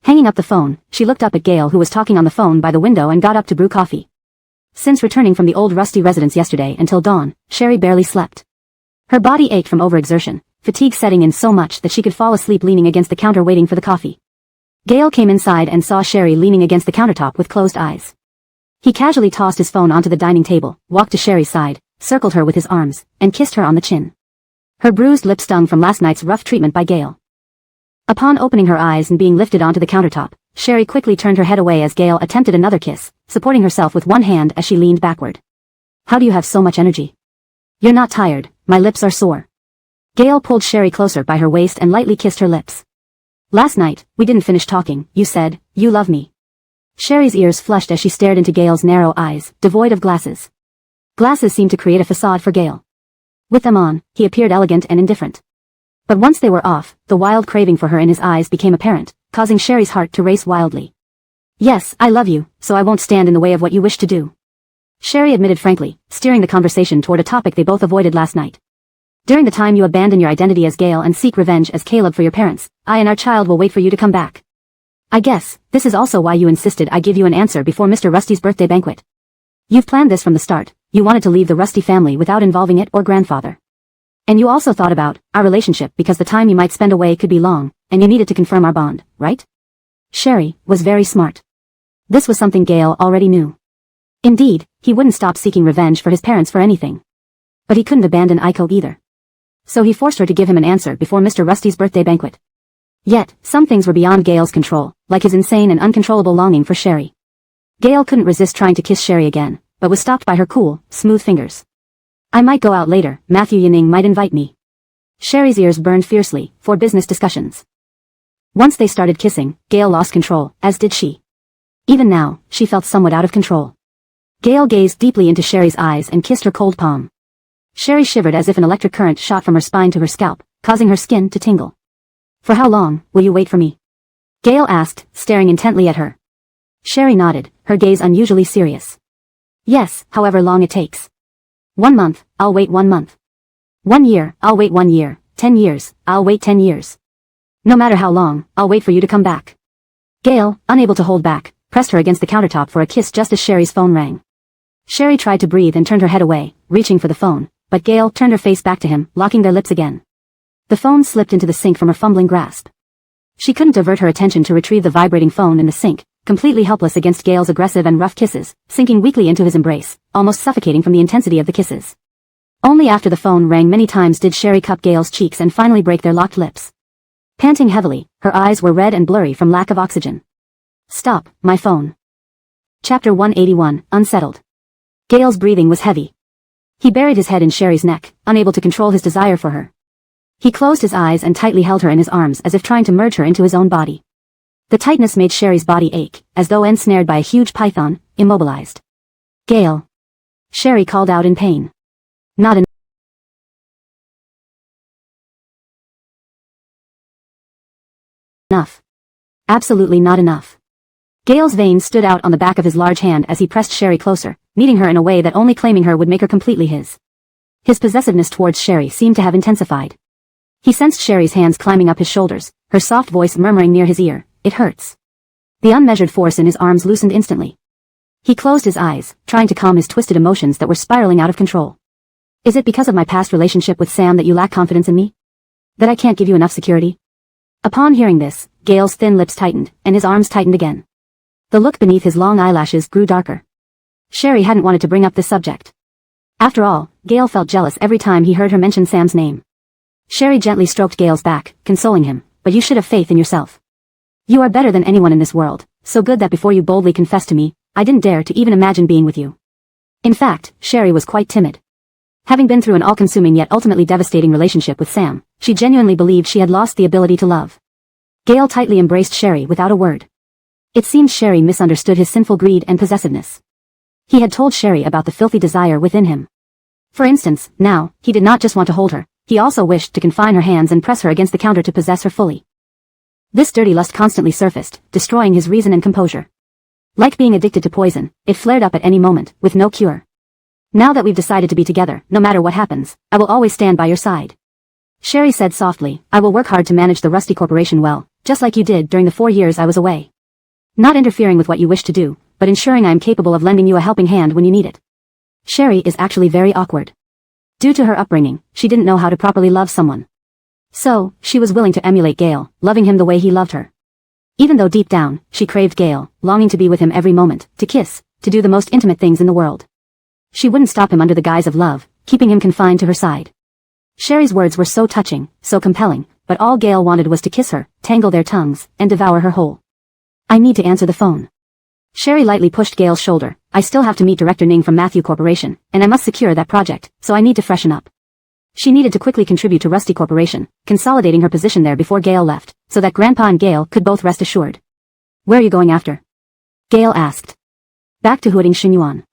Hanging up the phone, she looked up at Gail who was talking on the phone by the window and got up to brew coffee. Since returning from the old Rusty residence yesterday until dawn, Sherry barely slept. Her body ached from overexertion, fatigue setting in so much that she could fall asleep leaning against the counter waiting for the coffee. Gail came inside and saw Sherry leaning against the countertop with closed eyes. He casually tossed his phone onto the dining table, walked to Sherry's side, circled her with his arms, and kissed her on the chin. Her bruised lip stung from last night's rough treatment by Gail. Upon opening her eyes and being lifted onto the countertop, Sherry quickly turned her head away as Gail attempted another kiss, supporting herself with one hand as she leaned backward. How do you have so much energy? You're not tired, my lips are sore. Gail pulled Sherry closer by her waist and lightly kissed her lips. Last night, we didn't finish talking, you said, you love me. Sherry's ears flushed as she stared into Gail's narrow eyes, devoid of glasses. Glasses seemed to create a facade for Gale. With them on, he appeared elegant and indifferent. But once they were off, the wild craving for her in his eyes became apparent, causing Sherry's heart to race wildly. Yes, I love you, so I won't stand in the way of what you wish to do. Sherry admitted frankly, steering the conversation toward a topic they both avoided last night. During the time you abandon your identity as Gale and seek revenge as Caleb for your parents, I and our child will wait for you to come back. I guess, this is also why you insisted I give you an answer before Mr. Rusty's birthday banquet. You've planned this from the start. You wanted to leave the Rusty family without involving it or grandfather. And you also thought about our relationship because the time you might spend away could be long, and you needed to confirm our bond, right? Sherry was very smart. This was something Gale already knew. Indeed, he wouldn't stop seeking revenge for his parents for anything. But he couldn't abandon Aiko either. So he forced her to give him an answer before Mr. Rusty's birthday banquet. Yet, some things were beyond Gale's control, like his insane and uncontrollable longing for Sherry. Gale couldn't resist trying to kiss Sherry again, but was stopped by her cool, smooth fingers. I might go out later, Matthew Yanning might invite me. Sherry's ears burned fiercely, for business discussions. Once they started kissing, Gale lost control, as did she. Even now, she felt somewhat out of control. Gale gazed deeply into Sherry's eyes and kissed her cold palm. Sherry shivered as if an electric current shot from her spine to her scalp, causing her skin to tingle. For how long will you wait for me? Gale asked, staring intently at her. Sherry nodded, her gaze unusually serious. Yes, however long it takes. 1 month, I'll wait 1 month. 1 year, I'll wait 1 year. 10 years, I'll wait 10 years. No matter how long, I'll wait for you to come back. Gale, unable to hold back, pressed her against the countertop for a kiss just as Sherry's phone rang. Sherry tried to breathe and turned her head away, reaching for the phone, but Gale turned her face back to him, locking their lips again. The phone slipped into the sink from her fumbling grasp. She couldn't divert her attention to retrieve the vibrating phone in the sink, completely helpless against Gale's aggressive and rough kisses, sinking weakly into his embrace, almost suffocating from the intensity of the kisses. Only after the phone rang many times did Sherry cup Gale's cheeks and finally break their locked lips. Panting heavily, her eyes were red and blurry from lack of oxygen. Stop, my phone. Chapter 181, Unsettled. Gale's breathing was heavy. He buried his head in Sherry's neck, unable to control his desire for her. He closed his eyes and tightly held her in his arms as if trying to merge her into his own body. The tightness made Sherry's body ache, as though ensnared by a huge python, immobilized. Gale. Sherry called out in pain. Not enough. Absolutely not enough. Gale's veins stood out on the back of his large hand as he pressed Sherry closer, meeting her in a way that only claiming her would make her completely his. His possessiveness towards Sherry seemed to have intensified. He sensed Sherry's hands climbing up his shoulders, her soft voice murmuring near his ear, "It hurts." The unmeasured force in his arms loosened instantly. He closed his eyes, trying to calm his twisted emotions that were spiraling out of control. Is it because of my past relationship with Sam that you lack confidence in me? That I can't give you enough security? Upon hearing this, Gale's thin lips tightened, and his arms tightened again. The look beneath his long eyelashes grew darker. Sherry hadn't wanted to bring up this subject. After all, Gale felt jealous every time he heard her mention Sam's name. Sherry gently stroked Gale's back, consoling him, but you should have faith in yourself. You are better than anyone in this world, so good that before you boldly confessed to me, I didn't dare to even imagine being with you. In fact, Sherry was quite timid. Having been through an all-consuming yet ultimately devastating relationship with Sam, she genuinely believed she had lost the ability to love. Gale tightly embraced Sherry without a word. It seemed Sherry misunderstood his sinful greed and possessiveness. He had told Sherry about the filthy desire within him. For instance, now, he did not just want to hold her, he also wished to confine her hands and press her against the counter to possess her fully. This dirty lust constantly surfaced, destroying his reason and composure. Like being addicted to poison, it flared up at any moment, with no cure. Now that we've decided to be together, no matter what happens, I will always stand by your side. Sherry said softly, I will work hard to manage the Rusty Corporation well, just like you did during the 4 years I was away. Not interfering with what you wish to do, but ensuring I am capable of lending you a helping hand when you need it. Sherry is actually very awkward. Due to her upbringing, she didn't know how to properly love someone. So, she was willing to emulate Gale, loving him the way he loved her. Even though deep down, she craved Gale, longing to be with him every moment, to kiss, to do the most intimate things in the world. She wouldn't stop him under the guise of love, keeping him confined to her side. Sherry's words were so touching, so compelling, but all Gale wanted was to kiss her, tangle their tongues, and devour her whole. I need to answer the phone. Sherry lightly pushed Gale's shoulder. I still have to meet Director Ning from Matthew Corporation, and I must secure that project, so I need to freshen up. She needed to quickly contribute to Rusty Corporation, consolidating her position there before Gale left, so that Grandpa and Gale could both rest assured. Where are you going after? Gale asked. Back to Huading Xinyuan.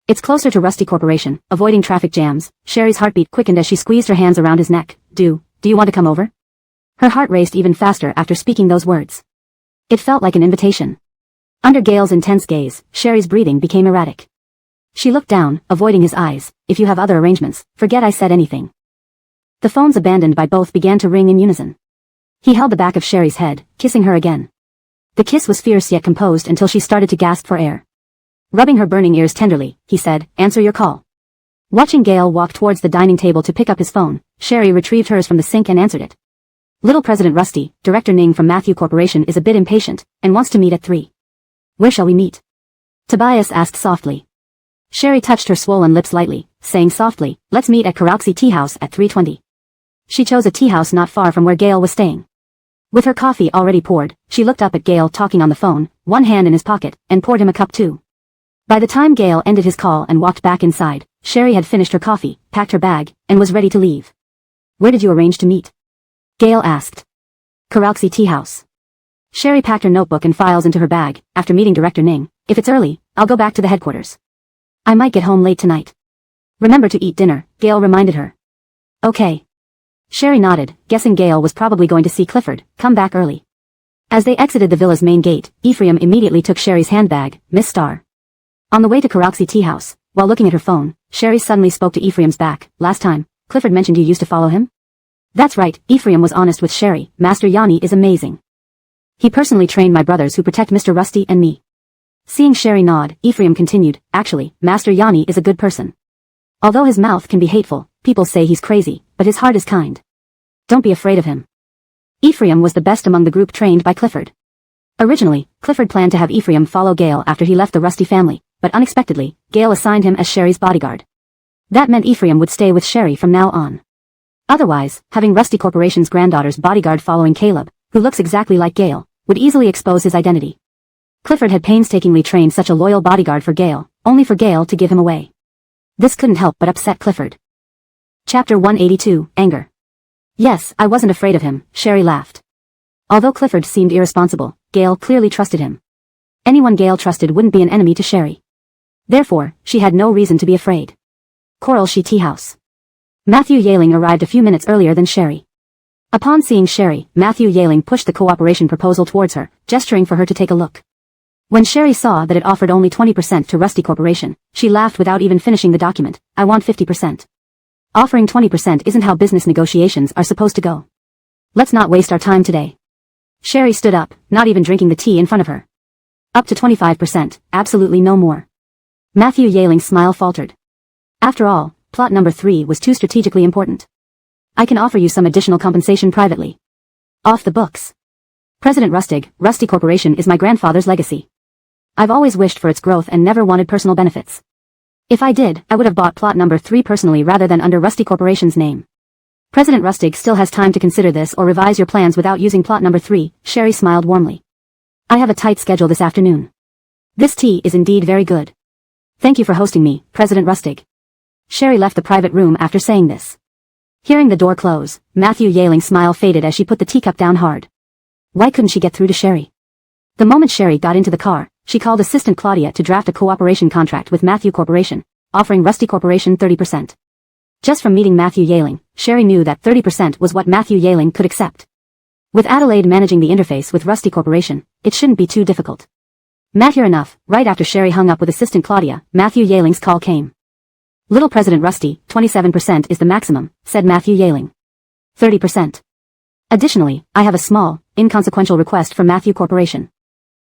It's closer to Rusty Corporation, avoiding traffic jams. Sherry's heartbeat quickened as she squeezed her hands around his neck. Do you want to come over? Her heart raced even faster after speaking those words. It felt like an invitation. Under Gale's intense gaze, Sherry's breathing became erratic. She looked down, avoiding his eyes. If you have other arrangements, forget I said anything. The phones abandoned by both began to ring in unison. He held the back of Sherry's head, kissing her again. The kiss was fierce yet composed until she started to gasp for air. Rubbing her burning ears tenderly, he said, answer your call. Watching Gale walk towards the dining table to pick up his phone, Sherry retrieved hers from the sink and answered it. Little President Rusty, Director Ning from Matthew Corporation is a bit impatient, and wants to meet at 3. Where shall we meet? Tobias asked softly. Sherry touched her swollen lips lightly, saying softly, let's meet at Karaoke Tea House at 3:20. She chose a tea house not far from where Gale was staying. With her coffee already poured, she looked up at Gale talking on the phone, one hand in his pocket, and poured him a cup too. By the time Gale ended his call and walked back inside, Sherry had finished her coffee, packed her bag, and was ready to leave. Where did you arrange to meet? Gale asked. Karaoke Tea House. Sherry packed her notebook and files into her bag. After meeting Director Ning, if it's early, I'll go back to the headquarters. I might get home late tonight. Remember to eat dinner, Gale reminded her. Okay. Sherry nodded, guessing Gale was probably going to see Clifford come back early. As they exited the villa's main gate, Ephraim immediately took Sherry's handbag, Miss Starr. On the way to Karaoke Tea House, while looking at her phone, Sherry suddenly spoke to Ephraim's back. Last time, Clifford mentioned you used to follow him? That's right, Ephraim was honest with Sherry. Master Yanni is amazing. He personally trained my brothers who protect Mr. Rusty and me. Seeing Sherry nod, Ephraim continued, actually, Master Yanni is a good person. Although his mouth can be hateful, people say he's crazy, but his heart is kind. Don't be afraid of him. Ephraim was the best among the group trained by Clifford. Originally, Clifford planned to have Ephraim follow Gale after he left the Rusty family, but unexpectedly, Gale assigned him as Sherry's bodyguard. That meant Ephraim would stay with Sherry from now on. Otherwise, having Rusty Corporation's granddaughter's bodyguard following Caleb, who looks exactly like Gale, would easily expose his identity. Clifford had painstakingly trained such a loyal bodyguard for Gale, only for Gale to give him away. This couldn't help but upset Clifford. Chapter 182, Anger. Yes, I wasn't afraid of him, Sherry laughed. Although Clifford seemed irresponsible, Gale clearly trusted him. Anyone Gale trusted wouldn't be an enemy to Sherry. Therefore, she had no reason to be afraid. Coral She Tea House. Matthew Yaling arrived a few minutes earlier than Sherry. Upon seeing Sherry, Matthew Yaling pushed the cooperation proposal towards her, gesturing for her to take a look. When Sherry saw that it offered only 20% to Rusty Corporation, she laughed without even finishing the document. I want 50%. Offering 20% isn't how business negotiations are supposed to go. Let's not waste our time today. Sherry stood up, not even drinking the tea in front of her. Up to 25%, absolutely no more. Matthew Yaling's smile faltered. After all, plot number 3 was too strategically important. I can offer you some additional compensation privately. Off the books. President Rusty Corporation is my grandfather's legacy. I've always wished for its growth and never wanted personal benefits. If I did, I would have bought plot number 3 personally rather than under Rusty Corporation's name. President Rustig still has time to consider this or revise your plans without using plot number 3, Sherry smiled warmly. I have a tight schedule this afternoon. This tea is indeed very good. Thank you for hosting me, President Rustig. Sherry left the private room after saying this. Hearing the door close, Matthew Yaling's smile faded as she put the teacup down hard. Why couldn't she get through to Sherry? The moment Sherry got into the car, she called Assistant Claudia to draft a cooperation contract with Matthew Corporation, offering Rusty Corporation 30%. Just from meeting Matthew Yaling, Sherry knew that 30% was what Matthew Yaling could accept. With Adelaide managing the interface with Rusty Corporation, it shouldn't be too difficult. Mature enough, right after Sherry hung up with Assistant Claudia, Matthew Yaling's call came. Little President Rusty, 27% is the maximum, said Matthew Yaling. 30%. Additionally, I have a small, inconsequential request from Matthew Corporation.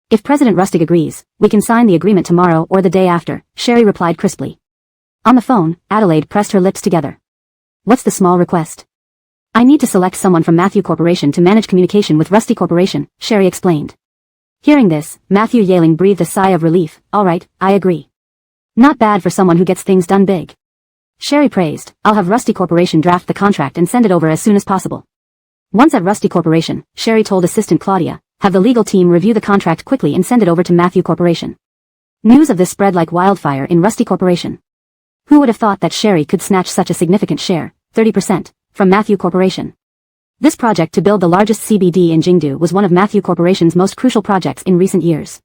If President Rustig agrees, we can sign the agreement tomorrow or the day after, Sherry replied crisply. On the phone, Adelaide pressed her lips together. What's the small request? I need to select someone from Matthew Corporation to manage communication with Rusty Corporation, Sherry explained. Hearing this, Matthew Yaling breathed a sigh of relief. All right, I agree. Not bad for someone who gets things done big. Sherry praised. I'll have Rusty Corporation draft the contract and send it over as soon as possible. Once at Rusty Corporation, Sherry told Assistant Claudia, have the legal team review the contract quickly and send it over to Matthew Corporation. News of this spread like wildfire in Rusty Corporation. Who would have thought that Sherry could snatch such a significant share, 30%, from Matthew Corporation? This project to build the largest CBD in Jingdu was one of Matthew Corporation's most crucial projects in recent years.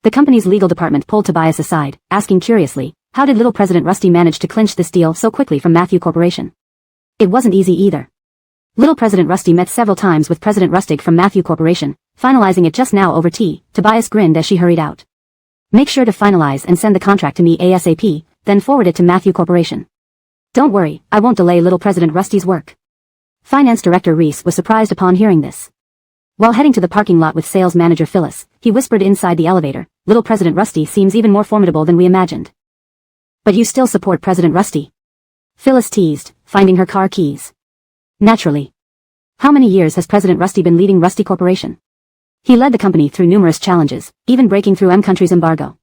The company's legal department pulled Tobias aside, asking curiously, How did little President Rusty manage to clinch this deal so quickly from Matthew Corporation? It wasn't easy either. Little President Rusty met several times with President Rustig from Matthew Corporation, finalizing it just now over tea. Tobias grinned as she hurried out. Make sure to finalize and send the contract to me ASAP, then forward it to Matthew Corporation. Don't worry, I won't delay little President Rusty's work. Finance Director Reese was surprised upon hearing this. While heading to the parking lot with sales manager Phyllis, he whispered inside the elevator, little President Rusty seems even more formidable than we imagined. But you still support President Rusty? Phyllis teased, finding her car keys. Naturally. How many years has President Rusty been leading Rusty Corporation? He led the company through numerous challenges, even breaking through M-Country's embargo.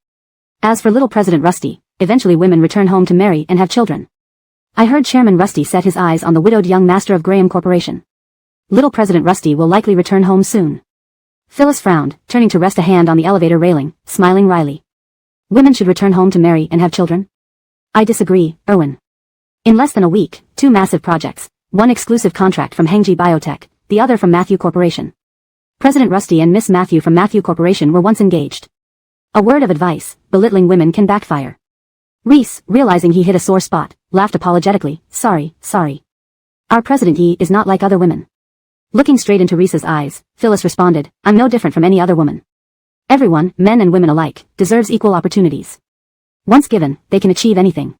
As for little President Rusty, eventually women return home to marry and have children. I heard Chairman Rusty set his eyes on the widowed young master of Graham Corporation. Little President Rusty will likely return home soon. Phyllis frowned, turning to rest a hand on the elevator railing, smiling wryly. Women should return home to marry and have children? I disagree, Erwin. In less than a week, 2 massive projects, one exclusive contract from Hengji Biotech, the other from Matthew Corporation. President Rusty and Miss Matthew from Matthew Corporation were once engaged. A word of advice, belittling women can backfire. Reese, realizing he hit a sore spot, laughed apologetically, sorry. Our president he is not like other women. Looking straight into Reese's eyes, Phyllis responded, I'm no different from any other woman. Everyone, men and women alike, deserves equal opportunities. Once given, they can achieve anything.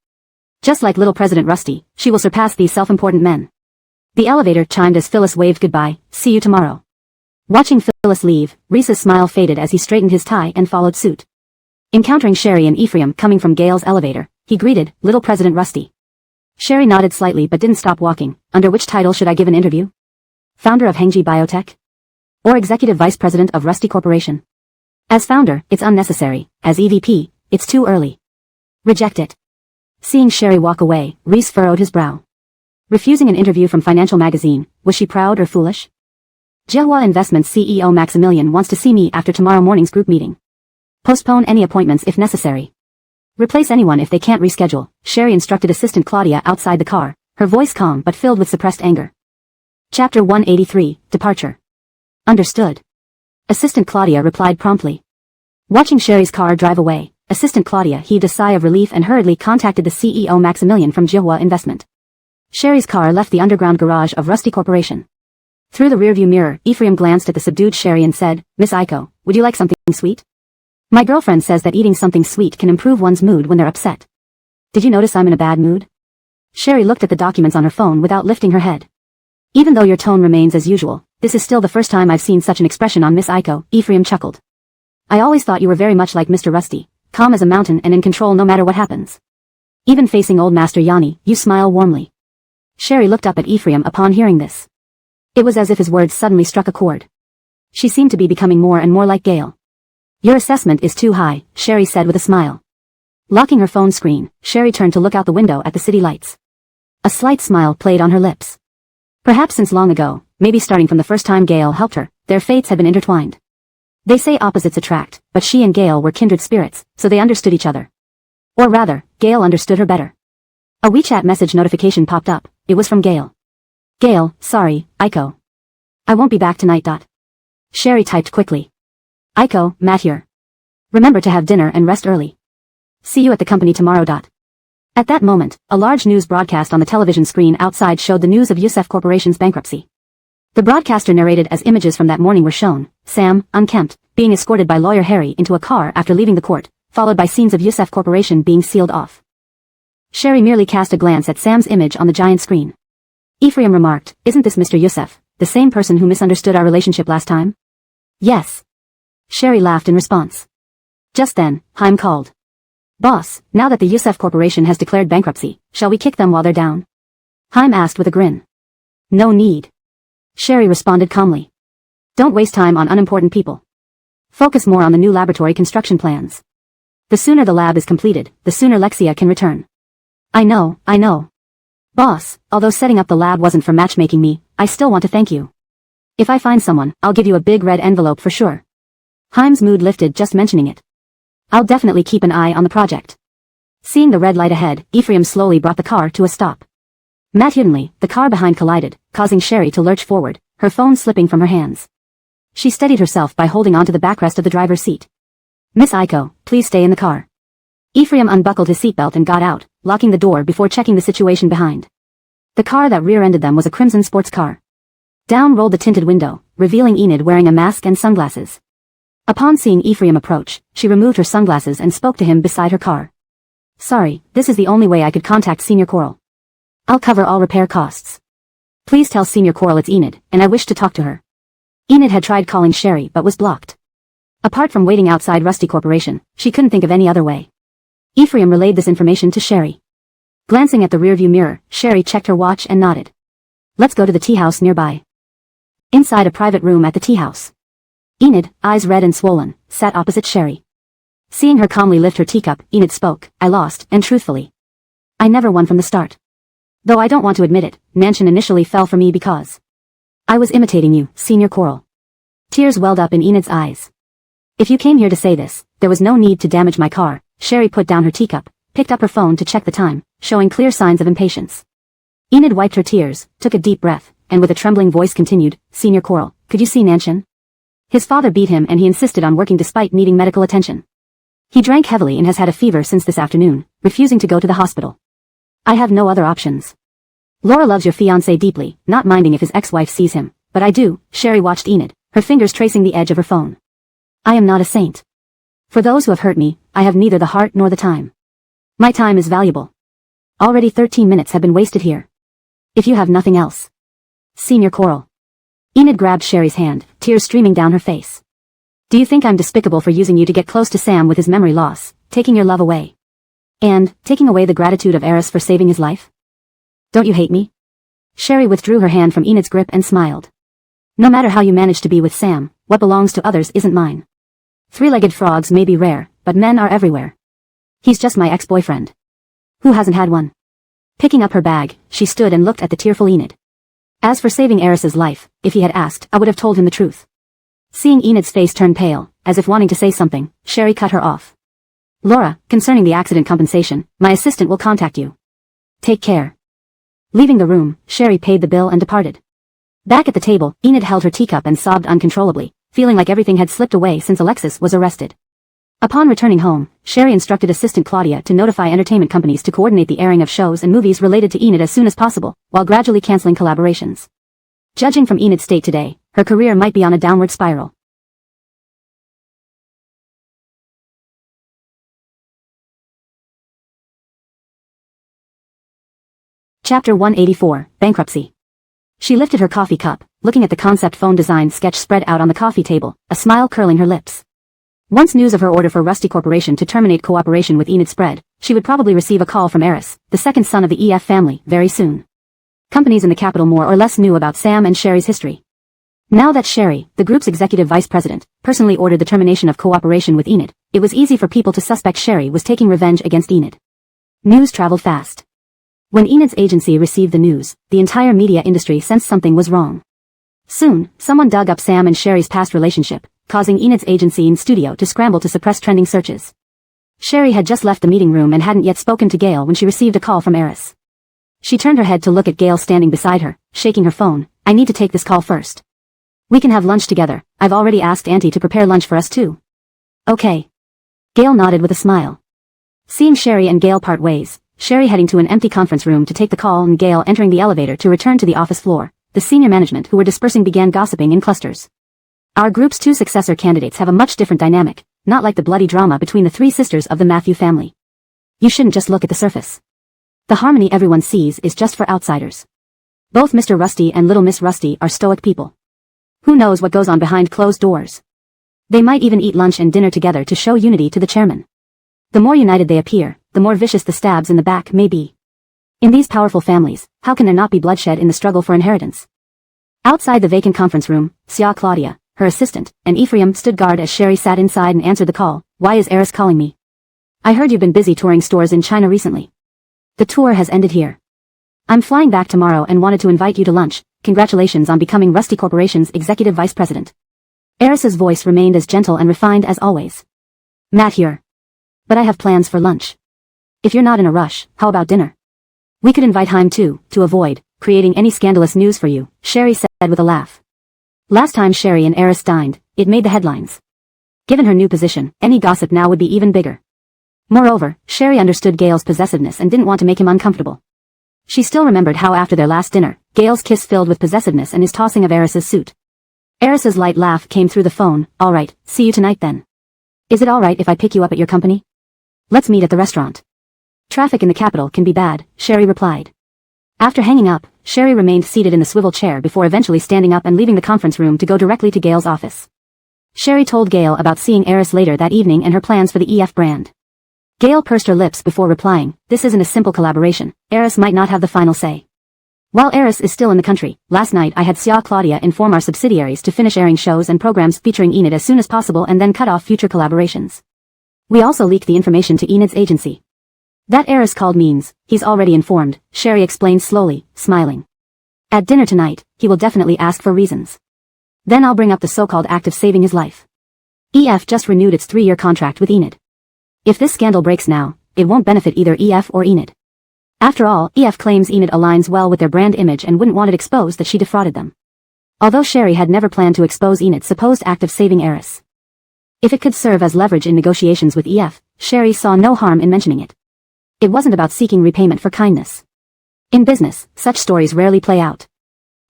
Just like little President Rusty, she will surpass these self-important men. The elevator chimed as Phyllis waved goodbye, see you tomorrow. Watching Phyllis leave, Reese's smile faded as he straightened his tie and followed suit. Encountering Sherry and Ephraim coming from Gail's elevator, he greeted, little President Rusty. Sherry nodded slightly but didn't stop walking. Under which title should I give an interview? Founder of Hengji Biotech? Or Executive Vice President of Rusty Corporation? As founder, it's unnecessary. As EVP, it's too early. Reject it. Seeing Sherry walk away, Reese furrowed his brow. Refusing an interview from Financial Magazine, was she proud or foolish? Jihua Investments CEO Maximilian wants to see me after tomorrow morning's group meeting. Postpone any appointments if necessary. Replace anyone if they can't reschedule, Sherry instructed Assistant Claudia outside the car, her voice calm but filled with suppressed anger. Chapter 183, Departure. Understood. Assistant Claudia replied promptly. Watching Sherry's car drive away, Assistant Claudia heaved a sigh of relief and hurriedly contacted the CEO Maximilian from Jihua Investment. Sherry's car left the underground garage of Rusty Corporation. Through the rearview mirror, Ephraim glanced at the subdued Sherry and said, Miss Aiko, would you like something sweet? My girlfriend says that eating something sweet can improve one's mood when they're upset. Did you notice I'm in a bad mood? Sherry looked at the documents on her phone without lifting her head. Even though your tone remains as usual, this is still the first time I've seen such an expression on Miss Aiko, Ephraim chuckled. I always thought you were very much like Mr. Rusty, calm as a mountain and in control no matter what happens. Even facing old Master Yanni, you smile warmly. Sherry looked up at Ephraim upon hearing this. It was as if his words suddenly struck a chord. She seemed to be becoming more and more like Gail. Your assessment is too high, Sherry said with a smile. Locking her phone screen, Sherry turned to look out the window at the city lights. A slight smile played on her lips. Perhaps since long ago, maybe starting from the first time Gail helped her, their fates had been intertwined. They say opposites attract, but she and Gail were kindred spirits, so they understood each other. Or rather, Gail understood her better. A WeChat message notification popped up. It was from Gail. Gail, sorry, Aiko. I won't be back tonight. Sherry typed quickly. Aiko, Matt here. Remember to have dinner and rest early. See you at the company tomorrow. At that moment, a large news broadcast on the television screen outside showed the news of Yusef Corporation's bankruptcy. The broadcaster narrated as images from that morning were shown, Sam, unkempt, being escorted by lawyer Harry into a car after leaving the court, followed by scenes of Yusef Corporation being sealed off. Sherry merely cast a glance at Sam's image on the giant screen. Ephraim remarked, isn't this Mr. Yusef, the same person who misunderstood our relationship last time? Yes. Sherry laughed in response. Just then, Haim called. Boss, now that the Yusef Corporation has declared bankruptcy, shall we kick them while they're down? Haim asked with a grin. No need. Sherry responded calmly. Don't waste time on unimportant people. Focus more on the new laboratory construction plans. The sooner the lab is completed, the sooner Lexia can return. I know. Boss, although setting up the lab wasn't for matchmaking me, I still want to thank you. If I find someone, I'll give you a big red envelope for sure. Haim's mood lifted just mentioning it. I'll definitely keep an eye on the project. Seeing the red light ahead, Ephraim slowly brought the car to a stop. Matutely, the car behind collided, causing Sherry to lurch forward, her phone slipping from her hands. She steadied herself by holding onto the backrest of the driver's seat. Miss Aiko, please stay in the car. Ephraim unbuckled his seatbelt and got out, locking the door before checking the situation behind. The car that rear-ended them was a crimson sports car. Down rolled the tinted window, revealing Enid wearing a mask and sunglasses. Upon seeing Ephraim approach, she removed her sunglasses and spoke to him beside her car. Sorry, this is the only way I could contact Senior Coral. I'll cover all repair costs. Please tell Senior Coral it's Enid, and I wish to talk to her. Enid had tried calling Sherry but was blocked. Apart from waiting outside Rusty Corporation, she couldn't think of any other way. Ephraim relayed this information to Sherry. Glancing at the rearview mirror, Sherry checked her watch and nodded. Let's go to the tea house nearby. Inside a private room at the tea house. Enid, eyes red and swollen, sat opposite Sherry. Seeing her calmly lift her teacup, Enid spoke, I lost, and truthfully. I never won from the start. Though I don't want to admit it, Mansion initially fell for me because I was imitating you, Senior Coral. Tears welled up in Enid's eyes. If you came here to say this, there was no need to damage my car. Sherry put down her teacup, picked up her phone to check the time, showing clear signs of impatience. Enid wiped her tears, took a deep breath, and with a trembling voice continued, Senior Coral, could you see Nanshan? His father beat him and he insisted on working despite needing medical attention. He drank heavily and has had a fever since this afternoon, refusing to go to the hospital. I have no other options. Laura loves your fiancé deeply, not minding if his ex-wife sees him, but I do. Sherry watched Enid, her fingers tracing the edge of her phone. I am not a saint. For those who have hurt me, I have neither the heart nor the time. My time is valuable. Already 13 minutes have been wasted here. If you have nothing else. Senior Coral. Enid grabbed Sherry's hand, tears streaming down her face. Do you think I'm despicable for using you to get close to Sam with his memory loss, taking your love away? And, taking away the gratitude of Eris for saving his life? Don't you hate me? Sherry withdrew her hand from Enid's grip and smiled. No matter how you manage to be with Sam, what belongs to others isn't mine. Three-legged frogs may be rare, but men are everywhere. He's just my ex-boyfriend. Who hasn't had one? Picking up her bag, she stood and looked at the tearful Enid. As for saving Eris's life, if he had asked, I would have told him the truth. Seeing Enid's face turn pale, as if wanting to say something, Sherry cut her off. Laura, concerning the accident compensation, my assistant will contact you. Take care. Leaving the room, Sherry paid the bill and departed. Back at the table, Enid held her teacup and sobbed uncontrollably, feeling like everything had slipped away since Alexis was arrested. Upon returning home, Sherry instructed assistant Claudia to notify entertainment companies to coordinate the airing of shows and movies related to Enid as soon as possible, while gradually canceling collaborations. Judging from Enid's state today, her career might be on a downward spiral. Chapter 184, Bankruptcy. She lifted her coffee cup, looking at the concept phone design sketch spread out on the coffee table, a smile curling her lips. Once news of her order for Rusty Corporation to terminate cooperation with Enid spread, she would probably receive a call from Eris, the second son of the EF family, very soon. Companies in the capital more or less knew about Sam and Sherry's history. Now that Sherry, the group's executive vice president, personally ordered the termination of cooperation with Enid, it was easy for people to suspect Sherry was taking revenge against Enid. News traveled fast. When Enid's agency received the news, the entire media industry sensed something was wrong. Soon, someone dug up Sam and Sherry's past relationship, causing Enid's agency and studio to scramble to suppress trending searches. Sherry had just left the meeting room and hadn't yet spoken to Gail when she received a call from Eris. She turned her head to look at Gail standing beside her, shaking her phone. I need to take this call first. We can have lunch together. I've already asked Auntie to prepare lunch for us too. Okay. Gail nodded with a smile. Seeing Sherry and Gail part ways, Sherry heading to an empty conference room to take the call and Gail entering the elevator to return to the office floor, the senior management who were dispersing began gossiping in clusters. Our group's two successor candidates have a much different dynamic, not like the bloody drama between the three sisters of the Matthew family. You shouldn't just look at the surface. The harmony everyone sees is just for outsiders. Both Mr. Rusty and Little Miss Rusty are stoic people. Who knows what goes on behind closed doors? They might even eat lunch and dinner together to show unity to the chairman. The more united they appear, the more vicious the stabs in the back may be. In these powerful families, how can there not be bloodshed in the struggle for inheritance? Outside the vacant conference room, Sia Claudia, her assistant, and Ephraim stood guard as Sherry sat inside and answered the call. Why is Eris calling me? I heard you've been busy touring stores in China recently. The tour has ended here. I'm flying back tomorrow and wanted to invite you to lunch. Congratulations on becoming Rusty Corporation's executive vice president. Eris's voice remained as gentle and refined as always. Matt here. But I have plans for lunch. If you're not in a rush, how about dinner? We could invite Haim too, to avoid creating any scandalous news for you, Sherry said with a laugh. Last time Sherry and Eris dined, it made the headlines. Given her new position, any gossip now would be even bigger. Moreover, Sherry understood Gale's possessiveness and didn't want to make him uncomfortable. She still remembered how after their last dinner, Gale's kiss filled with possessiveness and his tossing of Eris's suit. Eris's light laugh came through the phone. Alright, see you tonight then. Is it alright if I pick you up at your company? Let's meet at the restaurant. Traffic in the capital can be bad, Sherry replied. After hanging up, Sherry remained seated in the swivel chair before eventually standing up and leaving the conference room to go directly to Gale's office. Sherry told Gale about seeing Eris later that evening and her plans for the EF brand. Gale pursed her lips before replying, this isn't a simple collaboration, Eris might not have the final say. While Eris is still in the country, last night I had Claudia inform our subsidiaries to finish airing shows and programs featuring Enid as soon as possible and then cut off future collaborations. We also leaked the information to Enid's agency. That Eris called means, he's already informed, Sherry explained slowly, smiling. At dinner tonight, he will definitely ask for reasons. Then I'll bring up the so-called act of saving his life. EF just renewed its 3-year contract with Enid. If this scandal breaks now, it won't benefit either EF or Enid. After all, EF claims Enid aligns well with their brand image and wouldn't want it exposed that she defrauded them. Although Sherry had never planned to expose Enid's supposed act of saving Eris. If it could serve as leverage in negotiations with EF, Sherry saw no harm in mentioning it. It wasn't about seeking repayment for kindness. In business, such stories rarely play out.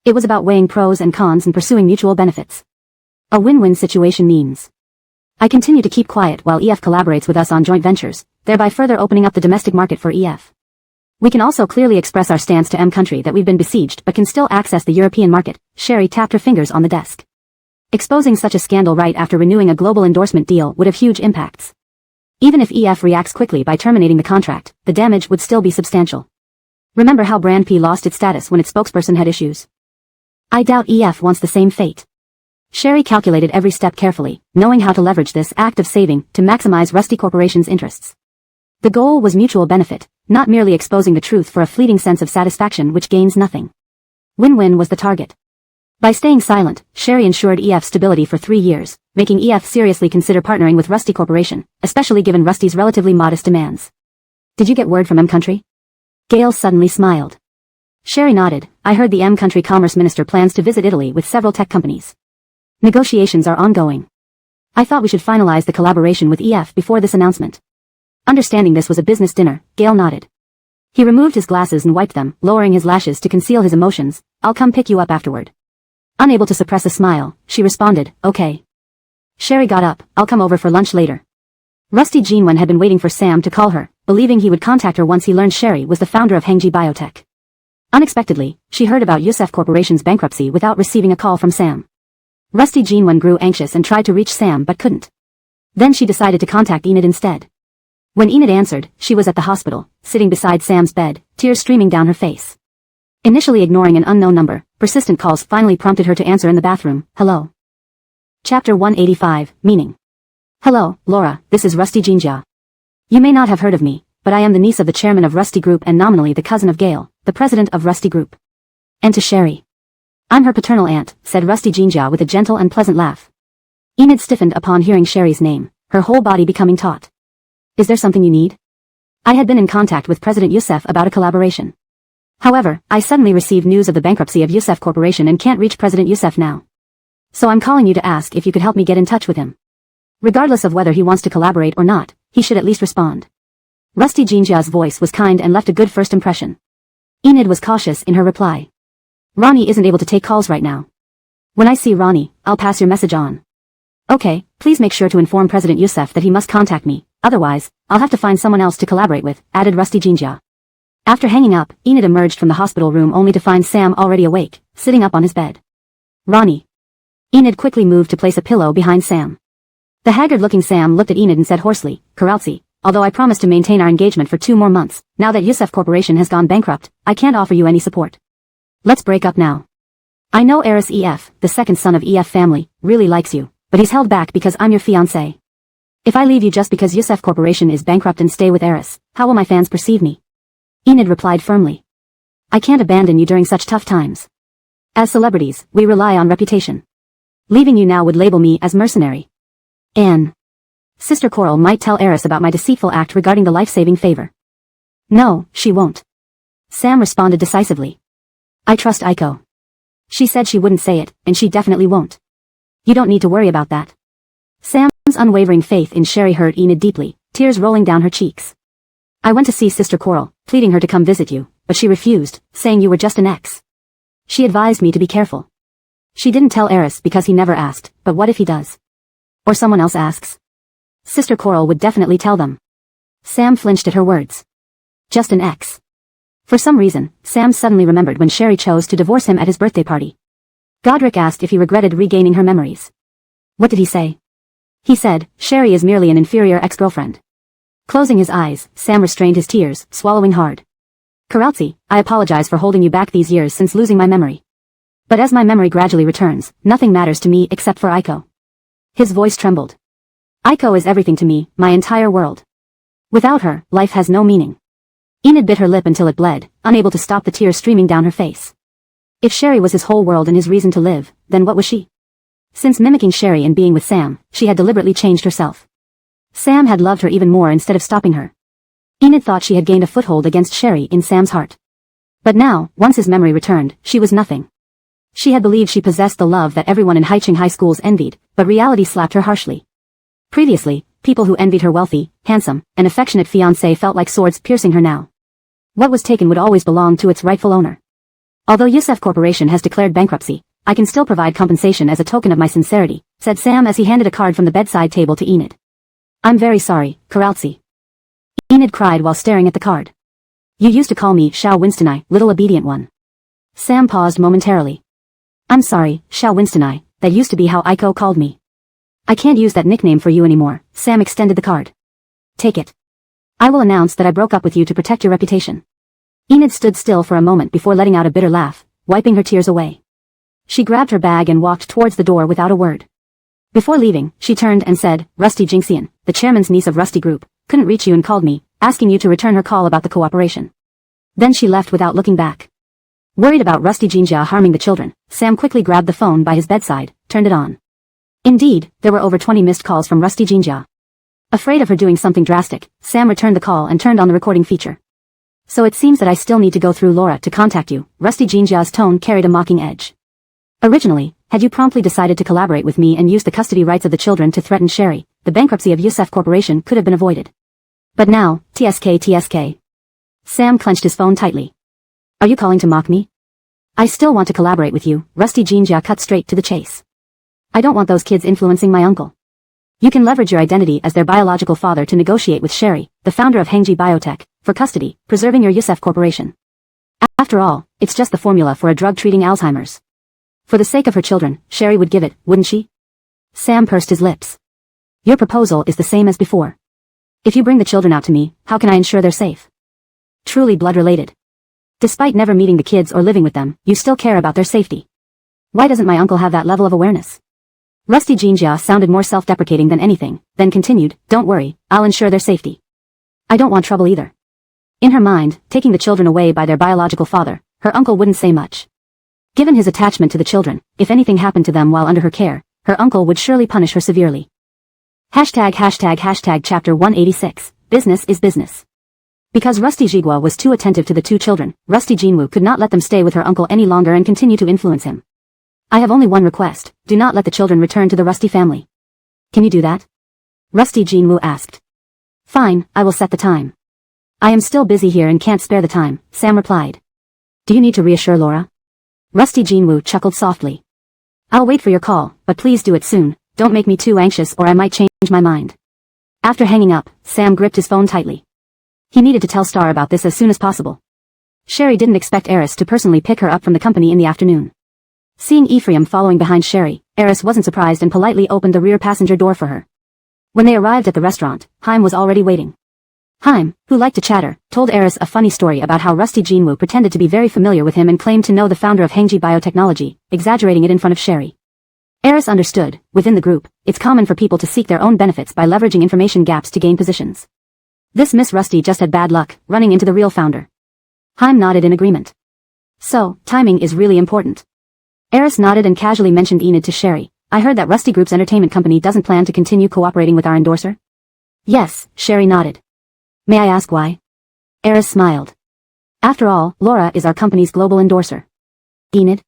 It was about weighing pros and cons and pursuing mutual benefits. A win-win situation means I continue to keep quiet while EF collaborates with us on joint ventures, thereby further opening up the domestic market for EF. We can also clearly express our stance to M country that we've been besieged but can still access the European market. Sherry tapped her fingers on the desk. Exposing such a scandal right after renewing a global endorsement deal would have huge impacts. Even if EF reacts quickly by terminating the contract, the damage would still be substantial. Remember how Brand P lost its status when its spokesperson had issues? I doubt EF wants the same fate. Sherry calculated every step carefully, knowing how to leverage this act of saving to maximize Rusty Corporation's interests. The goal was mutual benefit, not merely exposing the truth for a fleeting sense of satisfaction which gains nothing. Win-win was the target. By staying silent, Sherry ensured EF's stability for 3 years, making EF seriously consider partnering with Rusty Corporation, especially given Rusty's relatively modest demands. Did you get word from M country? Gale suddenly smiled. Sherry nodded. I heard the M country commerce minister plans to visit Italy with several tech companies. Negotiations are ongoing. I thought we should finalize the collaboration with EF before this announcement. Understanding this was a business dinner, Gale nodded. He removed his glasses and wiped them, lowering his lashes to conceal his emotions. I'll come pick you up afterward. Unable to suppress a smile, she responded, okay. Sherry got up, I'll come over for lunch later. Rusty Jinwen had been waiting for Sam to call her, believing he would contact her once he learned Sherry was the founder of Hengji Biotech. Unexpectedly, she heard about Yusef Corporation's bankruptcy without receiving a call from Sam. Rusty Jinwen grew anxious and tried to reach Sam but couldn't. Then she decided to contact Enid instead. When Enid answered, she was at the hospital, sitting beside Sam's bed, tears streaming down her face. Initially ignoring an unknown number, persistent calls finally prompted her to answer in the bathroom. Hello. Chapter 185, Meaning. Hello, Laura, this is Rusty Jinjia. You may not have heard of me, but I am the niece of the chairman of Rusty Group and nominally the cousin of Gale, the president of Rusty Group. And to Sherry. I'm her paternal aunt, said Rusty Jinjia with a gentle and pleasant laugh. Enid stiffened upon hearing Sherry's name, her whole body becoming taut. Is there something you need? I had been in contact with President Yusef about a collaboration. However, I suddenly received news of the bankruptcy of Yusef Corporation and can't reach President Yusef now. So I'm calling you to ask if you could help me get in touch with him. Regardless of whether he wants to collaborate or not, he should at least respond. Rusty Jinjia's voice was kind and left a good first impression. Enid was cautious in her reply. Ronnie isn't able to take calls right now. When I see Ronnie, I'll pass your message on. Okay, please make sure to inform President Yusef that he must contact me, otherwise, I'll have to find someone else to collaborate with, added Rusty Jinjia. After hanging up, Enid emerged from the hospital room only to find Sam already awake, sitting up on his bed. Ronnie. Enid quickly moved to place a pillow behind Sam. The haggard-looking Sam looked at Enid and said hoarsely, Karaltsi, although I promised to maintain our engagement for 2 more months, now that Yusef Corporation has gone bankrupt, I can't offer you any support. Let's break up now. I know Eris EF, the second son of EF family, really likes you, but he's held back because I'm your fiancé. If I leave you just because Yusef Corporation is bankrupt and stay with Eris, how will my fans perceive me? Enid replied firmly. I can't abandon you during such tough times. As celebrities, we rely on reputation. Leaving you now would label me as mercenary. Anne. Sister Coral might tell Eris about my deceitful act regarding the life-saving favor. No, she won't. Sam responded decisively. I trust Aiko. She said she wouldn't say it, and she definitely won't. You don't need to worry about that. Sam's unwavering faith in Sherry hurt Enid deeply, tears rolling down her cheeks. I went to see Sister Coral, pleading her to come visit you, but she refused, saying you were just an ex. She advised me to be careful. She didn't tell Eris because he never asked, but what if he does? Or someone else asks? Sister Coral would definitely tell them. Sam flinched at her words. Just an ex. For some reason, Sam suddenly remembered when Sherry chose to divorce him at his birthday party. Godric asked if he regretted regaining her memories. What did he say? He said, Sherry is merely an inferior ex-girlfriend. Closing his eyes, Sam restrained his tears, swallowing hard. Karaltsi, I apologize for holding you back these years since losing my memory. But as my memory gradually returns, nothing matters to me except for Aiko. His voice trembled. Aiko is everything to me, my entire world. Without her, life has no meaning. Enid bit her lip until it bled, unable to stop the tears streaming down her face. If Sherry was his whole world and his reason to live, then what was she? Since mimicking Sherry and being with Sam, she had deliberately changed herself. Sam had loved her even more instead of stopping her. Enid thought she had gained a foothold against Sherry in Sam's heart. But now, once his memory returned, she was nothing. She had believed she possessed the love that everyone in Haicheng High Schools envied, but reality slapped her harshly. Previously, people who envied her wealthy, handsome, and affectionate fiancé felt like swords piercing her now. What was taken would always belong to its rightful owner. Although Yusef Corporation has declared bankruptcy, I can still provide compensation as a token of my sincerity, said Sam as he handed a card from the bedside table to Enid. I'm very sorry, Karaltsi. Enid cried while staring at the card. You used to call me Xiao Winstonai, little obedient one. Sam paused momentarily. I'm sorry, Xiao Winstonai, that used to be how Aiko called me. I can't use that nickname for you anymore. Sam extended the card. Take it. I will announce that I broke up with you to protect your reputation. Enid stood still for a moment before letting out a bitter laugh, wiping her tears away. She grabbed her bag and walked towards the door without a word. Before leaving, she turned and said, Rusty Jinxian, the chairman's niece of Rusty Group, couldn't reach you and called me, asking you to return her call about the cooperation. Then she left without looking back. Worried about Rusty Jinjia harming the children, Sam quickly grabbed the phone by his bedside, turned it on. Indeed, there were over 20 missed calls from Rusty Jinjia. Afraid of her doing something drastic, Sam returned the call and turned on the recording feature. So it seems that I still need to go through Laura to contact you. Rusty Jinjia's tone carried a mocking edge. Originally, had you promptly decided to collaborate with me and use the custody rights of the children to threaten Sherry, the bankruptcy of Yusef Corporation could have been avoided. But now, TSK. Sam clenched his phone tightly. Are you calling to mock me? I still want to collaborate with you. Rusty Jinjia cut straight to the chase. I don't want those kids influencing my uncle. You can leverage your identity as their biological father to negotiate with Sherry, the founder of Hengji Biotech, for custody, preserving your Yusef Corporation. After all, it's just the formula for a drug treating Alzheimer's. For the sake of her children, Sherry would give it, wouldn't she? Sam pursed his lips. Your proposal is the same as before. If you bring the children out to me, how can I ensure they're safe? Truly blood-related. Despite never meeting the kids or living with them, you still care about their safety. Why doesn't my uncle have that level of awareness? Rusty Jinjia sounded more self-deprecating than anything, then continued, don't worry, I'll ensure their safety. I don't want trouble either. In her mind, taking the children away by their biological father, her uncle wouldn't say much. Given his attachment to the children, if anything happened to them while under her care, her uncle would surely punish her severely. Hashtag chapter 186, business is business. Because Rusty Jigua was too attentive to the two children, Rusty Jinwu could not let them stay with her uncle any longer and continue to influence him. I have only one request, do not let the children return to the Rusty family. Can you do that? Rusty Jinwu asked. Fine, I will set the time. I am still busy here and can't spare the time, Sam replied. Do you need to reassure Laura? Rusty Jinwu chuckled softly. I'll wait for your call, but please do it soon, don't make me too anxious or I might change my mind. After hanging up, Sam gripped his phone tightly. He needed to tell Star about this as soon as possible. Sherry didn't expect Eris to personally pick her up from the company in the afternoon. Seeing Ephraim following behind Sherry, Eris wasn't surprised and politely opened the rear passenger door for her. When they arrived at the restaurant, Haim was already waiting. Haim, who liked to chatter, told Eris a funny story about how Rusty Jinwu pretended to be very familiar with him and claimed to know the founder of Hengji Biotechnology, exaggerating it in front of Sherry. Eris understood, within the group, it's common for people to seek their own benefits by leveraging information gaps to gain positions. This Miss Rusty just had bad luck, running into the real founder. Haim nodded in agreement. So, timing is really important. Eris nodded and casually mentioned Enid to Sherry. I heard that Rusty Group's entertainment company doesn't plan to continue cooperating with our endorser? Yes, Sherry nodded. May I ask why? Eris smiled. After all, Laura is our company's global endorser. Enid?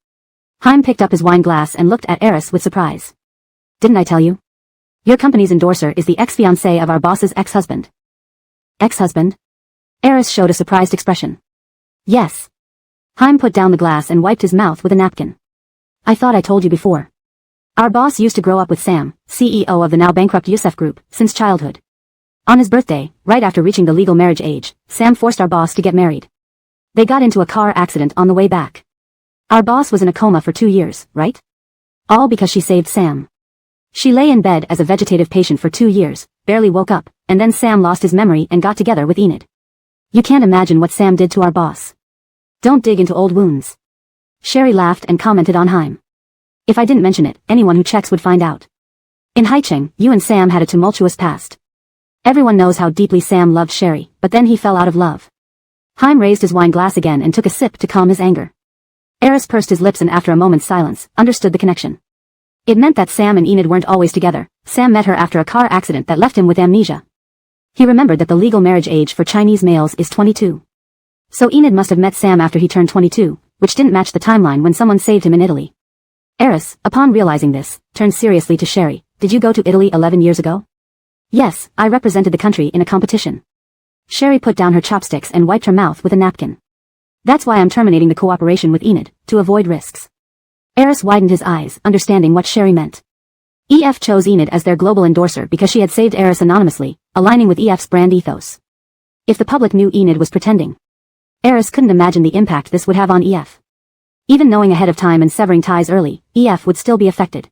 Haim picked up his wine glass and looked at Eris with surprise. Didn't I tell you? Your company's endorser is the ex-fiancé of our boss's ex-husband. Ex-husband? Eris showed a surprised expression. Yes. Haim put down the glass and wiped his mouth with a napkin. I thought I told you before. Our boss used to grow up with Sam, CEO of the now bankrupt Youssef Group, since childhood. On his birthday, right after reaching the legal marriage age, Sam forced our boss to get married. They got into a car accident on the way back. Our boss was in a coma for 2 years, right? All because she saved Sam. She lay in bed as a vegetative patient for 2 years, barely woke up, and then Sam lost his memory and got together with Enid. You can't imagine what Sam did to our boss. Don't dig into old wounds. Sherry laughed and commented on Haim. If I didn't mention it, anyone who checks would find out. In Haicheng, you and Sam had a tumultuous past. Everyone knows how deeply Sam loved Sherry, but then he fell out of love. Haim raised his wine glass again and took a sip to calm his anger. Eris pursed his lips and after a moment's silence, understood the connection. It meant that Sam and Enid weren't always together. Sam met her after a car accident that left him with amnesia. He remembered that the legal marriage age for Chinese males is 22. So Enid must have met Sam after he turned 22, which didn't match the timeline when someone saved him in Italy. Eris, upon realizing this, turned seriously to Sherry. Did you go to Italy 11 years ago? Yes, I represented the country in a competition. Sherry put down her chopsticks and wiped her mouth with a napkin. That's why I'm terminating the cooperation with Enid, to avoid risks. Eris widened his eyes, understanding what Sherry meant. EF chose Enid as their global endorser because she had saved Eris anonymously, aligning with EF's brand ethos. If the public knew Enid was pretending, Eris couldn't imagine the impact this would have on EF. Even knowing ahead of time and severing ties early, EF would still be affected.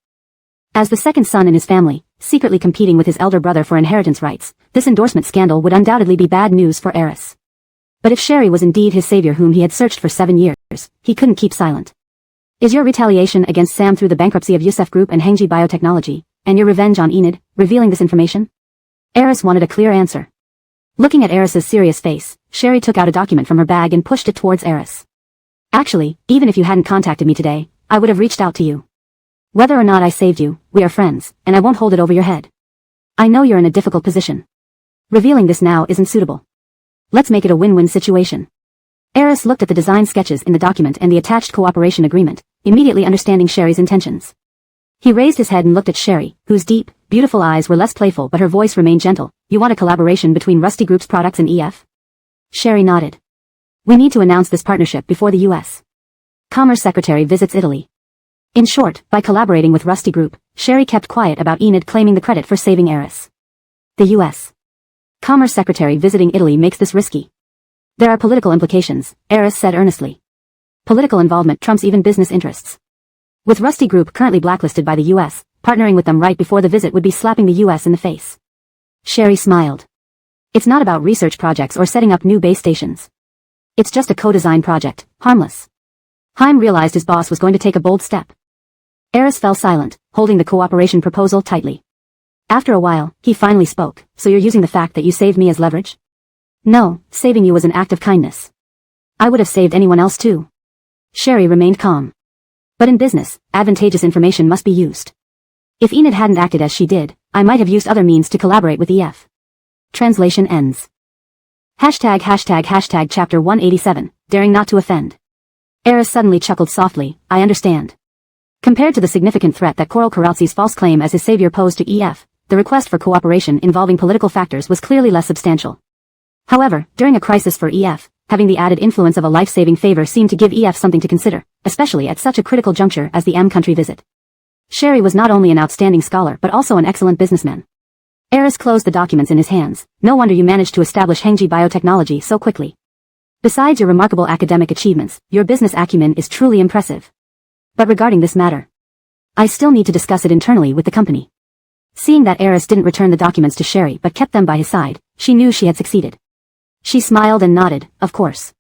As the second son in his family, secretly competing with his elder brother for inheritance rights, this endorsement scandal would undoubtedly be bad news for Eris. But if Sherry was indeed his savior whom he had searched for 7 years, he couldn't keep silent. Is your retaliation against Sam through the bankruptcy of Youssef Group and Hengji Biotechnology, and your revenge on Enid, revealing this information? Eris wanted a clear answer. Looking at Eris's serious face, Sherry took out a document from her bag and pushed it towards Eris. Actually, even if you hadn't contacted me today, I would have reached out to you. Whether or not I saved you, we are friends, and I won't hold it over your head. I know you're in a difficult position. Revealing this now isn't suitable. Let's make it a win-win situation. Eris looked at the design sketches in the document and the attached cooperation agreement, immediately understanding Sherry's intentions. He raised his head and looked at Sherry, whose deep, beautiful eyes were less playful but her voice remained gentle. You want a collaboration between Rusty Group's products and EF? Sherry nodded. We need to announce this partnership before the U.S. Commerce Secretary visits Italy. In short, by collaborating with Rusty Group, Sherry kept quiet about Enid claiming the credit for saving Eris. The U.S. Commerce Secretary visiting Italy makes this risky. There are political implications, Eris said earnestly. Political involvement trumps even business interests. With Rusty Group currently blacklisted by the U.S., partnering with them right before the visit would be slapping the U.S. in the face. Sherry smiled. It's not about research projects or setting up new base stations. It's just a co-design project, harmless. Haim realized his boss was going to take a bold step. Eris fell silent, holding the cooperation proposal tightly. After a while, he finally spoke. So you're using the fact that you saved me as leverage? No, saving you was an act of kindness. I would have saved anyone else too. Sherry remained calm. But in business, advantageous information must be used. If Enid hadn't acted as she did, I might have used other means to collaborate with EF. Translation ends. #### Chapter 187, Daring Not to Offend. Eris suddenly chuckled softly. I understand. Compared to the significant threat that Coral Karalski's false claim as his savior posed to EF, the request for cooperation involving political factors was clearly less substantial. However, during a crisis for EF, having the added influence of a life-saving favor seemed to give EF something to consider, especially at such a critical juncture as the M country visit. Sherry was not only an outstanding scholar but also an excellent businessman. Eris closed the documents in his hands. No wonder you managed to establish Hengji Biotechnology so quickly. Besides your remarkable academic achievements, your business acumen is truly impressive. But regarding this matter, I still need to discuss it internally with the company. Seeing that Eris didn't return the documents to Sherry but kept them by his side, she knew she had succeeded. She smiled and nodded, of course.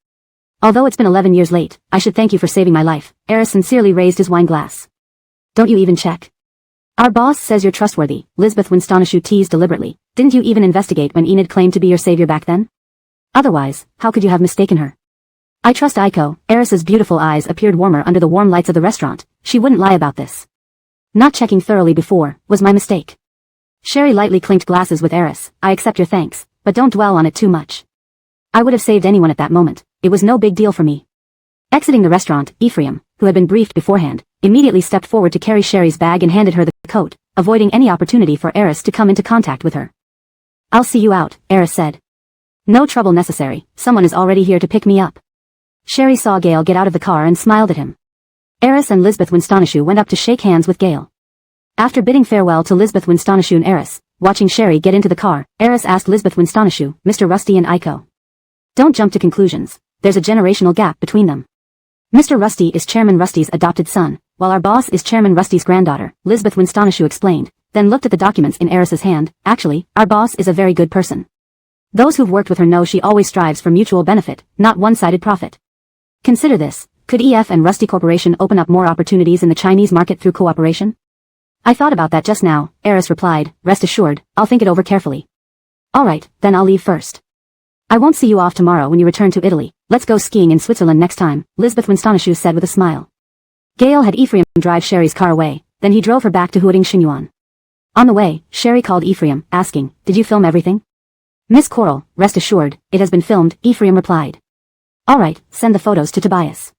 Although it's been 11 years late, I should thank you for saving my life. Eris sincerely raised his wine glass. Don't you even check? Our boss says you're trustworthy, Lisbeth Winstonishu teased deliberately. Didn't you even investigate when Enid claimed to be your savior back then? Otherwise, how could you have mistaken her? I trust Aiko. Eris's beautiful eyes appeared warmer under the warm lights of the restaurant. She wouldn't lie about this. Not checking thoroughly before was my mistake. Sherry lightly clinked glasses with Eris. I accept your thanks, but don't dwell on it too much. I would have saved anyone at that moment. It was no big deal for me. Exiting the restaurant, Ephraim, who had been briefed beforehand, immediately stepped forward to carry Sherry's bag and handed her the coat, avoiding any opportunity for Eris to come into contact with her. I'll see you out, Eris said. No trouble necessary, someone is already here to pick me up. Sherry saw Gale get out of the car and smiled at him. Eris and Lisbeth Winstonishew went up to shake hands with Gale. After bidding farewell to Lisbeth Winstonishew and Eris, watching Sherry get into the car, Eris asked Lisbeth Winstonishew, Mr. Rusty and Iko. Don't jump to conclusions, there's a generational gap between them. Mr. Rusty is Chairman Rusty's adopted son, while our boss is Chairman Rusty's granddaughter, Lisbeth Winstonishew explained, then looked at the documents in Eris's hand. Actually, our boss is a very good person. Those who've worked with her know she always strives for mutual benefit, not one-sided profit. Consider this, could EF and Rusty Corporation open up more opportunities in the Chinese market through cooperation? I thought about that just now, Eris replied, rest assured, I'll think it over carefully. Alright, then I'll leave first. I won't see you off tomorrow when you return to Italy, let's go skiing in Switzerland next time, Lisbeth Winstonishew said with a smile. Gale had Ephraim drive Sherry's car away, then he drove her back to Huading Xinyuan. On the way, Sherry called Ephraim, asking, did you film everything? Miss Coral, rest assured, it has been filmed, Ephraim replied. Alright, send the photos to Tobias.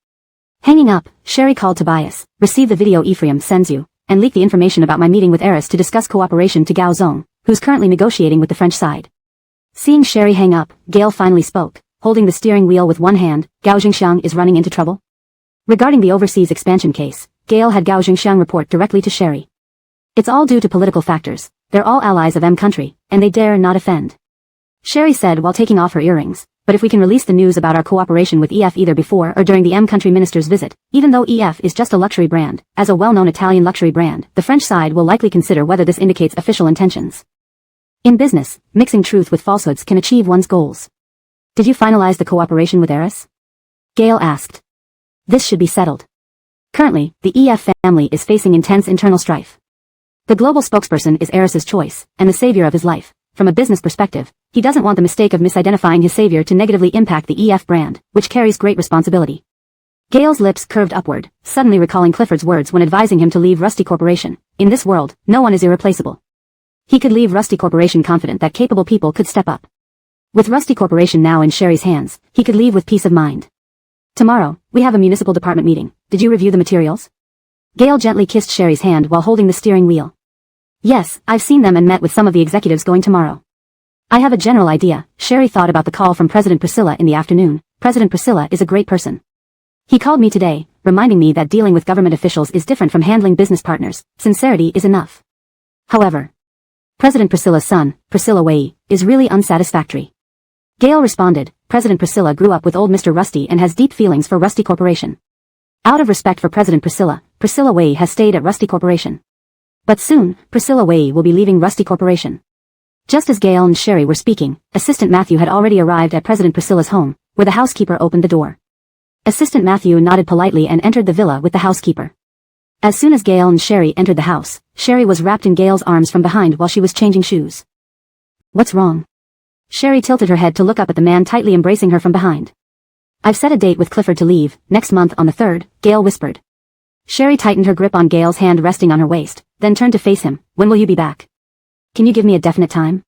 Hanging up, Sherry called Tobias, receive the video Ephraim sends you, and leak the information about my meeting with Eris to discuss cooperation to Gao Zong, who's currently negotiating with the French side. Seeing Sherry hang up, Gale finally spoke, holding the steering wheel with one hand, Gao Jingxiang is running into trouble. Regarding the overseas expansion case, Gale had Gao Jingxiang report directly to Sherry. It's all due to political factors, they're all allies of M country, and they dare not offend. Sherry said while taking off her earrings, but if we can release the news about our cooperation with EF either before or during the M country minister's visit, even though EF is just a luxury brand, as a well-known Italian luxury brand, the French side will likely consider whether this indicates official intentions. In business, mixing truth with falsehoods can achieve one's goals. Did you finalize the cooperation with Eris? Gale asked. This should be settled. Currently, the EF family is facing intense internal strife. The global spokesperson is Eris's choice, and the savior of his life. From a business perspective, he doesn't want the mistake of misidentifying his savior to negatively impact the EF brand, which carries great responsibility. Gale's lips curved upward, suddenly recalling Clifford's words when advising him to leave Rusty Corporation. In this world, no one is irreplaceable. He could leave Rusty Corporation confident that capable people could step up. With Rusty Corporation now in Sherry's hands, he could leave with peace of mind. Tomorrow, we have a municipal department meeting. Did you review the materials? Gale gently kissed Sherry's hand while holding the steering wheel. Yes, I've seen them and met with some of the executives going tomorrow. I have a general idea. Sherry thought about the call from President Priscilla in the afternoon. President Priscilla is a great person. He called me today, reminding me that dealing with government officials is different from handling business partners. Sincerity is enough. However, President Priscilla's son, Priscilla Wei, is really unsatisfactory. Gale responded, President Priscilla grew up with old Mr. Rusty and has deep feelings for Rusty Corporation. Out of respect for President Priscilla, Priscilla Wei has stayed at Rusty Corporation. But soon, Priscilla Wei will be leaving Rusty Corporation. Just as Gale and Sherry were speaking, Assistant Matthew had already arrived at President Priscilla's home, where the housekeeper opened the door. Assistant Matthew nodded politely and entered the villa with the housekeeper. As soon as Gale and Sherry entered the house, Sherry was wrapped in Gale's arms from behind while she was changing shoes. What's wrong? Sherry tilted her head to look up at the man tightly embracing her from behind. I've set a date with Clifford to leave, next month on the 3rd, Gale whispered. Sherry tightened her grip on Gale's hand resting on her waist, then turned to face him. When will you be back? Can you give me a definite time?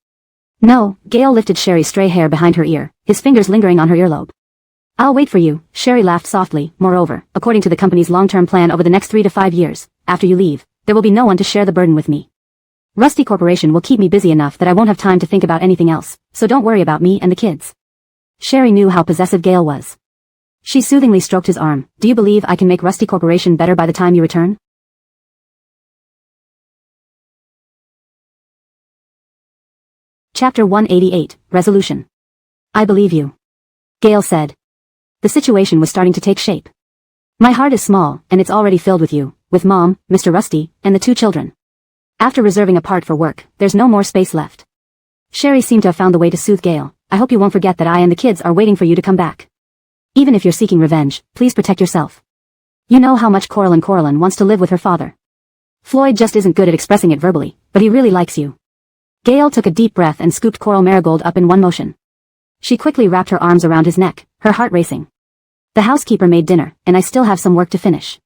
No, Gale lifted Sherry's stray hair behind her ear, his fingers lingering on her earlobe. I'll wait for you, Sherry laughed softly. Moreover, according to the company's long-term plan over the next 3 to 5 years, after you leave, there will be no one to share the burden with me. Rusty Corporation will keep me busy enough that I won't have time to think about anything else, so don't worry about me and the kids. Sherry knew how possessive Gale was. She soothingly stroked his arm. Do you believe I can make Rusty Corporation better by the time you return? Chapter 188, Resolution. I believe you. Gale said. The situation was starting to take shape. My heart is small, and it's already filled with you, with Mom, Mr. Rusty, and the 2 children. After reserving a part for work, there's no more space left. Sherry seemed to have found the way to soothe Gale. I hope you won't forget that I and the kids are waiting for you to come back. Even if you're seeking revenge, please protect yourself. You know how much Coraline wants to live with her father. Floyd just isn't good at expressing it verbally, but he really likes you. Gale took a deep breath and scooped Coral Marigold up in one motion. She quickly wrapped her arms around his neck, her heart racing. The housekeeper made dinner, and I still have some work to finish.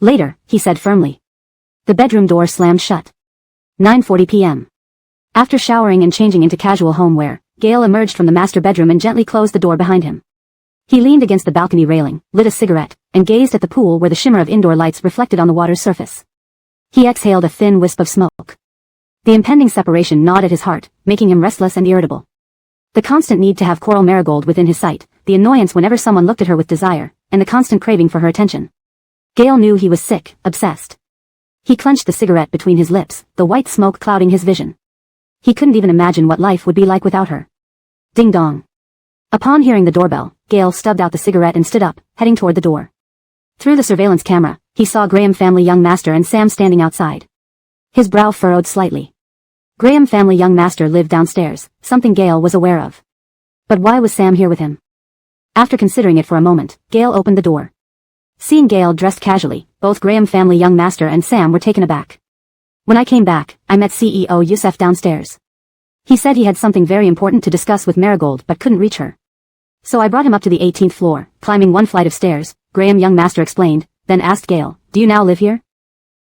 Later, he said firmly. The bedroom door slammed shut. 9:40 p.m. After showering and changing into casual homewear, Gale emerged from the master bedroom and gently closed the door behind him. He leaned against the balcony railing, lit a cigarette, and gazed at the pool where the shimmer of indoor lights reflected on the water's surface. He exhaled a thin wisp of smoke. The impending separation gnawed at his heart, making him restless and irritable. The constant need to have Coral Marigold within his sight, the annoyance whenever someone looked at her with desire, and the constant craving for her attention. Gale knew he was sick, obsessed. He clenched the cigarette between his lips, the white smoke clouding his vision. He couldn't even imagine what life would be like without her. Ding dong. Upon hearing the doorbell, Gale stubbed out the cigarette and stood up, heading toward the door. Through the surveillance camera, he saw Graham family young master and Sam standing outside. His brow furrowed slightly. Graham family young master lived downstairs, something Gale was aware of. But why was Sam here with him? After considering it for a moment, Gale opened the door. Seeing Gale dressed casually, both Graham family young master and Sam were taken aback. When I came back, I met CEO Youssef downstairs. He said he had something very important to discuss with Marigold but couldn't reach her. So I brought him up to the 18th floor, climbing one flight of stairs, Graham young master explained, then asked Gale, "Do you now live here?"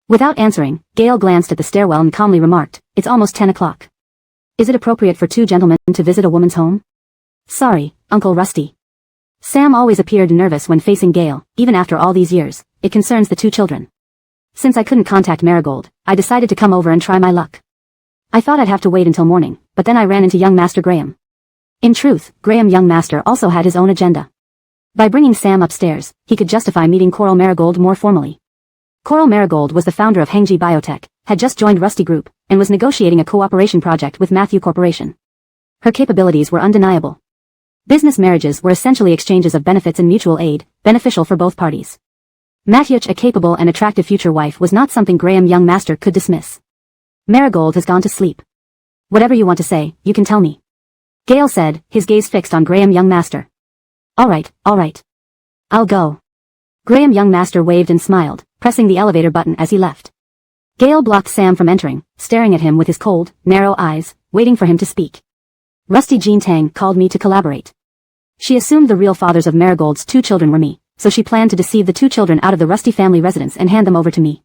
Without answering, Gale glanced at the stairwell and calmly remarked, "It's almost 10 o'clock. Is it appropriate for two gentlemen to visit a woman's home?" "Sorry, Uncle Rusty." Sam always appeared nervous when facing Gale, even after all these years. "It concerns the two children. Since I couldn't contact Marigold, I decided to come over and try my luck. I thought I'd have to wait until morning, but then I ran into young Master Graham." In truth, Graham young master also had his own agenda. By bringing Sam upstairs, he could justify meeting Coral Marigold more formally. Coral Marigold was the founder of Hengji Biotech, had just joined Rusty Group, and was negotiating a cooperation project with Matthew Corporation. Her capabilities were undeniable. Business marriages were essentially exchanges of benefits and mutual aid, beneficial for both parties. Matthew, a capable and attractive future wife, was not something Graham young master could dismiss. "Marigold has gone to sleep. Whatever you want to say, you can tell me," Gale said, his gaze fixed on Graham young master. All right. I'll go." Graham young master waved and smiled, pressing the elevator button as he left. Gale blocked Sam from entering, staring at him with his cold, narrow eyes, waiting for him to speak. "Rusty Jean Tang called me to collaborate. She assumed the real fathers of Marigold's two children were me, so she planned to deceive the two children out of the Rusty family residence and hand them over to me.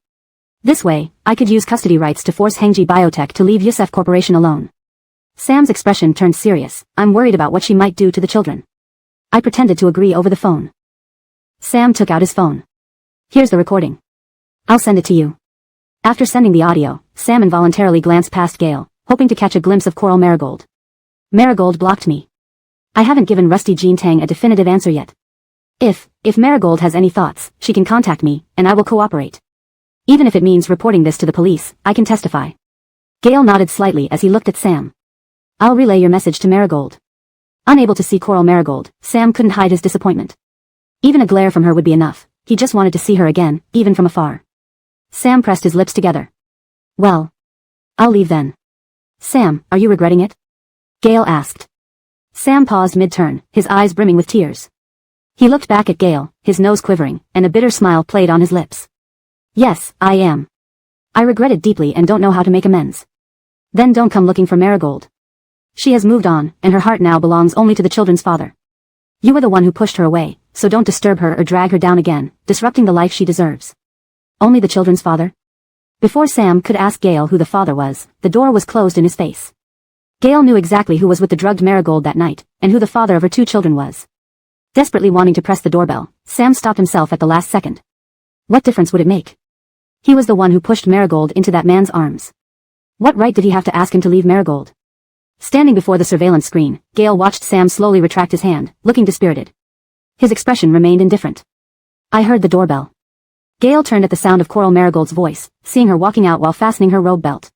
This way, I could use custody rights to force Hengji Biotech to leave Youssef Corporation alone." Sam's expression turned serious. "I'm worried about what she might do to the children." I pretended to agree over the phone. Sam took out his phone. "Here's the recording. I'll send it to you." After sending the audio, Sam involuntarily glanced past Gale, hoping to catch a glimpse of Coral Marigold. "Marigold blocked me. I haven't given Rusty Jean Tang a definitive answer yet. If Marigold has any thoughts, she can contact me, and I will cooperate. Even if it means reporting this to the police, I can testify." Gale nodded slightly as he looked at Sam. "I'll relay your message to Marigold." Unable to see Coral Marigold, Sam couldn't hide his disappointment. Even a glare from her would be enough. He just wanted to see her again, even from afar. Sam pressed his lips together. "Well, I'll leave then." "Sam, are you regretting it?" Gale asked. Sam paused mid-turn, his eyes brimming with tears. He looked back at Gale, his nose quivering, and a bitter smile played on his lips. "Yes, I am. I regret it deeply and don't know how to make amends." "Then don't come looking for Marigold. She has moved on, and her heart now belongs only to the children's father. You were the one who pushed her away, so don't disturb her or drag her down again, disrupting the life she deserves." "Only the children's father?" Before Sam could ask Gale who the father was, the door was closed in his face. Gale knew exactly who was with the drugged Marigold that night, and who the father of her two children was. Desperately wanting to press the doorbell, Sam stopped himself at the last second. What difference would it make? He was the one who pushed Marigold into that man's arms. What right did he have to ask him to leave Marigold? Standing before the surveillance screen, Gale watched Sam slowly retract his hand, looking dispirited. His expression remained indifferent. "I heard the doorbell." Gale turned at the sound of Coral Marigold's voice, seeing her walking out while fastening her robe belt.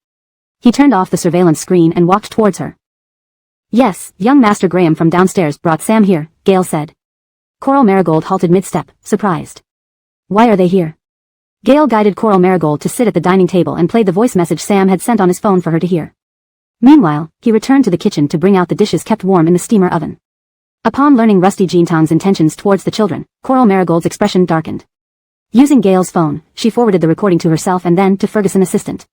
He turned off the surveillance screen and walked towards her. "Yes, young Master Graham from downstairs brought Sam here," Gale said. Coral Marigold halted mid-step, surprised. "Why are they here?" Gale guided Coral Marigold to sit at the dining table and played the voice message Sam had sent on his phone for her to hear. Meanwhile, he returned to the kitchen to bring out the dishes kept warm in the steamer oven. Upon learning Rusty Jean Tang's intentions towards the children, Coral Marigold's expression darkened. Using Gale's phone, she forwarded the recording to herself and then to Ferguson assistant.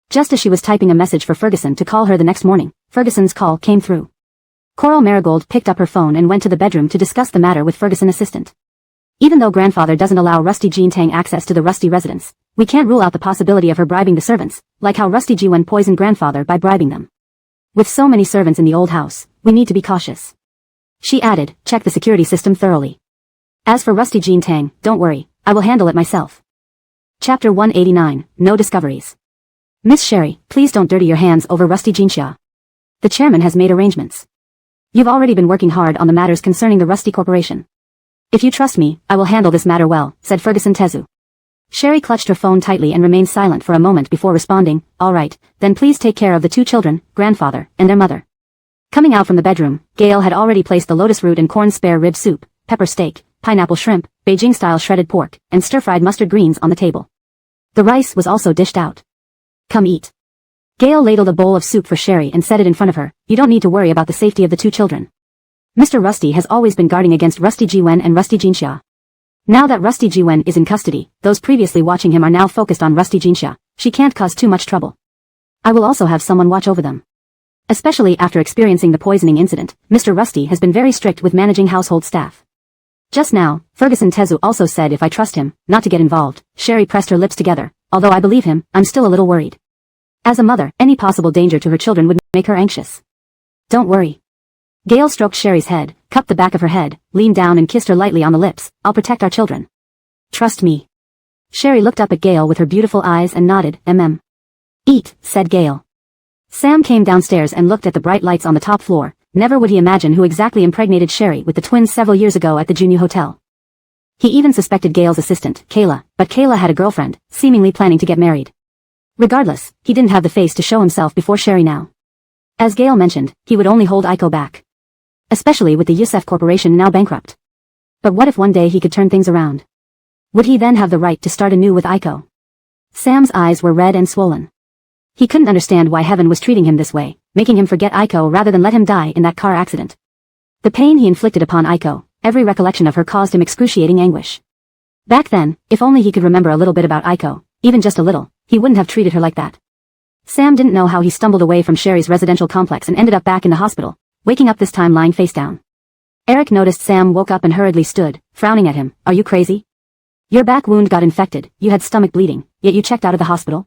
Just as she was typing a message for Ferguson to call her the next morning, Ferguson's call came through. Coral Marigold picked up her phone and went to the bedroom to discuss the matter with Ferguson assistant. "Even though grandfather doesn't allow Rusty Jean Tang access to the Rusty residence, we can't rule out the possibility of her bribing the servants, like how Rusty Ji Wen poisoned grandfather by bribing them. With so many servants in the old house, we need to be cautious." She added, "Check the security system thoroughly. As for Rusty Jean Tang, don't worry, I will handle it myself." Chapter 189, No Discoveries. "Miss Sherry, please don't dirty your hands over Rusty Jean Xia. The chairman has made arrangements." You've already been working hard on the matters concerning the Rusty Corporation. If you trust me, I will handle this matter well, said Ferguson Tezu. Sherry clutched her phone tightly and remained silent for a moment before responding, all right, then please take care of the two children, grandfather, and their mother. Coming out from the bedroom, Gail had already placed the lotus root and corn spare rib soup, pepper steak, pineapple shrimp, Beijing-style shredded pork, and stir-fried mustard greens on the table. The rice was also dished out. Come eat. Gail ladled a bowl of soup for Sherry and set it in front of her. You don't need to worry about the safety of the two children. Mr. Rusty has always been guarding against Rusty Jiwen and Rusty Jinxia. Now that Rusty Jiwen is in custody, those previously watching him are now focused on Rusty Jinxia. She can't cause too much trouble. I will also have someone watch over them. Especially after experiencing the poisoning incident, Mr. Rusty has been very strict with managing household staff. Just now, Ferguson Tezu also said if I trust him, not to get involved. Sherry pressed her lips together. Although I believe him, I'm still a little worried. As a mother, any possible danger to her children would make her anxious. Don't worry. Gail stroked Sherry's head, cupped the back of her head, leaned down and kissed her lightly on the lips. I'll protect our children. Trust me. Sherry looked up at Gail with her beautiful eyes and nodded, Eat, said Gail. Sam came downstairs and looked at the bright lights on the top floor. Never would he imagine who exactly impregnated Sherry with the twins several years ago at the Junyu Hotel. He even suspected Gail's assistant, Kayla, but Kayla had a girlfriend, seemingly planning to get married. Regardless, he didn't have the face to show himself before Sherry now. As Gail mentioned, he would only hold Aiko back. Especially with the Youssef Corporation now bankrupt. But what if one day he could turn things around? Would he then have the right to start anew with Aiko? Sam's eyes were red and swollen. He couldn't understand why heaven was treating him this way, making him forget Aiko rather than let him die in that car accident. The pain he inflicted upon Aiko, every recollection of her caused him excruciating anguish. Back then, if only he could remember a little bit about Aiko, even just a little, he wouldn't have treated her like that. Sam didn't know how he stumbled away from Sherry's residential complex and ended up back in the hospital, waking up this time lying face down. Eric noticed Sam woke up and hurriedly stood, frowning at him. Are you crazy? Your back wound got infected, you had stomach bleeding, yet you checked out of the hospital?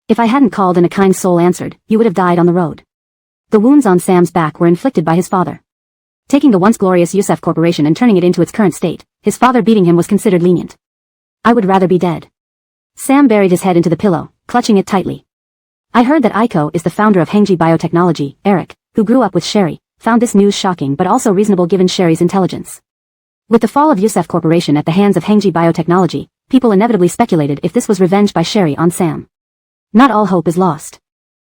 If I hadn't called and a kind soul answered, you would have died on the road. The wounds on Sam's back were inflicted by his father. Taking the once glorious Youssef Corporation and turning it into its current state, his father beating him was considered lenient. I would rather be dead. Sam buried his head into the pillow, clutching it tightly. I heard that Aiko is the founder of Hengji Biotechnology. Eric, who grew up with Sherry, found this news shocking but also reasonable given Sherry's intelligence. With the fall of Youssef Corporation at the hands of Hengji Biotechnology, people inevitably speculated if this was revenge by Sherry on Sam. Not all hope is lost.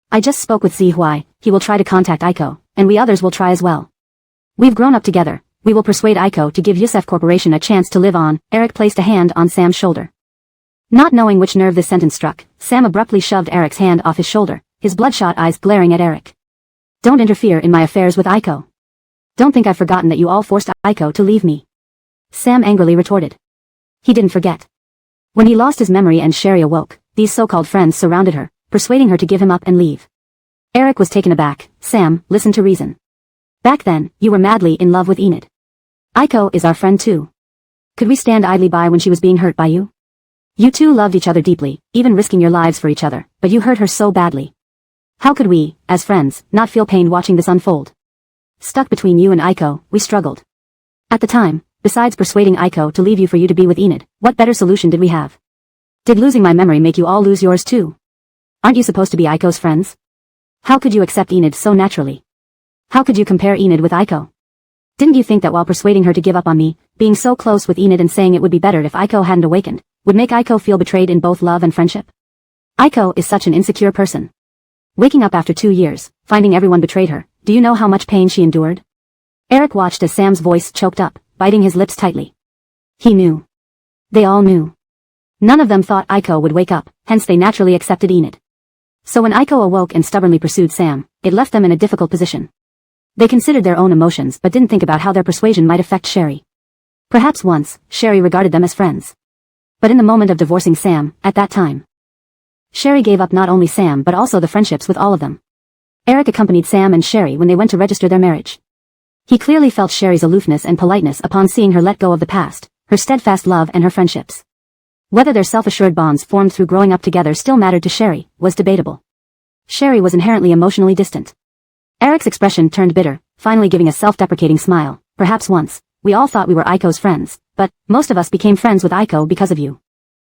I just spoke with Zi Huai, he will try to contact Aiko, and we others will try as well. We've grown up together, we will persuade Aiko to give Youssef Corporation a chance to live on. Eric placed a hand on Sam's shoulder. Not knowing which nerve this sentence struck, Sam abruptly shoved Eric's hand off his shoulder, his bloodshot eyes glaring at Eric. Don't interfere in my affairs with Aiko. Don't think I've forgotten that you all forced Aiko to leave me. Sam angrily retorted. He didn't forget. When he lost his memory and Sherry awoke, these so-called friends surrounded her, persuading her to give him up and leave. Eric was taken aback. Sam, listen to reason. Back then, you were madly in love with Enid. Aiko is our friend too. Could we stand idly by when she was being hurt by you? You two loved each other deeply, even risking your lives for each other, but you hurt her so badly. How could we, as friends, not feel pain watching this unfold? Stuck between you and Aiko, we struggled. At the time, besides persuading Aiko to leave you for you to be with Enid, what better solution did we have? Did losing my memory make you all lose yours too? Aren't you supposed to be Aiko's friends? How could you accept Enid so naturally? How could you compare Enid with Aiko? Didn't you think that while persuading her to give up on me, being so close with Enid and saying it would be better if Aiko hadn't awakened, would make Aiko feel betrayed in both love and friendship? Aiko is such an insecure person. Waking up after 2 years, finding everyone betrayed her, do you know how much pain she endured? Eric watched as Sam's voice choked up, biting his lips tightly. He knew. They all knew. None of them thought Aiko would wake up, hence they naturally accepted Enid. So when Aiko awoke and stubbornly pursued Sam, it left them in a difficult position. They considered their own emotions but didn't think about how their persuasion might affect Sherry. Perhaps once, Sherry regarded them as friends. But in the moment of divorcing Sam, at that time, Sherry gave up not only Sam but also the friendships with all of them. Eric accompanied Sam and Sherry when they went to register their marriage. He clearly felt Sherry's aloofness and politeness upon seeing her let go of the past, her steadfast love and her friendships. Whether their self-assured bonds formed through growing up together still mattered to Sherry, was debatable. Sherry was inherently emotionally distant. Eric's expression turned bitter, finally giving a self-deprecating smile. Perhaps once, we all thought we were Aiko's friends, but most of us became friends with Aiko because of you.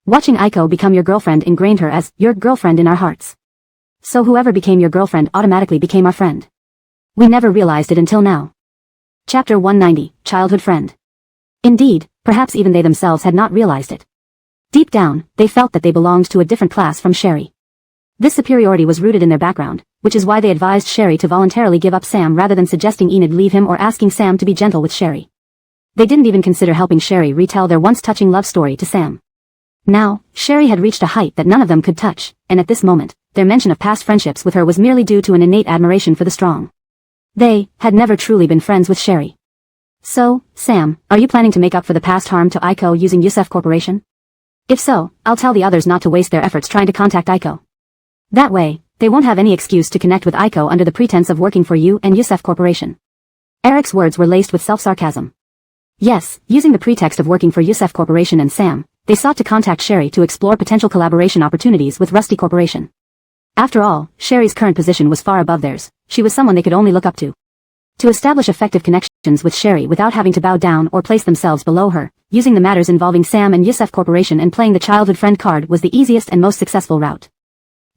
Watching Aiko become your girlfriend ingrained her as your girlfriend in our hearts. So whoever became your girlfriend automatically became our friend. We never realized it until now. Chapter 190, Childhood Friend. Indeed, perhaps even they themselves had not realized it. Deep down, they felt that they belonged to a different class from Sherry. This superiority was rooted in their background, which is why they advised Sherry to voluntarily give up Sam rather than suggesting Enid leave him or asking Sam to be gentle with Sherry. They didn't even consider helping Sherry retell their once touching love story to Sam. Now, Sherry had reached a height that none of them could touch, and at this moment, their mention of past friendships with her was merely due to an innate admiration for the strong. They had never truly been friends with Sherry. So, Sam, are you planning to make up for the past harm to Aiko using Yusef Corporation? If so, I'll tell the others not to waste their efforts trying to contact Aiko. That way, they won't have any excuse to connect with Aiko under the pretense of working for you and Yusef Corporation. Eric's words were laced with self-sarcasm. Yes, using the pretext of working for Yusef Corporation and Sam, they sought to contact Sherry to explore potential collaboration opportunities with Rusty Corporation. After all, Sherry's current position was far above theirs. She was someone they could only look up to. To establish effective connections with Sherry without having to bow down or place themselves below her, using the matters involving Sam and Yusef Corporation and playing the childhood friend card was the easiest and most successful route.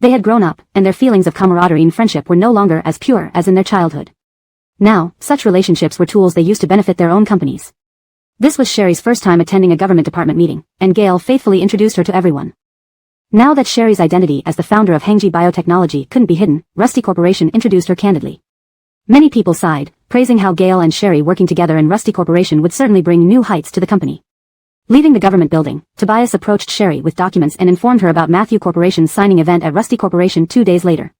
They had grown up, and their feelings of camaraderie and friendship were no longer as pure as in their childhood. Now, such relationships were tools they used to benefit their own companies. This was Sherry's first time attending a government department meeting, and Gail faithfully introduced her to everyone. Now that Sherry's identity as the founder of Hengji Biotechnology couldn't be hidden, Rusty Corporation introduced her candidly. Many people sighed, praising how Gail and Sherry working together in Rusty Corporation would certainly bring new heights to the company. Leaving the government building, Tobias approached Sherry with documents and informed her about Matthew Corporation's signing event at Rusty Corporation 2 days later.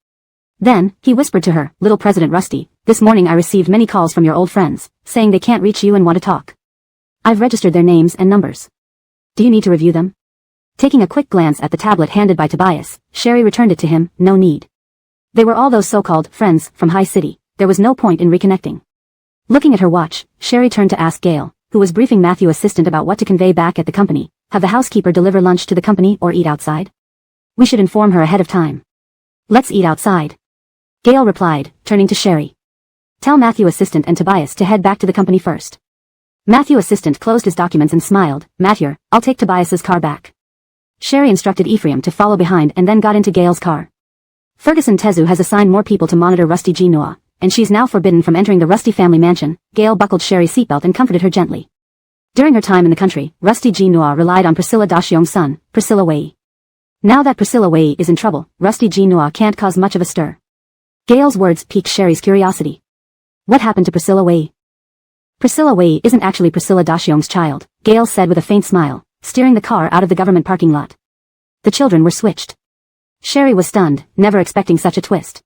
Then, he whispered to her, "Little President Rusty, this morning I received many calls from your old friends, saying they can't reach you and want to talk. I've registered their names and numbers. Do you need to review them?" Taking a quick glance at the tablet handed by Tobias, Sherry returned it to him, "No need. They were all those so-called friends from High City. There was no point in reconnecting." Looking at her watch, Sherry turned to ask Gail, who was briefing Matthew's assistant about what to convey back at the company, have the housekeeper deliver lunch to the company or eat outside? We should inform her ahead of time. Let's eat outside. Gail replied, turning to Sherry. Tell Matthew's assistant and Tobias to head back to the company first. Matthew's assistant closed his documents and smiled, Matthew, I'll take Tobias's car back. Sherry instructed Ephraim to follow behind and then got into Gail's car. Ferguson Tezu has assigned more people to monitor Rusty G. Noah, and she's now forbidden from entering the Rusty family mansion. Gail buckled Sherry's seatbelt and comforted her gently. During her time in the country, Rusty G. Noah relied on Priscilla Daxiong's son, Priscilla Wei. Now that Priscilla Wei is in trouble, Rusty G. Noah can't cause much of a stir. Gail's words piqued Sherry's curiosity. What happened to Priscilla Wei? Priscilla Wei isn't actually Priscilla Daxiong's child, Gail said with a faint smile, steering the car out of the government parking lot. The children were switched. Sherry was stunned, never expecting such a twist.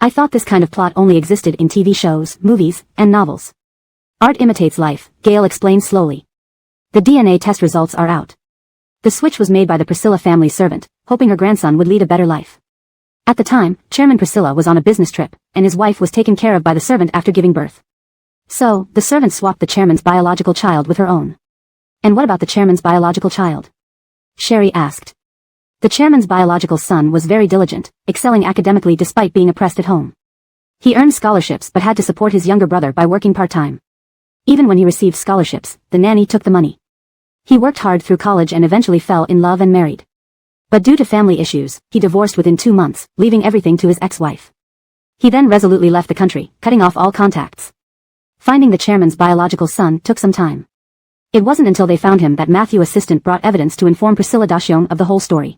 I thought this kind of plot only existed in TV shows, movies, and novels. Art imitates life, Gail explained slowly. The DNA test results are out. The switch was made by the Priscilla family servant, hoping her grandson would lead a better life. At the time, Chairman Priscilla was on a business trip, and his wife was taken care of by the servant after giving birth. So, the servant swapped the chairman's biological child with her own. And what about the chairman's biological child? Sherry asked. The chairman's biological son was very diligent, excelling academically despite being oppressed at home. He earned scholarships but had to support his younger brother by working part-time. Even when he received scholarships, the nanny took the money. He worked hard through college and eventually fell in love and married. But due to family issues, he divorced within 2 months, leaving everything to his ex-wife. He then resolutely left the country, cutting off all contacts. Finding the chairman's biological son took some time. It wasn't until they found him that Matthew's assistant brought evidence to inform Priscilla Daxiong of the whole story.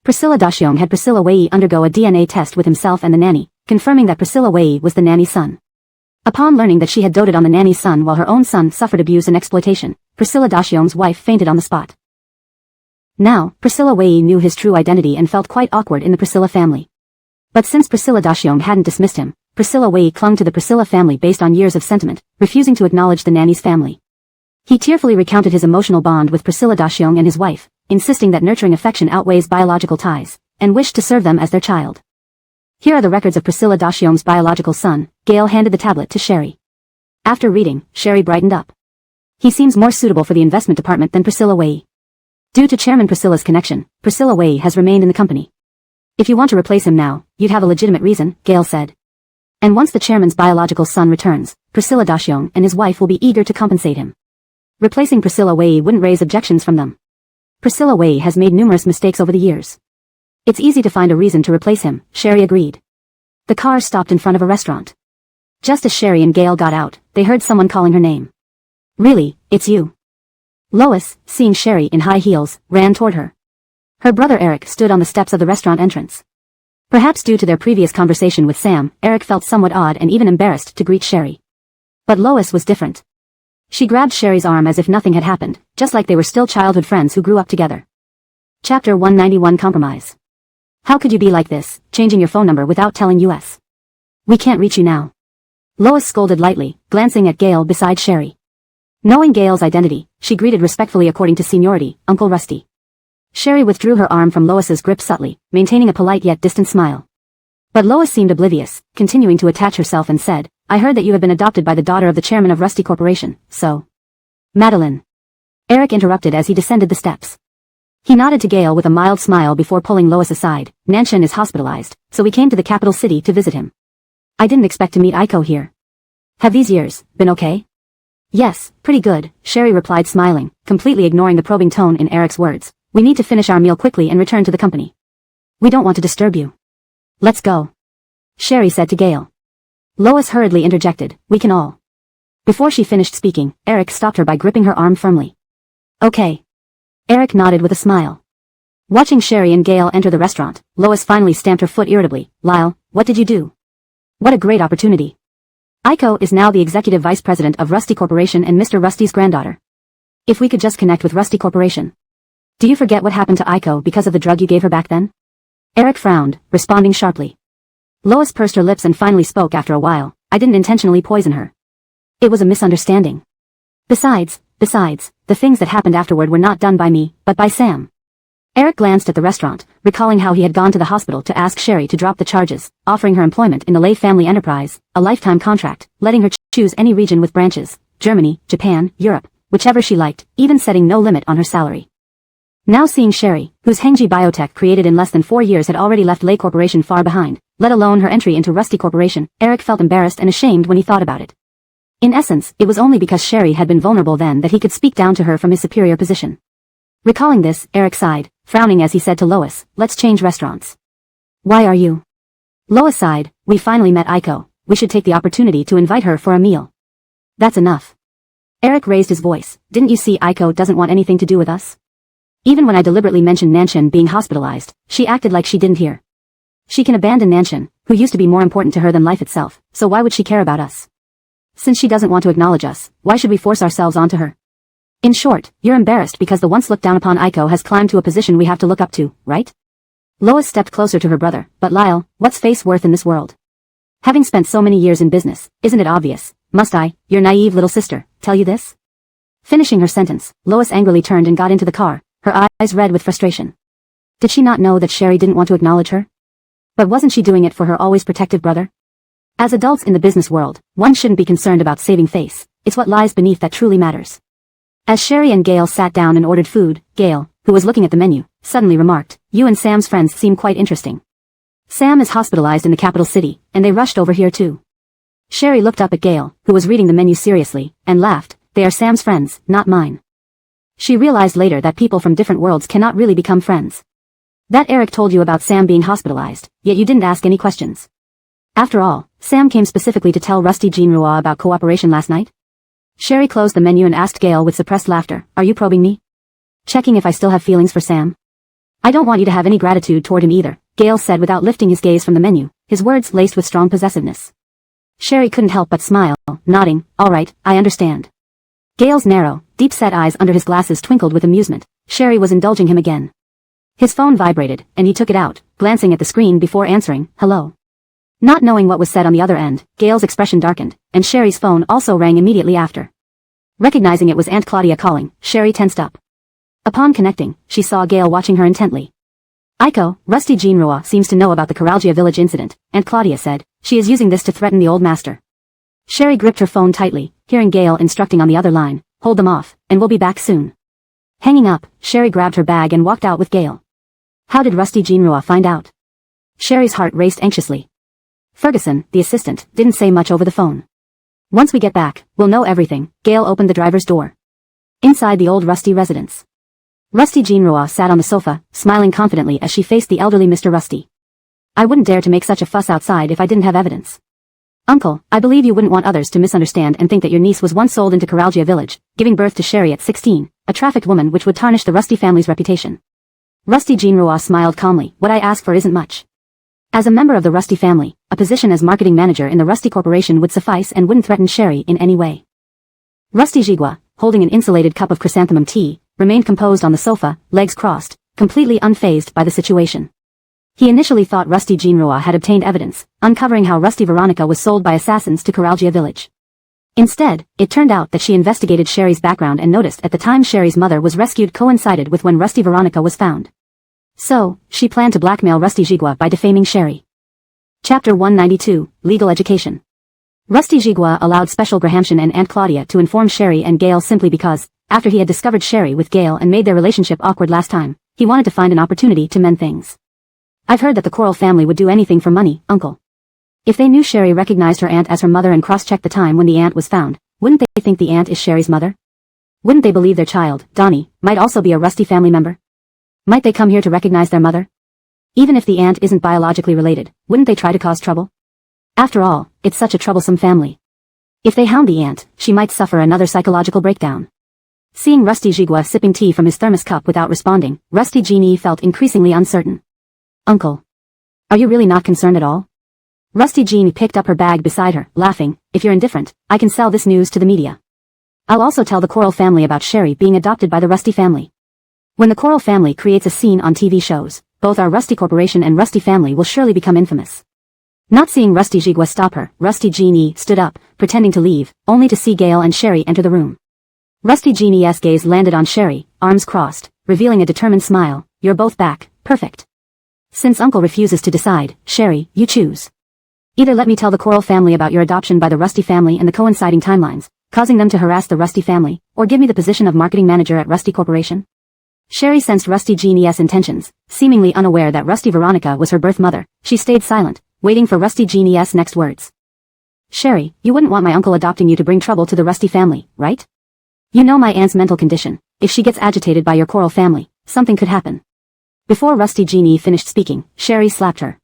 Priscilla Daxiong had Priscilla Wei undergo a DNA test with himself and the nanny, confirming that Priscilla Wei was the nanny's son. Upon learning that she had doted on the nanny's son while her own son suffered abuse and exploitation, Priscilla Daxiong's wife fainted on the spot. Now, Priscilla Wei knew his true identity and felt quite awkward in the Priscilla family. But since Priscilla Daxiong hadn't dismissed him, Priscilla Wei clung to the Priscilla family based on years of sentiment, refusing to acknowledge the nanny's family. He tearfully recounted his emotional bond with Priscilla Daxiong and his wife, insisting that nurturing affection outweighs biological ties, and wished to serve them as their child. Here are the records of Priscilla Daxiong's biological son. Gail handed the tablet to Sherry. After reading, Sherry brightened up. He seems more suitable for the investment department than Priscilla Wei. Due to Chairman Priscilla's connection, Priscilla Wei has remained in the company. If you want to replace him now, you'd have a legitimate reason, Gail said. And once the chairman's biological son returns, Priscilla Daxiong and his wife will be eager to compensate him. Replacing Priscilla Wei wouldn't raise objections from them. Priscilla Wei has made numerous mistakes over the years. It's easy to find a reason to replace him, Sherry agreed. The car stopped in front of a restaurant. Just as Sherry and Gail got out, they heard someone calling her name. Really, it's you. Lois, seeing Sherry in high heels, ran toward her. Her brother Eric stood on the steps of the restaurant entrance. Perhaps due to their previous conversation with Sam, Eric felt somewhat odd and even embarrassed to greet Sherry. But Lois was different. She grabbed Sherry's arm as if nothing had happened, just like they were still childhood friends who grew up together. Chapter 191 Compromise. How could you be like this, changing your phone number without telling us? We can't reach you now. Lois scolded lightly, glancing at Gail beside Sherry. Knowing Gail's identity, she greeted respectfully according to seniority, Uncle Rusty. Sherry withdrew her arm from Lois's grip subtly, maintaining a polite yet distant smile. But Lois seemed oblivious, continuing to attach herself and said, I heard that you have been adopted by the daughter of the chairman of Rusty Corporation, so... Madeline. Eric interrupted as he descended the steps. He nodded to Gail with a mild smile before pulling Lois aside. Nanshan is hospitalized, so we came to the capital city to visit him. I didn't expect to meet Aiko here. Have these years been okay? Yes, pretty good, Sherry replied smiling, completely ignoring the probing tone in Eric's words. We need to finish our meal quickly and return to the company. We don't want to disturb you. Let's go. Sherry said to Gail. Lois hurriedly interjected, we can all. Before she finished speaking, Eric stopped her by gripping her arm firmly. Okay. Eric nodded with a smile. Watching Sherry and Gail enter the restaurant, Lois finally stamped her foot irritably. Lyle, what did you do? What a great opportunity. Aiko is now the executive vice president of Rusty Corporation and Mr. Rusty's granddaughter. If we could just connect with Rusty Corporation. Do you forget what happened to Aiko because of the drug you gave her back then? Eric frowned, responding sharply. Lois pursed her lips and finally spoke after a while. I didn't intentionally poison her. It was a misunderstanding. Besides, the things that happened afterward were not done by me, but by Sam. Eric glanced at the restaurant, recalling how he had gone to the hospital to ask Sherry to drop the charges, offering her employment in the Lay family enterprise, a lifetime contract, letting her choose any region with branches, Germany, Japan, Europe, whichever she liked, even setting no limit on her salary. Now seeing Sherry, whose Hengji biotech created in less than 4 years had already left Lay Corporation far behind, let alone her entry into Rusty Corporation, Eric felt embarrassed and ashamed when he thought about it. In essence, it was only because Sherry had been vulnerable then that he could speak down to her from his superior position. Recalling this, Eric sighed, frowning as he said to Lois, let's change restaurants. Why are you? Lois sighed, we finally met Aiko, we should take the opportunity to invite her for a meal. That's enough. Eric raised his voice, didn't you see Aiko doesn't want anything to do with us? Even when I deliberately mentioned Nanshan being hospitalized, she acted like she didn't hear. She can abandon Nanshan, who used to be more important to her than life itself, so why would she care about us? Since she doesn't want to acknowledge us, why should we force ourselves onto her? In short, you're embarrassed because the once looked down upon Aiko has climbed to a position we have to look up to, right? Lois stepped closer to her brother, but Lyle, what's face worth in this world? Having spent so many years in business, isn't it obvious? Must I, your naive little sister, tell you this? Finishing her sentence, Lois angrily turned and got into the car, her eyes red with frustration. Did she not know that Sherry didn't want to acknowledge her? But wasn't she doing it for her always protective brother? As adults in the business world, one shouldn't be concerned about saving face, it's what lies beneath that truly matters. As Sherry and Gail sat down and ordered food, Gail, who was looking at the menu, suddenly remarked, you and Sam's friends seem quite interesting. Sam is hospitalized in the capital city, and they rushed over here too. Sherry looked up at Gail, who was reading the menu seriously, and laughed, they are Sam's friends, not mine. She realized later that people from different worlds cannot really become friends. That Eric told you about Sam being hospitalized, yet you didn't ask any questions. After all, Sam came specifically to tell Rusty Jinrua about cooperation last night? Sherry closed the menu and asked Gail with suppressed laughter, are you probing me? Checking if I still have feelings for Sam? I don't want you to have any gratitude toward him either, Gail said without lifting his gaze from the menu, his words laced with strong possessiveness. Sherry couldn't help but smile, nodding, all right, I understand. Gail's narrow, deep-set eyes under his glasses twinkled with amusement. Sherry was indulging him again. His phone vibrated, and he took it out, glancing at the screen before answering, hello. Not knowing what was said on the other end, Gail's expression darkened, and Sherry's phone also rang immediately after. Recognizing it was Aunt Claudia calling, Sherry tensed up. Upon connecting, she saw Gail watching her intently. Aiko, Rusty Jinrua seems to know about the Coralgia village incident, Aunt Claudia said. She is using this to threaten the old master. Sherry gripped her phone tightly, hearing Gail instructing on the other line, hold them off, and we'll be back soon. Hanging up, Sherry grabbed her bag and walked out with Gail. How did Rusty Jinrua find out? Sherry's heart raced anxiously. Ferguson, the assistant, didn't say much over the phone. Once we get back, we'll know everything. Gail opened the driver's door. Inside the old Rusty residence. Rusty Jinrua sat on the sofa, smiling confidently as she faced the elderly Mr. Rusty. I wouldn't dare to make such a fuss outside if I didn't have evidence. Uncle, I believe you wouldn't want others to misunderstand and think that your niece was once sold into Coralgia village, giving birth to Sherry at 16, a trafficked woman which would tarnish the Rusty family's reputation. Rusty Jinrua smiled calmly. What I ask for isn't much. As a member of the Rusty family, a position as marketing manager in the Rusty Corporation would suffice and wouldn't threaten Sherry in any way. Rusty Jigua, holding an insulated cup of chrysanthemum tea, remained composed on the sofa, legs crossed, completely unfazed by the situation. He initially thought Rusty Jinrua had obtained evidence, uncovering how Rusty Veronica was sold by assassins to Coralgia village. Instead, it turned out that she investigated Sherry's background and noticed at the time Sherry's mother was rescued coincided with when Rusty Veronica was found. So, she planned to blackmail Rusty Jigua by defaming Sherry. Chapter 192, Legal Education. Rusty Jigua allowed Special Grahamshan and Aunt Claudia to inform Sherry and Gail simply because, after he had discovered Sherry with Gail and made their relationship awkward last time, he wanted to find an opportunity to mend things. I've heard that the Coral family would do anything for money, Uncle. If they knew Sherry recognized her aunt as her mother and cross-checked the time when the aunt was found, wouldn't they think the aunt is Sherry's mother? Wouldn't they believe their child, Donnie, might also be a Rusty family member? Might they come here to recognize their mother? Even if the aunt isn't biologically related, wouldn't they try to cause trouble? After all, it's such a troublesome family. If they hound the aunt, she might suffer another psychological breakdown. Seeing Rusty Jigua sipping tea from his thermos cup without responding, Rusty Genie felt increasingly uncertain. Uncle. Are you really not concerned at all? Rusty Genie picked up her bag beside her, laughing. If you're indifferent, I can sell this news to the media. I'll also tell the Coral family about Sherry being adopted by the Rusty family. When the Coral family creates a scene on TV shows, both our Rusty Corporation and Rusty family will surely become infamous. Not seeing Rusty Jigua stop her, Rusty Genie stood up, pretending to leave, only to see Gail and Sherry enter the room. Rusty Genie's gaze landed on Sherry, arms crossed, revealing a determined smile. You're both back, perfect. Since Uncle refuses to decide, Sherry, you choose. Either let me tell the Coral family about your adoption by the Rusty family and the coinciding timelines, causing them to harass the Rusty family, or give me the position of marketing manager at Rusty Corporation. Sherry sensed Rusty Genie's intentions, seemingly unaware that Rusty Veronica was her birth mother. She stayed silent, waiting for Rusty Genie's next words. Sherry, you wouldn't want my uncle adopting you to bring trouble to the Rusty family, right? You know my aunt's mental condition. If she gets agitated by your Coral family, something could happen. Before Rusty Genie finished speaking, Sherry slapped her.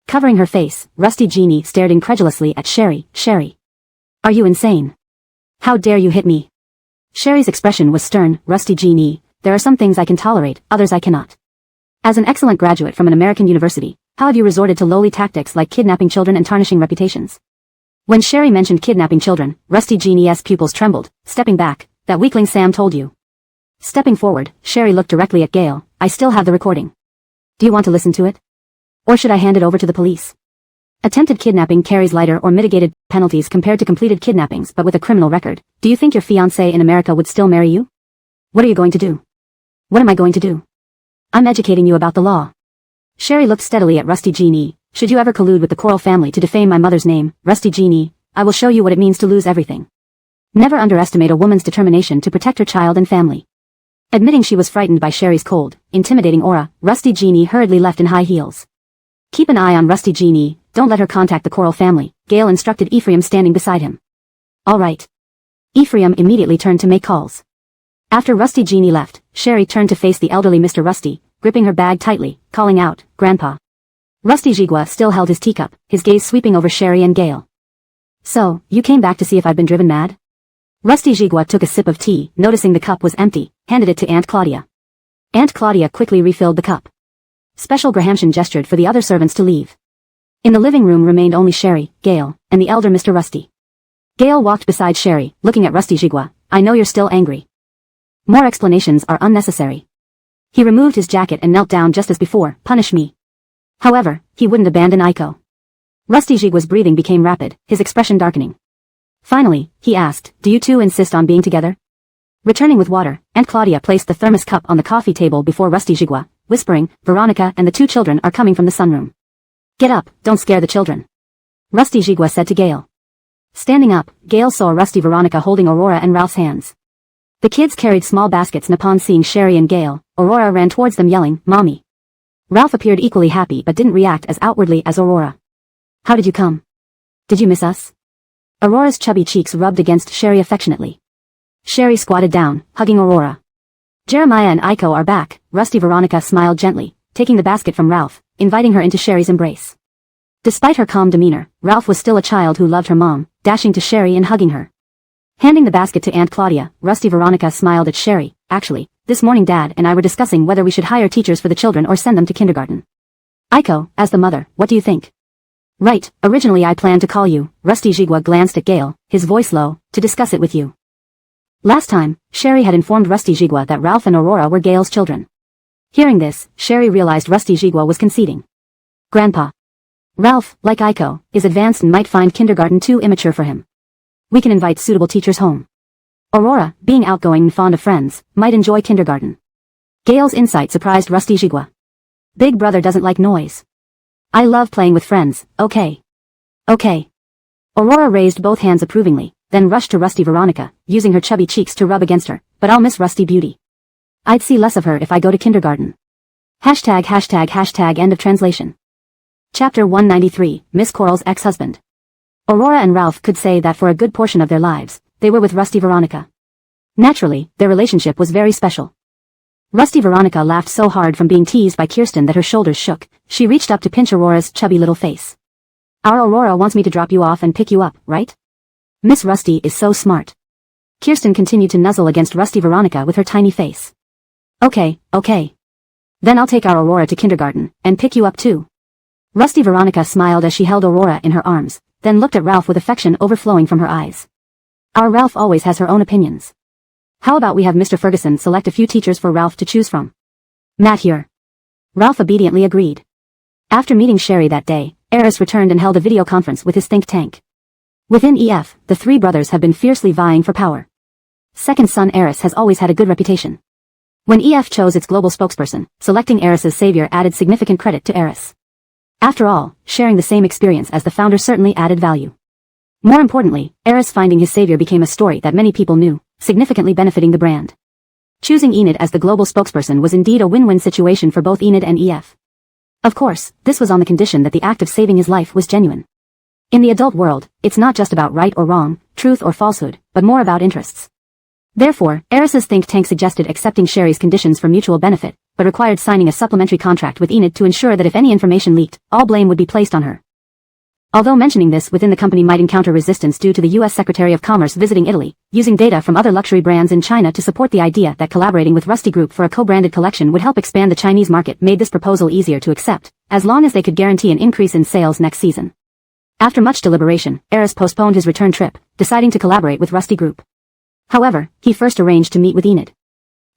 Covering her face, Rusty Genie stared incredulously at Sherry. Sherry. Are you insane? How dare you hit me? Sherry's expression was stern. Rusty Genie, there are some things I can tolerate, others I cannot. As an excellent graduate from an American university, how have you resorted to lowly tactics like kidnapping children and tarnishing reputations? When Sherry mentioned kidnapping children, Rusty Genie's pupils trembled, stepping back. That weakling Sam told you. Stepping forward, Sherry looked directly at Gail. I still have the recording. Do you want to listen to it? Or should I hand it over to the police? Attempted kidnapping carries lighter or mitigated penalties compared to completed kidnappings but with a criminal record. Do you think your fiancé in America would still marry you? What are you going to do? What am I going to do? I'm educating you about the law. Sherry looked steadily at Rusty Genie. Should you ever collude with the Coral family to defame my mother's name, Rusty Genie, I will show you what it means to lose everything. Never underestimate a woman's determination to protect her child and family. Admitting she was frightened by Sherry's cold, intimidating aura, Rusty Genie hurriedly left in high heels. Keep an eye on Rusty Genie, don't let her contact the Coral family, Gail instructed Ephraim standing beside him. All right. Ephraim immediately turned to make calls. After Rusty Genie left, Sherry turned to face the elderly Mr. Rusty, gripping her bag tightly, calling out, Grandpa. Rusty Jigua still held his teacup, his gaze sweeping over Sherry and Gail. So, you came back to see if I've been driven mad? Rusty Jigua took a sip of tea, noticing the cup was empty, handed it to Aunt Claudia. Aunt Claudia quickly refilled the cup. Special Grahamshan gestured for the other servants to leave. In the living room remained only Sherry, Gail, and the elder Mr. Rusty. Gail walked beside Sherry, looking at Rusty Jigua. I know you're still angry. More explanations are unnecessary. He removed his jacket and knelt down just as before. Punish me. However, he wouldn't abandon Aiko. Rusty Jigua's breathing became rapid, his expression darkening. Finally, he asked, do you two insist on being together? Returning with water, Aunt Claudia placed the thermos cup on the coffee table before Rusty Jigua, whispering, Veronica and the two children are coming from the sunroom. Get up, don't scare the children. Rusty Jigua said to Gail. Standing up, Gail saw Rusty Veronica holding Aurora and Ralph's hands. The kids carried small baskets and upon seeing Sherry and Gail, Aurora ran towards them yelling, Mommy. Ralph appeared equally happy but didn't react as outwardly as Aurora. How did you come? Did you miss us? Aurora's chubby cheeks rubbed against Sherry affectionately. Sherry squatted down, hugging Aurora. Jeremiah and Aiko are back, Rusty Veronica smiled gently, taking the basket from Ralph, inviting her into Sherry's embrace. Despite her calm demeanor, Ralph was still a child who loved her mom, dashing to Sherry and hugging her. Handing the basket to Aunt Claudia, Rusty Veronica smiled at Sherry. Actually, this morning Dad and I were discussing whether we should hire teachers for the children or send them to kindergarten. Aiko, as the mother, what do you think? Right, originally I planned to call you, Rusty Jigwa glanced at Gale, his voice low, to discuss it with you. Last time, Sherry had informed Rusty Jigwa that Ralph and Aurora were Gale's children. Hearing this, Sherry realized Rusty Jigwa was conceding. Grandpa. Ralph, like Aiko, is advanced and might find kindergarten too immature for him. We can invite suitable teachers home. Aurora, being outgoing and fond of friends, might enjoy kindergarten. Gale's insight surprised Rusty Jigwa. Big brother doesn't like noise. I love playing with friends, okay. Okay. Aurora raised both hands approvingly, then rushed to Rusty Veronica, using her chubby cheeks to rub against her, but I'll miss Rusty Beauty. I'd see less of her if I go to kindergarten. ####end of translation. Chapter 193, Miss Coral's ex-husband. Aurora and Ralph could say that for a good portion of their lives, they were with Rusty Veronica. Naturally, their relationship was very special. Rusty Veronica laughed so hard from being teased by Kirsten that her shoulders shook. She reached up to pinch Aurora's chubby little face. Our Aurora wants me to drop you off and pick you up, right? Miss Rusty is so smart. Kirsten continued to nuzzle against Rusty Veronica with her tiny face. Okay. Then I'll take our Aurora to kindergarten, and pick you up too. Rusty Veronica smiled as she held Aurora in her arms, then looked at Ralph with affection overflowing from her eyes. Our Ralph always has her own opinions. How about we have Mr. Ferguson select a few teachers for Ralph to choose from? Matt here. Ralph obediently agreed. After meeting Sherry that day, Eris returned and held a video conference with his think tank. Within EF, the three brothers have been fiercely vying for power. Second son Eris has always had a good reputation. When EF chose its global spokesperson, selecting Eris's savior added significant credit to Eris. After all, sharing the same experience as the founder certainly added value. More importantly, Eris finding his savior became a story that many people knew, significantly benefiting the brand. Choosing Enid as the global spokesperson was indeed a win-win situation for both Enid and EF. Of course, this was on the condition that the act of saving his life was genuine. In the adult world, it's not just about right or wrong, truth or falsehood, but more about interests. Therefore, Eris's think tank suggested accepting Sherry's conditions for mutual benefit, but required signing a supplementary contract with Enid to ensure that if any information leaked, all blame would be placed on her. Although mentioning this within the company might encounter resistance due to the U.S. Secretary of Commerce visiting Italy, using data from other luxury brands in China to support the idea that collaborating with Rusty Group for a co-branded collection would help expand the Chinese market made this proposal easier to accept, as long as they could guarantee an increase in sales next season. After much deliberation, Eris postponed his return trip, deciding to collaborate with Rusty Group. However, he first arranged to meet with Enid.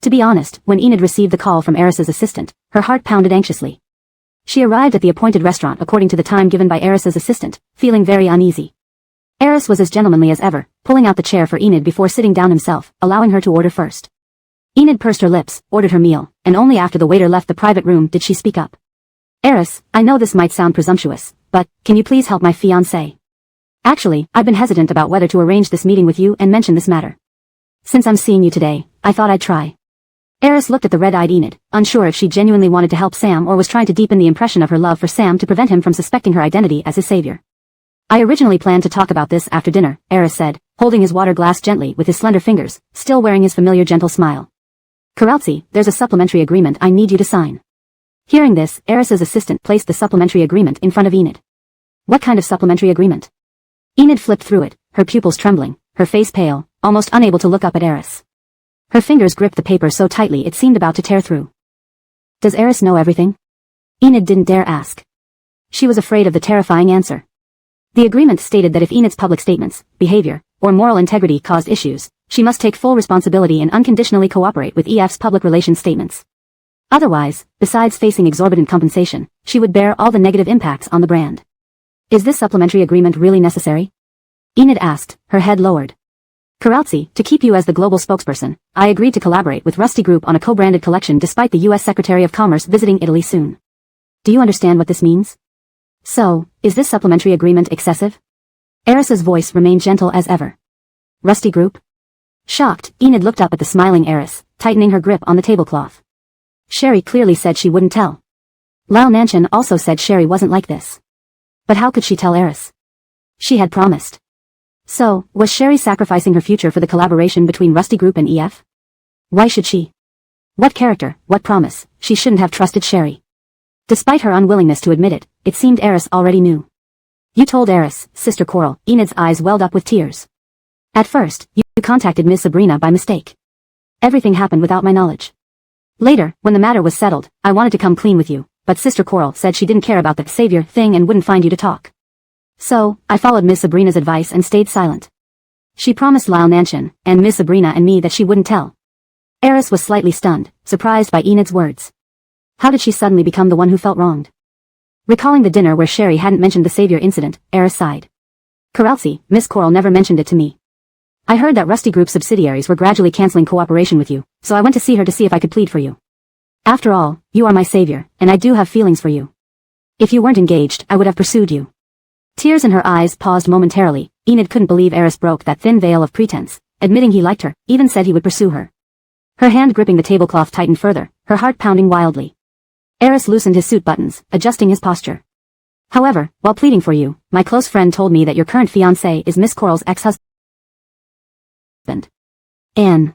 To be honest, when Enid received the call from Eris's assistant, her heart pounded anxiously. She arrived at the appointed restaurant according to the time given by Eris's assistant, feeling very uneasy. Eris was as gentlemanly as ever, pulling out the chair for Enid before sitting down himself, allowing her to order first. Enid pursed her lips, ordered her meal, and only after the waiter left the private room did she speak up. Eris, I know this might sound presumptuous, but, can you please help my fiancé? Actually, I've been hesitant about whether to arrange this meeting with you and mention this matter. Since I'm seeing you today, I thought I'd try. Eris looked at the red-eyed Enid, unsure if she genuinely wanted to help Sam or was trying to deepen the impression of her love for Sam to prevent him from suspecting her identity as his savior. I originally planned to talk about this after dinner, Eris said, holding his water glass gently with his slender fingers, still wearing his familiar gentle smile. Karautsi, there's a supplementary agreement I need you to sign. Hearing this, Eris's assistant placed the supplementary agreement in front of Enid. What kind of supplementary agreement? Enid flipped through it, her pupils trembling, her face pale, almost unable to look up at Eris. Her fingers gripped the paper so tightly it seemed about to tear through. Does Eris know everything? Enid didn't dare ask. She was afraid of the terrifying answer. The agreement stated that if Enid's public statements, behavior, or moral integrity caused issues, she must take full responsibility and unconditionally cooperate with EF's public relations statements. Otherwise, besides facing exorbitant compensation, she would bear all the negative impacts on the brand. Is this supplementary agreement really necessary? Enid asked, her head lowered. Karautsi, to keep you as the global spokesperson, I agreed to collaborate with Rusty Group on a co-branded collection despite the U.S. Secretary of Commerce visiting Italy soon. Do you understand what this means? So, is this supplementary agreement excessive? Eris's voice remained gentle as ever. Rusty Group? Shocked, Enid looked up at the smiling Eris, tightening her grip on the tablecloth. Sherry clearly said she wouldn't tell. Lao Nanchan also said Sherry wasn't like this. But how could she tell Eris? She had promised. So, was Sherry sacrificing her future for the collaboration between Rusty Group and EF? Why should she? What character, what promise, she shouldn't have trusted Sherry. Despite her unwillingness to admit it, it seemed Eris already knew. You told Eris, Sister Coral. Enid's eyes welled up with tears. At first, you contacted Miss Sabrina by mistake. Everything happened without my knowledge. Later, when the matter was settled, I wanted to come clean with you, but Sister Coral said she didn't care about the savior thing and wouldn't find you to talk. So, I followed Miss Sabrina's advice and stayed silent. She promised Lyle Nanshan, and Miss Sabrina and me that she wouldn't tell. Eris was slightly stunned, surprised by Enid's words. How did she suddenly become the one who felt wronged? Recalling the dinner where Sherry hadn't mentioned the savior incident, Eris sighed. Corelsi, Miss Coral never mentioned it to me. I heard that Rusty Group subsidiaries were gradually canceling cooperation with you, so I went to see her to see if I could plead for you. After all, you are my savior, and I do have feelings for you. If you weren't engaged, I would have pursued you. Tears in her eyes paused momentarily. Enid couldn't believe Eris broke that thin veil of pretense, admitting he liked her, even said he would pursue her. Her hand gripping the tablecloth tightened further, her heart pounding wildly. Eris loosened his suit buttons, adjusting his posture. However, while pleading for you, my close friend told me that your current fiancé is Miss Coral's ex-husband. Anne.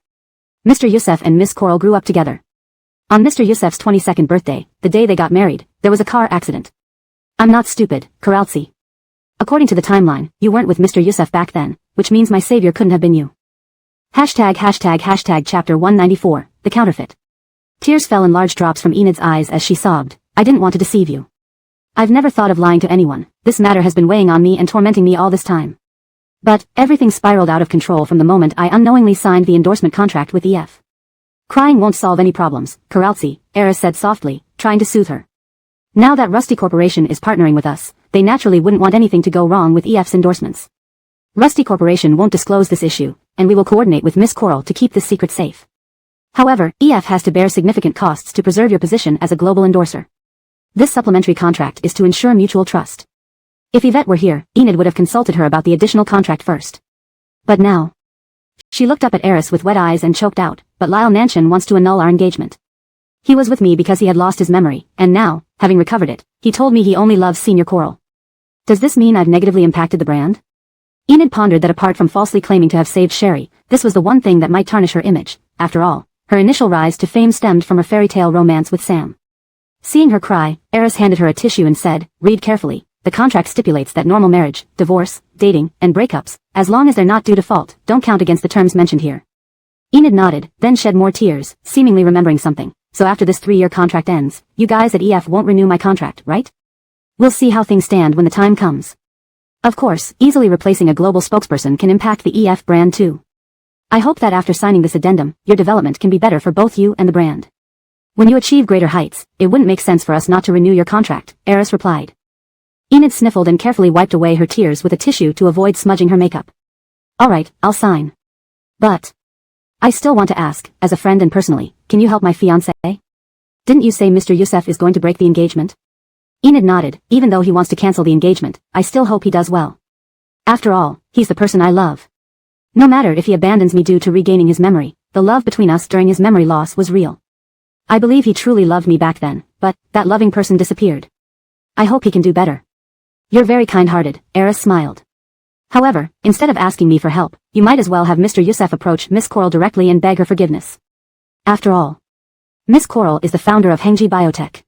Mr. Youssef and Miss Coral grew up together. On Mr. Youssef's 22nd birthday, the day they got married, there was a car accident. I'm not stupid, Coralsi. According to the timeline, you weren't with Mr. Youssef back then, which means my savior couldn't have been you. Hashtag chapter 194, the counterfeit. Tears fell in large drops from Enid's eyes as she sobbed. I didn't want to deceive you. I've never thought of lying to anyone. This matter has been weighing on me and tormenting me all this time. But, everything spiraled out of control from the moment I unknowingly signed the endorsement contract with EF. Crying won't solve any problems, Coralsi, Eris said softly, trying to soothe her. Now that Rusty Corporation is partnering with us, they naturally wouldn't want anything to go wrong with EF's endorsements. Rusty Corporation won't disclose this issue, and we will coordinate with Miss Coral to keep this secret safe. However, EF has to bear significant costs to preserve your position as a global endorser. This supplementary contract is to ensure mutual trust. If Yvette were here, Enid would have consulted her about the additional contract first. But now... She looked up at Eris with wet eyes and choked out, but Lyle Nanshan wants to annul our engagement. He was with me because he had lost his memory, and now, having recovered it, he told me he only loves Senior Coral. Does this mean I've negatively impacted the brand? Enid pondered that apart from falsely claiming to have saved Sherry, this was the one thing that might tarnish her image. After all, her initial rise to fame stemmed from her fairy tale romance with Sam. Seeing her cry, Eris handed her a tissue and said, read carefully. The contract stipulates that normal marriage, divorce, dating, and breakups, as long as they're not due default, don't count against the terms mentioned here. Enid nodded, then shed more tears, seemingly remembering something. So after this 3-year contract ends, you guys at EF won't renew my contract, right? We'll see how things stand when the time comes. Of course, easily replacing a global spokesperson can impact the EF brand too. I hope that after signing this addendum, your development can be better for both you and the brand. When you achieve greater heights, it wouldn't make sense for us not to renew your contract, Eris replied. Enid sniffled and carefully wiped away her tears with a tissue to avoid smudging her makeup. Alright, I'll sign. But... I still want to ask, as a friend and personally, can you help my fiancé? Didn't you say Mr. Youssef is going to break the engagement? Enid nodded. Even though he wants to cancel the engagement, I still hope he does well. After all, he's the person I love. No matter if he abandons me due to regaining his memory, the love between us during his memory loss was real. I believe he truly loved me back then, but that loving person disappeared. I hope he can do better. You're very kind-hearted, Eris smiled. However, instead of asking me for help, you might as well have Mr. Youssef approach Miss Coral directly and beg her forgiveness. After all, Miss Coral is the founder of Hengji Biotech.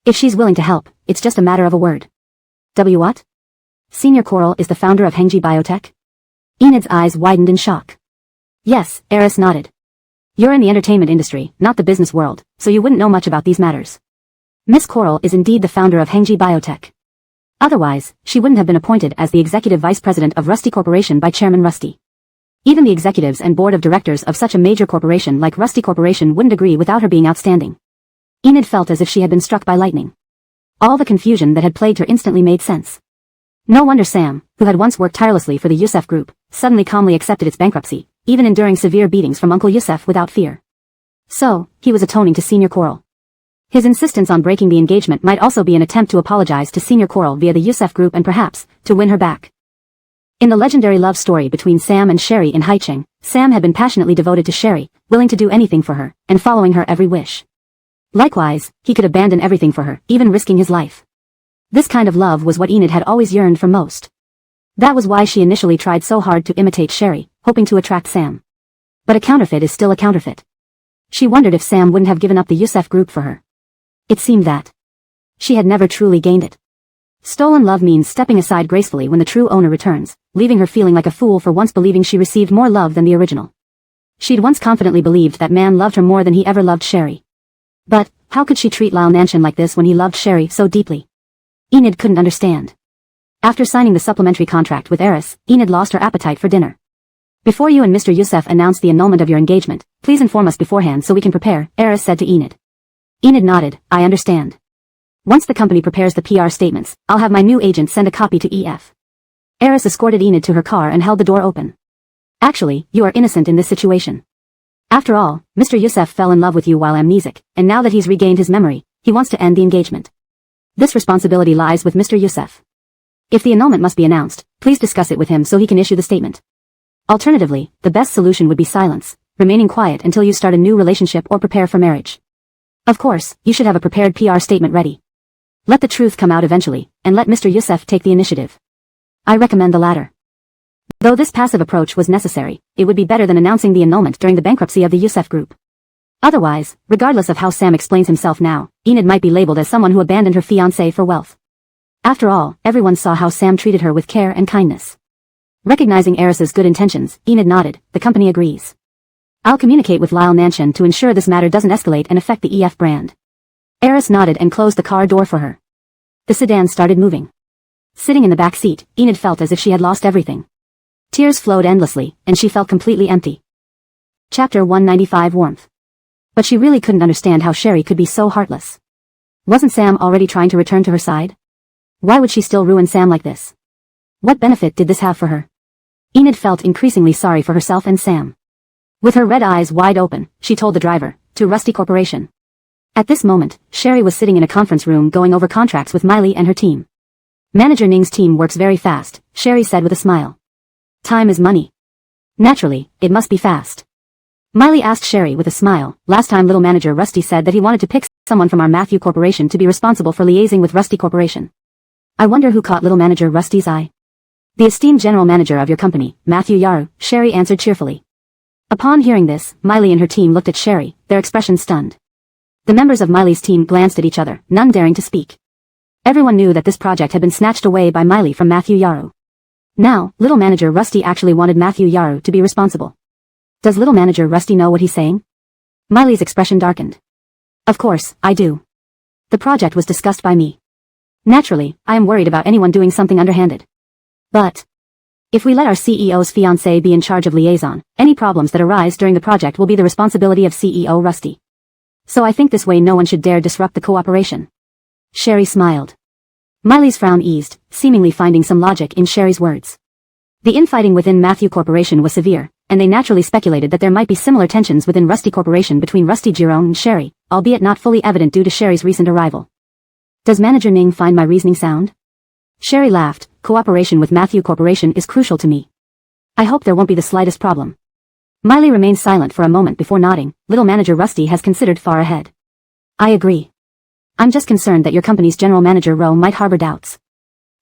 If she's willing to help, it's just a matter of a word. What? Senior Coral is the founder of Hengji Biotech? Enid's eyes widened in shock. Yes, Eris nodded. You're in the entertainment industry, not the business world, so you wouldn't know much about these matters. Miss Coral is indeed the founder of Hengji Biotech. Otherwise, she wouldn't have been appointed as the executive vice president of Rusty Corporation by Chairman Rusty. Even the executives and board of directors of such a major corporation like Rusty Corporation wouldn't agree without her being outstanding. Enid felt as if she had been struck by lightning. All the confusion that had plagued her instantly made sense. No wonder Sam, who had once worked tirelessly for the Youssef Group, suddenly calmly accepted its bankruptcy, even enduring severe beatings from Uncle Youssef without fear. So, he was atoning to Senior Coral. His insistence on breaking the engagement might also be an attempt to apologize to Senior Coral via the Youssef Group and perhaps, to win her back. In the legendary love story between Sam and Sherry in Haicheng, Sam had been passionately devoted to Sherry, willing to do anything for her, and following her every wish. Likewise, he could abandon everything for her, even risking his life. This kind of love was what Enid had always yearned for most. That was why she initially tried so hard to imitate Sherry, hoping to attract Sam. But a counterfeit is still a counterfeit. She wondered if Sam wouldn't have given up the Youssef Group for her. It seemed that she had never truly gained it. Stolen love means stepping aside gracefully when the true owner returns, leaving her feeling like a fool for once believing she received more love than the original. She'd once confidently believed that man loved her more than he ever loved Sherry. But, how could she treat Lyle Nanshan like this when he loved Sherry so deeply? Enid couldn't understand. After signing the supplementary contract with Eris, Enid lost her appetite for dinner. Before you and Mr. Youssef announce the annulment of your engagement, please inform us beforehand so we can prepare, Eris said to Enid. Enid nodded, I understand. Once the company prepares the PR statements, I'll have my new agent send a copy to EF. Eris escorted Enid to her car and held the door open. Actually, you are innocent in this situation. After all, Mr. Youssef fell in love with you while amnesic, and now that he's regained his memory, he wants to end the engagement. This responsibility lies with Mr. Youssef. If the annulment must be announced, please discuss it with him so he can issue the statement. Alternatively, the best solution would be silence, remaining quiet until you start a new relationship or prepare for marriage. Of course, you should have a prepared PR statement ready. Let the truth come out eventually, and let Mr. Youssef take the initiative. I recommend the latter. Though this passive approach was necessary, it would be better than announcing the annulment during the bankruptcy of the Youssef Group. Otherwise, regardless of how Sam explains himself now, Enid might be labeled as someone who abandoned her fiancé for wealth. After all, everyone saw how Sam treated her with care and kindness. Recognizing Eris's good intentions, Enid nodded, the company agrees. I'll communicate with Lyle Nanshan to ensure this matter doesn't escalate and affect the EF brand. Eris nodded and closed the car door for her. The sedan started moving. Sitting in the back seat, Enid felt as if she had lost everything. Tears flowed endlessly, and she felt completely empty. Chapter 195 Warmth. But she really couldn't understand how Sherry could be so heartless. Wasn't Sam already trying to return to her side? Why would she still ruin Sam like this? What benefit did this have for her? Enid felt increasingly sorry for herself and Sam. With her red eyes wide open, she told the driver, to Rusty Corporation. At this moment, Sherry was sitting in a conference room going over contracts with Miley and her team. Manager Ning's team works very fast, Sherry said with a smile. Time is money. Naturally, it must be fast. Miley asked Sherry with a smile. Last time little manager Rusty said that he wanted to pick someone from our Matthew Corporation to be responsible for liaising with Rusty Corporation. I wonder who caught little manager Rusty's eye. The esteemed general manager of your company, Matthew Yaru, Sherry answered cheerfully. Upon hearing this, Miley and her team looked at Sherry, their expressions stunned. The members of Miley's team glanced at each other, none daring to speak. Everyone knew that this project had been snatched away by Miley from Matthew Yaru. Now, little manager Rusty actually wanted Matthew Yaru to be responsible. Does little manager Rusty know what he's saying? Miley's expression darkened. Of course, I do. The project was discussed by me. Naturally, I am worried about anyone doing something underhanded. But if we let our CEO's fiancé be in charge of liaison, any problems that arise during the project will be the responsibility of CEO Rusty. So I think this way no one should dare disrupt the cooperation. Sherry smiled. Miley's frown eased, seemingly finding some logic in Sherry's words. The infighting within Matthew Corporation was severe, and they naturally speculated that there might be similar tensions within Rusty Corporation between Rusty Girone and Sherry, albeit not fully evident due to Sherry's recent arrival. Does Manager Ning find my reasoning sound? Sherry laughed. Cooperation with Matthew Corporation is crucial to me. I hope there won't be the slightest problem. Miley remained silent for a moment before nodding. Little manager Rusty has considered far ahead. I agree. I'm just concerned that your company's general manager Ro might harbor doubts.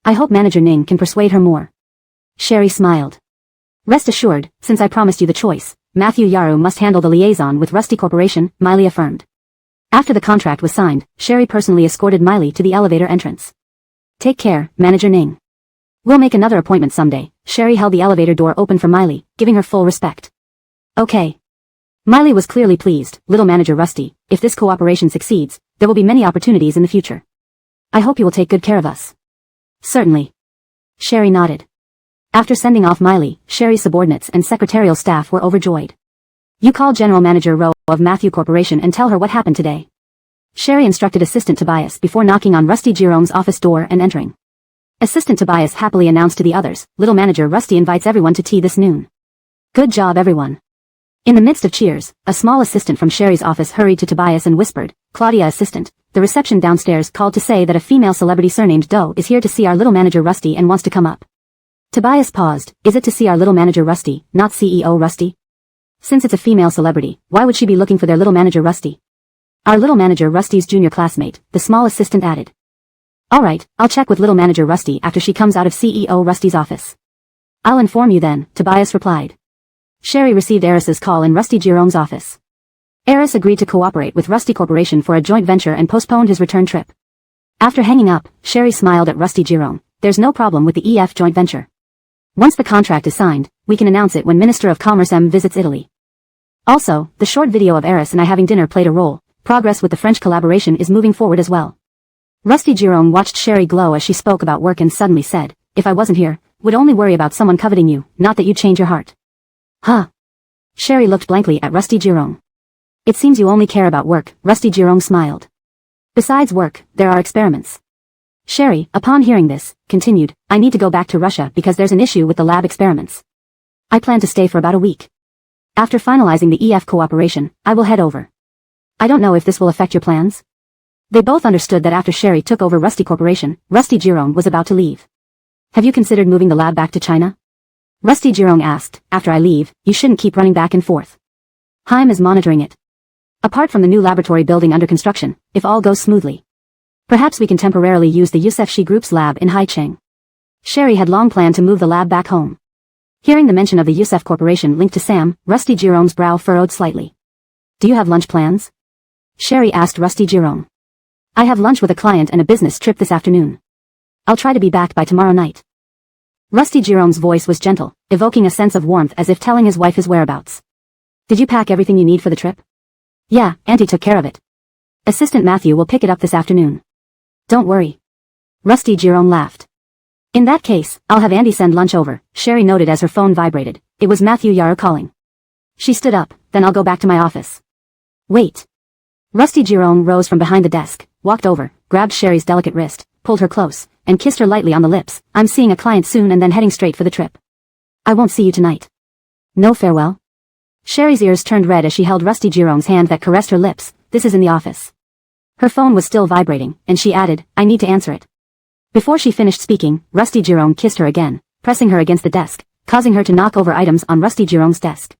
I hope Manager Ning can persuade her more. Sherry smiled. Rest assured, since I promised you the choice, Matthew Yaru must handle the liaison with Rusty Corporation, Miley affirmed. After the contract was signed, Sherry personally escorted Miley to the elevator entrance. Take care, Manager Ning. We'll make another appointment someday. Sherry held the elevator door open for Miley, giving her full respect. Okay. Miley was clearly pleased. Little manager Rusty, if this cooperation succeeds, there will be many opportunities in the future. I hope you will take good care of us. Certainly. Sherry nodded. After sending off Miley, Sherry's subordinates and secretarial staff were overjoyed. You call General Manager Ro of Matthew Corporation and tell her what happened today. Sherry instructed Assistant Tobias before knocking on Rusty Girone's office door and entering. Assistant Tobias happily announced to the others, Little Manager Rusty invites everyone to tea this noon. Good job everyone. In the midst of cheers, a small assistant from Sherry's office hurried to Tobias and whispered, Claudia assistant, the reception downstairs called to say that a female celebrity surnamed Doe is here to see our little manager Rusty and wants to come up. Tobias paused. Is it to see our little manager Rusty, not CEO Rusty? Since it's a female celebrity, why would she be looking for their little manager Rusty? Our little manager Rusty's junior classmate, the small assistant added. Alright, I'll check with little manager Rusty after she comes out of CEO Rusty's office. I'll inform you then, Tobias replied. Sherry received Eris's call in Rusty Girone's office. Eris agreed to cooperate with Rusty Corporation for a joint venture and postponed his return trip. After hanging up, Sherry smiled at Rusty Jerome. There's no problem with the EF joint venture. Once the contract is signed, we can announce it when Minister of Commerce M visits Italy. Also, the short video of Eris and I having dinner played a role. Progress with the French collaboration is moving forward as well. Rusty Jerome watched Sherry glow as she spoke about work and suddenly said, if I wasn't here, would only worry about someone coveting you, not that you'd change your heart. Huh? Sherry looked blankly at Rusty Jerome. It seems you only care about work, Rusty Jerome smiled. Besides work, there are experiments. Sherry, upon hearing this, continued, I need to go back to Russia because there's an issue with the lab experiments. I plan to stay for about a week. After finalizing the EF cooperation, I will head over. I don't know if this will affect your plans. They both understood that after Sherry took over Rusty Corporation, Rusty Jerome was about to leave. Have you considered moving the lab back to China? Rusty Jerome asked, after I leave, you shouldn't keep running back and forth. Heim is monitoring it. Apart from the new laboratory building under construction, if all goes smoothly. Perhaps we can temporarily use the Yusef Group's lab in Haicheng. Sherry had long planned to move the lab back home. Hearing the mention of the Yusef Corporation linked to Sam, Rusty Jerome's brow furrowed slightly. Do you have lunch plans? Sherry asked Rusty Jerome. I have lunch with a client and a business trip this afternoon. I'll try to be back by tomorrow night. Rusty Jerome's voice was gentle, evoking a sense of warmth as if telling his wife his whereabouts. Did you pack everything you need for the trip? Yeah, Auntie took care of it. Assistant Matthew will pick it up this afternoon. Don't worry. Rusty Jerome laughed. In that case, I'll have Andy send lunch over, Sherry noted as her phone vibrated. It was Matthew Yarrow calling. She stood up, then I'll go back to my office. Wait. Rusty Jerome rose from behind the desk, walked over, grabbed Sherry's delicate wrist, pulled her close, and kissed her lightly on the lips. I'm seeing a client soon and then heading straight for the trip. I won't see you tonight. No farewell? Sherry's ears turned red as she held Rusty Jerome's hand that caressed her lips. This is in the office. Her phone was still vibrating, and she added, I need to answer it. Before she finished speaking, Rusty Jerome kissed her again, pressing her against the desk, causing her to knock over items on Rusty Jerome's desk.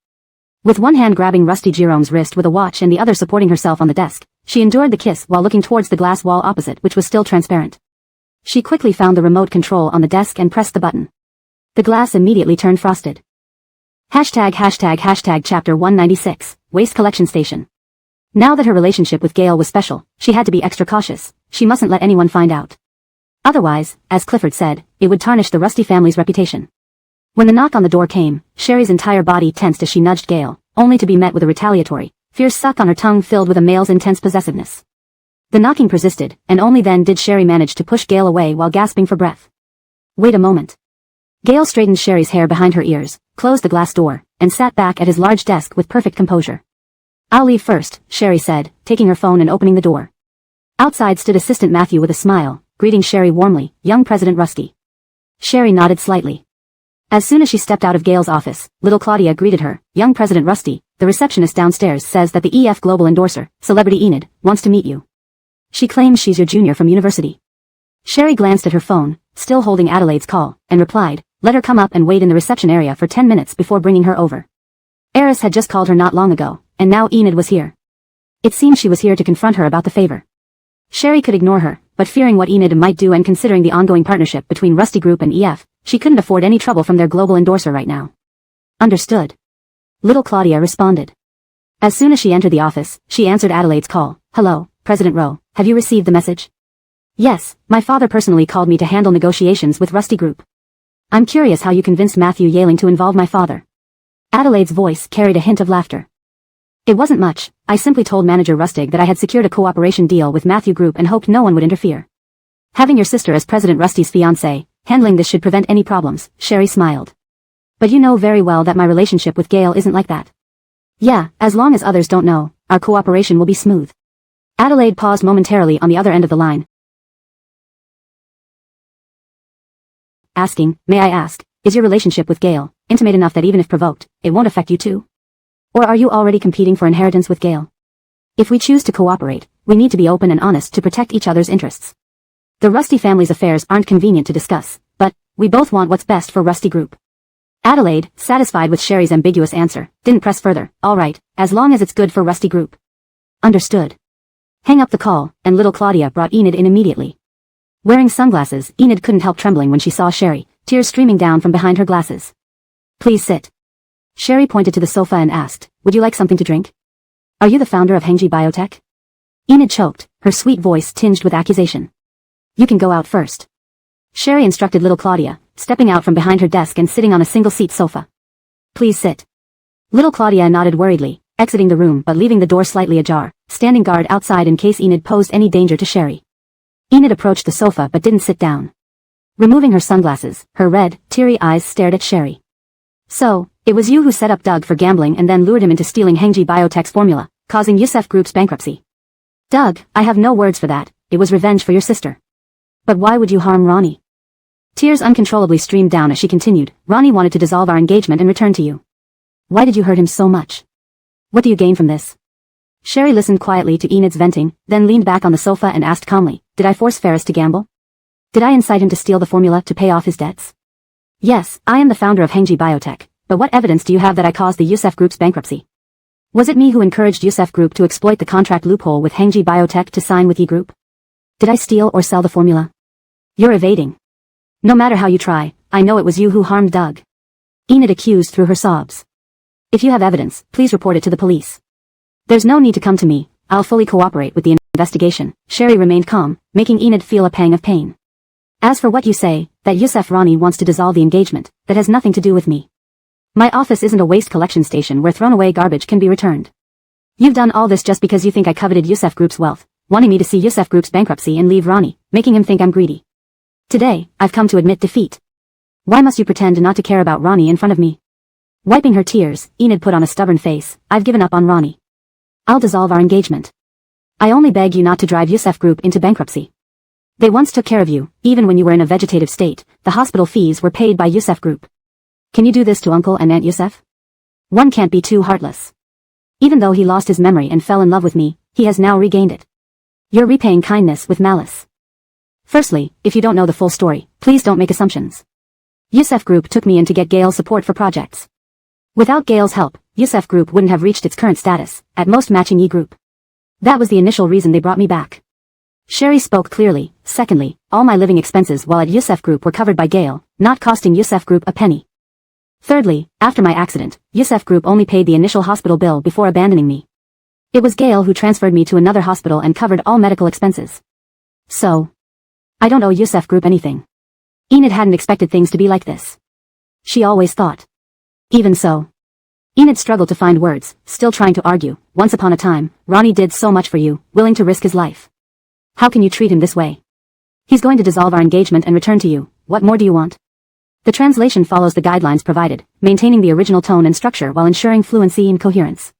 With one hand grabbing Rusty Jerome's wrist with a watch and the other supporting herself on the desk, she endured the kiss while looking towards the glass wall opposite, which was still transparent. She quickly found the remote control on the desk and pressed the button. The glass immediately turned frosted. #### Chapter 196, Waste Collection Station. Now that her relationship with Gail was special, she had to be extra cautious. She mustn't let anyone find out. Otherwise, as Clifford said, it would tarnish the Rusty family's reputation. When the knock on the door came, Sherry's entire body tensed as she nudged Gail, only to be met with a retaliatory, fierce suck on her tongue filled with a male's intense possessiveness. The knocking persisted, and only then did Sherry manage to push Gail away while gasping for breath. Wait a moment. Gail straightened Sherry's hair behind her ears, closed the glass door, and sat back at his large desk with perfect composure. I'll leave first, Sherry said, taking her phone and opening the door. Outside stood Assistant Matthew with a smile, greeting Sherry warmly, young President Rusty. Sherry nodded slightly. As soon as she stepped out of Gail's office, little Claudia greeted her, young President Rusty, the receptionist downstairs says that the EF Global endorser, Celebrity Enid, wants to meet you. She claims she's your junior from university. Sherry glanced at her phone, still holding Adelaide's call, and replied, let her come up and wait in the reception area for 10 minutes before bringing her over. Eris had just called her not long ago, and now Enid was here. It seemed she was here to confront her about the favor. Sherry could ignore her, but fearing what Enid might do and considering the ongoing partnership between Rusty Group and EF, she couldn't afford any trouble from their global endorser right now. Understood. Little Claudia responded. As soon as she entered the office, she answered Adelaide's call. Hello, President Rowe, have you received the message? Yes, my father personally called me to handle negotiations with Rusty Group. I'm curious how you convinced Matthew Yaling to involve my father. Adelaide's voice carried a hint of laughter. It wasn't much, I simply told Manager Rustig that I had secured a cooperation deal with Matthew Group and hoped no one would interfere. Having your sister as President Rusty's fiancée, handling this should prevent any problems, Sherry smiled. But you know very well that my relationship with Gail isn't like that. Yeah, as long as others don't know, our cooperation will be smooth. Adelaide paused momentarily on the other end of the line, asking, may I ask, is your relationship with Gail intimate enough that even if provoked, it won't affect you too? Or are you already competing for inheritance with Gail? If we choose to cooperate, we need to be open and honest to protect each other's interests. The Rusty family's affairs aren't convenient to discuss, but we both want what's best for Rusty Group. Adelaide, satisfied with Sherry's ambiguous answer, didn't press further. All right, as long as it's good for Rusty Group. Understood. Hang up the call, and little Claudia brought Enid in immediately. Wearing sunglasses, Enid couldn't help trembling when she saw Sherry, tears streaming down from behind her glasses. Please sit. Sherry pointed to the sofa and asked, would you like something to drink? Are you the founder of Hengji Biotech? Enid choked, her sweet voice tinged with accusation. You can go out first. Sherry instructed little Claudia, stepping out from behind her desk and sitting on a single-seat sofa. Please sit. Little Claudia nodded worriedly, exiting the room but leaving the door slightly ajar, standing guard outside in case Enid posed any danger to Sherry. Enid approached the sofa but didn't sit down. Removing her sunglasses, her red, teary eyes stared at Sherry. So, it was you who set up Doug for gambling and then lured him into stealing Hengji Biotech's formula, causing Youssef Group's bankruptcy. Doug, I have no words for that, it was revenge for your sister. But why would you harm Ronnie? Tears uncontrollably streamed down as she continued. Ronnie wanted to dissolve our engagement and return to you. Why did you hurt him so much? What do you gain from this? Sherry listened quietly to Enid's venting, then leaned back on the sofa and asked calmly, did I force Ferris to gamble? Did I incite him to steal the formula to pay off his debts? Yes, I am the founder of Hengji Biotech, but what evidence do you have that I caused the Youssef Group's bankruptcy? Was it me who encouraged Youssef Group to exploit the contract loophole with Hengji Biotech to sign with Yi Group? Did I steal or sell the formula? You're evading. No matter how you try, I know it was you who harmed Doug. Enid accused through her sobs. If you have evidence, please report it to the police. There's no need to come to me, I'll fully cooperate with the investigation. Sherry remained calm, making Enid feel a pang of pain. As for what you say, that Youssef Ronnie wants to dissolve the engagement, that has nothing to do with me. My office isn't a waste collection station where thrown-away garbage can be returned. You've done all this just because you think I coveted Youssef Group's wealth, wanting me to see Youssef Group's bankruptcy and leave Ronnie, making him think I'm greedy. Today, I've come to admit defeat. Why must you pretend not to care about Ronnie in front of me? Wiping her tears, Enid put on a stubborn face. I've given up on Ronnie. I'll dissolve our engagement. I only beg you not to drive Youssef Group into bankruptcy. They once took care of you, even when you were in a vegetative state. The hospital fees were paid by Youssef Group. Can you do this to Uncle and Aunt Youssef? One can't be too heartless. Even though he lost his memory and fell in love with me, he has now regained it. You're repaying kindness with malice. Firstly, if you don't know the full story, please don't make assumptions. Youssef Group took me in to get Gail's support for projects. Without Gail's help, Youssef Group wouldn't have reached its current status, at most matching Yi Group. That was the initial reason they brought me back. Sherry spoke clearly. Secondly, all my living expenses while at Youssef Group were covered by Gail, not costing Youssef Group a penny. Thirdly, after my accident, Youssef Group only paid the initial hospital bill before abandoning me. It was Gail who transferred me to another hospital and covered all medical expenses. So, I don't owe Youssef Group anything. Enid hadn't expected things to be like this. She always thought. Even so. Enid struggled to find words, still trying to argue. Once upon a time, Ronnie did so much for you, willing to risk his life. How can you treat him this way? He's going to dissolve our engagement and return to you. What more do you want? The translation follows the guidelines provided, maintaining the original tone and structure while ensuring fluency and coherence.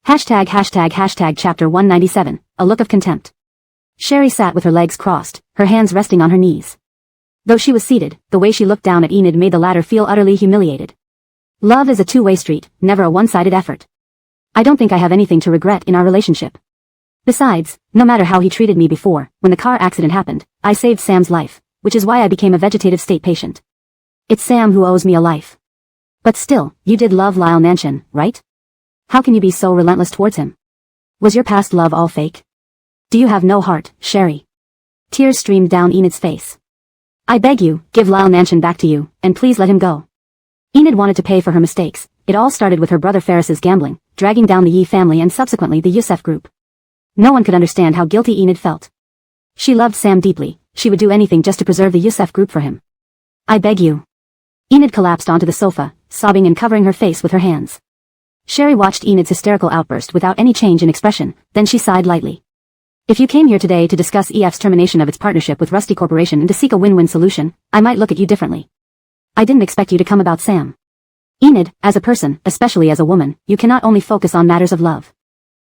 Hashtag chapter 197, a look of contempt. Sherry sat with her legs crossed, her hands resting on her knees. Though she was seated, the way she looked down at Enid made the latter feel utterly humiliated. Love is a two-way street, never a one-sided effort. I don't think I have anything to regret in our relationship. Besides, no matter how he treated me before, when the car accident happened, I saved Sam's life, which is why I became a vegetative state patient. It's Sam who owes me a life. But still, you did love Lyle Nanshan, right? How can you be so relentless towards him? Was your past love all fake? Do you have no heart, Sherry? Tears streamed down Enid's face. I beg you, give Lyle Nanshan back to you, and please let him go. Enid wanted to pay for her mistakes. It all started with her brother Ferris's gambling, dragging down the Yi family and subsequently the Youssef Group. No one could understand how guilty Enid felt. She loved Sam deeply. She would do anything just to preserve the Youssef Group for him. I beg you. Enid collapsed onto the sofa, sobbing and covering her face with her hands. Sherry watched Enid's hysterical outburst without any change in expression, then she sighed lightly. If you came here today to discuss EF's termination of its partnership with Rusty Corporation and to seek a win-win solution, I might look at you differently. I didn't expect you to come about Sam. Enid, as a person, especially as a woman, you cannot only focus on matters of love.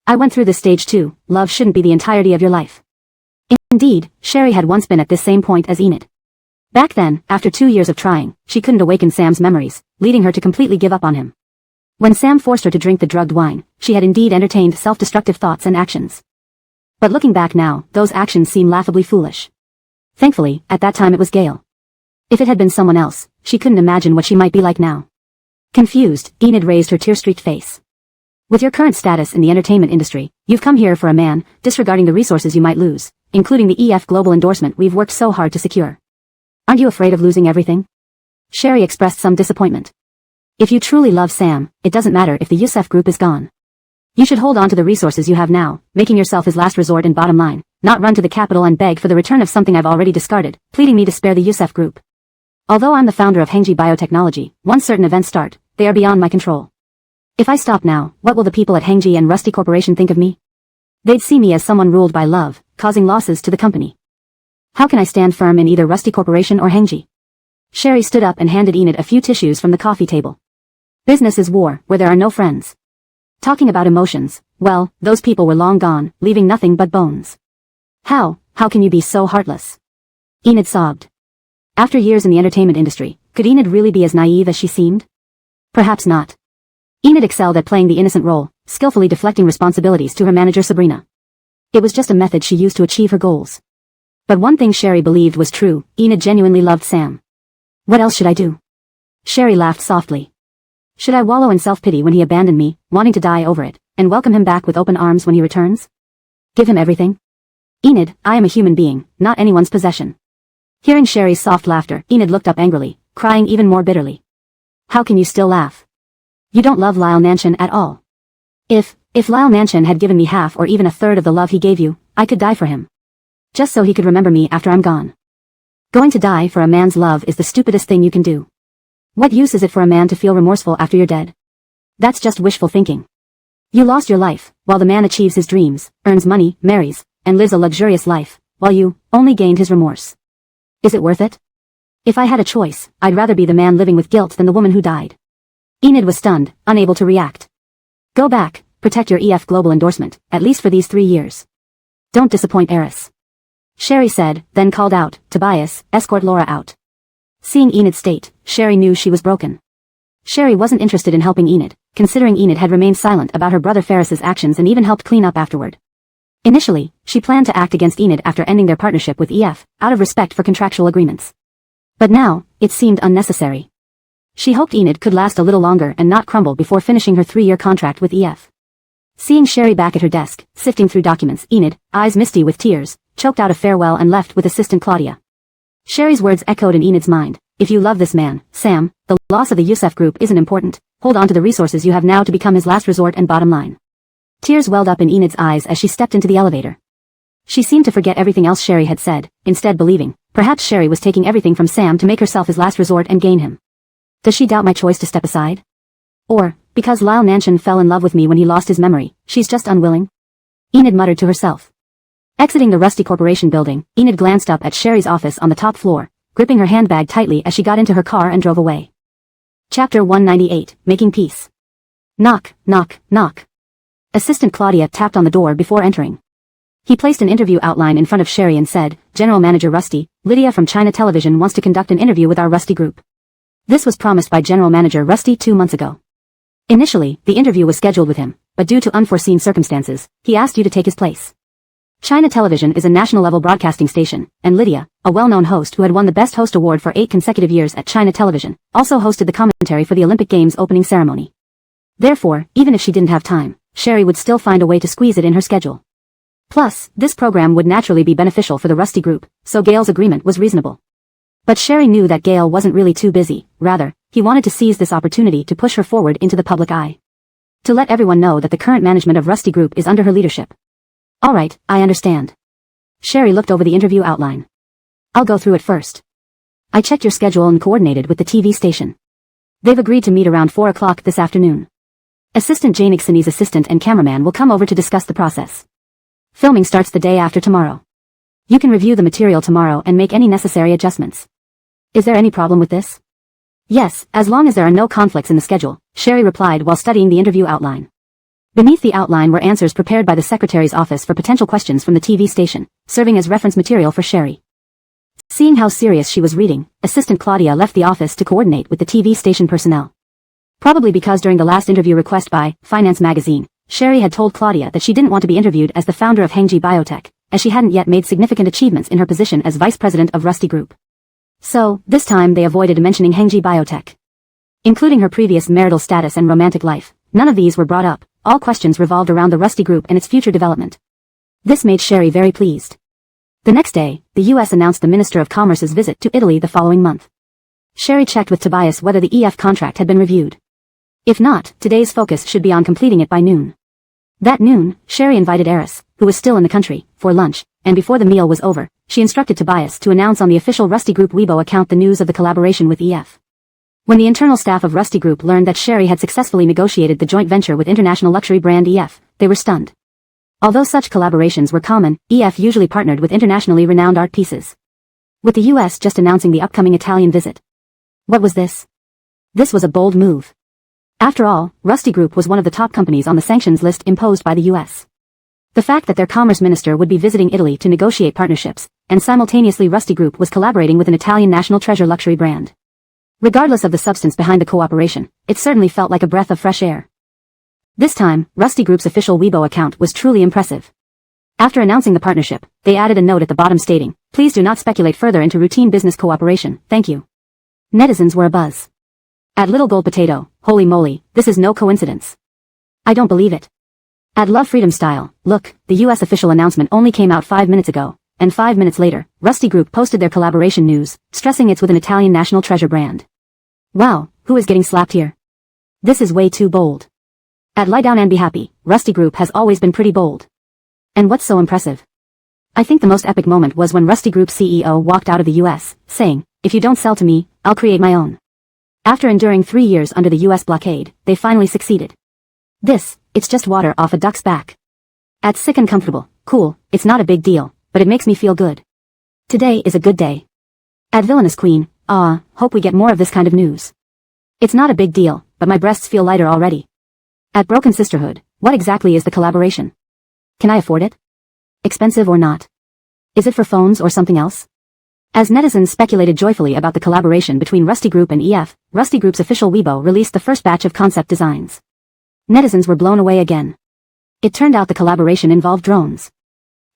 I went through this stage too. Love shouldn't be the entirety of your life. Indeed, Sherry had once been at this same point as Enid. Back then, after 2 years of trying, she couldn't awaken Sam's memories, leading her to completely give up on him. When Sam forced her to drink the drugged wine, she had indeed entertained self-destructive thoughts and actions. But looking back now, those actions seem laughably foolish. Thankfully, at that time it was Gail. If it had been someone else, she couldn't imagine what she might be like now. Confused, Enid raised her tear-streaked face. With your current status in the entertainment industry, you've come here for a man, disregarding the resources you might lose, including the EF global endorsement we've worked so hard to secure. Aren't you afraid of losing everything? Sherry expressed some disappointment. If you truly love Sam, it doesn't matter if the Youssef Group is gone. You should hold on to the resources you have now, making yourself his last resort and bottom line, not run to the capital and beg for the return of something I've already discarded, pleading me to spare the engsub group. Although I'm the founder of Hengji Biotechnology, once certain events start, they are beyond my control. If I stop now, what will the people at Hengji and Rusty Corporation think of me? They'd see me as someone ruled by love, causing losses to the company. How can I stand firm in either Rusty Corporation or Hengji? Sherry stood up and handed Enid a few tissues from the coffee table. Business is war, where there are no friends. Talking about emotions, well, those people were long gone, leaving nothing but bones. How can you be so heartless? Enid sobbed. After years in the entertainment industry, could Enid really be as naive as she seemed? Perhaps not. Enid excelled at playing the innocent role, skillfully deflecting responsibilities to her manager Sabrina. It was just a method she used to achieve her goals. But one thing Sherry believed was true, Enid genuinely loved Sam. What else should I do? Sherry laughed softly. Should I wallow in self-pity when he abandoned me, wanting to die over it, and welcome him back with open arms when he returns? Give him everything? Enid, I am a human being, not anyone's possession. Hearing Sherry's soft laughter, Enid looked up angrily, crying even more bitterly. How can you still laugh? You don't love Lyle Nanshan at all. If Lyle Nanshan had given me half or even a third of the love he gave you, I could die for him. Just so he could remember me after I'm gone. Going to die for a man's love is the stupidest thing you can do. What use is it for a man to feel remorseful after you're dead? That's just wishful thinking. You lost your life, while the man achieves his dreams, earns money, marries, and lives a luxurious life, while you only gained his remorse. Is it worth it? If I had a choice, I'd rather be the man living with guilt than the woman who died. Enid was stunned, unable to react. Go back, protect your EF global endorsement, at least for these 3 years. Don't disappoint Eris. Sherry said, then called out, Tobias, escort Laura out. Seeing Enid's state, Sherry knew she was broken. Sherry wasn't interested in helping Enid, considering Enid had remained silent about her brother Ferris's actions and even helped clean up afterward. Initially, she planned to act against Enid after ending their partnership with EF, out of respect for contractual agreements. But now, it seemed unnecessary. She hoped Enid could last a little longer and not crumble before finishing her 3-year contract with EF. Seeing Sherry back at her desk, sifting through documents, Enid, eyes misty with tears, choked out a farewell and left with assistant Claudia. Sherry's words echoed in Enid's mind. If you love this man, Sam, the loss of the engsub group isn't important. Hold on to the resources you have now to become his last resort and bottom line. Tears welled up in Enid's eyes as she stepped into the elevator. She seemed to forget everything else Sherry had said, instead believing, perhaps Sherry was taking everything from Sam to make herself his last resort and gain him. Does she doubt my choice to step aside? Or, because Lyle Nanshan fell in love with me when he lost his memory, she's just unwilling? Enid muttered to herself. Exiting the Rusty Corporation building, Enid glanced up at Sherry's office on the top floor, gripping her handbag tightly as she got into her car and drove away. Chapter 198, Making Peace. Knock, knock, knock. Assistant Claudia tapped on the door before entering. He placed an interview outline in front of Sherry and said, General Manager Rusty, Lydia from China Television wants to conduct an interview with our Rusty group. This was promised by General Manager Rusty 2 months ago. Initially, the interview was scheduled with him, but due to unforeseen circumstances, he asked you to take his place. China Television is a national-level broadcasting station, and Lydia, a well-known host who had won the Best Host Award for 8 consecutive years at China Television, also hosted the commentary for the Olympic Games opening ceremony. Therefore, even if she didn't have time, Sherry would still find a way to squeeze it in her schedule. Plus, this program would naturally be beneficial for the Rusty group, so Gail's agreement was reasonable. But Sherry knew that Gail wasn't really too busy, rather, he wanted to seize this opportunity to push her forward into the public eye. To let everyone know that the current management of Rusty Group is under her leadership. Alright, I understand. Sherry looked over the interview outline. I'll go through it first. I checked your schedule and coordinated with the TV station. They've agreed to meet around 4 o'clock this afternoon. Assistant Jane Igsoni's assistant and cameraman will come over to discuss the process. Filming starts the day after tomorrow. You can review the material tomorrow and make any necessary adjustments. Is there any problem with this? Yes, as long as there are no conflicts in the schedule, Sherry replied while studying the interview outline. Beneath the outline were answers prepared by the secretary's office for potential questions from the TV station, serving as reference material for Sherry. Seeing how serious she was reading, Assistant Claudia left the office to coordinate with the TV station personnel. Probably because during the last interview request by Finance Magazine, Sherry had told Claudia that she didn't want to be interviewed as the founder of Hengji Biotech, as she hadn't yet made significant achievements in her position as vice president of Rusty Group. So, this time they avoided mentioning Hengji Biotech. Including her previous marital status and romantic life, none of these were brought up, all questions revolved around the Rusty Group and its future development. This made Sherry very pleased. The next day, the U.S. announced the Minister of Commerce's visit to Italy the following month. Sherry checked with Tobias whether the EF contract had been reviewed. If not, today's focus should be on completing it by noon. That noon, Sherry invited Eris, who was still in the country, for lunch, and before the meal was over, she instructed Tobias to announce on the official Rusty Group Weibo account the news of the collaboration with EF. When the internal staff of Rusty Group learned that Sherry had successfully negotiated the joint venture with international luxury brand EF, they were stunned. Although such collaborations were common, EF usually partnered with internationally renowned art pieces. With the US just announcing the upcoming Italian visit. What was this? This was a bold move. After all, Rusty Group was one of the top companies on the sanctions list imposed by the US. The fact that their commerce minister would be visiting Italy to negotiate partnerships, and simultaneously Rusty Group was collaborating with an Italian national treasure luxury brand. Regardless of the substance behind the cooperation, it certainly felt like a breath of fresh air. This time, Rusty Group's official Weibo account was truly impressive. After announcing the partnership, they added a note at the bottom stating, "Please do not speculate further into routine business cooperation, thank you." Netizens were abuzz. At Little Gold Potato, holy moly, this is no coincidence. I don't believe it. At Love Freedom Style, look, the US official announcement only came out 5 minutes ago, and 5 minutes later, Rusty Group posted their collaboration news, stressing it's with an Italian national treasure brand. Wow, who is getting slapped here? This is way too bold. At Lie Down and Be Happy, Rusty Group has always been pretty bold. And what's so impressive? I think the most epic moment was when Rusty Group's CEO walked out of the US, saying, "If you don't sell to me, I'll create my own." After enduring 3 years under the US blockade, they finally succeeded. It's just water off a duck's back. At Sick and Comfortable, cool, it's not a big deal, but it makes me feel good. Today is a good day. At Villainous Queen, hope we get more of this kind of news. It's not a big deal, but my breasts feel lighter already. At Broken Sisterhood, what exactly is the collaboration? Can I afford it? Expensive or not? Is it for phones or something else? As netizens speculated joyfully about the collaboration between Rusty Group and EF, Rusty Group's official Weibo released the first batch of concept designs. Netizens were blown away again. It turned out the collaboration involved drones.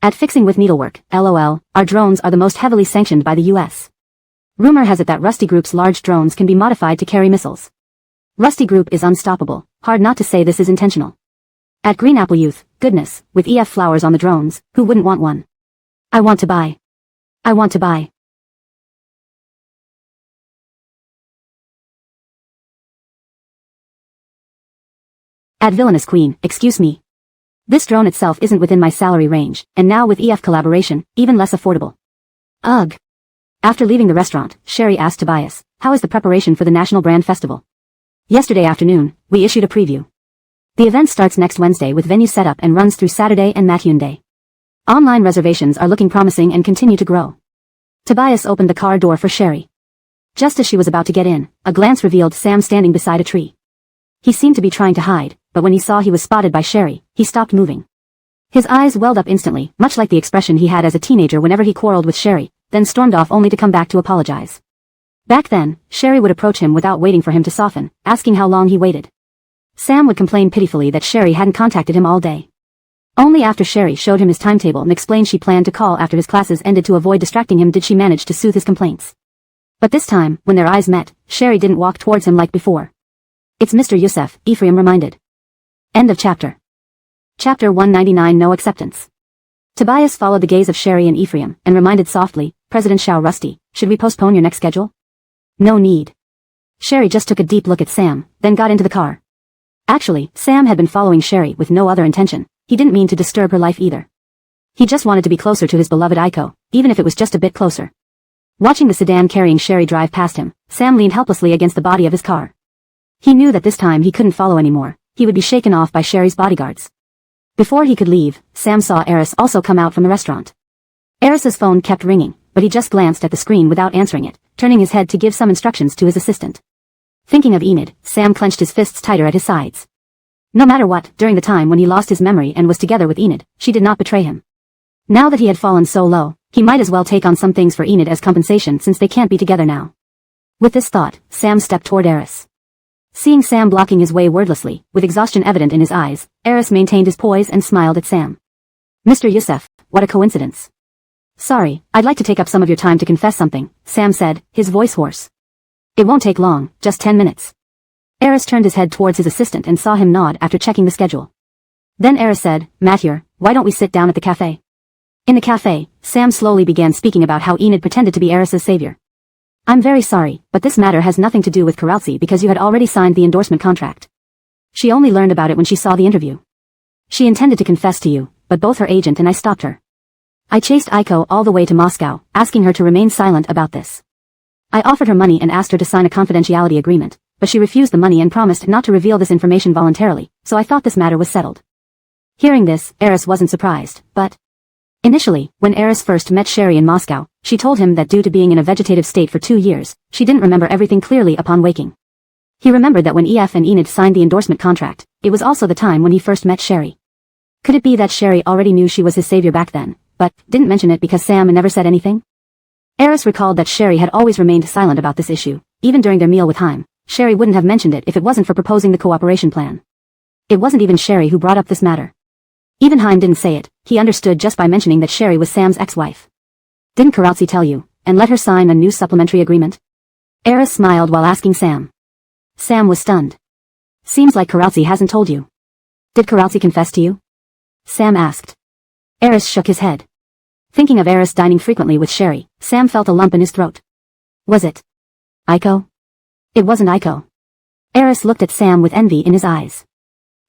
At Fixing with Needlework, LOL, our drones are the most heavily sanctioned by the US. Rumor has it that Rusty Group's large drones can be modified to carry missiles. Rusty Group is unstoppable, hard not to say this is intentional. At Green Apple Youth, goodness, with EF flowers on the drones, who wouldn't want one? I want to buy. I want to buy. At Villainous Queen, excuse me. This drone itself isn't within my salary range, and now with EF collaboration, even less affordable. Ugh. After leaving the restaurant, Sherry asked Tobias, "How is the preparation for the National Brand Festival?" "Yesterday afternoon, we issued a preview. The event starts next Wednesday with venue setup and runs through Saturday and Matyun Day. Online reservations are looking promising and continue to grow." Tobias opened the car door for Sherry. Just as she was about to get in, a glance revealed Sam standing beside a tree. He seemed to be trying to hide, but when he saw he was spotted by Sherry, he stopped moving. His eyes welled up instantly, much like the expression he had as a teenager whenever he quarreled with Sherry, then stormed off only to come back to apologize. Back then, Sherry would approach him without waiting for him to soften, asking how long he waited. Sam would complain pitifully that Sherry hadn't contacted him all day. Only after Sherry showed him his timetable and explained she planned to call after his classes ended to avoid distracting him did she manage to soothe his complaints. But this time, when their eyes met, Sherry didn't walk towards him like before. "It's Mr. Youssef," Ephraim reminded. End of chapter. Chapter 199 No Acceptance. Tobias followed the gaze of Sherry and Ephraim, and reminded softly, "President Shao Rusty, should we postpone your next schedule?" "No need." Sherry just took a deep look at Sam, then got into the car. Actually, Sam had been following Sherry with no other intention. He didn't mean to disturb her life either. He just wanted to be closer to his beloved Aiko, even if it was just a bit closer. Watching the sedan carrying Sherry drive past him, Sam leaned helplessly against the body of his car. He knew that this time he couldn't follow anymore. He would be shaken off by Sherry's bodyguards. Before he could leave, Sam saw Eris also come out from the restaurant. Eris's phone kept ringing, but he just glanced at the screen without answering it, turning his head to give some instructions to his assistant. Thinking of Enid, Sam clenched his fists tighter at his sides. No matter what, during the time when he lost his memory and was together with Enid, she did not betray him. Now that he had fallen so low, he might as well take on some things for Enid as compensation since they can't be together now. With this thought, Sam stepped toward Eris. Seeing Sam blocking his way wordlessly, with exhaustion evident in his eyes, Eris maintained his poise and smiled at Sam. "Mr. Youssef, what a coincidence." "Sorry, I'd like to take up some of your time to confess something," Sam said, his voice hoarse. "It won't take long, just 10 minutes. Eris turned his head towards his assistant and saw him nod after checking the schedule. Then Eris said, "Matyur, why don't we sit down at the cafe?" In the cafe, Sam slowly began speaking about how Enid pretended to be Eris's savior. "I'm very sorry, but this matter has nothing to do with Karaltsi because you had already signed the endorsement contract. She only learned about it when she saw the interview. She intended to confess to you, but both her agent and I stopped her." I chased Aiko all the way to Moscow, asking her to remain silent about this. I offered her money and asked her to sign a confidentiality agreement, but she refused the money and promised not to reveal this information voluntarily, so I thought this matter was settled. Hearing this, Eris wasn't surprised, but... Initially, when Eris first met Sherry in Moscow, she told him that due to being in a vegetative state for 2 years, she didn't remember everything clearly upon waking. He remembered that when EF and Enid signed the endorsement contract, it was also the time when he first met Sherry. Could it be that Sherry already knew she was his savior back then, but didn't mention it because Sam never said anything? Eris recalled that Sherry had always remained silent about this issue, even during their meal with Haim. Sherry wouldn't have mentioned it if it wasn't for proposing the cooperation plan. It wasn't even Sherry who brought up this matter. Even Haim didn't say it, he understood just by mentioning that Sherry was Sam's ex-wife. Didn't Karazi tell you, and let her sign a new supplementary agreement? Eris smiled while asking Sam. Sam was stunned. Seems like Karazi hasn't told you. Did Karazi confess to you? Sam asked. Eris shook his head. Thinking of Eris dining frequently with Sherry, Sam felt a lump in his throat. Was it Aiko? It wasn't Aiko. Eris looked at Sam with envy in his eyes.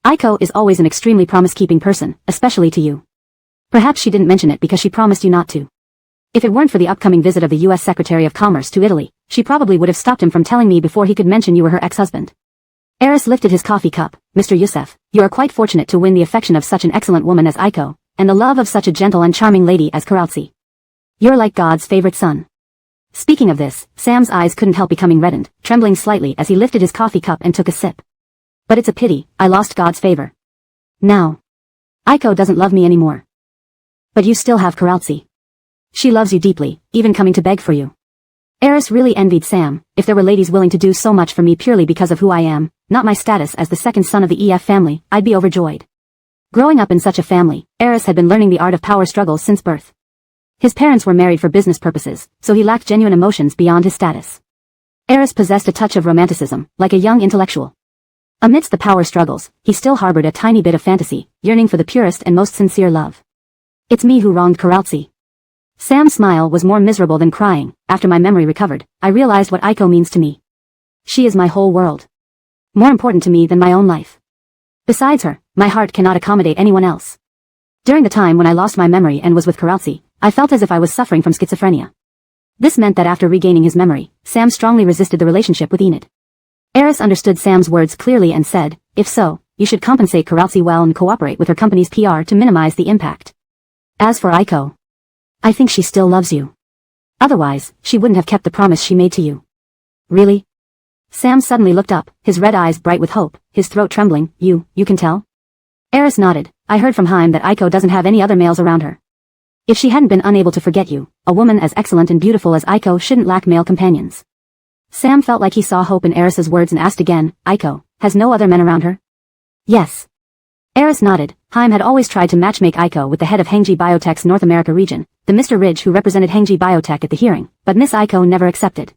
Aiko is always an extremely promise-keeping person, especially to you. Perhaps she didn't mention it because she promised you not to. If it weren't for the upcoming visit of the U.S. Secretary of Commerce to Italy, she probably would have stopped him from telling me before he could mention you were her ex-husband. Eris lifted his coffee cup. Mr. Youssef, you are quite fortunate to win the affection of such an excellent woman as Aiko, and the love of such a gentle and charming lady as Karazi. You're like God's favorite son. Speaking of this, Sam's eyes couldn't help becoming reddened, trembling slightly as he lifted his coffee cup and took a sip. But it's a pity, I lost God's favor. Now, Aiko doesn't love me anymore. But you still have Karazi. She loves you deeply, even coming to beg for you. Eris really envied Sam. If there were ladies willing to do so much for me purely because of who I am, not my status as the second son of the EF family, I'd be overjoyed. Growing up in such a family, Eris had been learning the art of power struggles since birth. His parents were married for business purposes, so he lacked genuine emotions beyond his status. Eris possessed a touch of romanticism, like a young intellectual. Amidst the power struggles, he still harbored a tiny bit of fantasy, yearning for the purest and most sincere love. It's me who wronged Karazi. Sam's smile was more miserable than crying. After my memory recovered, I realized what Aiko means to me. She is my whole world. More important to me than my own life. Besides her, my heart cannot accommodate anyone else. During the time when I lost my memory and was with Karazi, I felt as if I was suffering from schizophrenia. This meant that after regaining his memory, Sam strongly resisted the relationship with Enid. Eris understood Sam's words clearly and said, if so, you should compensate Karazi well and cooperate with her company's PR to minimize the impact. As for Aiko, I think she still loves you. Otherwise, she wouldn't have kept the promise she made to you. Really? Sam suddenly looked up, his red eyes bright with hope, his throat trembling. You can tell? Eris nodded. I heard from Haim that Aiko doesn't have any other males around her. If she hadn't been unable to forget you, a woman as excellent and beautiful as Aiko shouldn't lack male companions. Sam felt like he saw hope in Eris's words and asked again, Aiko, has no other men around her? Yes. Eris nodded. Haim had always tried to matchmake Aiko with the head of Hengji Biotech's North America region, the Mr. Ridge who represented Hengji Biotech at the hearing, but Miss Aiko never accepted.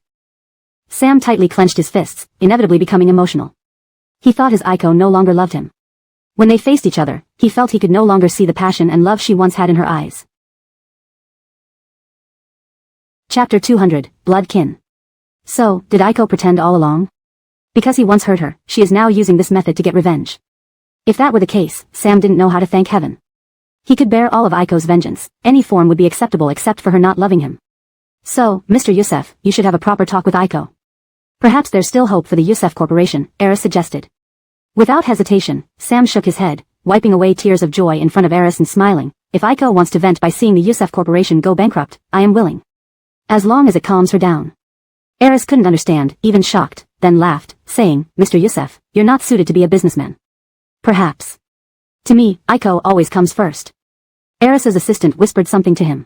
Sam tightly clenched his fists, inevitably becoming emotional. He thought his Aiko no longer loved him. When they faced each other, he felt he could no longer see the passion and love she once had in her eyes. Chapter 200, Blood Kin. So, did Aiko pretend all along? Because he once hurt her, she is now using this method to get revenge. If that were the case, Sam didn't know how to thank heaven. He could bear all of Aiko's vengeance, any form would be acceptable except for her not loving him. So, Mr. Youssef, you should have a proper talk with Aiko. Perhaps there's still hope for the Youssef Corporation, Eris suggested. Without hesitation, Sam shook his head, wiping away tears of joy in front of Eris and smiling. If Aiko wants to vent by seeing the Youssef Corporation go bankrupt, I am willing. As long as it calms her down. Eris couldn't understand, even shocked, then laughed, saying, Mr. Youssef, you're not suited to be a businessman. Perhaps. To me, Aiko always comes first. Eris's assistant whispered something to him.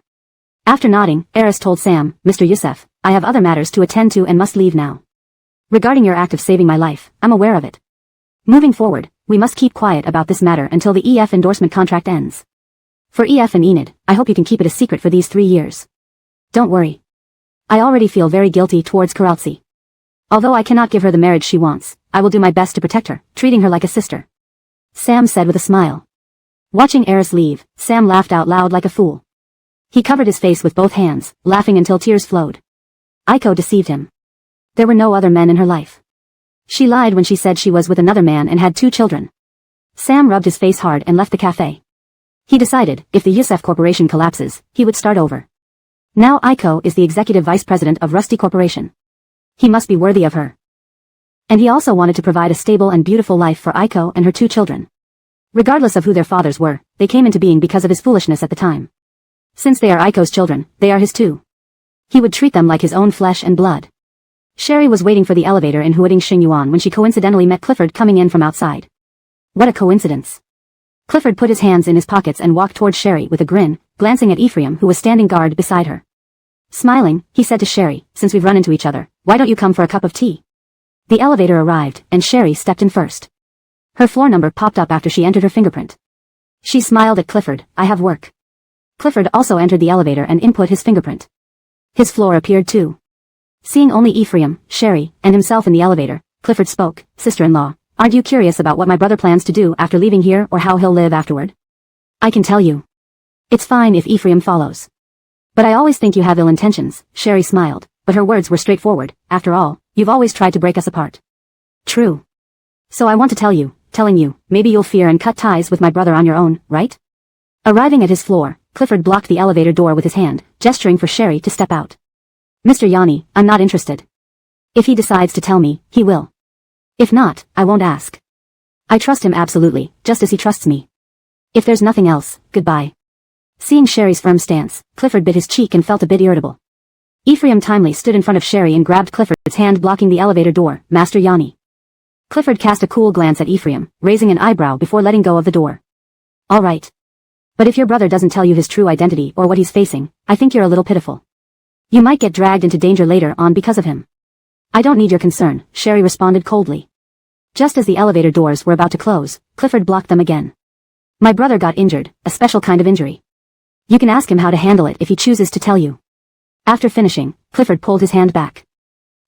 After nodding, Eris told Sam, Mr. Youssef, I have other matters to attend to and must leave now. Regarding your act of saving my life, I'm aware of it. Moving forward, we must keep quiet about this matter until the EF endorsement contract ends. For EF and Enid, I hope you can keep it a secret for these 3 years. Don't worry. I already feel very guilty towards Karazi. Although I cannot give her the marriage she wants, I will do my best to protect her, treating her like a sister. Sam said with a smile. Watching Eris leave, Sam laughed out loud like a fool. He covered his face with both hands, laughing until tears flowed. Aiko deceived him. There were no other men in her life. She lied when she said she was with another man and had 2 children. Sam rubbed his face hard and left the cafe. He decided, if the Yusef Corporation collapses, he would start over. Now Aiko is the executive vice president of Rusty Corporation. He must be worthy of her. And he also wanted to provide a stable and beautiful life for Aiko and her 2 children. Regardless of who their fathers were, they came into being because of his foolishness at the time. Since they are Aiko's children, they are his too. He would treat them like his own flesh and blood. Sherry was waiting for the elevator in Huading Xingyuan when she coincidentally met Clifford coming in from outside. What a coincidence. Clifford put his hands in his pockets and walked towards Sherry with a grin, glancing at Ephraim who was standing guard beside her. Smiling, he said to Sherry, since we've run into each other, why don't you come for a cup of tea? The elevator arrived, and Sherry stepped in first. Her floor number popped up after she entered her fingerprint. She smiled at Clifford, I have work. Clifford also entered the elevator and input his fingerprint. His floor appeared too. Seeing only Ephraim, Sherry, and himself in the elevator, Clifford spoke, sister-in-law, aren't you curious about what my brother plans to do after leaving here or how he'll live afterward? I can tell you. It's fine if Ephraim follows. But I always think you have ill intentions, Sherry smiled, but her words were straightforward, after all, you've always tried to break us apart. True. So I want to telling you, maybe you'll fear and cut ties with my brother on your own, right? Arriving at his floor, Clifford blocked the elevator door with his hand, gesturing for Sherry to step out. Mr. Yanni, I'm not interested. If he decides to tell me, he will. If not, I won't ask. I trust him absolutely, just as he trusts me. If there's nothing else, goodbye. Seeing Sherry's firm stance, Clifford bit his cheek and felt a bit irritable. Ephraim timely stood in front of Sherry and grabbed Clifford's hand blocking the elevator door, Master Yanni. Clifford cast a cool glance at Ephraim, raising an eyebrow before letting go of the door. All right. But if your brother doesn't tell you his true identity or what he's facing, I think you're a little pitiful. You might get dragged into danger later on because of him. I don't need your concern, Sherry responded coldly. Just as the elevator doors were about to close, Clifford blocked them again. My brother got injured, a special kind of injury. You can ask him how to handle it if he chooses to tell you. After finishing, Clifford pulled his hand back.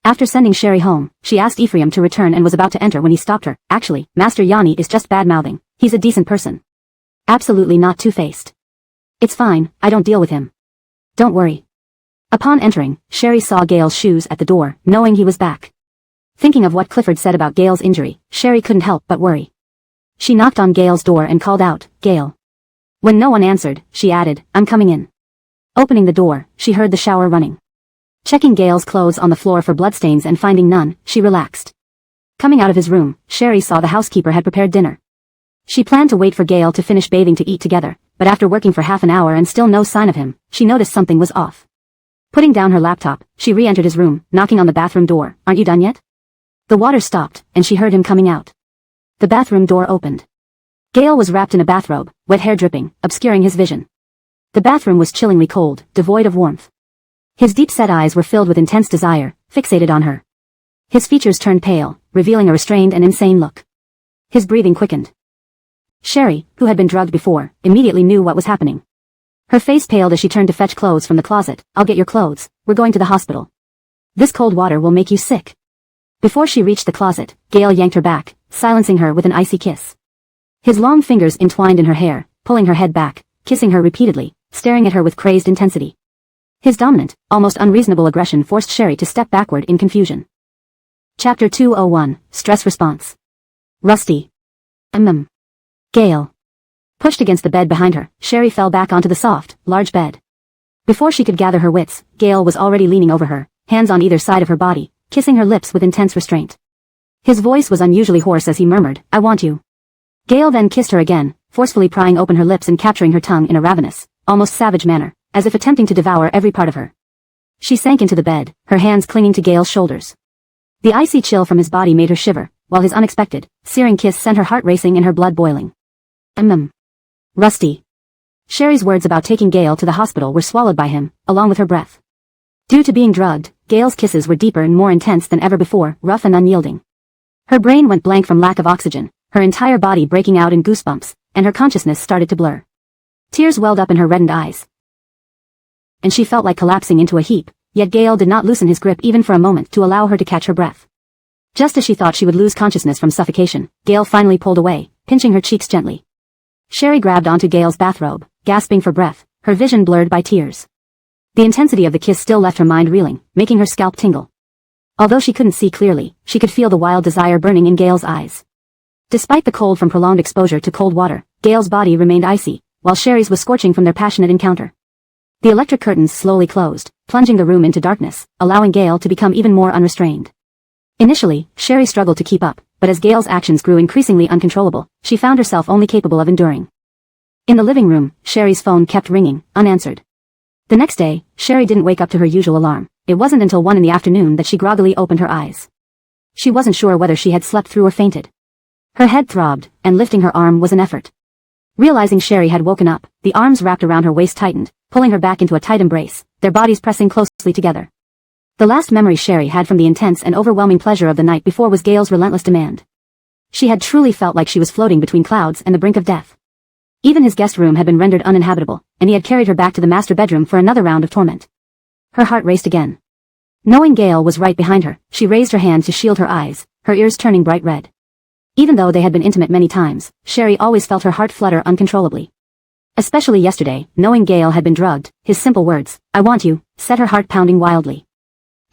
After sending Sherry home, she asked Ephraim to return and was about to enter when he stopped her. Actually, Master Yanni is just bad-mouthing. He's a decent person. Absolutely not two-faced. It's fine, I don't deal with him. Don't worry. Upon entering, Sherry saw Gale's shoes at the door, knowing he was back. Thinking of what Clifford said about Gale's injury, Sherry couldn't help but worry. She knocked on Gale's door and called out, Gale. When no one answered, she added, I'm coming in. Opening the door, she heard the shower running. Checking Gale's clothes on the floor for bloodstains and finding none, she relaxed. Coming out of his room, Sherry saw the housekeeper had prepared dinner. She planned to wait for Gale to finish bathing to eat together, but after working for half an hour and still no sign of him, she noticed something was off. Putting down her laptop, she re-entered his room, knocking on the bathroom door. Aren't you done yet? The water stopped, and she heard him coming out. The bathroom door opened. Gale was wrapped in a bathrobe, wet hair dripping, obscuring his vision. The bathroom was chillingly cold, devoid of warmth. His deep-set eyes were filled with intense desire, fixated on her. His features turned pale, revealing a restrained and insane look. His breathing quickened. Sherry, who had been drugged before, immediately knew what was happening. Her face paled as she turned to fetch clothes from the closet. I'll get your clothes, we're going to the hospital. This cold water will make you sick. Before she reached the closet, Gale yanked her back, silencing her with an icy kiss. His long fingers entwined in her hair, pulling her head back, kissing her repeatedly, staring at her with crazed intensity. His dominant, almost unreasonable aggression forced Sherry to step backward in confusion. Chapter 201, Stress Response. Rusty. Gale. Pushed against the bed behind her, Sherry fell back onto the soft, large bed. Before she could gather her wits, Gale was already leaning over her, hands on either side of her body, kissing her lips with intense restraint. His voice was unusually hoarse as he murmured, I want you. Gale then kissed her again, forcefully prying open her lips and capturing her tongue in a ravenous, almost savage manner, as if attempting to devour every part of her. She sank into the bed, her hands clinging to Gale's shoulders. The icy chill from his body made her shiver, while his unexpected, searing kiss sent her heart racing and her blood boiling. Rusty. Sherry's words about taking Gale to the hospital were swallowed by him, along with her breath. Due to being drugged, Gale's kisses were deeper and more intense than ever before, rough and unyielding. Her brain went blank from lack of oxygen, her entire body breaking out in goosebumps, and her consciousness started to blur. Tears welled up in her reddened eyes, and she felt like collapsing into a heap, yet Gale did not loosen his grip even for a moment to allow her to catch her breath. Just as she thought she would lose consciousness from suffocation, Gale finally pulled away, pinching her cheeks gently. Sherry grabbed onto Gale's bathrobe, gasping for breath, her vision blurred by tears. The intensity of the kiss still left her mind reeling, making her scalp tingle. Although she couldn't see clearly, she could feel the wild desire burning in Gale's eyes. Despite the cold from prolonged exposure to cold water, Gale's body remained icy, while Sherry's was scorching from their passionate encounter. The electric curtains slowly closed, plunging the room into darkness, allowing Gale to become even more unrestrained. Initially, Sherry struggled to keep up, but as Gale's actions grew increasingly uncontrollable, she found herself only capable of enduring. In the living room, Sherry's phone kept ringing, unanswered. The next day, Sherry didn't wake up to her usual alarm. It wasn't until 1 in the afternoon that she groggily opened her eyes. She wasn't sure whether she had slept through or fainted. Her head throbbed, and lifting her arm was an effort. Realizing Sherry had woken up, the arms wrapped around her waist tightened, pulling her back into a tight embrace, their bodies pressing closely together. The last memory Sherry had from the intense and overwhelming pleasure of the night before was Gale's relentless demand. She had truly felt like she was floating between clouds and the brink of death. Even his guest room had been rendered uninhabitable, and he had carried her back to the master bedroom for another round of torment. Her heart raced again. Knowing Gale was right behind her, she raised her hand to shield her eyes, her ears turning bright red. Even though they had been intimate many times, Sherry always felt her heart flutter uncontrollably. Especially yesterday, knowing Gale had been drugged, his simple words, "I want you," set her heart pounding wildly.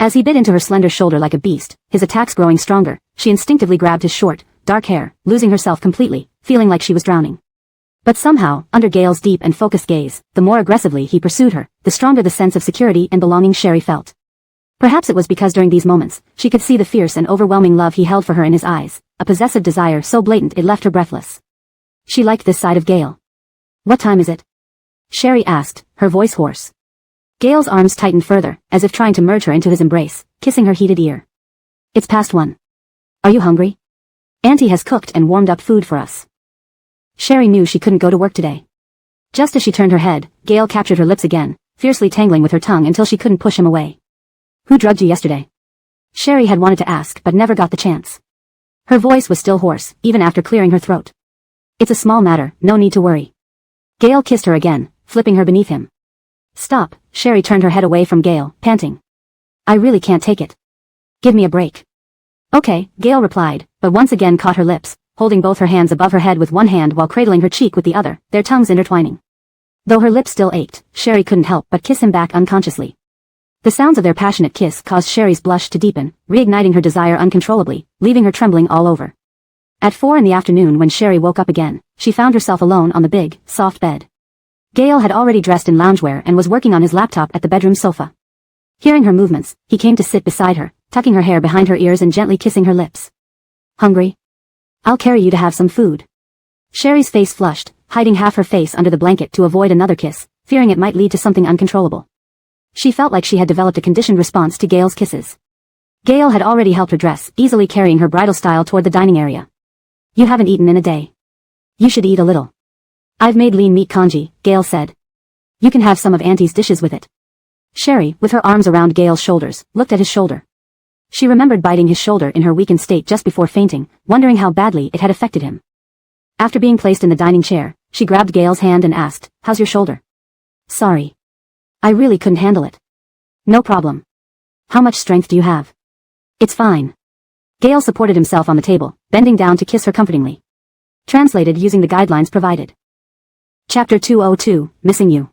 As he bit into her slender shoulder like a beast, his attacks growing stronger, she instinctively grabbed his short, dark hair, losing herself completely, feeling like she was drowning. But somehow, under Gale's deep and focused gaze, the more aggressively he pursued her, the stronger the sense of security and belonging Sherry felt. Perhaps it was because during these moments, she could see the fierce and overwhelming love he held for her in his eyes, a possessive desire so blatant it left her breathless. She liked this side of Gale. "What time is it?" Sherry asked, her voice hoarse. Gale's arms tightened further, as if trying to merge her into his embrace, kissing her heated ear. "It's past 1. Are you hungry? Auntie has cooked and warmed up food for us." Sherry knew she couldn't go to work today. Just as she turned her head, Gale captured her lips again, fiercely tangling with her tongue until she couldn't push him away. "Who drugged you yesterday?" Sherry had wanted to ask but never got the chance. Her voice was still hoarse, even after clearing her throat. "It's a small matter, no need to worry." Gale kissed her again, flipping her beneath him. "Stop," Sherry turned her head away from Gale, panting. "I really can't take it. Give me a break." "Okay," Gale replied, but once again caught her lips, holding both her hands above her head with one hand while cradling her cheek with the other, their tongues intertwining. Though her lips still ached, Sherry couldn't help but kiss him back unconsciously. The sounds of their passionate kiss caused Sherry's blush to deepen, reigniting her desire uncontrollably, leaving her trembling all over. At 4 in the afternoon when Sherry woke up again, she found herself alone on the big, soft bed. Gale had already dressed in loungewear and was working on his laptop at the bedroom sofa. Hearing her movements, he came to sit beside her, tucking her hair behind her ears and gently kissing her lips. "Hungry? I'll carry you to have some food." Sherry's face flushed, hiding half her face under the blanket to avoid another kiss, fearing it might lead to something uncontrollable. She felt like she had developed a conditioned response to Gale's kisses. Gale had already helped her dress, easily carrying her bridal style toward the dining area. "You haven't eaten in a day. You should eat a little." "I've made lean meat congee," Gale said. "You can have some of Auntie's dishes with it." Sherry, with her arms around Gale's shoulders, looked at his shoulder. She remembered biting his shoulder in her weakened state just before fainting, wondering how badly it had affected him. After being placed in the dining chair, she grabbed Gale's hand and asked, "How's your shoulder?" "Sorry. I really couldn't handle it." "No problem. How much strength do you have?" "It's fine." Gale supported himself on the table, bending down to kiss her comfortingly. Translated using the guidelines provided. Chapter 202, Missing You.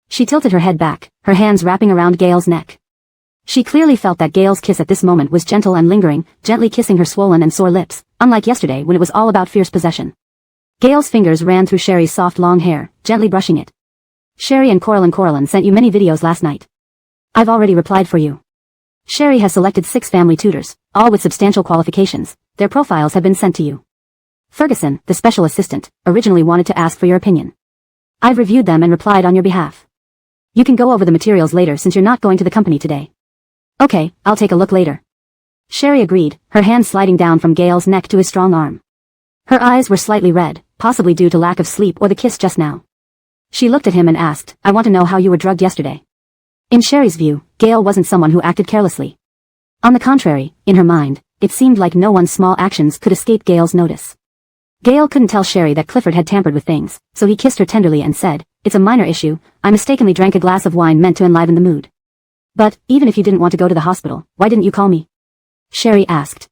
She tilted her head back, her hands wrapping around Gale's neck. She clearly felt that Gale's kiss at this moment was gentle and lingering, gently kissing her swollen and sore lips, unlike yesterday when it was all about fierce possession. Gale's fingers ran through Sherry's soft long hair, gently brushing it. "Sherry and Coraline sent you many videos last night. I've already replied for you. Sherry has selected 6 family tutors, all with substantial qualifications. Their profiles have been sent to you. Ferguson, the special assistant, originally wanted to ask for your opinion. I've reviewed them and replied on your behalf. You can go over the materials later since you're not going to the company today." "Okay, I'll take a look later." Sherry agreed, her hand sliding down from Gale's neck to his strong arm. Her eyes were slightly red, possibly due to lack of sleep or the kiss just now. She looked at him and asked, "I want to know how you were drugged yesterday." In Sherry's view, Gale wasn't someone who acted carelessly. On the contrary, in her mind, it seemed like no one's small actions could escape Gale's notice. Gale couldn't tell Sherry that Clifford had tampered with things, so he kissed her tenderly and said, "It's a minor issue, I mistakenly drank a glass of wine meant to enliven the mood." "But, even if you didn't want to go to the hospital, why didn't you call me?" Sherry asked.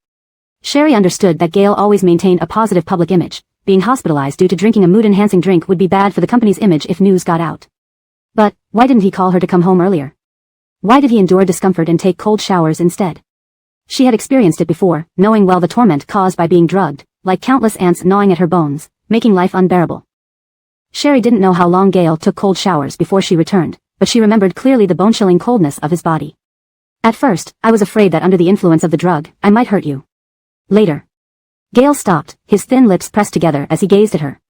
Sherry understood that Gale always maintained a positive public image. Being hospitalized due to drinking a mood-enhancing drink would be bad for the company's image if news got out. But, why didn't he call her to come home earlier? Why did he endure discomfort and take cold showers instead? She had experienced it before, knowing well the torment caused by being drugged, like countless ants gnawing at her bones, making life unbearable. Sherry didn't know how long Gail took cold showers before she returned, but she remembered clearly the bone-chilling coldness of his body. At first, I was afraid that under the influence of the drug, I might hurt you. Later. Gail stopped, his thin lips pressed together as he gazed at her.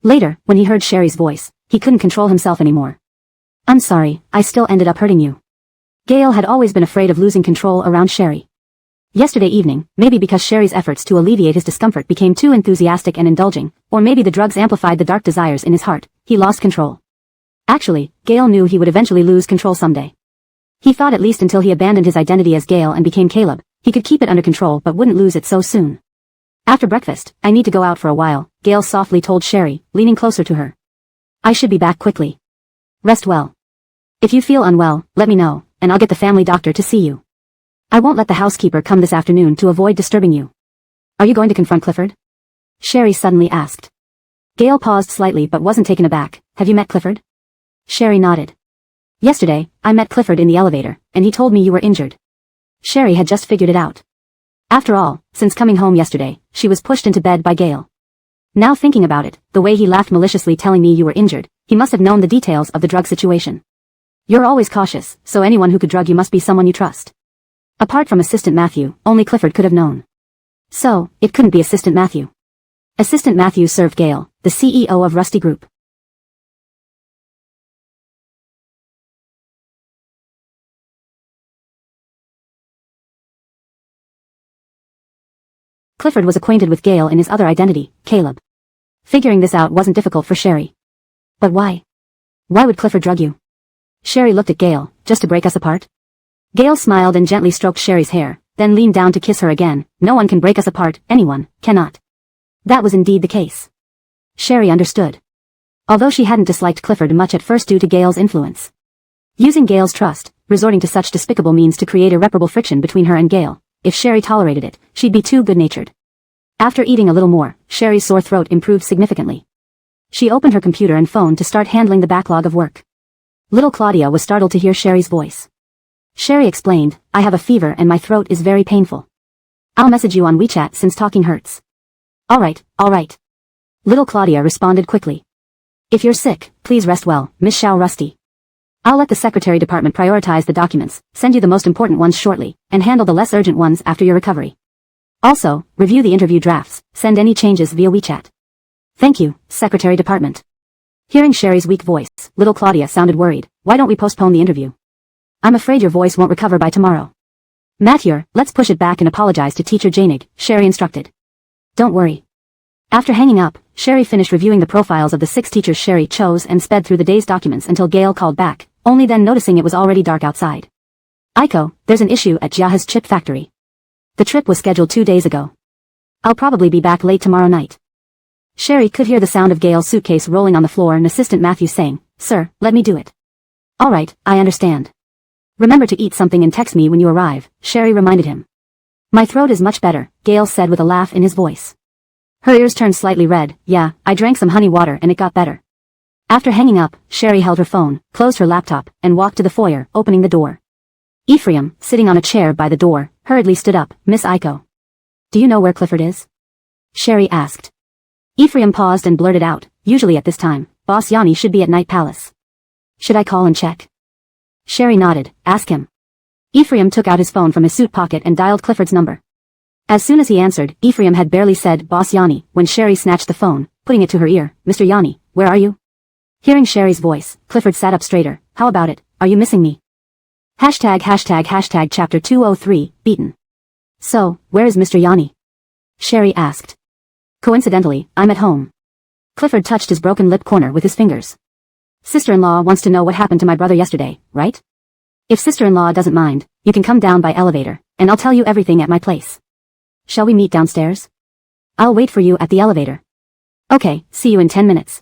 Later, when he heard Sherry's voice, he couldn't control himself anymore. I'm sorry, I still ended up hurting you. Gail had always been afraid of losing control around Sherry. Yesterday evening, maybe because Sherry's efforts to alleviate his discomfort became too enthusiastic and indulging, or maybe the drugs amplified the dark desires in his heart, he lost control. Actually, Gail knew he would eventually lose control someday. He thought at least until he abandoned his identity as Gail and became Caleb, he could keep it under control but wouldn't lose it so soon. After breakfast, I need to go out for a while, Gail softly told Sherry, leaning closer to her. I should be back quickly. Rest well. If you feel unwell, let me know, and I'll get the family doctor to see you. I won't let the housekeeper come this afternoon to avoid disturbing you. Are you going to confront Clifford? Sherry suddenly asked. Gail paused slightly but wasn't taken aback. Have you met Clifford? Sherry nodded. Yesterday, I met Clifford in the elevator, and he told me you were injured. Sherry had just figured it out. After all, since coming home yesterday, she was pushed into bed by Gail. Now thinking about it, the way he laughed maliciously telling me you were injured, he must have known the details of the drug situation. You're always cautious, so anyone who could drug you must be someone you trust. Apart from Assistant Matthew, only Clifford could have known. So, it couldn't be Assistant Matthew. Assistant Matthew served Gail, the CEO of Rusty Group. Clifford was acquainted with Gail in his other identity, Caleb. Figuring this out wasn't difficult for Sherry. But why? Why would Clifford drug you? Sherry looked at Gail, just to break us apart? Gail smiled and gently stroked Sherry's hair, then leaned down to kiss her again. No one can break us apart, anyone cannot. That was indeed the case. Sherry understood. Although she hadn't disliked Clifford much at first due to Gail's influence. Using Gail's trust, resorting to such despicable means to create irreparable friction between her and Gail, if Sherry tolerated it, she'd be too good-natured. After eating a little more, Sherry's sore throat improved significantly. She opened her computer and phone to start handling the backlog of work. Little Claudia was startled to hear Sherry's voice. Sherry explained, I have a fever and my throat is very painful. I'll message you on WeChat since talking hurts. Alright. Little Claudia responded quickly. If you're sick, please rest well, Miss Xiao Rusty. I'll let the secretary department prioritize the documents, send you the most important ones shortly, and handle the less urgent ones after your recovery. Also, review the interview drafts, send any changes via WeChat. Thank you, Secretary Department. Hearing Sherry's weak voice, little Claudia sounded worried. Why don't we postpone the interview? I'm afraid your voice won't recover by tomorrow. Matthew, let's push it back and apologize to Teacher Janig, Sherry instructed. Don't worry. After hanging up, Sherry finished reviewing the profiles of the 6 teachers Sherry chose and sped through the day's documents until Gail called back, only then noticing it was already dark outside. Aiko, there's an issue at Jiaha's chip factory. The trip was scheduled 2 days ago. I'll probably be back late tomorrow night. Sherry could hear the sound of Gail's suitcase rolling on the floor and Assistant Matthew saying, Sir, let me do it. Alright, I understand. Remember to eat something and text me when you arrive, Sherry reminded him. My throat is much better, Gail said with a laugh in his voice. Her ears turned slightly red. Yeah, I drank some honey water and it got better. After hanging up, Sherry held her phone, closed her laptop, and walked to the foyer, opening the door. Ephraim, sitting on a chair by the door, hurriedly stood up. Miss Aiko. Do you know where Clifford is? Sherry asked. Ephraim paused and blurted out, usually at this time, Boss Yanni should be at Night Palace. Should I call and check? Sherry nodded. Ask him. Ephraim took out his phone from his suit pocket and dialed Clifford's number. As soon as he answered, Ephraim had barely said Boss Yanni when Sherry snatched the phone, putting it to her ear. Mr. Yanni, where are you? Hearing Sherry's voice, Clifford sat up straighter. How about it? Are you missing me? #### Chapter 203, Beaten. So, where is Mr. Yanni? Sherry asked. Coincidentally, I'm at home. Clifford touched his broken lip corner with his fingers. Sister-in-law wants to know what happened to my brother yesterday, right? If sister-in-law doesn't mind, you can come down by elevator, and I'll tell you everything at my place. Shall we meet downstairs? I'll wait for you at the elevator. Okay, see you in 10 minutes.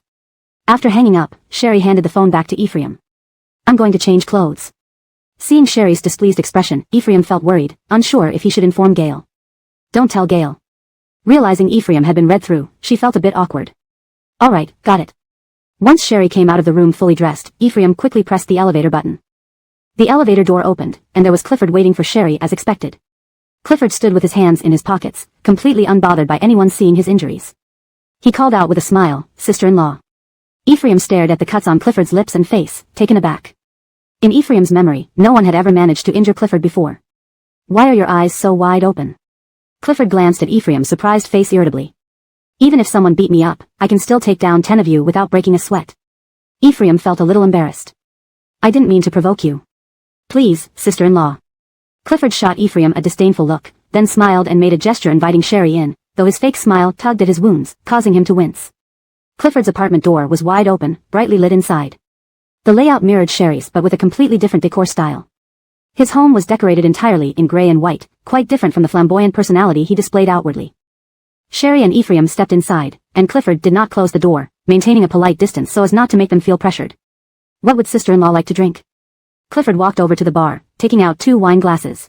After hanging up, Sherry handed the phone back to Ephraim. I'm going to change clothes. Seeing Sherry's displeased expression, Ephraim felt worried, unsure if he should inform Gail. Don't tell Gail. Realizing Ephraim had been read through, she felt a bit awkward. Alright, got it. Once Sherry came out of the room fully dressed, Ephraim quickly pressed the elevator button. The elevator door opened, and there was Clifford waiting for Sherry as expected. Clifford stood with his hands in his pockets, completely unbothered by anyone seeing his injuries. He called out with a smile, Sister-in-law. Ephraim stared at the cuts on Clifford's lips and face, taken aback. In Ephraim's memory, no one had ever managed to injure Clifford before. Why are your eyes so wide open? Clifford glanced at Ephraim's surprised face irritably. Even if someone beat me up, I can still take down 10 of you without breaking a sweat. Ephraim felt a little embarrassed. I didn't mean to provoke you. Please, sister-in-law. Clifford shot Ephraim a disdainful look, then smiled and made a gesture inviting Sherry in, though his fake smile tugged at his wounds, causing him to wince. Clifford's apartment door was wide open, brightly lit inside. The layout mirrored Sherry's but with a completely different decor style. His home was decorated entirely in gray and white, quite different from the flamboyant personality he displayed outwardly. Sherry and Ephraim stepped inside, and Clifford did not close the door, maintaining a polite distance so as not to make them feel pressured. What would sister-in-law like to drink? Clifford walked over to the bar, taking out 2 wine glasses.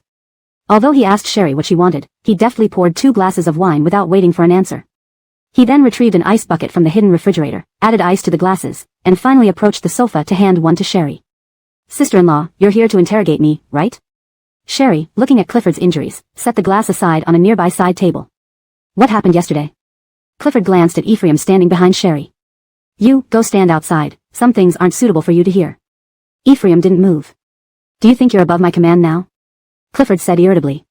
Although he asked Sherry what she wanted, he deftly poured 2 glasses of wine without waiting for an answer. He then retrieved an ice bucket from the hidden refrigerator, added ice to the glasses, and finally approached the sofa to hand one to Sherry. Sister-in-law, you're here to interrogate me, right? Sherry, looking at Clifford's injuries, set the glass aside on a nearby side table. What happened yesterday? Clifford glanced at Ephraim standing behind Sherry. You, go stand outside, some things aren't suitable for you to hear. Ephraim didn't move. Do you think you're above my command now? Clifford said irritably.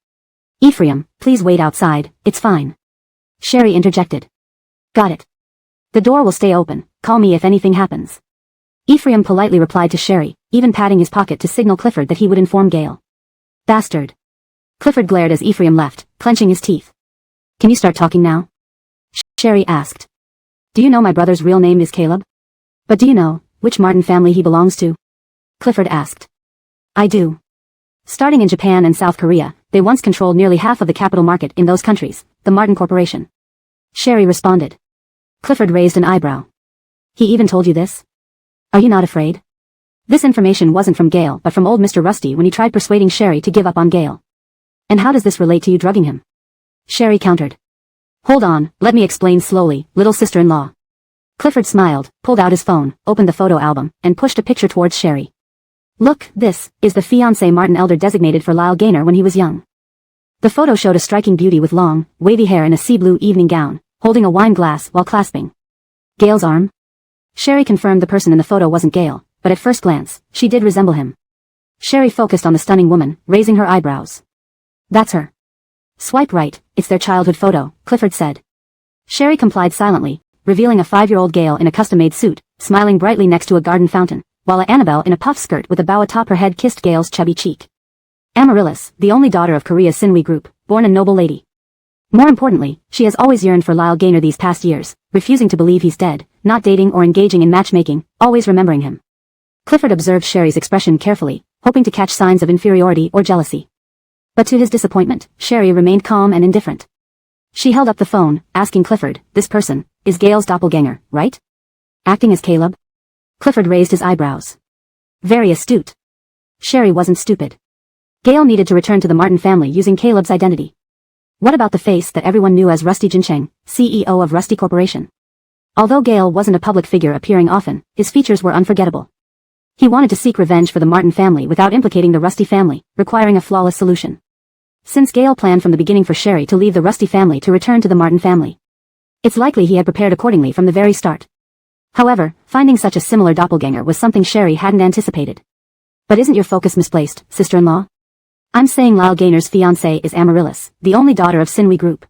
Ephraim, please wait outside, it's fine. Sherry interjected. Got it. The door will stay open, call me if anything happens. Ephraim politely replied to Sherry, even patting his pocket to signal Clifford that he would inform Gale. Bastard. Clifford glared as Ephraim left, clenching his teeth. Can you start talking now? Sherry asked. Do you know my brother's real name is Caleb? But do you know which Martin family he belongs to? Clifford asked. I do. Starting in Japan and South Korea, they once controlled nearly half of the capital market in those countries, the Martin Corporation. Sherry responded. Clifford raised an eyebrow. He even told you this? Are you not afraid? This information wasn't from Gale but from old Mr. Rusty when he tried persuading Sherry to give up on Gale. And how does this relate to you drugging him? Sherry countered. Hold on, let me explain slowly, little sister-in-law. Clifford smiled, pulled out his phone, opened the photo album, and pushed a picture towards Sherry. Look, this is the fiancé Martin Elder designated for Lyle Gaynor when he was young. The photo showed a striking beauty with long, wavy hair in a sea blue evening gown, holding a wine glass while clasping Gale's arm. Sherry confirmed the person in the photo wasn't Gale, but at first glance, she did resemble him. Sherry focused on the stunning woman, raising her eyebrows. That's her. Swipe right, it's their childhood photo, Clifford said. Sherry complied silently, revealing a 5-year-old Gale in a custom-made suit, smiling brightly next to a garden fountain, while Annabelle in a puff skirt with a bow atop her head kissed Gale's chubby cheek. Amaryllis, the only daughter of Korea's Sinwi group, born a noble lady. More importantly, she has always yearned for Lyle Gaynor these past years, refusing to believe he's dead, not dating or engaging in matchmaking, always remembering him. Clifford observed Sherry's expression carefully, hoping to catch signs of inferiority or jealousy. But to his disappointment, Sherry remained calm and indifferent. She held up the phone, asking Clifford, this person, is Gale's doppelganger, right? Acting as Caleb? Clifford raised his eyebrows. Very astute. Sherry wasn't stupid. Gale needed to return to the Martin family using Caleb's identity. What about the face that everyone knew as Rusty Jincheng, CEO of Rusty Corporation? Although Gale wasn't a public figure appearing often, his features were unforgettable. He wanted to seek revenge for the Martin family without implicating the Rusty family, requiring a flawless solution. Since Gale planned from the beginning for Sherry to leave the Rusty family to return to the Martin family, it's likely he had prepared accordingly from the very start. However, finding such a similar doppelganger was something Sherry hadn't anticipated. But isn't your focus misplaced, sister-in-law? I'm saying Lyle Gaynor's fiancée is Amaryllis, the only daughter of Sinwi Group.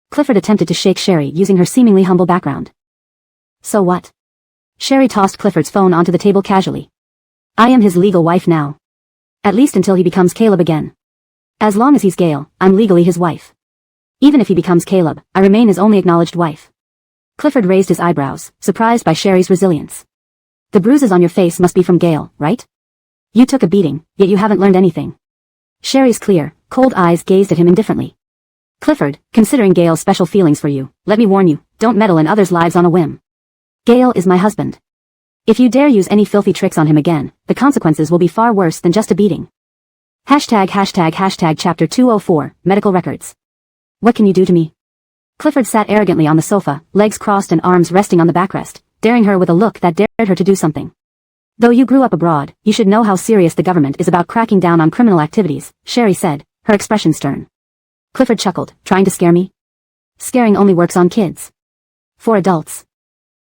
Clifford attempted to shake Sherry using her seemingly humble background. So what? Sherry tossed Clifford's phone onto the table casually. I am his legal wife now. At least until he becomes Caleb again. As long as he's Gale, I'm legally his wife. Even if he becomes Caleb, I remain his only acknowledged wife. Clifford raised his eyebrows, surprised by Sherry's resilience. The bruises on your face must be from Gale, right? You took a beating, yet you haven't learned anything. Sherry's clear, cold eyes gazed at him indifferently. Clifford, considering Gale's special feelings for you, let me warn you, don't meddle in others' lives on a whim. Gale is my husband. If you dare use any filthy tricks on him again, the consequences will be far worse than just a beating. #### Chapter 204, Medical Records. What can you do to me? Clifford sat arrogantly on the sofa, legs crossed and arms resting on the backrest, daring her with a look that dared her to do something. Though you grew up abroad, you should know how serious the government is about cracking down on criminal activities, Sherry said, her expression stern. Clifford chuckled, trying to scare me? Scaring only works on kids. For adults.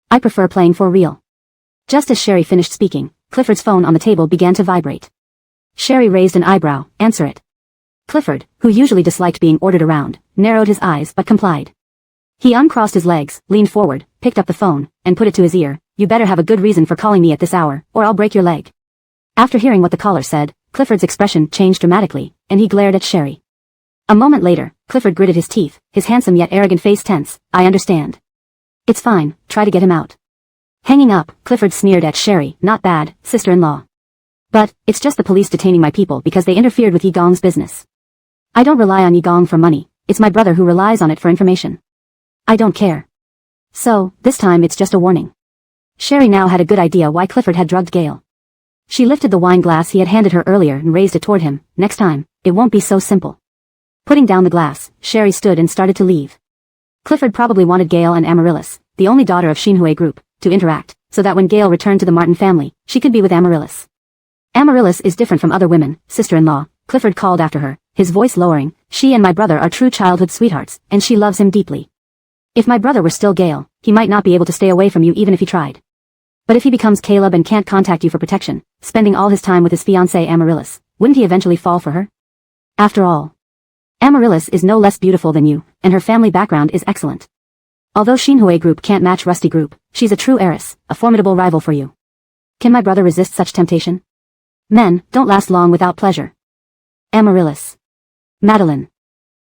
I prefer playing for real. Just as Sherry finished speaking, Clifford's phone on the table began to vibrate. Sherry raised an eyebrow. Answer it. Clifford, who usually disliked being ordered around, narrowed his eyes but complied. He uncrossed his legs, leaned forward, picked up the phone, and put it to his ear. You better have a good reason for calling me at this hour, or I'll break your leg. After hearing what the caller said, Clifford's expression changed dramatically, and he glared at Sherry. A moment later, Clifford gritted his teeth, his handsome yet arrogant face tense. I understand. It's fine, try to get him out. Hanging up, Clifford sneered at Sherry. Not bad, sister-in-law. But, it's just the police detaining my people because they interfered with Yigong's business. I don't rely on Yigong for money, it's my brother who relies on it for information. I don't care. So, this time it's just a warning. Sherry now had a good idea why Clifford had drugged Gale. She lifted the wine glass he had handed her earlier and raised it toward him. Next time, it won't be so simple. Putting down the glass, Sherry stood and started to leave. Clifford probably wanted Gale and Amaryllis, the only daughter of Xinhui Group, to interact, so that when Gale returned to the Martin family, she could be with Amaryllis. Amaryllis is different from other women, sister-in-law, Clifford called after her, his voice lowering. She and my brother are true childhood sweethearts, and she loves him deeply. If my brother were still Gale, he might not be able to stay away from you even if he tried. But if he becomes Caleb and can't contact you for protection, spending all his time with his fiancée Amaryllis, wouldn't he eventually fall for her? After all, Amaryllis is no less beautiful than you, and her family background is excellent. Although Xinhui Group can't match Rusty Group, she's a true heiress, a formidable rival for you. Can my brother resist such temptation? Men don't last long without pleasure. Amaryllis. Madeline.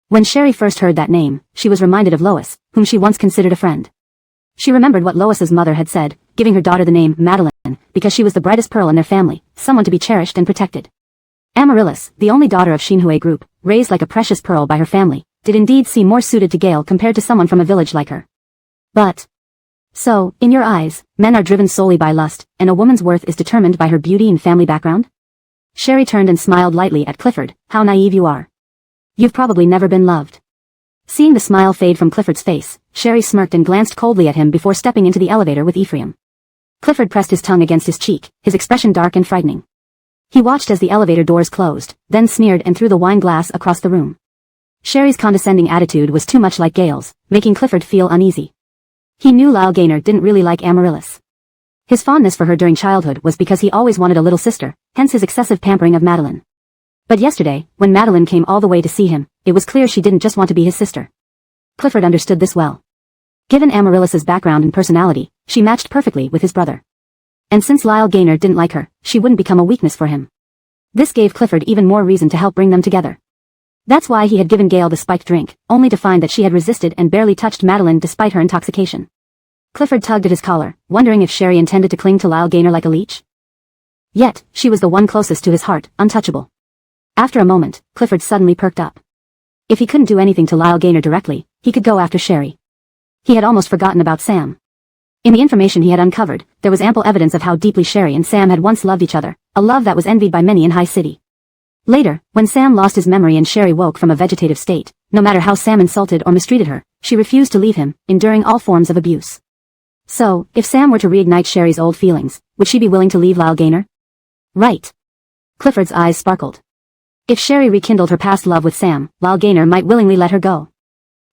When Sherry first heard that name, she was reminded of Lois, whom she once considered a friend. She remembered what Lois's mother had said, giving her daughter the name Madeline, because she was the brightest pearl in their family, someone to be cherished and protected. Amaryllis, the only daughter of Xinhui Group, raised like a precious pearl by her family, did indeed seem more suited to Gale compared to someone from a village like her. But, so, in your eyes, men are driven solely by lust, and a woman's worth is determined by her beauty and family background? Sherry turned and smiled lightly at Clifford. How naive you are. You've probably never been loved. Seeing the smile fade from Clifford's face, Sherry smirked and glanced coldly at him before stepping into the elevator with Ephraim. Clifford pressed his tongue against his cheek, his expression dark and frightening. He watched as the elevator doors closed, then sneered and threw the wine glass across the room. Sherry's condescending attitude was too much like Gale's, making Clifford feel uneasy. He knew Lyle Gaynor didn't really like Amaryllis. His fondness for her during childhood was because he always wanted a little sister, hence his excessive pampering of Madeline. But yesterday, when Madeline came all the way to see him, it was clear she didn't just want to be his sister. Clifford understood this well. Given Amaryllis's background and personality, she matched perfectly with his brother. And since Lyle Gaynor didn't like her, she wouldn't become a weakness for him. This gave Clifford even more reason to help bring them together. That's why he had given Gale the spiked drink, only to find that she had resisted and barely touched Madeline despite her intoxication. Clifford tugged at his collar, wondering if Sherry intended to cling to Lyle Gaynor like a leech. Yet, she was the one closest to his heart, untouchable. After a moment, Clifford suddenly perked up. If he couldn't do anything to Lyle Gaynor directly, he could go after Sherry. He had almost forgotten about Sam. In the information he had uncovered, there was ample evidence of how deeply Sherry and Sam had once loved each other, a love that was envied by many in High City. Later, when Sam lost his memory and Sherry woke from a vegetative state, no matter how Sam insulted or mistreated her, she refused to leave him, enduring all forms of abuse. So, if Sam were to reignite Sherry's old feelings, would she be willing to leave Lyle Gaynor? Right. Clifford's eyes sparkled. If Sherry rekindled her past love with Sam, Lyle Gaynor might willingly let her go.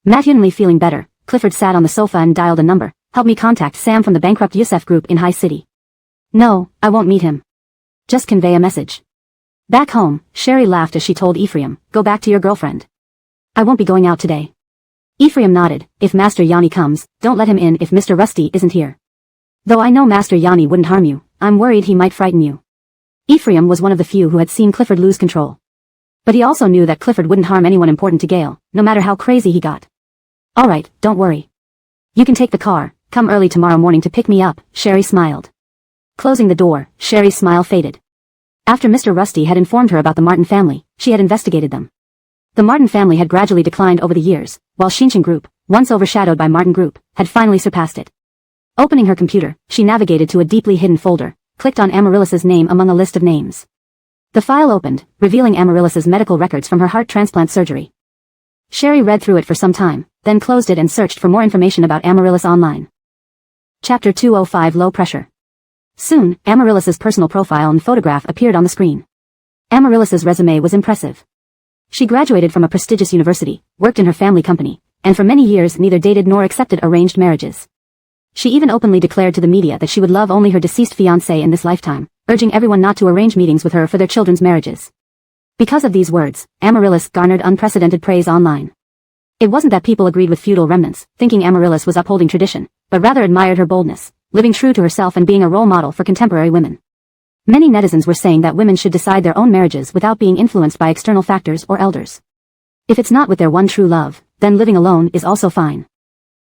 Matunely feeling better, Clifford sat on the sofa and dialed a number. Help me contact Sam from the bankrupt Youssef Group in High City. No, I won't meet him. Just convey a message. Back home, Sherry laughed as she told Ephraim, go back to your girlfriend. I won't be going out today. Ephraim nodded. If Master Yanni comes, don't let him in if Mr. Rusty isn't here. Though I know Master Yanni wouldn't harm you, I'm worried he might frighten you. Ephraim was one of the few who had seen Clifford lose control. But he also knew that Clifford wouldn't harm anyone important to Gale, no matter how crazy he got. Alright, don't worry. You can take the car, come early tomorrow morning to pick me up, Sherry smiled. Closing the door, Sherry's smile faded. After Mr. Rusty had informed her about the Martin family, she had investigated them. The Martin family had gradually declined over the years, while Xinchen Group, once overshadowed by Martin Group, had finally surpassed it. Opening her computer, she navigated to a deeply hidden folder, clicked on Amaryllis's name among a list of names. The file opened, revealing Amaryllis's medical records from her heart transplant surgery. Sherry read through it for some time, then closed it and searched for more information about Amaryllis online. Chapter 205 Low Pressure. Soon, Amaryllis's personal profile and photograph appeared on the screen. Amaryllis's resume was impressive. She graduated from a prestigious university, worked in her family company, and for many years neither dated nor accepted arranged marriages. She even openly declared to the media that she would love only her deceased fiancé in this lifetime, urging everyone not to arrange meetings with her for their children's marriages. Because of these words, Amaryllis garnered unprecedented praise online. It wasn't that people agreed with feudal remnants, thinking Amaryllis was upholding tradition, but rather admired her boldness, living true to herself and being a role model for contemporary women. Many netizens were saying that women should decide their own marriages without being influenced by external factors or elders. If it's not with their one true love, then living alone is also fine.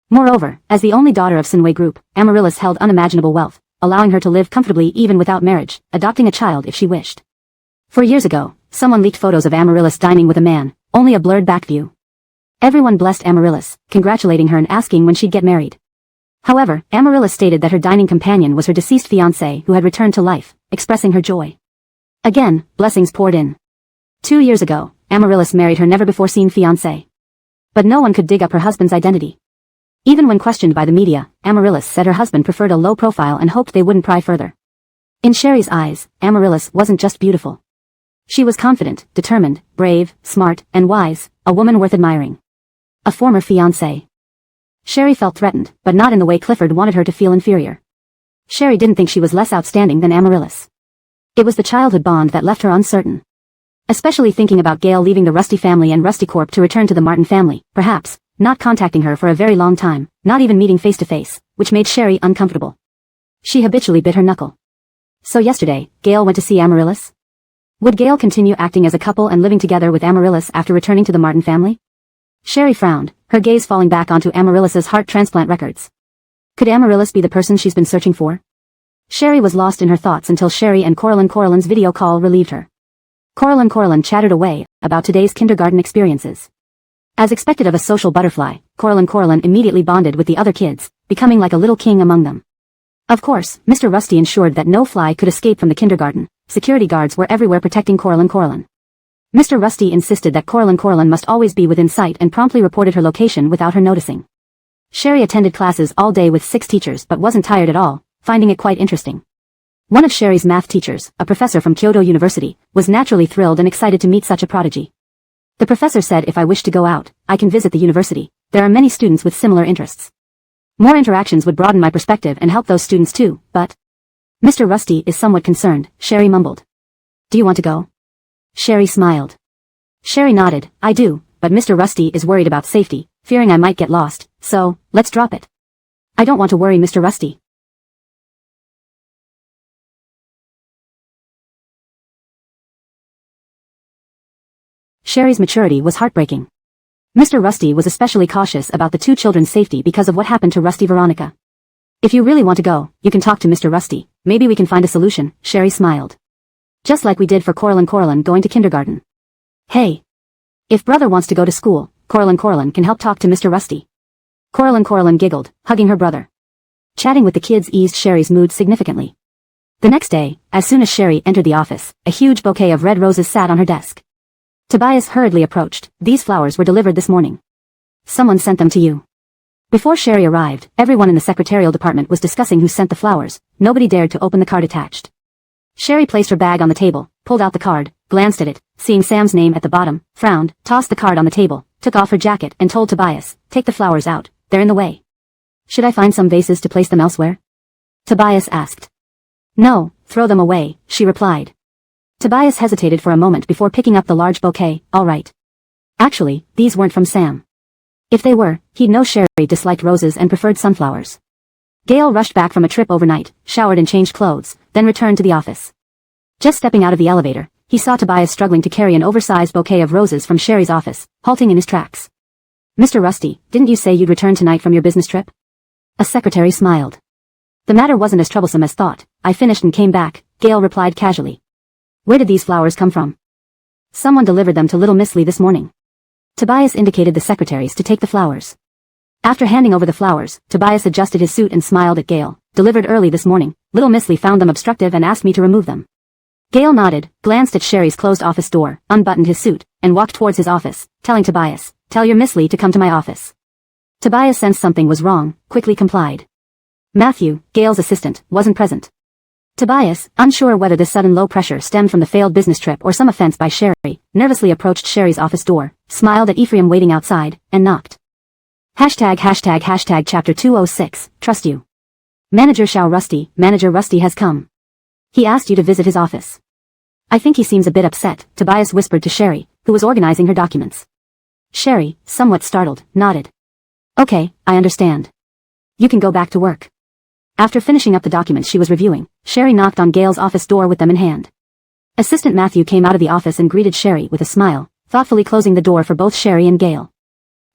Moreover, as the only daughter of Sinway Group, Amaryllis held unimaginable wealth, allowing her to live comfortably even without marriage, adopting a child if she wished. 4 years ago, someone leaked photos of Amaryllis dining with a man, only a blurred back view. Everyone blessed Amaryllis, congratulating her and asking when she'd get married. However, Amaryllis stated that her dining companion was her deceased fiancé who had returned to life, expressing her joy. Again, blessings poured in. 2 years ago, Amaryllis married her never-before-seen fiancé. But no one could dig up her husband's identity. Even when questioned by the media, Amaryllis said her husband preferred a low profile and hoped they wouldn't pry further. In Sherry's eyes, Amaryllis wasn't just beautiful. She was confident, determined, brave, smart, and wise, a woman worth admiring. A former fiancé. Sherry felt threatened, but not in the way Clifford wanted her to feel inferior. Sherry didn't think she was less outstanding than Amaryllis. It was the childhood bond that left her uncertain. Especially thinking about Gail leaving the Rusty family and Rusty Corp to return to the Martin family, perhaps, not contacting her for a very long time, not even meeting face to face, which made Sherry uncomfortable. She habitually bit her knuckle. So yesterday, Gail went to see Amaryllis? Would Gail continue acting as a couple and living together with Amaryllis after returning to the Martin family? Sherry frowned, her gaze falling back onto Amaryllis's heart transplant records. Could Amaryllis be the person she's been searching for? Sherry was lost in her thoughts until Sherry and Coralin's video call relieved her. Coralin chattered away about today's kindergarten experiences. As expected of a social butterfly, Coralin immediately bonded with the other kids, becoming like a little king among them. Of course, Mr. Rusty ensured that no fly could escape from the kindergarten. Security guards were everywhere protecting Coralin. Mr. Rusty insisted that Coralin must always be within sight and promptly reported her location without her noticing. Sherry attended classes all day with 6 teachers but wasn't tired at all, finding it quite interesting. One of Sherry's math teachers, a professor from Kyoto University, was naturally thrilled and excited to meet such a prodigy. The professor said if I wish to go out, I can visit the university. There are many students with similar interests. More interactions would broaden my perspective and help those students too, but... Mr. Rusty is somewhat concerned, Sherry mumbled. Do you want to go? Sherry smiled. Sherry nodded, I do, but Mr. Rusty is worried about safety, fearing I might get lost, so, let's drop it. I don't want to worry Mr. Rusty. Sherry's maturity was heartbreaking. Mr. Rusty was especially cautious about the 2 children's safety because of what happened to Rusty Veronica. If you really want to go, you can talk to Mr. Rusty, maybe we can find a solution, Sherry smiled. Just like we did for Coralin going to kindergarten. Hey! If brother wants to go to school, Coralin can help talk to Mr. Rusty. Coralin giggled, hugging her brother. Chatting with the kids eased Sherry's mood significantly. The next day, as soon as Sherry entered the office, a huge bouquet of red roses sat on her desk. Tobias hurriedly approached. These flowers were delivered this morning. Someone sent them to you. Before Sherry arrived, everyone in the secretarial department was discussing who sent the flowers. Nobody dared to open the card attached. Sherry placed her bag on the table, pulled out the card, glanced at it, seeing Sam's name at the bottom, frowned, tossed the card on the table, took off her jacket and told Tobias, take the flowers out, they're in the way. Should I find some vases to place them elsewhere? Tobias asked. No, throw them away, she replied. Tobias hesitated for a moment before picking up the large bouquet. All right. Actually, these weren't from Sam. If they were, he'd know Sherry disliked roses and preferred sunflowers. Gail rushed back from a trip overnight, showered and changed clothes, then returned to the office. Just stepping out of the elevator, he saw Tobias struggling to carry an oversized bouquet of roses from Sherry's office, halting in his tracks. Mr. Rusty, didn't you say you'd return tonight from your business trip? A secretary smiled. The matter wasn't as troublesome as thought. I finished and came back, Gail replied casually. Where did these flowers come from? Someone delivered them to little Miss Lee this morning. Tobias indicated the secretaries to take the flowers. After handing over the flowers, Tobias adjusted his suit and smiled at Gail. Delivered early this morning, little Miss Lee found them obstructive and asked me to remove them. Gail nodded, glanced at Sherry's closed office door, unbuttoned his suit, and walked towards his office, telling Tobias, tell your Miss Lee to come to my office. Tobias sensed something was wrong, quickly complied. Matthew, Gail's assistant, wasn't present. Tobias, unsure whether this sudden low pressure stemmed from the failed business trip or some offense by Sherry, nervously approached Sherry's office door, smiled at Ephraim waiting outside, and knocked. ###Chapter 206, Trust You. Manager Rusty has come. He asked you to visit his office. I think he seems a bit upset, Tobias whispered to Sherry, who was organizing her documents. Sherry, somewhat startled, nodded. Okay, I understand. You can go back to work. After finishing up the documents she was reviewing, Sherry knocked on Gail's office door with them in hand. Assistant Matthew came out of the office and greeted Sherry with a smile, thoughtfully closing the door for both Sherry and Gail.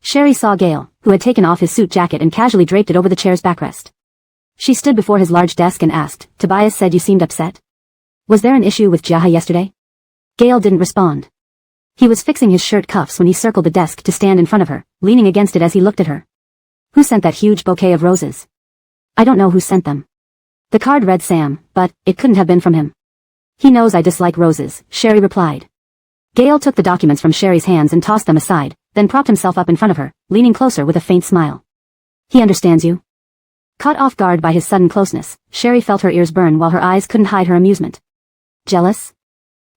Sherry saw Gail, who had taken off his suit jacket and casually draped it over the chair's backrest. She stood before his large desk and asked, Tobias said you seemed upset. Was there an issue with Jaha yesterday? Gail didn't respond. He was fixing his shirt cuffs when he circled the desk to stand in front of her, leaning against it as he looked at her. Who sent that huge bouquet of roses? I don't know who sent them. The card read Sam, but it couldn't have been from him. He knows I dislike roses, Sherry replied. Gail took the documents from Sherry's hands and tossed them aside, then propped himself up in front of her, leaning closer with a faint smile. He understands you. Caught off guard by his sudden closeness, Sherry felt her ears burn while her eyes couldn't hide her amusement. Jealous?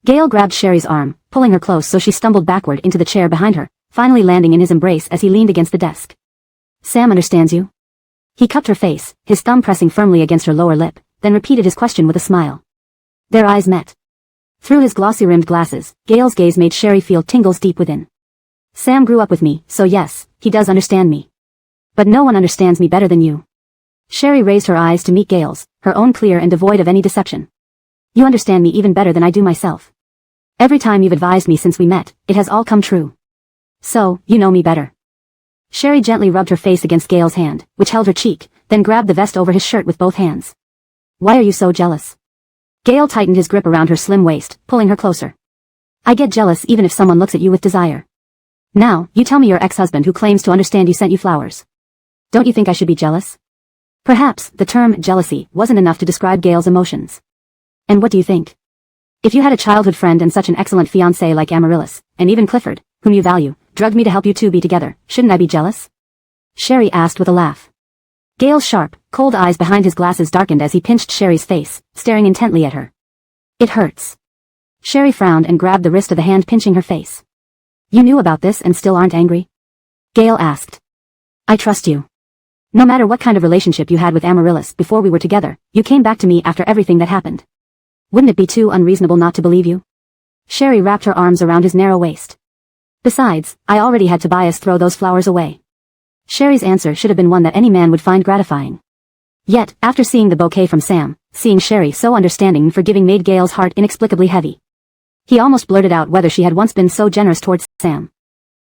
Gail grabbed Sherry's arm, pulling her close so she stumbled backward into the chair behind her, finally landing in his embrace as he leaned against the desk. Sam understands you? He cupped her face, his thumb pressing firmly against her lower lip, then repeated his question with a smile. Their eyes met. Through his glossy-rimmed glasses, Gail's gaze made Sherry feel tingles deep within. Sam grew up with me, so yes, he does understand me. But no one understands me better than you. Sherry raised her eyes to meet Gail's, her own clear and devoid of any deception. You understand me even better than I do myself. Every time you've advised me since we met, it has all come true. So, you know me better. Sherry gently rubbed her face against Gail's hand, which held her cheek, then grabbed the vest over his shirt with both hands. Why are you so jealous? Gail tightened his grip around her slim waist, pulling her closer. I get jealous even if someone looks at you with desire. Now, you tell me your ex-husband who claims to understand you sent you flowers. Don't you think I should be jealous? Perhaps the term jealousy wasn't enough to describe Gail's emotions. And what do you think? If you had a childhood friend and such an excellent fiancé like Amaryllis, and even Clifford, whom you value, drugged me to help you two be together, shouldn't I be jealous? Sherry asked with a laugh. Gail's sharp, cold eyes behind his glasses darkened as he pinched Sherry's face, staring intently at her. It hurts. Sherry frowned and grabbed the wrist of the hand pinching her face. You knew about this and still aren't angry? Gail asked. I trust you. No matter what kind of relationship you had with Amaryllis before we were together, you came back to me after everything that happened. Wouldn't it be too unreasonable not to believe you? Sherry wrapped her arms around his narrow waist. Besides, I already had Tobias throw those flowers away. Sherry's answer should have been one that any man would find gratifying. Yet, after seeing the bouquet from Sam, seeing Sherry so understanding and forgiving made Gail's heart inexplicably heavy. He almost blurted out whether she had once been so generous towards Sam.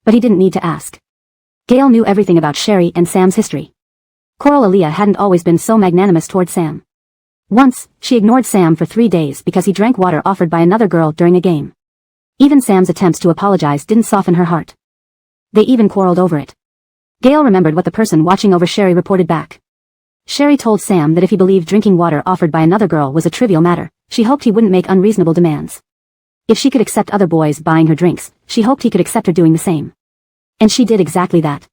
But he didn't need to ask. Gail knew everything about Sherry and Sam's history. Coral Aaliyah hadn't always been so magnanimous toward Sam. Once, she ignored Sam for 3 days because he drank water offered by another girl during a game. Even Sam's attempts to apologize didn't soften her heart. They even quarreled over it. Gail remembered what the person watching over Sherry reported back. Sherry told Sam that if he believed drinking water offered by another girl was a trivial matter, she hoped he wouldn't make unreasonable demands. If she could accept other boys buying her drinks, she hoped he could accept her doing the same. And she did exactly that.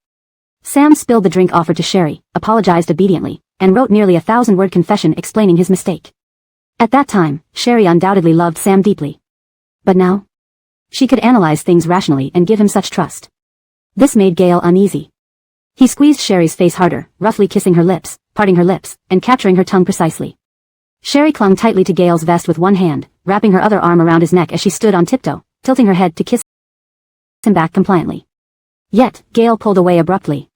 Sam spilled the drink offered to Sherry, apologized obediently, and wrote nearly a 1,000-word confession explaining his mistake. At that time, Sherry undoubtedly loved Sam deeply. But now? She could analyze things rationally and give him such trust. This made Gail uneasy. He squeezed Sherry's face harder, roughly kissing her lips, parting her lips, and capturing her tongue precisely. Sherry clung tightly to Gail's vest with one hand, wrapping her other arm around his neck as she stood on tiptoe, tilting her head to kiss him back compliantly. Yet, Gail pulled away abruptly.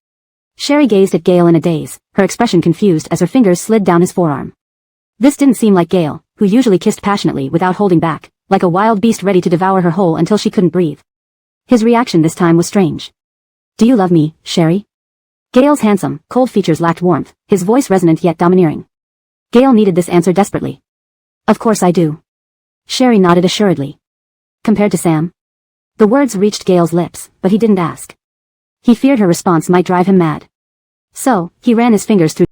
Sherry gazed at Gail in a daze, her expression confused as her fingers slid down his forearm. This didn't seem like Gail, who usually kissed passionately without holding back, like a wild beast ready to devour her whole until she couldn't breathe. His reaction this time was strange. Do you love me, Sherry? Gail's handsome, cold features lacked warmth, his voice resonant yet domineering. Gail needed this answer desperately. Of course I do. Sherry nodded assuredly. Compared to Sam? The words reached Gail's lips, but he didn't ask. He feared her response might drive him mad. So, he ran his fingers through